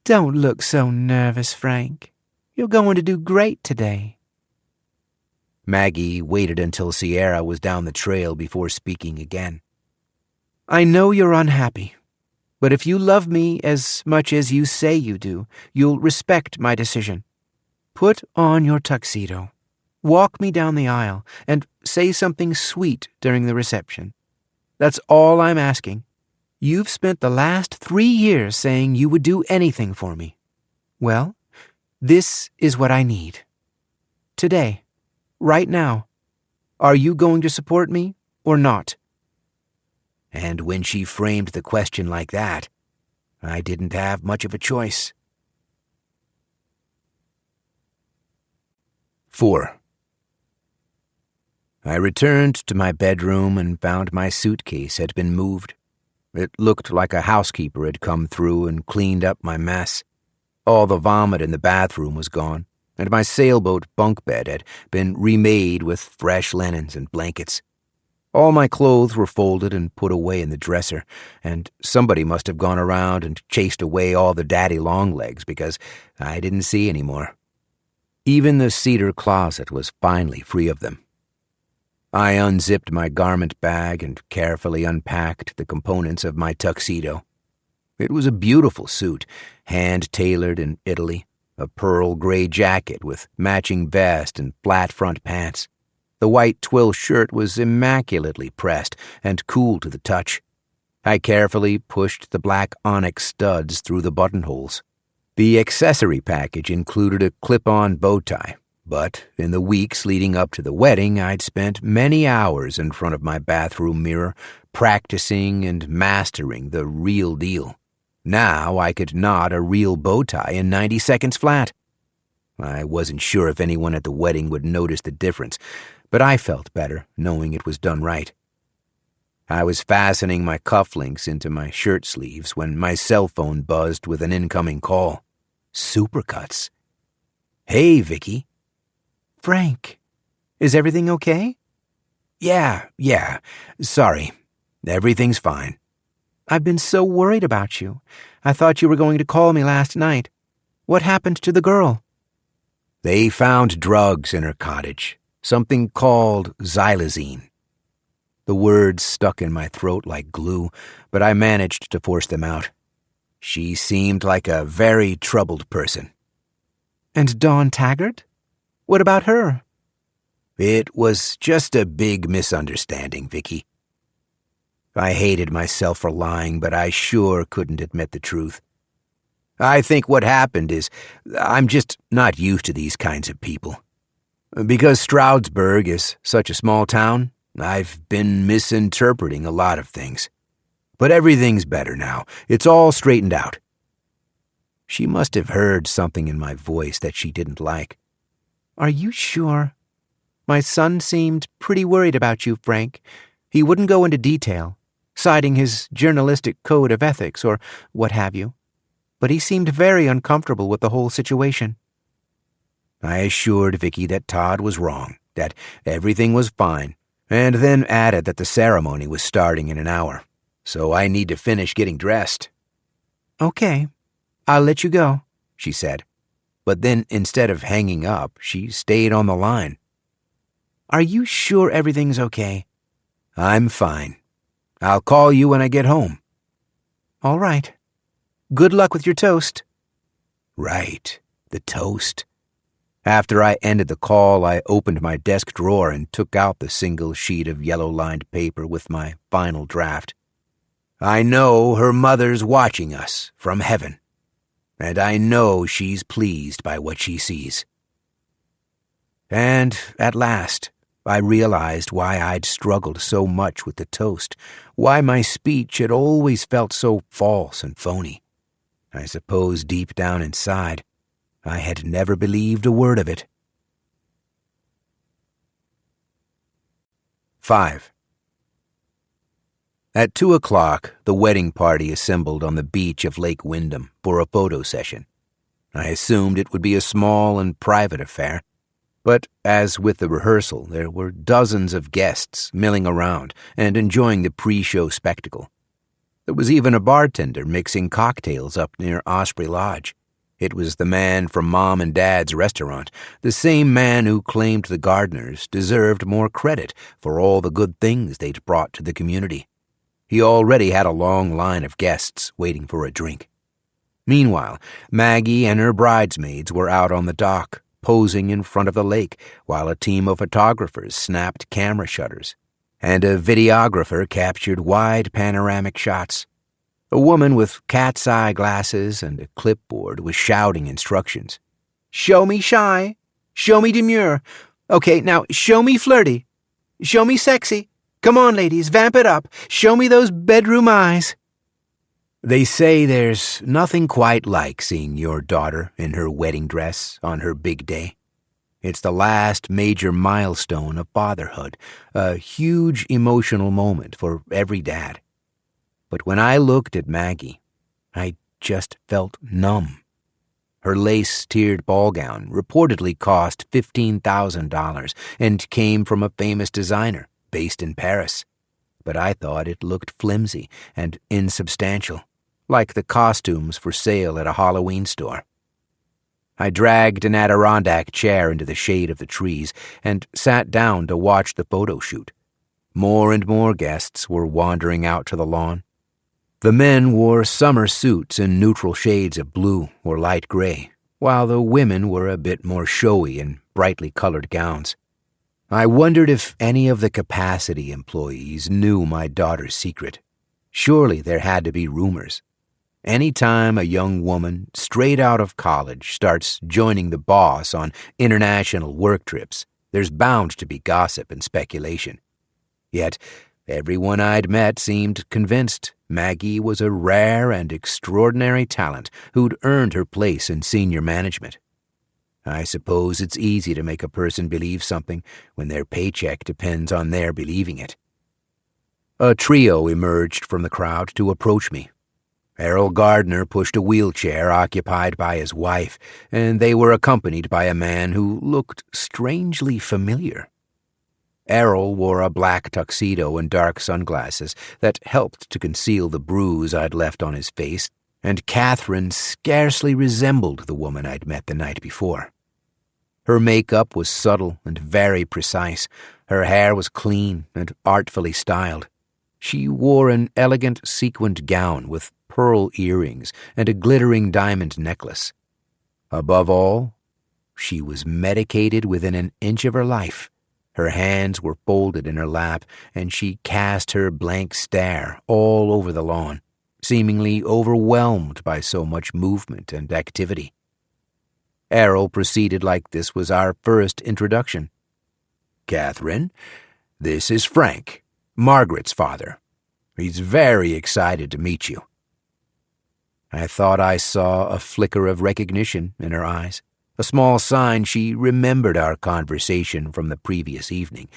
Don't look so nervous, Frank. You're going to do great today. Maggie waited until Sierra was down the trail before speaking again. I know you're unhappy, but if you love me as much as you say you do, you'll respect my decision. Put on your tuxedo. Walk me down the aisle and say something sweet during the reception. That's all I'm asking. You've spent the last 3 years saying you would do anything for me. Well, this is what I need. Today, right now, are you going to support me or not? And when she framed the question like that, I didn't have much of a choice. 4. I returned to my bedroom and found my suitcase had been moved. It looked like a housekeeper had come through and cleaned up my mess. All the vomit in the bathroom was gone, and my sailboat bunk bed had been remade with fresh linens and blankets. All my clothes were folded and put away in the dresser, and somebody must have gone around and chased away all the daddy longlegs because I didn't see any more. Even the cedar closet was finally free of them. I unzipped my garment bag and carefully unpacked the components of my tuxedo. It was a beautiful suit, hand-tailored in Italy, a pearl gray jacket with matching vest and flat front pants. The white twill shirt was immaculately pressed and cool to the touch. I carefully pushed the black onyx studs through the buttonholes. The accessory package included a clip-on bow tie, but in the weeks leading up to the wedding, I'd spent many hours in front of my bathroom mirror, practicing and mastering the real deal. Now I could knot a real bow tie in 90 seconds flat. I wasn't sure if anyone at the wedding would notice the difference, but I felt better knowing it was done right. I was fastening my cufflinks into my shirt sleeves when my cell phone buzzed with an incoming call. Supercuts. Hey, Vicky. Frank, is everything okay? Yeah. Sorry. Everything's fine. I've been so worried about you. I thought you were going to call me last night. What happened to the girl? They found drugs in her cottage, something called xylazine. The words stuck in my throat like glue, but I managed to force them out. She seemed like a very troubled person. And Dawn Taggart? What about her? It was just a big misunderstanding, Vicky. I hated myself for lying, but I sure couldn't admit the truth. I think what happened is I'm just not used to these kinds of people. Because Stroudsburg is such a small town, I've been misinterpreting a lot of things. But everything's better now. It's all straightened out. She must have heard something in my voice that she didn't like. Are you sure? My son seemed pretty worried about you, Frank. He wouldn't go into detail, citing his journalistic code of ethics or what have you. But he seemed very uncomfortable with the whole situation. I assured Vicky that Todd was wrong, that everything was fine, and then added that the ceremony was starting in an hour, so I need to finish getting dressed. Okay, I'll let you go, she said. But then, instead of hanging up, she stayed on the line. Are you sure everything's okay? I'm fine. I'll call you when I get home. All right. Good luck with your toast. Right, the toast. After I ended the call, I opened my desk drawer and took out the single sheet of yellow-lined paper with my final draft. I know her mother's watching us from heaven, and I know she's pleased by what she sees. And at last, I realized why I'd struggled so much with the toast, why my speech had always felt so false and phony. I suppose deep down inside, I had never believed a word of it. 5. At 2 o'clock, the wedding party assembled on the beach of Lake Wyndham for a photo session. I assumed it would be a small and private affair, but as with the rehearsal, there were dozens of guests milling around and enjoying the pre-show spectacle. There was even a bartender mixing cocktails up near Osprey Lodge. It was the man from Mom and Dad's restaurant, the same man who claimed the Gardners deserved more credit for all the good things they'd brought to the community. He already had a long line of guests waiting for a drink. Meanwhile, Maggie and her bridesmaids were out on the dock, posing in front of the lake, while a team of photographers snapped camera shutters, and a videographer captured wide panoramic shots. A woman with cat's eye glasses and a clipboard was shouting instructions. Show me shy. Show me demure. Okay, now show me flirty. Show me sexy. Come on, ladies, vamp it up. Show me those bedroom eyes. They say there's nothing quite like seeing your daughter in her wedding dress on her big day. It's the last major milestone of fatherhood, a huge emotional moment for every dad. But when I looked at Maggie, I just felt numb. Her lace-tiered ball gown reportedly cost $15,000 and came from a famous designer based in Paris. But I thought it looked flimsy and insubstantial, like the costumes for sale at a Halloween store. I dragged an Adirondack chair into the shade of the trees and sat down to watch the photo shoot. More and more guests were wandering out to the lawn. The men wore summer suits in neutral shades of blue or light gray, while the women were a bit more showy in brightly colored gowns. I wondered if any of the capacity employees knew my daughter's secret. Surely there had to be rumors. Any time a young woman straight out of college starts joining the boss on international work trips, there's bound to be gossip and speculation. Yet, everyone I'd met seemed convinced Maggie was a rare and extraordinary talent who'd earned her place in senior management. I suppose it's easy to make a person believe something when their paycheck depends on their believing it. A trio emerged from the crowd to approach me. Errol Gardner pushed a wheelchair occupied by his wife, and they were accompanied by a man who looked strangely familiar. Errol wore a black tuxedo and dark sunglasses that helped to conceal the bruise I'd left on his face, and Catherine scarcely resembled the woman I'd met the night before. Her makeup was subtle and very precise. Her hair was clean and artfully styled. She wore an elegant sequined gown with pearl earrings and a glittering diamond necklace. Above all, she was medicated within an inch of her life. Her hands were folded in her lap, and she cast her blank stare all over the lawn, seemingly overwhelmed by so much movement and activity. Errol proceeded like this was our first introduction. "Catherine, this is Frank, Margaret's father. He's very excited to meet you." I thought I saw a flicker of recognition in her eyes, a small sign she remembered our conversation from the previous evening,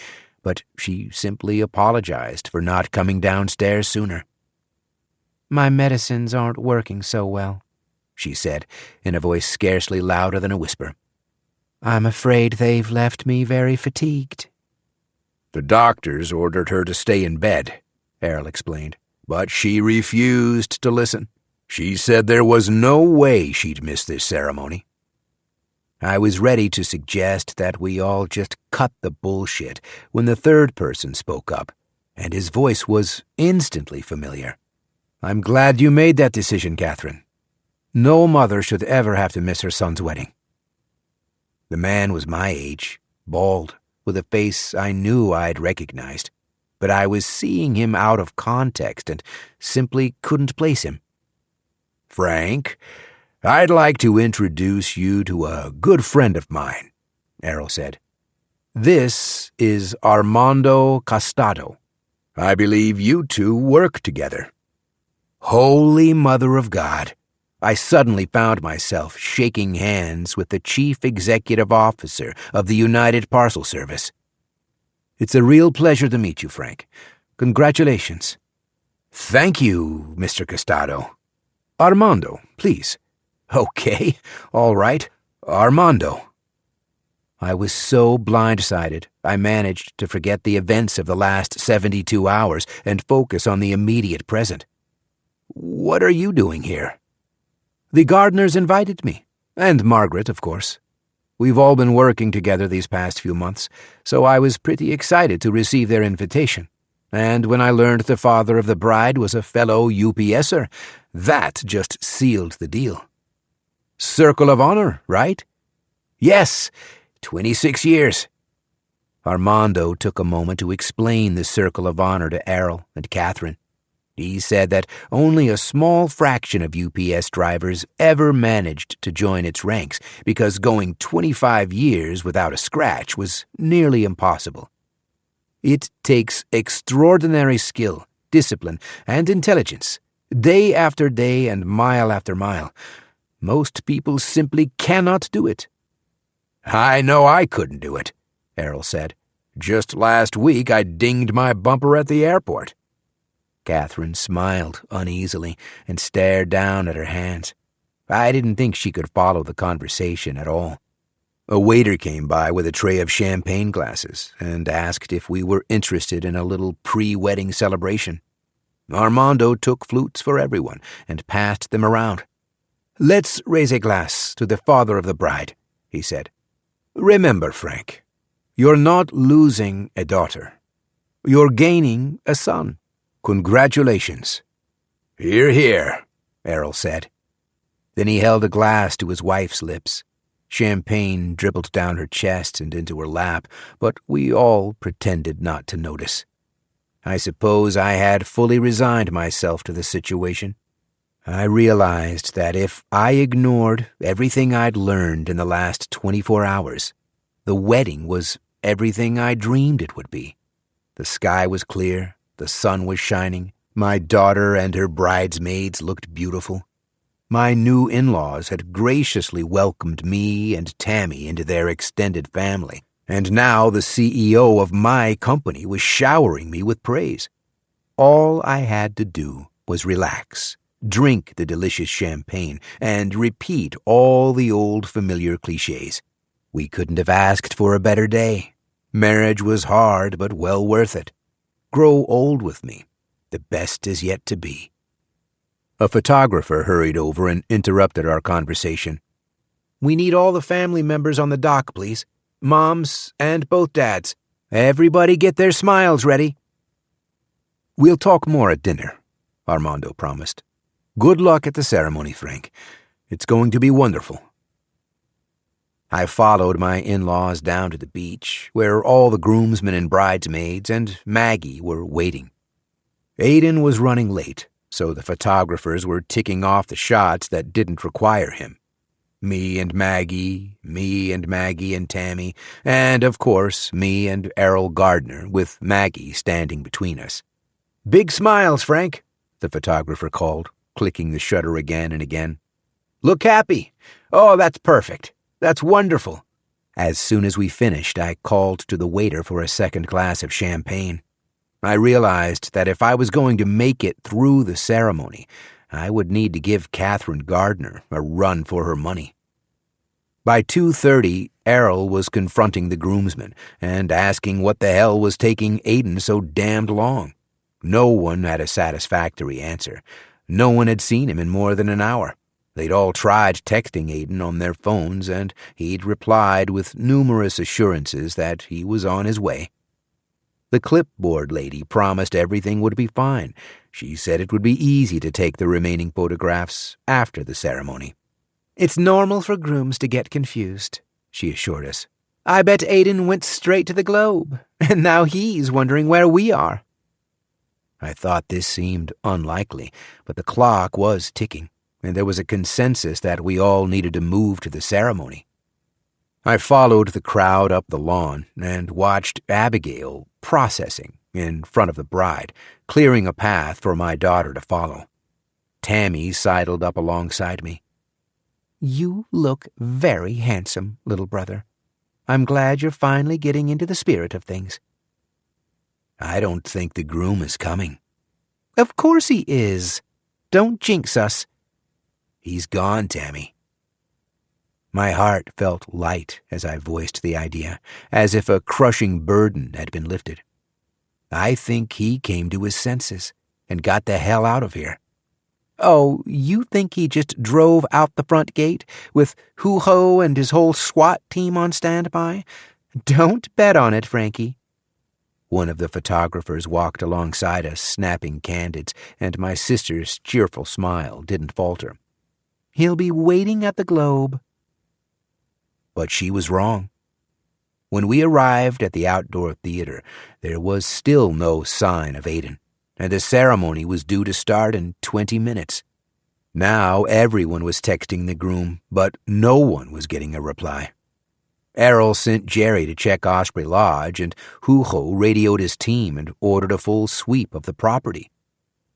but she simply apologized for not coming downstairs sooner. "My medicines aren't working so well," she said, in a voice scarcely louder than a whisper. "I'm afraid they've left me very fatigued." "The doctors ordered her to stay in bed," Errol explained, "but she refused to listen. She said there was no way she'd miss this ceremony." I was ready to suggest that we all just cut the bullshit when the third person spoke up, and his voice was instantly familiar. "I'm glad you made that decision, Catherine. No mother should ever have to miss her son's wedding." The man was my age, bald, with a face I knew I'd recognized, but I was seeing him out of context and simply couldn't place him. "Frank, I'd like to introduce you to a good friend of mine," Errol said. "This is Armando Costado. I believe you two work together." Holy Mother of God! I suddenly found myself shaking hands with the Chief Executive Officer of the United Parcel Service. "It's a real pleasure to meet you, Frank. Congratulations." "Thank you, Mr. Costado." "Armando, please." "Okay, all right, Armando." I was so blindsided, I managed to forget the events of the last 72 hours and focus on the immediate present. "What are you doing here?" "The Gardners invited me, and Margaret, of course. We've all been working together these past few months, so I was pretty excited to receive their invitation. And when I learned the father of the bride was a fellow UPSer, that just sealed the deal." "Circle of Honor, right?" "Yes, 26 years. Armando took a moment to explain the Circle of Honor to Errol and Catherine. He said that only a small fraction of UPS drivers ever managed to join its ranks because going 25 years without a scratch was nearly impossible. It takes extraordinary skill, discipline, and intelligence, day after day and mile after mile. Most people simply cannot do it." "I know I couldn't do it," Errol said. "Just last week I dinged my bumper at the airport." Catherine smiled uneasily and stared down at her hands. I didn't think she could follow the conversation at all. A waiter came by with a tray of champagne glasses and asked if we were interested in a little pre-wedding celebration. Armando took flutes for everyone and passed them around. "Let's raise a glass to the father of the bride," he said. "Remember, Frank, you're not losing a daughter. You're gaining a son. Congratulations." "Hear, hear," Errol said. Then he held a glass to his wife's lips. Champagne dribbled down her chest and into her lap, but we all pretended not to notice. I suppose I had fully resigned myself to the situation. I realized that if I ignored everything I'd learned in the last 24 hours, the wedding was everything I dreamed it would be. The sky was clear, the sun was shining, my daughter and her bridesmaids looked beautiful. My new in-laws had graciously welcomed me and Tammy into their extended family, and now the CEO of my company was showering me with praise. All I had to do was relax, drink the delicious champagne, and repeat all the old familiar cliches. We couldn't have asked for a better day. Marriage was hard, but well worth it. Grow old with me. The best is yet to be. A photographer hurried over and interrupted our conversation. We need all the family members on the dock, please. Moms and both dads. Everybody get their smiles ready." "We'll talk more at dinner," Armando promised. "Good luck at the ceremony, Frank. It's going to be wonderful." I followed my in-laws down to the beach, where all the groomsmen and bridesmaids and Maggie were waiting. Aiden was running late, so the photographers were ticking off the shots that didn't require him. Me and Maggie and Tammy, and, of course, me and Errol Gardner, with Maggie standing between us. "Big smiles, Frank," the photographer called, clicking the shutter again and again. "Look happy. Oh, that's perfect. That's wonderful." As soon as we finished, I called to the waiter for a second glass of champagne. I realized that if I was going to make it through the ceremony, I would need to give Catherine Gardner a run for her money. By 2:30, Errol was confronting the groomsmen and asking what the hell was taking Aiden so damned long. No one had a satisfactory answer. No one had seen him in more than an hour. They'd all tried texting Aiden on their phones, and he'd replied with numerous assurances that he was on his way. The clipboard lady promised everything would be fine. She said it would be easy to take the remaining photographs after the ceremony. "It's normal for grooms to get confused," she assured us. "I bet Aiden went straight to the Globe, and now he's wondering where we are." I thought this seemed unlikely, but the clock was ticking, and there was a consensus that we all needed to move to the ceremony. I followed the crowd up the lawn and watched Abigail processing in front of the bride, clearing a path for my daughter to follow. Tammy sidled up alongside me. "You look very handsome, little brother. I'm glad you're finally getting into the spirit of things." "I don't think the groom is coming." "Of course he is. Don't jinx us." "He's gone, Tammy." My heart felt light as I voiced the idea, as if a crushing burden had been lifted. I think he came to his senses and got the hell out of here. "Oh, you think he just drove out the front gate with Hoo-Ho and his whole SWAT team on standby? Don't bet on it, Frankie." One of the photographers walked alongside us, snapping candids, and my sister's cheerful smile didn't falter. "He'll be waiting at the Globe." But she was wrong. When we arrived at the outdoor theater, there was still no sign of Aiden, and the ceremony was due to start in 20 minutes. Now everyone was texting the groom, but no one was getting a reply. Errol sent Jerry to check Osprey Lodge, and Hoo-Ho radioed his team and ordered a full sweep of the property.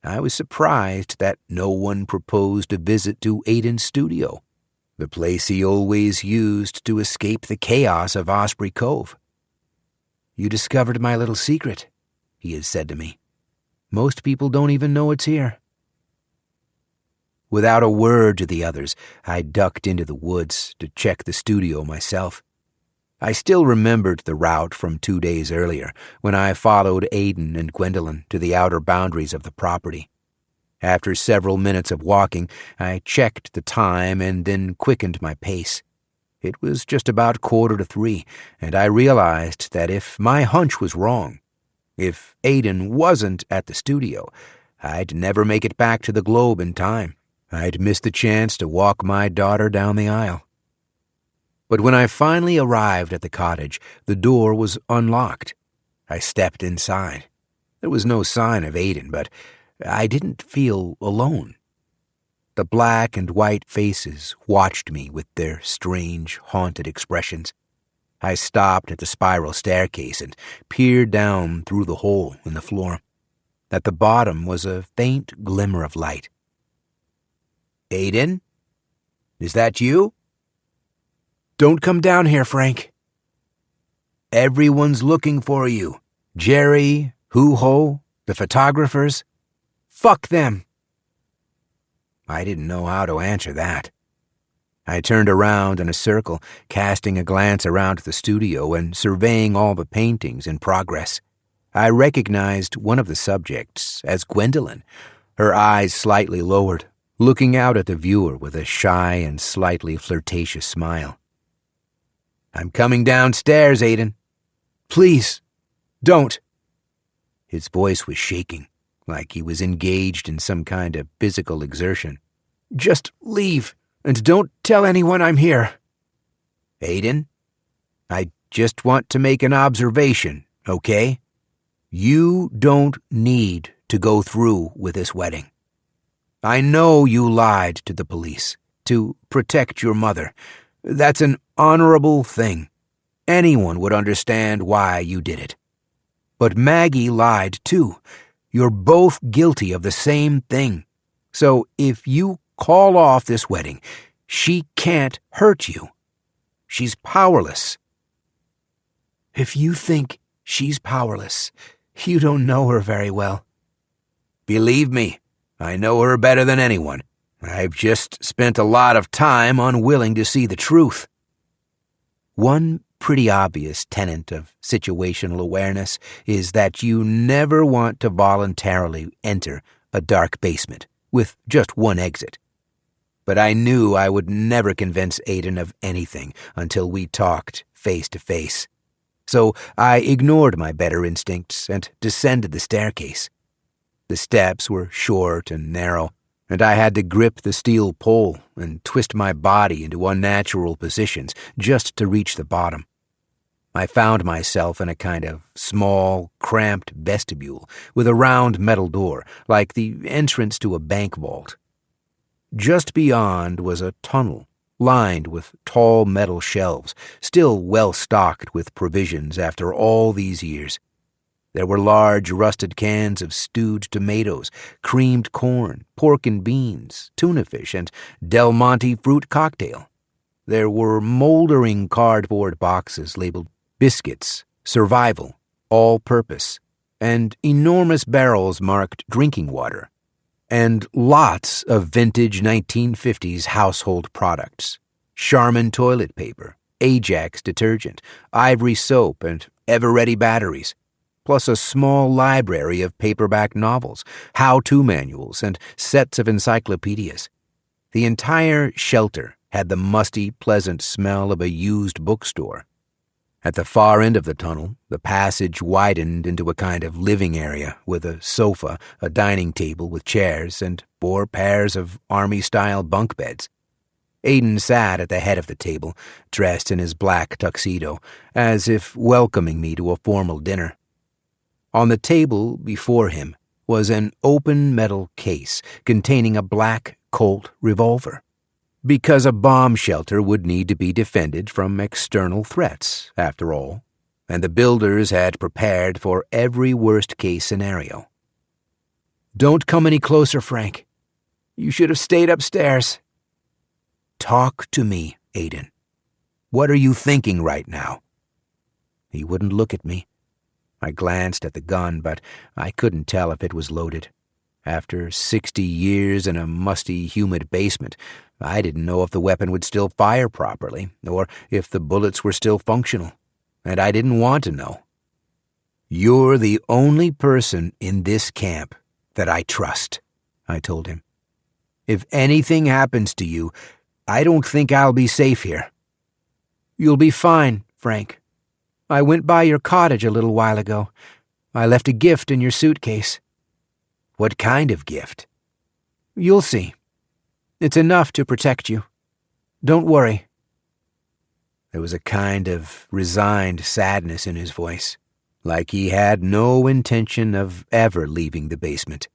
I was surprised that no one proposed a visit to Aiden's studio, the place he always used to escape the chaos of Osprey Cove. "You discovered my little secret," he had said to me. "Most people don't even know it's here." Without a word to the others, I ducked into the woods to check the studio myself. I still remembered the route from 2 days earlier, when I followed Aiden and Gwendolyn to the outer boundaries of the property. After several minutes of walking, I checked the time and then quickened my pace. It was just about 2:45, and I realized that if my hunch was wrong, if Aiden wasn't at the studio, I'd never make it back to the Globe in time. I'd miss the chance to walk my daughter down the aisle. But when I finally arrived at the cottage, the door was unlocked. I stepped inside. There was no sign of Aiden, but I didn't feel alone. The black and white faces watched me with their strange, haunted expressions. I stopped at the spiral staircase and peered down through the hole in the floor. At the bottom was a faint glimmer of light. "Aiden? Is that you?" "Don't come down here, Frank." "Everyone's looking for you. Jerry, Hoo-Ho, the photographers. Fuck them." I didn't know how to answer that. I turned around in a circle, casting a glance around the studio and surveying all the paintings in progress. I recognized one of the subjects as Gwendolyn, her eyes slightly lowered, looking out at the viewer with a shy and slightly flirtatious smile. "I'm coming downstairs, Aiden. Please, don't." His voice was shaking, like he was engaged in some kind of physical exertion. "Just leave, and don't tell anyone I'm here." "Aiden, I just want to make an observation, okay? You don't need to go through with this wedding. I know you lied to the police to protect your mother. That's an honorable thing. Anyone would understand why you did it. But Maggie lied too. You're both guilty of the same thing. So if you call off this wedding, she can't hurt you. She's powerless." "If you think she's powerless, you don't know her very well." "Believe me, I know her better than anyone. I've just spent a lot of time unwilling to see the truth." One pretty obvious tenet of situational awareness is that you never want to voluntarily enter a dark basement with just one exit. But I knew I would never convince Aiden of anything until we talked face to face. So I ignored my better instincts and descended the staircase. The steps were short and narrow, and I had to grip the steel pole and twist my body into unnatural positions just to reach the bottom. I found myself in a kind of small, cramped vestibule with a round metal door, like the entrance to a bank vault. Just beyond was a tunnel, lined with tall metal shelves, still well stocked with provisions after all these years. There were large rusted cans of stewed tomatoes, creamed corn, pork and beans, tuna fish, and Del Monte fruit cocktail. There were moldering cardboard boxes labeled biscuits, survival, all-purpose, and enormous barrels marked drinking water, and lots of vintage 1950s household products, Charmin toilet paper, Ajax detergent, Ivory soap, and Ever-Ready batteries, plus a small library of paperback novels, how-to manuals, and sets of encyclopedias. The entire shelter had the musty, pleasant smell of a used bookstore. At the far end of the tunnel, the passage widened into a kind of living area with a sofa, a dining table with chairs, and 4 pairs of army-style bunk beds. Aiden sat at the head of the table, dressed in his black tuxedo, as if welcoming me to a formal dinner. On the table before him was an open metal case containing a black Colt revolver, because a bomb shelter would need to be defended from external threats, after all, and the builders had prepared for every worst-case scenario. "Don't come any closer, Frank. You should have stayed upstairs." "Talk to me, Aiden. What are you thinking right now?" He wouldn't look at me. I glanced at the gun, but I couldn't tell if it was loaded. After 60 years in a musty, humid basement, I didn't know if the weapon would still fire properly, or if the bullets were still functional, and I didn't want to know. "You're the only person in this camp that I trust," I told him. "If anything happens to you, I don't think I'll be safe here." "You'll be fine, Frank. I went by your cottage a little while ago. I left a gift in your suitcase." "What kind of gift?" "You'll see. It's enough to protect you. Don't worry." There was a kind of resigned sadness in his voice, like he had no intention of ever leaving the basement.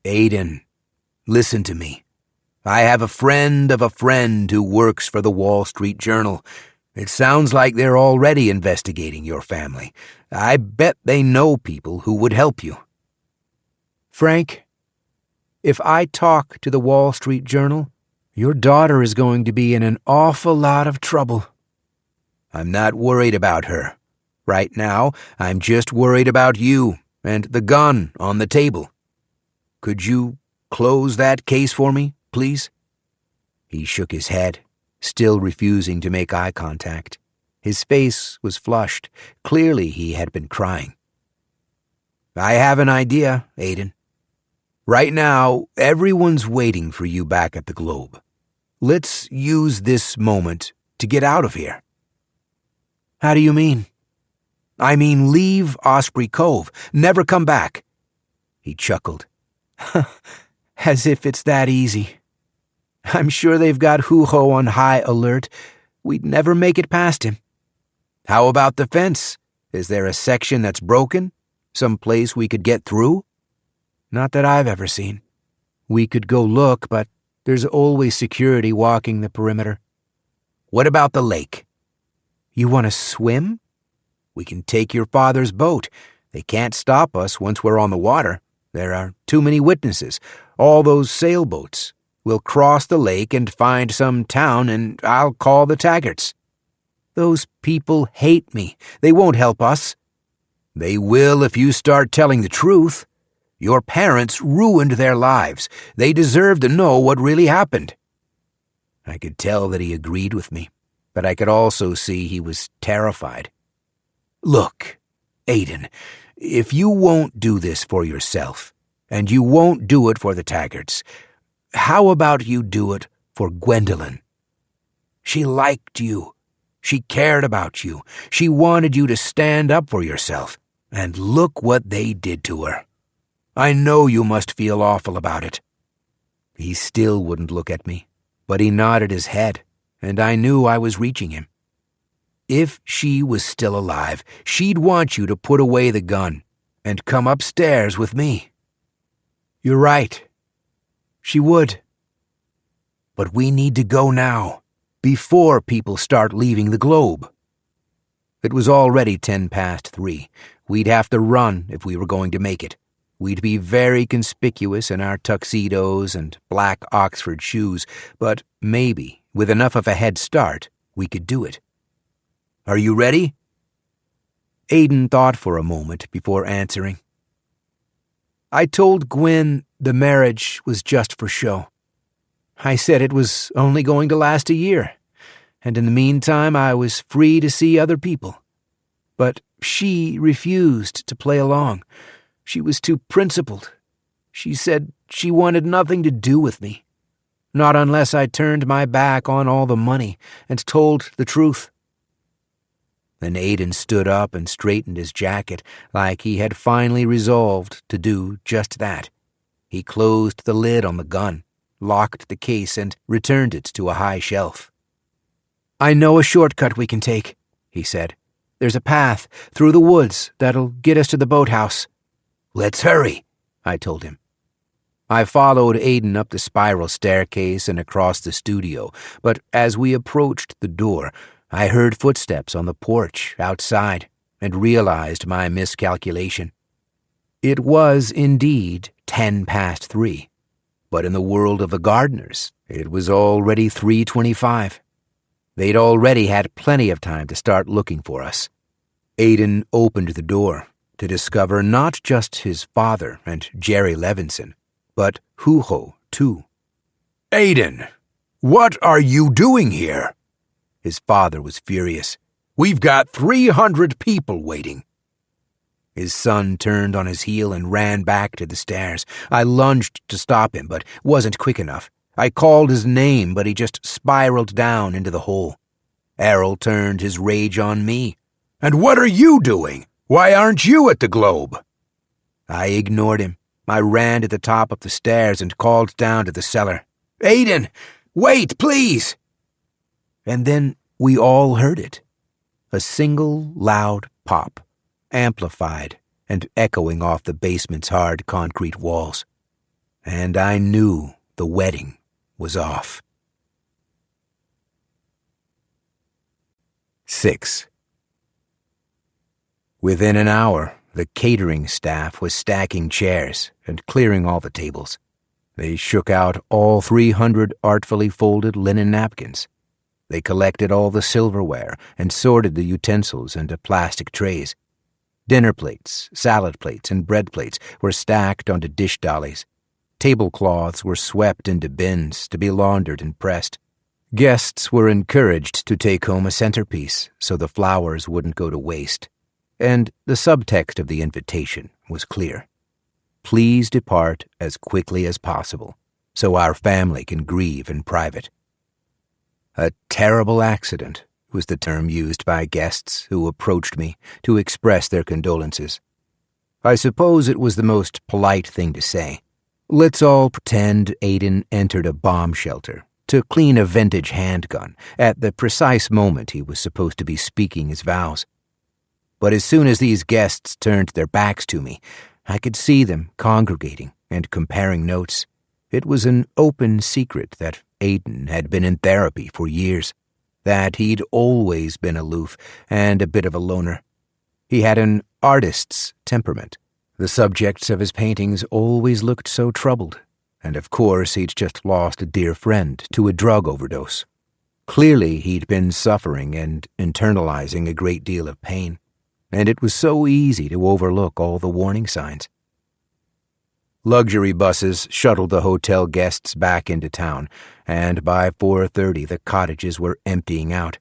"Aiden, listen to me. I have a friend of a friend who works for the Wall Street Journal. It sounds like they're already investigating your family. I bet they know people who would help you." "Frank, if I talk to the Wall Street Journal, your daughter is going to be in an awful lot of trouble." "I'm not worried about her. Right now, I'm just worried about you and the gun on the table. Could you close that case for me, please?" He shook his head, still refusing to make eye contact. His face was flushed. Clearly he had been crying. "I have an idea, Aiden. Right now, everyone's waiting for you back at the Globe. Let's use this moment to get out of here." "How do you mean?" "I mean leave Osprey Cove. Never come back." He chuckled. "As if it's that easy. I'm sure they've got Huho on high alert. We'd never make it past him." "How about the fence? Is there a section that's broken? Some place we could get through?" "Not that I've ever seen. We could go look, but there's always security walking the perimeter." "What about the lake?" "You want to swim?" "We can take your father's boat. They can't stop us once we're on the water. There are too many witnesses. All those sailboats. We'll cross the lake and find some town, and I'll call the Taggarts." "Those people hate me. They won't help us." "They will if you start telling the truth. Your parents ruined their lives. They deserve to know what really happened." I could tell that he agreed with me, but I could also see he was terrified. "Look, Aiden, if you won't do this for yourself, and you won't do it for the Taggarts, how about you do it for Gwendolyn? She liked you. She cared about you. She wanted you to stand up for yourself. And look what they did to her. I know you must feel awful about it." He still wouldn't look at me, but he nodded his head, and I knew I was reaching him. "If she was still alive, she'd want you to put away the gun and come upstairs with me." "You're right. She would." "But we need to go now, before people start leaving the Globe." It was already 3:10. We'd have to run if we were going to make it. We'd be very conspicuous in our tuxedos and black Oxford shoes, but maybe, with enough of a head start, we could do it. "Are you ready?" Aiden thought for a moment before answering. "I told Gwen the marriage was just for show. I said it was only going to last a year, and in the meantime I was free to see other people. But she refused to play along. She was too principled. She said she wanted nothing to do with me, not unless I turned my back on all the money and told the truth." Then Aiden stood up and straightened his jacket, like he had finally resolved to do just that. He closed the lid on the gun, locked the case, and returned it to a high shelf. "I know a shortcut we can take," he said. "There's a path through the woods that'll get us to the boathouse." "Let's hurry," I told him. I followed Aiden up the spiral staircase and across the studio, but as we approached the door, I heard footsteps on the porch outside and realized my miscalculation. It was indeed 3:10, but in the world of the Gardeners, it was already 3:25. They'd already had plenty of time to start looking for us. Aiden opened the door to discover not just his father and Jerry Levinson, but Huho, too. "Aiden, what are you doing here?" His father was furious. "We've got 300 people waiting." His son turned on his heel and ran back to the stairs. I lunged to stop him, but wasn't quick enough. I called his name, but he just spiraled down into the hole. Errol turned his rage on me. "And what are you doing? Why aren't you at the Globe?" I ignored him. I ran to the top of the stairs and called down to the cellar. "Aiden, wait, please!" And then we all heard it. A single loud pop, amplified and echoing off the basement's hard concrete walls. And I knew the wedding was off. 6. Within an hour, the catering staff was stacking chairs and clearing all the tables. They shook out all 300 artfully folded linen napkins. They collected all the silverware and sorted the utensils into plastic trays. Dinner plates, salad plates, and bread plates were stacked onto dish dollies. Tablecloths were swept into bins to be laundered and pressed. Guests were encouraged to take home a centerpiece so the flowers wouldn't go to waste. And the subtext of the invitation was clear. please depart as quickly as possible, so our family can grieve in private. A terrible accident was the term used by guests who approached me to express their condolences. I suppose it was the most polite thing to say. Let's all pretend Aiden entered a bomb shelter to clean a vintage handgun at the precise moment he was supposed to be speaking his vows. But as soon as these guests turned their backs to me, I could see them congregating and comparing notes. It was an open secret that Aiden had been in therapy for years, that he'd always been aloof and a bit of a loner. He had an artist's temperament. The subjects of his paintings always looked so troubled, and of course he'd just lost a dear friend to a drug overdose. Clearly he'd been suffering and internalizing a great deal of pain, and it was so easy to overlook all the warning signs. Luxury buses shuttled the hotel guests back into town, and by 4:30 the cottages were emptying out.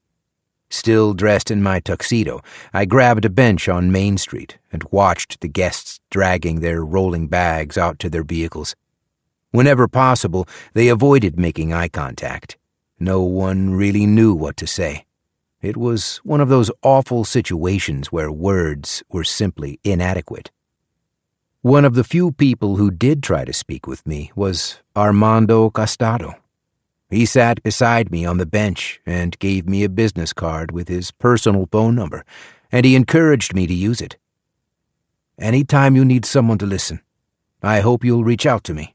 Still dressed in my tuxedo, I grabbed a bench on Main Street and watched the guests dragging their rolling bags out to their vehicles. Whenever possible, they avoided making eye contact. No one really knew what to say. It was one of those awful situations where words were simply inadequate. One of the few people who did try to speak with me was Armando Costado. He sat beside me on the bench and gave me a business card with his personal phone number, and he encouraged me to use it. "Anytime you need someone to listen, I hope you'll reach out to me.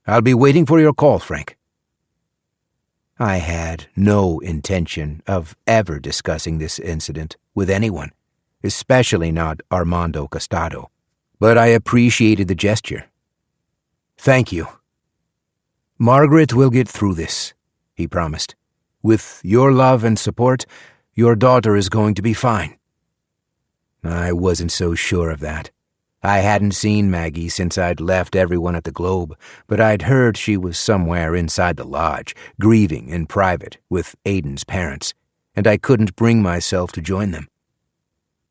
I'll be waiting for your call, Frank." I had no intention of ever discussing this incident with anyone, especially not Armando Costado, but I appreciated the gesture. "Thank you. Margaret will get through this," he promised. "With your love and support, your daughter is going to be fine." I wasn't so sure of that. I hadn't seen Maggie since I'd left everyone at the Globe, but I'd heard she was somewhere inside the lodge, grieving in private with Aiden's parents, and I couldn't bring myself to join them.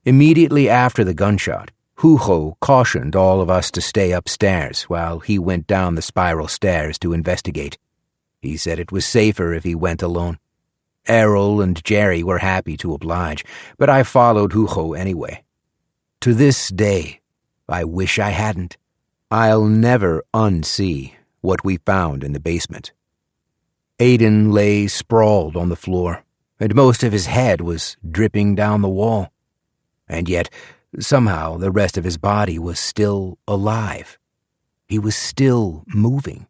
Immediately after the gunshot, Hugo cautioned all of us to stay upstairs while he went down the spiral stairs to investigate. He said it was safer if he went alone. Errol and Jerry were happy to oblige, but I followed Hugo anyway. To this day, I wish I hadn't. I'll never unsee what we found in the basement. Aiden lay sprawled on the floor, and most of his head was dripping down the wall. And yet, somehow, the rest of his body was still alive. He was still moving.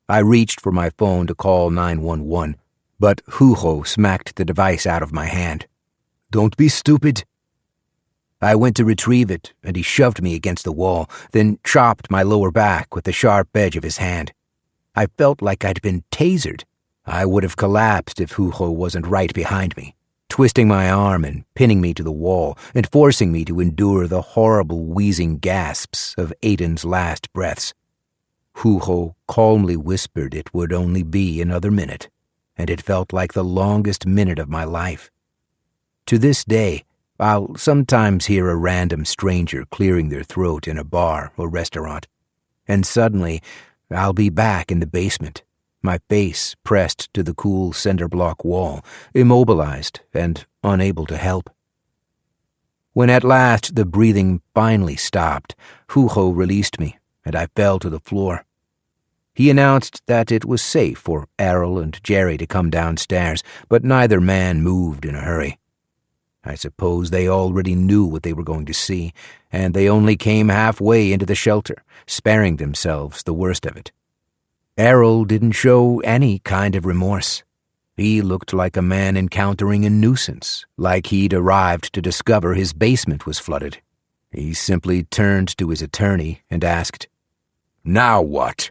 I reached for my phone to call 911, but Hugo smacked the device out of my hand. "Don't be stupid." I went to retrieve it, and he shoved me against the wall, then chopped my lower back with the sharp edge of his hand. I felt like I'd been tasered. I would have collapsed if Hugo wasn't right behind me, twisting my arm and pinning me to the wall and forcing me to endure the horrible wheezing gasps of Aiden's last breaths. Hugo calmly whispered it would only be another minute, and it felt like the longest minute of my life. To this day, I'll sometimes hear a random stranger clearing their throat in a bar or restaurant, and suddenly I'll be back in the basement, my face pressed to the cool cinder-block wall, immobilized and unable to help. When at last the breathing finally stopped, Hugo released me, and I fell to the floor. He announced that it was safe for Errol and Jerry to come downstairs, but neither man moved in a hurry. I suppose they already knew what they were going to see, and they only came halfway into the shelter, sparing themselves the worst of it. Errol didn't show any kind of remorse. He looked like a man encountering a nuisance, like he'd arrived to discover his basement was flooded. He simply turned to his attorney and asked, "Now what?"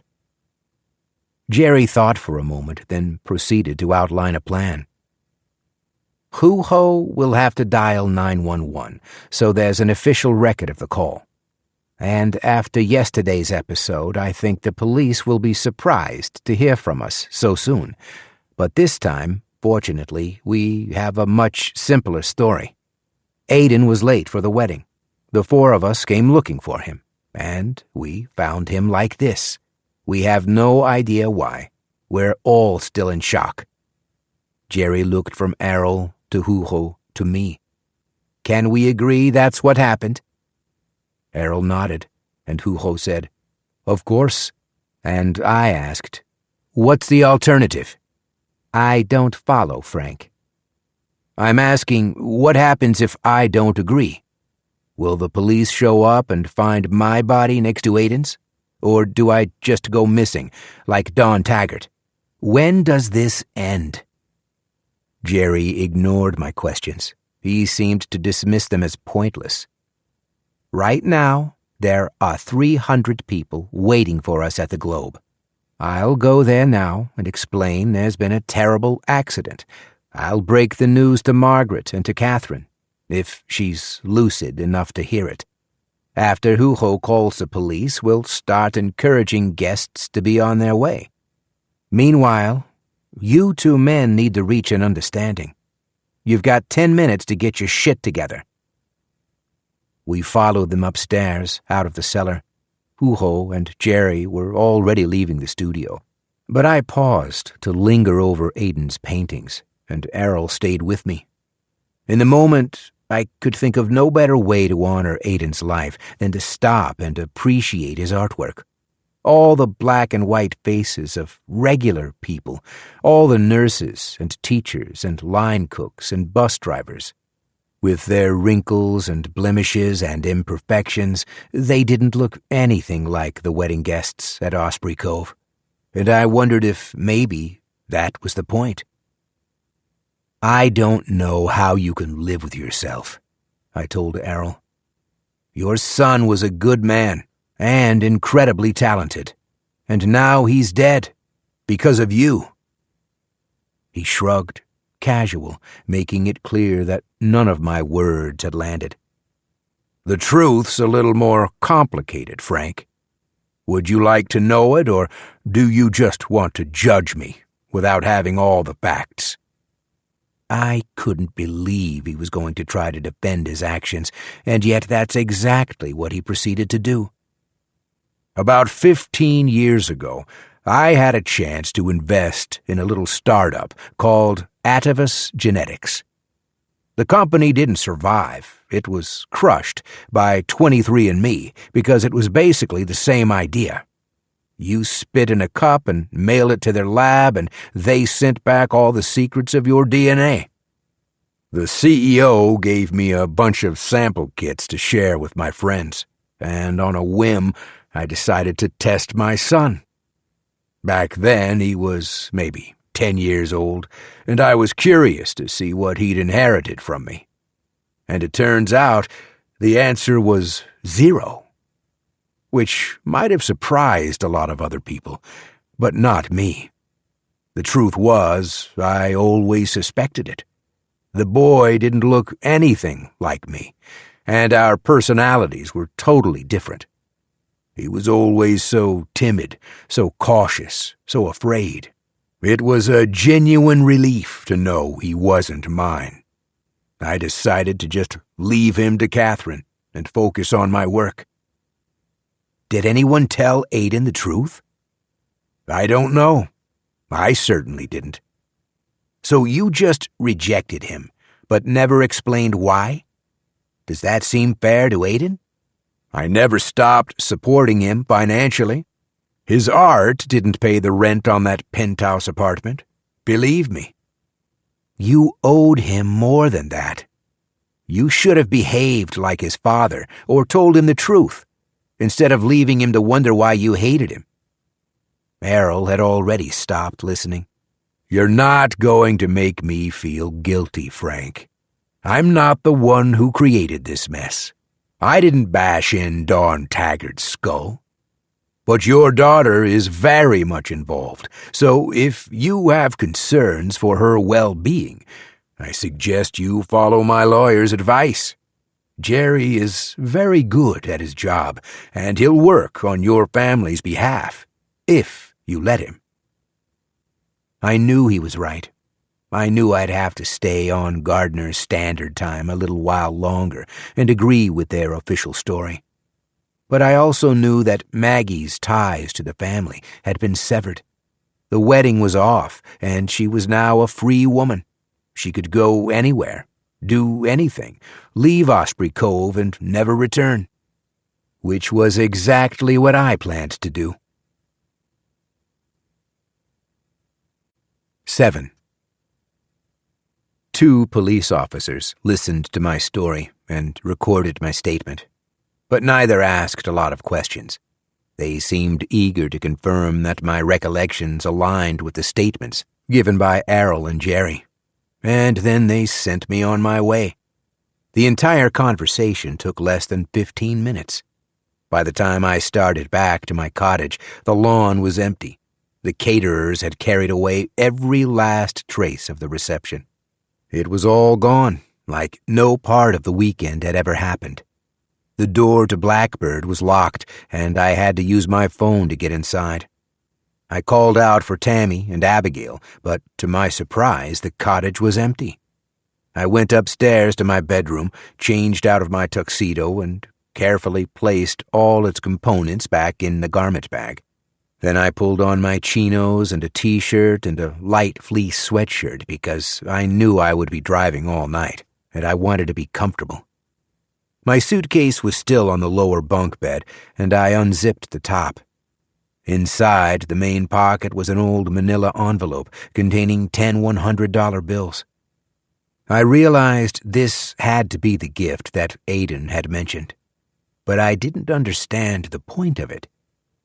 Jerry thought for a moment, then proceeded to outline a plan. Hugo will have to dial 911, so there's an official record of the call. And after yesterday's episode, I think the police will be surprised to hear from us so soon. But this time, fortunately, we have a much simpler story. Aiden was late for the wedding. The four of us came looking for him, And we found him like this. We have no idea why. We're all still in shock." Jerry looked from Errol to Hugo to me. "Can we agree that's what happened?" Errol nodded, and Hugo said, "Of course." And I asked, "What's the alternative?" "I don't follow, Frank." "I'm asking, what happens if I don't agree? Will the police show up and find my body next to Aiden's? Or do I just go missing, like Don Taggart? When does this end?" Jerry ignored my questions. He seemed to dismiss them as pointless. "Right now, there are 300 people waiting for us at the Globe. I'll go there now and explain there's been a terrible accident. I'll break the news to Margaret and to Catherine, if she's lucid enough to hear it. After Hugo calls the police, we'll start encouraging guests to be on their way. Meanwhile, you two men need to reach an understanding. You've got 10 minutes to get your shit together." We followed them upstairs, out of the cellar. Hugo and Jerry were already leaving the studio, but I paused to linger over Aiden's paintings, and Errol stayed with me. In the moment, I could think of no better way to honor Aiden's life than to stop and appreciate his artwork. All the black and white faces of regular people, all the nurses and teachers and line cooks and bus drivers. With their wrinkles and blemishes and imperfections, they didn't look anything like the wedding guests at Osprey Cove, and I wondered if maybe that was the point. "I don't know how you can live with yourself," I told Errol. "Your son was a good man and incredibly talented, and now he's dead because of you." He shrugged, casual, making it clear that none of my words had landed. "The truth's a little more complicated, Frank. Would you like to know it, or do you just want to judge me without having all the facts?" I couldn't believe he was going to try to defend his actions, and yet that's exactly what he proceeded to do. About 15 years ago, I had a chance to invest in a little startup called Atavus Genetics. The company didn't survive. It was crushed by 23andMe because it was basically the same idea. You spit in a cup and mail it to their lab, and they sent back all the secrets of your DNA. The CEO gave me a bunch of sample kits to share with my friends, and on a whim, I decided to test my son. Back then, he was maybe 10 years old, and I was curious to see what he'd inherited from me. And it turns out the answer was 0. Which might have surprised a lot of other people, but not me. The truth was, I always suspected it. The boy didn't look anything like me, and our personalities were totally different. He was always so timid, so cautious, so afraid. It was a genuine relief to know he wasn't mine. I decided to just leave him to Catherine and focus on my work. Did anyone tell Aiden the truth? I don't know. I certainly didn't. So you just rejected him, but never explained why? Does that seem fair to Aiden? I never stopped supporting him financially. His art didn't pay the rent on that penthouse apartment. Believe me. You owed him more than that. You should have behaved like his father, or told him the truth, instead of leaving him to wonder why you hated him. Errol had already stopped listening. You're not going to make me feel guilty, Frank. I'm not the one who created this mess. I didn't bash in Dawn Taggart's skull. But your daughter is very much involved, so if you have concerns for her well-being, I suggest you follow my lawyer's advice. Jerry is very good at his job, and he'll work on your family's behalf, if you let him. I knew he was right. I knew I'd have to stay on Gardner's Standard Time a little while longer and agree with their official story. But I also knew that Maggie's ties to the family had been severed. The wedding was off, and she was now a free woman. She could go anywhere, do anything, leave Osprey Cove and never return. Which was exactly what I planned to do. 7. 2 police officers listened to my story and recorded my statement, but neither asked a lot of questions. They seemed eager to confirm that my recollections aligned with the statements given by Errol and Jerry, and then they sent me on my way. The entire conversation took less than 15 minutes. By the time I started back to my cottage, the lawn was empty. The caterers had carried away every last trace of the reception. It was all gone, like no part of the weekend had ever happened. The door to Blackbird was locked, and I had to use my phone to get inside. I called out for Tammy and Abigail, but to my surprise, the cottage was empty. I went upstairs to my bedroom, changed out of my tuxedo, and carefully placed all its components back in the garment bag. Then I pulled on my chinos and a t-shirt and a light fleece sweatshirt because I knew I would be driving all night, and I wanted to be comfortable. My suitcase was still on the lower bunk bed, and I unzipped the top. Inside the main pocket was an old manila envelope containing 10 $100 bills. I realized this had to be the gift that Aiden had mentioned, but I didn't understand the point of it.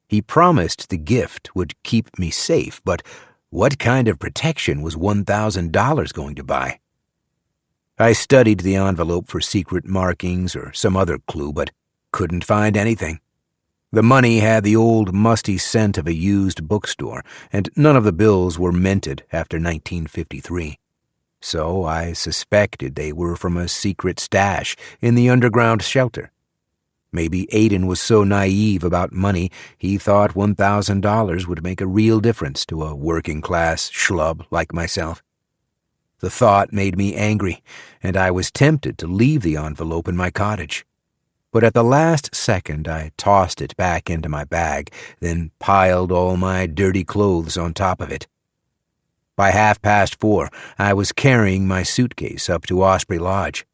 He promised the gift would keep me safe, but what kind of protection was $1,000 going to buy? I studied the envelope for secret markings or some other clue, but couldn't find anything. The money had the old musty scent of a used bookstore, and none of the bills were minted after 1953. So I suspected they were from a secret stash in the underground shelter. Maybe Aiden was so naive about money, he thought $1,000 would make a real difference to a working-class schlub like myself. The thought made me angry, and I was tempted to leave the envelope in my cottage. But at the last second, I tossed it back into my bag, then piled all my dirty clothes on top of it. By 4:30, I was carrying my suitcase up to Osprey Lodge.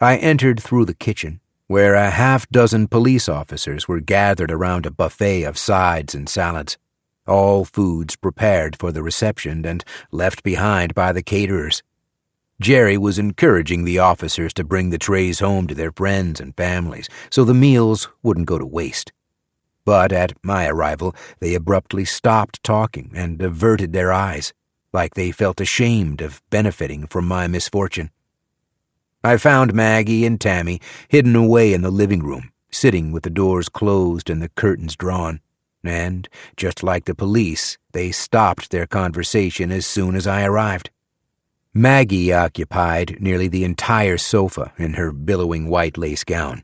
I entered through the kitchen, where a half-dozen police officers were gathered around a buffet of sides and salads, all foods prepared for the reception and left behind by the caterers. Jerry was encouraging the officers to bring the trays home to their friends and families so the meals wouldn't go to waste. But at my arrival, they abruptly stopped talking and averted their eyes, like they felt ashamed of benefiting from my misfortune. I found Maggie and Tammy hidden away in the living room, sitting with the doors closed and the curtains drawn, and, just like the police, they stopped their conversation as soon as I arrived. Maggie occupied nearly the entire sofa in her billowing white lace gown.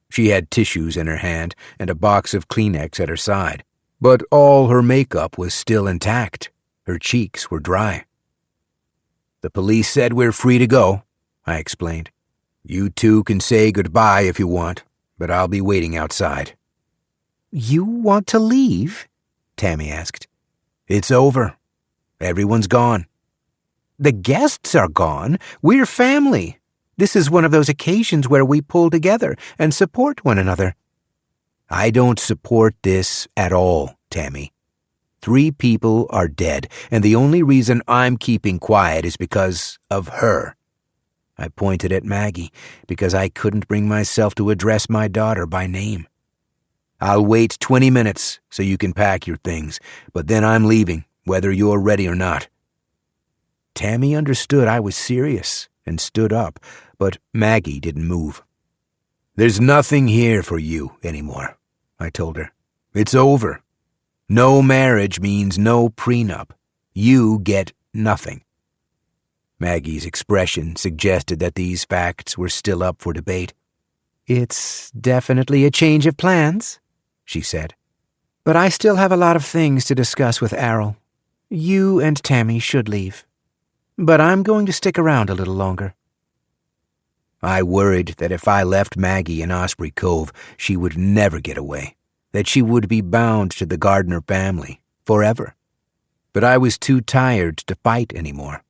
She had tissues in her hand and a box of Kleenex at her side, but all her makeup was still intact. Her cheeks were dry. "The police said we're free to go," I explained. "You two can say goodbye if you want, but I'll be waiting outside." "You want to leave?" Tammy asked. "It's over. Everyone's gone." "The guests are gone. We're family. This is one of those occasions where we pull together and support one another." "I don't support this at all, Tammy. 3 people are dead, and the only reason I'm keeping quiet is because of her." I pointed at Maggie because I couldn't bring myself to address my daughter by name. "I'll wait 20 minutes so you can pack your things, but then I'm leaving, whether you're ready or not." Tammy understood I was serious and stood up, but Maggie didn't move. "There's nothing here for you anymore," I told her. "It's over. No marriage means no prenup. You get nothing." Maggie's expression suggested that these facts were still up for debate. "It's definitely a change of plans," she said. "But I still have a lot of things to discuss with Errol. You and Tammy should leave. But I'm going to stick around a little longer." I worried that if I left Maggie in Osprey Cove, she would never get away, that she would be bound to the Gardner family forever. But I was too tired to fight anymore.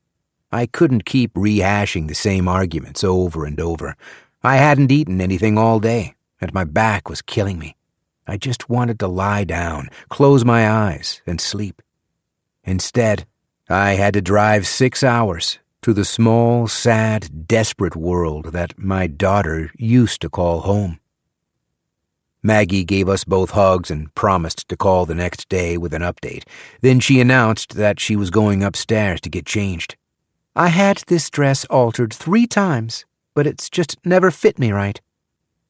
I couldn't keep rehashing the same arguments over and over. I hadn't eaten anything all day, and my back was killing me. I just wanted to lie down, close my eyes, and sleep. Instead, I had to drive 6 hours to the small, sad, desperate world that my daughter used to call home. Maggie gave us both hugs and promised to call the next day with an update. Then she announced that she was going upstairs to get changed. I had this dress altered 3 times, but it's just never fit me right.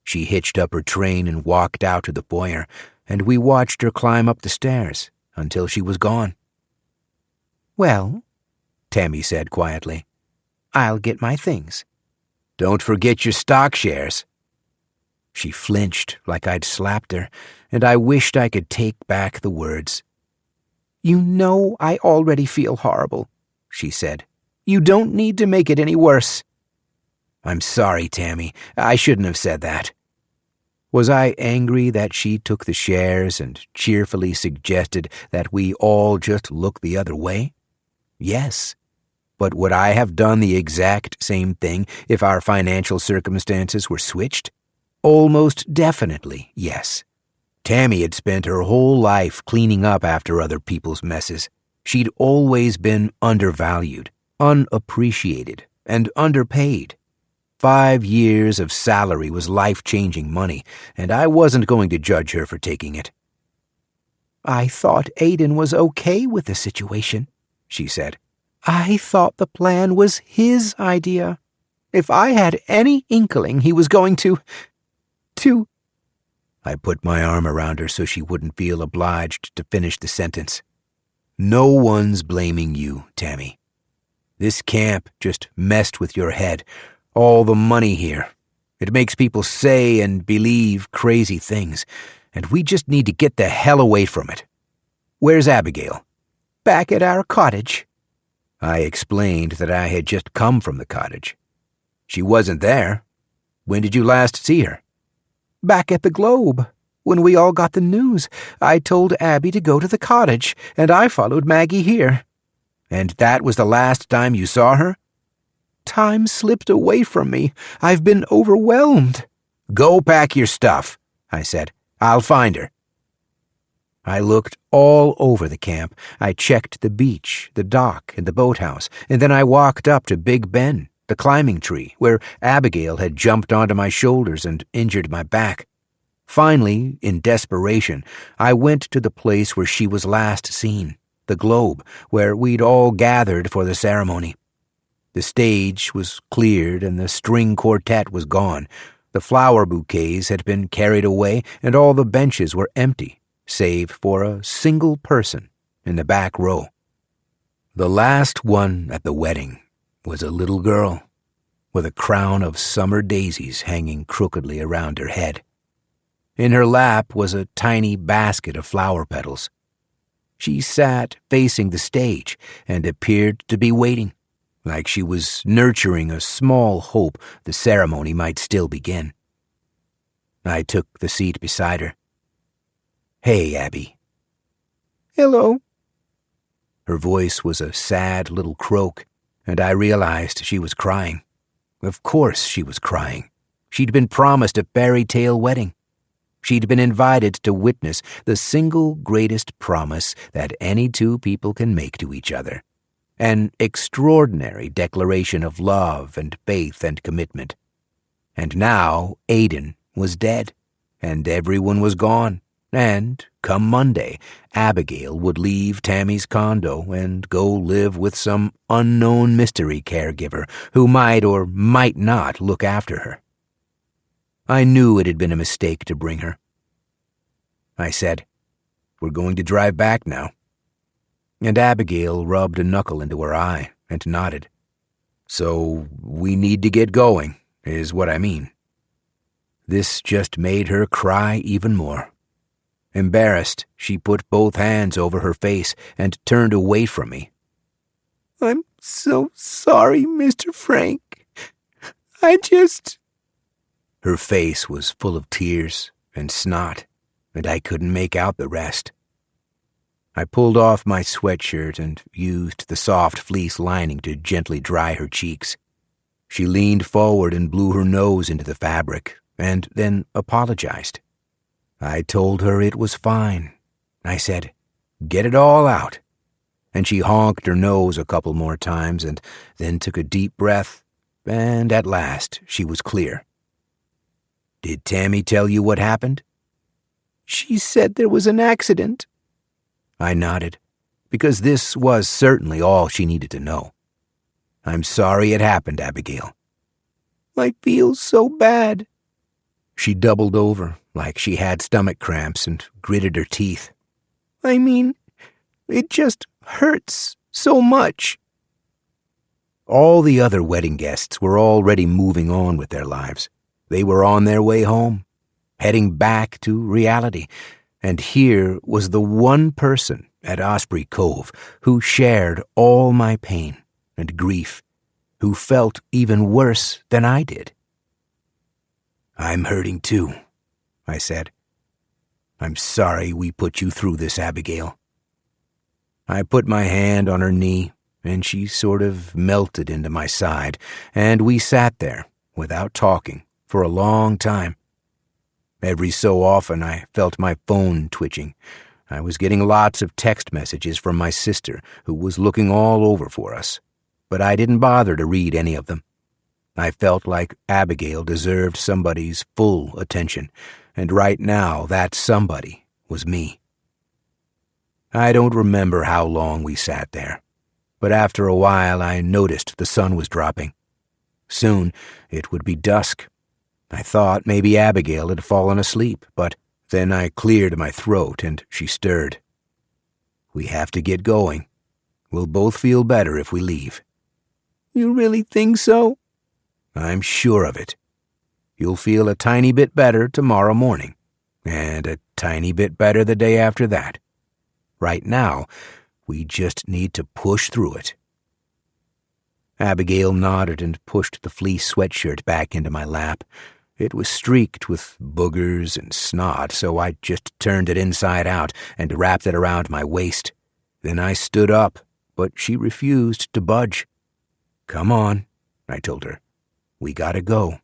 She hitched up her train and walked out to the foyer, and we watched her climb up the stairs until she was gone. Well, Tammy said quietly, I'll get my things. Don't forget your stock shares. She flinched like I'd slapped her, and I wished I could take back the words. You know I already feel horrible, she said. You don't need to make it any worse. I'm sorry, Tammy. I shouldn't have said that. Was I angry that she took the shares and cheerfully suggested that we all just look the other way? Yes. But would I have done the exact same thing if our financial circumstances were switched? Almost definitely, yes. Tammy had spent her whole life cleaning up after other people's messes. She'd always been undervalued, unappreciated, and underpaid. 5 years of salary was life-changing money, and I wasn't going to judge her for taking it. I thought Aiden was okay with the situation, she said. I thought the plan was his idea. If I had any inkling he was going to... I put my arm around her so she wouldn't feel obliged to finish the sentence. No one's blaming you, Tammy. This camp just messed with your head. All the money here. It makes people say and believe crazy things, and we just need to get the hell away from it. Where's Abigail? Back at our cottage. I explained that I had just come from the cottage. She wasn't there. When did you last see her? Back at the Globe. When we all got the news, I told Abby to go to the cottage, and I followed Maggie here. And that was the last time you saw her? Time slipped away from me. I've been overwhelmed. Go pack your stuff, I said. I'll find her. I looked all over the camp. I checked the beach, the dock, and the boathouse, and then I walked up to Big Ben, the climbing tree, where Abigail had jumped onto my shoulders and injured my back. Finally, in desperation, I went to the place where she was last seen, the Globe, where we'd all gathered for the ceremony. The stage was cleared and the string quartet was gone. The flower bouquets had been carried away and all the benches were empty, save for a single person in the back row. The last one at the wedding was a little girl with a crown of summer daisies hanging crookedly around her head. In her lap was a tiny basket of flower petals. She sat facing the stage and appeared to be waiting, like she was nurturing a small hope the ceremony might still begin. I took the seat beside her. Hey, Abby. Hello. Her voice was a sad little croak, and I realized she was crying. Of course she was crying. She'd been promised a fairy tale wedding. She'd been invited to witness the single greatest promise that any two people can make to each other. An extraordinary declaration of love and faith and commitment. And now Aiden was dead, and everyone was gone, and, come Monday, Abigail would leave Tammy's condo and go live with some unknown mystery caregiver who might or might not look after her. I knew it had been a mistake to bring her. I said, "We're going to drive back now." And Abigail rubbed a knuckle into her eye and nodded. "So we need to get going, is what I mean." This just made her cry even more. Embarrassed, she put both hands over her face and turned away from me. "I'm so sorry, Mr. Frank. Her face was full of tears and snot, and I couldn't make out the rest. I pulled off my sweatshirt and used the soft fleece lining to gently dry her cheeks. She leaned forward and blew her nose into the fabric, and then apologized. I told her it was fine. I said, "Get it all out." And she honked her nose a couple more times and then took a deep breath, and at last she was clear. "Did Tammy tell you what happened?" "She said there was an accident." I nodded, because this was certainly all she needed to know. "I'm sorry it happened, Abigail." "I feel so bad." She doubled over like she had stomach cramps and gritted her teeth. "I mean, it just hurts so much." All the other wedding guests were already moving on with their lives. They were on their way home, heading back to reality. And here was the one person at Osprey Cove who shared all my pain and grief, who felt even worse than I did. "I'm hurting too," I said. "I'm sorry we put you through this, Abigail." I put my hand on her knee, and she sort of melted into my side, and we sat there, without talking, for a long time. Every so often I felt my phone twitching. I was getting lots of text messages from my sister, who was looking all over for us, but I didn't bother to read any of them. I felt like Abigail deserved somebody's full attention, and right now that somebody was me. I don't remember how long we sat there, but after a while I noticed the sun was dropping. Soon it would be dusk. I thought maybe Abigail had fallen asleep, but then I cleared my throat and she stirred. "We have to get going. We'll both feel better if we leave." "You really think so?" "I'm sure of it. You'll feel a tiny bit better tomorrow morning, and a tiny bit better the day after that. Right now, we just need to push through it." Abigail nodded and pushed the fleece sweatshirt back into my lap. It was streaked with boogers and snot, so I just turned it inside out and wrapped it around my waist. Then I stood up, but she refused to budge. "Come on," I told her. "We gotta go."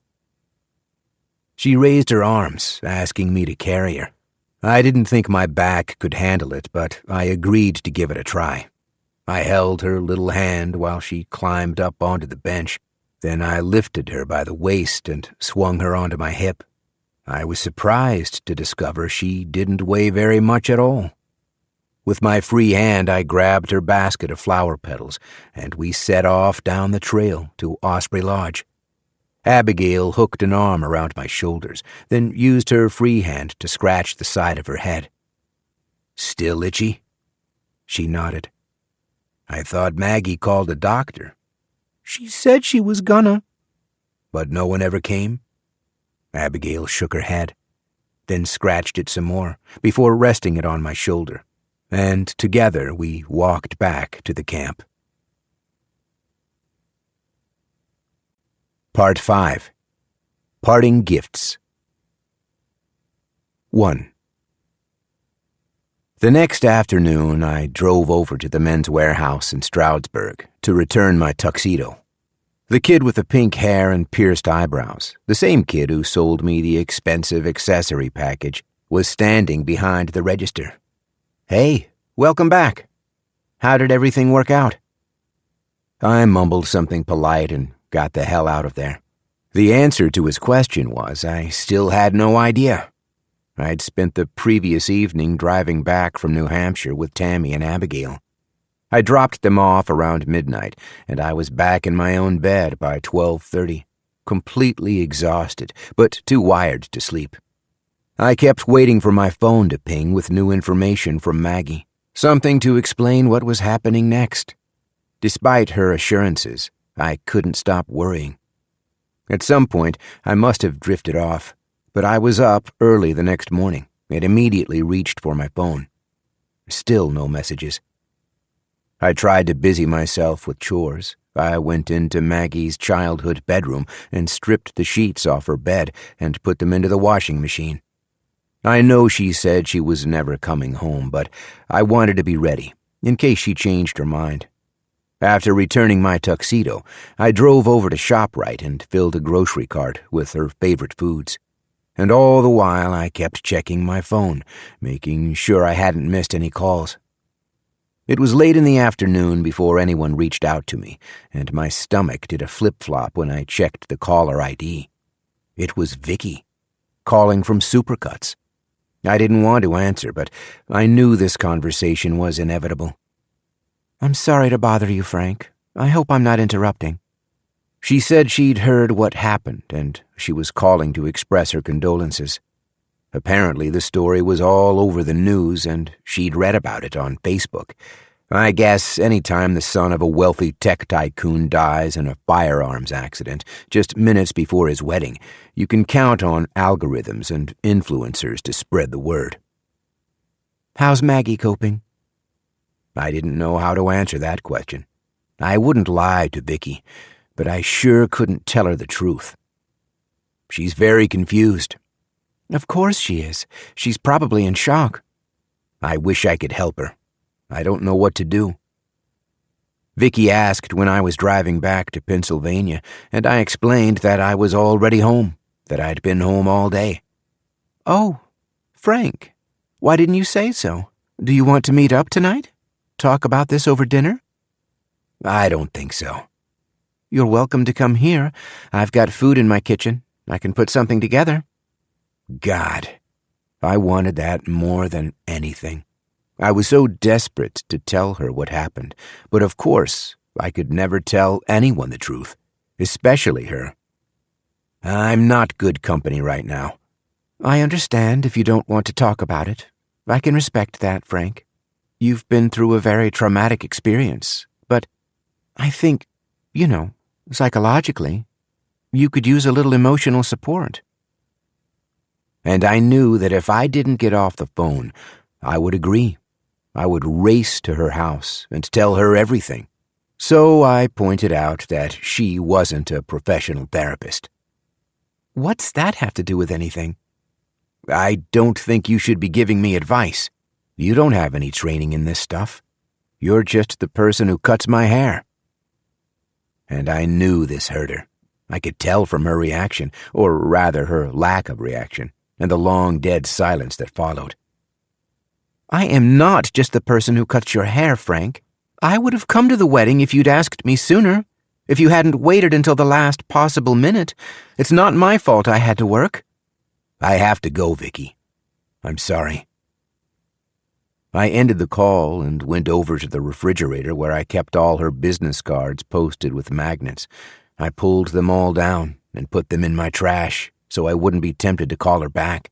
She raised her arms, asking me to carry her. I didn't think my back could handle it, but I agreed to give it a try. I held her little hand while she climbed up onto the bench. Then I lifted her by the waist and swung her onto my hip. I was surprised to discover she didn't weigh very much at all. With my free hand, I grabbed her basket of flower petals, and we set off down the trail to Osprey Lodge. Abigail hooked an arm around my shoulders, then used her free hand to scratch the side of her head. "Still itchy?" She nodded. "I thought Maggie called a doctor." "She said she was gonna." "But no one ever came?" Abigail shook her head, then scratched it some more, before resting it on my shoulder, and together we walked back to the camp. Part 5. Parting Gifts. 1. The next afternoon, I drove over to the men's warehouse in Stroudsburg to return my tuxedo. The kid with the pink hair and pierced eyebrows, the same kid who sold me the expensive accessory package, was standing behind the register. "Hey, welcome back. How did everything work out?" I mumbled something polite and got the hell out of there. The answer to his question was I still had no idea. I'd spent the previous evening driving back from New Hampshire with Tammy and Abigail. I dropped them off around midnight, and I was back in my own bed by 12:30, completely exhausted, but too wired to sleep. I kept waiting for my phone to ping with new information from Maggie, something to explain what was happening next. Despite her assurances, I couldn't stop worrying. At some point, I must have drifted off, but I was up early the next morning and immediately reached for my phone. Still no messages. I tried to busy myself with chores, I went into Maggie's childhood bedroom and stripped the sheets off her bed and put them into the washing machine. I know she said she was never coming home, but I wanted to be ready, in case she changed her mind. After returning my tuxedo, I drove over to ShopRite and filled a grocery cart with her favorite foods. And all the while I kept checking my phone, making sure I hadn't missed any calls. It was late in the afternoon before anyone reached out to me, and my stomach did a flip-flop when I checked the caller ID. It was Vicky, calling from Supercuts. I didn't want to answer, but I knew this conversation was inevitable. "I'm sorry to bother you, Frank. I hope I'm not interrupting." She said she'd heard what happened, and she was calling to express her condolences. Apparently the story was all over the news, and she'd read about it on Facebook. I guess any time the son of a wealthy tech tycoon dies in a firearms accident just minutes before his wedding, you can count on algorithms and influencers to spread the word. "How's Maggie coping?" I didn't know how to answer that question. I wouldn't lie to Vicky, but I sure couldn't tell her the truth. She's very confused. "Of course she is. She's probably in shock." I wish I could help her. I don't know what to do. Vicky asked when I was driving back to Pennsylvania, and I explained that I was already home, that I'd been home all day. "Oh, Frank, why didn't you say so? Do you want to meet up tonight? Talk about this over dinner?" I don't think so. "You're welcome to come here. I've got food in my kitchen. I can put something together." God, I wanted that more than anything. I was so desperate to tell her what happened, but of course I could never tell anyone the truth, especially her. I'm not good company right now. "I understand if you don't want to talk about it. I can respect that, Frank. You've been through a very traumatic experience, but I think, psychologically, you could use a little emotional support." And I knew that if I didn't get off the phone, I would agree. I would race to her house and tell her everything. So I pointed out that she wasn't a professional therapist. "What's that have to do with anything?" "I don't think you should be giving me advice. You don't have any training in this stuff. You're just the person who cuts my hair." And I knew this hurt her. I could tell from her reaction, or rather her lack of reaction, and the long dead silence that followed. "I am not just the person who cuts your hair, Frank. I would have come to the wedding if you'd asked me sooner, if you hadn't waited until the last possible minute. It's not my fault I had to work." I have to go, Vicky. I'm sorry. I ended the call and went over to the refrigerator where I kept all her business cards posted with magnets. I pulled them all down and put them in my trash so I wouldn't be tempted to call her back.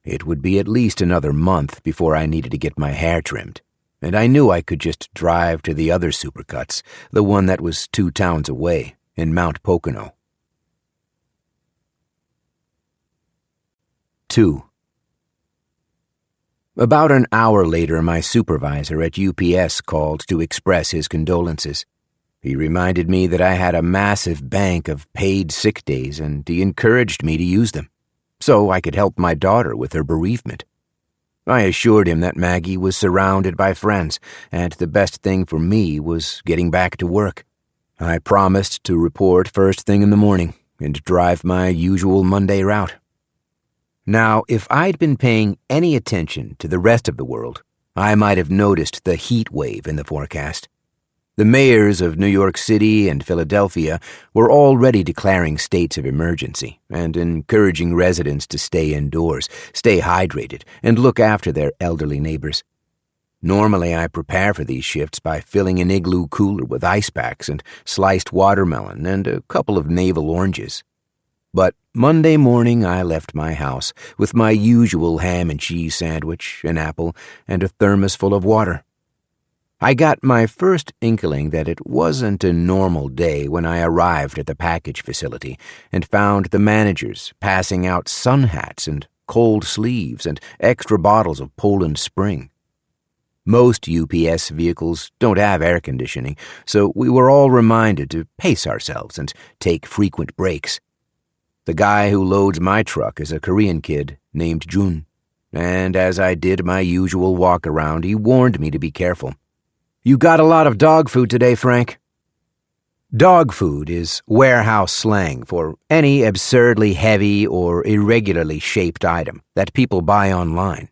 It would be at least another month before I needed to get my hair trimmed, and I knew I could just drive to the other Supercuts, the one that was 2 towns away, in Mount Pocono. 2. About an hour later, my supervisor at UPS called to express his condolences. He reminded me that I had a massive bank of paid sick days, and he encouraged me to use them, so I could help my daughter with her bereavement. I assured him that Maggie was surrounded by friends, and the best thing for me was getting back to work. I promised to report first thing in the morning and drive my usual Monday route. Now, if I'd been paying any attention to the rest of the world, I might have noticed the heat wave in the forecast. The mayors of New York City and Philadelphia were already declaring states of emergency and encouraging residents to stay indoors, stay hydrated, and look after their elderly neighbors. Normally, I prepare for these shifts by filling an igloo cooler with ice packs and sliced watermelon and a couple of navel oranges. But Monday morning, I left my house with my usual ham and cheese sandwich, an apple, and a thermos full of water. I got my first inkling that it wasn't a normal day when I arrived at the package facility and found the managers passing out sun hats and cold sleeves and extra bottles of Poland Spring. Most UPS vehicles don't have air conditioning, so we were all reminded to pace ourselves and take frequent breaks. The guy who loads my truck is a Korean kid named Jun, and as I did my usual walk around, he warned me to be careful. "You got a lot of dog food today, Frank." Dog food is warehouse slang for any absurdly heavy or irregularly shaped item that people buy online.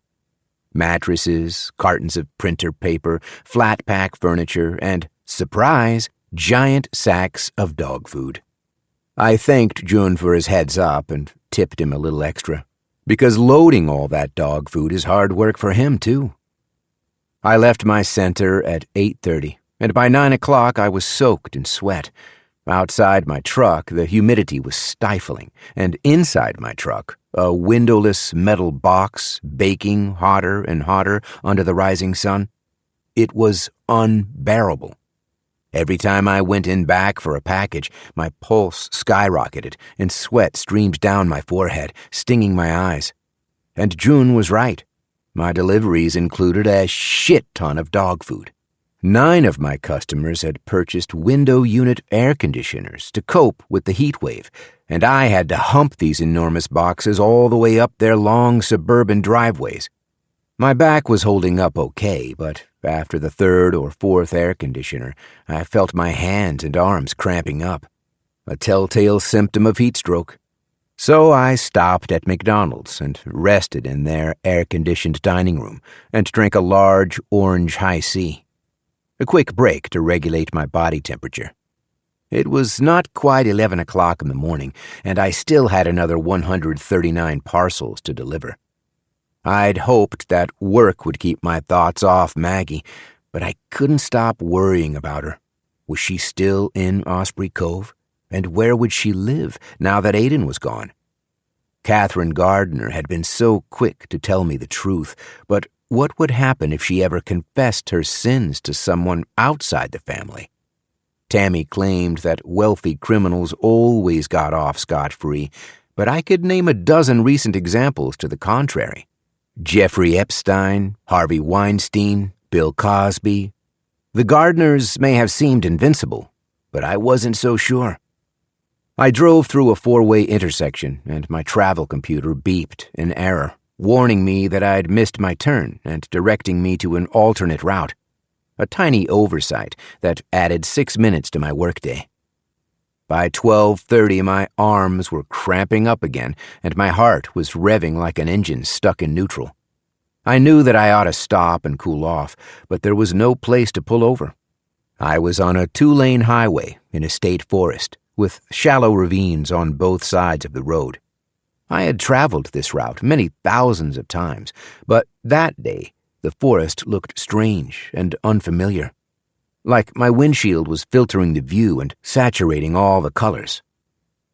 Mattresses, cartons of printer paper, flat-pack furniture, and, surprise, giant sacks of dog food. I thanked Jun for his heads up and tipped him a little extra, because loading all that dog food is hard work for him, too. I left my center at 8:30, and by 9 o'clock I was soaked in sweat. Outside my truck, the humidity was stifling, and inside my truck, a windowless metal box baking hotter and hotter under the rising sun. It was unbearable. Every time I went in back for a package, my pulse skyrocketed and sweat streamed down my forehead, stinging my eyes. And June was right. My deliveries included a shit ton of dog food. 9 of my customers had purchased window unit air conditioners to cope with the heat wave, and I had to hump these enormous boxes all the way up their long suburban driveways. My back was holding up okay, but after the 3rd or 4th air conditioner, I felt my hands and arms cramping up, a telltale symptom of heat stroke. So I stopped at McDonald's and rested in their air-conditioned dining room and drank a large orange Hi-C. A quick break to regulate my body temperature. It was not quite 11 o'clock in the morning, and I still had another 139 parcels to deliver. I'd hoped that work would keep my thoughts off Maggie, but I couldn't stop worrying about her. Was she still in Osprey Cove? And where would she live now that Aiden was gone? Catherine Gardner had been so quick to tell me the truth, but what would happen if she ever confessed her sins to someone outside the family? Tammy claimed that wealthy criminals always got off scot-free, but I could name a dozen recent examples to the contrary. Jeffrey Epstein, Harvey Weinstein, Bill Cosby. The Gardners may have seemed invincible, but I wasn't so sure. I drove through a 4-way intersection, and my travel computer beeped in error, warning me that I'd missed my turn and directing me to an alternate route. A tiny oversight that added 6 minutes to my workday. By 12:30, my arms were cramping up again, and my heart was revving like an engine stuck in neutral. I knew that I ought to stop and cool off, but there was no place to pull over. I was on a 2-lane highway in a state forest, with shallow ravines on both sides of the road. I had traveled this route many thousands of times, but that day the forest looked strange and unfamiliar, like my windshield was filtering the view and saturating all the colors.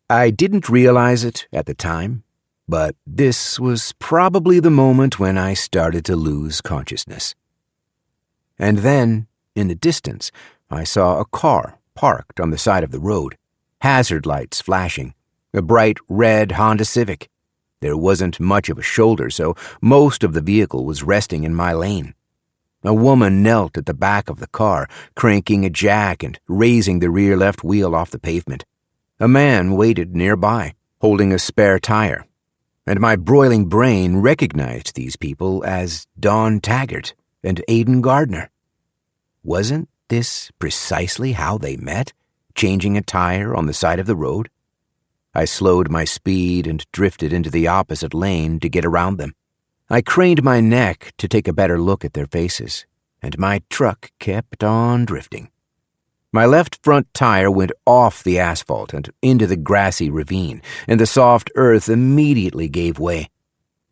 I didn't realize it at the time, but this was probably the moment when I started to lose consciousness. And then, in the distance, I saw a car parked on the side of the road, hazard lights flashing, a bright red Honda Civic. There wasn't much of a shoulder, so most of the vehicle was resting in my lane. A woman knelt at the back of the car, cranking a jack and raising the rear left wheel off the pavement. A man waited nearby, holding a spare tire, and my broiling brain recognized these people as Dawn Taggart and Aiden Gardner. Wasn't this precisely how they met, changing a tire on the side of the road? I slowed my speed and drifted into the opposite lane to get around them. I craned my neck to take a better look at their faces, and my truck kept on drifting. My left front tire went off the asphalt and into the grassy ravine, and the soft earth immediately gave way.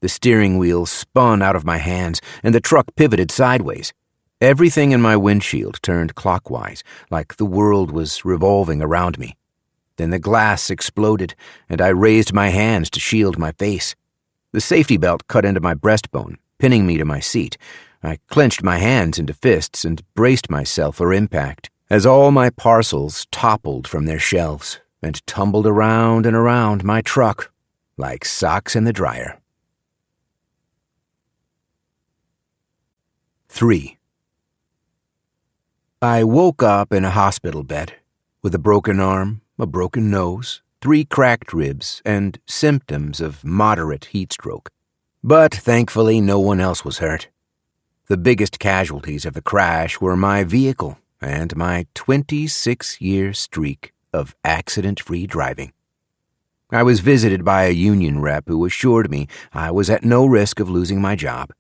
The steering wheel spun out of my hands, and the truck pivoted sideways. Everything in my windshield turned clockwise, like the world was revolving around me. Then the glass exploded, and I raised my hands to shield my face. The safety belt cut into my breastbone, pinning me to my seat. I clenched my hands into fists and braced myself for impact as all my parcels toppled from their shelves and tumbled around and around my truck like socks in the dryer. 3. I woke up in a hospital bed with a broken arm, a broken nose, 3 cracked ribs, and symptoms of moderate heat stroke. But thankfully, no one else was hurt. The biggest casualties of the crash were my vehicle and my 26-year streak of accident-free driving. I was visited by a union rep who assured me I was at no risk of losing my job.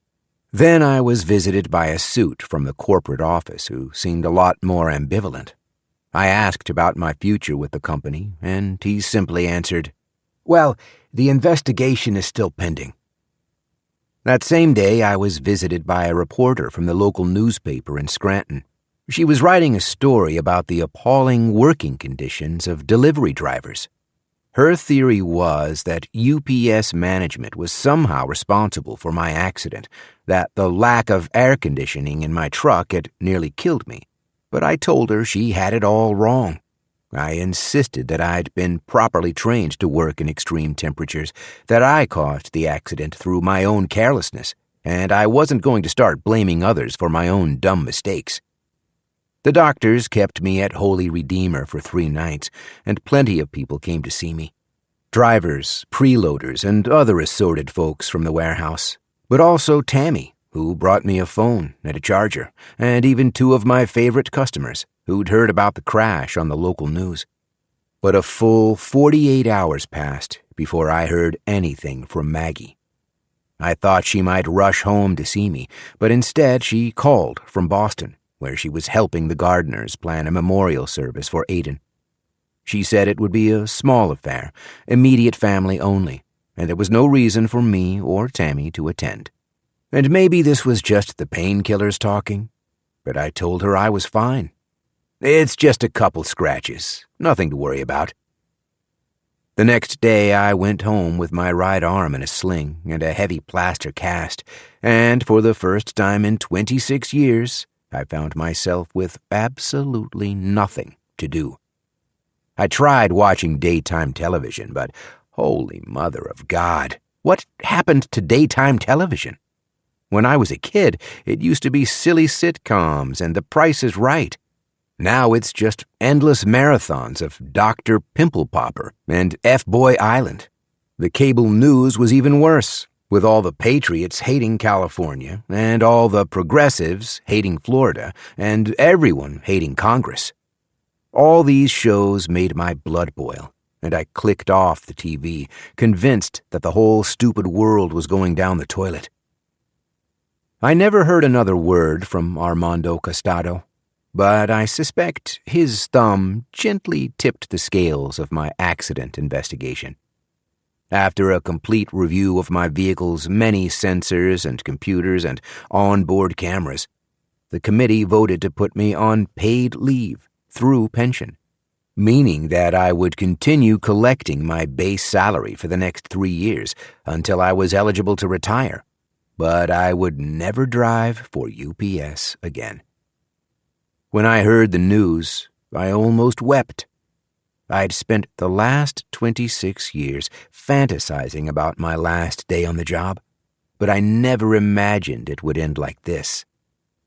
Then I was visited by a suit from the corporate office who seemed a lot more ambivalent. I asked about my future with the company, and he simply answered, "Well, the investigation is still pending." That same day, I was visited by a reporter from the local newspaper in Scranton. She was writing a story about the appalling working conditions of delivery drivers. Her theory was that UPS management was somehow responsible for my accident, that the lack of air conditioning in my truck had nearly killed me. But I told her she had it all wrong. I insisted that I'd been properly trained to work in extreme temperatures, that I caused the accident through my own carelessness, and I wasn't going to start blaming others for my own dumb mistakes. The doctors kept me at Holy Redeemer for 3 nights, and plenty of people came to see me. Drivers, preloaders, and other assorted folks from the warehouse, but also Tammy, who brought me a phone and a charger, and even 2 of my favorite customers who'd heard about the crash on the local news. But a full 48 hours passed before I heard anything from Maggie. I thought she might rush home to see me, but instead she called from Boston, where she was helping the Gardners plan a memorial service for Aiden. She said it would be a small affair, immediate family only, and there was no reason for me or Tammy to attend. And maybe this was just the painkillers talking, but I told her I was fine. It's just a couple scratches, nothing to worry about. The next day I went home with my right arm in a sling and a heavy plaster cast, and for the first time in 26 years, I found myself with absolutely nothing to do. I tried watching daytime television, but holy mother of God, what happened to daytime television? When I was a kid, it used to be silly sitcoms and The Price is Right. Now it's just endless marathons of Dr. Pimple Popper and F-Boy Island. The cable news was even worse, with all the patriots hating California and all the progressives hating Florida and everyone hating Congress. All these shows made my blood boil, and I clicked off the TV, convinced that the whole stupid world was going down the toilet. I never heard another word from Armando Costado, but I suspect his thumb gently tipped the scales of my accident investigation. After a complete review of my vehicle's many sensors and computers and onboard cameras, the committee voted to put me on paid leave through pension, meaning that I would continue collecting my base salary for the next 3 years until I was eligible to retire, but I would never drive for UPS again. When I heard the news, I almost wept. I'd spent the last 26 years fantasizing about my last day on the job, but I never imagined it would end like this,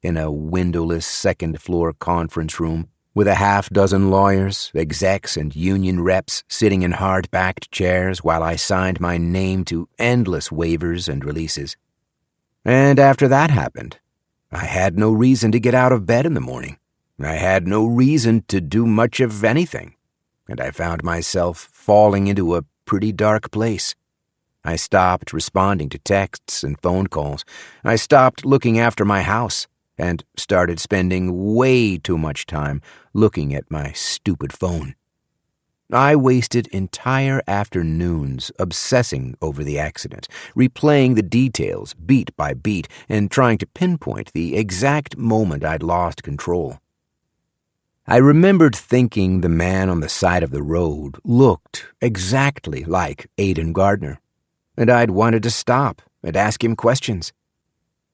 in a windowless second-floor conference room with a half-dozen lawyers, execs, and union reps sitting in hard-backed chairs while I signed my name to endless waivers and releases. And after that happened, I had no reason to get out of bed in the morning. I had no reason to do much of anything, and I found myself falling into a pretty dark place. I stopped responding to texts and phone calls. I stopped looking after my house and started spending way too much time looking at my stupid phone. I wasted entire afternoons obsessing over the accident, replaying the details beat by beat and trying to pinpoint the exact moment I'd lost control. I remembered thinking the man on the side of the road looked exactly like Aiden Gardner, and I'd wanted to stop and ask him questions.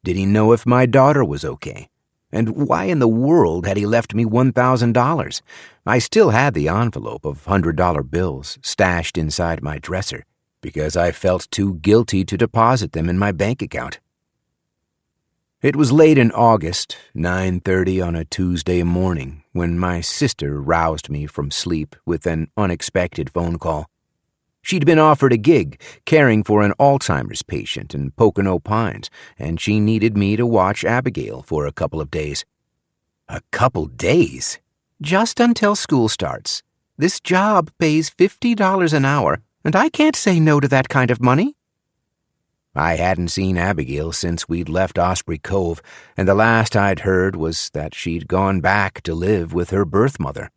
Did he know if my daughter was okay? And why in the world had he left me $1,000? I still had the envelope of $100 bills stashed inside my dresser because I felt too guilty to deposit them in my bank account. It was late in August, 9:30 on a Tuesday morning, when my sister roused me from sleep with an unexpected phone call. She'd been offered a gig caring for an Alzheimer's patient in Pocono Pines, and she needed me to watch Abigail for a couple of days. A couple days? Just until school starts. This job pays $50 an hour, and I can't say no to that kind of money. I hadn't seen Abigail since we'd left Osprey Cove, and the last I'd heard was that she'd gone back to live with her birth mother.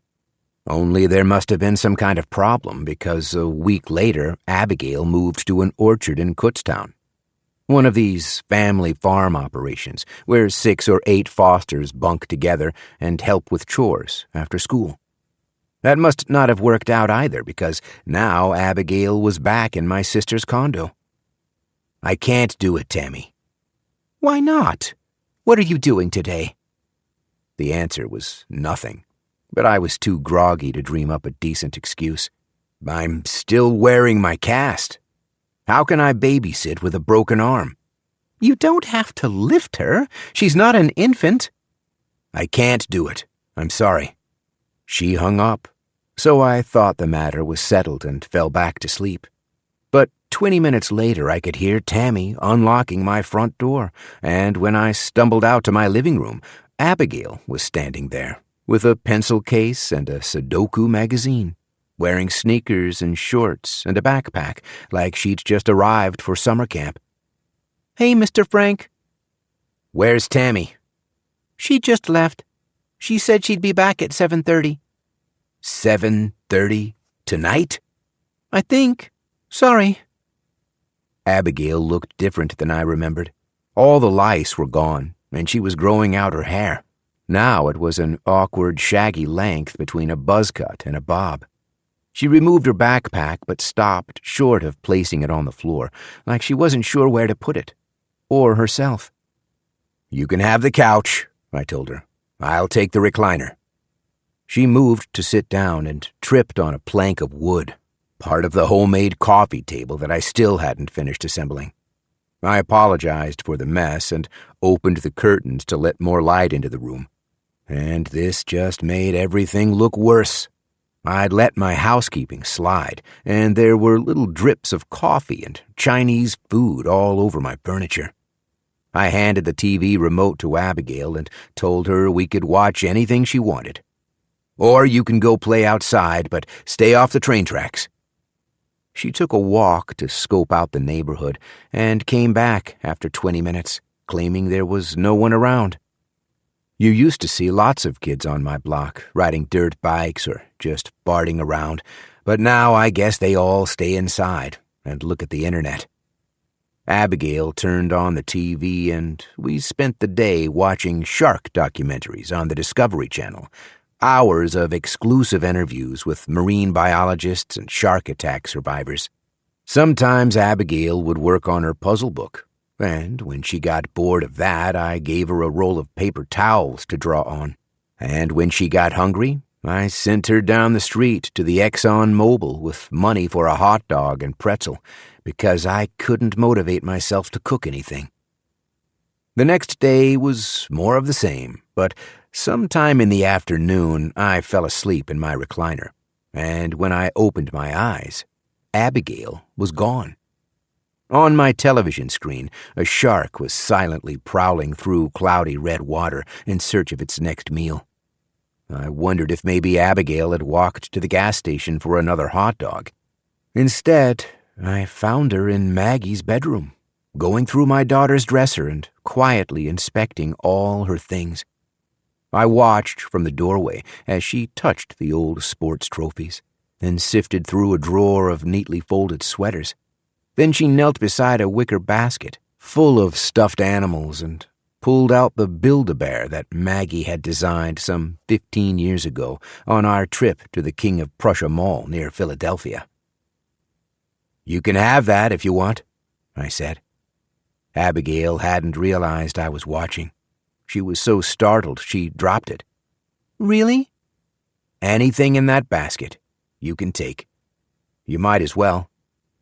Only there must have been some kind of problem, because a week later, Abigail moved to an orchard in Kutztown. One of these family farm operations, where 6 or 8 fosters bunk together and help with chores after school. That must not have worked out either, because now Abigail was back in my sister's condo. I can't do it, Tammy. Why not? What are you doing today? The answer was nothing, but I was too groggy to dream up a decent excuse. I'm still wearing my cast. How can I babysit with a broken arm? You don't have to lift her. She's not an infant. I can't do it. I'm sorry. She hung up, so I thought the matter was settled and fell back to sleep. But 20 minutes later, I could hear Tammy unlocking my front door, and when I stumbled out to my living room, Abigail was standing there, with a pencil case and a Sudoku magazine, wearing sneakers and shorts and a backpack like she'd just arrived for summer camp. Hey, Mr. Frank. Where's Tammy? She just left. She said she'd be back at 7:30. 7:30? Tonight? I think. Sorry. Abigail looked different than I remembered. All the lice were gone, and she was growing out her hair. Now it was an awkward, shaggy length between a buzz cut and a bob. She removed her backpack, but stopped short of placing it on the floor, like she wasn't sure where to put it. Or herself. You can have the couch, I told her. I'll take the recliner. She moved to sit down and tripped on a plank of wood, part of the homemade coffee table that I still hadn't finished assembling. I apologized for the mess and opened the curtains to let more light into the room. And this just made everything look worse. I'd let my housekeeping slide, and there were little drips of coffee and Chinese food all over my furniture. I handed the TV remote to Abigail and told her we could watch anything she wanted. Or you can go play outside, but stay off the train tracks. She took a walk to scope out the neighborhood and came back after 20 minutes, claiming there was no one around. You used to see lots of kids on my block, riding dirt bikes or just farting around, but now I guess they all stay inside and look at the internet. Abigail turned on the TV and we spent the day watching shark documentaries on the Discovery Channel, hours of exclusive interviews with marine biologists and shark attack survivors. Sometimes Abigail would work on her puzzle book, and when she got bored of that, I gave her a roll of paper towels to draw on. And when she got hungry, I sent her down the street to the Exxon Mobil with money for a hot dog and pretzel, because I couldn't motivate myself to cook anything. The next day was more of the same, but sometime in the afternoon I fell asleep in my recliner, and when I opened my eyes, Abigail was gone. On my television screen, a shark was silently prowling through cloudy red water in search of its next meal. I wondered if maybe Abigail had walked to the gas station for another hot dog. Instead, I found her in Maggie's bedroom, going through my daughter's dresser and quietly inspecting all her things. I watched from the doorway as she touched the old sports trophies, then sifted through a drawer of neatly folded sweaters. Then she knelt beside a wicker basket full of stuffed animals and pulled out the Build-A-Bear that Maggie had designed some 15 years ago on our trip to the King of Prussia Mall near Philadelphia. You can have that if you want, I said. Abigail hadn't realized I was watching. She was so startled she dropped it. Really? Anything in that basket, you can take. You might as well.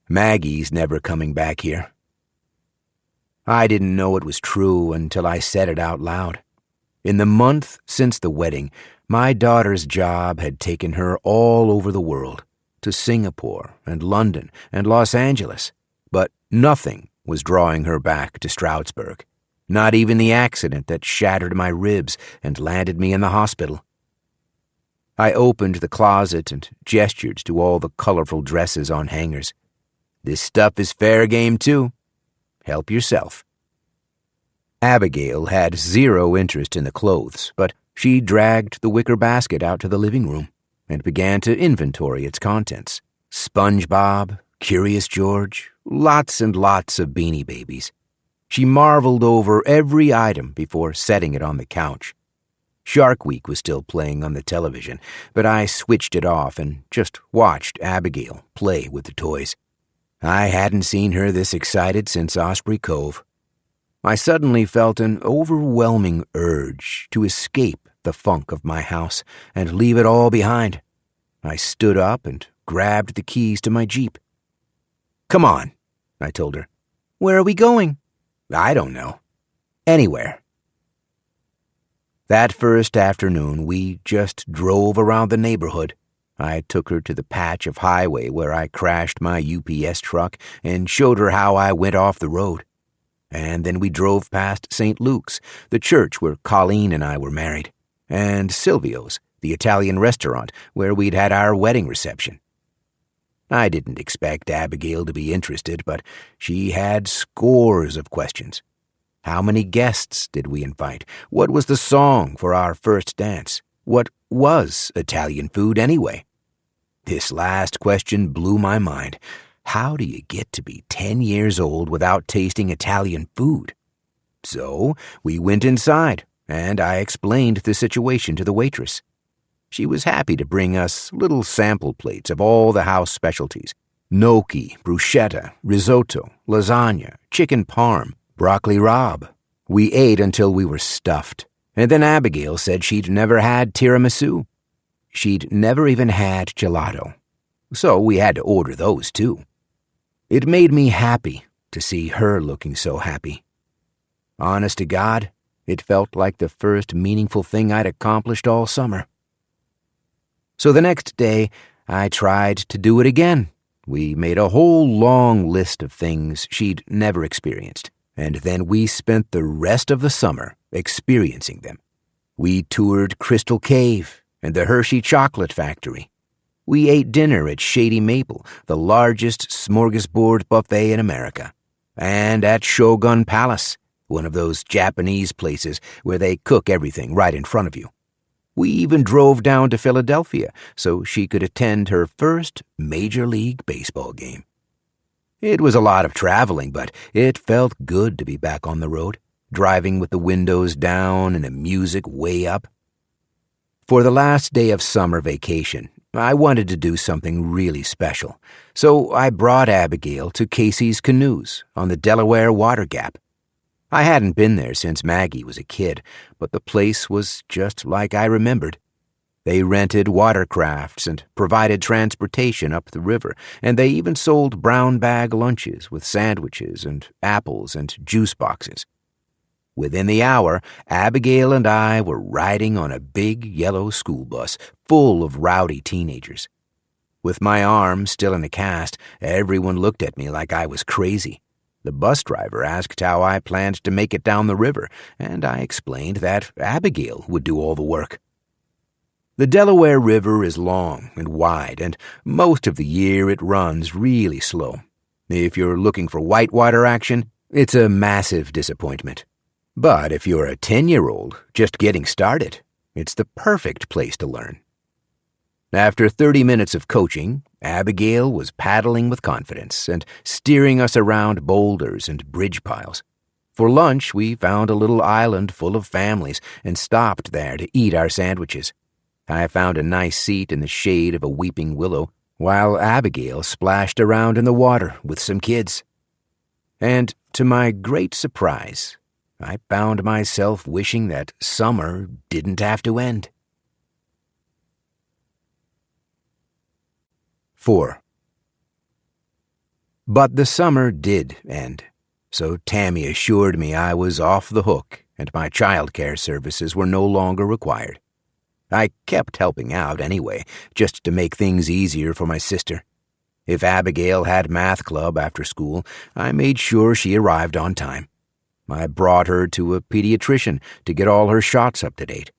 Maggie's never coming back here. I didn't know it was true until I said it out loud. In the month since the wedding, my daughter's job had taken her all over the world, to Singapore and London and Los Angeles, but nothing was drawing her back to Stroudsburg, not even the accident that shattered my ribs and landed me in the hospital. I opened the closet and gestured to all the colorful dresses on hangers. This stuff is fair game, too. Help yourself. Abigail had zero interest in the clothes, but she dragged the wicker basket out to the living room and began to inventory its contents. SpongeBob, Curious George, lots and lots of Beanie Babies. She marveled over every item before setting it on the couch. Shark Week was still playing on the television, but I switched it off and just watched Abigail play with the toys. I hadn't seen her this excited since Osprey Cove. I suddenly felt an overwhelming urge to escape the funk of my house and leave it all behind. I stood up and grabbed the keys to my Jeep. "Come on," I told her. "Where are we going?" "I don't know. Anywhere." That first afternoon, we just drove around the neighborhood. I took her to the patch of highway where I crashed my UPS truck and showed her how I went off the road. And then we drove past St. Luke's, the church where Colleen and I were married, and Silvio's, the Italian restaurant where we'd had our wedding reception. I didn't expect Abigail to be interested, but she had scores of questions. How many guests did we invite? What was the song for our first dance? What was Italian food anyway? This last question blew my mind. How do you get to be 10 years old without tasting Italian food? So we went inside, and I explained the situation to the waitress. She was happy to bring us little sample plates of all the house specialties: gnocchi, bruschetta, risotto, lasagna, chicken parm, broccoli rabe. We ate until we were stuffed, and then Abigail said she'd never had tiramisu. She'd never even had gelato. So we had to order those too. It made me happy to see her looking so happy. Honest to God, it felt like the first meaningful thing I'd accomplished all summer. So the next day, I tried to do it again. We made a whole long list of things she'd never experienced, and then we spent the rest of the summer experiencing them. We toured Crystal Cave and the Hershey Chocolate Factory. We ate dinner at Shady Maple, the largest smorgasbord buffet in America, and at Shogun Palace, one of those Japanese places where they cook everything right in front of you. We even drove down to Philadelphia so she could attend her first Major League Baseball game. It was a lot of traveling, but it felt good to be back on the road, driving with the windows down and the music way up. For the last day of summer vacation, I wanted to do something really special, so I brought Abigail to Casey's Canoes on the Delaware Water Gap. I hadn't been there since Maggie was a kid, but the place was just like I remembered. They rented watercrafts and provided transportation up the river, and they even sold brown bag lunches with sandwiches and apples and juice boxes. Within the hour, Abigail and I were riding on a big yellow school bus full of rowdy teenagers. With my arm still in a cast, everyone looked at me like I was crazy. The bus driver asked how I planned to make it down the river, and I explained that Abigail would do all the work. The Delaware River is long and wide, and most of the year it runs really slow. If you're looking for whitewater action, it's a massive disappointment. But if you're a 10-year-old just getting started, it's the perfect place to learn. After 30 minutes of coaching, Abigail was paddling with confidence and steering us around boulders and bridge piles. For lunch, we found a little island full of families and stopped there to eat our sandwiches. I found a nice seat in the shade of a weeping willow, while Abigail splashed around in the water with some kids. And to my great surprise, I found myself wishing that summer didn't have to end. 4. But the summer did end. so Tammy assured me I was off the hook and my child care services were no longer required. I kept helping out anyway, just to make things easier for my sister. If Abigail had math club after school, I made sure she arrived on time. I brought her to a pediatrician to get all her shots up to date.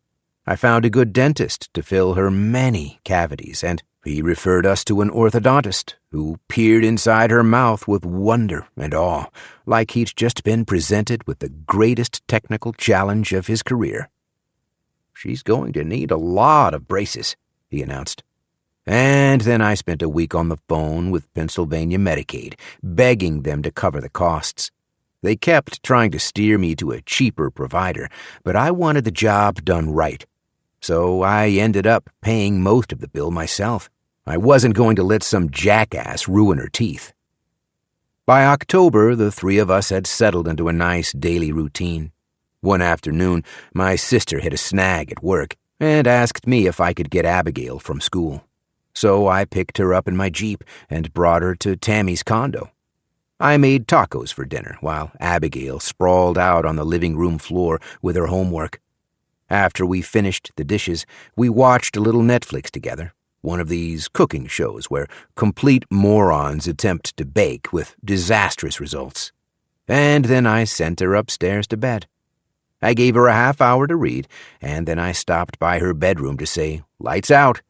I found a good dentist to fill her many cavities, and he referred us to an orthodontist who peered inside her mouth with wonder and awe, like he'd just been presented with the greatest technical challenge of his career. "She's going to need a lot of braces," he announced. And then I spent a week on the phone with Pennsylvania Medicaid, begging them to cover the costs. They kept trying to steer me to a cheaper provider, but I wanted the job done right. So I ended up paying most of the bill myself. I wasn't going to let some jackass ruin her teeth. By October, the three of us had settled into a nice daily routine. One afternoon, my sister hit a snag at work and asked me if I could get Abigail from school. So I picked her up in my Jeep and brought her to Tammy's condo. I made tacos for dinner while Abigail sprawled out on the living room floor with her homework. After we finished the dishes, we watched a little Netflix together, one of these cooking shows where complete morons attempt to bake with disastrous results. And then I sent her upstairs to bed. I gave her a half-hour to read, and then I stopped by her bedroom to say, "Lights out."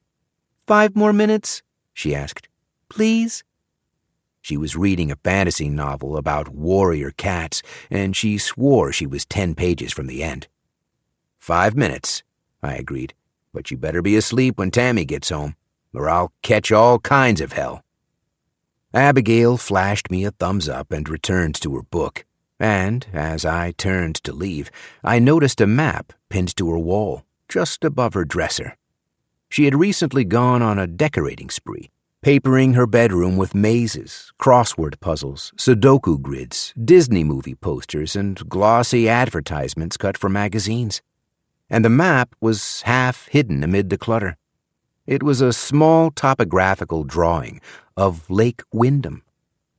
"5 more minutes?" she asked. "Please?" She was reading a fantasy novel about warrior cats, and she swore she was 10 pages from the end. 5 minutes, I agreed, but you better be asleep when Tammy gets home, or I'll catch all kinds of hell. Abigail flashed me a thumbs up and returned to her book, and as I turned to leave, I noticed a map pinned to her wall, just above her dresser. She had recently gone on a decorating spree, papering her bedroom with mazes, crossword puzzles, Sudoku grids, Disney movie posters, and glossy advertisements cut from magazines. And the map was half hidden amid the clutter. It was a small topographical drawing of Lake Wyndham,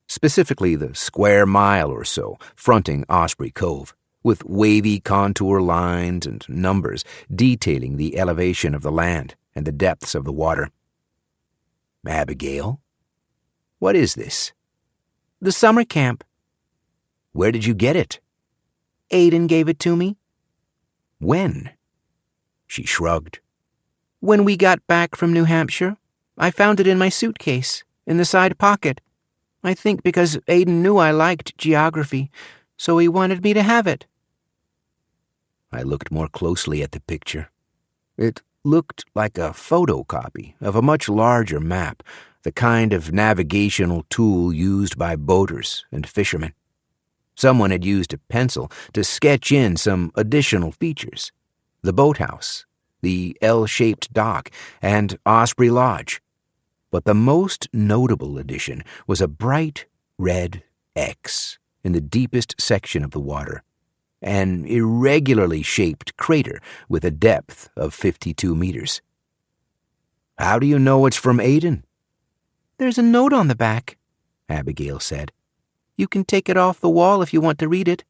specifically the square mile or so fronting Osprey Cove, with wavy contour lines and numbers detailing the elevation of the land and the depths of the water. "Abigail? What is this?" "The summer camp." "Where did you get it?" "Aiden gave it to me." "When?" She shrugged. "When we got back from New Hampshire. I found it in my suitcase, in the side pocket. I think because Aiden knew I liked geography, so he wanted me to have it." I looked more closely at the picture. It looked like a photocopy of a much larger map, the kind of navigational tool used by boaters and fishermen. Someone had used a pencil to sketch in some additional features: the boathouse, the L-shaped dock, and Osprey Lodge. But the most notable addition was a bright red X in the deepest section of the water, an irregularly shaped crater with a depth of 52 meters. "How do you know it's from Aiden?" "There's a note on the back," Abigail said. "You can take it off the wall if you want to read it."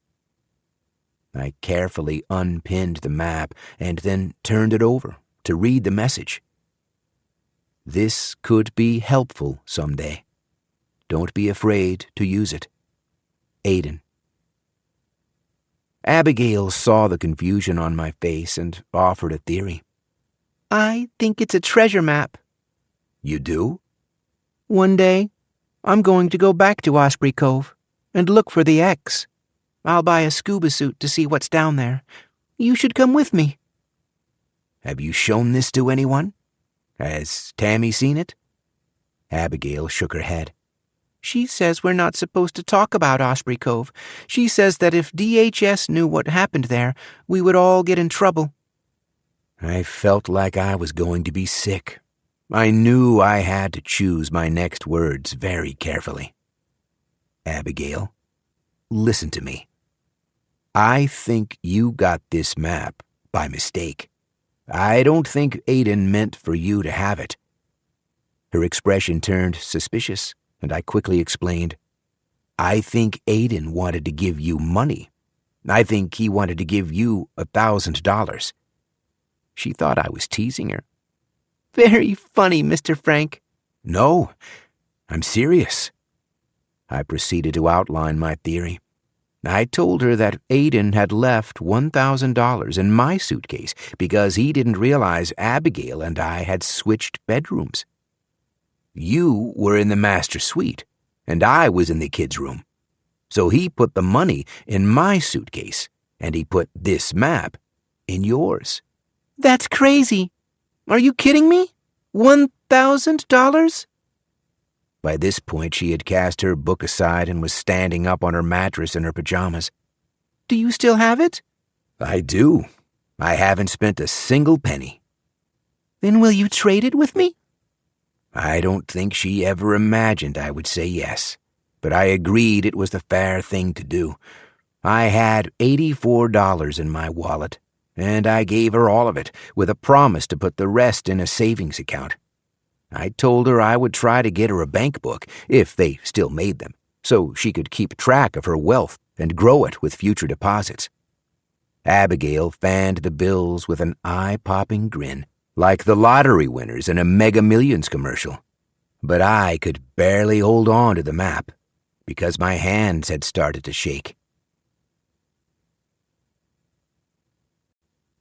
I carefully unpinned the map and then turned it over to read the message. "This could be helpful someday. Don't be afraid to use it. Aiden." Abigail saw the confusion on my face and offered a theory. "I think it's a treasure map." "You do?" "One day, I'm going to go back to Osprey Cove and look for the X. I'll buy a scuba suit to see what's down there. You should come with me." "Have you shown this to anyone? Has Tammy seen it?" Abigail shook her head. "She says we're not supposed to talk about Osprey Cove. She says that if DHS knew what happened there, we would all get in trouble." I felt like I was going to be sick. I knew I had to choose my next words very carefully. "Abigail, listen to me. I think you got this map by mistake. I don't think Aiden meant for you to have it." Her expression turned suspicious, and I quickly explained. I think Aiden wanted to give you money. I think he wanted to give you $1,000. She thought I was teasing her. Very funny, Mr. Frank. No, I'm serious. I proceeded to outline my theory. I told her that Aiden had left $1,000 in my suitcase because he didn't realize Abigail and I had switched bedrooms. You were in the master suite, and I was in the kids' room. So he put the money in my suitcase, and he put this map in yours. That's crazy. Are you kidding me? $1,000? By this point, she had cast her book aside and was standing up on her mattress in her pajamas. Do you still have it? I do. I haven't spent a single penny. Then will you trade it with me? I don't think she ever imagined I would say yes, but I agreed it was the fair thing to do. I had $84 in my wallet, and I gave her all of it, with a promise to put the rest in a savings account. I told her I would try to get her a bank book, if they still made them, so she could keep track of her wealth and grow it with future deposits. Abigail fanned the bills with an eye-popping grin, like the lottery winners in a Mega Millions commercial. But I could barely hold on to the map, because my hands had started to shake.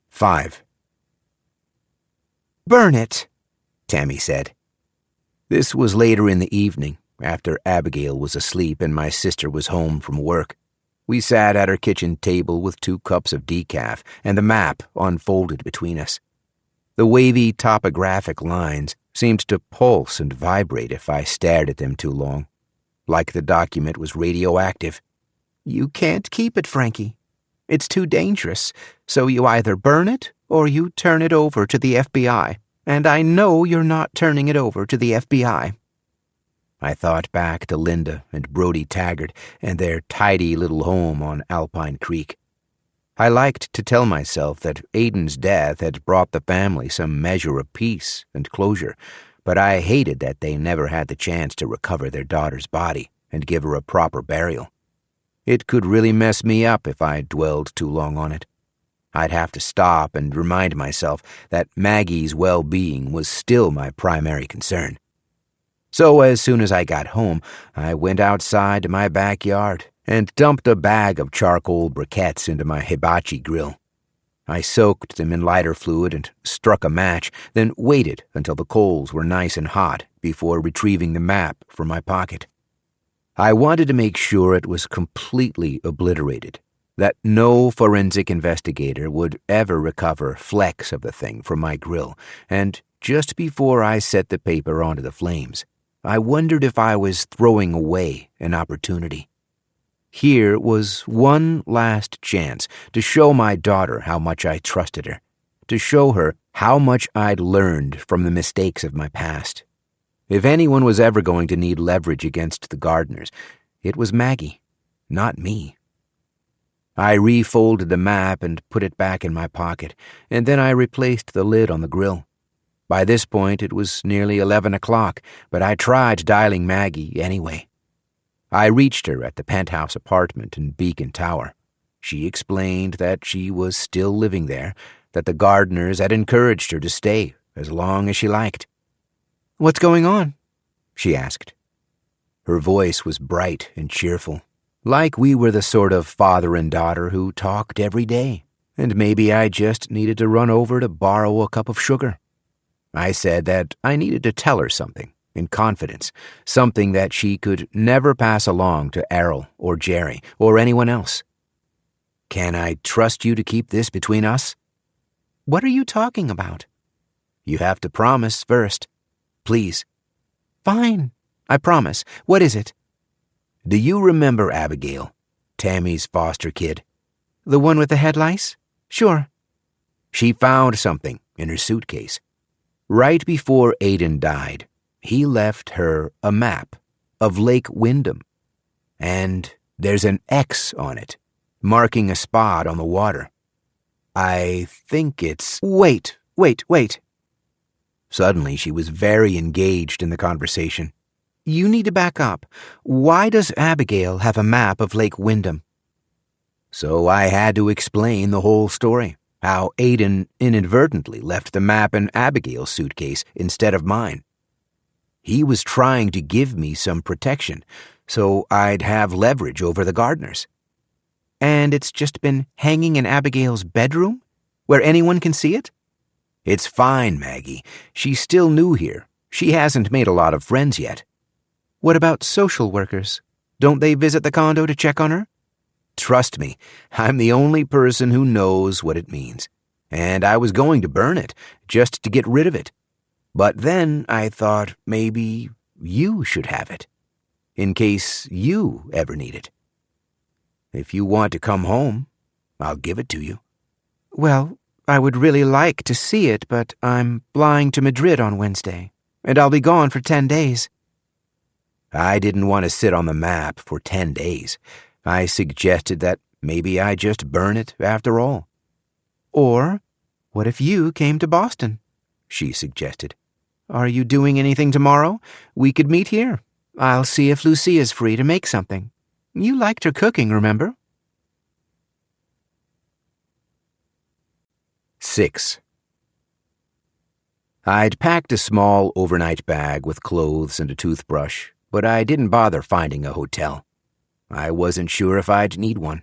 5. Burn it, Tammy said. This was later in the evening, after Abigail was asleep and my sister was home from work. We sat at our kitchen table with 2 cups of decaf and the map unfolded between us. The wavy topographic lines seemed to pulse and vibrate if I stared at them too long, like the document was radioactive. You can't keep it, Frankie. It's too dangerous, so you either burn it or you turn it over to the FBI. And I know you're not turning it over to the FBI. I thought back to Linda and Brody Taggart and their tidy little home on Alpine Creek. I liked to tell myself that Aiden's death had brought the family some measure of peace and closure, but I hated that they never had the chance to recover their daughter's body and give her a proper burial. It could really mess me up if I dwelled too long on it. I'd have to stop and remind myself that Maggie's well-being was still my primary concern. So as soon as I got home, I went outside to my backyard and dumped a bag of charcoal briquettes into my hibachi grill. I soaked them in lighter fluid and struck a match, then waited until the coals were nice and hot before retrieving the map from my pocket. I wanted to make sure it was completely obliterated, that no forensic investigator would ever recover flecks of the thing from my grill, and just before I set the paper onto the flames, I wondered if I was throwing away an opportunity. Here was one last chance to show my daughter how much I trusted her, to show her how much I'd learned from the mistakes of my past. If anyone was ever going to need leverage against the Gardners, it was Maggie, not me. I refolded the map and put it back in my pocket, and then I replaced the lid on the grill. By this point, it was nearly 11 o'clock, but I tried dialing Maggie anyway. I reached her at the penthouse apartment in Beacon Tower. She explained that she was still living there, that the Gardners had encouraged her to stay as long as she liked. What's going on? She asked. Her voice was bright and cheerful, like we were the sort of father and daughter who talked every day, and maybe I just needed to run over to borrow a cup of sugar. I said that I needed to tell her something, in confidence, something that she could never pass along to Errol or Jerry or anyone else. Can I trust you to keep this between us? What are you talking about? You have to promise first. Please. Fine, I promise. What is it? Do you remember Abigail, Tammy's foster kid? The one with the head lice? Sure. She found something in her suitcase. Right before Aiden died, he left her a map of Lake Wyndham. And there's an X on it, marking a spot on the water. I think it's... Wait. Suddenly, she was very engaged in the conversation. You need to back up. Why does Abigail have a map of Lake Wyndham? So I had to explain the whole story, how Aiden inadvertently left the map in Abigail's suitcase instead of mine. He was trying to give me some protection, so I'd have leverage over the Gardners. And it's just been hanging in Abigail's bedroom, where anyone can see it? It's fine, Maggie. She's still new here. She hasn't made a lot of friends yet. What about social workers? Don't they visit the condo to check on her? Trust me, I'm the only person who knows what it means. And I was going to burn it, just to get rid of it. But then I thought maybe you should have it, in case you ever need it. If you want to come home, I'll give it to you. Well, I would really like to see it, but I'm flying to Madrid on Wednesday, and I'll be gone for 10 days. I didn't want to sit on the map for 10 days. I suggested that maybe I just burn it after all. Or, what if you came to Boston? She suggested. Are you doing anything tomorrow? We could meet here. I'll see if Lucia's free to make something. You liked her cooking, remember? 6. I'd packed a small overnight bag with clothes and a toothbrush, but I didn't bother finding a hotel. I wasn't sure if I'd need one.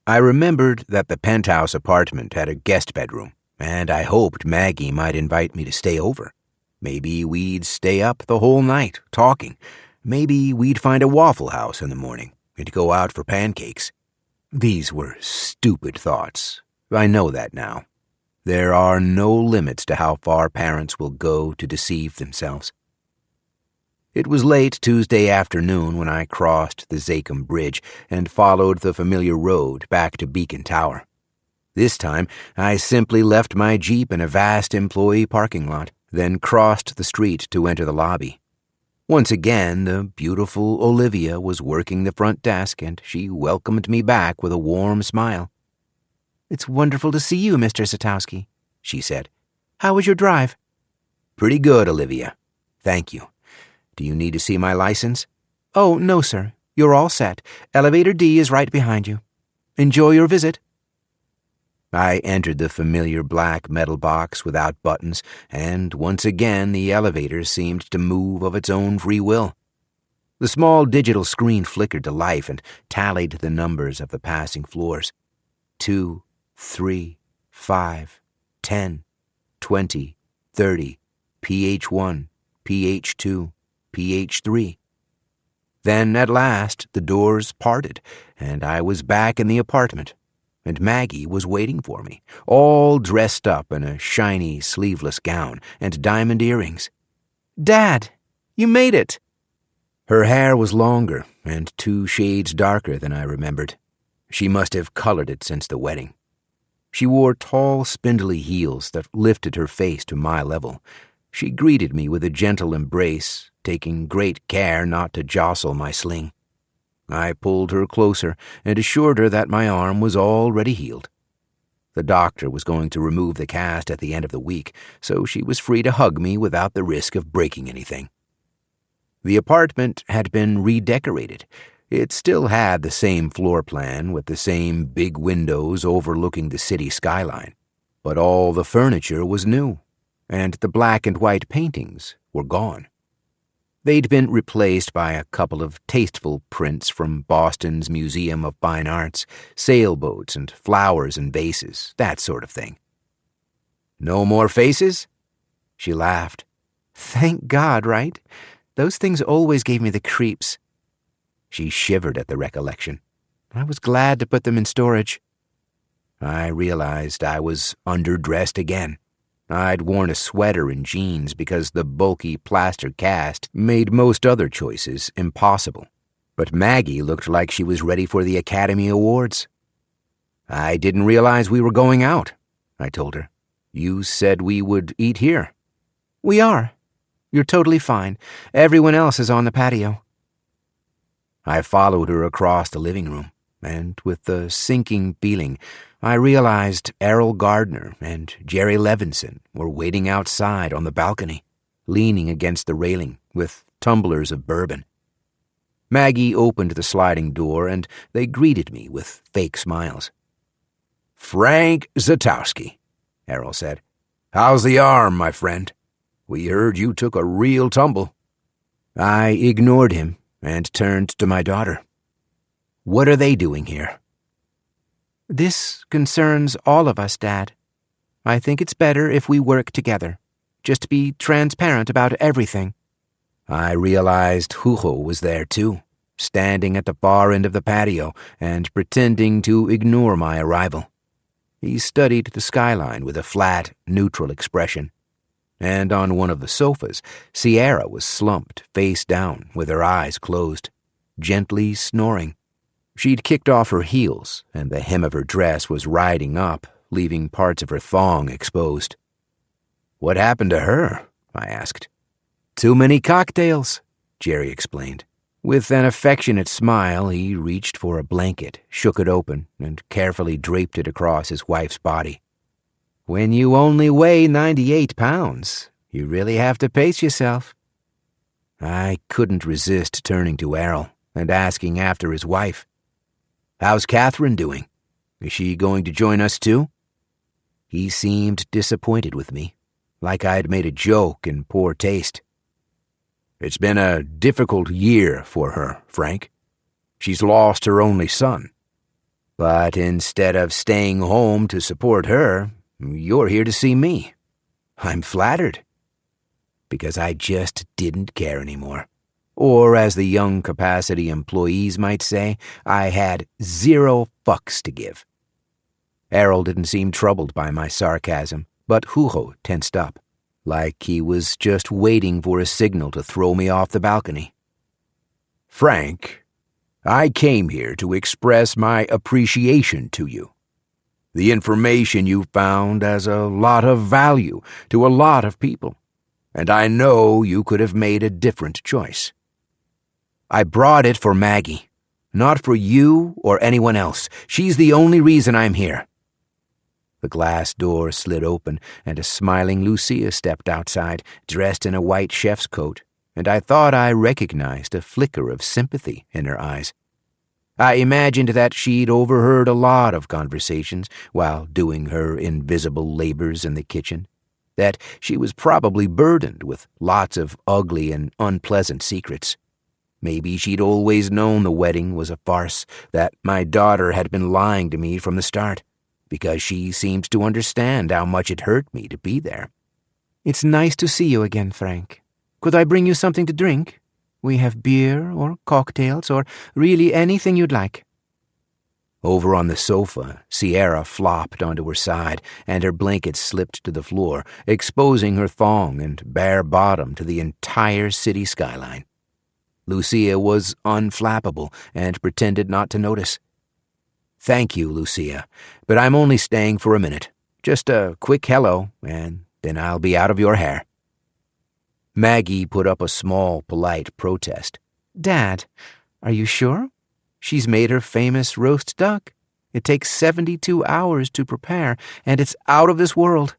I remembered that the penthouse apartment had a guest bedroom, and I hoped Maggie might invite me to stay over. Maybe we'd stay up the whole night, talking. Maybe we'd find a Waffle House in the morning and go out for pancakes. These were stupid thoughts. I know that now. There are no limits to how far parents will go to deceive themselves. It was late Tuesday afternoon when I crossed the Zachem Bridge and followed the familiar road back to Beacon Tower. This time, I simply left my Jeep in a vast employee parking lot, then crossed the street to enter the lobby. Once again, the beautiful Olivia was working the front desk, and she welcomed me back with a warm smile. It's wonderful to see you, Mr. Satowski, she said. How was your drive? Pretty good, Olivia. Thank you. Do you need to see my license? Oh, no, sir. You're all set. Elevator D is right behind you. Enjoy your visit. I entered the familiar black metal box without buttons, and once again the elevator seemed to move of its own free will. The small digital screen flickered to life and tallied the numbers of the passing floors. 2, 3, 5, 10, 20, 30, PH1, PH2, PH3. Then, at last, the doors parted, and I was back in the apartment, and Maggie was waiting for me, all dressed up in a shiny, sleeveless gown and diamond earrings. Dad, you made it! Her hair was longer and 2 shades darker than I remembered. She must have colored it since the wedding. She wore tall, spindly heels that lifted her face to my level. She greeted me with a gentle embrace, taking great care not to jostle my sling. I pulled her closer and assured her that my arm was already healed. The doctor was going to remove the cast at the end of the week, so she was free to hug me without the risk of breaking anything. The apartment had been redecorated. It still had the same floor plan with the same big windows overlooking the city skyline, but all the furniture was new, and the black and white paintings were gone. They'd been replaced by a couple of tasteful prints from Boston's Museum of Fine Arts, sailboats and flowers and vases, that sort of thing. No more faces? She laughed. Thank God, right? Those things always gave me the creeps. She shivered at the recollection. I was glad to put them in storage. I realized I was underdressed again. I'd worn a sweater and jeans because the bulky plaster cast made most other choices impossible. But Maggie looked like she was ready for the Academy Awards. I didn't realize we were going out, I told her. You said we would eat here. We are. You're totally fine. Everyone else is on the patio. I followed her across the living room, and with a sinking feeling, I realized Errol Gardner and Jerry Levinson were waiting outside on the balcony, leaning against the railing, with tumblers of bourbon. Maggie opened the sliding door, and they greeted me with fake smiles. "Frank Zatowski," Errol said. "How's the arm, my friend? We heard you took a real tumble." I ignored him and turned to my daughter. "What are they doing here?" This concerns all of us, Dad. I think it's better if we work together. Just be transparent about everything. I realized Hugo was there too, standing at the far end of the patio and pretending to ignore my arrival. He studied the skyline with a flat, neutral expression. And on one of the sofas, Sierra was slumped face down with her eyes closed, gently snoring. She'd kicked off her heels, and the hem of her dress was riding up, leaving parts of her thong exposed. "What happened to her?" I asked. "Too many cocktails," Jerry explained. With an affectionate smile, he reached for a blanket, shook it open, and carefully draped it across his wife's body. "When you only weigh 98 pounds, you really have to pace yourself." I couldn't resist turning to Errol and asking after his wife. "How's Catherine doing? Is she going to join us too?" He seemed disappointed with me, like I'd made a joke in poor taste. "It's been a difficult year for her, Frank. She's lost her only son." "But instead of staying home to support her, you're here to see me. I'm flattered." Because I just didn't care anymore. Or, as the young capacity employees might say, I had 0 fucks to give. Errol didn't seem troubled by my sarcasm, but Hugo tensed up, like he was just waiting for a signal to throw me off the balcony. "Frank, I came here to express my appreciation to you. The information you found has a lot of value to a lot of people, and I know you could have made a different choice." "I brought it for Maggie, not for you or anyone else. She's the only reason I'm here." The glass door slid open, and a smiling Lucia stepped outside, dressed in a white chef's coat, and I thought I recognized a flicker of sympathy in her eyes. I imagined that she'd overheard a lot of conversations while doing her invisible labors in the kitchen, that she was probably burdened with lots of ugly and unpleasant secrets. Maybe she'd always known the wedding was a farce, that my daughter had been lying to me from the start, because she seemed to understand how much it hurt me to be there. It's nice to see you again, Frank. Could I bring you something to drink? We have beer or cocktails or really anything you'd like." Over on the sofa, Sierra flopped onto her side, and her blanket slipped to the floor, exposing her thong and bare bottom to the entire city skyline. Lucia was unflappable and pretended not to notice. "Thank you, Lucia, but I'm only staying for a minute. Just a quick hello, and then I'll be out of your hair." Maggie put up a small, polite protest. "Dad, are you sure? She's made her famous roast duck. It takes 72 hours to prepare, and it's out of this world."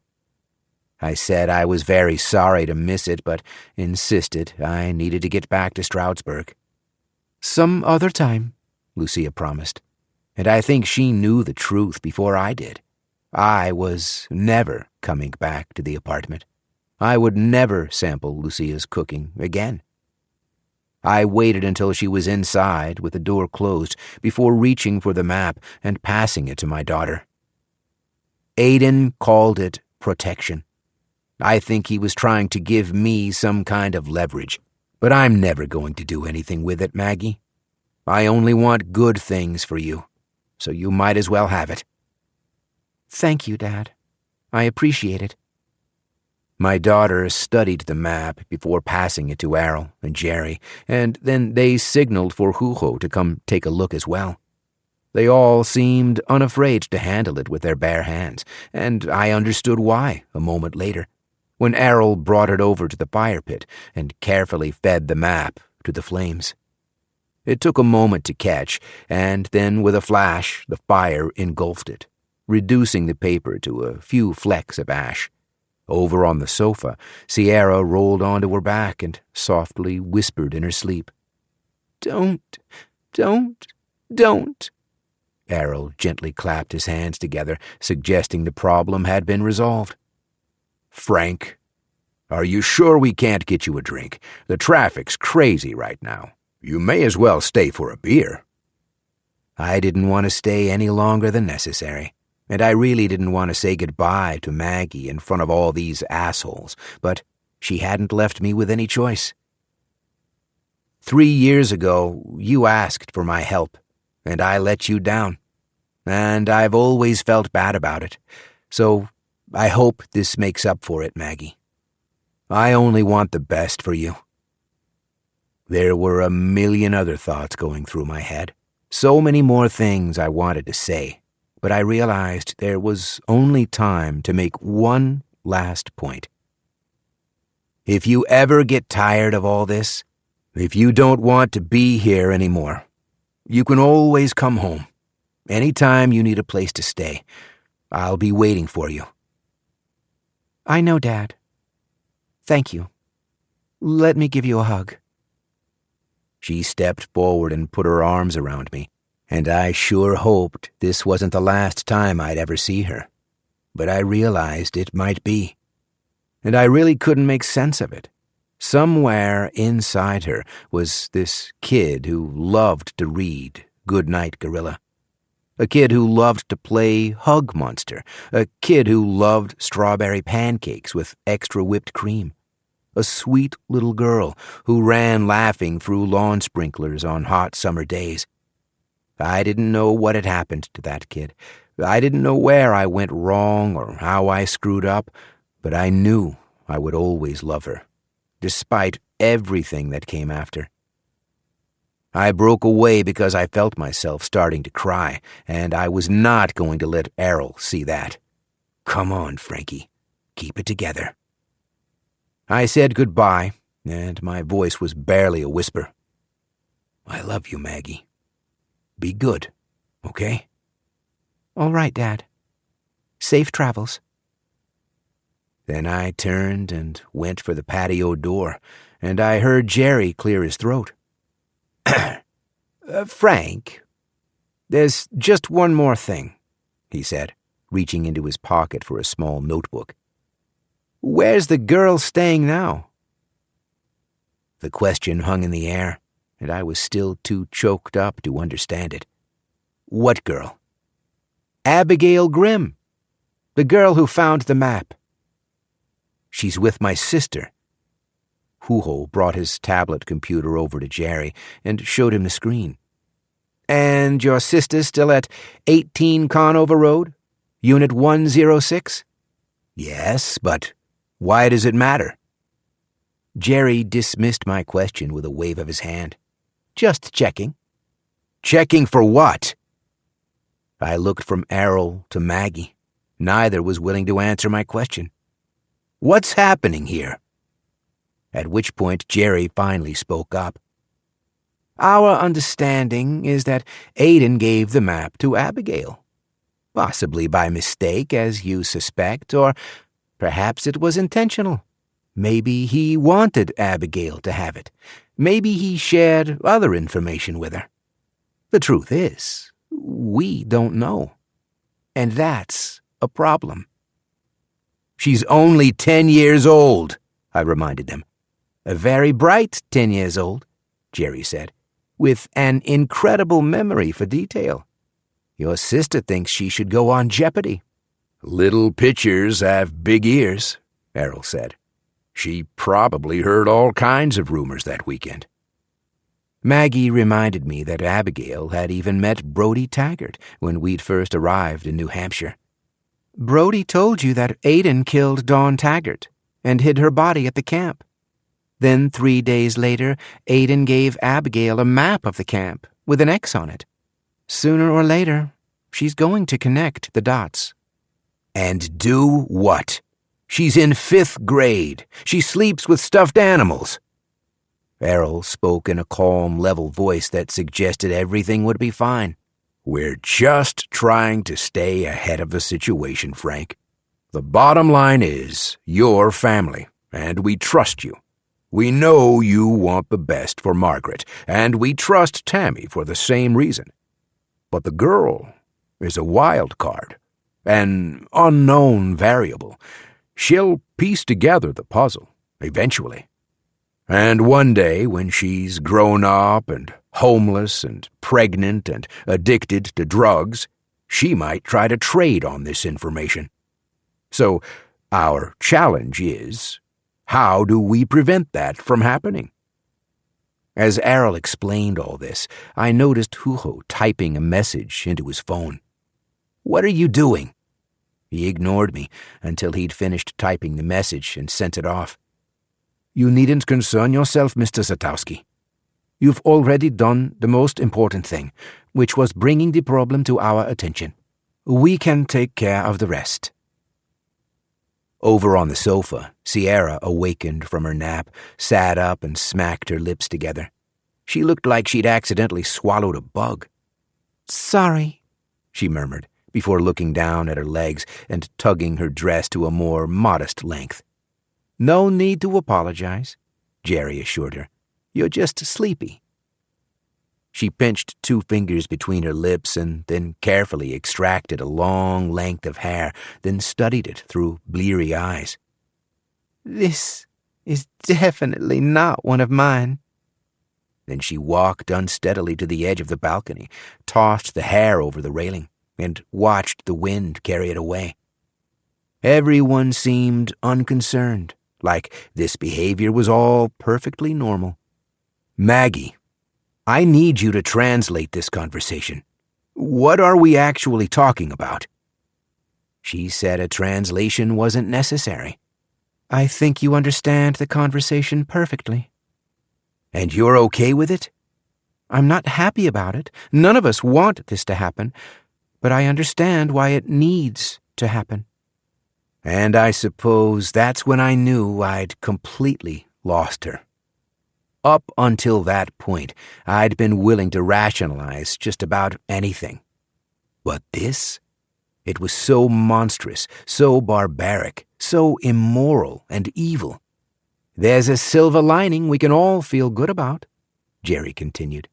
I said I was very sorry to miss it, but insisted I needed to get back to Stroudsburg. "Some other time," Lucia promised, and I think she knew the truth before I did. I was never coming back to the apartment. I would never sample Lucia's cooking again. I waited until she was inside with the door closed before reaching for the map and passing it to my daughter. Aiden called it protection. I think he was trying to give me some kind of leverage, but I'm never going to do anything with it, Maggie. I only want good things for you, so you might as well have it. "Thank you, Dad. I appreciate it." My daughter studied the map before passing it to Errol and Jerry, and then they signaled for Hugo to come take a look as well. They all seemed unafraid to handle it with their bare hands, and I understood why a moment later, when Errol brought it over to the fire pit and carefully fed the map to the flames. It took a moment to catch, and then with a flash, the fire engulfed it, reducing the paper to a few flecks of ash. Over on the sofa, Sierra rolled onto her back and softly whispered in her sleep. Don't. Errol gently clapped his hands together, suggesting the problem had been resolved. Frank, are you sure we can't get you a drink? The traffic's crazy right now. You may as well stay for a beer. I didn't want to stay any longer than necessary, and I really didn't want to say goodbye to Maggie in front of all these assholes, but she hadn't left me with any choice. 3 years ago, you asked for my help, and I let you down, and I've always felt bad about it, so I hope this makes up for it, Maggie. I only want the best for you. There were a million other thoughts going through my head, so many more things I wanted to say, but I realized there was only time to make one last point. If you ever get tired of all this, if you don't want to be here anymore, you can always come home. Anytime you need a place to stay, I'll be waiting for you. I know, Dad. Thank you. Let me give you a hug. She stepped forward and put her arms around me, and I sure hoped this wasn't the last time I'd ever see her. But I realized it might be, and I really couldn't make sense of it. Somewhere inside her was this kid who loved to read Goodnight Gorilla, a kid who loved to play Hug Monster, a kid who loved strawberry pancakes with extra whipped cream, a sweet little girl who ran laughing through lawn sprinklers on hot summer days. I didn't know what had happened to that kid. I didn't know where I went wrong or how I screwed up, but I knew I would always love her, despite everything that came after. I broke away because I felt myself starting to cry, and I was not going to let Errol see that. Come on, Frankie. Keep it together. I said goodbye, and my voice was barely a whisper. I love you, Maggie. Be good, okay? All right, Dad. Safe travels. Then I turned and went for the patio door, and I heard Jerry clear his throat. Frank, there's just one more thing, he said, reaching into his pocket for a small notebook. Where's the girl staying now? The question hung in the air, and I was still too choked up to understand it. What girl? Abigail Grimm, the girl who found the map. She's with my sister. Huho brought his tablet computer over to Jerry and showed him the screen. And your sister's still at 18 Conover Road, Unit 106? Yes, but why does it matter? Jerry dismissed my question with a wave of his hand. Just checking. Checking for what? I looked from Errol to Maggie. Neither was willing to answer my question. What's happening here? At which point Jerry finally spoke up. Our understanding is that Aiden gave the map to Abigail. Possibly by mistake, as you suspect, or perhaps it was intentional. Maybe he wanted Abigail to have it. Maybe he shared other information with her. The truth is, we don't know. And that's a problem. She's only 10 years old, I reminded them. A very bright 10 years old, Jerry said, with an incredible memory for detail. Your sister thinks she should go on Jeopardy. Little pitchers have big ears, Errol said. She probably heard all kinds of rumors that weekend. Maggie reminded me that Abigail had even met Brody Taggart when we'd first arrived in New Hampshire. Brody told you that Aiden killed Dawn Taggart and hid her body at the camp. Then 3 days later, Aiden gave Abigail a map of the camp with an X on it. Sooner or later, she's going to connect the dots. And do what? She's in 5th grade. She sleeps with stuffed animals. Errol spoke in a calm, level voice that suggested everything would be fine. We're just trying to stay ahead of the situation, Frank. The bottom line is, you're family, and we trust you. We know you want the best for Margaret, and we trust Tammy for the same reason. But the girl is a wild card, an unknown variable. She'll piece together the puzzle, eventually. And one day, when she's grown up and homeless and pregnant and addicted to drugs, she might try to trade on this information. So, our challenge is, how do we prevent that from happening? As Errol explained all this, I noticed Huho typing a message into his phone. "What are you doing?" He ignored me until he'd finished typing the message and sent it off. "You needn't concern yourself, Mr. Zatowski. You've already done the most important thing, which was bringing the problem to our attention. We can take care of the rest." Over on the sofa, Sierra awakened from her nap, sat up and smacked her lips together. She looked like she'd accidentally swallowed a bug. "Sorry," she murmured, before looking down at her legs and tugging her dress to a more modest length. "No need to apologize," Jerry assured her. "You're just sleepy." She pinched 2 fingers between her lips and then carefully extracted a long length of hair, then studied it through bleary eyes. "This is definitely not one of mine." Then she walked unsteadily to the edge of the balcony, tossed the hair over the railing, and watched the wind carry it away. Everyone seemed unconcerned, like this behavior was all perfectly normal. "Maggie, I need you to translate this conversation. What are we actually talking about?" She said a translation wasn't necessary. "I think you understand the conversation perfectly." "And you're okay with it?" "I'm not happy about it. None of us want this to happen, but I understand why it needs to happen." And I suppose that's when I knew I'd completely lost her. Up until that point, I'd been willing to rationalize just about anything. But this? It was so monstrous, so barbaric, so immoral and evil. "There's a silver lining we can all feel good about," Jerry continued.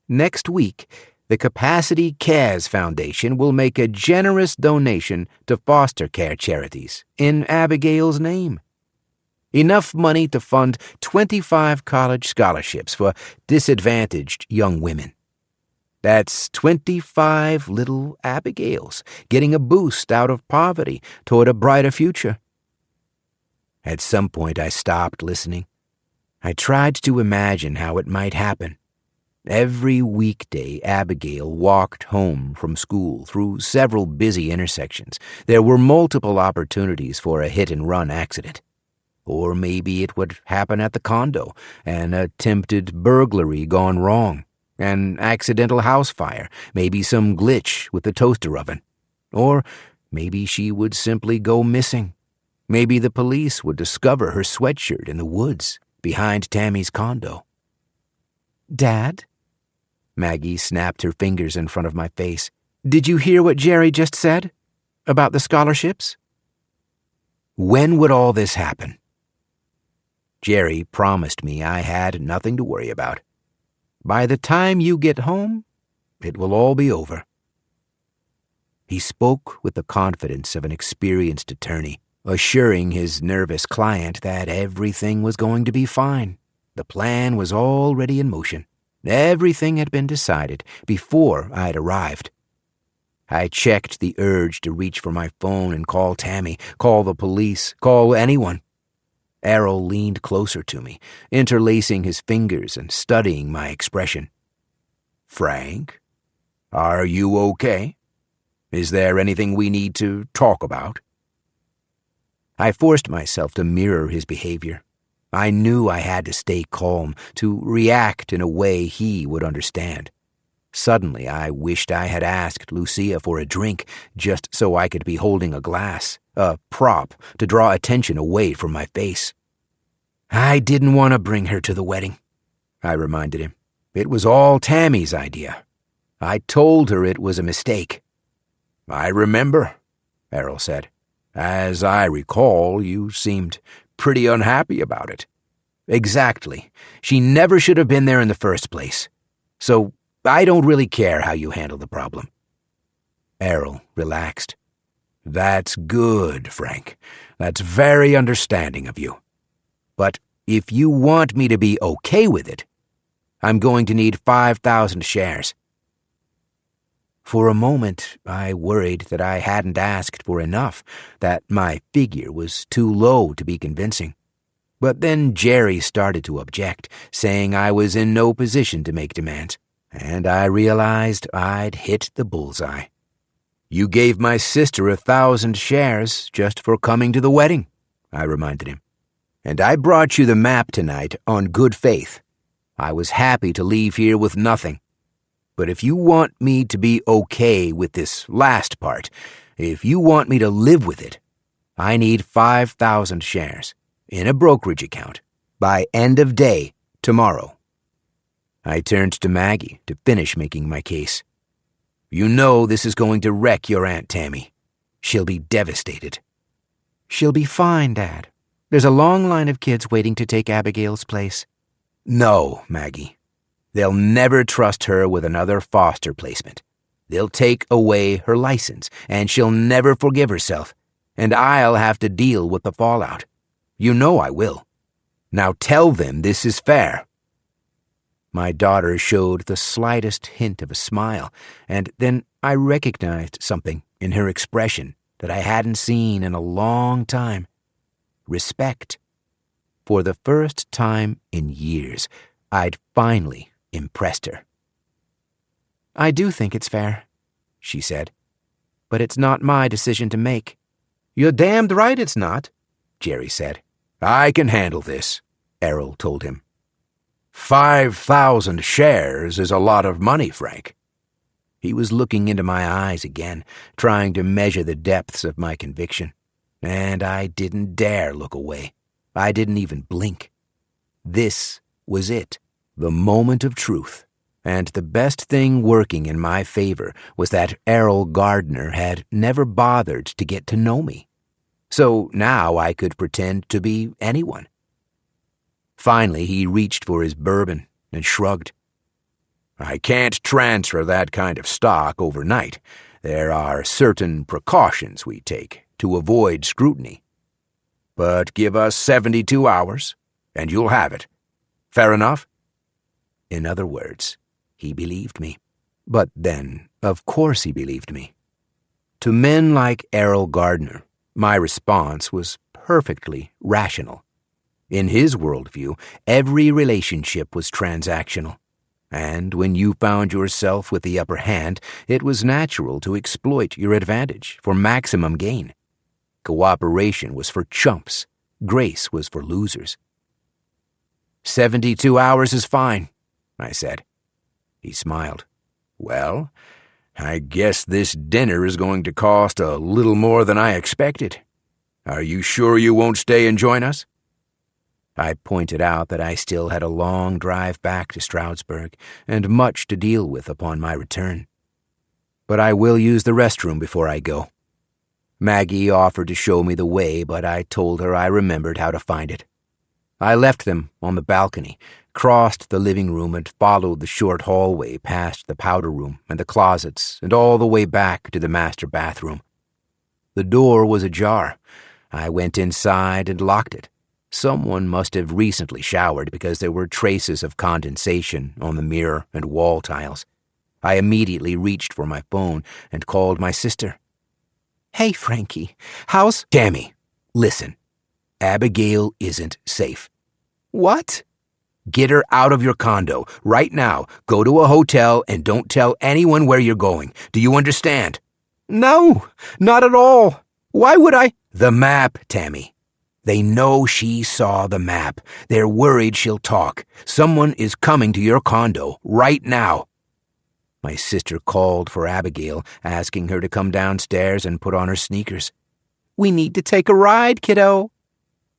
"Next week, the Capacity Cares Foundation will make a generous donation to foster care charities in Abigail's name. Enough money to fund 25 college scholarships for disadvantaged young women. That's 25 little Abigails getting a boost out of poverty toward a brighter future." At some point, I stopped listening. I tried to imagine how it might happen. Every weekday, Abigail walked home from school through several busy intersections. There were multiple opportunities for a hit-and-run accident. Or maybe it would happen at the condo, an attempted burglary gone wrong, an accidental house fire, maybe some glitch with the toaster oven. Or maybe she would simply go missing. Maybe the police would discover her sweatshirt in the woods behind Tammy's condo. "Dad?" Maggie snapped her fingers in front of my face. "Did you hear what Jerry just said? About the scholarships?" When would all this happen? Jerry promised me I had nothing to worry about. "By the time you get home, it will all be over." He spoke with the confidence of an experienced attorney, assuring his nervous client that everything was going to be fine. The plan was already in motion. Everything had been decided before I'd arrived. I checked the urge to reach for my phone and call Tammy, call the police, call anyone. Errol leaned closer to me, interlacing his fingers and studying my expression. "Frank, are you okay? Is there anything we need to talk about?" I forced myself to mirror his behavior. I knew I had to stay calm, to react in a way he would understand. Suddenly, I wished I had asked Lucia for a drink just so I could be holding a glass, a prop to draw attention away from my face. "I didn't want to bring her to the wedding," I reminded him. "It was all Tammy's idea. I told her it was a mistake." "I remember," Errol said. As I recall, you seemed pretty unhappy about it. Exactly. She never should have been there in the first place. So I don't really care how you handle the problem. Errol relaxed. That's good, Frank. That's very understanding of you. But if you want me to be okay with it, I'm going to need 5,000 shares. For a moment, I worried that I hadn't asked for enough, that my figure was too low to be convincing. But then Jerry started to object, saying I was in no position to make demands, and I realized I'd hit the bullseye. You gave my sister 1,000 shares just for coming to the wedding, I reminded him. And I brought you the map tonight on good faith. I was happy to leave here with nothing. But if you want me to be okay with this last part, if you want me to live with it, I need 5,000 shares in a brokerage account by end of day tomorrow. I turned to Maggie to finish making my case. You know this is going to wreck your Aunt Tammy. She'll be devastated. She'll be fine, Dad. There's a long line of kids waiting to take Abigail's place. No, Maggie. They'll never trust her with another foster placement. They'll take away her license, and she'll never forgive herself, and I'll have to deal with the fallout. You know I will. Now tell them this is fair. My daughter showed the slightest hint of a smile, and then I recognized something in her expression that I hadn't seen in a long time. Respect. For the first time in years, I'd finally impressed her. I do think it's fair, she said. But it's not my decision to make. You're damned right it's not, Jerry said. I can handle this, Errol told him. 5,000 shares is a lot of money, Frank. He was looking into my eyes again, trying to measure the depths of my conviction. And I didn't dare look away. I didn't even blink. This was it, the moment of truth. And the best thing working in my favor was that Errol Gardner had never bothered to get to know me. So now I could pretend to be anyone. Finally, he reached for his bourbon and shrugged. I can't transfer that kind of stock overnight. There are certain precautions we take to avoid scrutiny. But give us 72 hours, and you'll have it. Fair enough? In other words, he believed me. But then, of course he believed me. To men like Errol Gardner, my response was perfectly rational. In his worldview, every relationship was transactional. And when you found yourself with the upper hand, it was natural to exploit your advantage for maximum gain. Cooperation was for chumps. Grace was for losers. 72 hours is fine, I said. He smiled. Well, I guess this dinner is going to cost a little more than I expected. Are you sure you won't stay and join us? I pointed out that I still had a long drive back to Stroudsburg and much to deal with upon my return. But I will use the restroom before I go. Maggie offered to show me the way, but I told her I remembered how to find it. I left them on the balcony, crossed the living room, and followed the short hallway past the powder room and the closets and all the way back to the master bathroom. The door was ajar. I went inside and locked it. Someone must have recently showered because there were traces of condensation on the mirror and wall tiles. I immediately reached for my phone and called my sister. Hey, Frankie, how's... Tammy, listen. Abigail isn't safe. What? Get her out of your condo, right now. Go to a hotel and don't tell anyone where you're going. Do you understand? No, not at all. Why would I... The map, Tammy. They know she saw the map. They're worried she'll talk. Someone is coming to your condo right now. My sister called for Abigail, asking her to come downstairs and put on her sneakers. We need to take a ride, kiddo.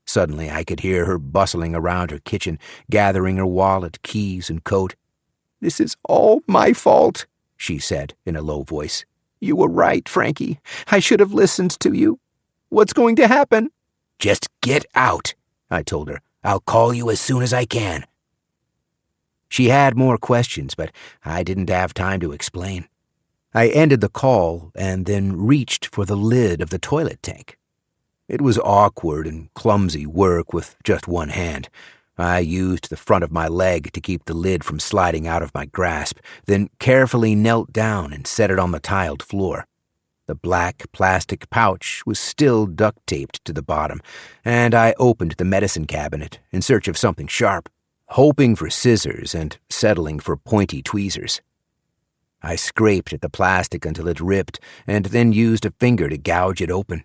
Suddenly I could hear her bustling around her kitchen, gathering her wallet, keys, and coat. This is all my fault, she said in a low voice. You were right, Frankie. I should have listened to you. What's going to happen?" "Just get out," I told her. "I'll call you as soon as I can." She had more questions, but I didn't have time to explain. I ended the call and then reached for the lid of the toilet tank. It was awkward and clumsy work with just one hand. I used the front of my leg to keep the lid from sliding out of my grasp, then carefully knelt down and set it on the tiled floor. The black plastic pouch was still duct-taped to the bottom, and I opened the medicine cabinet in search of something sharp, hoping for scissors and settling for pointy tweezers. I scraped at the plastic until it ripped, and then used a finger to gouge it open.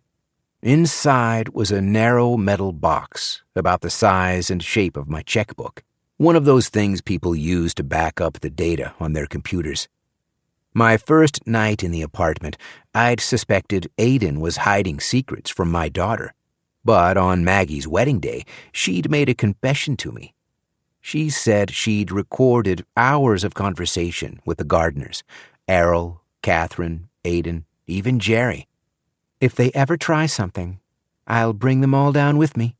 Inside was a narrow metal box, about the size and shape of my checkbook, one of those things people use to back up the data on their computers. My first night in the apartment, I'd suspected Aiden was hiding secrets from my daughter, but on Maggie's wedding day, she'd made a confession to me. She said she'd recorded hours of conversation with the Gardners, Errol, Catherine, Aiden, even Jerry. "If they ever try something, I'll bring them all down with me."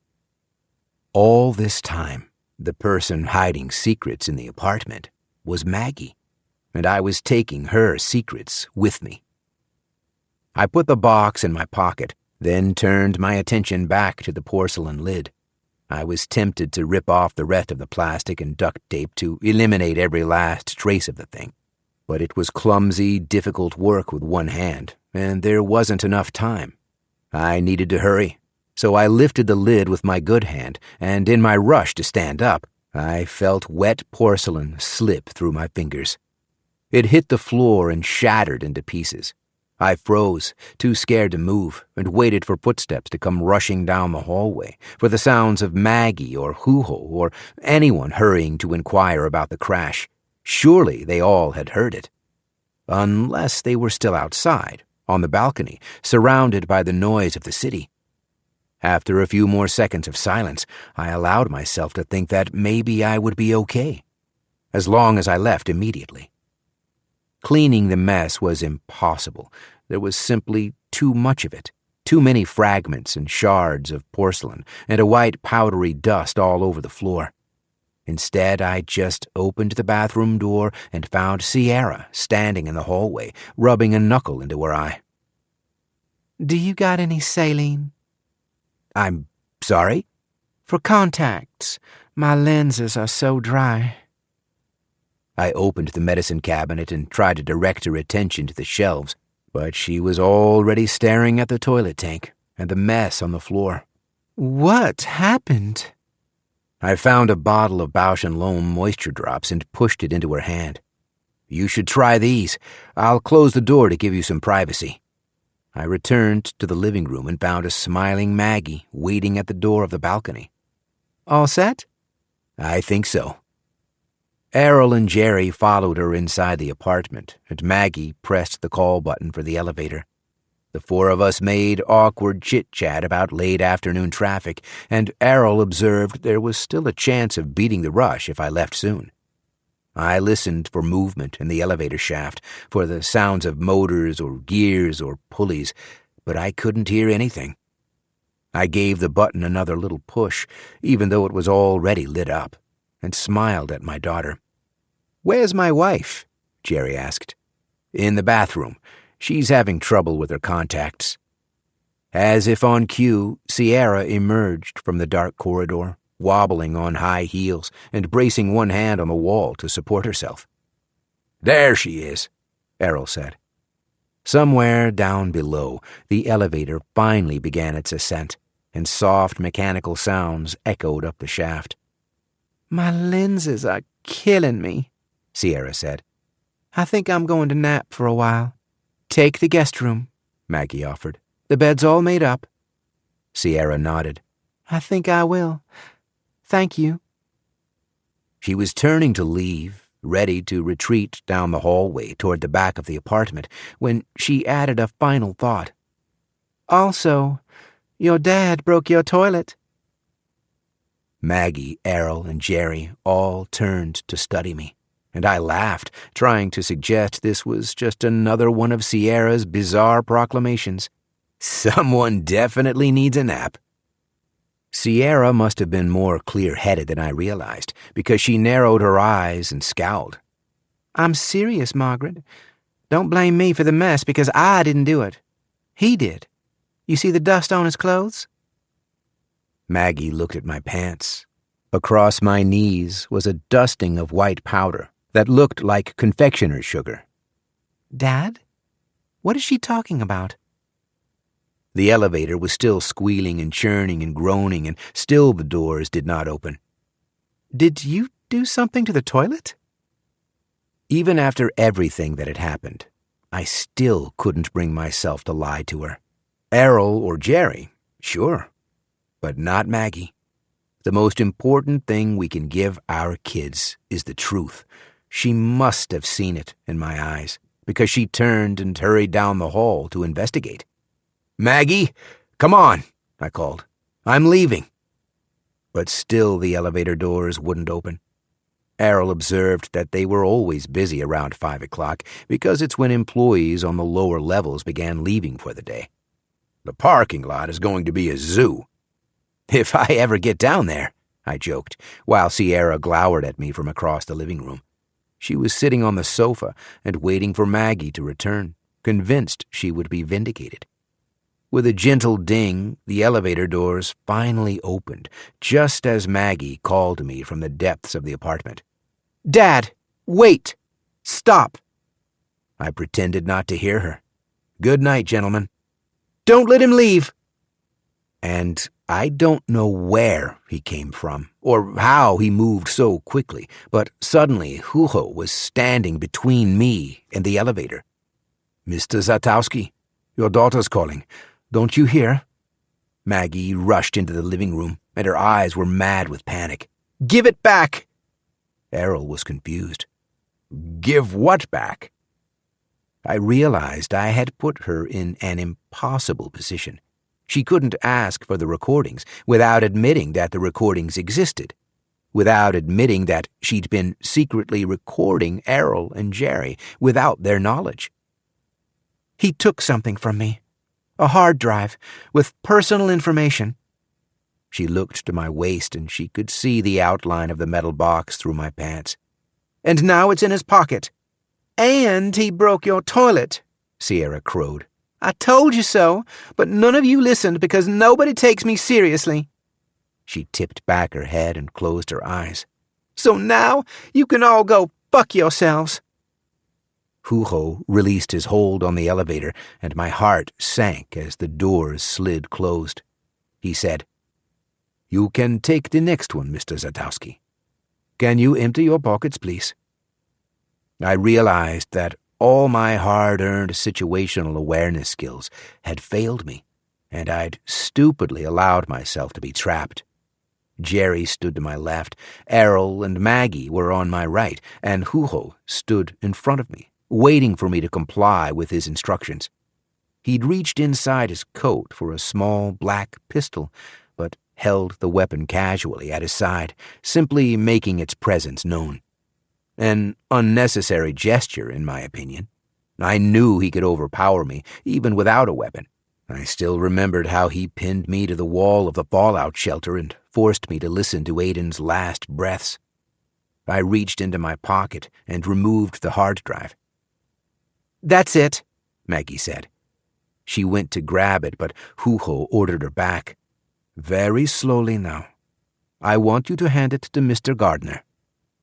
All this time, the person hiding secrets in the apartment was Maggie, and I was taking her secrets with me. I put the box in my pocket, then turned my attention back to the porcelain lid. I was tempted to rip off the rest of the plastic and duct tape to eliminate every last trace of the thing. But it was clumsy, difficult work with one hand, and there wasn't enough time. I needed to hurry, so I lifted the lid with my good hand, and in my rush to stand up, I felt wet porcelain slip through my fingers. It hit the floor and shattered into pieces. I froze, too scared to move, and waited for footsteps to come rushing down the hallway, for the sounds of Maggie or Hoo-Ho or anyone hurrying to inquire about the crash. Surely they all had heard it. Unless they were still outside, on the balcony, surrounded by the noise of the city. After a few more seconds of silence, I allowed myself to think that maybe I would be okay, as long as I left immediately. Cleaning the mess was impossible. There was simply too much of it, too many fragments and shards of porcelain, and a white powdery dust all over the floor. Instead, I just opened the bathroom door and found Sierra standing in the hallway, rubbing a knuckle into her eye. "Do you got any saline?" "I'm sorry?" "For contacts. My lenses are so dry." I opened the medicine cabinet and tried to direct her attention to the shelves, but she was already staring at the toilet tank and the mess on the floor. "What happened?" I found a bottle of Bausch & Lomb moisture drops and pushed it into her hand. "You should try these. I'll close the door to give you some privacy." I returned to the living room and found a smiling Maggie waiting at the door of the balcony. "All set?" "I think so." Errol and Jerry followed her inside the apartment, and Maggie pressed the call button for the elevator. The four of us made awkward chit-chat about late afternoon traffic, and Errol observed there was still a chance of beating the rush if I left soon. I listened for movement in the elevator shaft, for the sounds of motors or gears or pulleys, but I couldn't hear anything. I gave the button another little push, even though it was already lit up, and smiled at my daughter. "Where's my wife?" Jerry asked. "In the bathroom. She's having trouble with her contacts." As if on cue, Sierra emerged from the dark corridor, wobbling on high heels and bracing one hand on the wall to support herself. "There she is," Errol said. Somewhere down below, the elevator finally began its ascent, and soft mechanical sounds echoed up the shaft. "My lenses are killing me," Sierra said. "I think I'm going to nap for a while." "Take the guest room," Maggie offered. "The bed's all made up." Sierra nodded. "I think I will. Thank you." She was turning to leave, ready to retreat down the hallway toward the back of the apartment, when she added a final thought. "Also, your dad broke your toilet." Maggie, Errol, and Jerry all turned to study me, and I laughed, trying to suggest this was just another one of Sierra's bizarre proclamations. Someone definitely needs a nap. Sierra must have been more clear-headed than I realized, because she narrowed her eyes and scowled. I'm serious, Margaret. Don't blame me for the mess, because I didn't do it. He did. You see the dust on his clothes? Maggie looked at my pants. Across my knees was a dusting of white powder that looked like confectioner's sugar. Dad? What is she talking about? The elevator was still squealing and churning and groaning, and still the doors did not open. Did you do something to the toilet? Even after everything that had happened, I still couldn't bring myself to lie to her. Errol or Jerry, sure, but not Maggie. The most important thing we can give our kids is the truth. She must have seen it in my eyes, because she turned and hurried down the hall to investigate. "Maggie, come on," I called. "I'm leaving." But still the elevator doors wouldn't open. Errol observed that they were always busy around 5 o'clock because it's when employees on the lower levels began leaving for the day. "The parking lot is going to be a zoo." "If I ever get down there," I joked, while Sierra glowered at me from across the living room. She was sitting on the sofa and waiting for Maggie to return, convinced she would be vindicated. With a gentle ding, the elevator doors finally opened, just as Maggie called me from the depths of the apartment. Dad, wait! Stop! I pretended not to hear her. "Good night, gentlemen." Don't let him leave! And I don't know where he came from, or how he moved so quickly, but suddenly Hugo was standing between me and the elevator. "Mr. Zatowski, your daughter's calling. Don't you hear?" Maggie rushed into the living room, and her eyes were mad with panic. Give it back! Errol was confused. "Give what back?" I realized I had put her in an impossible position. She couldn't ask for the recordings without admitting that the recordings existed, without admitting that she'd been secretly recording Errol and Jerry without their knowledge. He took something from me. A hard drive with personal information. She looked to my waist, and she could see the outline of the metal box through my pants. And now it's in his pocket. And he broke your toilet, Sierra crowed. I told you so, but none of you listened because nobody takes me seriously. She tipped back her head and closed her eyes. So now you can all go fuck yourselves. Hugo released his hold on the elevator, and my heart sank as the doors slid closed. He said, "You can take the next one, Mr. Zatowski. Can you empty your pockets, please?" I realized that all my hard-earned situational awareness skills had failed me, and I'd stupidly allowed myself to be trapped. Jerry stood to my left, Errol and Maggie were on my right, and Hugo stood in front of me, waiting for me to comply with his instructions. He'd reached inside his coat for a small black pistol, but held the weapon casually at his side, simply making its presence known. An unnecessary gesture, in my opinion. I knew he could overpower me, even without a weapon. I still remembered how he pinned me to the wall of the fallout shelter and forced me to listen to Aiden's last breaths. I reached into my pocket and removed the hard drive. That's it, Maggie said. She went to grab it, but Hugo ordered her back. "Very slowly now. I want you to hand it to Mr. Gardner,"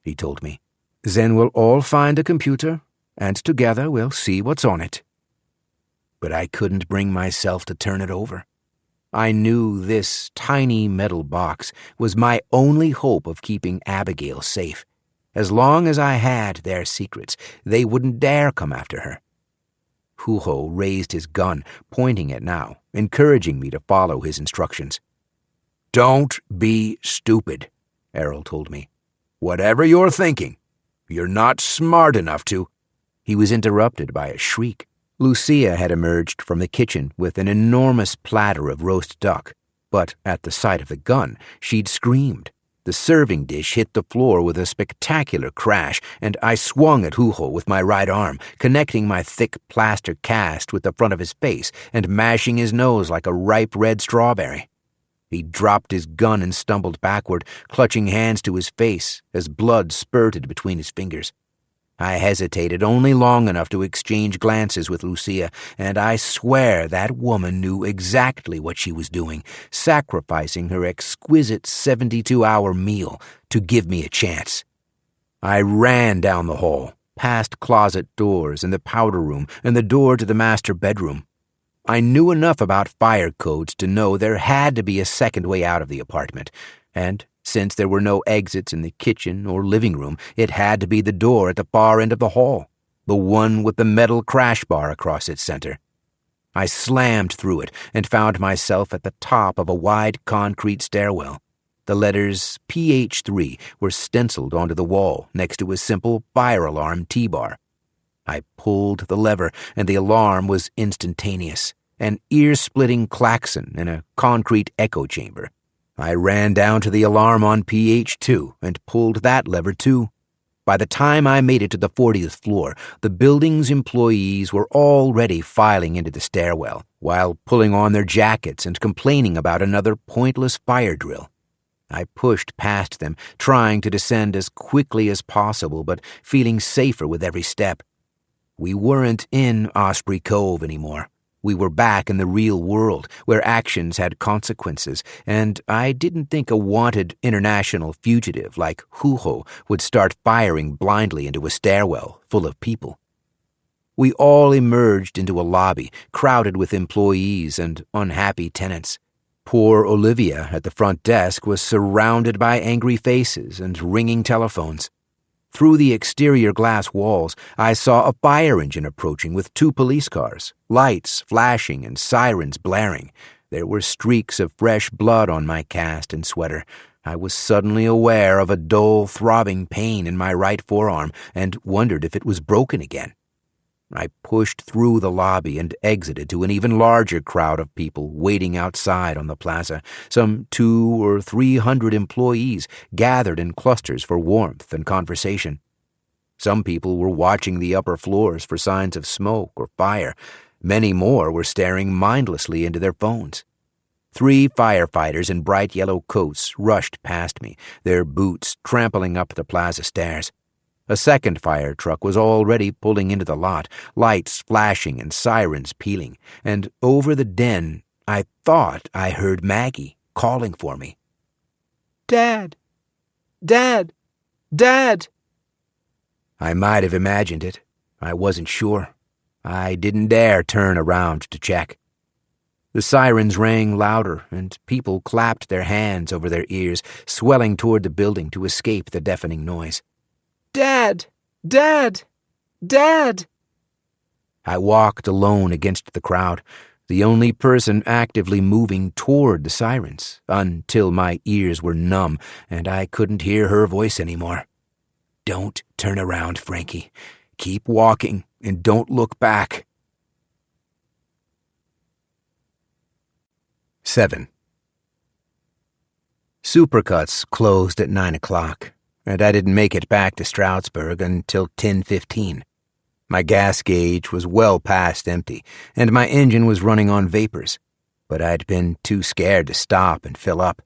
he told me. "Then we'll all find a computer, and together we'll see what's on it." But I couldn't bring myself to turn it over. I knew this tiny metal box was my only hope of keeping Abigail safe. As long as I had their secrets, they wouldn't dare come after her. Hugo raised his gun, pointing it now, encouraging me to follow his instructions. "Don't be stupid," Errol told me. "Whatever you're thinking, you're not smart enough to—" He was interrupted by a shriek. Lucia had emerged from the kitchen with an enormous platter of roast duck, but at the sight of the gun, she'd screamed. The serving dish hit the floor with a spectacular crash, and I swung at Huho with my right arm, connecting my thick plaster cast with the front of his face and mashing his nose like a ripe red strawberry. He dropped his gun and stumbled backward, clutching hands to his face as blood spurted between his fingers. I hesitated only long enough to exchange glances with Lucia, and I swear that woman knew exactly what she was doing, sacrificing her exquisite 72-hour meal to give me a chance. I ran down the hall, past closet doors and the powder room and the door to the master bedroom. I knew enough about fire codes to know there had to be a second way out of the apartment, and since there were no exits in the kitchen or living room, it had to be the door at the far end of the hall, the one with the metal crash bar across its center. I slammed through it and found myself at the top of a wide concrete stairwell. The letters PH3 were stenciled onto the wall next to a simple fire alarm T-bar. I pulled the lever, and the alarm was instantaneous, an ear-splitting klaxon in a concrete echo chamber. I ran down to the alarm on PH2 and pulled that lever too. By the time I made it to the 40th floor, the building's employees were already filing into the stairwell, while pulling on their jackets and complaining about another pointless fire drill. I pushed past them, trying to descend as quickly as possible, but feeling safer with every step. We weren't in Osprey Cove anymore. We were back in the real world, where actions had consequences, and I didn't think a wanted international fugitive like Huho would start firing blindly into a stairwell full of people. We all emerged into a lobby, crowded with employees and unhappy tenants. Poor Olivia at the front desk was surrounded by angry faces and ringing telephones. Through the exterior glass walls, I saw a fire engine approaching with 2 police cars, lights flashing and sirens blaring. There were streaks of fresh blood on my cast and sweater. I was suddenly aware of a dull, throbbing pain in my right forearm and wondered if it was broken again. I pushed through the lobby and exited to an even larger crowd of people waiting outside on the plaza, some 200 or 300 employees gathered in clusters for warmth and conversation. Some people were watching the upper floors for signs of smoke or fire. Many more were staring mindlessly into their phones. 3 firefighters in bright yellow coats rushed past me, their boots trampling up the plaza stairs. A second fire truck was already pulling into the lot, lights flashing and sirens pealing, and over the den I thought I heard Maggie calling for me. "Dad! Dad! Dad!" I might have imagined it. I wasn't sure. I didn't dare turn around to check. The sirens rang louder, and people clapped their hands over their ears, swelling toward the building to escape the deafening noise. "Dad! Dad! Dad!" I walked alone against the crowd, the only person actively moving toward the sirens, until my ears were numb and I couldn't hear her voice anymore. "Don't turn around, Frankie. Keep walking and don't look back." 7. Supercuts closed at 9 o'clock. And I didn't make it back to Stroudsburg until 10:15. My gas gauge was well past empty, and my engine was running on vapors, but I'd been too scared to stop and fill up.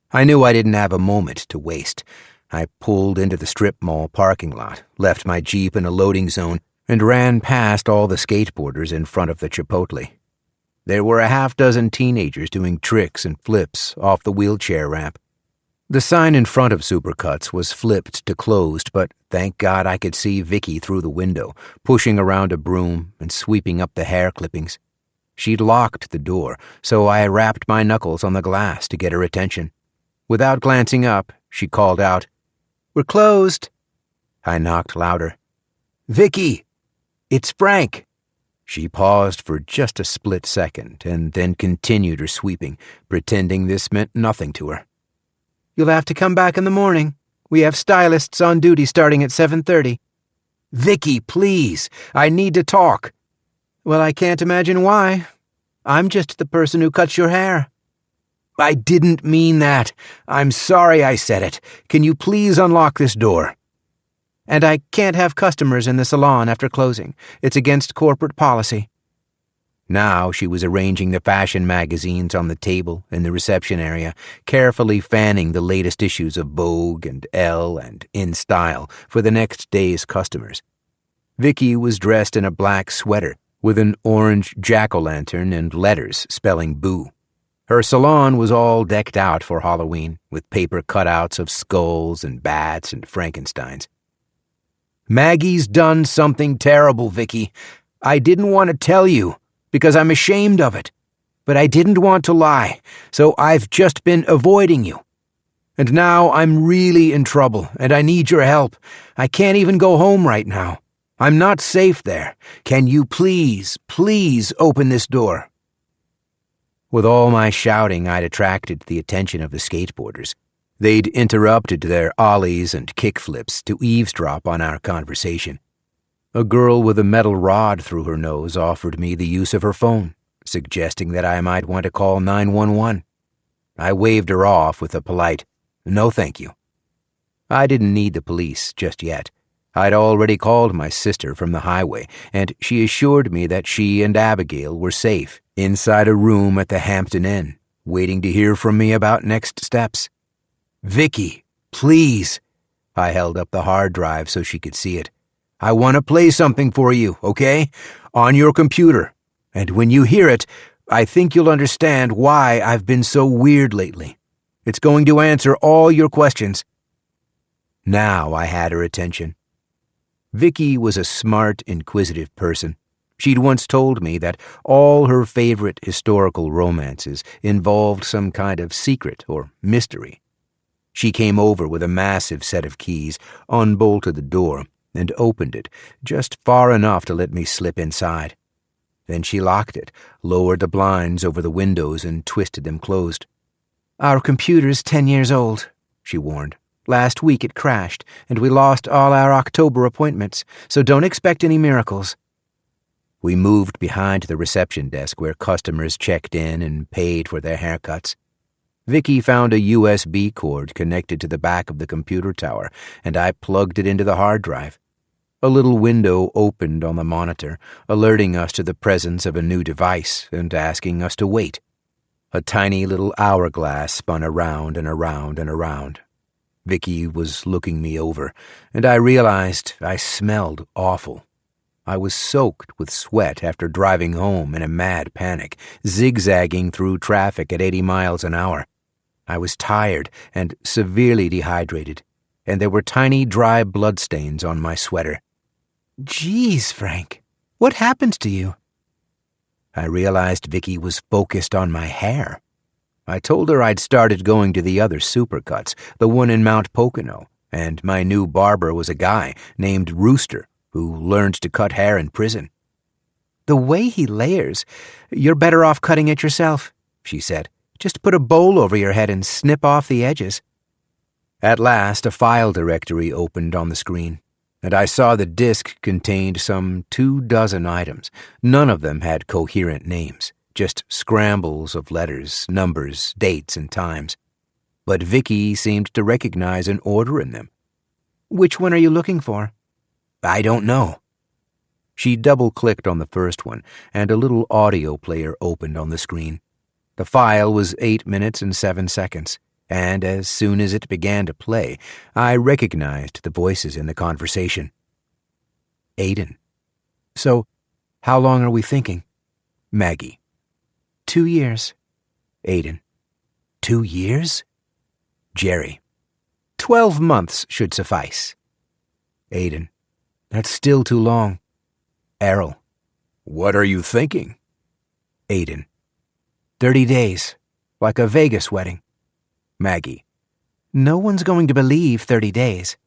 I knew I didn't have a moment to waste. I pulled into the strip mall parking lot, left my Jeep in a loading zone, and ran past all the skateboarders in front of the Chipotle. There were a half-dozen teenagers doing tricks and flips off the wheelchair ramp. The sign in front of Supercuts was flipped to closed, but thank God I could see Vicky through the window, pushing around a broom and sweeping up the hair clippings. She'd locked the door, so I rapped my knuckles on the glass to get her attention. Without glancing up, she called out, "We're closed." I knocked louder. "Vicky, it's Frank." She paused for just a split second and then continued her sweeping, pretending this meant nothing to her. "You'll have to come back in the morning. We have stylists on duty starting at 7:30. "Vicky, please, I need to talk." "Well, I can't imagine why. I'm just the person who cuts your hair." I didn't mean that. I'm sorry I said it. Can you please unlock this door? And I can't have customers in the salon after closing. It's against corporate policy. Now she was arranging the fashion magazines on the table in the reception area, carefully fanning the latest issues of Vogue and Elle and In Style for the next day's customers. Vicky was dressed in a black sweater with an orange jack-o'-lantern and letters spelling boo. Her salon was all decked out for Halloween, with paper cutouts of skulls and bats and Frankensteins. Maggie's done something terrible, Vicky. I didn't want to tell you, because I'm ashamed of it. But I didn't want to lie, so I've just been avoiding you. And now I'm really in trouble, and I need your help. I can't even go home right now. I'm not safe there. Can you please open this door? With all my shouting, I'd attracted the attention of the skateboarders. They'd interrupted their ollies and kickflips to eavesdrop on our conversation. A girl with a metal rod through her nose offered me the use of her phone, suggesting that I might want to call 911. I waved her off with a polite, "No, thank you." I didn't need the police just yet. I'd already called my sister from the highway, and she assured me that she and Abigail were safe inside a room at the Hampton Inn, waiting to hear from me about next steps. "Vicky, please." I held up the hard drive so she could see it. "I want to play something for you, okay? On your computer. And when you hear it, I think you'll understand why I've been so weird lately. It's going to answer all your questions." Now I had her attention. Vicky was a smart, inquisitive person. She'd once told me that all her favorite historical romances involved some kind of secret or mystery. She came over with a massive set of keys, unbolted the door, and opened it just far enough to let me slip inside. Then she locked it, lowered the blinds over the windows, and twisted them closed. "Our computer's 10 years old," she warned. "Last week it crashed, and we lost all our October appointments, so don't expect any miracles." We moved behind the reception desk where customers checked in and paid for their haircuts. Vicky found a USB cord connected to the back of the computer tower, and I plugged it into the hard drive. A little window opened on the monitor, alerting us to the presence of a new device and asking us to wait. A tiny little hourglass spun around and around and around. Vicky was looking me over, and I realized I smelled awful. I was soaked with sweat after driving home in a mad panic, zigzagging through traffic at 80 miles an hour. I was tired and severely dehydrated, and there were tiny dry bloodstains on my sweater. "Geez, Frank, what happened to you?" I realized Vicky was focused on my hair. I told her I'd started going to the other supercuts, the one in Mount Pocono, and my new barber was a guy named Rooster who learned to cut hair in prison. "The way he layers, you're better off cutting it yourself," she said. "Just put a bowl over your head and snip off the edges." At last, a file directory opened on the screen, and I saw the disk contained some 24 items. None of them had coherent names, just scrambles of letters, numbers, dates, and times. But Vicky seemed to recognize an order in them. "Which one are you looking for?" "I don't know." She double-clicked on the first one, and a little audio player opened on the screen. The file was 8 minutes and 7 seconds, and as soon as it began to play, I recognized the voices in the conversation. Aiden. "So, how long are we thinking?" Maggie. 2 years. Aiden. 2 years? Jerry. 12 months should suffice. Aiden. That's still too long. Errol. What are you thinking? Aiden. 30 days, like a Vegas wedding. Maggie. No one's going to believe 30 days.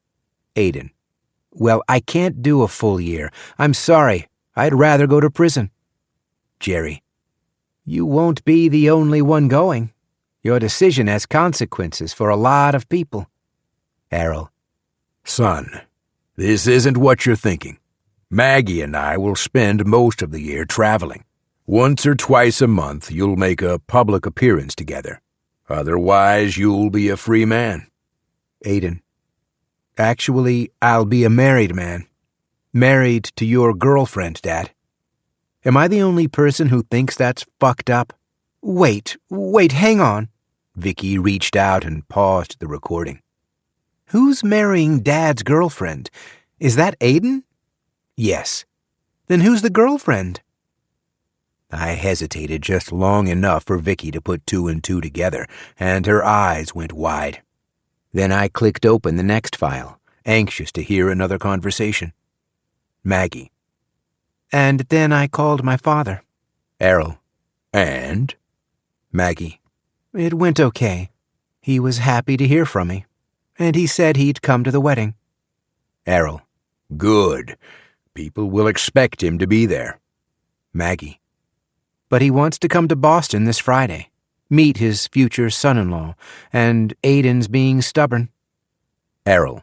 Aiden. Well, I can't do a full year. I'm sorry. I'd rather go to prison. Jerry. You won't be the only one going. Your decision has consequences for a lot of people. Errol. Son, this isn't what you're thinking. Maggie and I will spend most of the year traveling. Once or twice a month, you'll make a public appearance together. Otherwise, you'll be a free man. Aiden. Actually, I'll be a married man. Married to your girlfriend, Dad. Am I the only person who thinks that's fucked up? Wait, hang on. Vicky reached out and paused the recording. Who's marrying Dad's girlfriend? Is that Aiden? Yes. Then who's the girlfriend? I hesitated just long enough for Vicky to put two and two together, and her eyes went wide. Then I clicked open the next file, anxious to hear another conversation. Maggie. And then I called my father. Errol. And? Maggie. It went okay. He was happy to hear from me, and he said he'd come to the wedding. Errol. Good. People will expect him to be there. Maggie. But he wants to come to Boston this Friday, meet his future son-in-law, and Aiden's being stubborn. Errol.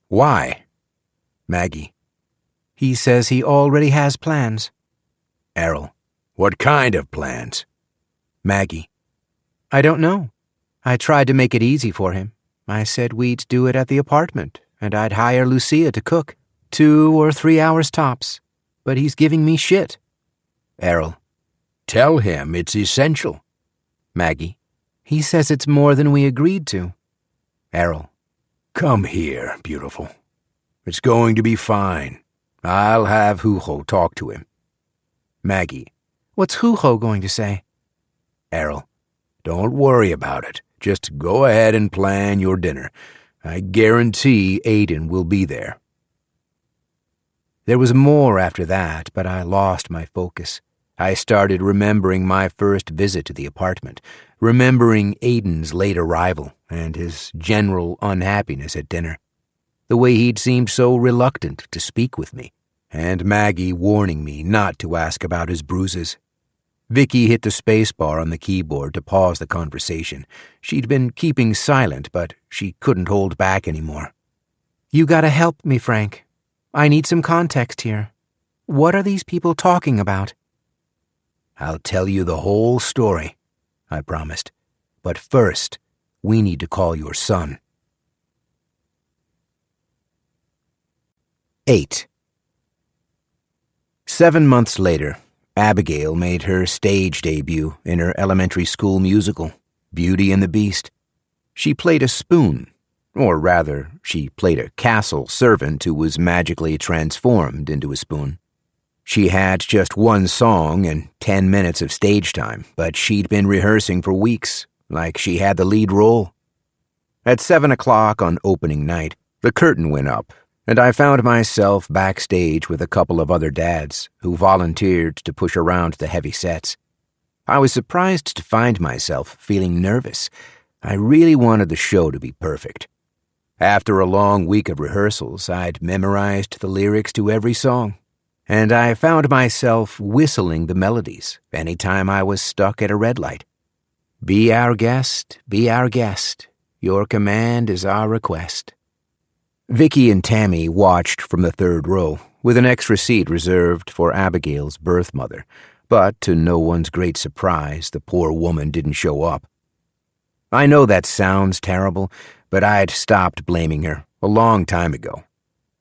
Why? Maggie. He says he already has plans. Errol. What kind of plans? Maggie. I don't know. I tried to make it easy for him. I said we'd do it at the apartment, and I'd hire Lucia to cook, 2 or 3 hours tops. But he's giving me shit. Errol. Tell him it's essential. Maggie. He says it's more than we agreed to. Errol. Come here, beautiful. It's going to be fine. I'll have Hugo talk to him. Maggie. What's Hugo going to say? Errol. Don't worry about it. Just go ahead and plan your dinner. I guarantee Aiden will be there. There was more after that, but I lost my focus. I started remembering my first visit to the apartment, remembering Aiden's late arrival and his general unhappiness at dinner, the way he'd seemed so reluctant to speak with me, and Maggie warning me not to ask about his bruises. Vicky hit the space bar on the keyboard to pause the conversation. She'd been keeping silent, but she couldn't hold back anymore. You gotta help me, Frank. I need some context here. What are these people talking about? I'll tell you the whole story, I promised. But first, we need to call your son. 8. 7 months later, Abigail made her stage debut in her elementary school musical, Beauty and the Beast. She played a spoon, or rather, she played a castle servant who was magically transformed into a spoon. She had just one song and 10 minutes of stage time, but she'd been rehearsing for weeks, like she had the lead role. At 7 o'clock on opening night, the curtain went up, and I found myself backstage with a couple of other dads who volunteered to push around the heavy sets. I was surprised to find myself feeling nervous. I really wanted the show to be perfect. After a long week of rehearsals, I'd memorized the lyrics to every song, and I found myself whistling the melodies any time I was stuck at a red light. Be our guest, your command is our request. Vicky and Tammy watched from the third row, with an extra seat reserved for Abigail's birth mother, but to no one's great surprise, the poor woman didn't show up. I know that sounds terrible, but I'd stopped blaming her a long time ago.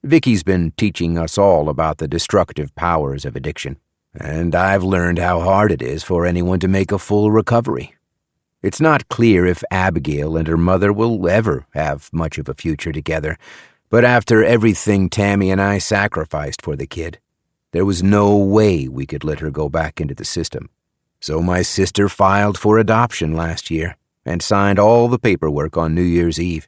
Vicky's been teaching us all about the destructive powers of addiction, and I've learned how hard it is for anyone to make a full recovery. It's not clear if Abigail and her mother will ever have much of a future together, but after everything Tammy and I sacrificed for the kid, there was no way we could let her go back into the system. So my sister filed for adoption last year and signed all the paperwork on New Year's Eve.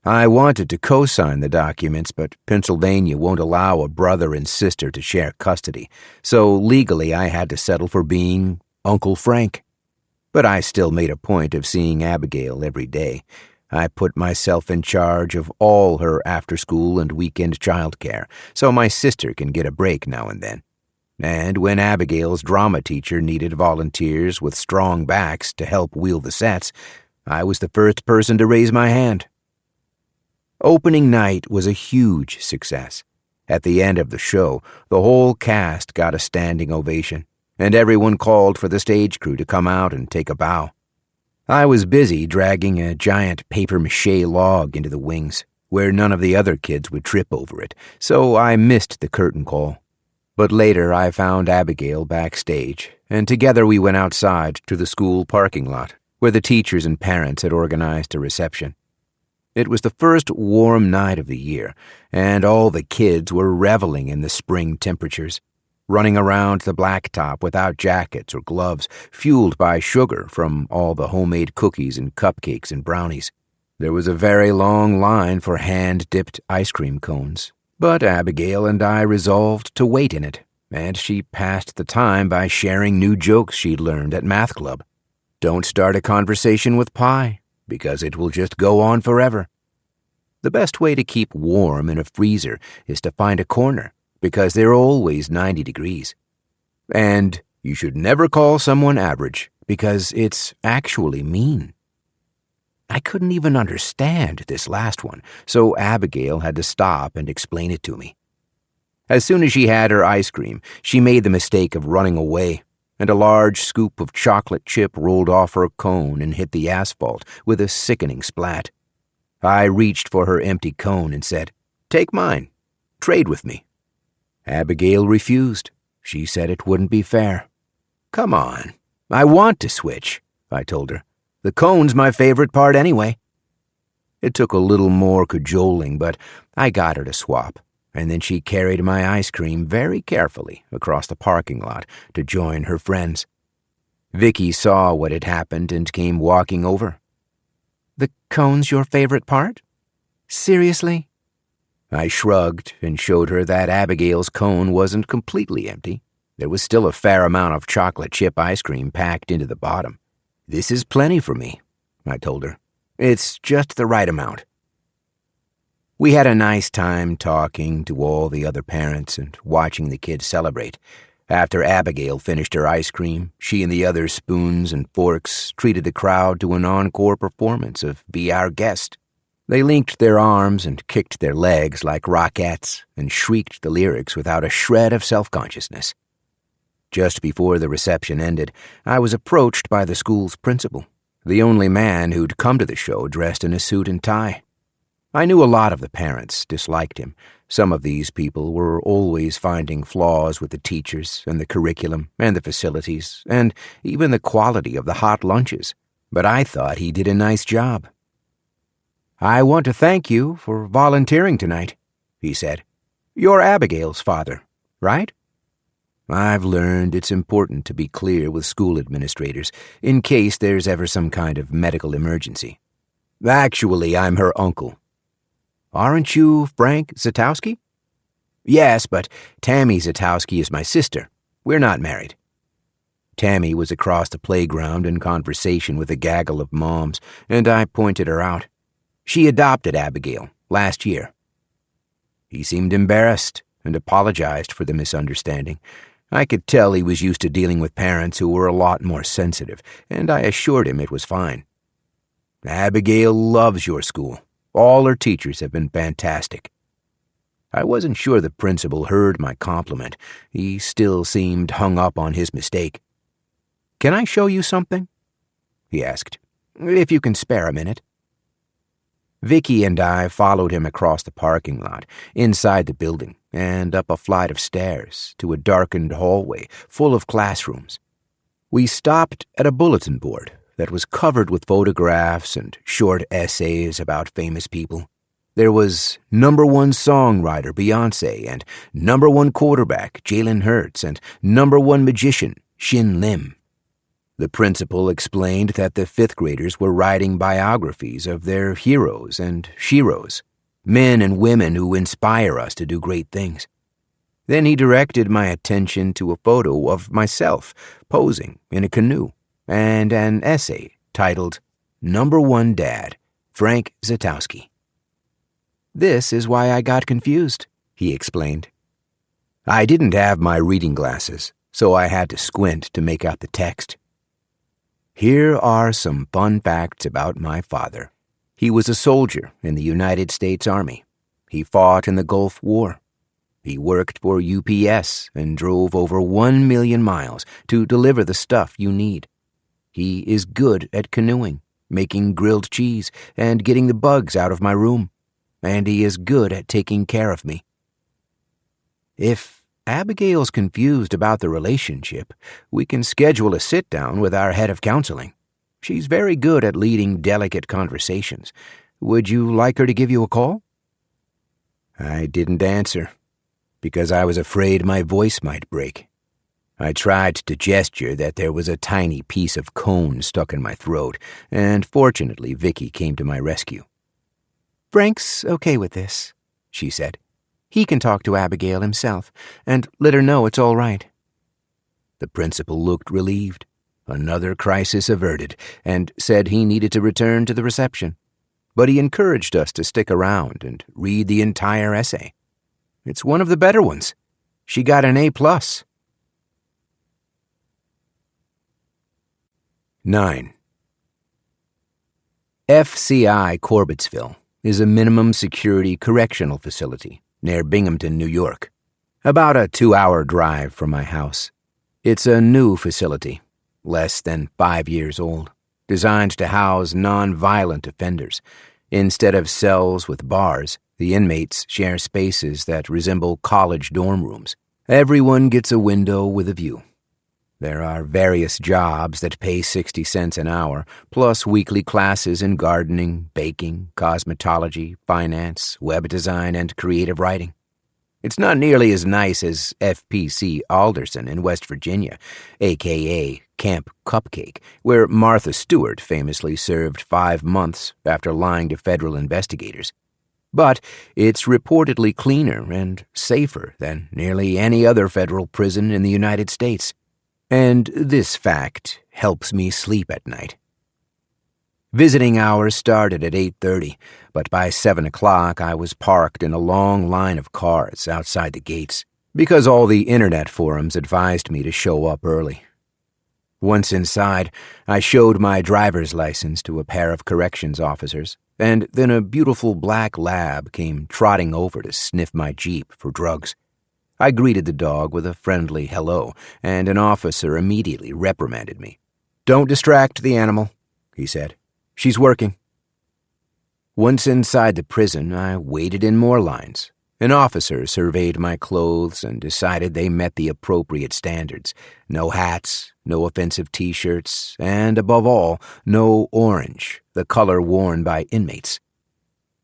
I wanted to co-sign the documents, but Pennsylvania won't allow a brother and sister to share custody, so legally I had to settle for being Uncle Frank. But I still made a point of seeing Abigail every day. I put myself in charge of all her after-school and weekend childcare, so my sister can get a break now and then. And when Abigail's drama teacher needed volunteers with strong backs to help wheel the sets, I was the first person to raise my hand. Opening night was a huge success. At the end of the show, the whole cast got a standing ovation, and everyone called for the stage crew to come out and take a bow. I was busy dragging a giant papier-mâché log into the wings, where none of the other kids would trip over it, so I missed the curtain call. But later I found Abigail backstage, and together we went outside to the school parking lot, where the teachers and parents had organized a reception. It was the first warm night of the year, and all the kids were reveling in the spring temperatures, running around the blacktop without jackets or gloves, fueled by sugar from all the homemade cookies and cupcakes and brownies. There was a very long line for hand-dipped ice cream cones, but Abigail and I resolved to wait in it, and she passed the time by sharing new jokes she'd learned at math club. Don't start a conversation with pie, because it will just go on forever. The best way to keep warm in a freezer is to find a corner, because they're always 90 degrees. And you should never call someone average, because it's actually mean. I couldn't even understand this last one, so Abigail had to stop and explain it to me. As soon as she had her ice cream, she made the mistake of running away, and a large scoop of chocolate chip rolled off her cone and hit the asphalt with a sickening splat. I reached for her empty cone and said, "Take mine. Trade with me." Abigail refused. She said it wouldn't be fair. "Come on. I want to switch," I told her. "The cone's my favorite part anyway." It took a little more cajoling, but I got her to swap, and then she carried my ice cream very carefully across the parking lot to join her friends. Vicky saw what had happened and came walking over. "The cone's your favorite part? Seriously?" I shrugged and showed her that Abigail's cone wasn't completely empty. There was still a fair amount of chocolate chip ice cream packed into the bottom. "This is plenty for me," I told her. "It's just the right amount." We had a nice time talking to all the other parents and watching the kids celebrate. After Abigail finished her ice cream, she and the other spoons and forks treated the crowd to an encore performance of Be Our Guest. They linked their arms and kicked their legs like rockettes and shrieked the lyrics without a shred of self-consciousness. Just before the reception ended, I was approached by the school's principal, the only man who'd come to the show dressed in a suit and tie. I knew a lot of the parents disliked him. Some of these people were always finding flaws with the teachers and the curriculum and the facilities and even the quality of the hot lunches, but I thought he did a nice job. "I want to thank you for volunteering tonight," he said. "You're Abigail's father, right?" I've learned it's important to be clear with school administrators in case there's ever some kind of medical emergency. "Actually, I'm her uncle." "Aren't you Frank Zatowski?" "Yes, but Tammy Zatowski is my sister. We're not married." Tammy was across the playground in conversation with a gaggle of moms, and I pointed her out. She adopted Abigail last year. He seemed embarrassed and apologized for the misunderstanding. I could tell he was used to dealing with parents who were a lot more sensitive, and I assured him it was fine. "Abigail loves your school. All her teachers have been fantastic." I wasn't sure the principal heard my compliment. He still seemed hung up on his mistake. "Can I show you something?" he asked, "if you can spare a minute." Vicky and I followed him across the parking lot, inside the building, and up a flight of stairs to a darkened hallway full of classrooms. We stopped at a bulletin board that was covered with photographs and short essays about famous people. There was #1 songwriter Beyoncé and #1 quarterback Jalen Hurts and #1 magician Shin Lim. The principal explained that the fifth graders were writing biographies of their heroes and sheroes, men and women who inspire us to do great things. Then he directed my attention to a photo of myself posing in a canoe and an essay titled #1 Dad, Frank Zatowski. "This is why I got confused," he explained. I didn't have my reading glasses, so I had to squint to make out the text. Here are some fun facts about my father. He was a soldier in the United States Army. He fought in the Gulf War. He worked for UPS and drove over 1 million miles to deliver the stuff you need. He is good at canoeing, making grilled cheese, and getting the bugs out of my room. And he is good at taking care of me. If Abigail's confused about the relationship, we can schedule a sit-down with our head of counseling. She's very good at leading delicate conversations. Would you like her to give you a call?" I didn't answer, because I was afraid my voice might break. I tried to gesture that there was a tiny piece of cone stuck in my throat, and fortunately Vicky came to my rescue. "Frank's okay with this," she said. "He can talk to Abigail himself, and let her know it's all right." The principal looked relieved, another crisis averted, and said he needed to return to the reception. But he encouraged us to stick around and read the entire essay. It's one of the better ones. She got an A+. 9. FCI Corbettsville is a minimum security correctional facility near Binghamton, New York, about a 2-hour drive from my house. It's a new facility, less than 5 years old, designed to house non-violent offenders. Instead of cells with bars, the inmates share spaces that resemble college dorm rooms. Everyone gets a window with a view. There are various jobs that pay 60 cents an hour, plus weekly classes in gardening, baking, cosmetology, finance, web design, and creative writing. It's not nearly as nice as FPC Alderson in West Virginia, a.k.a. Camp Cupcake, where Martha Stewart famously served 5 months after lying to federal investigators. But it's reportedly cleaner and safer than nearly any other federal prison in the United States. And this fact helps me sleep at night. Visiting hours started at 8:30, but by 7 o'clock I was parked in a long line of cars outside the gates, because all the internet forums advised me to show up early. Once inside, I showed my driver's license to a pair of corrections officers, and then a beautiful black lab came trotting over to sniff my Jeep for drugs. I greeted the dog with a friendly hello, and an officer immediately reprimanded me. "Don't distract the animal," he said. "She's working." Once inside the prison, I waited in more lines. An officer surveyed my clothes and decided they met the appropriate standards. No hats, no offensive T-shirts, and above all, no orange, the color worn by inmates.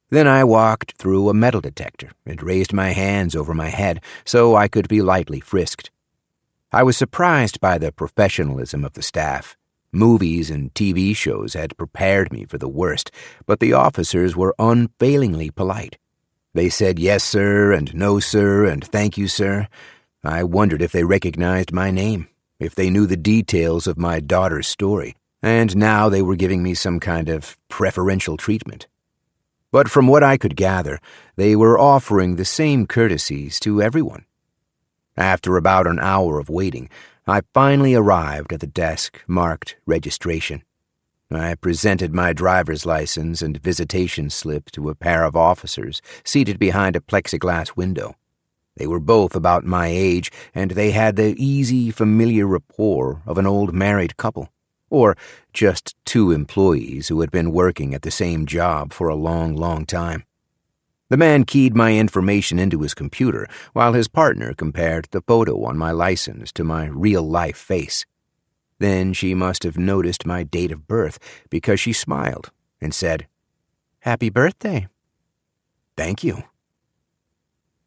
Then I walked through a metal detector and raised my hands over my head so I could be lightly frisked. I was surprised by the professionalism of the staff. Movies and TV shows had prepared me for the worst, but the officers were unfailingly polite. They said yes, sir, and no, sir, and thank you, sir. I wondered if they recognized my name, if they knew the details of my daughter's story, and now they were giving me some kind of preferential treatment. But from what I could gather, they were offering the same courtesies to everyone. After about an hour of waiting, I finally arrived at the desk marked registration. I presented my driver's license and visitation slip to a pair of officers seated behind a plexiglass window. They were both about my age, and they had the easy, familiar rapport of an old married couple, or just 2 employees who had been working at the same job for a long, long time. The man keyed my information into his computer, while his partner compared the photo on my license to my real-life face. Then she must have noticed my date of birth, because she smiled and said, "Happy birthday." "Thank you."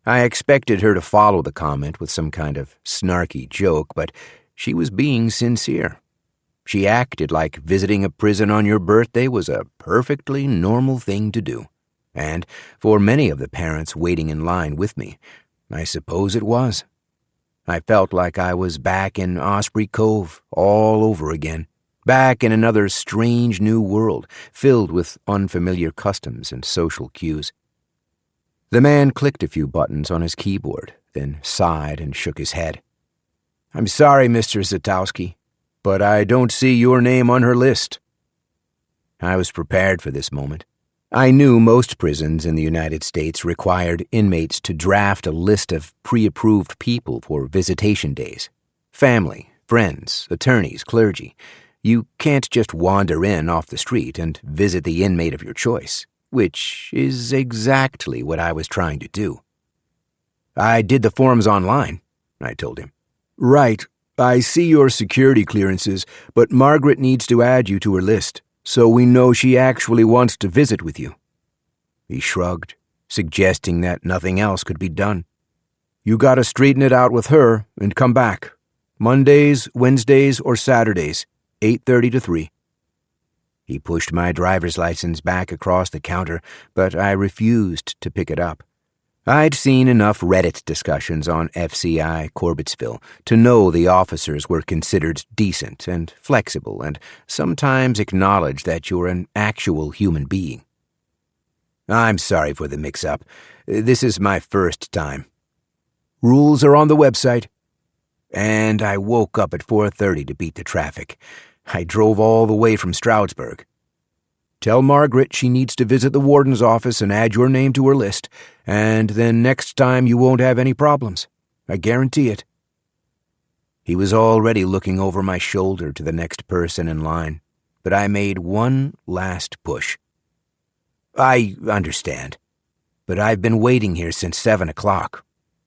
I expected her to follow the comment with some kind of snarky joke, but she was being sincere. She acted like visiting a prison on your birthday was a perfectly normal thing to do. And for many of the parents waiting in line with me, I suppose it was. I felt like I was back in Osprey Cove all over again, back in another strange new world filled with unfamiliar customs and social cues. The man clicked a few buttons on his keyboard, then sighed and shook his head. "I'm sorry, Mr. Zatowski, but I don't see your name on her list." I was prepared for this moment. I knew most prisons in the United States required inmates to draft a list of pre-approved people for visitation days. Family, friends, attorneys, clergy. You can't just wander in off the street and visit the inmate of your choice, which is exactly what I was trying to do. I did the forms online, I told him. Right. I see your security clearances, but Margaret needs to add you to her list, so we know she actually wants to visit with you. He shrugged, suggesting that nothing else could be done. You gotta straighten it out with her and come back. Mondays, Wednesdays, or Saturdays, 8:30 to 3. He pushed my driver's license back across the counter, but I refused to pick it up. I'd seen enough Reddit discussions on FCI Corbett'sville to know the officers were considered decent and flexible and sometimes acknowledge that you're an actual human being. I'm sorry for the mix-up. This is my first time. Rules are on the website. And I woke up at 4:30 to beat the traffic. I drove all the way from Stroudsburg. Tell Margaret she needs to visit the warden's office and add your name to her list, and then next time you won't have any problems. I guarantee it. He was already looking over my shoulder to the next person in line, but I made one last push. I understand, but I've been waiting here since 7 o'clock.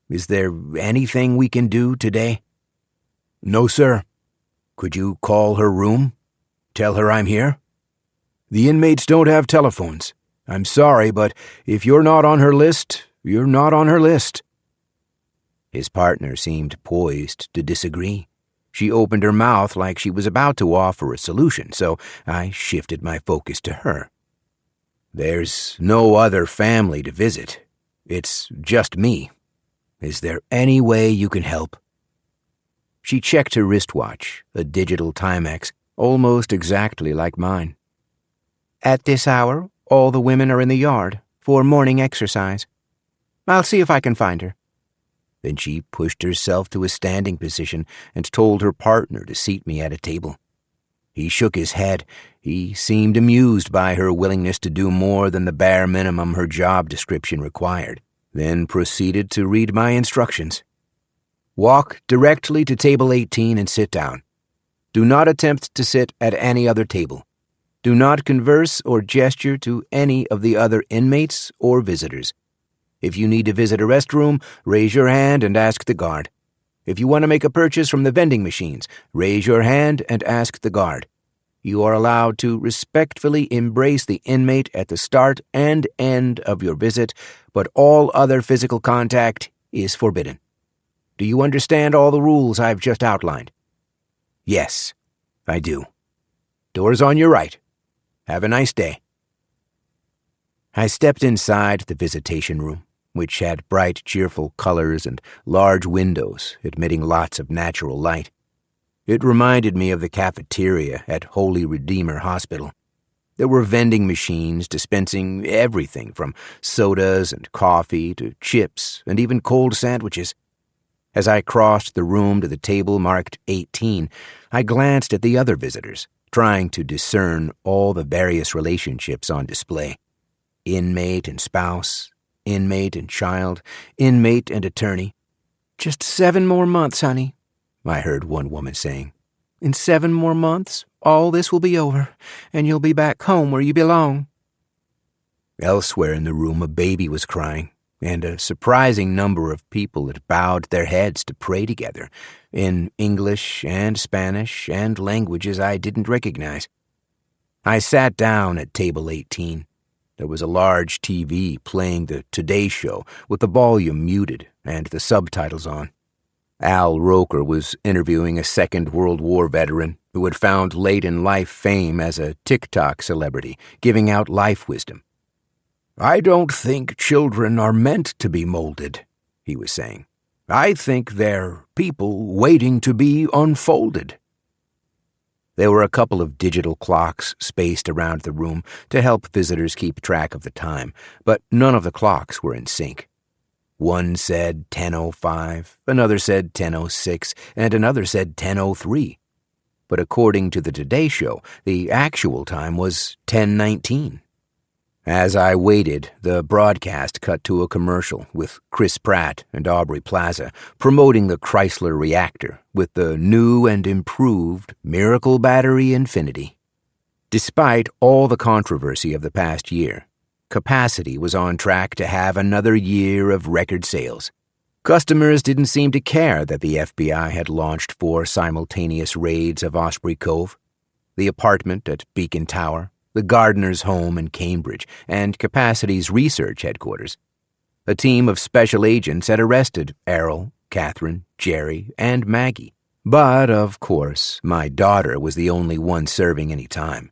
Is there anything we can do today? No, sir. Could you call her room? Tell her I'm here? The inmates don't have telephones. I'm sorry, but if you're not on her list, you're not on her list. His partner seemed poised to disagree. She opened her mouth like she was about to offer a solution, so I shifted my focus to her. There's no other family to visit. It's just me. Is there any way you can help? She checked her wristwatch, a digital Timex, almost exactly like mine. At this hour, all the women are in the yard for morning exercise. I'll see if I can find her. Then she pushed herself to a standing position and told her partner to seat me at a table. He shook his head. He seemed amused by her willingness to do more than the bare minimum her job description required, then proceeded to read my instructions. Walk directly to table 18 and sit down. Do not attempt to sit at any other table. Do not converse or gesture to any of the other inmates or visitors. If you need to visit a restroom, raise your hand and ask the guard. If you want to make a purchase from the vending machines, raise your hand and ask the guard. You are allowed to respectfully embrace the inmate at the start and end of your visit, but all other physical contact is forbidden. Do you understand all the rules I've just outlined? Yes, I do. Door's on your right. Have a nice day. I stepped inside the visitation room, which had bright, cheerful colors and large windows admitting lots of natural light. It reminded me of the cafeteria at Holy Redeemer Hospital. There were vending machines dispensing everything from sodas and coffee to chips and even cold sandwiches. As I crossed the room to the table marked 18, I glanced at the other visitors, trying to discern all the various relationships on display. Inmate and spouse, inmate and child, inmate and attorney. "Just 7 more months, honey," I heard one woman saying. "In 7 more months, all this will be over, and you'll be back home where you belong." Elsewhere in the room, a baby was crying, and a surprising number of people had bowed their heads to pray together, in English and Spanish and languages I didn't recognize. I sat down at table 18. There was a large TV playing the Today Show with the volume muted and the subtitles on. Al Roker was interviewing a Second World War veteran who had found late-in-life fame as a TikTok celebrity, giving out life wisdom. "I don't think children are meant to be molded," he was saying. "I think they're people waiting to be unfolded." There were a couple of digital clocks spaced around the room to help visitors keep track of the time, but none of the clocks were in sync. One said 10:05, another said 10:06, and another said 10:03. But according to the Today Show, the actual time was 10:19. As I waited, the broadcast cut to a commercial with Chris Pratt and Aubrey Plaza promoting the Chrysler reactor with the new and improved Miracle Battery Infinity. Despite all the controversy of the past year, Capacity was on track to have another year of record sales. Customers didn't seem to care that the FBI had launched 4 simultaneous raids of Osprey Cove, the apartment at Beacon Tower, the gardener's home in Cambridge, and Capacity's research headquarters. A team of special agents had arrested Errol, Catherine, Jerry, and Maggie. But, of course, my daughter was the only one serving any time.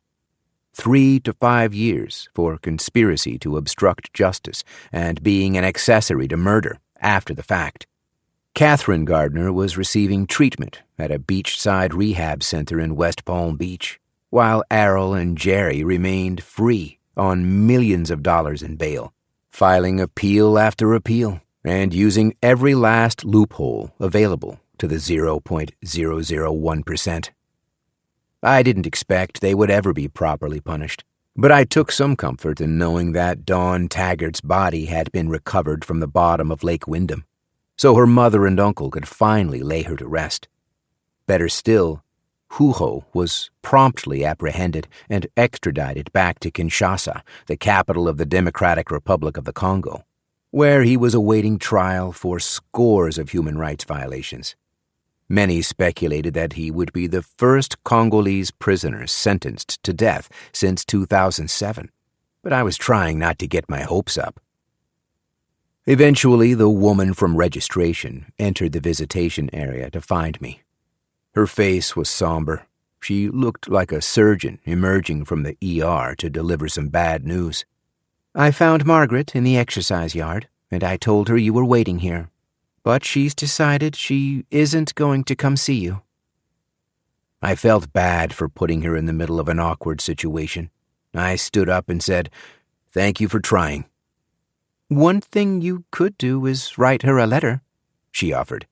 3 to 5 years for conspiracy to obstruct justice and being an accessory to murder after the fact. Catherine Gardner was receiving treatment at a beachside rehab center in West Palm Beach, while Errol and Jerry remained free on millions of dollars in bail, filing appeal after appeal and using every last loophole available to the 0.001%. I didn't expect they would ever be properly punished, but I took some comfort in knowing that Dawn Taggart's body had been recovered from the bottom of Lake Wyndham, so her mother and uncle could finally lay her to rest. Better still, Huho was promptly apprehended and extradited back to Kinshasa, the capital of the Democratic Republic of the Congo, where he was awaiting trial for scores of human rights violations. Many speculated that he would be the first Congolese prisoner sentenced to death since 2007, but I was trying not to get my hopes up. Eventually, the woman from registration entered the visitation area to find me. Her face was somber. She looked like a surgeon emerging from the ER to deliver some bad news. I found Margaret in the exercise yard, and I told her you were waiting here. But she's decided she isn't going to come see you. I felt bad for putting her in the middle of an awkward situation. I stood up and said, "Thank you for trying." "One thing you could do is write her a letter," she offered.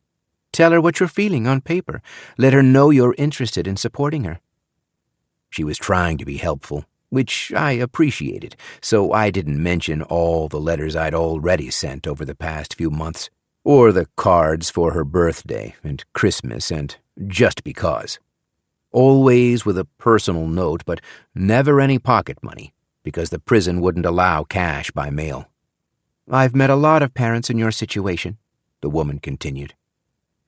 "Tell her what you're feeling on paper. Let her know you're interested in supporting her." She was trying to be helpful, which I appreciated, so I didn't mention all the letters I'd already sent over the past few months, or the cards for her birthday and Christmas and just because. Always with a personal note, but never any pocket money, because the prison wouldn't allow cash by mail. "I've met a lot of parents in your situation," the woman continued.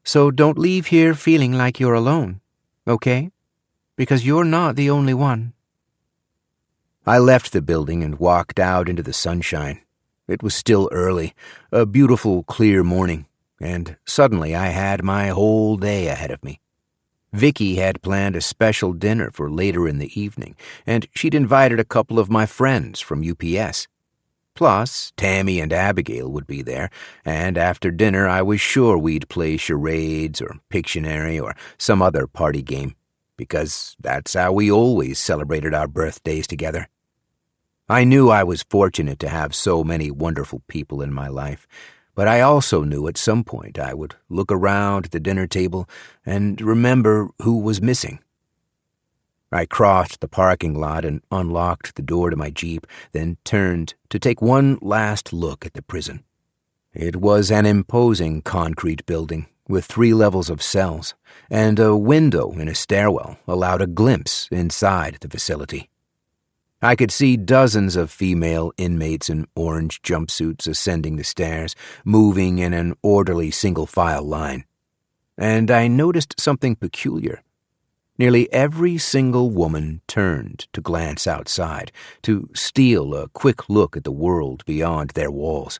"So don't leave here feeling like you're alone, okay? Because you're not the only one." I left the building and walked out into the sunshine. It was still early, a beautiful, clear morning, and suddenly I had my whole day ahead of me. Vicky had planned a special dinner for later in the evening, and she'd invited a couple of my friends from UPS. Plus, Tammy and Abigail would be there, and after dinner I was sure we'd play charades or Pictionary or some other party game, because that's how we always celebrated our birthdays together. I knew I was fortunate to have so many wonderful people in my life, but I also knew at some point I would look around the dinner table and remember who was missing. I crossed the parking lot and unlocked the door to my Jeep, then turned to take one last look at the prison. It was an imposing concrete building with 3 levels of cells, and a window in a stairwell allowed a glimpse inside the facility. I could see dozens of female inmates in orange jumpsuits ascending the stairs, moving in an orderly single-file line. And I noticed something peculiar. Nearly every single woman turned to glance outside, to steal a quick look at the world beyond their walls.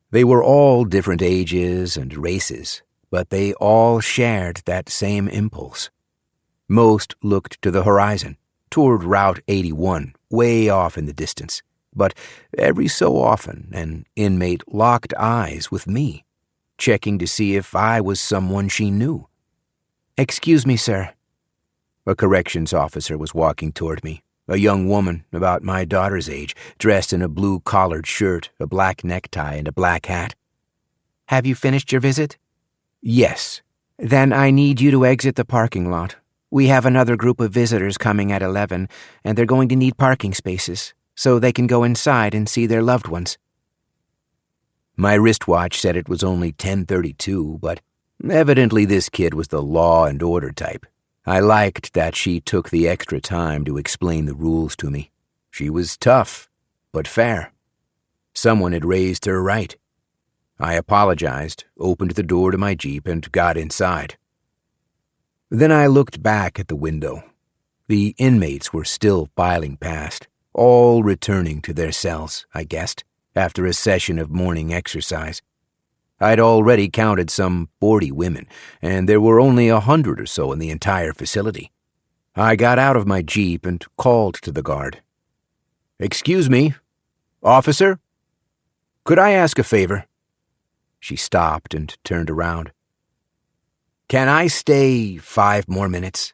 They were all different ages and races, but they all shared that same impulse. Most looked to the horizon, toward Route 81, way off in the distance, but every so often an inmate locked eyes with me, checking to see if I was someone she knew. "Excuse me, sir." A corrections officer was walking toward me, a young woman about my daughter's age, dressed in a blue collared shirt, a black necktie, and a black hat. "Have you finished your visit?" "Yes." "Then I need you to exit the parking lot. We have another group of visitors coming at 11, and they're going to need parking spaces. so they can go inside and see their loved ones. My wristwatch said it was only 10:32, but evidently this kid was the law and order type. I liked that she took the extra time to explain the rules to me. She was tough, but fair. Someone had raised her right. I apologized, opened the door to my Jeep, and got inside. Then I looked back at the window. The inmates were still filing past, all returning to their cells, I guessed, after a session of morning exercise. I'd already counted some 40 women, and there were only 100 or so in the entire facility. I got out of my Jeep and called to the guard. "Excuse me, officer? Could I ask a favor?" She stopped and turned around. "Can I stay 5 more minutes?"